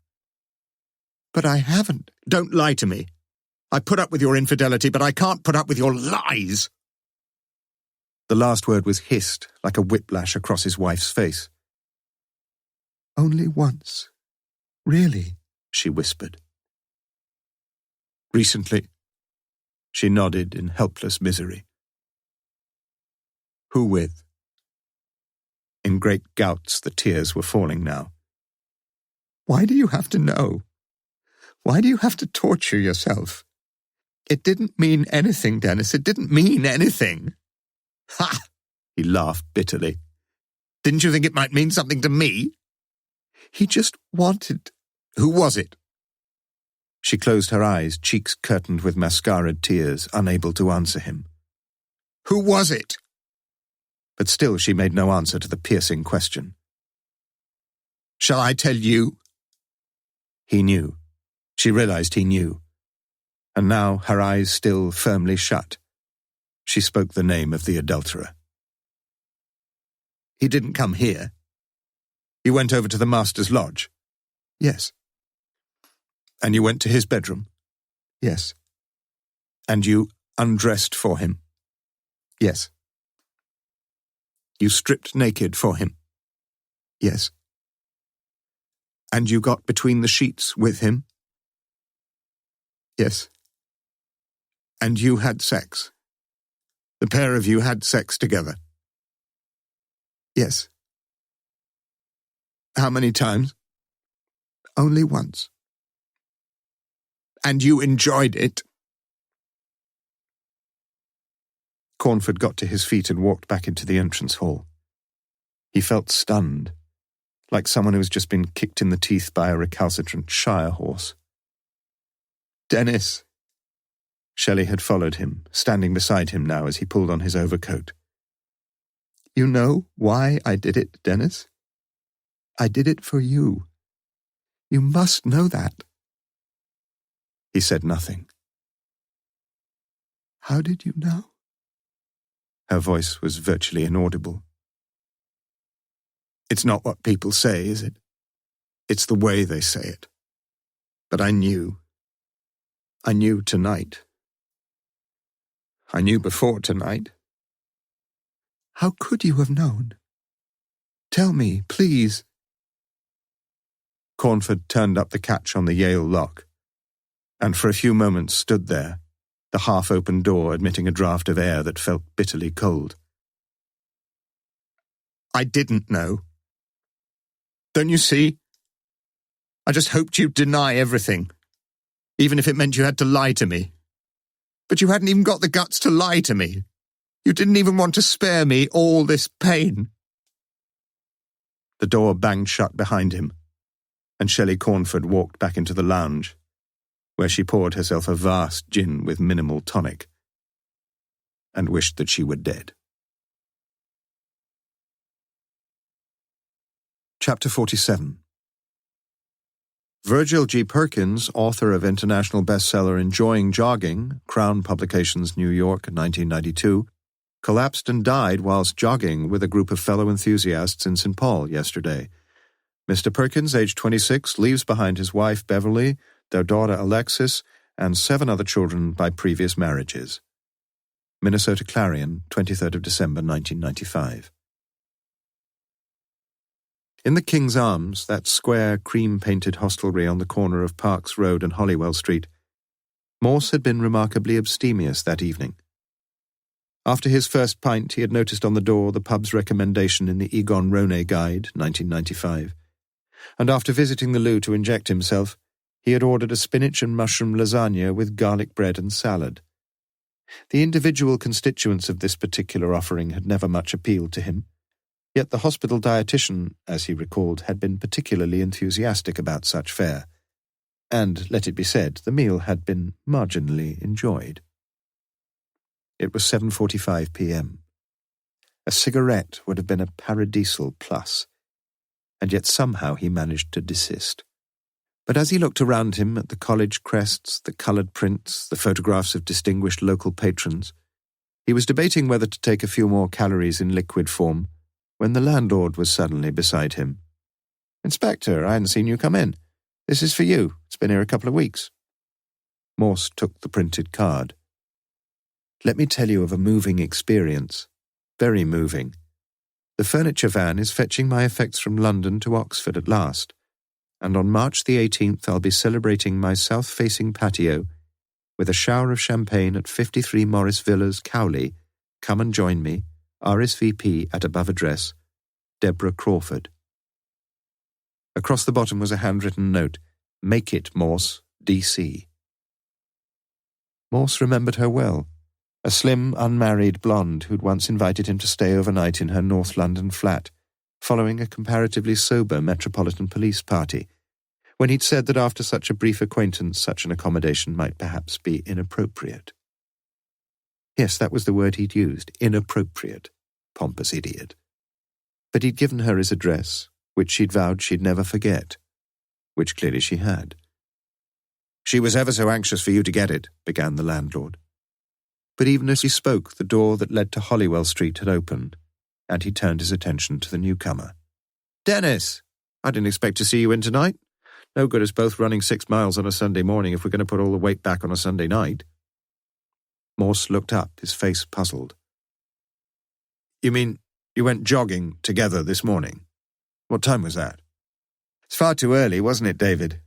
"But I haven't." "Don't lie to me. I put up with your infidelity, but I can't put up with your lies." The last word was hissed like a whiplash across his wife's face. "Only once. Really?" she whispered. "Recently?" She nodded in helpless misery. "Who with?" In great gouts the tears were falling now. "Why do you have to know? Why do you have to torture yourself? It didn't mean anything, Dennis. It didn't mean anything." "Ha!" He laughed bitterly. "Didn't you think it might mean something to me?" "He just wanted—" "Who was it?" She closed her eyes, cheeks curtained with mascaraed tears, unable to answer him. "Who was it?" But still she made no answer to the piercing question. "Shall I tell you?" He knew. She realized he knew. And now, her eyes still firmly shut, she spoke the name of the adulterer. "He didn't come here. You went over to the master's lodge?" "Yes." "And you went to his bedroom?" "Yes." "And you undressed for him?" "Yes." "You stripped naked for him?" "Yes." "And you got between the sheets with him?" "Yes." "And you had sex? The pair of you had sex together?" "Yes." "How many times?" "Only once." "And you enjoyed it?" Cornford got to his feet and walked back into the entrance hall. He felt stunned, like someone who has just been kicked in the teeth by a recalcitrant shire horse. "Dennis!" Shelley had followed him, standing beside him now as he pulled on his overcoat. "You know why I did it, Dennis? I did it for you. You must know that." He said nothing. "How did you know?" Her voice was virtually inaudible. "It's not what people say, is it? It's the way they say it. But I knew. I knew tonight. I knew before tonight." "How could you have known? Tell me, please." Cornford turned up the catch on the Yale lock, and for a few moments stood there, the half-open door admitting a draught of air that felt bitterly cold. "I didn't know. Don't you see? I just hoped you'd deny everything, even if it meant you had to lie to me. But you hadn't even got the guts to lie to me. You didn't even want to spare me all this pain." The door banged shut behind him, and Shelley Cornford walked back into the lounge, where she poured herself a vast gin with minimal tonic, and wished that she were dead. Chapter 47. Virgil G. Perkins, author of international bestseller Enjoying Jogging, Crown Publications, New York, 1992, collapsed and died whilst jogging with a group of fellow enthusiasts in St. Paul yesterday. Mr. Perkins, age 26, leaves behind his wife Beverly, their daughter Alexis, and 7 other children by previous marriages. Minnesota Clarion, 23rd of December, 1995. In the King's Arms, that square, cream-painted hostelry on the corner of Parks Road and Hollywell Street, Morse had been remarkably abstemious that evening. After his first pint, he had noticed on the door the pub's recommendation in the Egon Ronay Guide, 1995, and after visiting the loo to inject himself, he had ordered a spinach and mushroom lasagna with garlic bread and salad. The individual constituents of this particular offering had never much appealed to him, yet the hospital dietitian, as he recalled, had been particularly enthusiastic about such fare, and, let it be said, the meal had been marginally enjoyed. It was 7:45 p.m. A cigarette would have been a paradisal plus, and yet somehow he managed to desist. But as he looked around him at the college crests, the coloured prints, the photographs of distinguished local patrons, he was debating whether to take a few more calories in liquid form when the landlord was suddenly beside him. "Inspector, I hadn't seen you come in. This is for you. It's been here a couple of weeks." Morse took the printed card. "Let me tell you of a moving experience. Very moving. The furniture van is fetching my effects from London to Oxford at last, and on March the 18th I'll be celebrating my south-facing patio with a shower of champagne at 53 Morris Villas, Cowley. Come and join me. RSVP at above address. Deborah Crawford." Across the bottom was a handwritten note, "Make it, Morse, DC." Morse remembered her well, a slim, unmarried blonde who'd once invited him to stay overnight in her North London flat, following a comparatively sober Metropolitan Police party, when he'd said that after such a brief acquaintance such an accommodation might perhaps be inappropriate. Yes, that was the word he'd used, inappropriate. Pompous idiot. But he'd given her his address, which she'd vowed she'd never forget, which clearly she had. "She was ever so anxious for you to get it," began the landlord. But even as he spoke, the door that led to Holywell Street had opened, and he turned his attention to the newcomer. "Dennis! I didn't expect to see you in tonight. No good us both running 6 miles on a Sunday morning if we're going to put all the weight back on a Sunday night." Morse looked up, his face puzzled. "You mean you went jogging together this morning? What time was that?" "It's far too early, wasn't it, David?"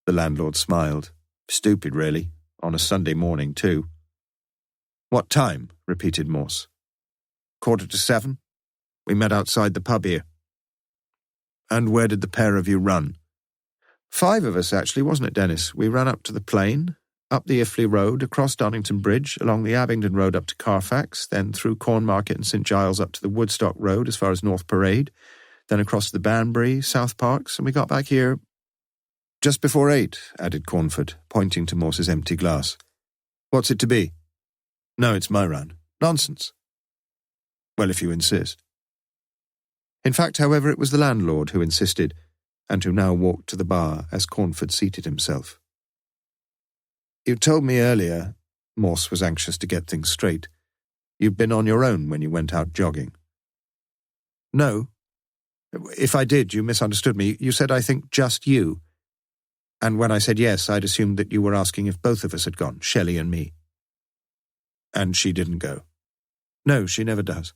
The landlord smiled. "Stupid, really. On a Sunday morning, too." "What time?" repeated Morse. 7:15. We met outside the pub here." "And where did the pair of you run?" 5 of us, actually, wasn't it, Dennis? We ran up to the Plain, up the Iffley Road, across Donington Bridge, along the Abingdon Road up to Carfax, then through Cornmarket and St Giles up to the Woodstock Road as far as North Parade, then across the Banbury, South Parks, and we got back here just before 8, added Cornford, pointing to Morse's empty glass. "What's it to be?" "No, it's my round." "Nonsense." "Well, if you insist." In fact, however, it was the landlord who insisted, and who now walked to the bar as Cornford seated himself. "You told me earlier," Morse was anxious to get things straight, "you'd been on your own when you went out jogging." "No. If I did, you misunderstood me. You said, I think, just you. And when I said yes, I'd assumed that you were asking if both of us had gone, Shelley and me." "And she didn't go?" "No, she never does.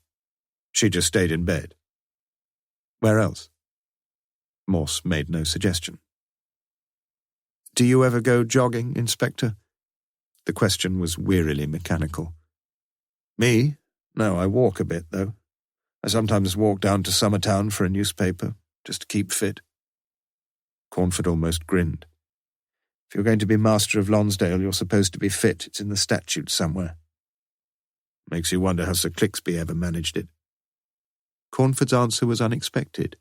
She just stayed in bed." "Where else?" Morse made no suggestion. "Do you ever go jogging, Inspector?" The question was wearily mechanical. "Me? No, I walk a bit, though. I sometimes walk down to Summertown for a newspaper, just to keep fit." Cornford almost grinned. "If you're going to be master of Lonsdale, you're supposed to be fit. It's in the statutes somewhere." "Makes you wonder how Sir Clixby ever managed it." Cornford's answer was unexpected.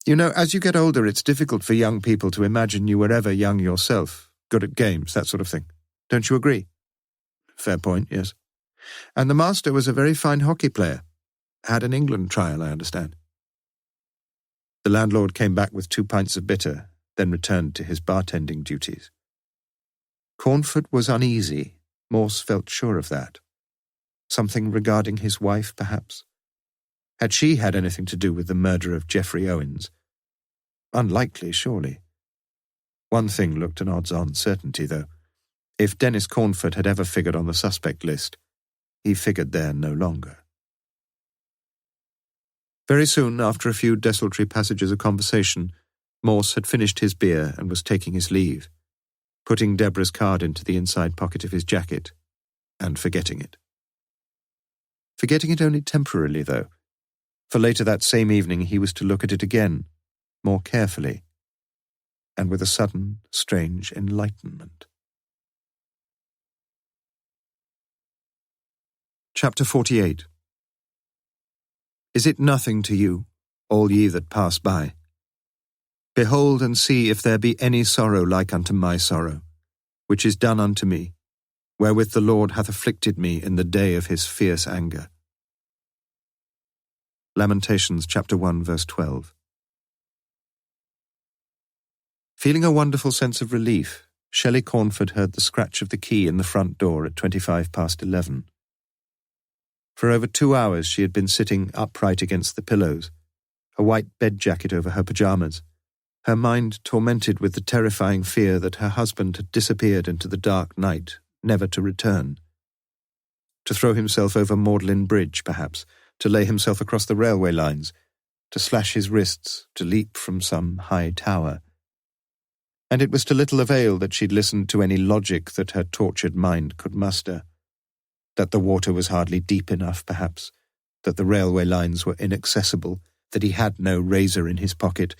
"You know, as you get older, it's difficult for young people to imagine you were ever young yourself, good at games, that sort of thing. Don't you agree?" "Fair point, yes." "And the master was a very fine hockey player. Had an England trial, I understand." The landlord came back with 2 pints of bitter, then returned to his bartending duties. Cornford was uneasy. Morse felt sure of that. Something regarding his wife, perhaps? Had she had anything to do with the murder of Geoffrey Owens? Unlikely, surely. One thing looked an odds-on certainty, though. If Dennis Cornford had ever figured on the suspect list, he figured there no longer. Very soon, after a few desultory passages of conversation, Morse had finished his beer and was taking his leave, putting Deborah's card into the inside pocket of his jacket, and forgetting it. Forgetting it only temporarily, though, for later that same evening he was to look at it again, more carefully, and with a sudden, strange enlightenment. Chapter 48. Is it nothing to you, all ye that pass by? Behold and see if there be any sorrow like unto my sorrow, which is done unto me, wherewith the Lord hath afflicted me in the day of his fierce anger. Lamentations chapter 1 verse 12. Feeling a wonderful sense of relief, Shelley Cornford heard the scratch of the key in the front door at 11:25. For over 2 hours she had been sitting upright against the pillows, a white bed jacket over her pyjamas, her mind tormented with the terrifying fear that her husband had disappeared into the dark night, never to return. To throw himself over Magdalen Bridge, perhaps, to lay himself across the railway lines, to slash his wrists, to leap from some high tower. And it was to little avail that she'd listened to any logic that her tortured mind could muster. That the water was hardly deep enough, perhaps, that the railway lines were inaccessible, that he had no razor in his pocket,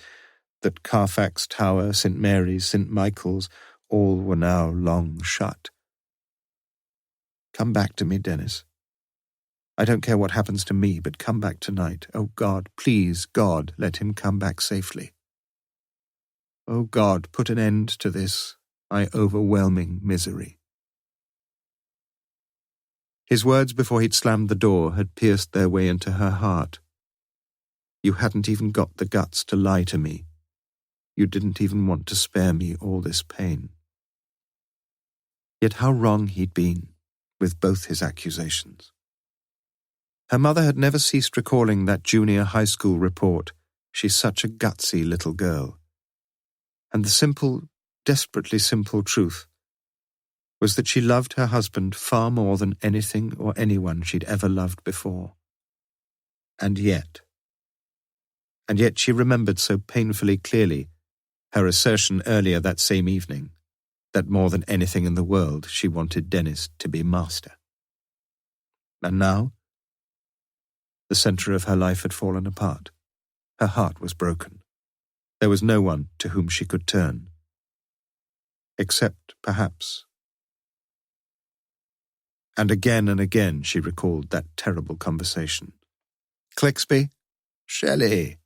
that Carfax Tower, St. Mary's, St. Michael's, all were now long shut. Come back to me, Dennis. I don't care what happens to me, but come back tonight. Oh God, please, God, let him come back safely. Oh God, put an end to this, my overwhelming misery. His words before he'd slammed the door had pierced their way into her heart. You hadn't even got the guts to lie to me. You didn't even want to spare me all this pain. Yet how wrong he'd been with both his accusations. Her mother had never ceased recalling that junior high school report, "She's such a gutsy little girl." And the simple, desperately simple truth was that she loved her husband far more than anything or anyone she'd ever loved before. And yet she remembered so painfully clearly her assertion earlier that same evening that more than anything in the world she wanted Dennis to be master. And now, the centre of her life had fallen apart. Her heart was broken. There was no one to whom she could turn. Except, perhaps. And again she recalled that terrible conversation. "Clixby? Shelley?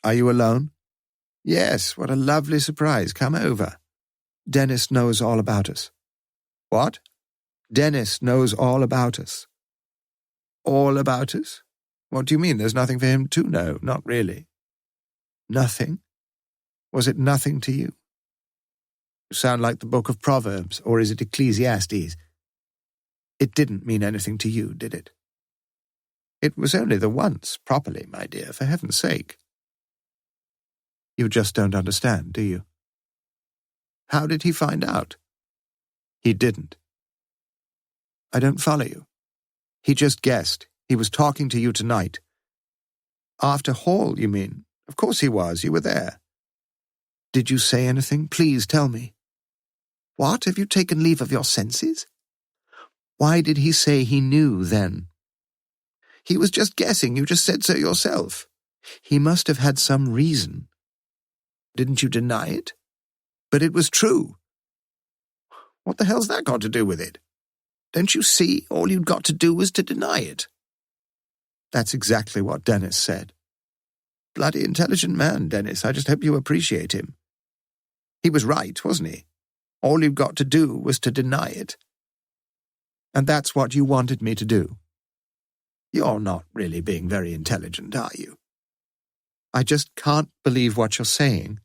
Are you alone?" "Yes, what a lovely surprise. Come over. Dennis knows all about us." "What?" "Dennis knows all about us." "All about us? What do you mean? There's nothing for him to know." "Not really." "Nothing? Was it nothing to you?" "You sound like the book of Proverbs, or is it Ecclesiastes? It didn't mean anything to you, did it?" "It was only the once, properly, my dear, for heaven's sake." "You just don't understand, do you?" "How did he find out?" "He didn't." "I don't follow you." "He just guessed. He was talking to you tonight." "After Hall, you mean? Of course he was. You were there." "Did you say anything? Please tell me." "What? Have you taken leave of your senses?" "Why did he say he knew then?" "He was just guessing. You just said so yourself." "He must have had some reason." "Didn't you deny it?" "But it was true." "What the hell's that got to do with it? Don't you see? All you'd got to do was to deny it." "That's exactly what Dennis said." "Bloody intelligent man, Dennis. I just hope you appreciate him. He was right, wasn't he? All you'd got to do was to deny it." "And that's what you wanted me to do." "You're not really being very intelligent, are you?" "I just can't believe what you're saying."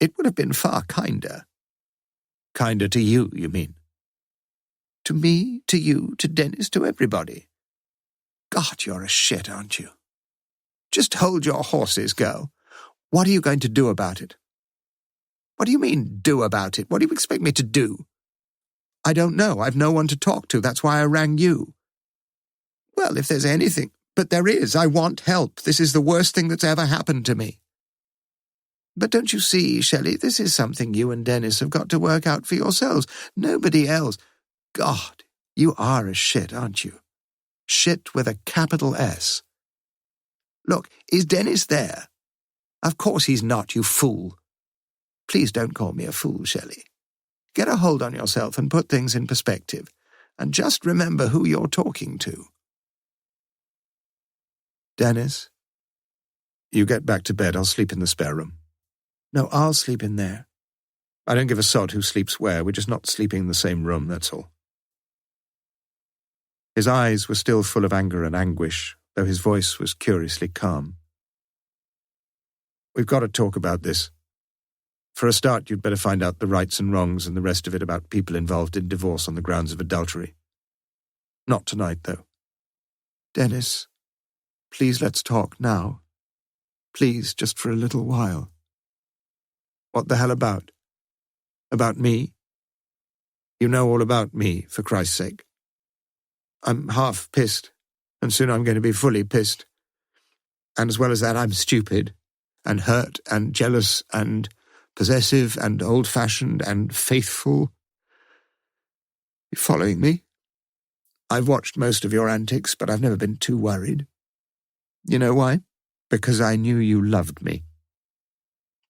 "It would have been far kinder." "Kinder to you, you mean?" "To me, to you, to Dennis, to everybody." "God, you're a shit, aren't you?" "Just hold your horses, girl. What are you going to do about it?" "What do you mean, do about it? What do you expect me to do?" "I don't know. I've no one to talk to. That's why I rang you." "Well, if there's anything—" "But there is. I want help. This is the worst thing that's ever happened to me." "But don't you see, Shelley, this is something you and Dennis have got to work out for yourselves. Nobody else. God, you are a shit, aren't you? Shit with a capital S. Look, is Dennis there?" "Of course he's not, you fool." "Please don't call me a fool, Shelley. Get a hold on yourself and put things in perspective. And just remember who you're talking to." "Dennis, you get back to bed. I'll sleep in the spare room." "No, I'll sleep in there." "I don't give a sod who sleeps where. We're just not sleeping in the same room, that's all." His eyes were still full of anger and anguish, though his voice was curiously calm. "We've got to talk about this. For a start, you'd better find out the rights and wrongs and the rest of it about people involved in divorce on the grounds of adultery. Not tonight, though. Dennis, please let's talk now. Please, just for a little while. What the hell about? About me? You know all about me, for Christ's sake. I'm half pissed, and soon I'm going to be fully pissed. And as well as that, I'm stupid, and hurt, and jealous, and possessive, and old-fashioned, and faithful. You following me? I've watched most of your antics, but I've never been too worried. You know why? Because I knew you loved me.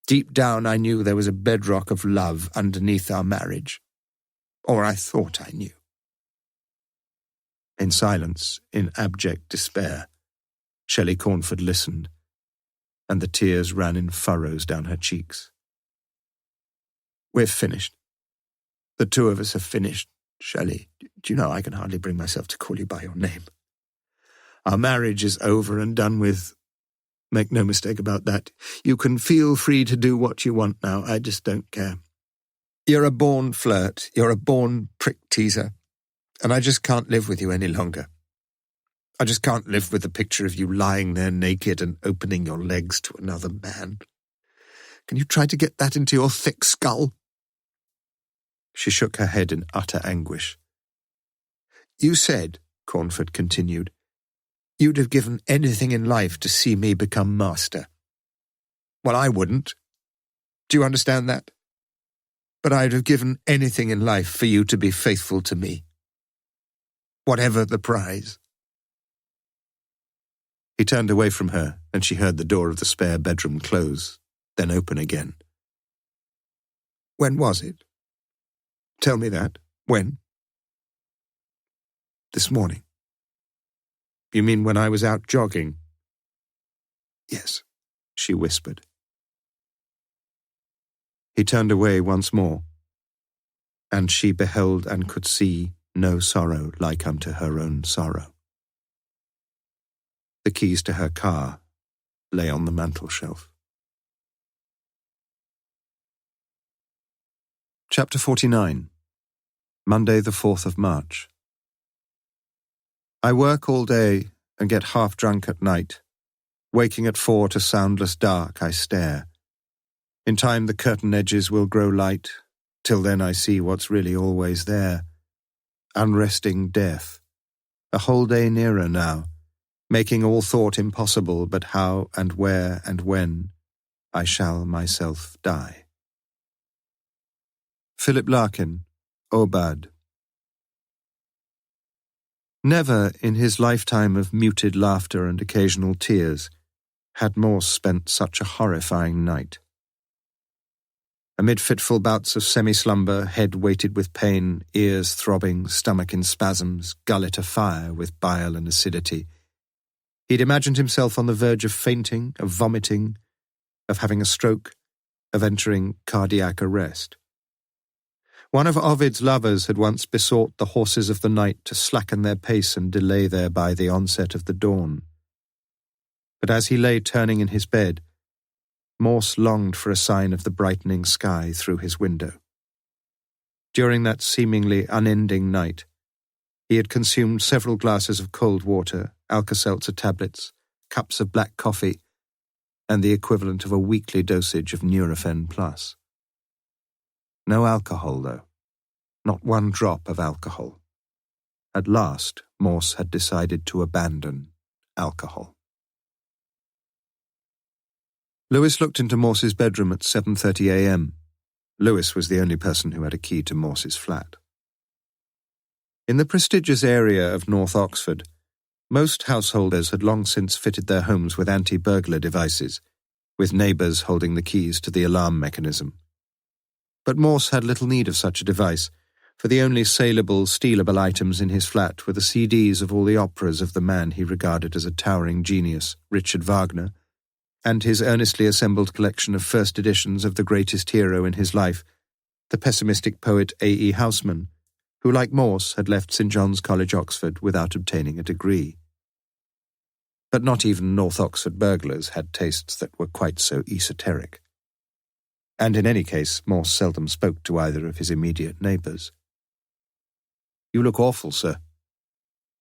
Deep down, I knew there was a bedrock of love underneath our marriage. Or I thought I knew. In silence, in abject despair, Shelley Cornford listened, and the tears ran in furrows down her cheeks. We're finished. The two of us have finished, Shelley. Do you know I can hardly bring myself to call you by your name? Our marriage is over and done with. Make no mistake about that. You can feel free to do what you want now. I just don't care. You're a born flirt. You're a born prick-teaser. And I just can't live with you any longer. I just can't live with the picture of you lying there naked and opening your legs to another man. Can you try to get that into your thick skull? She shook her head in utter anguish. You said, Cornford continued, you'd have given anything in life to see me become master. Well, I wouldn't. Do you understand that? But I'd have given anything in life for you to be faithful to me. Whatever the prize. He turned away from her, and she heard the door of the spare bedroom close, then open again. When was it? Tell me that. When? This morning. You mean when I was out jogging? Yes, she whispered. He turned away once more, and she beheld and could see no sorrow like unto her own sorrow. The keys to her car lay on the mantelshelf. Chapter 49. Monday the 4th of March. I work all day and get half drunk at night. Waking at 4 to soundless dark, I stare. In time the curtain edges will grow light. Till then I see what's really always there. Unresting death. A whole day nearer now, making all thought impossible, but how and where and when I shall myself die. Philip Larkin, Obad. Never in his lifetime of muted laughter and occasional tears had Morse spent such a horrifying night. Amid fitful bouts of semi-slumber, head weighted with pain, ears throbbing, stomach in spasms, gullet afire with bile and acidity, he'd imagined himself on the verge of fainting, of vomiting, of having a stroke, of entering cardiac arrest. One of Ovid's lovers had once besought the horses of the night to slacken their pace and delay thereby the onset of the dawn. But as he lay turning in his bed, Morse longed for a sign of the brightening sky through his window. During that seemingly unending night, he had consumed several glasses of cold water, Alka-Seltzer tablets, cups of black coffee, and the equivalent of a weekly dosage of Nurofen Plus. No alcohol, though. Not one drop of alcohol. At last, Morse had decided to abandon alcohol. Lewis looked into Morse's bedroom at 7:30 a.m. Lewis was the only person who had a key to Morse's flat. In the prestigious area of North Oxford, most householders had long since fitted their homes with anti-burglar devices, with neighbours holding the keys to the alarm mechanism. But Morse had little need of such a device, for the only saleable, stealable items in his flat were the CDs of all the operas of the man he regarded as a towering genius, Richard Wagner, and his earnestly assembled collection of first editions of the greatest hero in his life, the pessimistic poet A.E. Housman, who, like Morse, had left St. John's College, Oxford, without obtaining a degree. But not even North Oxford burglars had tastes that were quite so esoteric. And in any case, Morse seldom spoke to either of his immediate neighbours. "You look awful, sir."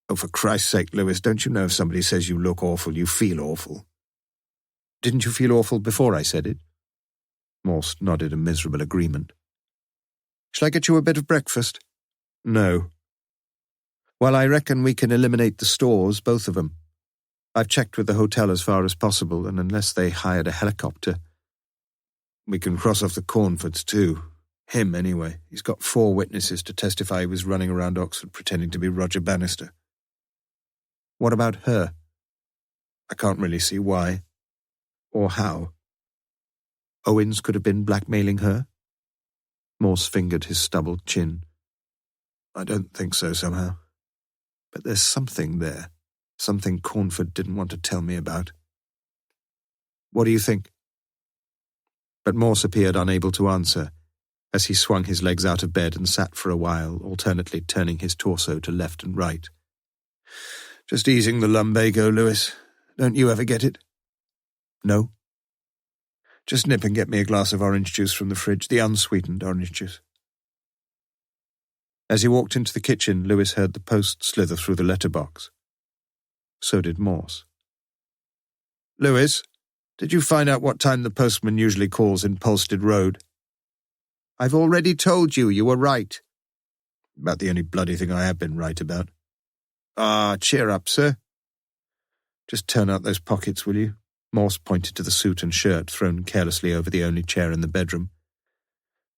"Oh, for Christ's sake, Lewis, don't you know if somebody says you look awful, you feel awful?" "Didn't you feel awful before I said it?" Morse nodded a miserable agreement. "Shall I get you a bit of breakfast?" "No." "Well, I reckon we can eliminate the stores, both of them. I've checked with the hotel as far as possible, and unless they hired a helicopter..." "We can cross off the Cornfords too. Him, anyway. He's got 4 witnesses to testify he was running around Oxford pretending to be Roger Bannister." "What about her?" "I can't really see why. Or how." "Owens could have been blackmailing her?" Morse fingered his stubbled chin. "I don't think so, somehow. But there's something there. Something Cornford didn't want to tell me about." "What do you think?" But Morse appeared unable to answer, as he swung his legs out of bed and sat for a while, alternately turning his torso to left and right. "Just easing the lumbago, Lewis. Don't you ever get it?" "No." "Just nip and get me a glass of orange juice from the fridge, the unsweetened orange juice." As he walked into the kitchen, Lewis heard the post slither through the letterbox. So did Morse. "Lewis, did you find out what time the postman usually calls in Polstead Road?" "I've already told you were right." "About the only bloody thing I have been right about." "Ah, cheer up, sir." "Just turn out those pockets, will you?" Morse pointed to the suit and shirt thrown carelessly over the only chair in the bedroom.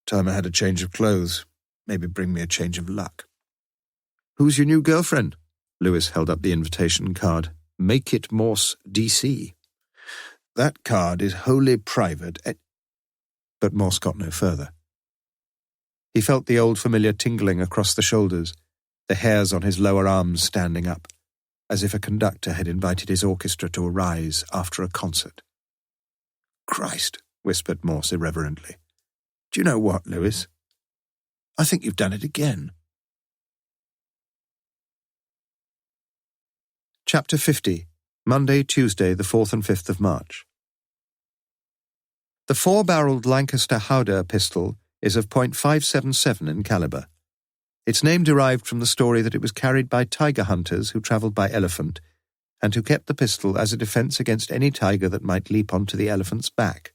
"Time I had a change of clothes. Maybe bring me a change of luck." "Who's your new girlfriend?" Lewis held up the invitation card. "Make it Morse, DC." "That card is wholly private." But Morse got no further. He felt the old familiar tingling across the shoulders, the hairs on his lower arms standing up, as if a conductor had invited his orchestra to arise after a concert. "Christ," whispered Morse irreverently. "Do you know what, Lewis? I think you've done it again." Chapter 50. Monday, Tuesday, the 4th and 5th of March. The 4-barreled Lancaster Howder pistol is of .577 in caliber. Its name derived from the story that it was carried by tiger hunters who travelled by elephant and who kept the pistol as a defence against any tiger that might leap onto the elephant's back.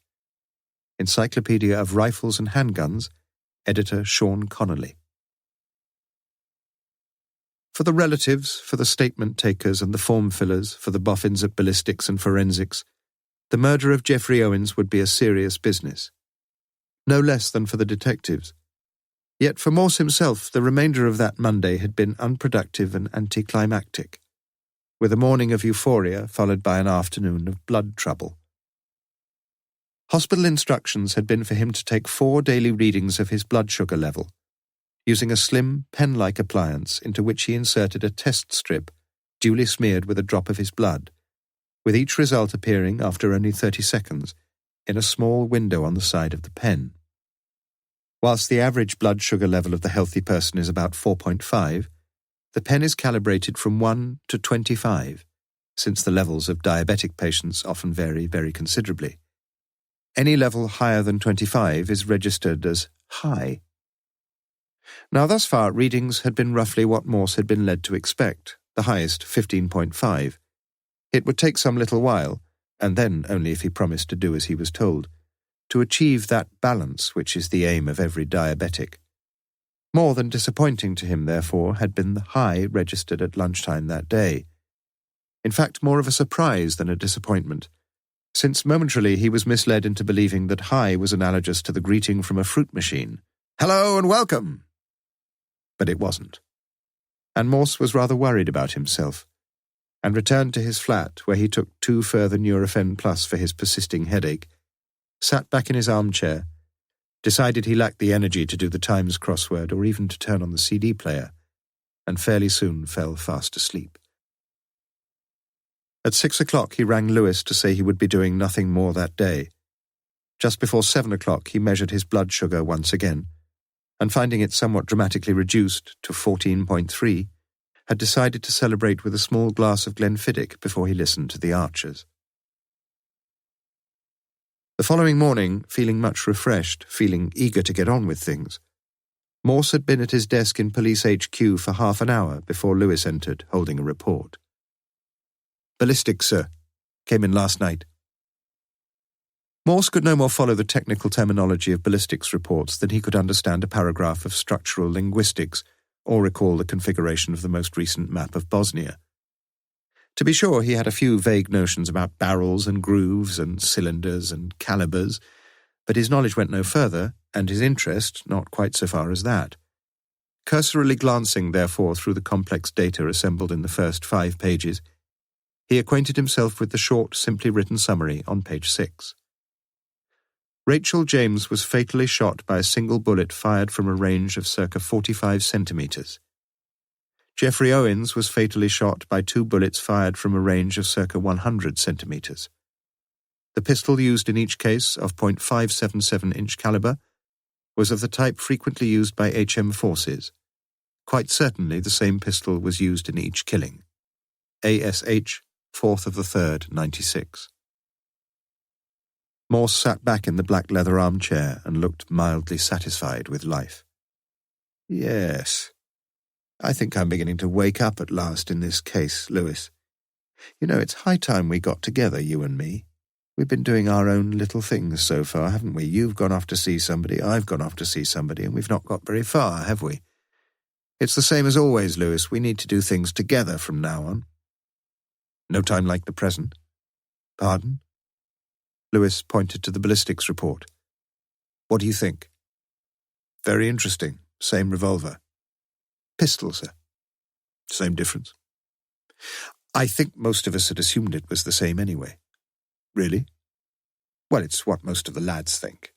Encyclopedia of Rifles and Handguns, editor Sean Connolly. For the relatives, for the statement takers and the form fillers, for the boffins at ballistics and forensics, the murder of Geoffrey Owens would be a serious business. No less than for the detectives. Yet for Morse himself, the remainder of that Monday had been unproductive and anticlimactic, with a morning of euphoria followed by an afternoon of blood trouble. Hospital instructions had been for him to take 4 daily readings of his blood sugar level, using a slim, pen-like appliance into which he inserted a test strip duly smeared with a drop of his blood, with each result appearing after only 30 seconds in a small window on the side of the pen. Whilst the average blood sugar level of the healthy person is about 4.5, the pen is calibrated from 1 to 25, since the levels of diabetic patients often vary very considerably. Any level higher than 25 is registered as high. Now, thus far, readings had been roughly what Morse had been led to expect, the highest 15.5. It would take some little while, and then only if he promised to do as he was told, to achieve that balance which is the aim of every diabetic. More than disappointing to him, therefore, had been the high registered at lunchtime that day. In fact, more of a surprise than a disappointment, since momentarily he was misled into believing that high was analogous to the greeting from a fruit machine. "Hello and welcome!" But it wasn't. And Morse was rather worried about himself, and returned to his flat, where he took 2 further Nurofen Plus for his persisting headache, sat back in his armchair, decided he lacked the energy to do the Times crossword or even to turn on the CD player, and fairly soon fell fast asleep. At 6 o'clock he rang Lewis to say he would be doing nothing more that day. Just before 7 o'clock he measured his blood sugar once again, and finding it somewhat dramatically reduced to 14.3, had decided to celebrate with a small glass of Glenfiddich before he listened to the Archers. The The following morning, feeling much refreshed, feeling eager to get on with things, Morse had been at his desk in Police HQ for half an hour before Lewis entered, holding a report. "Ballistics, sir. Came in last night." Morse could no more follow the technical terminology of ballistics reports than he could understand a paragraph of structural linguistics or recall the configuration of the most recent map of Bosnia. To be sure, he had a few vague notions about barrels and grooves and cylinders and calibers, but his knowledge went no further, and his interest not quite so far as that. Cursorily glancing, therefore, through the complex data assembled in the first 5 pages, he acquainted himself with the short, simply written summary on page 6. Rachel James was fatally shot by a single bullet fired from a range of circa 45 centimetres. Geoffrey Owens was fatally shot by 2 bullets fired from a range of circa 100 centimetres. The pistol used in each case, of .577-inch calibre, was of the type frequently used by HM forces. Quite certainly the same pistol was used in each killing. ASH, 4th of the 3rd, 96. Morse sat back in the black leather armchair and looked mildly satisfied with life. "Yes, I think I'm beginning to wake up at last in this case, Lewis. You know, it's high time we got together, you and me. We've been doing our own little things so far, haven't we? You've gone off to see somebody, I've gone off to see somebody, and we've not got very far, have we? It's the same as always, Lewis. We need to do things together from now on. No time like the present." "Pardon?" Lewis pointed to the ballistics report. "What do you think?" "Very interesting. Same revolver." "Pistol, sir." "Same difference." "I think most of us had assumed it was the same anyway." "Really?" "Well, it's what most of the lads think."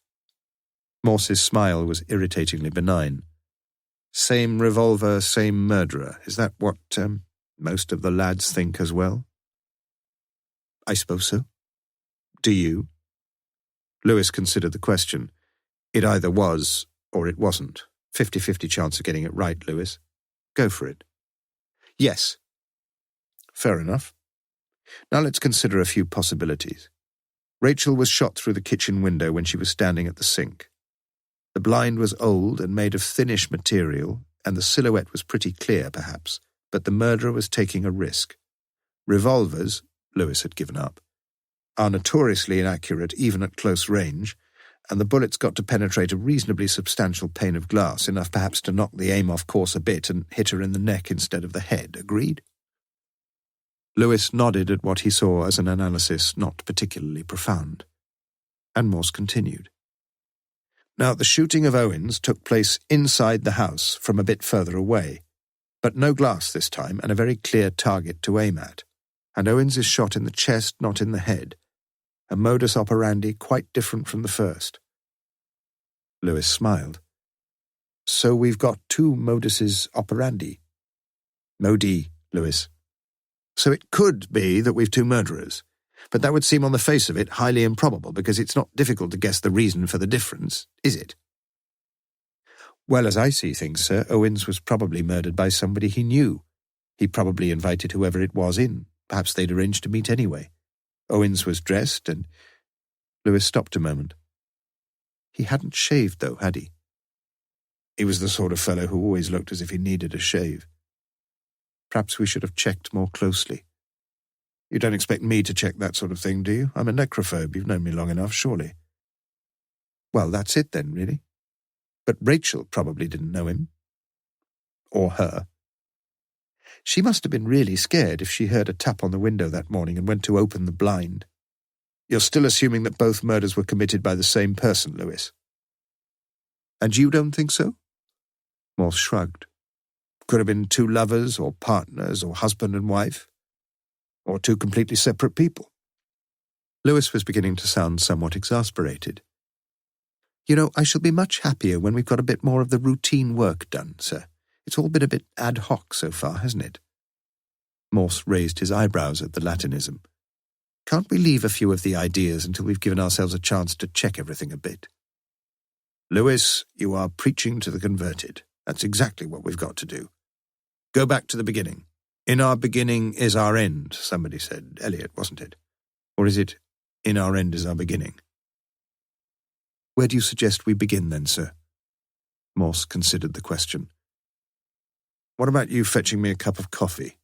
Morse's smile was irritatingly benign. "Same revolver, same murderer. Is that what, most of the lads think as well?" "I suppose so." "Do you?" Lewis considered the question. "It either was or it wasn't. 50-50 chance of getting it right, Lewis. Go for it." "Yes." "Fair enough. Now let's consider a few possibilities. Rachel was shot through the kitchen window when she was standing at the sink. The blind was old and made of thinnish material, and the silhouette was pretty clear, perhaps, but the murderer was taking a risk. Revolvers, Lewis had given up, are notoriously inaccurate even at close range, and the bullets got to penetrate a reasonably substantial pane of glass, enough perhaps to knock the aim off course a bit and hit her in the neck instead of the head. Agreed? Lewis nodded at what he saw as an analysis not particularly profound, and Morse continued. Now, the shooting of Owens took place inside the house from a bit further away, but no glass this time and a very clear target to aim at, and Owens is shot in the chest, not in the head, a modus operandi quite different from the first. Lewis smiled. "So we've got 2 moduses operandi." "Modi, Lewis. So it could be that we've 2 murderers, but that would seem on the face of it highly improbable because it's not difficult to guess the reason for the difference, is it?" "Well, as I see things, sir, Owens was probably murdered by somebody he knew. He probably invited whoever it was in. Perhaps they'd arranged to meet anyway. Owens was dressed and—" Lewis stopped a moment. He hadn't shaved, though, had he? He was the sort of fellow who always looked as if he needed a shave. Perhaps we should have checked more closely. You don't expect me to check that sort of thing, do you? I'm a necrophobe. You've known me long enough, surely. Well, that's it then, really. But Rachel probably didn't know him. Or her. She must have been really scared if she heard a tap on the window that morning and went to open the blind. You're still assuming that both murders were committed by the same person, Lewis. And you don't think so? Morse shrugged. Could have been 2 lovers or partners or husband and wife. Or 2 completely separate people. Lewis was beginning to sound somewhat exasperated. You know, I shall be much happier when we've got a bit more of the routine work done, sir. It's all been a bit ad hoc so far, hasn't it? Morse raised his eyebrows at the Latinism. Can't we leave a few of the ideas until we've given ourselves a chance to check everything a bit? Lewis, you are preaching to the converted. That's exactly what we've got to do. Go back to the beginning. In our beginning is our end, somebody said. Eliot, wasn't it? Or is it, in our end is our beginning? Where do you suggest we begin then, sir? Morse considered the question. What about you fetching me a cup of coffee?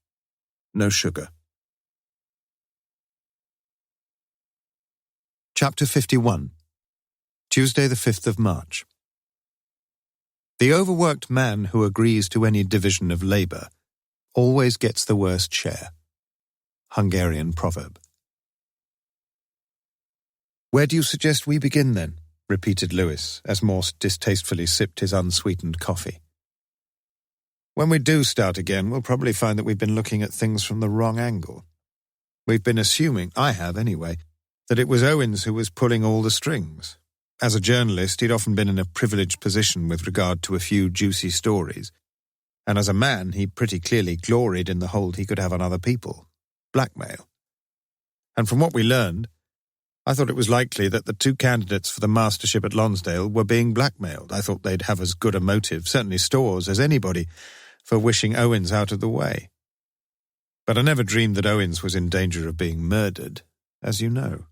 No sugar. Chapter 51. Tuesday the 5th of March. The overworked man who agrees to any division of labour always gets the worst share. Hungarian proverb. Where do you suggest we begin then? Repeated Lewis, as Morse distastefully sipped his unsweetened coffee. When we do start again, we'll probably find that we've been looking at things from the wrong angle. We've been assuming, I have anyway, that it was Owens who was pulling all the strings. As a journalist, he'd often been in a privileged position with regard to a few juicy stories, and as a man, he pretty clearly gloried in the hold he could have on other people. Blackmail. And from what we learned, I thought it was likely that the two candidates for the mastership at Lonsdale were being blackmailed. I thought they'd have as good a motive, certainly Storrs, as anybody, for wishing Owens out of the way. But I never dreamed that Owens was in danger of being murdered, as you know.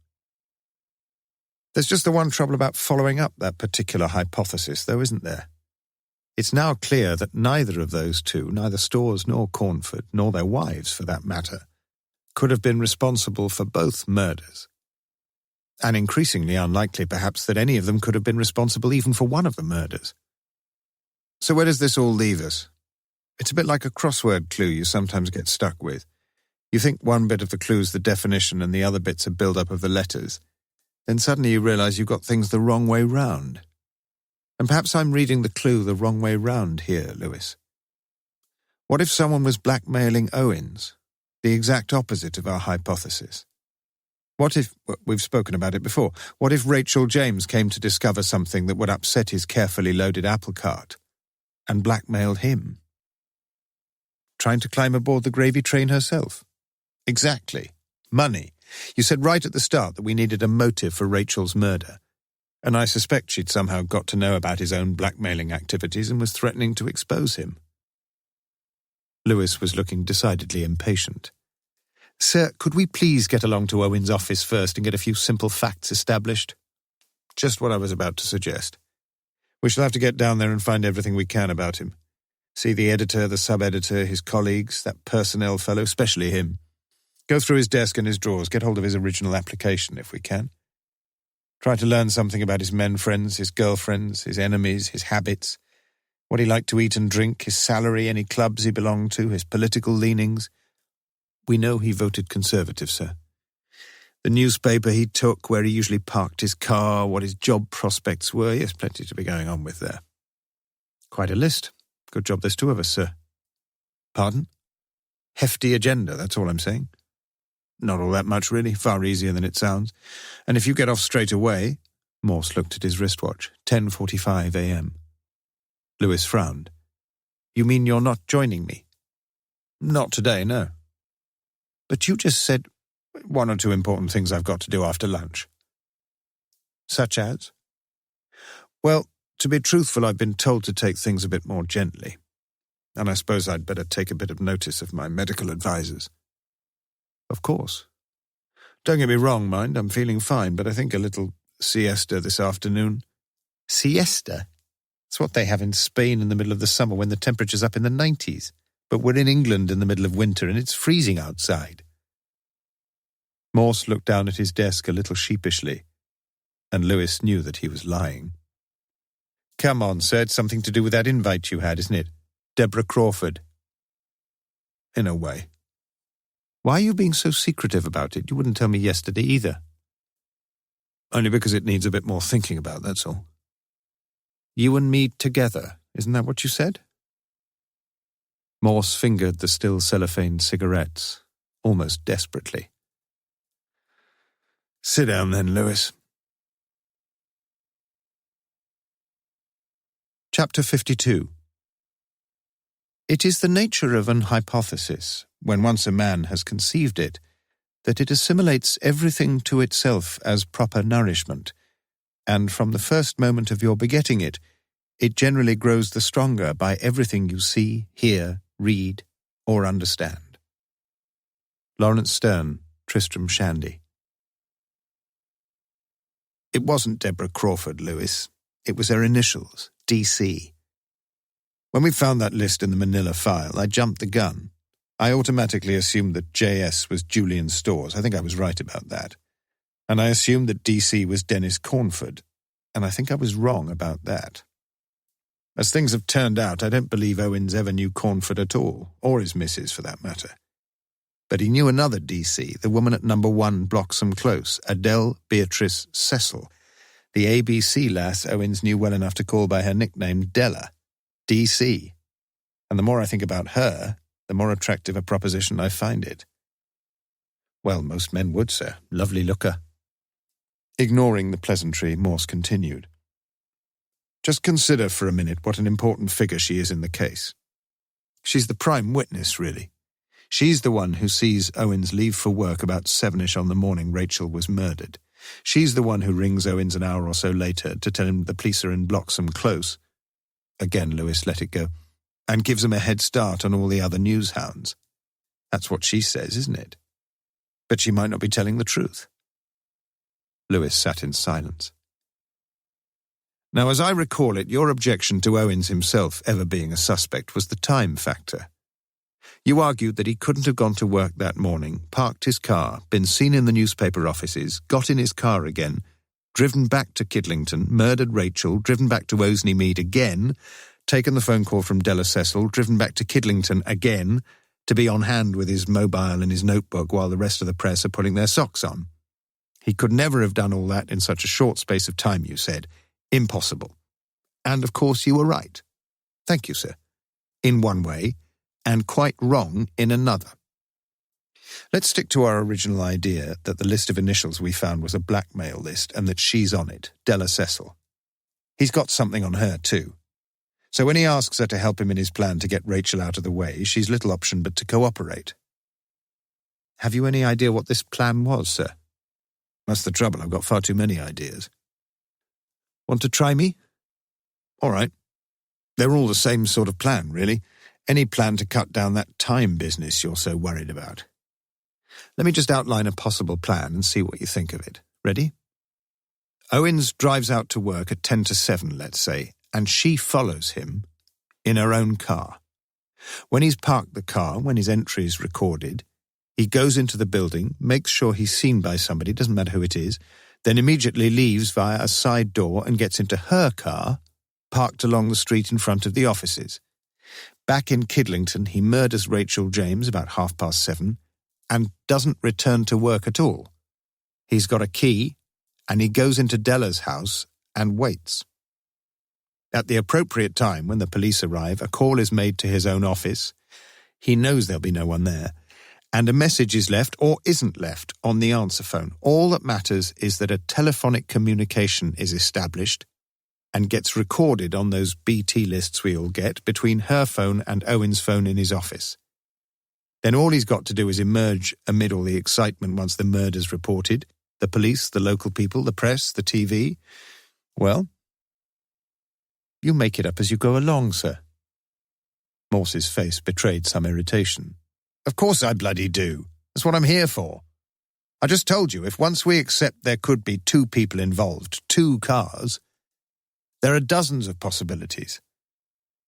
There's just the one trouble about following up that particular hypothesis, though, isn't there? It's now clear that neither of those two, neither Storrs nor Cornford, nor their wives for that matter, could have been responsible for both murders. And increasingly unlikely, perhaps, that any of them could have been responsible even for one of the murders. So where does this all leave us? It's a bit like a crossword clue you sometimes get stuck with. You think one bit of the clue's the definition and the other bit's a build-up of the letters. Then suddenly you realise you've got things the wrong way round. And perhaps I'm reading the clue the wrong way round here, Lewis. What if someone was blackmailing Owens? The exact opposite of our hypothesis. What if, we've spoken about it before, what if Rachel James came to discover something that would upset his carefully loaded apple cart and blackmailed him? Trying to climb aboard the gravy train herself? Exactly. Money. You said right at the start that we needed a motive for Rachel's murder, and I suspect she'd somehow got to know about his own blackmailing activities and was threatening to expose him. Lewis was looking decidedly impatient. Sir, could we please get along to Owen's office first and get a few simple facts established? Just what I was about to suggest. We shall have to get down there and find everything we can about him. See the editor, the sub-editor, his colleagues, that personnel fellow, especially him. Go through his desk and his drawers, get hold of his original application if we can. Try to learn something about his men friends, his girlfriends, his enemies, his habits, what he liked to eat and drink, his salary, any clubs he belonged to, his political leanings. We know he voted Conservative, sir. The newspaper he took, where he usually parked his car, what his job prospects were. Yes, plenty to be going on with there. Quite a list. Good job there's two of us, sir. Pardon? Hefty agenda, that's all I'm saying. Not all that much, really. Far easier than it sounds. And if you get off straight away... Morse looked at his wristwatch. 10:45 a.m. Lewis frowned. You mean you're not joining me? Not today, no. But you just said one or two important things I've got to do after lunch. Such as? Well, to be truthful, I've been told to take things a bit more gently. And I suppose I'd better take a bit of notice of my medical advisers. Of course. Don't get me wrong, mind, I'm feeling fine, but I think a little siesta this afternoon. Siesta? It's what they have in Spain in the middle of the summer when the temperature's up in the 90s. But we're in England in the middle of winter and it's freezing outside. Morse looked down at his desk a little sheepishly, and Lewis knew that he was lying. Come on, sir, it's something to do with that invite you had, isn't it? Deborah Crawford. In a way. Why are you being so secretive about it? You wouldn't tell me yesterday either. Only because it needs a bit more thinking about, that's all. You and me together, isn't that what you said? Morse fingered the still cellophane cigarettes, almost desperately. Sit down then, Lewis. Chapter 52. It is the nature of an hypothesis, when once a man has conceived it, that it assimilates everything to itself as proper nourishment, and from the first moment of your begetting it, it generally grows the stronger by everything you see, hear, read, or understand. Lawrence Sterne, Tristram Shandy. It wasn't Deborah Crawford, Lewis. It was her initials, DC. When we found that list in the Manila file, I jumped the gun. I automatically assumed that JS was Julian Storrs. I think I was right about that. And I assumed that DC was Dennis Cornford. And I think I was wrong about that. As things have turned out, I don't believe Owens ever knew Cornford at all, or his missus for that matter. But he knew another DC, the woman at number 1 Bloxham Close, Adele Beatrice Cecil, the ABC lass Owens knew well enough to call by her nickname Della, DC. And the more I think about her, the more attractive a proposition I find it. Well, most men would, sir. Lovely looker. Ignoring the pleasantry, Morse continued. Just consider for a minute what an important figure she is in the case. She's the prime witness, really. She's the one who sees Owens leave for work about 7ish on the morning Rachel was murdered. She's the one who rings Owens an hour or so later to tell him the police are in Bloxham Close. Again, Lewis let it go. And gives him a head start on all the other news hounds. That's what she says, isn't it? But she might not be telling the truth. Lewis sat in silence. Now, as I recall it, your objection to Owens himself ever being a suspect was the time factor. You argued that he couldn't have gone to work that morning, parked his car, been seen in the newspaper offices, got in his car again, driven back to Kidlington, murdered Rachel, driven back to Oseney Mead again, taken the phone call from Della Cecil, driven back to Kidlington again, to be on hand with his mobile and his notebook while the rest of the press are putting their socks on. He could never have done all that in such a short space of time, you said. Impossible. And of course you were right. Thank you, sir. In one way, and quite wrong in another. Let's stick to our original idea that the list of initials we found was a blackmail list and that she's on it, Della Cecil. He's got something on her too. So when he asks her to help him in his plan to get Rachel out of the way, she's little option but to cooperate. Have you any idea what this plan was, sir? That's the trouble, I've got far too many ideas. Want to try me? All right. They're all the same sort of plan, really. Any plan to cut down that time business you're so worried about. Let me just outline a possible plan and see what you think of it. Ready? Owens drives out to work at 10 to 7, let's say, and she follows him in her own car. When he's parked the car, when his entry is recorded, he goes into the building, makes sure he's seen by somebody, doesn't matter who it is, then immediately leaves via a side door and gets into her car, parked along the street in front of the offices. Back in Kidlington, he murders Rachel James about 7:30 and doesn't return to work at all. He's got a key and he goes into Della's house and waits. At the appropriate time, when the police arrive, a call is made to his own office. He knows there'll be no one there. And a message is left or isn't left on the answer phone. All that matters is that a telephonic communication is established and gets recorded on those BT lists we all get between her phone and Owen's phone in his office. Then all he's got to do is emerge amid all the excitement once the murder's reported. The police, the local people, the press, the TV. Well, you make it up as you go along, sir. Morse's face betrayed some irritation. Of course I bloody do. That's what I'm here for. I just told you, if once we accept there could be 2 people involved, 2 cars, there are dozens of possibilities.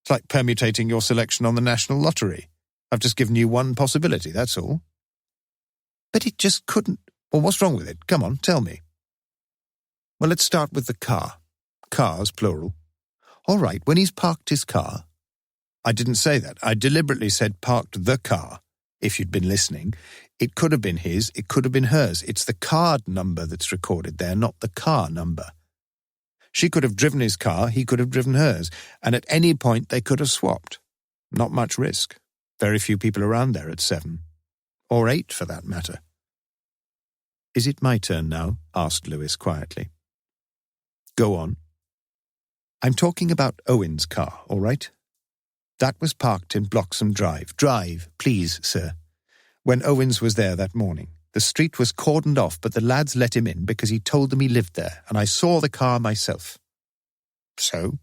It's like permutating your selection on the national lottery. I've just given you one possibility, that's all. But it just couldn't. Well, what's wrong with it? Come on, tell me. Well, let's start with the car. Cars, plural. All right, when he's parked his car. I didn't say that. I deliberately said parked the car. If you'd been listening, it could have been his, it could have been hers. It's the card number that's recorded there, not the car number. She could have driven his car, he could have driven hers, and at any point they could have swapped. Not much risk. Very few people around there at 7. Or 8, for that matter. Is it my turn now? Asked Lewis quietly. Go on. I'm talking about Owen's car, all right? That was parked in Bloxham Drive. Drive, please, sir. When Owens was there that morning, the street was cordoned off, but the lads let him in because he told them he lived there, and I saw the car myself. So,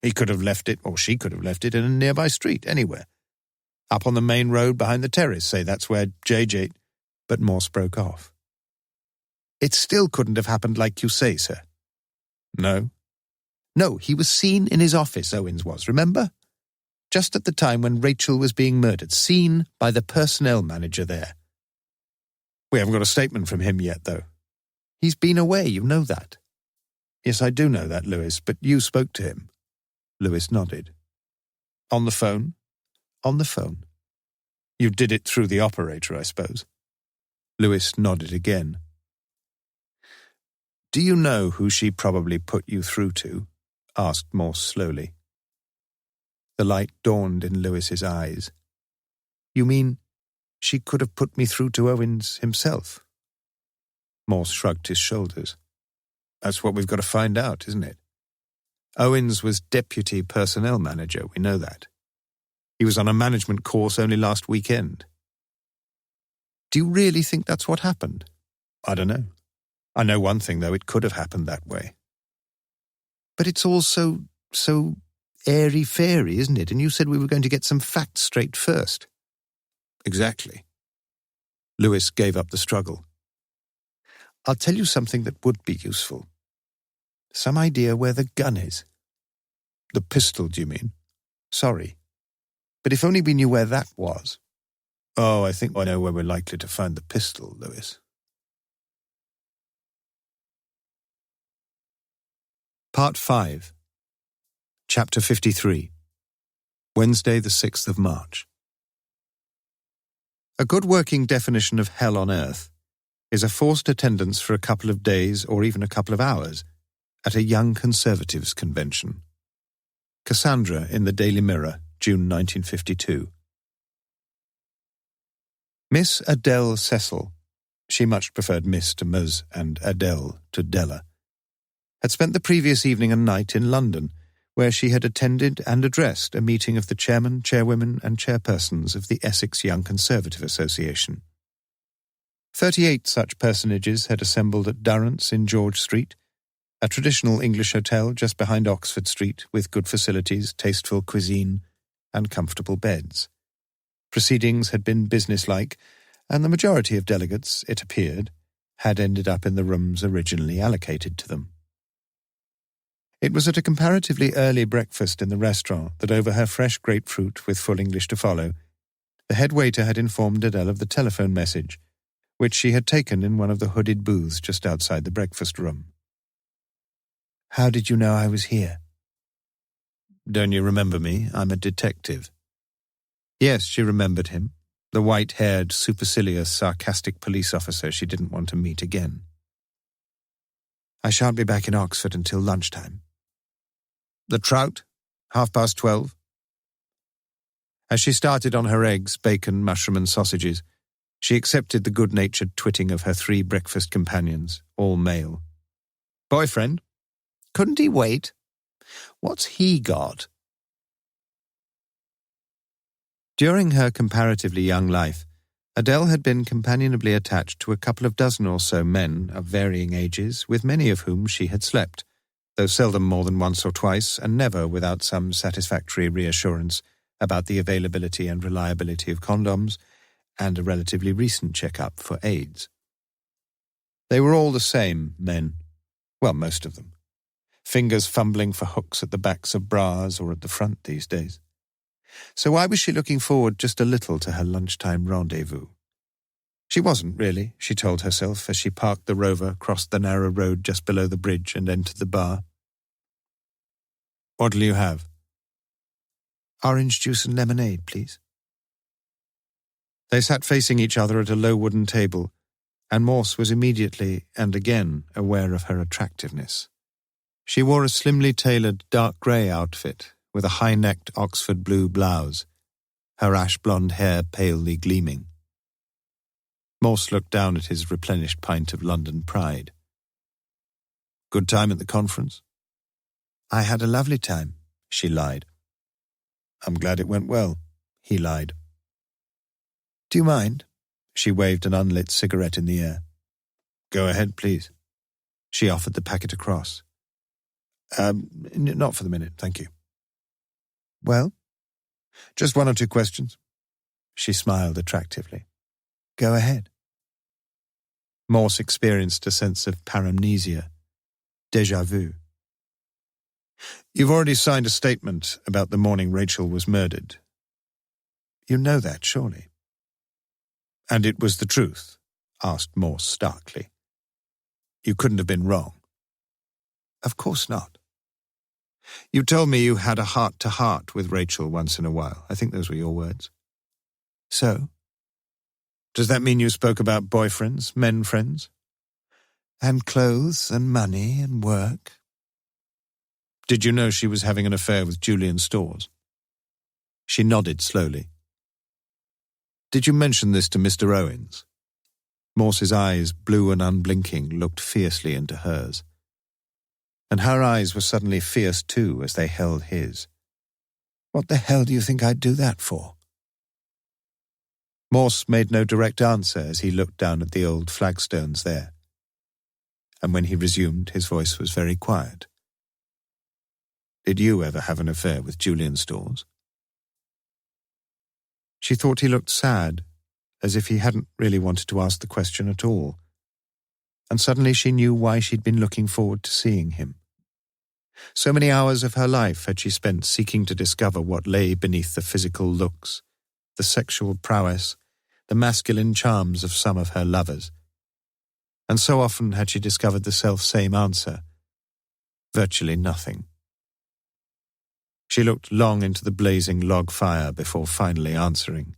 he could have left it, or she could have left it in a nearby street, anywhere. Up on the main road behind the terrace, say that's where JJ... But Morse broke off. It still couldn't have happened like you say, sir. No. No, he was seen in his office, Owens was, remember? Just at the time when Rachel was being murdered, seen by the personnel manager there. We haven't got a statement from him yet, though. He's been away, you know that. Yes, I do know that, Lewis, but you spoke to him. Lewis nodded. On the phone? On the phone. You did it through the operator, I suppose. Lewis nodded again. Do you know who she probably put you through to? Asked Morse slowly. The light dawned in Lewis's eyes. You mean she could have put me through to Owens himself? Morse shrugged his shoulders. That's what we've got to find out, isn't it? Owens was deputy personnel manager, we know that. He was on a management course only last weekend. Do you really think that's what happened? I don't know. I know one thing, though, it could have happened that way. But it's all so airy-fairy, isn't it? And you said we were going to get some facts straight first. Exactly. Lewis gave up the struggle. I'll tell you something that would be useful. Some idea where the gun is. The pistol, do you mean? Sorry. But if only we knew where that was. Oh, I think I know where we're likely to find the pistol, Lewis. Part 5. Chapter 53. Wednesday, the 6th of March. A good working definition of hell on earth is a forced attendance for a couple of days or even a couple of hours at a Young Conservatives convention. Cassandra in the Daily Mirror, June 1952. Miss Adele Cecil, she much preferred Miss to Ms and Adele to Della, had spent the previous evening and night in London, where she had attended and addressed a meeting of the chairman, chairwomen and chairpersons of the Essex Young Conservative Association. 38 such personages had assembled at Durrant's in George Street, a traditional English hotel just behind Oxford Street with good facilities, tasteful cuisine and comfortable beds. Proceedings had been businesslike, and the majority of delegates, it appeared, had ended up in the rooms originally allocated to them. It was at a comparatively early breakfast in the restaurant that over her fresh grapefruit with full English to follow, the head waiter had informed Adele of the telephone message, which she had taken in one of the hooded booths just outside the breakfast room. How did you know I was here? Don't you remember me? I'm a detective. Yes, she remembered him, the white-haired, supercilious, sarcastic police officer she didn't want to meet again. I shan't be back in Oxford until lunchtime. The trout? 12:30? As she started on her eggs, bacon, mushroom and sausages, she accepted the good-natured twitting of her 3 breakfast companions, all male. Boyfriend? Couldn't he wait? What's he got? During her comparatively young life, Adele had been companionably attached to a couple of dozen or so men of varying ages, with many of whom she had slept, though seldom more than once or twice, and never without some satisfactory reassurance about the availability and reliability of condoms, and a relatively recent check-up for AIDS. They were all the same men. Well, most of them. Fingers fumbling for hooks at the backs of bras or at the front these days. So why was she looking forward just a little to her lunchtime rendezvous? She wasn't, really, she told herself as she parked the Rover, crossed the narrow road just below the bridge and entered the bar. What'll you have? Orange juice and lemonade, please. They sat facing each other at a low wooden table, and Morse was immediately and again aware of her attractiveness. She wore a slimly tailored dark grey outfit with a high-necked Oxford blue blouse, her ash-blonde hair palely gleaming. Morse looked down at his replenished pint of London pride. Good time at the conference? I had a lovely time, she lied. I'm glad it went well, he lied. Do you mind? She waved an unlit cigarette in the air. Go ahead, please. She offered the packet across. Not for the minute, thank you. Well? Just 1 or 2 questions. She smiled attractively. Go ahead. Morse experienced a sense of paramnesia, déjà vu. You've already signed a statement about the morning Rachel was murdered. You know that, surely. And it was the truth? Asked Morse starkly. You couldn't have been wrong. Of course not. You told me you had a heart-to-heart with Rachel once in a while. I think those were your words. So? Does that mean you spoke about boyfriends, men friends? And clothes and money and work. Did you know she was having an affair with Julian Storrs? She nodded slowly. Did you mention this to Mr. Owens? Morse's eyes, blue and unblinking, looked fiercely into hers. And her eyes were suddenly fierce too as they held his. What the hell do you think I'd do that for? Morse made no direct answer as he looked down at the old flagstones there. And when he resumed, his voice was very quiet. Did you ever have an affair with Julian Storrs? She thought he looked sad, as if he hadn't really wanted to ask the question at all. And suddenly she knew why she'd been looking forward to seeing him. So many hours of her life had she spent seeking to discover what lay beneath the physical looks, the sexual prowess, the masculine charms of some of her lovers. And so often had she discovered the self-same answer, virtually nothing. She looked long into the blazing log fire before finally answering.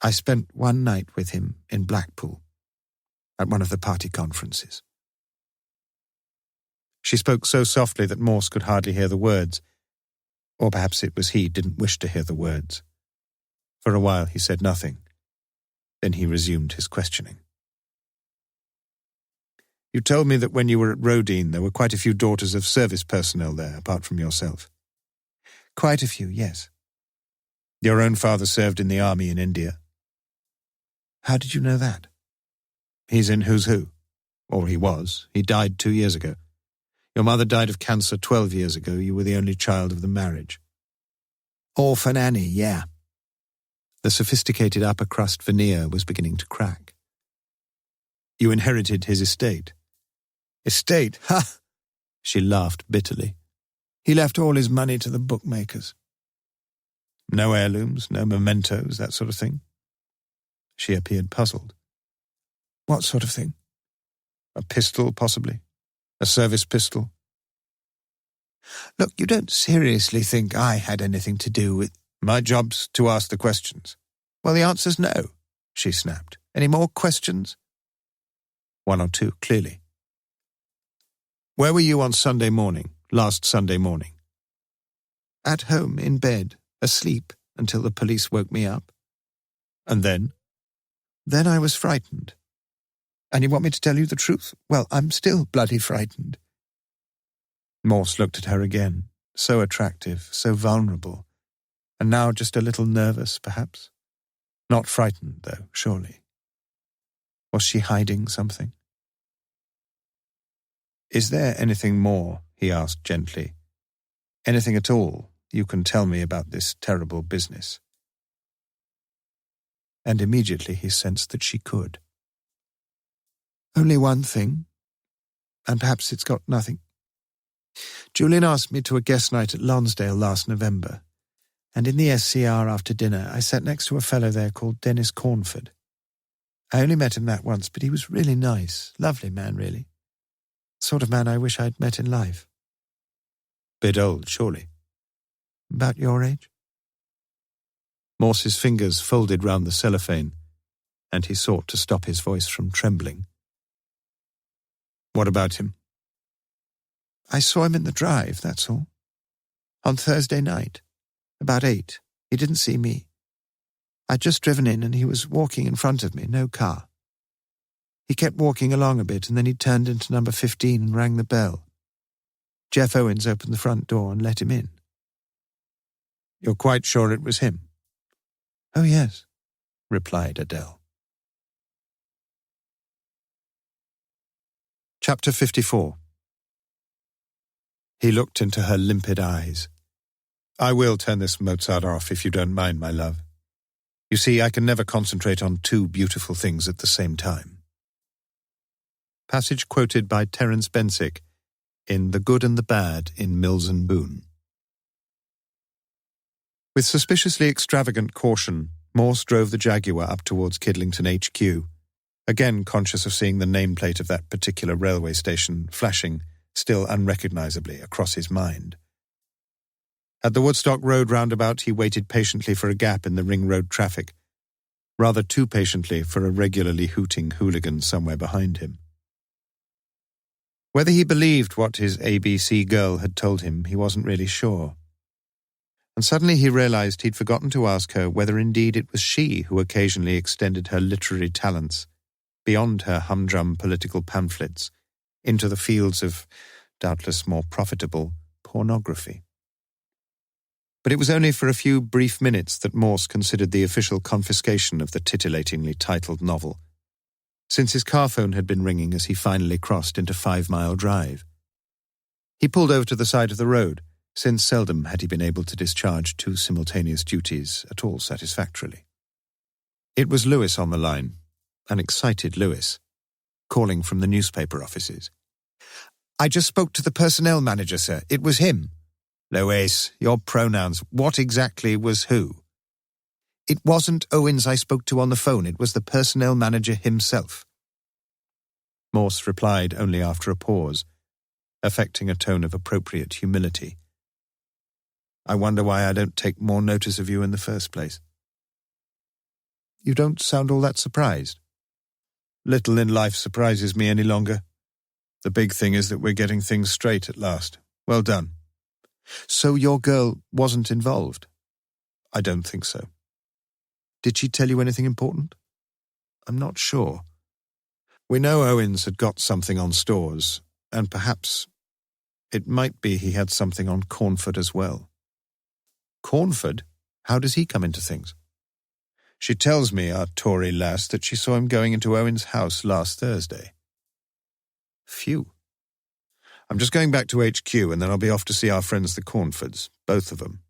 I spent one night with him in Blackpool, at one of the party conferences. She spoke so softly that Morse could hardly hear the words, or perhaps it was he didn't wish to hear the words. For a while he said nothing. Then he resumed his questioning. You told me that when you were at Rodine there were quite a few daughters of service personnel there, apart from yourself. Quite a few, yes. Your own father served in the army in India. How did you know that? He's in Who's Who. Or he was. He died 2 years ago. Your mother died of cancer 12 years ago. You were the only child of the marriage. Orphan Annie, yeah. The sophisticated upper-crust veneer was beginning to crack. You inherited his estate. Estate? Ha! She laughed bitterly. He left all his money to the bookmakers. No heirlooms, no mementos, that sort of thing? She appeared puzzled. What sort of thing? A pistol, possibly? A service pistol? Look, you don't seriously think I had anything to do with... My job's to ask the questions. Well, the answer's no, she snapped. Any more questions? One or two, clearly. Where were you on Sunday morning, last Sunday morning? At home, in bed, asleep, until the police woke me up. And then? Then I was frightened. And you want me to tell you the truth? Well, I'm still bloody frightened. Morse looked at her again, so attractive, so vulnerable, and now just a little nervous, perhaps. Not frightened, though, surely. Was she hiding something? Is there anything more, he asked gently, anything at all you can tell me about this terrible business? And immediately he sensed that she could. Only one thing, and perhaps it's got nothing. Julian asked me to a guest night at Lonsdale last November, and in the SCR after dinner I sat next to a fellow there called Dennis Cornford. I only met him that once, but he was really nice, lovely man, really. Sort of man I wish I'd met in life. Bit old, surely. About your age? Morse's fingers folded round the cellophane, and he sought to stop his voice from trembling. What about him? I saw him in the drive, that's all. On Thursday night, about 8. He didn't see me. I'd just driven in and he was walking in front of me, no car. He kept walking along a bit and then he turned into number 15 and rang the bell. Jeff Owens opened the front door and let him in. You're quite sure it was him? Oh, yes, replied Adele. Chapter 54. He looked into her limpid eyes. I will turn this Mozart off if you don't mind, my love. You see, I can never concentrate on two beautiful things at the same time. Passage quoted by Terence Bensick in The Good and the Bad in Mills and Boon. With suspiciously extravagant caution, Morse drove the Jaguar up towards Kidlington HQ, again conscious of seeing the nameplate of that particular railway station flashing, still unrecognisably, across his mind. At the Woodstock Road roundabout, he waited patiently for a gap in the ring road traffic, rather too patiently for a regularly hooting hooligan somewhere behind him. Whether he believed what his ABC girl had told him, he wasn't really sure. And suddenly he realised he'd forgotten to ask her whether indeed it was she who occasionally extended her literary talents beyond her humdrum political pamphlets into the fields of, doubtless more profitable, pornography. But it was only for a few brief minutes that Morse considered the official confiscation of the titillatingly titled novel, since his car phone had been ringing as he finally crossed into 5 Mile Drive. He pulled over to the side of the road, since seldom had he been able to discharge 2 simultaneous duties at all satisfactorily. It was Lewis on the line, an excited Lewis, calling from the newspaper offices. "I just spoke to the personnel manager, sir. It was him." "Lewis, your pronouns. What exactly was who?" "It wasn't Owens I spoke to on the phone. It was the personnel manager himself." Morse replied only after a pause, affecting a tone of appropriate humility. "I wonder why I don't take more notice of you in the first place." "You don't sound all that surprised." "Little in life surprises me any longer. The big thing is that we're getting things straight at last. Well done." "So your girl wasn't involved?" "I don't think so." "Did she tell you anything important?" "I'm not sure. We know Owens had got something on stores, and perhaps it might be he had something on Cornford as well." "Cornford? How does he come into things?" "She tells me, our Tory lass, that she saw him going into Owen's house last Thursday." "Phew. I'm just going back to HQ, and then I'll be off to see our friends the Cornfords, both of them,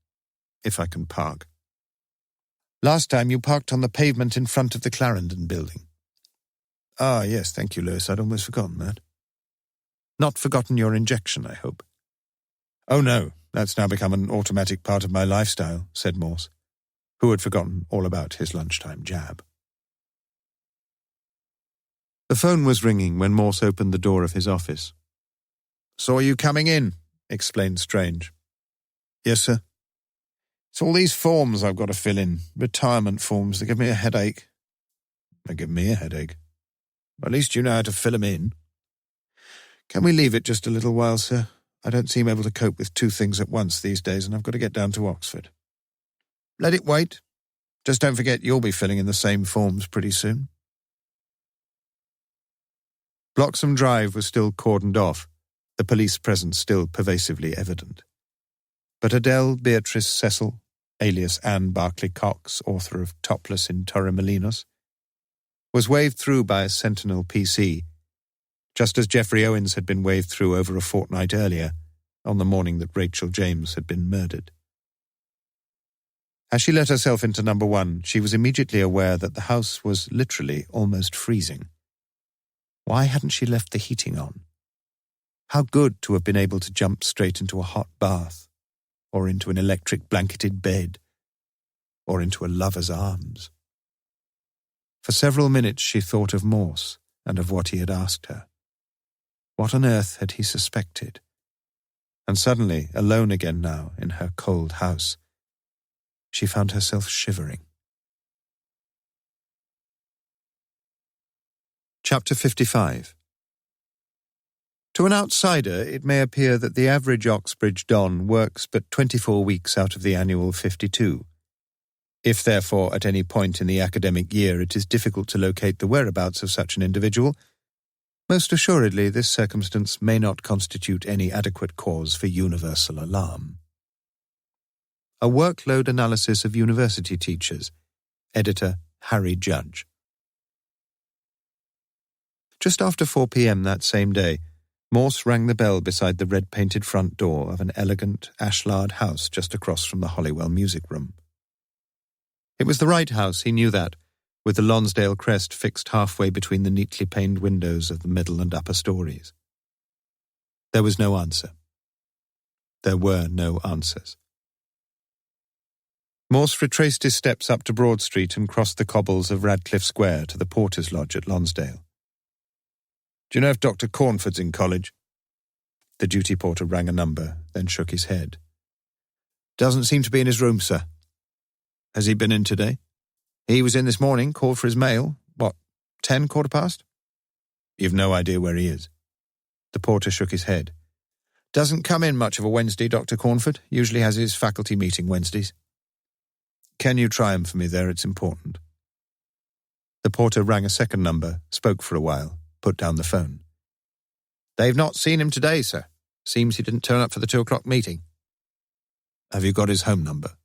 if I can park." "Last time you parked on the pavement in front of the Clarendon building." "Ah, yes, thank you, Lewis. I'd almost forgotten that." "Not forgotten your injection, I hope." "Oh, no. That's now become an automatic part of my lifestyle," said Morse, who had forgotten all about his lunchtime jab. The phone was ringing when Morse opened the door of his office. "Saw you coming in," explained Strange. "Yes, sir." "It's all these forms I've got to fill in, retirement forms. They give me a headache." "They give me a headache." "At least you know how to fill them in." "Can we leave it just a little while, sir? I don't seem able to cope with 2 things at once these days, and I've got to get down to Oxford." "Let it wait. Just don't forget you'll be filling in the same forms pretty soon." Bloxham Drive was still cordoned off, the police presence still pervasively evident. But Adele Beatrice Cecil, alias Anne Barclay Cox, author of Topless in Torremolinos, was waved through by a Sentinel PC, just as Geoffrey Owens had been waved through over a fortnight earlier, on the morning that Rachel James had been murdered. As she let herself into number 1, she was immediately aware that the house was literally almost freezing. Why hadn't she left the heating on? How good to have been able to jump straight into a hot bath, or into an electric blanketed bed, or into a lover's arms. For several minutes she thought of Morse and of what he had asked her. What on earth had he suspected? And suddenly, alone again now in her cold house, she found herself shivering. Chapter 55. To an outsider, it may appear that the average Oxbridge Don works but 24 weeks out of the annual 52. If, therefore, at any point in the academic year it is difficult to locate the whereabouts of such an individual, most assuredly this circumstance may not constitute any adequate cause for universal alarm. A Workload Analysis of University Teachers, Editor Harry Judge. Just after 4 p.m. that same day, Morse rang the bell beside the red-painted front door of an elegant, ashlarred house just across from the Holywell Music Room. It was the right house, he knew that, with the Lonsdale crest fixed halfway between the neatly paned windows of the middle and upper stories. There was no answer. There were no answers. Morse retraced his steps up to Broad Street and crossed the cobbles of Radcliffe Square to the Porter's Lodge at Lonsdale. "Do you know if Dr. Cornford's in college?" The duty porter rang a number, then shook his head. "Doesn't seem to be in his room, sir." "Has he been in today?" "He was in this morning, called for his mail. What, 10, quarter past?" "You've no idea where he is?" The porter shook his head. "Doesn't come in much of a Wednesday, Dr. Cornford. Usually has his faculty meeting Wednesdays." "Can you try him for me there? It's important." The porter rang a second number, spoke for a while, put down the phone. "They've not seen him today, sir. Seems he didn't turn up for the 2:00 meeting." "Have you got his home number?"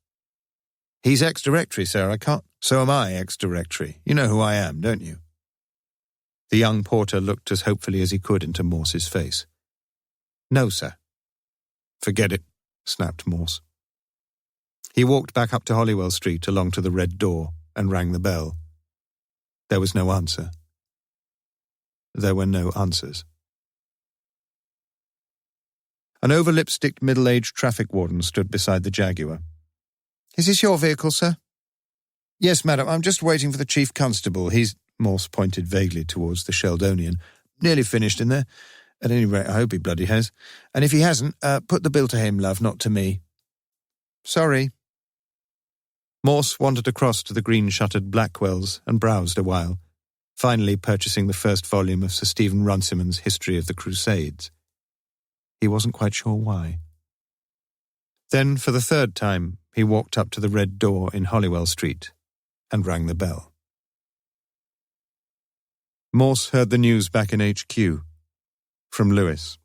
"He's ex-directory, sir. I can't—" "So am I ex-directory. You know who I am, don't you?" The young porter looked as hopefully as he could into Morse's face. "No, sir." "Forget it," snapped Morse. He walked back up to Holywell Street along to the red door and rang the bell. There was no answer. There were no answers. An over-lipsticked middle-aged traffic warden stood beside the Jaguar. "Is this your vehicle, sir?" "Yes, madam. I'm just waiting for the chief constable. He's—" Morse pointed vaguely towards the Sheldonian. "Nearly finished in there. At any rate, I hope he bloody has. And if he hasn't, put the bill to him, love, not to me." "Sorry." Morse wandered across to the green-shuttered Blackwells and browsed a while, finally purchasing the first volume of Sir Stephen Runciman's History of the Crusades. He wasn't quite sure why. Then, for the third time, he walked up to the red door in Holywell Street and rang the bell. Morse heard the news back in HQ. From Lewis.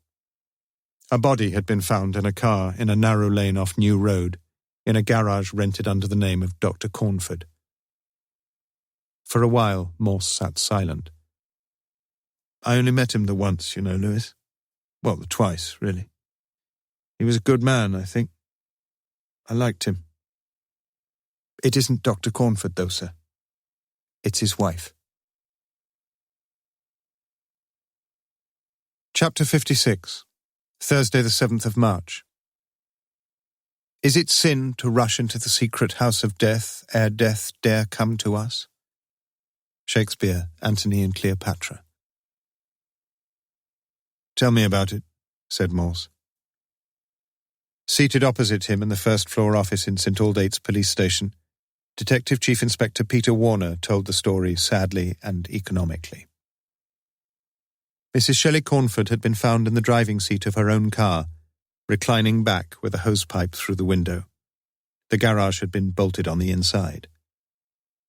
A body had been found in a car in a narrow lane off New Road, in a garage rented under the name of Dr. Cornford. For a while, Morse sat silent. "I only met him the once, you know, Lewis. Well, the twice, really. He was a good man, I think. I liked him. It isn't Dr. Cornford, though, sir. It's his wife." Chapter 56. Thursday the 7th of March. Is it sin to rush into the secret house of death ere death dare come to us? Shakespeare, Antony and Cleopatra. "Tell me about it," said Morse. Seated opposite him in the first-floor office in St. Aldate's police station, Detective Chief Inspector Peter Warner told the story sadly and economically. Mrs. Shelley Cornford had been found in the driving seat of her own car, reclining back with a hosepipe through the window. The garage had been bolted on the inside.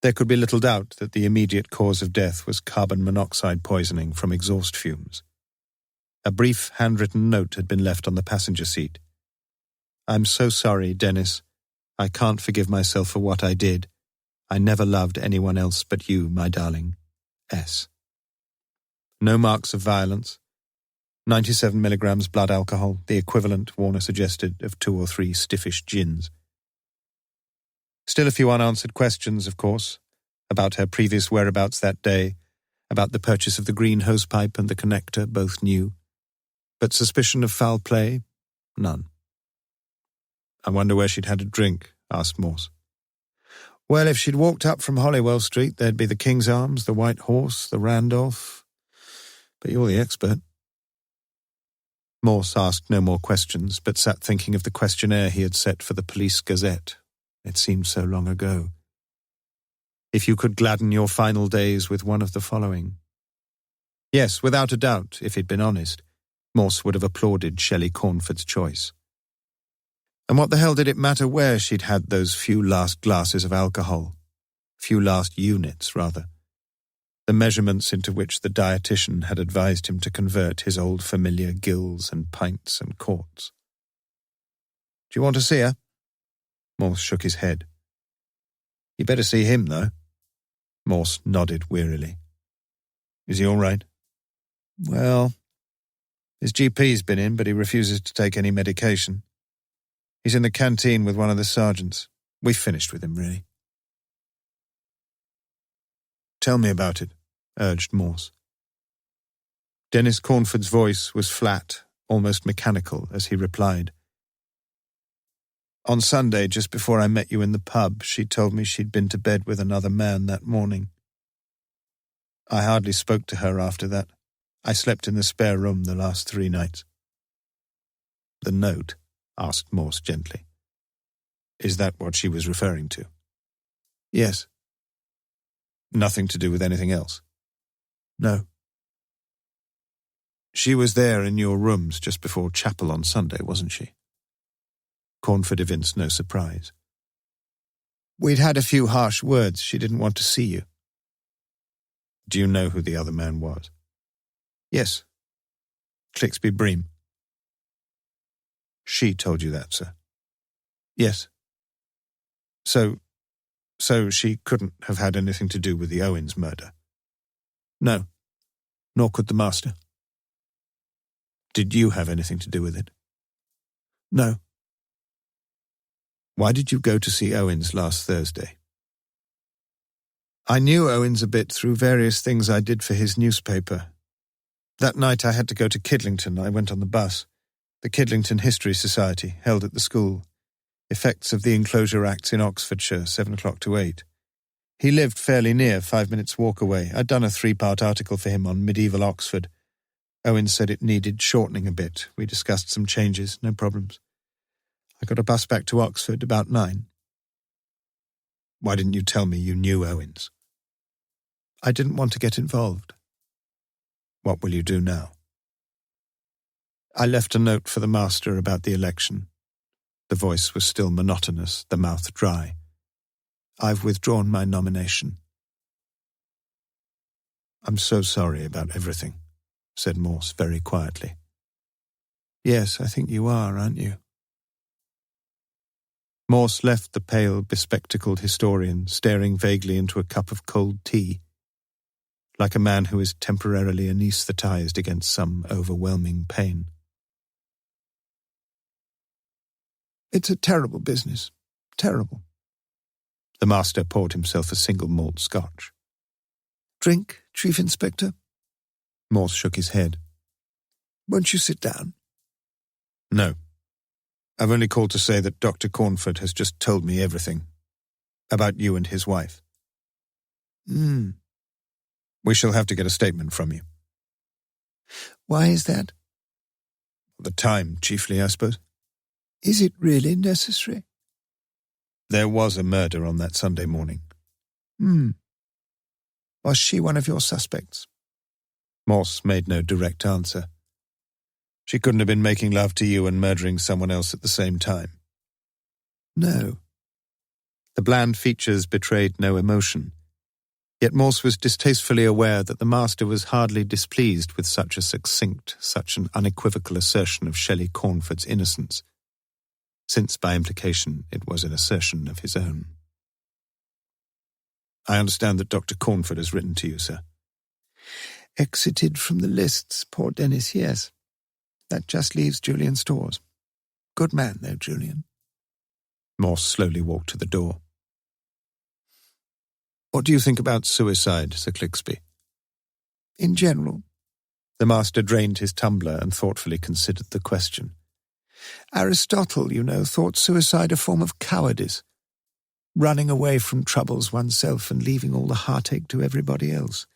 There could be little doubt that the immediate cause of death was carbon monoxide poisoning from exhaust fumes. A brief handwritten note had been left on the passenger seat. "I'm so sorry, Dennis. I can't forgive myself for what I did. I never loved anyone else but you, my darling. S." No marks of violence. 97 milligrams blood alcohol, the equivalent, Warner suggested, of 2 or 3 stiffish gins. Still a few unanswered questions, of course, about her previous whereabouts that day, about the purchase of the green hosepipe and the connector, both new. But suspicion of foul play? None. "I wonder where she'd had a drink," asked Morse. "Well, if she'd walked up from Holywell Street, there'd be the King's Arms, the White Horse, the Randolph. But you're the expert." Morse asked no more questions, but sat thinking of the questionnaire he had set for the Police Gazette. It seemed so long ago. If you could gladden your final days with one of the following. Yes, without a doubt, if he'd been honest, Morse would have applauded Shelley Cornford's choice. And what the hell did it matter where she'd had those few last glasses of alcohol? Few last units, rather. The measurements into which the dietitian had advised him to convert his old familiar gills and pints and quarts. "Do you want to see her?" Morse shook his head. "You better see him, though." Morse nodded wearily. "Is he all right?" "Well, his GP's been in, but he refuses to take any medication. He's in the canteen with one of the sergeants. We've finished with him, really." "Tell me about it," urged Morse. Dennis Cornford's voice was flat almost mechanical, as he replied. On Sunday, just before I met you in the pub, she told me she'd been to bed with another man that morning. I hardly spoke to her after that. I slept in the spare room the last 3 nights. The note? Asked Morse gently. Is that what she was referring to? Yes. Nothing to do with anything else? No. She was there in your rooms just before chapel on Sunday, wasn't she? Cornford evinced no surprise. We'd had a few harsh words. She didn't want to see you. Do you know who the other man was? Yes. Clixby Bream. She told you that, sir? Yes. So she couldn't have had anything to do with the Owens murder? No, nor could the master. Did you have anything to do with it? No. Why did you go to see Owens last Thursday? I knew Owens a bit through various things I did for his newspaper. That night I had to go to Kidlington. I went on the bus. The Kidlington History Society, held at the school. Effects of the Enclosure Acts in Oxfordshire, 7 o'clock to 8. He lived fairly near, 5 minutes' walk away. I'd done a 3-part article for him on medieval Oxford. Owens said it needed shortening a bit. We discussed some changes, no problems. I got a bus back to Oxford about 9. Why didn't you tell me you knew Owens? I didn't want to get involved. What will you do now? I left a note for the master about the election. The voice was still monotonous, the mouth dry. I've withdrawn my nomination. I'm so sorry about everything, said Morse very quietly. Yes, I think you are, aren't you? Morse left the pale, bespectacled historian staring vaguely into a cup of cold tea, like a man who is temporarily anaesthetized against some overwhelming pain. It's a terrible business. Terrible. The master poured himself a single malt scotch. Drink, Chief Inspector? Morse shook his head. Won't you sit down? No. I've only called to say that Dr. Cornford has just told me everything. About you and his wife. We shall have to get a statement from you. Why is that? The time, chiefly, I suppose. Is it really necessary? There was a murder on that Sunday morning. Was she one of your suspects? Morse made no direct answer. She couldn't have been making love to you and murdering someone else at the same time. No. The bland features betrayed no emotion. Yet Morse was distastefully aware that the master was hardly displeased with such a succinct, such an unequivocal assertion of Shelley Cornford's innocence, since by implication it was an assertion of his own. I understand that Dr. Cornford has written to you, sir. Exited from the lists, poor Dennis, yes. That just leaves Julian Storrs. Good man, though, Julian. Morse slowly walked to the door. What do you think about suicide, Sir Clixby? In general? The master drained his tumbler and thoughtfully considered the question. Aristotle, you know, thought suicide a form of cowardice. Running away from troubles oneself and leaving all the heartache to everybody else.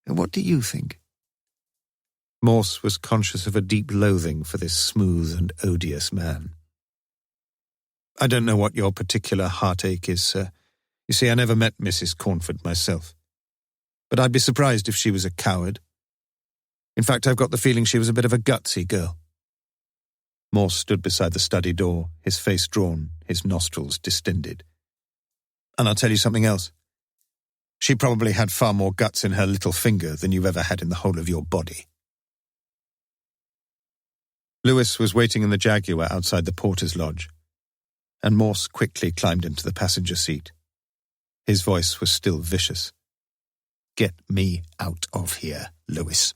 And what do you think? Morse was conscious of a deep loathing for this smooth and odious man. I don't know what your particular heartache is, sir. You see, I never met Mrs. Cornford myself. But I'd be surprised if she was a coward. In fact, I've got the feeling she was a bit of a gutsy girl. Morse stood beside the study door, his face drawn, his nostrils distended. And I'll tell you something else. She probably had far more guts in her little finger than you've ever had in the whole of your body. Lewis was waiting in the Jaguar outside the porter's lodge, and Morse quickly climbed into the passenger seat. His voice was still vicious. Get me out of here, Lewis.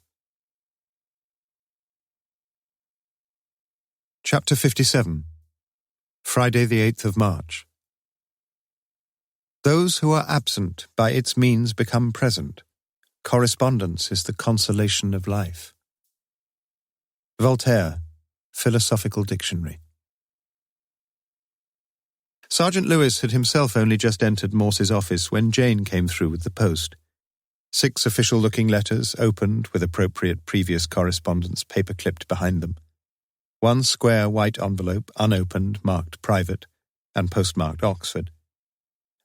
Chapter 57. Friday the 8th of March. Those who are absent by its means become present. Correspondence is the consolation of life. Voltaire, Philosophical Dictionary. Sergeant Lewis had himself only just entered Morse's office when Jane came through with the post. 6 official-looking letters, opened with appropriate previous correspondence paper-clipped behind them. 1 square white envelope, unopened, marked private, and postmarked Oxford.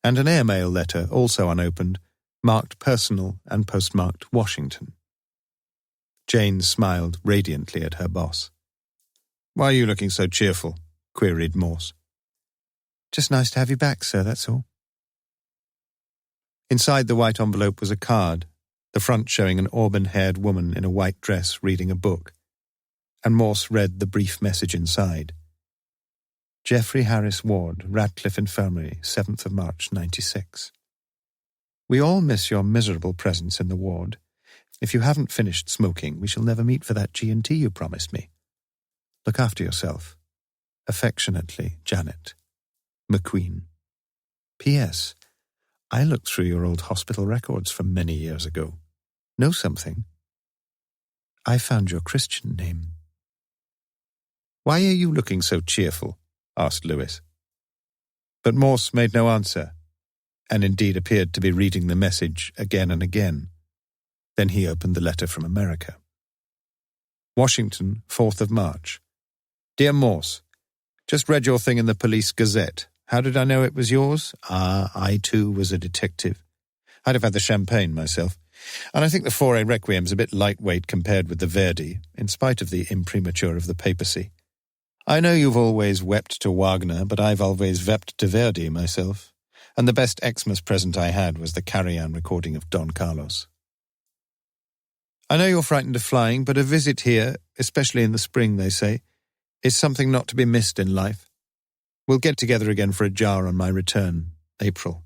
And an airmail letter, also unopened, marked personal and postmarked Washington. Jane smiled radiantly at her boss. "Why are you looking so cheerful?" queried Morse. "Just nice to have you back, sir, that's all." Inside the white envelope was a card, the front showing an auburn-haired woman in a white dress reading a book, and Morse read the brief message inside. Geoffrey Harris Ward, Radcliffe Infirmary, 7th of March, 96. We all miss your miserable presence in the ward. If you haven't finished smoking, we shall never meet for that G&T you promised me. Look after yourself. Affectionately, Janet. McQueen. P.S. I looked through your old hospital records from many years ago. Know something? I found your Christian name. "Why are you looking so cheerful?" asked Lewis. But Morse made no answer, and indeed appeared to be reading the message again and again. Then he opened the letter from America. Washington, 4th of March. Dear Morse, just read your thing in the Police Gazette. How did I know it was yours? I too was a detective. I'd have had the champagne myself. And I think the Fauré Requiem's a bit lightweight compared with the Verdi, in spite of the imprimatur of the papacy. I know you've always wept to Wagner, but I've always wept to Verdi myself. And the best Xmas present I had was the carry-on recording of Don Carlos. I know you're frightened of flying, but a visit here, especially in the spring, they say, is something not to be missed in life. We'll get together again for a jar on my return, April.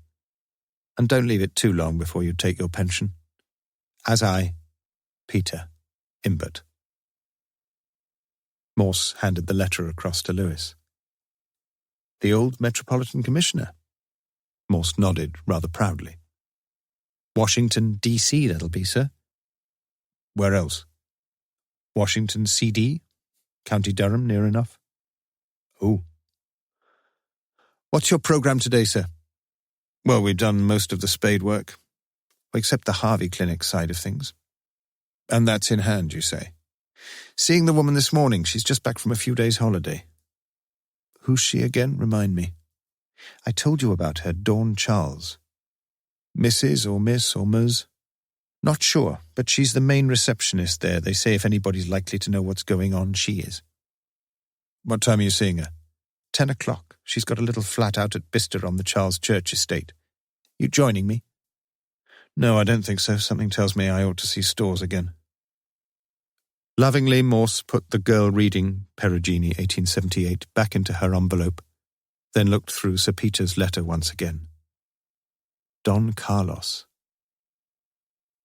And don't leave it too long before you take your pension. As I, Peter, Imbert. Morse handed the letter across to Lewis. The old Metropolitan Commissioner? Morse nodded rather proudly. Washington, D.C. that'll be, sir. Where else? Washington, C.D., County Durham, near enough. Oh. What's your programme today, sir? Well, we've done most of the spade work, except the Harvey Clinic side of things. And that's in hand, you say? Seeing the woman this morning, she's just back from a few days' holiday. Who's she again? Remind me. I told you about her, Dawn Charles. Mrs. or Miss or Ms.? Not sure, but she's the main receptionist there. They say if anybody's likely to know what's going on, she is. What time are you seeing her? 10 o'clock. She's got a little flat out at Bicester on the Charles Church estate. You joining me? No, I don't think so. Something tells me I ought to see Stores again. Lovingly, Morse put the girl reading, Perugini, 1878, back into her envelope, then looked through Sir Peter's letter once again. Don Carlos.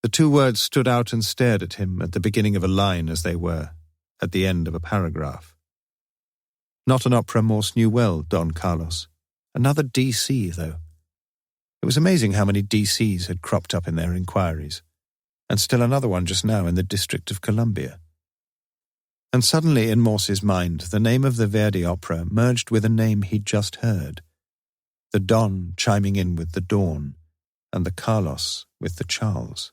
The 2 words stood out and stared at him at the beginning of a line as they were, at the end of a paragraph. Not an opera Morse knew well, Don Carlos. Another D.C., though. It was amazing how many D.C.s had cropped up in their inquiries, and still another one just now in the District of Columbia. And suddenly in Morse's mind, the name of the Verdi opera merged with a name he'd just heard, the Don chiming in with the Dawn, and the Carlos with the Charles.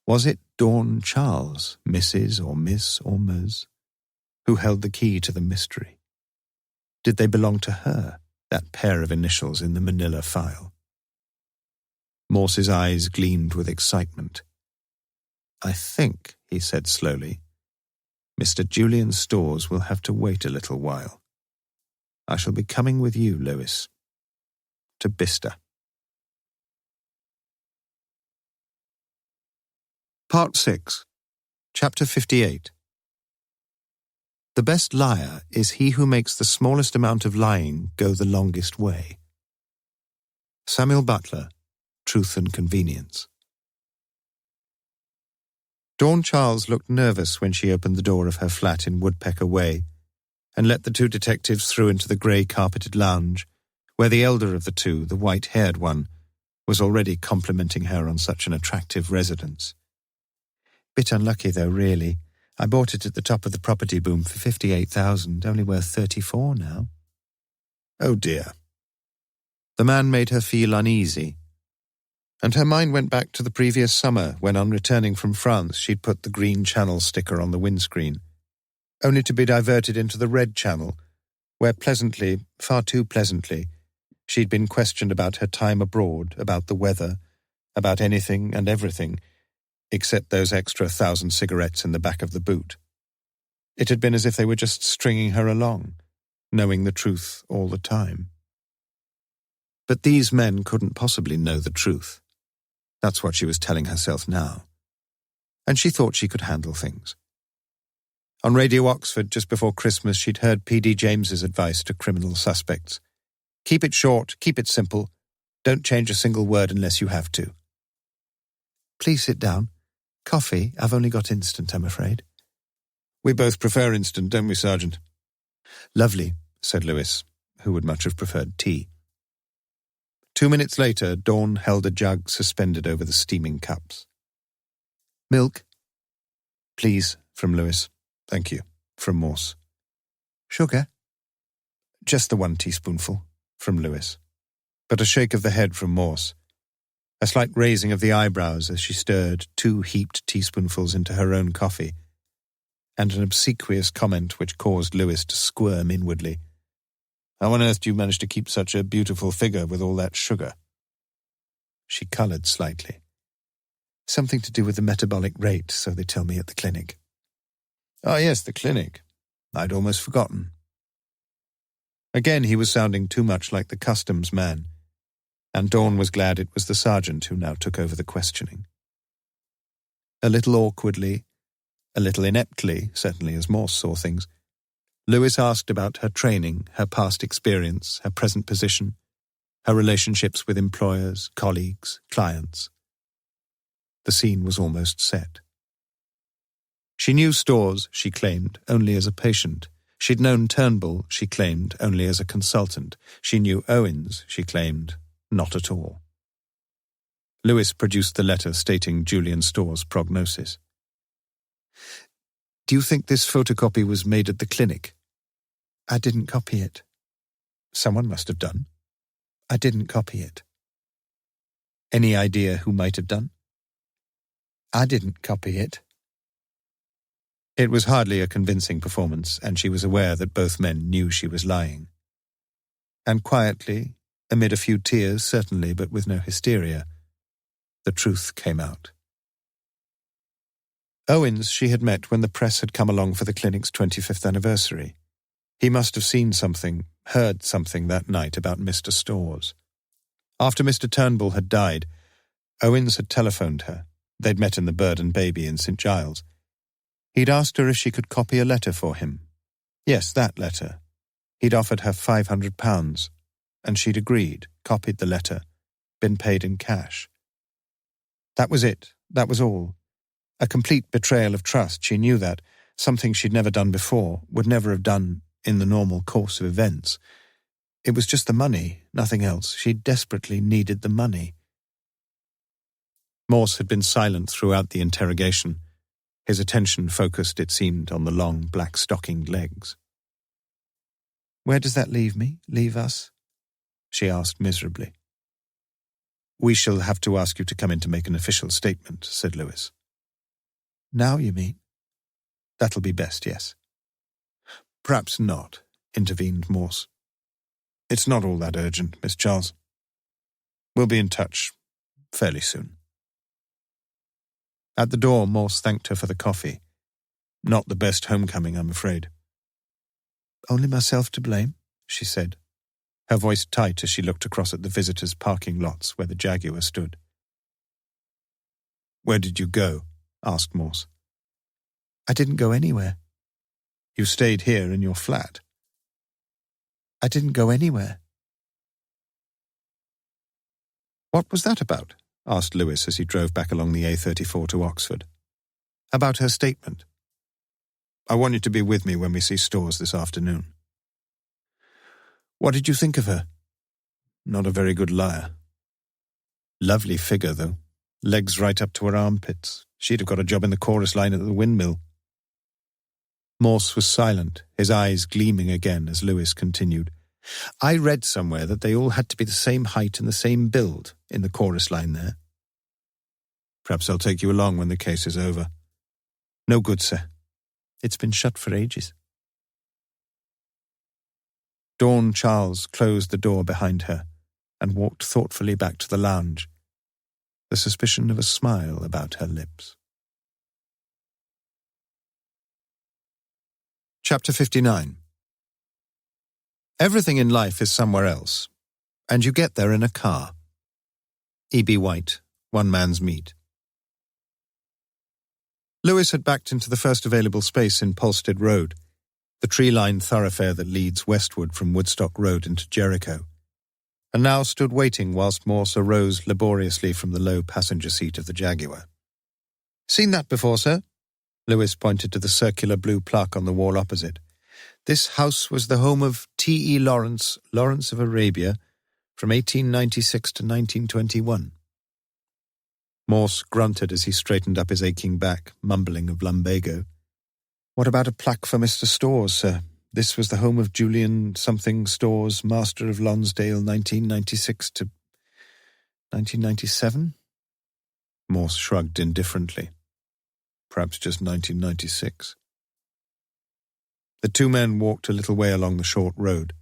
Was it Dawn Charles, Mrs. or Miss or Ms., who held the key to the mystery? Did they belong to her, that pair of initials in the manila file? Morse's eyes gleamed with excitement. I think, he said slowly, Mr. Julian Stores will have to wait a little while. I shall be coming with you, Lewis, to Bicester. Part 6, Chapter 58. The best liar is he who makes the smallest amount of lying go the longest way. Samuel Butler, Truth and Convenience. Dawn Charles looked nervous when she opened the door of her flat in Woodpecker Way and let the 2 detectives through into the grey-carpeted lounge, where the elder of the 2, the white-haired one, was already complimenting her on such an attractive residence. Bit unlucky, though, really. I bought it at the top of the property boom for 58,000, only worth 34 now. Oh dear. The man made her feel uneasy, and her mind went back to the previous summer when, on returning from France, she'd put the green Channel sticker on the windscreen, only to be diverted into the red Channel, where pleasantly, far too pleasantly, she'd been questioned about her time abroad, about the weather, about anything and everything, except those extra 1,000 cigarettes in the back of the boot. It had been as if they were just stringing her along, knowing the truth all the time. But these men couldn't possibly know the truth. That's what she was telling herself now. And she thought she could handle things. On Radio Oxford, just before Christmas, she'd heard P.D. James's advice to criminal suspects. Keep it short, keep it simple. Don't change a single word unless you have to. Please sit down. Coffee? I've only got instant, I'm afraid. We both prefer instant, don't we, Sergeant? Lovely, said Lewis, who would much have preferred tea. 2 minutes later, Dawn held a jug suspended over the steaming cups. Milk? Please, from Lewis. Thank you, from Morse. Sugar? Just the 1 teaspoonful, from Lewis. But a shake of the head from Morse. A slight raising of the eyebrows as she stirred 2 heaped teaspoonfuls into her own coffee, and an obsequious comment which caused Lewis to squirm inwardly. How on earth do you manage to keep such a beautiful figure with all that sugar? She coloured slightly. Something to do with the metabolic rate, so they tell me at the clinic. Ah, yes, the clinic. I'd almost forgotten. Again he was sounding too much like the customs man, and Dawn was glad it was the sergeant who now took over the questioning. A little awkwardly, a little ineptly, certainly as Morse saw things, Lewis asked about her training, her past experience, her present position, her relationships with employers, colleagues, clients. The scene was almost set. She knew Storrs, she claimed, only as a patient. She'd known Turnbull, she claimed, only as a consultant. She knew Owens, she claimed, not at all. Lewis produced the letter stating Julian Storrs' prognosis. Do you think this photocopy was made at the clinic? I didn't copy it. Someone must have done. I didn't copy it. Any idea who might have done? I didn't copy it. It was hardly a convincing performance, and she was aware that both men knew she was lying. And quietly, amid a few tears certainly, but with no hysteria, the truth came out. Owens she had met when the press had come along for the clinic's 25th anniversary. He must have seen something, heard something that night about Mr. Storrs. After Mr. Turnbull had died, Owens had telephoned her. They'd met in the Bird and Baby in St. Giles. He'd asked her if she could copy a letter for him. Yes, that letter. He'd offered her £500, and she'd agreed, copied the letter, been paid in cash. That was it. That was all. A complete betrayal of trust. She knew that. Something she'd never done before, would never have done in the normal course of events. It was just the money, nothing else. She desperately needed the money. Morse had been silent throughout the interrogation. His attention focused, it seemed, on the long, black-stockinged legs. Where does that leave me, leave us? She asked miserably. We shall have to ask you to come in to make an official statement, said Lewis. Now, you mean? That'll be best, yes. Perhaps not, intervened Morse. It's not all that urgent, Miss Charles. We'll be in touch fairly soon. At the door, Morse thanked her for the coffee. Not the best homecoming, I'm afraid. Only myself to blame, she said, her voice tight as she looked across at the visitors' parking lots where the Jaguar stood. Where did you go? Asked Morse. I didn't go anywhere. You stayed here in your flat. I didn't go anywhere. What was that about? Asked Lewis as he drove back along the A34 to Oxford. About her statement. I want you to be with me when we see Storrs this afternoon. What did you think of her? Not a very good liar. Lovely figure, though. Legs right up to her armpits. She'd have got a job in the chorus line at the windmill. Morse was silent, his eyes gleaming again as Lewis continued. I read somewhere that they all had to be the same height and the same build in the chorus line there. Perhaps I'll take you along when the case is over. No good, sir. It's been shut for ages. Dawn Charles closed the door behind her and walked thoughtfully back to the lounge, the suspicion of a smile about her lips. Chapter 59. Everything in life is somewhere else, and you get there in a car. E.B. White, One Man's Meat. Lewis had backed into the first available space in Polstead Road, the tree-lined thoroughfare that leads westward from Woodstock Road into Jericho, and now stood waiting whilst Morse arose laboriously from the low passenger seat of the Jaguar. Seen that before, sir? Lewis pointed to the circular blue plaque on the wall opposite. This house was the home of T.E. Lawrence, Lawrence of Arabia, from 1896 to 1921. Morse grunted as he straightened up his aching back, mumbling of lumbago. What about a plaque for Mr. Storrs, sir? This was the home of Julian something Storrs, Master of Lonsdale, 1996 to 1997? Morse shrugged indifferently. Perhaps just 1996. The two men walked a little way along the short road.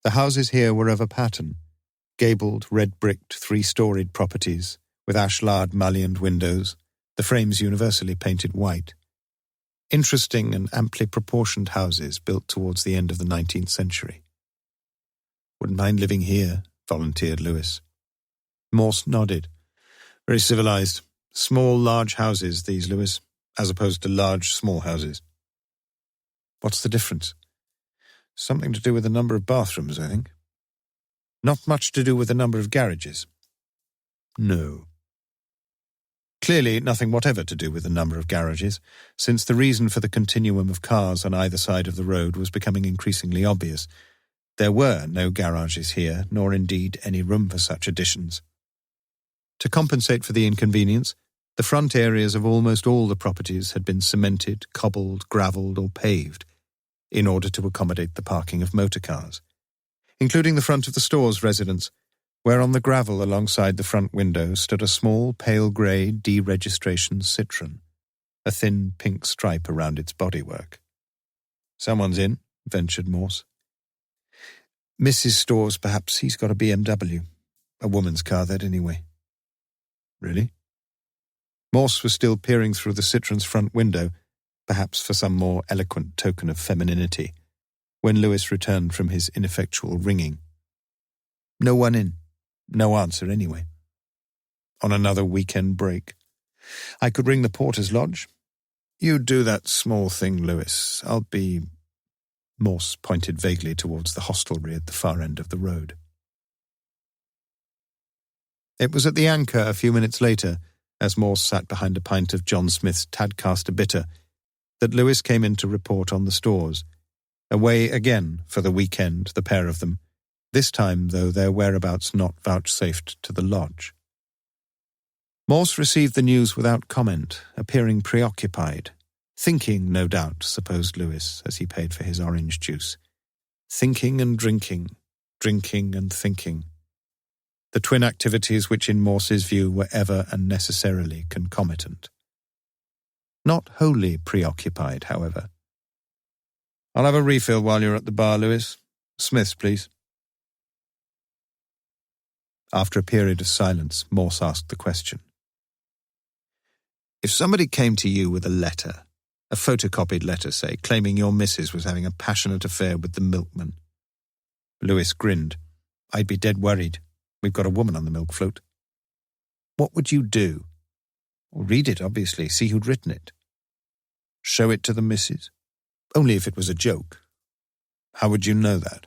The houses here were of a pattern, gabled, red-bricked, three-storied properties, with ashlarred mullioned windows, the frames universally painted white. Interesting and amply proportioned houses built towards the end of the 19th century. Wouldn't mind living here, volunteered Lewis. Morse nodded. Very civilized. Small, large houses, these, Lewis, as opposed to large, small houses. What's the difference? Something to do with the number of bathrooms, I think. Not much to do with the number of garages. No. Clearly nothing whatever to do with the number of garages, since the reason for the continuum of cars on either side of the road was becoming increasingly obvious. There were no garages here, nor indeed any room for such additions. To compensate for the inconvenience, the front areas of almost all the properties had been cemented, cobbled, gravelled or paved, in order to accommodate the parking of motor cars, including the front of the Storrs residence, where on the gravel alongside the front window stood a small pale grey deregistration Citroën, a thin pink stripe around its bodywork. Someone's in, ventured Morse. Mrs. Storrs, perhaps. He's got a BMW. A woman's car, that, anyway. Really? Morse was still peering through the Citroën's front window, perhaps for some more eloquent token of femininity, when Lewis returned from his ineffectual ringing. No one in. No answer, anyway. On another weekend break. I could ring the porter's lodge. You do that small thing, Lewis. I'll be... Morse pointed vaguely towards the hostelry at the far end of the road. It was at the Anchor a few minutes later, as Morse sat behind a pint of John Smith's Tadcaster Bitter, that Lewis came in to report on the Storrs. Away again for the weekend, the pair of them, this time, though, their whereabouts not vouchsafed to the lodge. Morse received the news without comment, appearing preoccupied. Thinking, no doubt, supposed Lewis, as he paid for his orange juice. Thinking and drinking, drinking and thinking. The twin activities which in Morse's view were ever and necessarily concomitant. Not wholly preoccupied, however. I'll have a refill while you're at the bar, Lewis. Smith's, please. After a period of silence, Morse asked the question. If somebody came to you with a letter, a photocopied letter, say, claiming your missus was having a passionate affair with the milkman. Lewis grinned. I'd be dead worried. We've got a woman on the milk float. What would you do? Well, read it, obviously, see who'd written it. Show it to the missus? Only if it was a joke. How would you know that?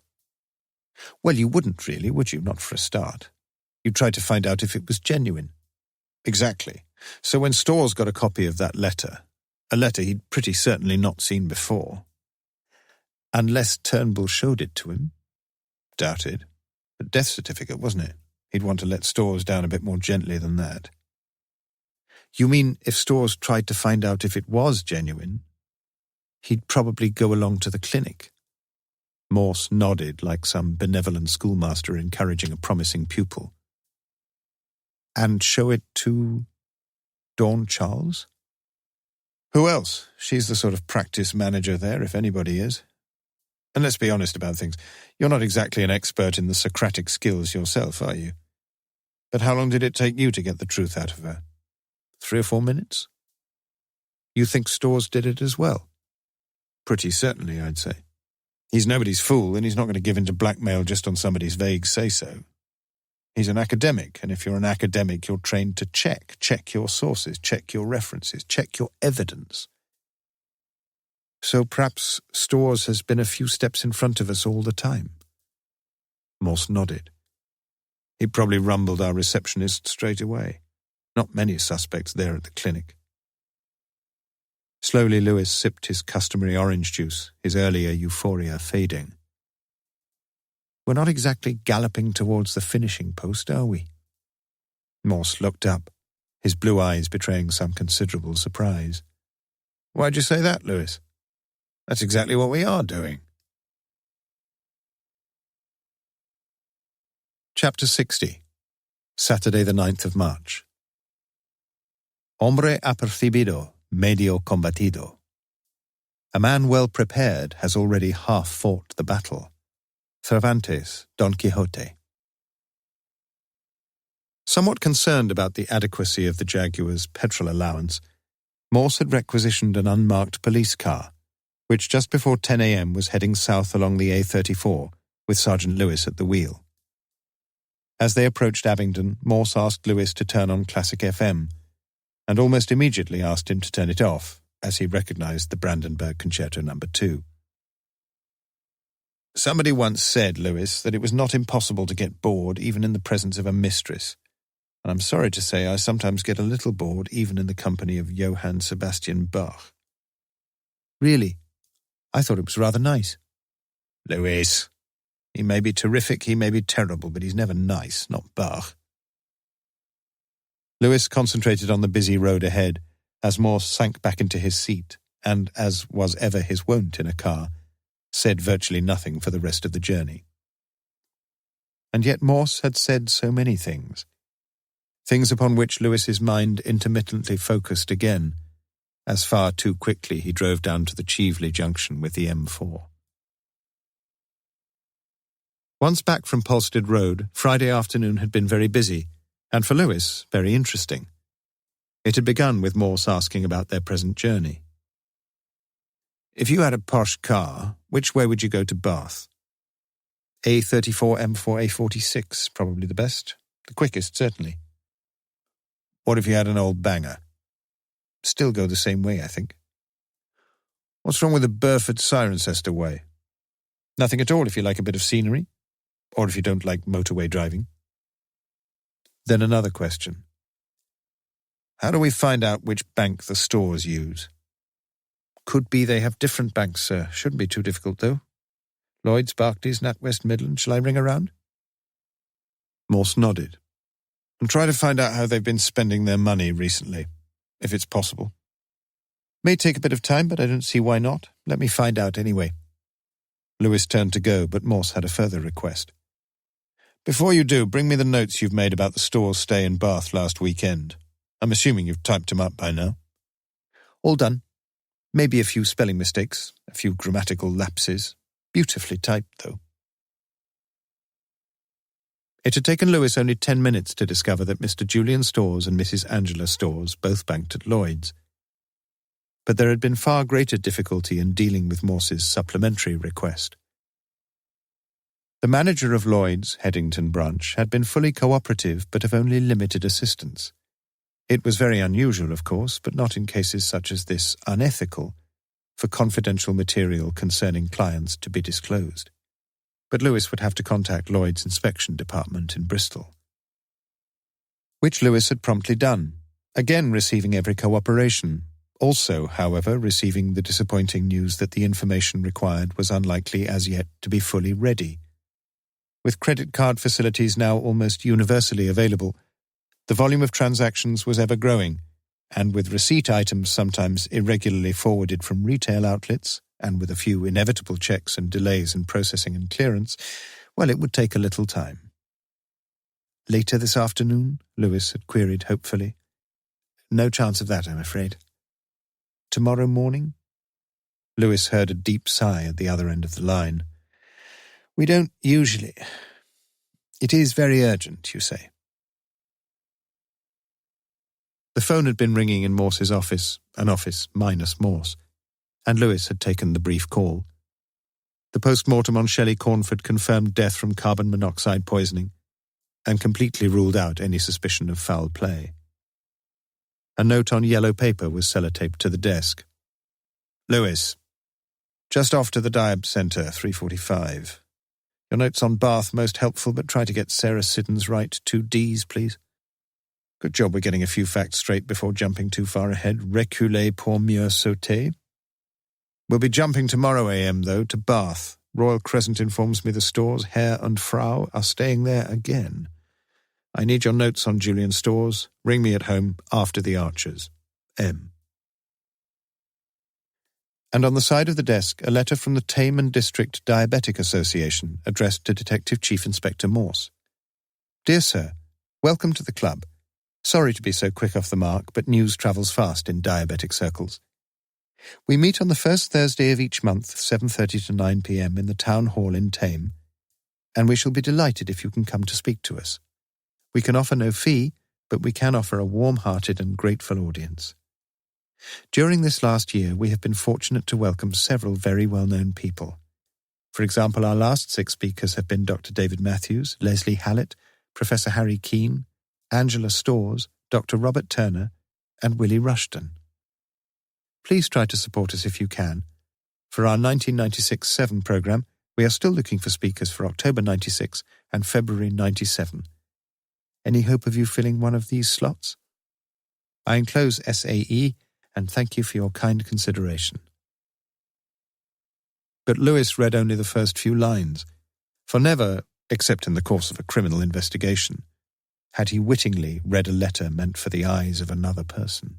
Well, you wouldn't really, would you? Not for a start. You'd try to find out if it was genuine. Exactly. So when Storrs got a copy of that letter, a letter he'd pretty certainly not seen before, unless Turnbull showed it to him. Doubted. A death certificate, wasn't it? He'd want to let Storrs down a bit more gently than that. You mean if Storrs tried to find out if it was genuine? He'd probably go along to the clinic. Morse nodded like some benevolent schoolmaster encouraging a promising pupil. And show it to Dawn Charles? Who else? She's the sort of practice manager there, if anybody is. And let's be honest about things. You're not exactly an expert in the Socratic skills yourself, are you? But how long did it take you to get the truth out of her? 3 or 4 minutes? You think Storrs did it as well? Pretty certainly, I'd say. He's nobody's fool, and he's not going to give in to blackmail just on somebody's vague say-so. He's an academic, and if you're an academic, you're trained to check your sources, check your references, check your evidence. So perhaps Storrs has been a few steps in front of us all the time. Morse nodded. He probably rumbled our receptionist straight away. Not many suspects there at the clinic. Slowly Lewis sipped his customary orange juice, his earlier euphoria fading. We're not exactly galloping towards the finishing post, are we? Morse looked up, his blue eyes betraying some considerable surprise. Why'd you say that, Lewis? That's exactly what we are doing. Chapter 60. Saturday the 9th of March. Hombre apercibido, medio combatido. A man well prepared has already half fought the battle. Cervantes, Don Quixote. Somewhat concerned about the adequacy of the Jaguar's petrol allowance, Morse had requisitioned an unmarked police car, which just before 10 a.m. was heading south along the A34, with Sergeant Lewis at the wheel. As they approached Abingdon, Morse asked Lewis to turn on Classic FM, and almost immediately asked him to turn it off, as he recognized the Brandenburg Concerto No. 2. Somebody once said, Lewis, that it was not impossible to get bored even in the presence of a mistress, and I'm sorry to say I sometimes get a little bored even in the company of Johann Sebastian Bach. Really? I thought it was rather nice. Lewis, he may be terrific, he may be terrible, but he's never nice, not Bach. Lewis concentrated on the busy road ahead, as Morse sank back into his seat, and, as was ever his wont in a car, said virtually nothing for the rest of the journey. And yet Morse had said so many things. Things upon which Lewis's mind intermittently focused again, as far too quickly he drove down to the Chieveley junction with the M4. Once back from Polstead Road, Friday afternoon had been very busy, and for Lewis, very interesting. It had begun with Morse asking about their present journey. If you had a posh car, which way would you go to Bath? A34, M4, A46, probably the best. The quickest, certainly. What if you had an old banger? Still go the same way, I think. What's wrong with the Burford Cirencester way? Nothing at all if you like a bit of scenery, or if you don't like motorway driving. Then another question. How do we find out which bank the Storrs use? Could be they have different banks, sir. Shouldn't be too difficult, though. Lloyds, Barclays, NatWest, Midland. Shall I ring around? Morse nodded. And try to find out how they've been spending their money recently, if it's possible. May take a bit of time, but I don't see why not. Let me find out anyway. Lewis turned to go, but Morse had a further request. Before you do, bring me the notes you've made about the Storrs' stay in Bath last weekend. I'm assuming you've typed them up by now. All done. Maybe a few spelling mistakes, a few grammatical lapses. Beautifully typed, though. It had taken Lewis only 10 minutes to discover that Mr. Julian Storrs and Mrs. Angela Storrs both banked at Lloyds. But there had been far greater difficulty in dealing with Morse's supplementary request. The manager of Lloyds, Headington branch, had been fully cooperative but of only limited assistance. It was very unusual, of course, but not in cases such as this unethical, for confidential material concerning clients to be disclosed. But Lewis would have to contact Lloyd's inspection department in Bristol. Which Lewis had promptly done, again receiving every cooperation, also, however, receiving the disappointing news that the information required was unlikely as yet to be fully ready. With credit card facilities now almost universally available, the volume of transactions was ever growing, and with receipt items sometimes irregularly forwarded from retail outlets, and with a few inevitable checks and delays in processing and clearance, well, it would take a little time. Later this afternoon? Lewis had queried hopefully. No chance of that, I'm afraid. Tomorrow morning? Lewis heard a deep sigh at the other end of the line. We don't usually. It is very urgent, you say. The phone had been ringing in Morse's office, an office minus Morse, and Lewis had taken the brief call. The post-mortem on Shelley Cornford confirmed death from carbon monoxide poisoning and completely ruled out any suspicion of foul play. A note on yellow paper was sellotaped to the desk. Lewis, just off to the Diab Centre, 3:45. Your notes on Bath most helpful, but try to get Sarah Siddons right. 2 Ds, please. Good job we're getting a few facts straight before jumping too far ahead. Reculer pour mieux sauter. We'll be jumping tomorrow AM, though, to Bath. Royal Crescent informs me the stores, Herr and Frau, are staying there again. I need your notes on Julian Stores. Ring me at home after the Archers. M. And on the side of the desk, a letter from the Taman District Diabetic Association addressed to Detective Chief Inspector Morse. Dear Sir, welcome to the club. Sorry to be so quick off the mark, but news travels fast in diabetic circles. We meet on the first Thursday of each month, 7:30 to 9 p.m. in the Town Hall in Thame, and we shall be delighted if you can come to speak to us. We can offer no fee, but we can offer a warm-hearted and grateful audience. During this last year, we have been fortunate to welcome several very well-known people. For example, our last 6 speakers have been Dr. David Matthews, Leslie Hallett, Professor Harry Keane, Angela Storrs, Dr. Robert Turner, and Willie Rushton. Please try to support us if you can. For our 1996-7 programme, we are still looking for speakers for October 96 and February 97. Any hope of you filling one of these slots? I enclose SAE and thank you for your kind consideration. But Lewis read only the first few lines, for never, except in the course of a criminal investigation, had he wittingly read a letter meant for the eyes of another person.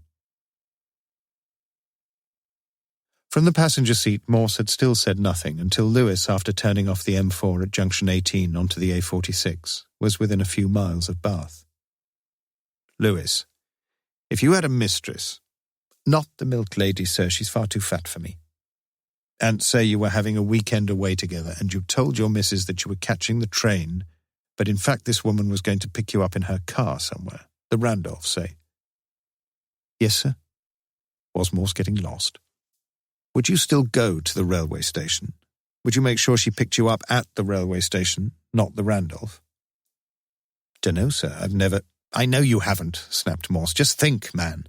From the passenger seat, Morse had still said nothing until Lewis, after turning off the M4 at junction 18 onto the A46, was within a few miles of Bath. Lewis, if you had a mistress, not the milk lady, sir, she's far too fat for me, and say you were having a weekend away together and you told your missus that you were catching the train, but in fact this woman was going to pick you up in her car somewhere, the Randolph, say. Yes, sir. Was Morse getting lost? Would you still go to the railway station? Would you make sure she picked you up at the railway station, not the Randolph? Dunno, sir, I've never... I know you haven't, snapped Morse. Just think, man.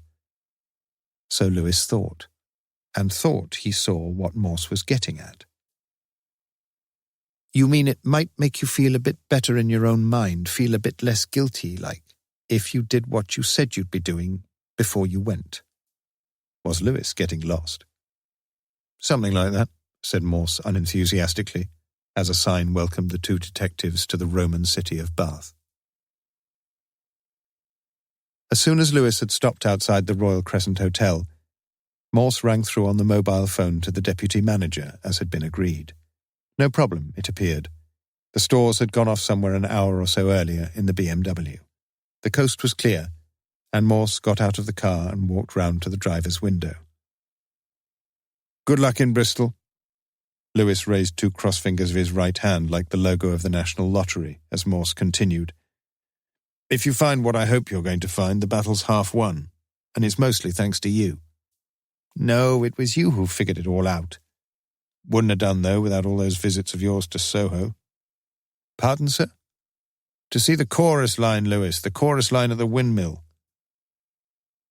So Lewis thought, and thought he saw what Morse was getting at. You mean it might make you feel a bit better in your own mind, feel a bit less guilty, like, if you did what you said you'd be doing before you went? Was Lewis getting lost? Something like that, said Morse unenthusiastically, as a sign welcomed the 2 detectives to the Roman city of Bath. As soon as Lewis had stopped outside the Royal Crescent Hotel, Morse rang through on the mobile phone to the deputy manager, as had been agreed. No problem, it appeared. The Stores had gone off somewhere an hour or so earlier in the BMW. The coast was clear, and Morse got out of the car and walked round to the driver's window. Good luck in Bristol. Lewis raised 2 cross fingers of his right hand like the logo of the National Lottery as Morse continued. If you find what I hope you're going to find, the battle's half won, and it's mostly thanks to you. No, it was you who figured it all out. Wouldn't have done, though, without all those visits of yours to Soho. Pardon, sir? To see the chorus line, Lewis, the chorus line at the windmill.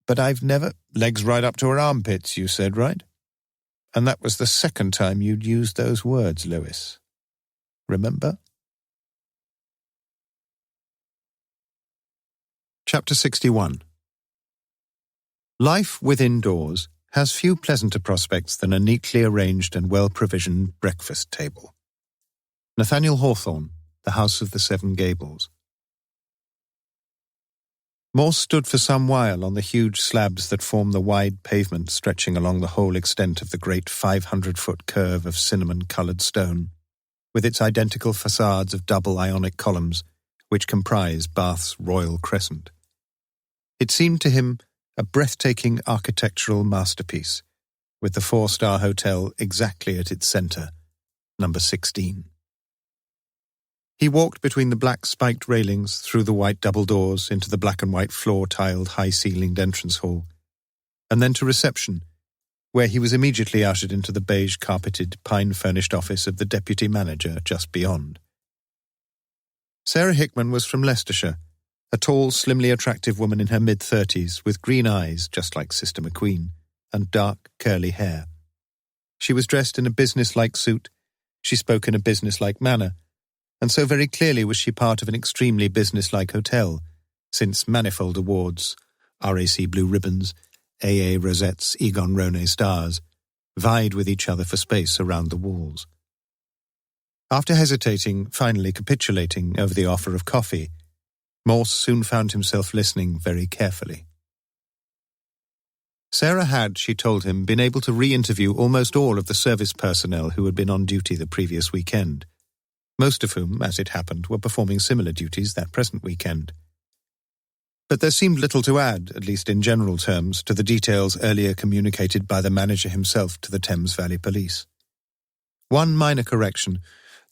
But I've never... Legs right up to her armpits, you said, right? And that was the second time you'd used those words, Lewis. Remember? Chapter 61. Life within doors has few pleasanter prospects than a neatly arranged and well-provisioned breakfast table. Nathaniel Hawthorne, The House of the Seven Gables. Morse stood for some while on the huge slabs that form the wide pavement stretching along the whole extent of the great 500-foot curve of cinnamon-coloured stone, with its identical facades of double Ionic columns, which comprise Bath's Royal Crescent. It seemed to him a breathtaking architectural masterpiece, with the 4-star hotel exactly at its centre, number 16. He walked between the black spiked railings, through the white double doors, into the black and white floor-tiled, high-ceilinged entrance hall, and then to reception, where he was immediately ushered into the beige-carpeted, pine-furnished office of the deputy manager just beyond. Sarah Hickman was from Leicestershire, a tall, slimly attractive woman in her mid-30s, with green eyes, just like Sister McQueen, and dark, curly hair. She was dressed in a business-like suit, she spoke in a business-like manner, and so very clearly was she part of an extremely business-like hotel, since manifold awards, RAC Blue Ribbons, AA Rosettes, Egon Rone Stars, vied with each other for space around the walls. After hesitating, finally capitulating over the offer of coffee, Morse soon found himself listening very carefully. Sarah had, she told him, been able to re-interview almost all of the service personnel who had been on duty the previous weekend, most of whom, as it happened, were performing similar duties that present weekend. But there seemed little to add, at least in general terms, to the details earlier communicated by the manager himself to the Thames Valley Police. One minor correction: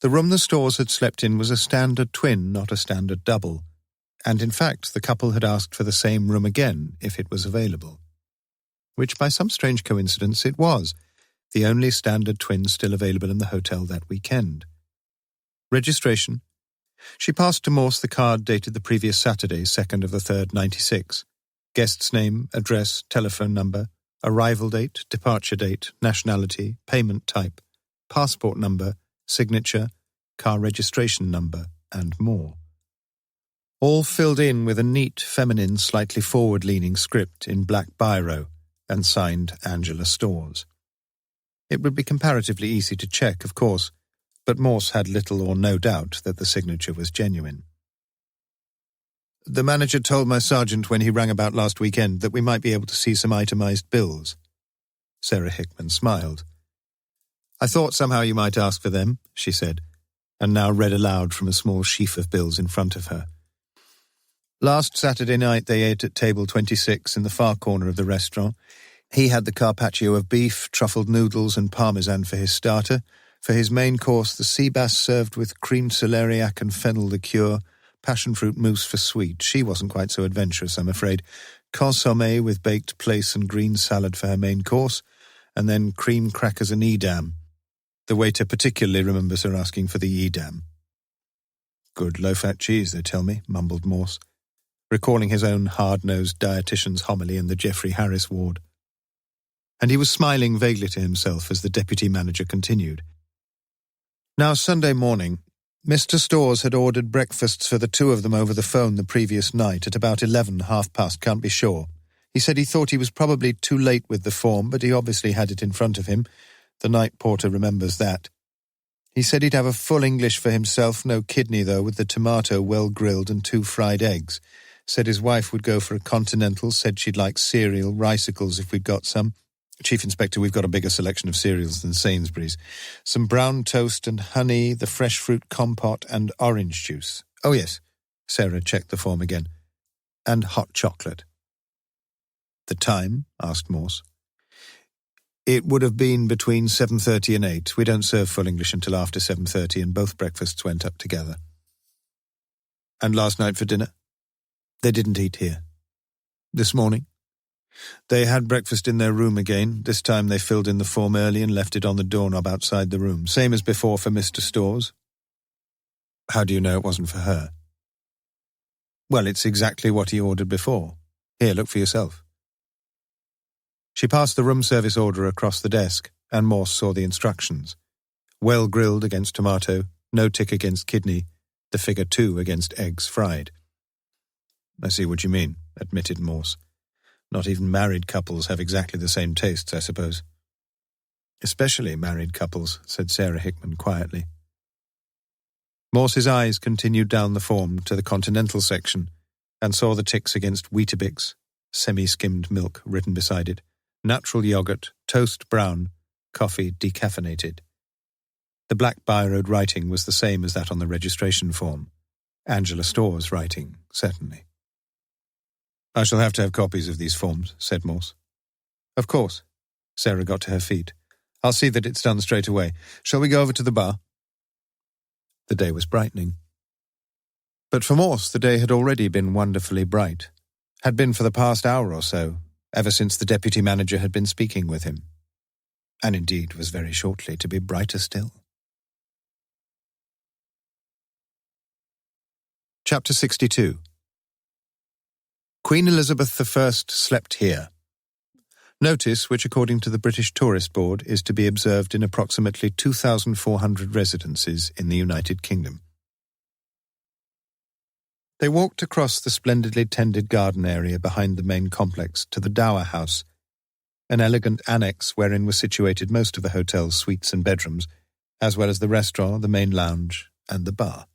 the room the Stores had slept in was a standard twin, not a standard double, and in fact the couple had asked for the same room again if it was available. Which by some strange coincidence it was, the only standard twin still available in the hotel that weekend. Registration. She passed to Morse the card dated the previous Saturday, 2nd of the 3rd, 96. Guest's name, address, telephone number, arrival date, departure date, nationality, payment type, passport number, signature, car registration number, and more. All filled in with a neat, feminine, slightly forward-leaning script in black biro and signed Angela Stores. It would be comparatively easy to check, of course, but Morse had little or no doubt that the signature was genuine. The manager told my sergeant when he rang about last weekend that we might be able to see some itemized bills. Sarah Hickman smiled. I thought somehow you might ask for them, she said, and now read aloud from a small sheaf of bills in front of her. Last Saturday night they ate at table 26 in the far corner of the restaurant. He had the carpaccio of beef, truffled noodles and parmesan for his starter. For his main course, the sea bass served with creamed celeriac and fennel liqueur, passion fruit mousse for sweet. She wasn't quite so adventurous, I'm afraid. Consommé with baked plaice and green salad for her main course, and then cream crackers and Edam. The waiter particularly remembers her asking for the Edam. Good low-fat cheese, they tell me, mumbled Morse, recalling his own hard-nosed dietitian's homily in the Geoffrey Harris ward. And he was smiling vaguely to himself as the deputy manager continued. Now, Sunday morning, Mr. Stores had ordered breakfasts for the two of them over the phone the previous night at about 11, half past, can't be sure. He said he thought he was probably too late with the form, but he obviously had it in front of him. The night porter remembers that. He said he'd have a full English for himself, no kidney though, with the tomato well grilled and 2 fried eggs. Said his wife would go for a continental, said she'd like cereal, ricicles if we'd got some. Chief Inspector, we've got a bigger selection of cereals than Sainsbury's. Some brown toast and honey, the fresh fruit compote and orange juice. Oh, yes. Sarah checked the form again. And hot chocolate. The time? Asked Morse. It would have been between 7:30 and 8. We don't serve full English until after 7:30, and both breakfasts went up together. And last night for dinner? They didn't eat here. This morning? They had breakfast in their room again. This time they filled in the form early and left it on the doorknob outside the room. Same as before for Mr. Stores. How do you know it wasn't for her? Well, it's exactly what he ordered before. Here, look for yourself. She passed the room service order across the desk, and Morse saw the instructions. Well grilled against tomato, no tick against kidney, the figure 2 against eggs fried. I see what you mean, admitted Morse. Not even married couples have exactly the same tastes, I suppose. Especially married couples, said Sarah Hickman quietly. Morse's eyes continued down the form to the continental section, and saw the ticks against Weetabix, semi-skimmed milk written beside it, natural yogurt, toast brown, coffee decaffeinated. The black biroed writing was the same as that on the registration form. Angela Storr's writing, certainly. "I shall have to have copies of these forms," said Morse. "Of course." Sarah got to her feet. "I'll see that it's done straight away. Shall we go over to the bar?" The day was brightening. But for Morse, the day had already been wonderfully bright. Had been for the past hour or so, ever since the deputy manager had been speaking with him. And indeed was very shortly to be brighter still. Chapter 62. Queen Elizabeth I slept here. Notice, which according to the British Tourist Board is to be observed in approximately 2,400 residences in the United Kingdom. They walked across the splendidly tended garden area behind the main complex to the Dower House, an elegant annex wherein were situated most of the hotel's suites and bedrooms, as well as the restaurant, the main lounge, and the bar.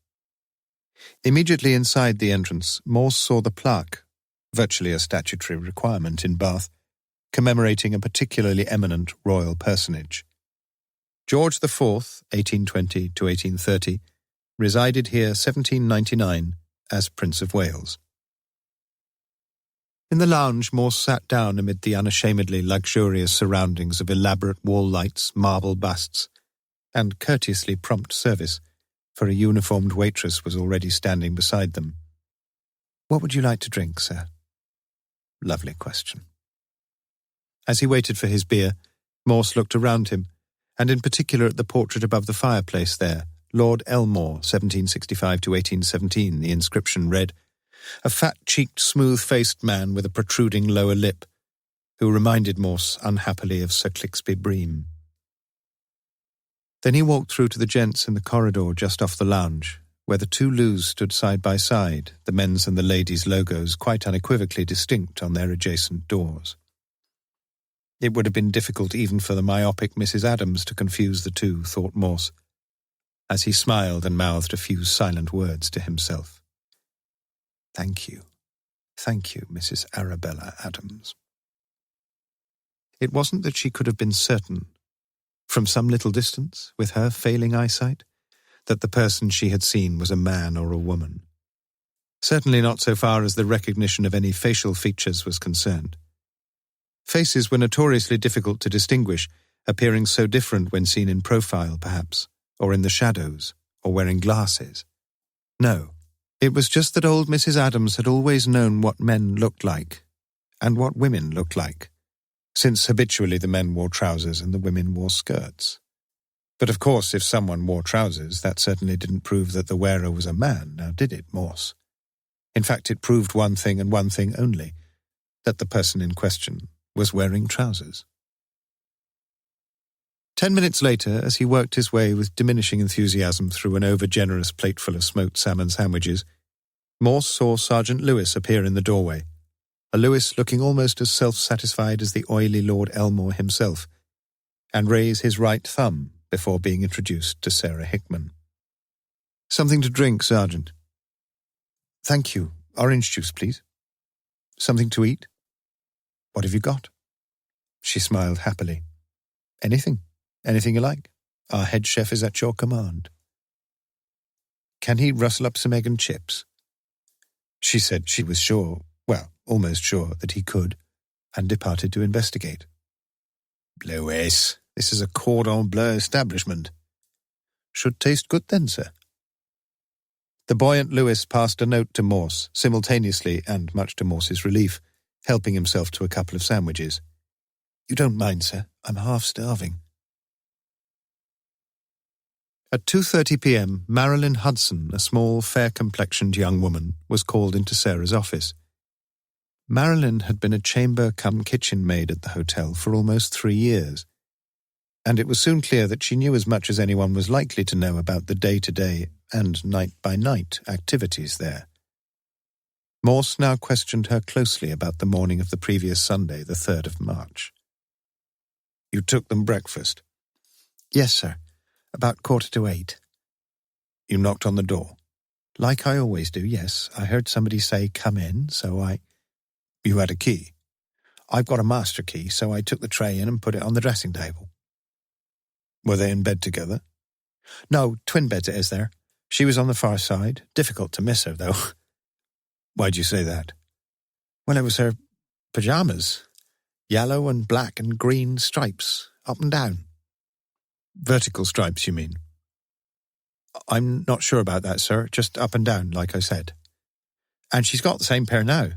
Immediately inside the entrance, Morse saw the plaque, virtually a statutory requirement in Bath, commemorating a particularly eminent royal personage. George IV, 1820 to 1830, resided here 1799 as Prince of Wales. In the lounge, Morse sat down amid the unashamedly luxurious surroundings of elaborate wall lights, marble busts, and courteously prompt service, for a uniformed waitress was already standing beside them. "What would you like to drink, sir?" Lovely question. As he waited for his beer, Morse looked around him, and in particular at the portrait above the fireplace there, Lord Elmore, 1765 to 1817, the inscription read, a fat-cheeked, smooth-faced man with a protruding lower lip, who reminded Morse unhappily of Sir Clixby Bream. Then he walked through to the gents in the corridor just off the lounge, where the two loos stood side by side, the men's and the ladies' logos quite unequivocally distinct on their adjacent doors. It would have been difficult even for the myopic Mrs. Adams to confuse the two, thought Morse, as he smiled and mouthed a few silent words to himself. Thank you, Mrs. Arabella Adams. It wasn't that she could have been certain, from some little distance, with her failing eyesight, that the person she had seen was a man or a woman. Certainly not so far as the recognition of any facial features was concerned. Faces were notoriously difficult to distinguish, appearing so different when seen in profile, perhaps, or in the shadows, or wearing glasses. No, it was just that old Mrs. Adams had always known what men looked like, and what women looked like, since habitually the men wore trousers and the women wore skirts. But of course, if someone wore trousers, that certainly didn't prove that the wearer was a man, now did it, Morse? In fact, it proved one thing and one thing only, that the person in question was wearing trousers. 10 minutes later, as he worked his way with diminishing enthusiasm through an over-generous plateful of smoked salmon sandwiches, Morse saw Sergeant Lewis appear in the doorway, a Lewis looking almost as self-satisfied as the oily Lord Elmore himself, and raise his right thumb before being introduced to Sarah Hickman. "Something to drink, Sergeant." "Thank you. Orange juice, please." "Something to eat?" "What have you got?" She smiled happily. "Anything. Anything you like. Our head chef is at your command." "Can he rustle up some egg and chips?" She said she was sure, well, almost sure, that he could, and departed to investigate. "Lewis, this is a cordon bleu establishment." "Should taste good then, sir." The buoyant Lewis passed a note to Morse, simultaneously, and much to Morse's relief, helping himself to a couple of sandwiches. "You don't mind, sir? I'm half starving." At 2:30 p.m, Marilyn Hudson, a small, fair-complexioned young woman, was called into Sarah's office. Marilyn had been a chamber-cum-kitchen maid at the hotel for almost 3 years, and it was soon clear that she knew as much as anyone was likely to know about the day-to-day and night-by-night activities there. Morse now questioned her closely about the morning of the previous Sunday, the 3rd of March. "You took them breakfast?" "Yes, sir. About 7:45. "You knocked on the door?" Like I always do, yes. I heard somebody say, come in, so I... You had a key? I've got a master key, so I took the tray in and put it on the dressing table. Were they in bed together? No, twin beds it is there. She was on the far side. Difficult to miss her, though. Why'd you say that? Well, it was her pyjamas. Yellow and black and green stripes, up and down. Vertical stripes, you mean? I'm not sure about that, sir. Just up and down, like I said. And she's got the same pair now.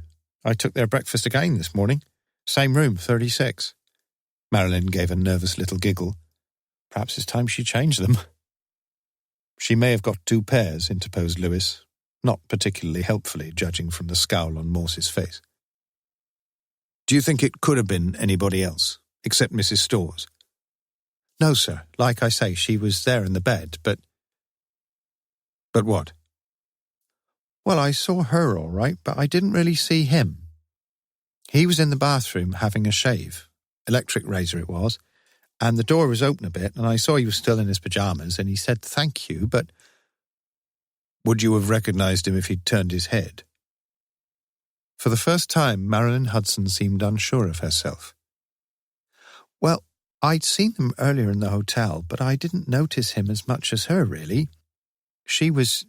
I took their breakfast again this morning. Same room, 36. Marilyn gave a nervous little giggle. Perhaps it's time she changed them. She may have got 2 pairs, interposed Lewis, not particularly helpfully, judging from the scowl on Morse's face. Do you think it could have been anybody else, except Mrs. Storrs? No, sir. Like I say, she was there in the bed, but... But what? Well, I saw her all right, but I didn't really see him. He was in the bathroom having a shave. Electric razor it was. And the door was open a bit, and I saw he was still in his pyjamas, and he said, thank you, but... Would you have recognised him if he'd turned his head? For the first time, Marilyn Hudson seemed unsure of herself. Well, I'd seen him earlier in the hotel, but I didn't notice him as much as her, really. She was,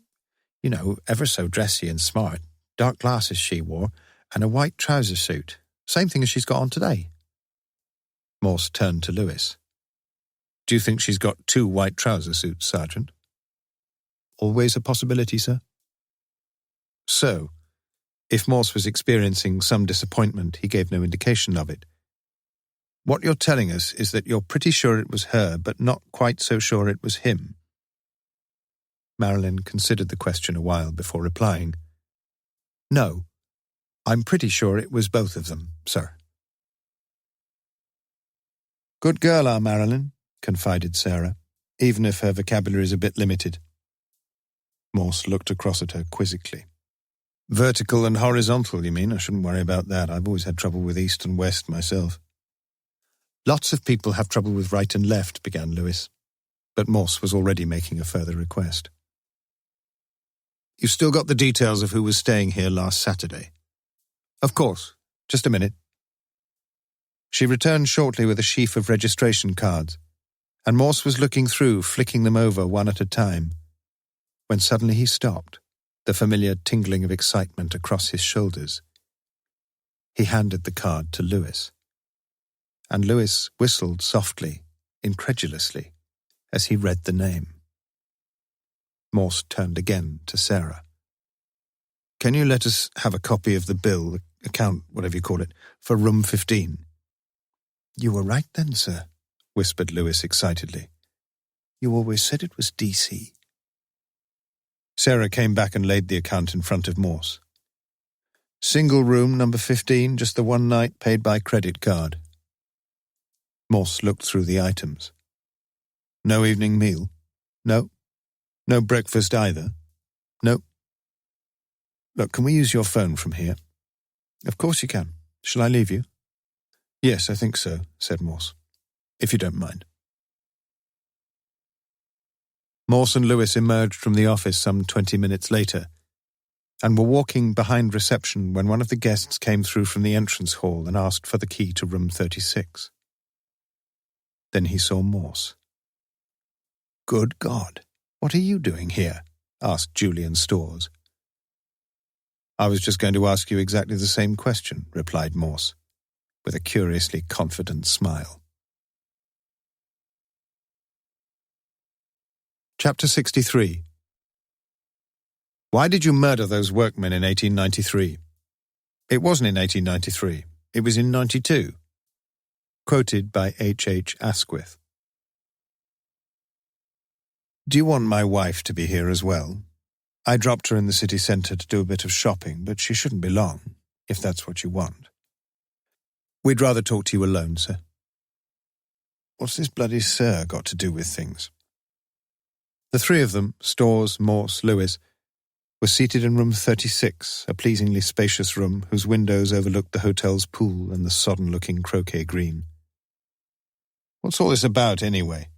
ever so dressy and smart. Dark glasses she wore, and a white trouser suit. Same thing as she's got on today. Morse turned to Lewis. Do you think she's got 2 white trouser suits, Sergeant? Always a possibility, sir. So, if Morse was experiencing some disappointment, he gave no indication of it. What you're telling us is that you're pretty sure it was her, but not quite so sure it was him. Marilyn considered the question a while before replying. No, I'm pretty sure it was both of them, sir. Good girl, our Marilyn, confided Sarah, even if her vocabulary is a bit limited. Morse looked across at her quizzically. Vertical and horizontal, you mean? I shouldn't worry about that. I've always had trouble with east and west myself. Lots of people have trouble with right and left, began Lewis, but Morse was already making a further request. You've still got the details of who was staying here last Saturday? Of course. Just a minute. She returned shortly with a sheaf of registration cards, and Morse was looking through, flicking them over one at a time, when suddenly he stopped, the familiar tingling of excitement across his shoulders. He handed the card to Lewis, and Lewis whistled softly, incredulously, as he read the name. Morse turned again to Sarah. Can you let us have a copy of the bill, account, whatever you call it, for room 15? You were right then, sir, whispered Lewis excitedly. You always said it was DC. Sarah came back and laid the account in front of Morse. Single room, number 15, just the one night, paid by credit card. Morse looked through the items. No evening meal? No. No breakfast either? No. Look, can we use your phone from here? Of course you can. Shall I leave you? Yes, I think so, said Morse. If you don't mind. Morse and Lewis emerged from the office some 20 minutes later and were walking behind reception when one of the guests came through from the entrance hall and asked for the key to room 36. Then he saw Morse. Good God, what are you doing here? Asked Julian Storrs. I was just going to ask you exactly the same question, replied Morse, with a curiously confident smile. Chapter 63. Why did you murder those workmen in 1893? It wasn't in 1893. It was in 92. Quoted by H. Asquith. Do you want my wife to be here as well? I dropped her in the city centre to do a bit of shopping, but she shouldn't be long, if that's what you want. We'd rather talk to you alone, sir. What's this bloody sir got to do with things? The three of them, Storrs, Morse, Lewis, were seated in room 36, a pleasingly spacious room whose windows overlooked the hotel's pool and the sodden-looking croquet green. What's all this about, anyway?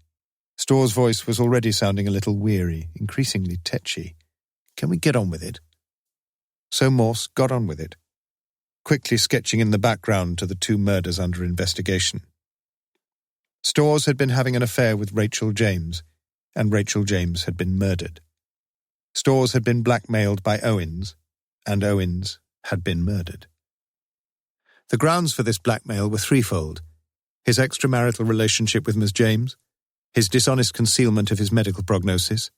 Storrs' voice was already sounding a little weary, increasingly tetchy. Can we get on with it?" So Morse got on with it, quickly sketching in the background to the two murders under investigation. Storrs had been having an affair with Rachel James, and Rachel James had been murdered. Storrs had been blackmailed by Owens, and Owens had been murdered. The grounds for this blackmail were threefold: his extramarital relationship with Miss James, his dishonest concealment of his medical prognosis,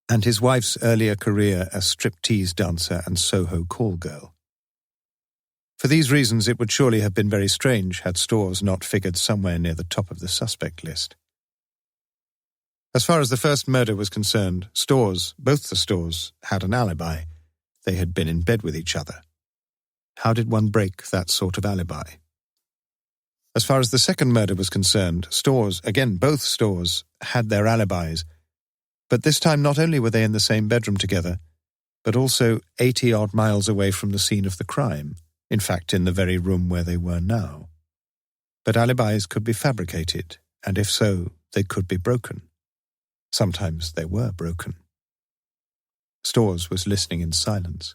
and his wife's earlier career as striptease dancer and Soho call girl. For these reasons, it would surely have been very strange had Storrs not figured somewhere near the top of the suspect list. As far as the first murder was concerned, both the Storrs, had an alibi. They had been in bed with each other. How did one break that sort of alibi? As far as the second murder was concerned, both Storrs, had their alibis, but this time not only were they in the same bedroom together, but also 80-odd miles away from the scene of the crime, in fact in the very room where they were now. But alibis could be fabricated, and if so, they could be broken. Sometimes they were broken. Storrs was listening in silence.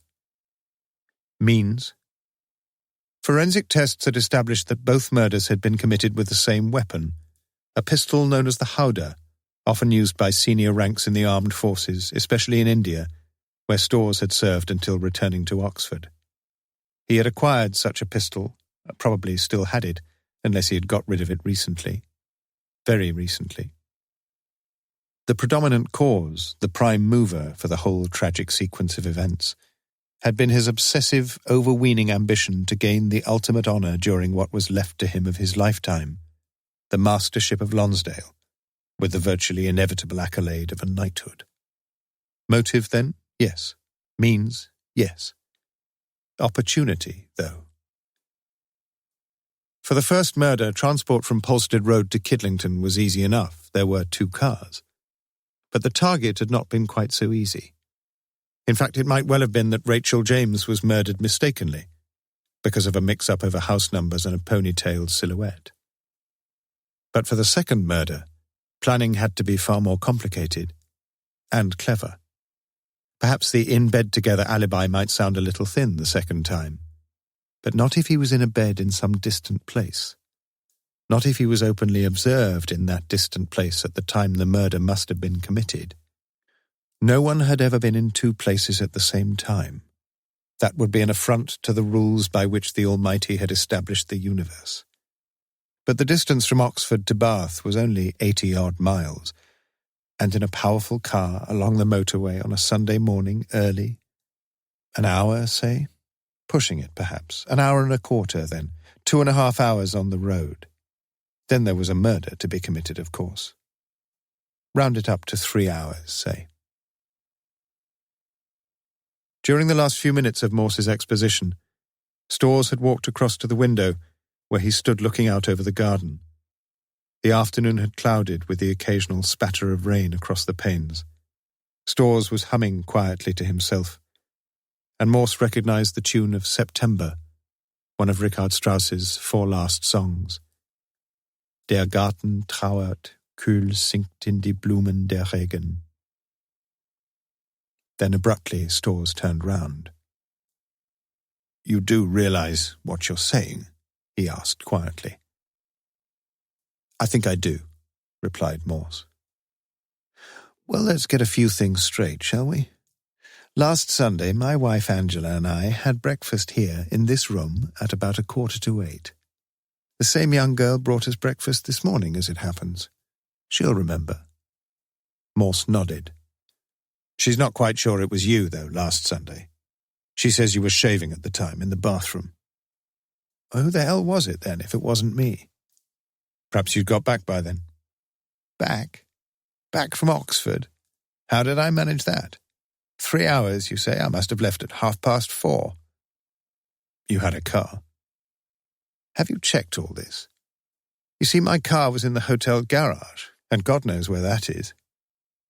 Means? Forensic tests had established that both murders had been committed with the same weapon, a pistol known as the howdah, often used by senior ranks in the armed forces, especially in India, where Storrs had served until returning to Oxford. He had acquired such a pistol, probably still had it, unless he had got rid of it recently. Very recently. The predominant cause, the prime mover for the whole tragic sequence of events, had been his obsessive, overweening ambition to gain the ultimate honour during what was left to him of his lifetime, the Mastership of Lonsdale, with the virtually inevitable accolade of a knighthood. Motive, then? Yes. Means? Yes. Opportunity, though. For the first murder, transport from Polstead Road to Kidlington was easy enough. There were 2 cars. But the target had not been quite so easy. In fact, it might well have been that Rachel James was murdered mistakenly, because of a mix-up over house numbers and a ponytailed silhouette. But for the second murder, planning had to be far more complicated and clever. Perhaps the in-bed-together alibi might sound a little thin the second time, but not if he was in a bed in some distant place. Not if he was openly observed in that distant place at the time the murder must have been committed. No one had ever been in 2 places at the same time. That would be an affront to the rules by which the Almighty had established the universe. But the distance from Oxford to Bath was only 80-odd miles, and in a powerful car along the motorway on a Sunday morning early, an hour, say? Pushing it, perhaps. An hour and a quarter, then. 2.5 hours on the road. Then there was a murder to be committed, of course. Round it up to 3 hours, say. During the last few minutes of Morse's exposition, Storrs had walked across to the window, where he stood looking out over the garden. The afternoon had clouded with the occasional spatter of rain across the panes. Storrs was humming quietly to himself, and Morse recognized the tune of September, one of Richard Strauss's 4 last songs. Der Garten trauert, kühl sinkt in die Blumen der Regen. Then abruptly Storrs turned round. "You do realize what you're saying?" he asked quietly. "I think I do," replied Morse. "Well, let's get a few things straight, shall we? Last Sunday, my wife Angela and I had breakfast here in this room at about 7:45. The same young girl brought us breakfast this morning, as it happens. She'll remember." Morse nodded. "She's not quite sure it was you, though, last Sunday. She says you were shaving at the time in the bathroom." "Well, who the hell was it, then, if it wasn't me?" "Perhaps you'd got back by then." "Back? Back from Oxford? How did I manage that? 3 hours, you say? I must have left at 4:30. "You had a car." "Have you checked all this? You see, my car was in the hotel garage, and God knows where that is.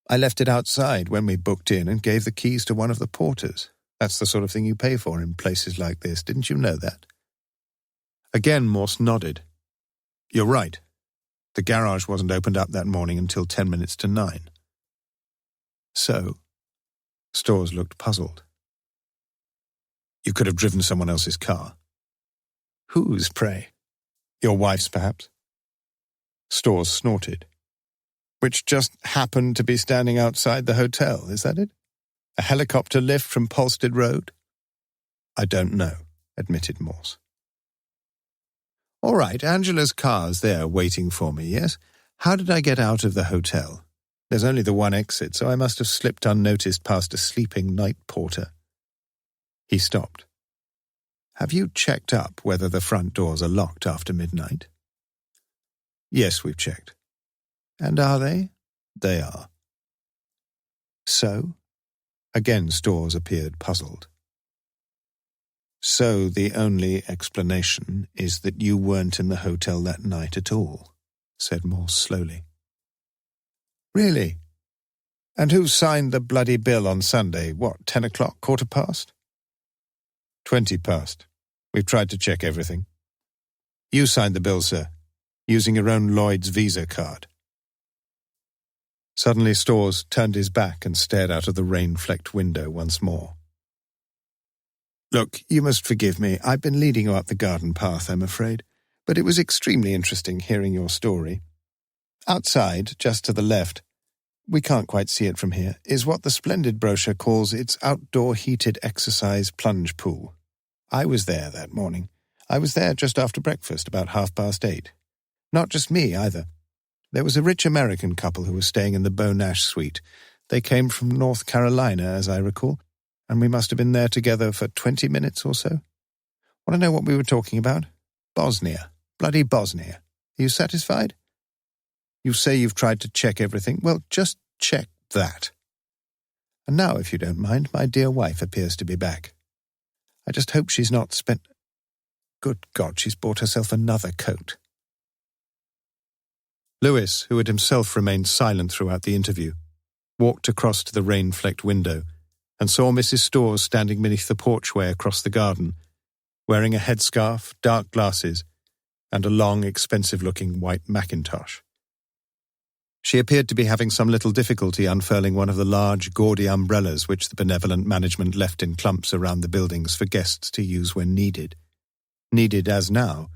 I left it outside when we booked in and gave the keys to one of the porters. That's the sort of thing you pay for in places like this. Didn't you know that?" Again Morse nodded. "You're right. The garage wasn't opened up that morning until 9:10. So, Storrs looked puzzled. You could have driven someone else's car. Whose, pray? Your wife's, perhaps? Storrs snorted. Which just happened to be standing outside the hotel, is that it? A helicopter lift from Polstead Road? I don't know, admitted Morse. All right, Angela's car's there waiting for me, yes? How did I get out of the hotel? There's only the one exit, so I must have slipped unnoticed past a sleeping night porter. He stopped. Have you checked up whether the front doors are locked after midnight? Yes, we've checked. And are they? They are. So? Again Storrs appeared puzzled. So the only explanation is that you weren't in the hotel that night at all, said Morse slowly. Really? And who signed the bloody bill on Sunday? What, 10 o'clock, 15:15? 20 past. We've tried to check everything. You signed the bill, sir, using your own Lloyd's Visa card. Suddenly Storrs turned his back and stared out of the rain-flecked window once more. Look, you must forgive me. I've been leading you up the garden path, I'm afraid, but it was extremely interesting hearing your story. Outside, just to the left, we can't quite see it from here, is what the splendid brochure calls its outdoor heated exercise plunge pool. I was there that morning. I was there just after breakfast, about 8:30. Not just me, either. There was a rich American couple who was staying in the Beau Nash suite. They came from North Carolina, as I recall, and we must have been there together for 20 minutes or so. Want to know what we were talking about? Bosnia. Bloody Bosnia. Are you satisfied? You say you've tried to check everything. Well, just check that. And now, if you don't mind, my dear wife appears to be back. I just hope she's not spent... Good God, she's bought herself another coat. Lewis, who had himself remained silent throughout the interview, walked across to the rain-flecked window and saw Mrs. Storrs standing beneath the porchway across the garden, wearing a headscarf, dark glasses, and a long, expensive-looking white mackintosh. She appeared to be having some little difficulty unfurling one of the large, gaudy umbrellas which the benevolent management left in clumps around the buildings for guests to use when needed. Needed as now,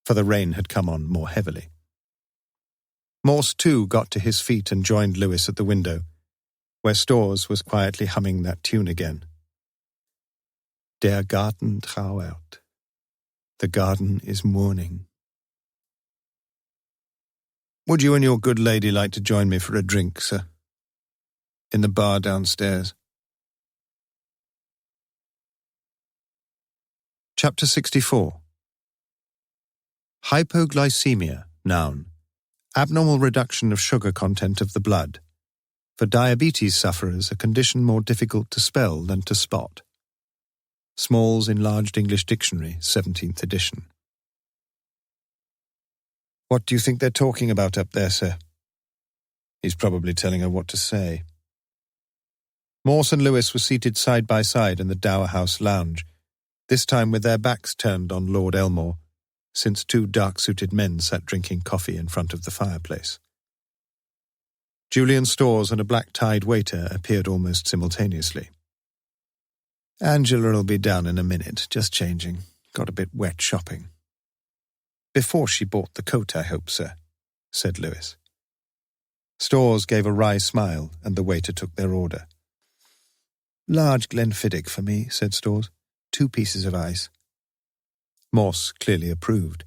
for the rain had come on more heavily. Morse, too, got to his feet and joined Lewis at the window, where Storrs was quietly humming that tune again. Der Garten trauert. The garden is mourning. Would you and your good lady like to join me for a drink, sir? In the bar downstairs. Chapter 64. Hypoglycemia, noun. Abnormal reduction of sugar content of the blood. For diabetes sufferers, a condition more difficult to spell than to spot. Small's Enlarged English Dictionary, 17th edition. What do you think they're talking about up there, sir? He's probably telling her what to say. Morse and Lewis were seated side by side in the Dower House lounge, this time with their backs turned on Lord Elmore, since two dark-suited men sat drinking coffee in front of the fireplace. Julian Storrs and a black-tied waiter appeared almost simultaneously. Angela'll be down in a minute, just changing. Got a bit wet shopping. Before she bought the coat, I hope, sir, said Lewis. Storrs gave a wry smile, and the waiter took their order. Large Glenfiddich for me, said Storrs. 2 pieces of ice. Morse clearly approved.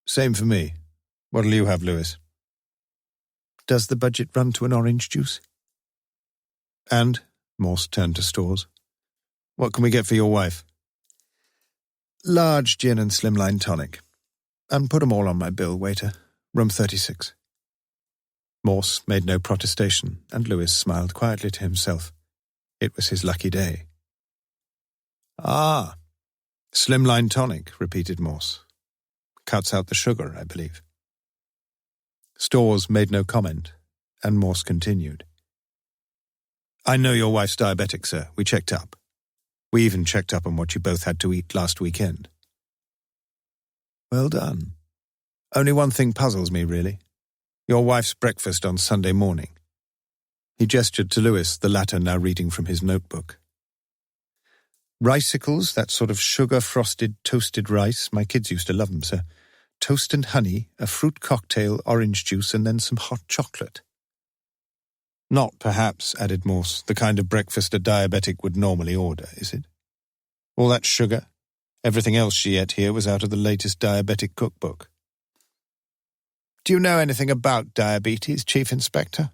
Same for me. What'll you have, Lewis? Does the budget run to an orange juice? And, Morse turned to Storrs, what can we get for your wife? Large gin and slimline tonic. And put 'em all on my bill, waiter. Room 36. Morse made no protestation, and Lewis smiled quietly to himself. It was his lucky day. Ah, slimline tonic, repeated Morse. Cuts out the sugar, I believe. Storrs made no comment, and Morse continued. I know your wife's diabetic, sir. We checked up. We even checked up on what you both had to eat last weekend. Well done. Only one thing puzzles me, really. Your wife's breakfast on Sunday morning. He gestured to Lewis, the latter now reading from his notebook. Ricicles, that sort of sugar-frosted toasted rice. My kids used to love them, sir. Toast and honey, a fruit cocktail, orange juice, and then some hot chocolate. Not, perhaps, added Morse, the kind of breakfast a diabetic would normally order, is it? All that sugar, everything else she ate here was out of the latest diabetic cookbook. Do you know anything about diabetes, Chief Inspector?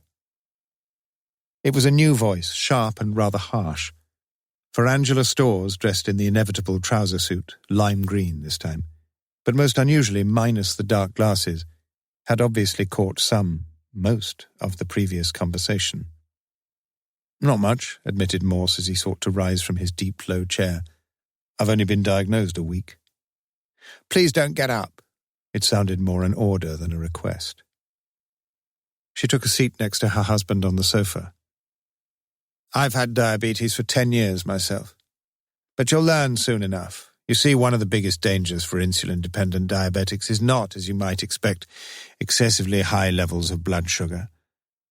It was a new voice, sharp and rather harsh. For Angela Storrs, dressed in the inevitable trouser suit, lime green this time, but most unusually minus the dark glasses, had obviously caught most of the previous conversation. Not much, admitted Morse as he sought to rise from his deep, low chair. I've only been diagnosed a week. Please don't get up. It sounded more an order than a request. She took a seat next to her husband on the sofa. I've had diabetes for 10 years myself. But you'll learn soon enough. You see, one of the biggest dangers for insulin-dependent diabetics is not, as you might expect, excessively high levels of blood sugar,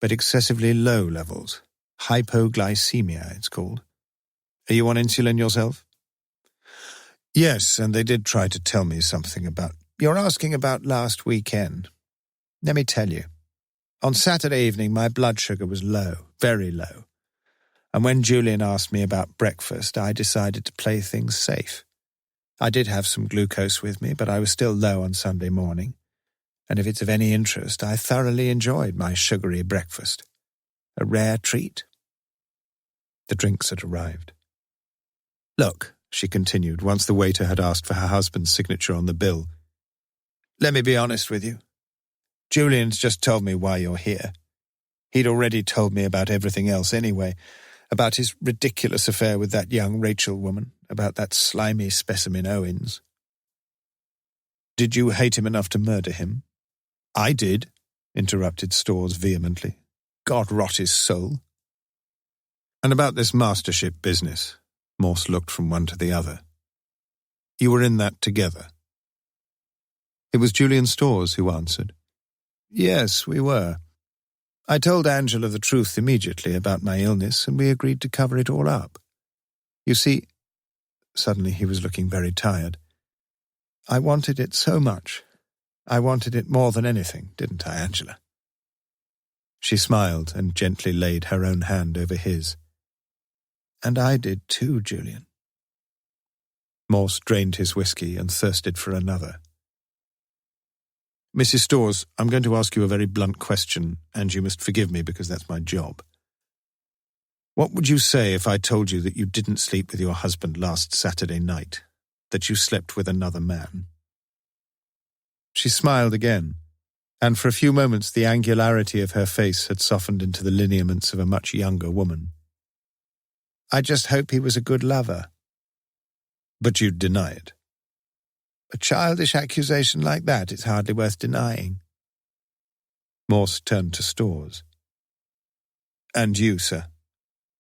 but excessively low levels. Hypoglycemia, it's called. Are you on insulin yourself? Yes, and they did try to tell me something about... You're asking about last weekend. Let me tell you. On Saturday evening, my blood sugar was low, very low. And when Julian asked me about breakfast, I decided to play things safe. I did have some glucose with me, but I was still low on Sunday morning. And if it's of any interest, I thoroughly enjoyed my sugary breakfast. A rare treat. The drinks had arrived. Look, she continued, once the waiter had asked for her husband's signature on the bill. Let me be honest with you. Julian's just told me why you're here. He'd already told me about everything else anyway, about his ridiculous affair with that young Rachel woman, about that slimy specimen Owens. Did you hate him enough to murder him? I did, interrupted Storrs vehemently. God rot his soul. And about this mastership business, Morse looked from one to the other. You were in that together. It was Julian Storrs who answered. Yes, we were. I told Angela the truth immediately about my illness, and we agreed to cover it all up. You see, suddenly he was looking very tired. I wanted it so much. I wanted it more than anything, didn't I, Angela? She smiled and gently laid her own hand over his. And I did too, Julian. Morse drained his whiskey and thirsted for another. Mrs. Storrs, I'm going to ask you a very blunt question, and you must forgive me because that's my job. What would you say if I told you that you didn't sleep with your husband last Saturday night, that you slept with another man? She smiled again, and for a few moments the angularity of her face had softened into the lineaments of a much younger woman. I just hope he was a good lover. But you'd deny it. A childish accusation like that is hardly worth denying. Morse turned to Storrs. And you, sir?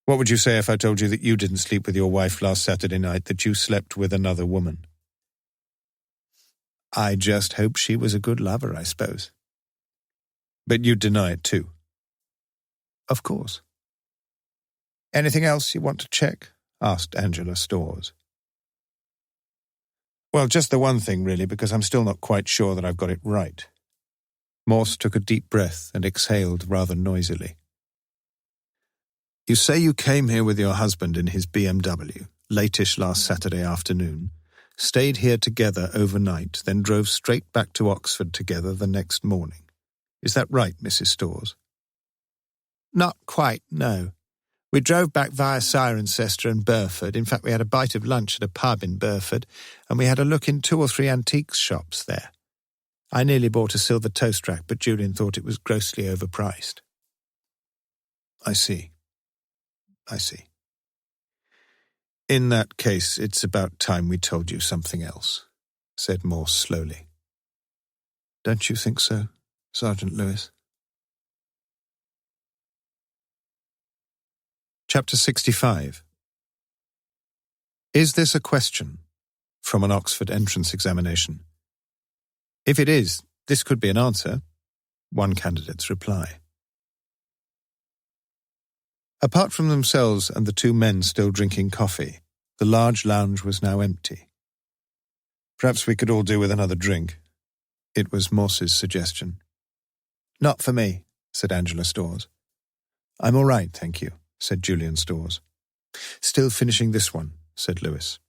What would you say if I told you that you didn't sleep with your wife last Saturday night, that you slept with another woman? I just hope she was a good lover, I suppose. But you'd deny it too? Of course. Anything else you want to check? Asked Angela Storrs. Well, just the one thing, really, because I'm still not quite sure that I've got it right. Morse took a deep breath and exhaled rather noisily. You say you came here with your husband in his BMW, late-ish last Saturday afternoon, stayed here together overnight, then drove straight back to Oxford together the next morning. Is that right, Mrs. Storrs? Not quite, no. We drove back via Cirencester and Burford. In fact, we had a bite of lunch at a pub in Burford, and we had a look in 2 or 3 antiques shops there. I nearly bought a silver toast rack, but Julian thought it was grossly overpriced. I see. In that case, it's about time we told you something else, said Morse slowly. Don't you think so, Sergeant Lewis? Chapter 65. Is this a question? From an Oxford entrance examination. If it is, this could be an answer. One candidate's reply. Apart from themselves and the two men still drinking coffee, the large lounge was now empty. "Perhaps we could all do with another drink." It was Morse's suggestion. "Not for me," said Angela Storrs. "I'm all right, thank you," said Julian Storrs. "Still finishing this one," said Lewis.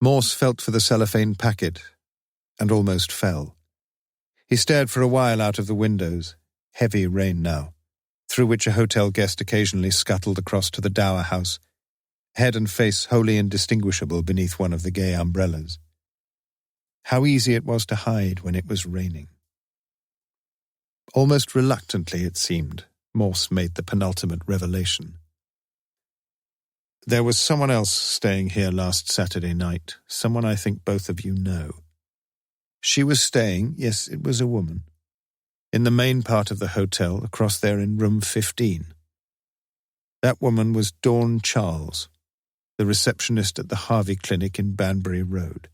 Morse felt for the cellophane packet and almost fell. He stared for a while out of the windows, heavy rain now, through which a hotel guest occasionally scuttled across to the dower house, head and face wholly indistinguishable beneath one of the gay umbrellas. How easy it was to hide when it was raining. Almost reluctantly, it seemed, Morse made the penultimate revelation. "There was someone else staying here last Saturday night, someone I think both of you know. She was staying, yes, it was a woman, in the main part of the hotel, across there in room 15. That woman was Dawn Charles, the receptionist at the Harvey Clinic in Banbury Road."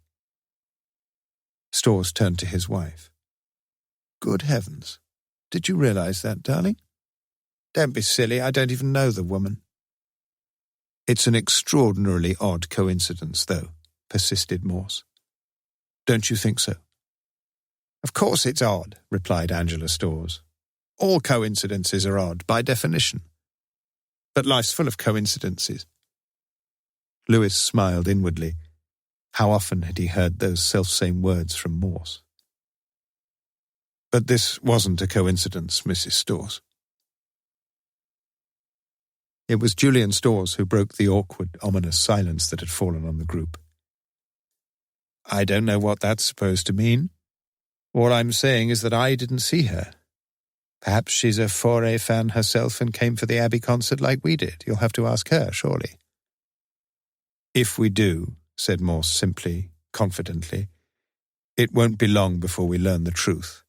Storrs turned to his wife. "Good heavens. Did you realize that, darling?" "Don't be silly, I don't even know the woman." "It's an extraordinarily odd coincidence, though," persisted Morse. "Don't you think so?" "Of course it's odd," replied Angela Storrs. "All coincidences are odd, by definition. But life's full of coincidences." Lewis smiled inwardly. How often had he heard those selfsame words from Morse? "But this wasn't a coincidence, Mrs. Storrs." It was Julian Storrs who broke the awkward, ominous silence that had fallen on the group. "I don't know what that's supposed to mean. All I'm saying is that I didn't see her. Perhaps she's a Fauré fan herself and came for the Abbey concert like we did. You'll have to ask her, surely." "If we do," said Morse simply, confidently, "it won't be long before we learn the truth.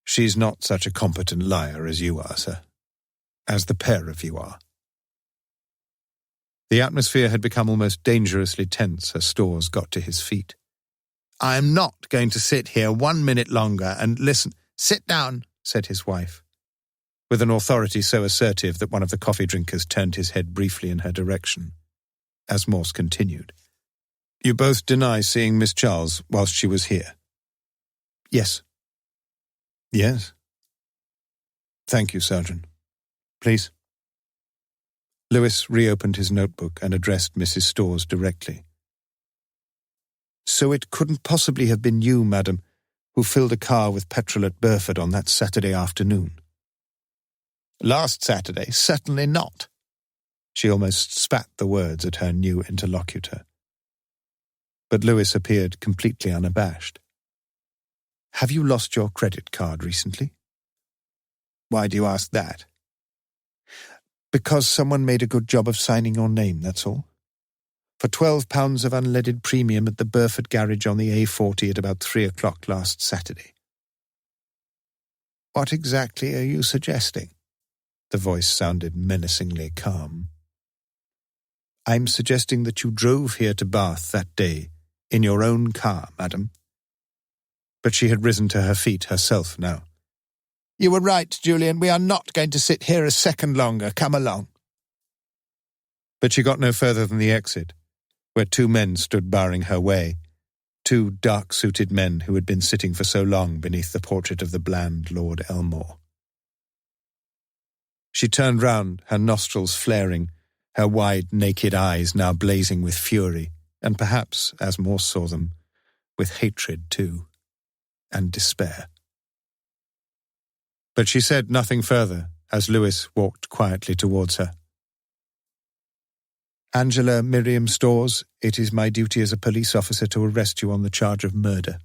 She's not such a competent liar as you are, sir. As the pair of you are." The atmosphere had become almost dangerously tense as Storrs got to his feet. "I am not going to sit here 1 minute longer and listen—" "Sit down," said his wife, with an authority so assertive that one of the coffee drinkers turned his head briefly in her direction, as Morse continued. "You both deny seeing Miss Charles whilst she was here?" "Yes." "Yes?" "Thank you, Sergeant. Please." Lewis reopened his notebook and addressed Mrs. Storrs directly. "So it couldn't possibly have been you, madam, who filled a car with petrol at Burford on that Saturday afternoon?" "Last Saturday? Certainly not." She almost spat the words at her new interlocutor. But Lewis appeared completely unabashed. "Have you lost your credit card recently?" "Why do you ask that?" "Because someone made a good job of signing your name, that's all. For £12 of unleaded premium at the Burford garage on the A40 at about 3 o'clock last Saturday." "What exactly are you suggesting?" The voice sounded menacingly calm. "I'm suggesting that you drove here to Bath that day in your own car, madam." But she had risen to her feet herself now. "You were right, Julian. We are not going to sit here a second longer. Come along." But she got no further than the exit, where two men stood barring her way, two dark-suited men who had been sitting for so long beneath the portrait of the bland Lord Elmore. She turned round, her nostrils flaring, her wide, naked eyes now blazing with fury, and perhaps, as Morse saw them, with hatred too, and despair. But she said nothing further as Lewis walked quietly towards her. "Angela Miriam Storrs, it is my duty as a police officer to arrest you on the charge of murder.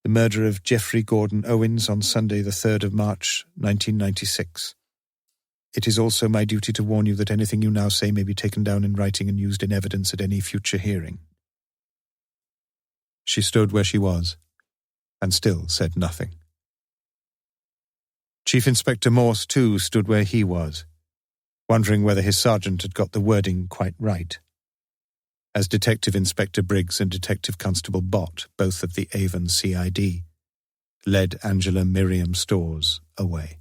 The murder of Geoffrey Gordon Owens on Sunday the 3rd of March, 1996. It is also my duty to warn you that anything you now say may be taken down in writing and used in evidence at any future hearing." She stood where she was, and still said nothing. Chief Inspector Morse, too, stood where he was, wondering whether his sergeant had got the wording quite right, as Detective Inspector Briggs and Detective Constable Bott, both of the Avon CID, led Angela Miriam Storrs away.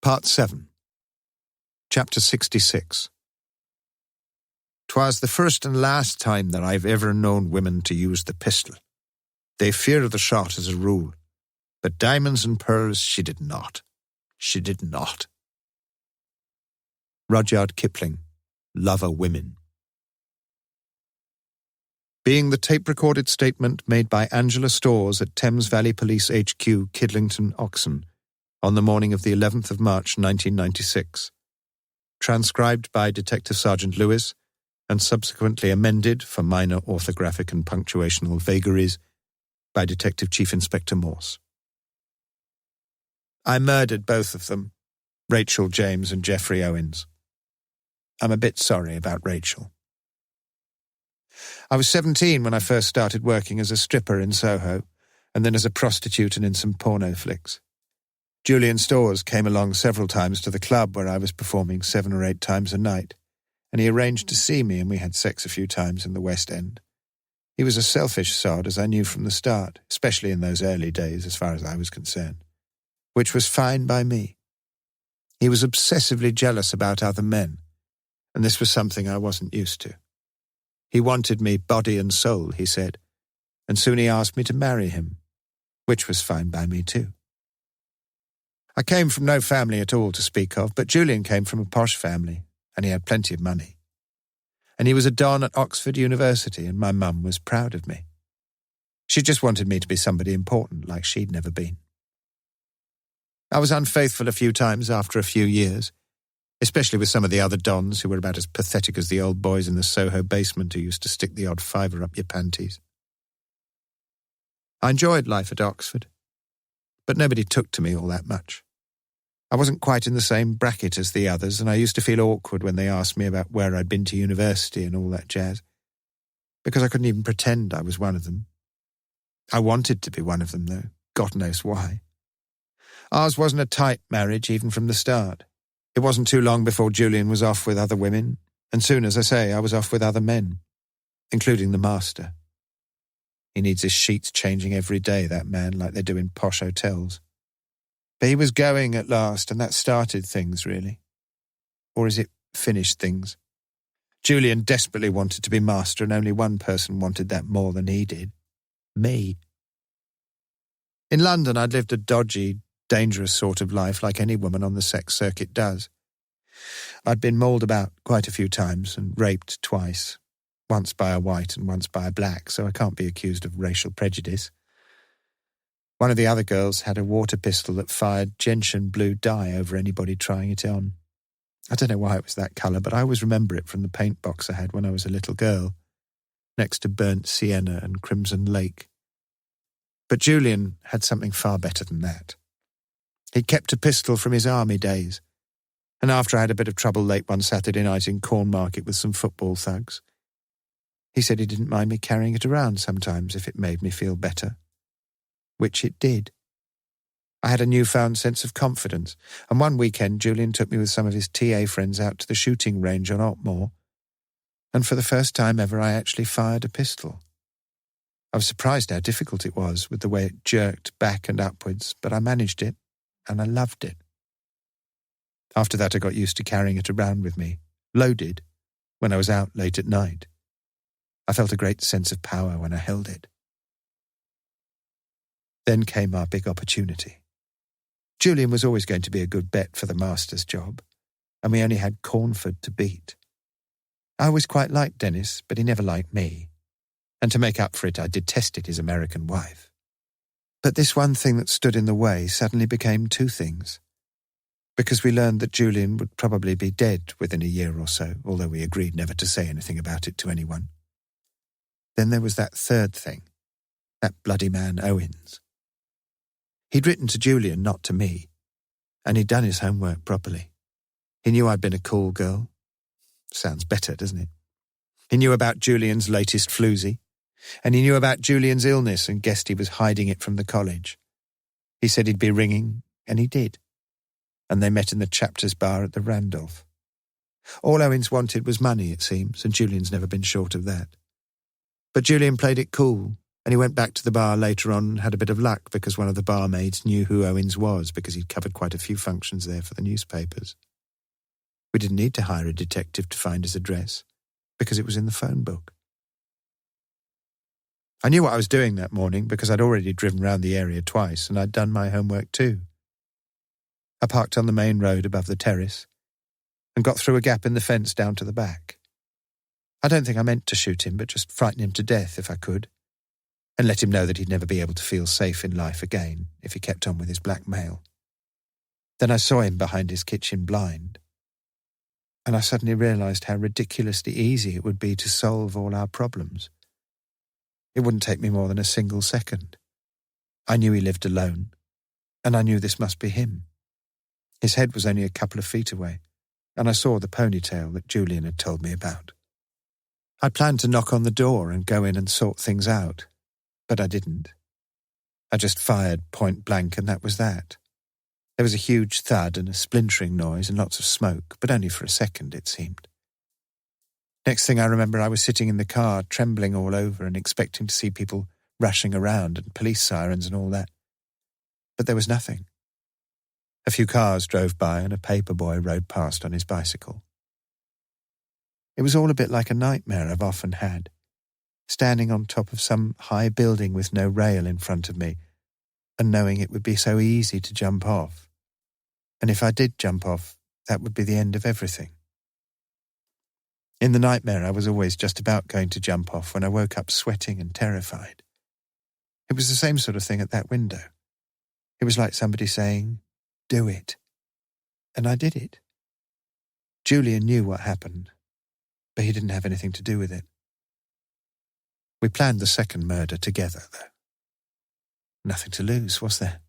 Part 7. Chapter 66. 'Twas the first and last time that I've ever known women to use the pistol. They fear the shot as a rule, but diamonds and pearls she did not. She did not. Rudyard Kipling, Lover Women. Being the tape-recorded statement made by Angela Storrs at Thames Valley Police HQ, Kidlington, Oxon, on the morning of the 11th of March 1996. Transcribed by Detective Sergeant Lewis and subsequently amended for minor orthographic and punctuational vagaries by Detective Chief Inspector Morse. I murdered both of them, Rachel James and Jeffrey Owens. I'm a bit sorry about Rachel. I was 17 when I first started working as a stripper in Soho, and then as a prostitute and in some porno flicks. Julian Storrs came along several times to the club where I was performing 7 or 8 times a night, and he arranged to see me, and we had sex a few times in the West End. He was a selfish sod, as I knew from the start, especially in those early days as far as I was concerned, which was fine by me. He was obsessively jealous about other men, and this was something I wasn't used to. He wanted me body and soul, he said, and soon he asked me to marry him, which was fine by me too. I came from no family at all to speak of, but Julian came from a posh family, and he had plenty of money. And he was a don at Oxford University, and my mum was proud of me. She just wanted me to be somebody important like she'd never been. I was unfaithful a few times after a few years, especially with some of the other dons who were about as pathetic as the old boys in the Soho basement who used to stick the odd fiver up your panties. I enjoyed life at Oxford, but nobody took to me all that much. I wasn't quite in the same bracket as the others, and I used to feel awkward when they asked me about where I'd been to university and all that jazz, because I couldn't even pretend I was one of them. I wanted to be one of them, though, God knows why. Ours wasn't a tight marriage even from the start. It wasn't too long before Julian was off with other women, and soon, as I say, I was off with other men, including the master. He needs his sheets changing every day, that man, like they do in posh hotels. But he was going at last, and that started things, really. Or is it finished things? Julian desperately wanted to be master, and only one person wanted that more than he did. Me. In London, I'd lived a dodgy, dangerous sort of life like any woman on the sex circuit does. I'd been mauled about quite a few times and raped twice, once by a white and once by a black, so I can't be accused of racial prejudice. One of the other girls had a water pistol that fired gentian blue dye over anybody trying it on. I don't know why it was that colour, but I always remember it from the paint box I had when I was a little girl, next to burnt sienna and crimson lake. But Julian had something far better than that. He'd kept a pistol from his army days, and after I had a bit of trouble late one Saturday night in Cornmarket with some football thugs, he said he didn't mind me carrying it around sometimes if it made me feel better. Which it did. I had a newfound sense of confidence, and one weekend Julian took me with some of his TA friends out to the shooting range on Otmore, and for the first time ever I actually fired a pistol. I was surprised how difficult it was with the way it jerked back and upwards, but I managed it, and I loved it. After that I got used to carrying it around with me, loaded, when I was out late at night. I felt a great sense of power when I held it. Then came our big opportunity. Julian was always going to be a good bet for the master's job, and we only had Cornford to beat. I always quite liked Dennis, but he never liked me, and to make up for it I detested his American wife. But this one thing that stood in the way suddenly became 2 things, because we learned that Julian would probably be dead within a year or so, although we agreed never to say anything about it to anyone. Then there was that 3rd thing, that bloody man Owens. He'd written to Julian, not to me, and he'd done his homework properly. He knew I'd been a cool girl. Sounds better, doesn't it? He knew about Julian's latest floozy, and he knew about Julian's illness and guessed he was hiding it from the college. He said he'd be ringing, and he did. And they met in the chapters bar at the Randolph. All Owens wanted was money, it seems, and Julian's never been short of that. But Julian played it cool And he went back to the bar later on and had a bit of luck because one of the barmaids knew who Owens was because he'd covered quite a few functions there for the newspapers. We didn't need to hire a detective to find his address because it was in the phone book. I knew what I was doing that morning because I'd already driven round the area twice and I'd done my homework too. I parked on the main road above the terrace and got through a gap in the fence down to the back. I don't think I meant to shoot him, but just frighten him to death if I could, and let him know that he'd never be able to feel safe in life again if he kept on with his blackmail. Then I saw him behind his kitchen blind, and I suddenly realised how ridiculously easy it would be to solve all our problems. It wouldn't take me more than a single second. I knew he lived alone, and I knew this must be him. His head was only a couple of feet away, and I saw the ponytail that Julian had told me about. I planned to knock on the door and go in and sort things out, but I didn't. I just fired point blank, and that was that. There was a huge thud and a splintering noise and lots of smoke, but only for a second, it seemed. Next thing I remember, I was sitting in the car, trembling all over and expecting to see people rushing around and police sirens and all that. But there was nothing. A few cars drove by and a paper boy rode past on his bicycle. It was all a bit like a nightmare I've often had, standing on top of some high building with no rail in front of me and knowing it would be so easy to jump off. And if I did jump off, that would be the end of everything. In the nightmare, I was always just about going to jump off when I woke up sweating and terrified. It was the same sort of thing at that window. It was like somebody saying, "Do it." And I did it. Julian knew what happened, but he didn't have anything to do with it. We planned the second murder together, though. Nothing to lose, was there?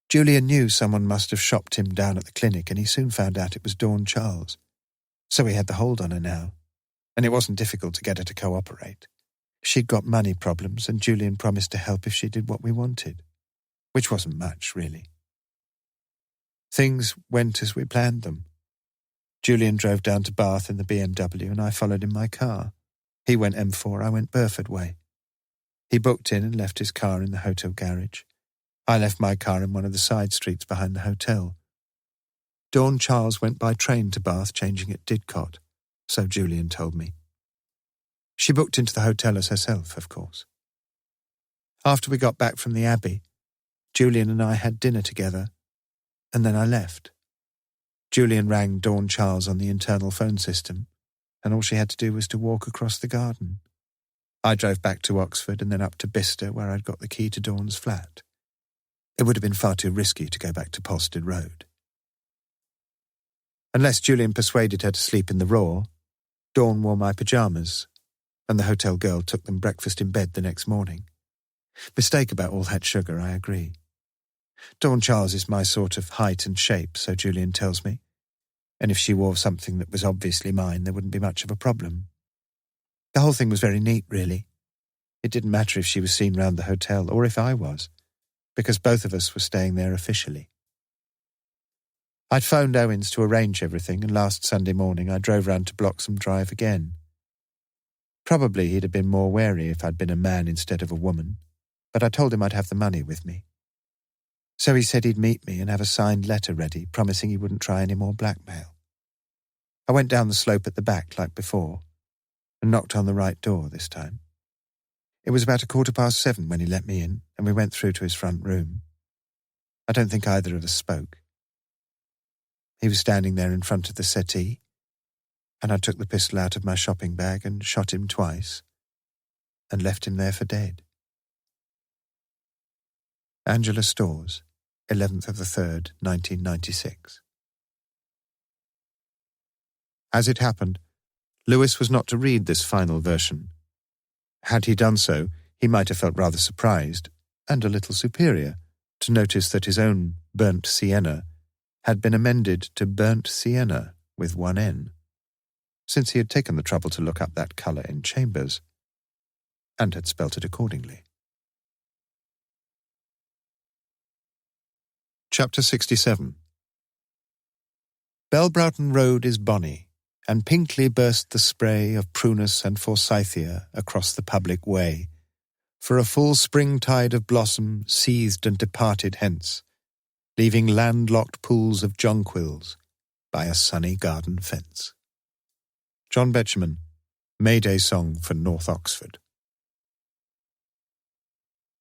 Julian knew someone must have shopped him down at the clinic, and he soon found out it was Dawn Charles. So he had the hold on her now, and it wasn't difficult to get her to cooperate. She'd got money problems, and Julian promised to help if she did what we wanted, which wasn't much, really. Things went as we planned them. Julian drove down to Bath in the BMW, and I followed in my car. He went M4, I went Burford way. He booked in and left his car in the hotel garage. I left my car in one of the side streets behind the hotel. Dawn Charles went by train to Bath, changing at Didcot, so Julian told me. She booked into the hotel as herself, of course. After we got back from the Abbey, Julian and I had dinner together, and then I left. Julian rang Dawn Charles on the internal phone system, and all she had to do was to walk across the garden. I drove back to Oxford and then up to Bicester, where I'd got the key to Dawn's flat. It would have been far too risky to go back to Polstead Road. Unless Julian persuaded her to sleep in the Raw, Dawn wore my pyjamas, and the hotel girl took them breakfast in bed the next morning. Mistake about all that sugar, I agree. Dawn Charles is my sort of height and shape, so Julian tells me, and if she wore something that was obviously mine, there wouldn't be much of a problem. The whole thing was very neat, really. It didn't matter if she was seen round the hotel or if I was, because both of us were staying there officially. I'd phoned Owens to arrange everything, and last Sunday morning I drove round to Bloxham Drive again. Probably he'd have been more wary if I'd been a man instead of a woman, but I told him I'd have the money with me. So he said he'd meet me and have a signed letter ready, promising he wouldn't try any more blackmail. I went down the slope at the back like before, and knocked on the right door this time. It was about 7:15 when he let me in, and we went through to his front room. I don't think either of us spoke. He was standing there in front of the settee, and I took the pistol out of my shopping bag and shot him twice, and left him there for dead. Angela Storrs, 11th of the 3rd, 1996. As it happened, Lewis was not to read this final version. Had he done so, he might have felt rather surprised, and a little superior, to notice that his own burnt sienna had been amended to burnt sienna with one N, since he had taken the trouble to look up that colour in Chambers, and had spelt it accordingly. Chapter 67. Belbroughton Road is bonny, and pinkly burst the spray of prunus and forsythia across the public way, for a full springtide of blossom seethed and departed hence, leaving landlocked pools of jonquils by a sunny garden fence. John Betjeman, May Day Song for North Oxford.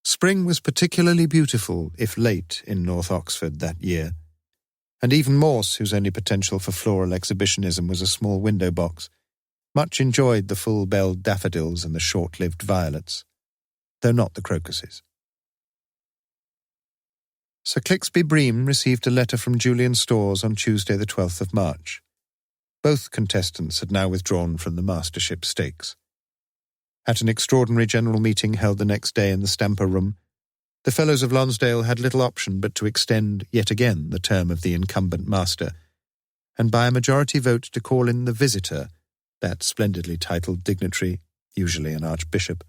Spring was particularly beautiful, if late, in North Oxford that year, and even Morse, whose only potential for floral exhibitionism was a small window box, much enjoyed the full-belled daffodils and the short-lived violets, though not the crocuses. Sir Clixby Bream received a letter from Julian Storrs on Tuesday the 12th of March. Both contestants had now withdrawn from the Mastership Stakes. At an extraordinary general meeting held the next day in the Stamper Room, the Fellows of Lonsdale had little option but to extend yet again the term of the incumbent master, and by a majority vote to call in the Visitor, that splendidly titled dignitary, usually an archbishop,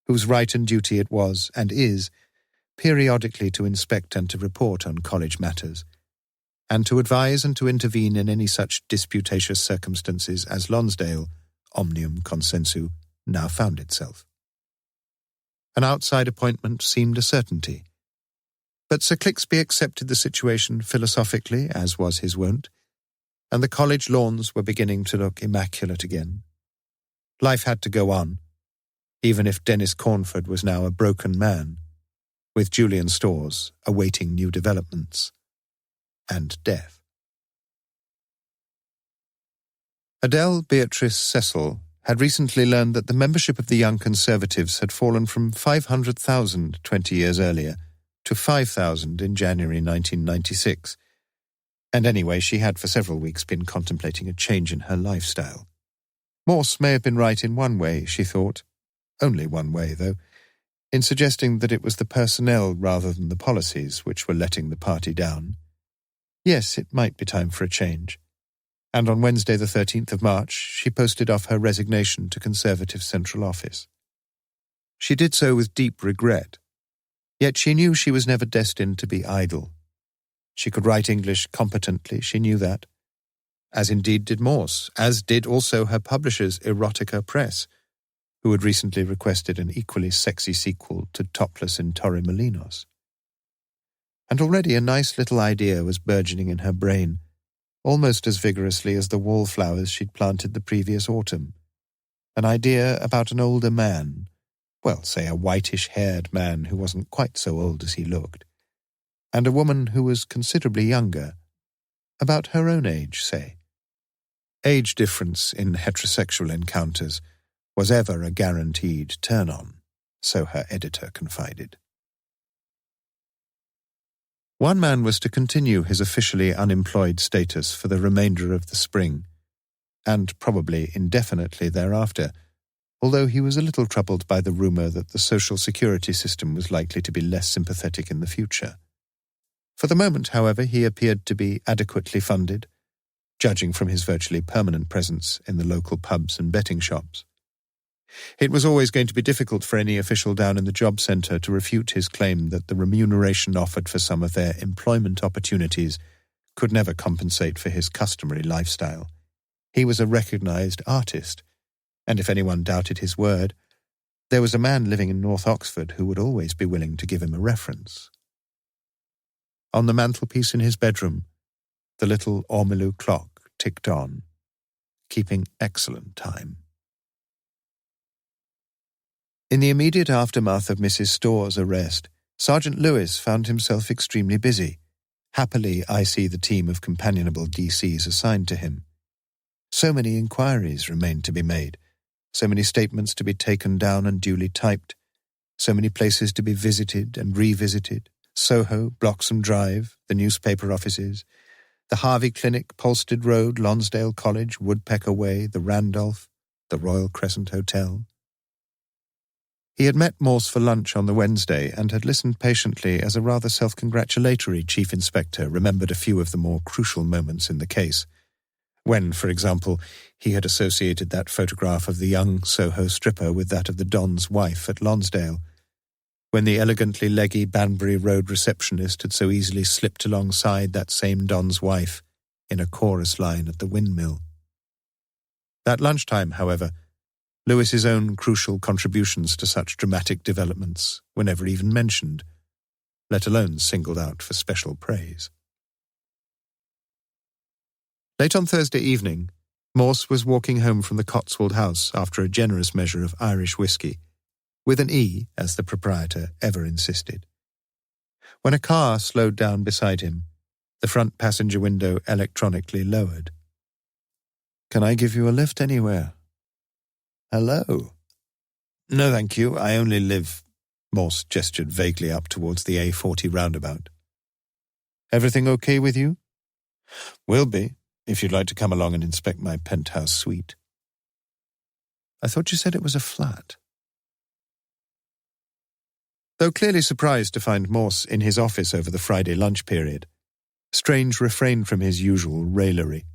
whose right and duty it was, and is, periodically to inspect and to report on college matters, and to advise and to intervene in any such disputatious circumstances as Lonsdale, omnium consensu, now found itself. An outside appointment seemed a certainty, but Sir Clixby accepted the situation philosophically, as was his wont, and the college lawns were beginning to look immaculate again. Life had to go on, even if Dennis Cornford was now a broken man, with Julian Storrs awaiting new developments and death. Adele Beatrice Cecil had recently learned that the membership of the Young Conservatives had fallen from 500,000 20 years earlier to 5,000 in January 1996, and anyway she had for several weeks been contemplating a change in her lifestyle. Morse may have been right in one way, she thought, only one way, though, in suggesting that it was the personnel rather than the policies which were letting the party down. Yes, it might be time for a change. And on Wednesday the 13th of March, she posted off her resignation to Conservative Central Office. She did so with deep regret, yet she knew she was never destined to be idle. She could write English competently, she knew that, as indeed did Morse, as did also her publishers Erotica Press, who had recently requested an equally sexy sequel to Topless in Torremolinos. And already a nice little idea was burgeoning in her brain, almost as vigorously as the wallflowers she'd planted the previous autumn. An idea about an older man, well, say a whitish-haired man who wasn't quite so old as he looked, and a woman who was considerably younger, about her own age, say. Age difference in heterosexual encounters was ever a guaranteed turn-on, so her editor confided. One man was to continue his officially unemployed status for the remainder of the spring, and probably indefinitely thereafter, although he was a little troubled by the rumour that the social security system was likely to be less sympathetic in the future. For the moment, however, he appeared to be adequately funded, judging from his virtually permanent presence in the local pubs and betting shops. It was always going to be difficult for any official down in the job centre to refute his claim that the remuneration offered for some of their employment opportunities could never compensate for his customary lifestyle. He was a recognised artist, and if anyone doubted his word, there was a man living in North Oxford who would always be willing to give him a reference. On the mantelpiece in his bedroom, the little ormolu clock ticked on, keeping excellent time. In the immediate aftermath of Mrs. Storrs' arrest, Sergeant Lewis found himself extremely busy. Happily, I see the team of companionable DCs assigned to him. So many inquiries remained to be made, so many statements to be taken down and duly typed, so many places to be visited and revisited, Soho, Bloxham Drive, the newspaper offices, the Harvey Clinic, Polstead Road, Lonsdale College, Woodpecker Way, the Randolph, the Royal Crescent Hotel. He had met Morse for lunch on the Wednesday and had listened patiently as a rather self-congratulatory Chief Inspector remembered a few of the more crucial moments in the case, when, for example, he had associated that photograph of the young Soho stripper with that of the Don's wife at Lonsdale, when the elegantly leggy Banbury Road receptionist had so easily slipped alongside that same Don's wife in a chorus line at the windmill. At lunchtime, however, Lewis's own crucial contributions to such dramatic developments were never even mentioned, let alone singled out for special praise. Late on Thursday evening, Morse was walking home from the Cotswold house after a generous measure of Irish whiskey, with an E, as the proprietor ever insisted, when a car slowed down beside him, the front passenger window electronically lowered. "Can I give you a lift anywhere?" "Hello." "No, thank you. I only live—" Morse gestured vaguely up towards the A40 roundabout. "Everything okay with you?" "Will be, if you'd like to come along and inspect my penthouse suite." "I thought you said it was a flat." Though clearly surprised to find Morse in his office over the Friday lunch period, Strange refrained from his usual raillery.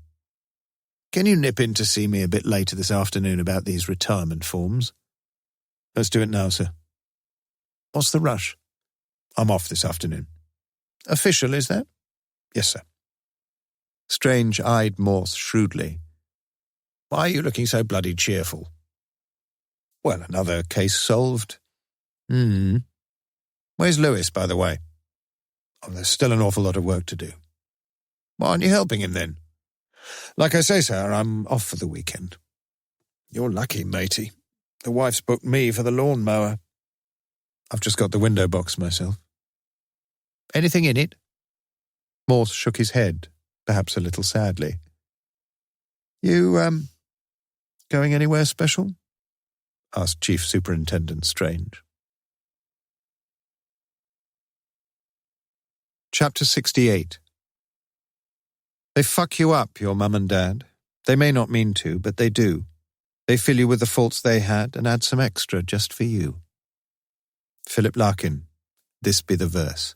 "Can you nip in to see me a bit later this afternoon about these retirement forms?" "Let's do it now, sir." "What's the rush?" "I'm off this afternoon." "Official, is that?" "Yes, sir." Strange eyed Morse shrewdly. "Why are you looking so bloody cheerful?" "Well, another case solved." "Where's Lewis, by the way?" "Oh, there's still an awful lot of work to do." "Why aren't you helping him, then?" "Like I say, sir, I'm off for the weekend." "You're lucky, matey. The wife's booked me for the lawn-mower." "I've just got the window box myself." "Anything in it?" Morse shook his head, perhaps a little sadly. "You, going anywhere special?" asked Chief Superintendent Strange. Chapter 68. They fuck you up, your mum and dad. They may not mean to, but they do. They fill you with the faults they had and add some extra just for you. Philip Larkin, This Be the Verse.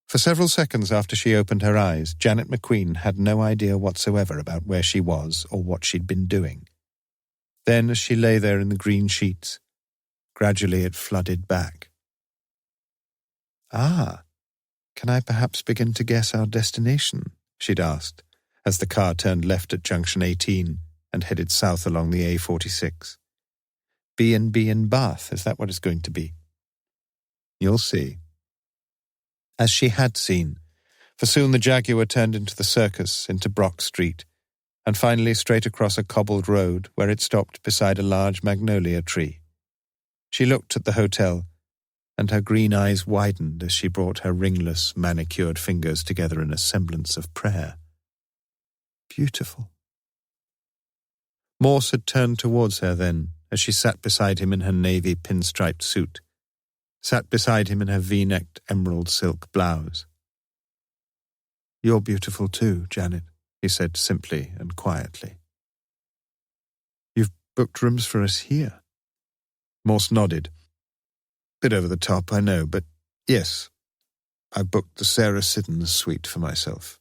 For several seconds after she opened her eyes, Janet McQueen had no idea whatsoever about where she was or what she'd been doing. Then, as she lay there in the green sheets, gradually it flooded back. "Ah, can I perhaps begin to guess our destination?" she'd asked, as the car turned left at Junction 18 and headed south along the A46. B&B in Bath, is that what it's going to be? You'll see. As she had seen, for soon the Jaguar turned into the Circus, into Brock Street, and finally straight across a cobbled road where it stopped beside a large magnolia tree. She looked at the hotel, and her green eyes widened as she brought her ringless, manicured fingers together in a semblance of prayer. Beautiful. Morse had turned towards her then, as she sat beside him in her navy pinstriped suit, sat beside him in her V-necked emerald silk blouse. "You're beautiful too, Janet," he said simply and quietly. "You've booked rooms for us here?" Morse nodded. "Bit over the top, I know, but yes, I booked the Sarah Siddons suite for myself."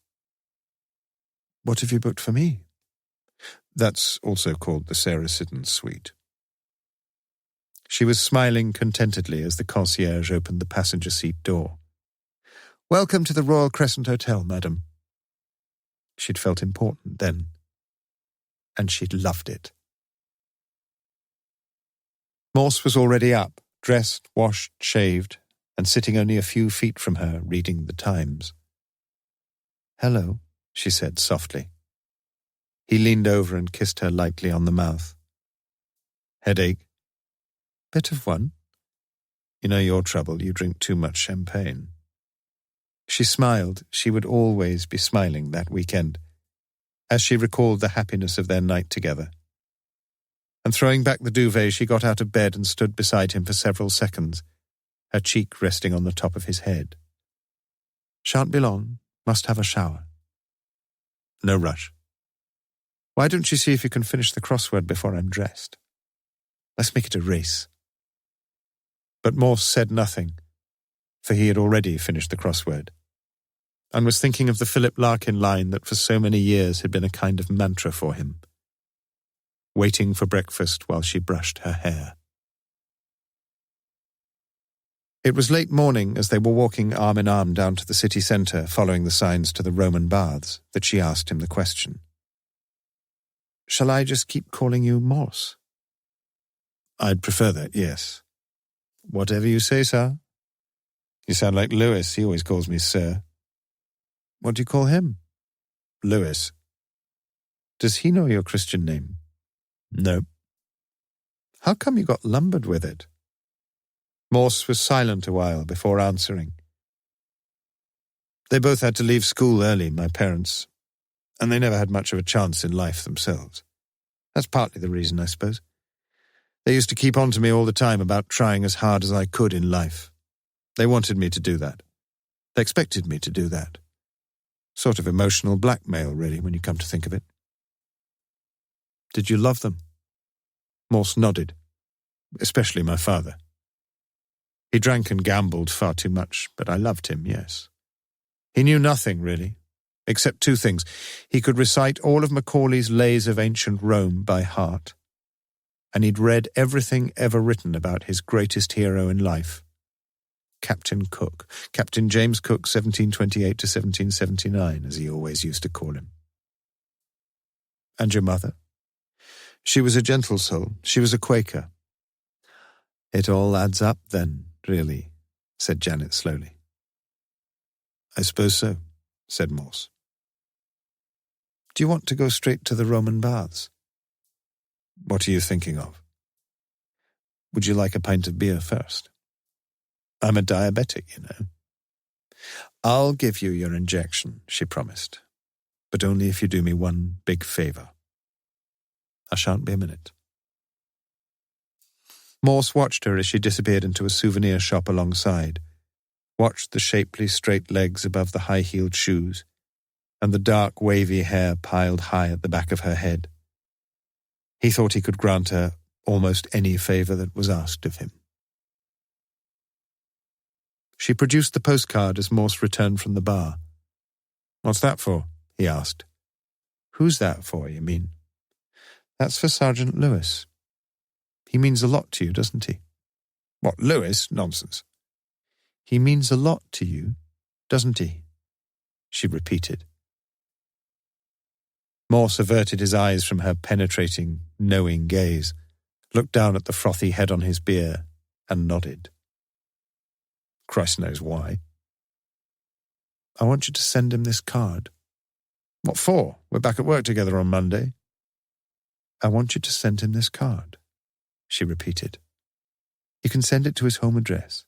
"What have you booked for me?" "That's also called the Sarah Siddons suite." She was smiling contentedly as the concierge opened the passenger seat door. "Welcome to the Royal Crescent Hotel, madam." She'd felt important then, and she'd loved it. Morse was already up, dressed, washed, shaved, and sitting only a few feet from her, reading the Times. "Hello," she said softly. He leaned over and kissed her lightly on the mouth. "Headache?" "Bit of one." "You know your trouble, you drink too much champagne." She smiled. She would always be smiling that weekend, as she recalled the happiness of their night together. And throwing back the duvet, she got out of bed and stood beside him for several seconds, her cheek resting on the top of his head. "Shan't be long. Must have a shower." "No rush." "Why don't you see if you can finish the crossword before I'm dressed? Let's make it a race." But Morse said nothing, for he had already finished the crossword, and was thinking of the Philip Larkin line that for so many years had been a kind of mantra for him. Waiting for breakfast while she brushed her hair. It was late morning as they were walking arm in arm down to the city centre following the signs to the Roman baths that she asked him the question. Shall I just keep calling you Morse? I'd prefer that, yes. Whatever you say, sir. You sound like Lewis. He always calls me sir. What do you call him? Lewis. Does he know your Christian name? No. How come you got lumbered with it? Morse was silent a while before answering. They both had to leave school early, my parents, and they never had much of a chance in life themselves. That's partly the reason, I suppose. They used to keep on to me all the time about trying as hard as I could in life. They wanted me to do that. They expected me to do that. Sort of emotional blackmail, really, when you come to think of it. Did you love them? Morse nodded, especially my father. He drank and gambled far too much, but I loved him, yes. He knew nothing, really, except two things. He could recite all of Macaulay's Lays of Ancient Rome by heart, and he'd read everything ever written about his greatest hero in life, Captain Cook, Captain James Cook, 1728 to 1779, as he always used to call him. And your mother? She was a gentle soul. She was a Quaker. It all adds up then, really, said Janet slowly. I suppose so, said Morse. Do you want to go straight to the Roman baths? What are you thinking of? Would you like a pint of beer first? I'm a diabetic, you know. I'll give you your injection, she promised, but only if you do me one big favour. I shan't be a minute. Morse watched her as she disappeared into a souvenir shop alongside, watched the shapely straight legs above the high-heeled shoes, and the dark wavy hair piled high at the back of her head. He thought he could grant her almost any favour that was asked of him. She produced the postcard as Morse returned from the bar. What's that for? He asked. Who's that for, you mean? That's for Sergeant Lewis. He means a lot to you, doesn't he? What, Lewis? Nonsense. He means a lot to you, doesn't he? She repeated. Morse averted his eyes from her penetrating, knowing gaze, looked down at the frothy head on his beer, and nodded. Christ knows why. I want you to send him this card. What for? We're back at work together on Monday. I want you to send him this card, she repeated. You can send it to his home address.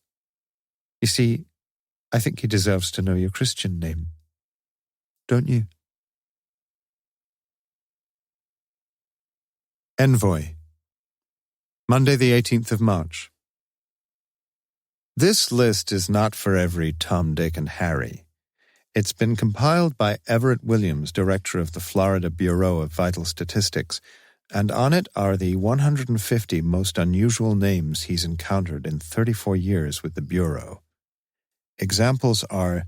You see, I think he deserves to know your Christian name. Don't you? Envoy. Monday the 18th of March. This list is not for every Tom, Dick, and Harry. It's been compiled by Everett Williams, director of the Florida Bureau of Vital Statistics, and on it are the 150 most unusual names he's encountered in 34 years with the Bureau. Examples are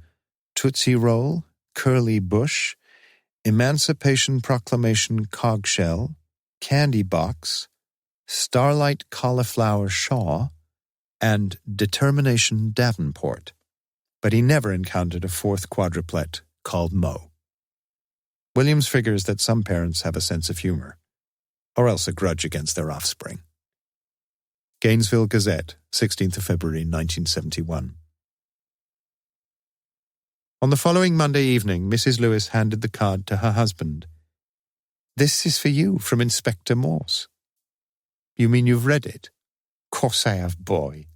Tootsie Roll, Curly Bush, Emancipation Proclamation Cogshell, Candy Box, Starlight Cauliflower Shaw, and Determination Davenport. But he never encountered a fourth quadruplet called Mo. Williams figures that some parents have a sense of humor, or else a grudge against their offspring. Gainesville Gazette, 16th of February, 1971. On the following Monday evening, Mrs. Lewis handed the card to her husband. This is for you from Inspector Morse. You mean you've read it? Course I have, boy.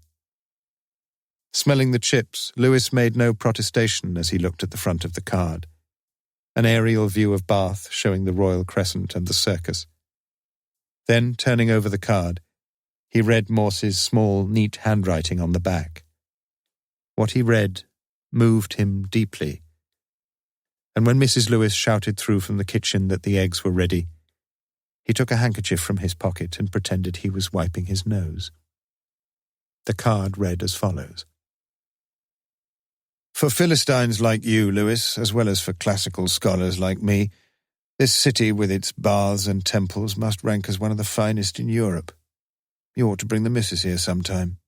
Smelling the chips, Lewis made no protestation as he looked at the front of the card. An aerial view of Bath showing the Royal Crescent and the circus. Then, turning over the card, he read Morse's small, neat handwriting on the back. What he read moved him deeply. And when Mrs. Lewis shouted through from the kitchen that the eggs were ready, he took a handkerchief from his pocket and pretended he was wiping his nose. The card read as follows. For Philistines like you, Lewis, as well as for classical scholars like me, this city with its baths and temples must rank as one of the finest in Europe. You ought to bring the missus here sometime.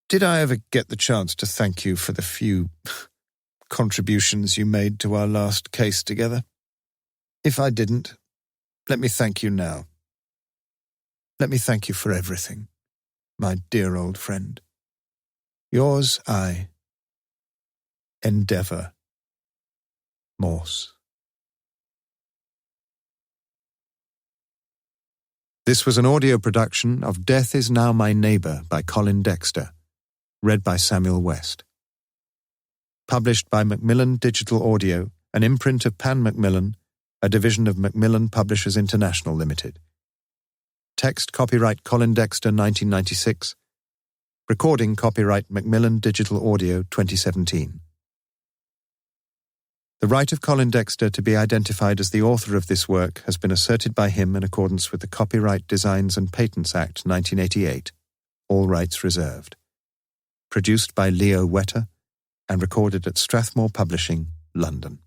Did I ever get the chance to thank you for the few contributions you made to our last case together? If I didn't, Let me thank you now. Let me thank you for everything, my dear old friend. Yours, Endeavour, Morse. This was an audio production of Death Is Now My Neighbour by Colin Dexter, read by Samuel West. Published by Macmillan Digital Audio, an imprint of Pan Macmillan, a division of Macmillan Publishers International Limited. Text copyright Colin Dexter 1996. Recording copyright Macmillan Digital Audio 2017. The right of Colin Dexter to be identified as the author of this work has been asserted by him in accordance with the Copyright Designs and Patents Act 1988, all rights reserved. Produced by Leo Wetter and recorded at Strathmore Publishing, London.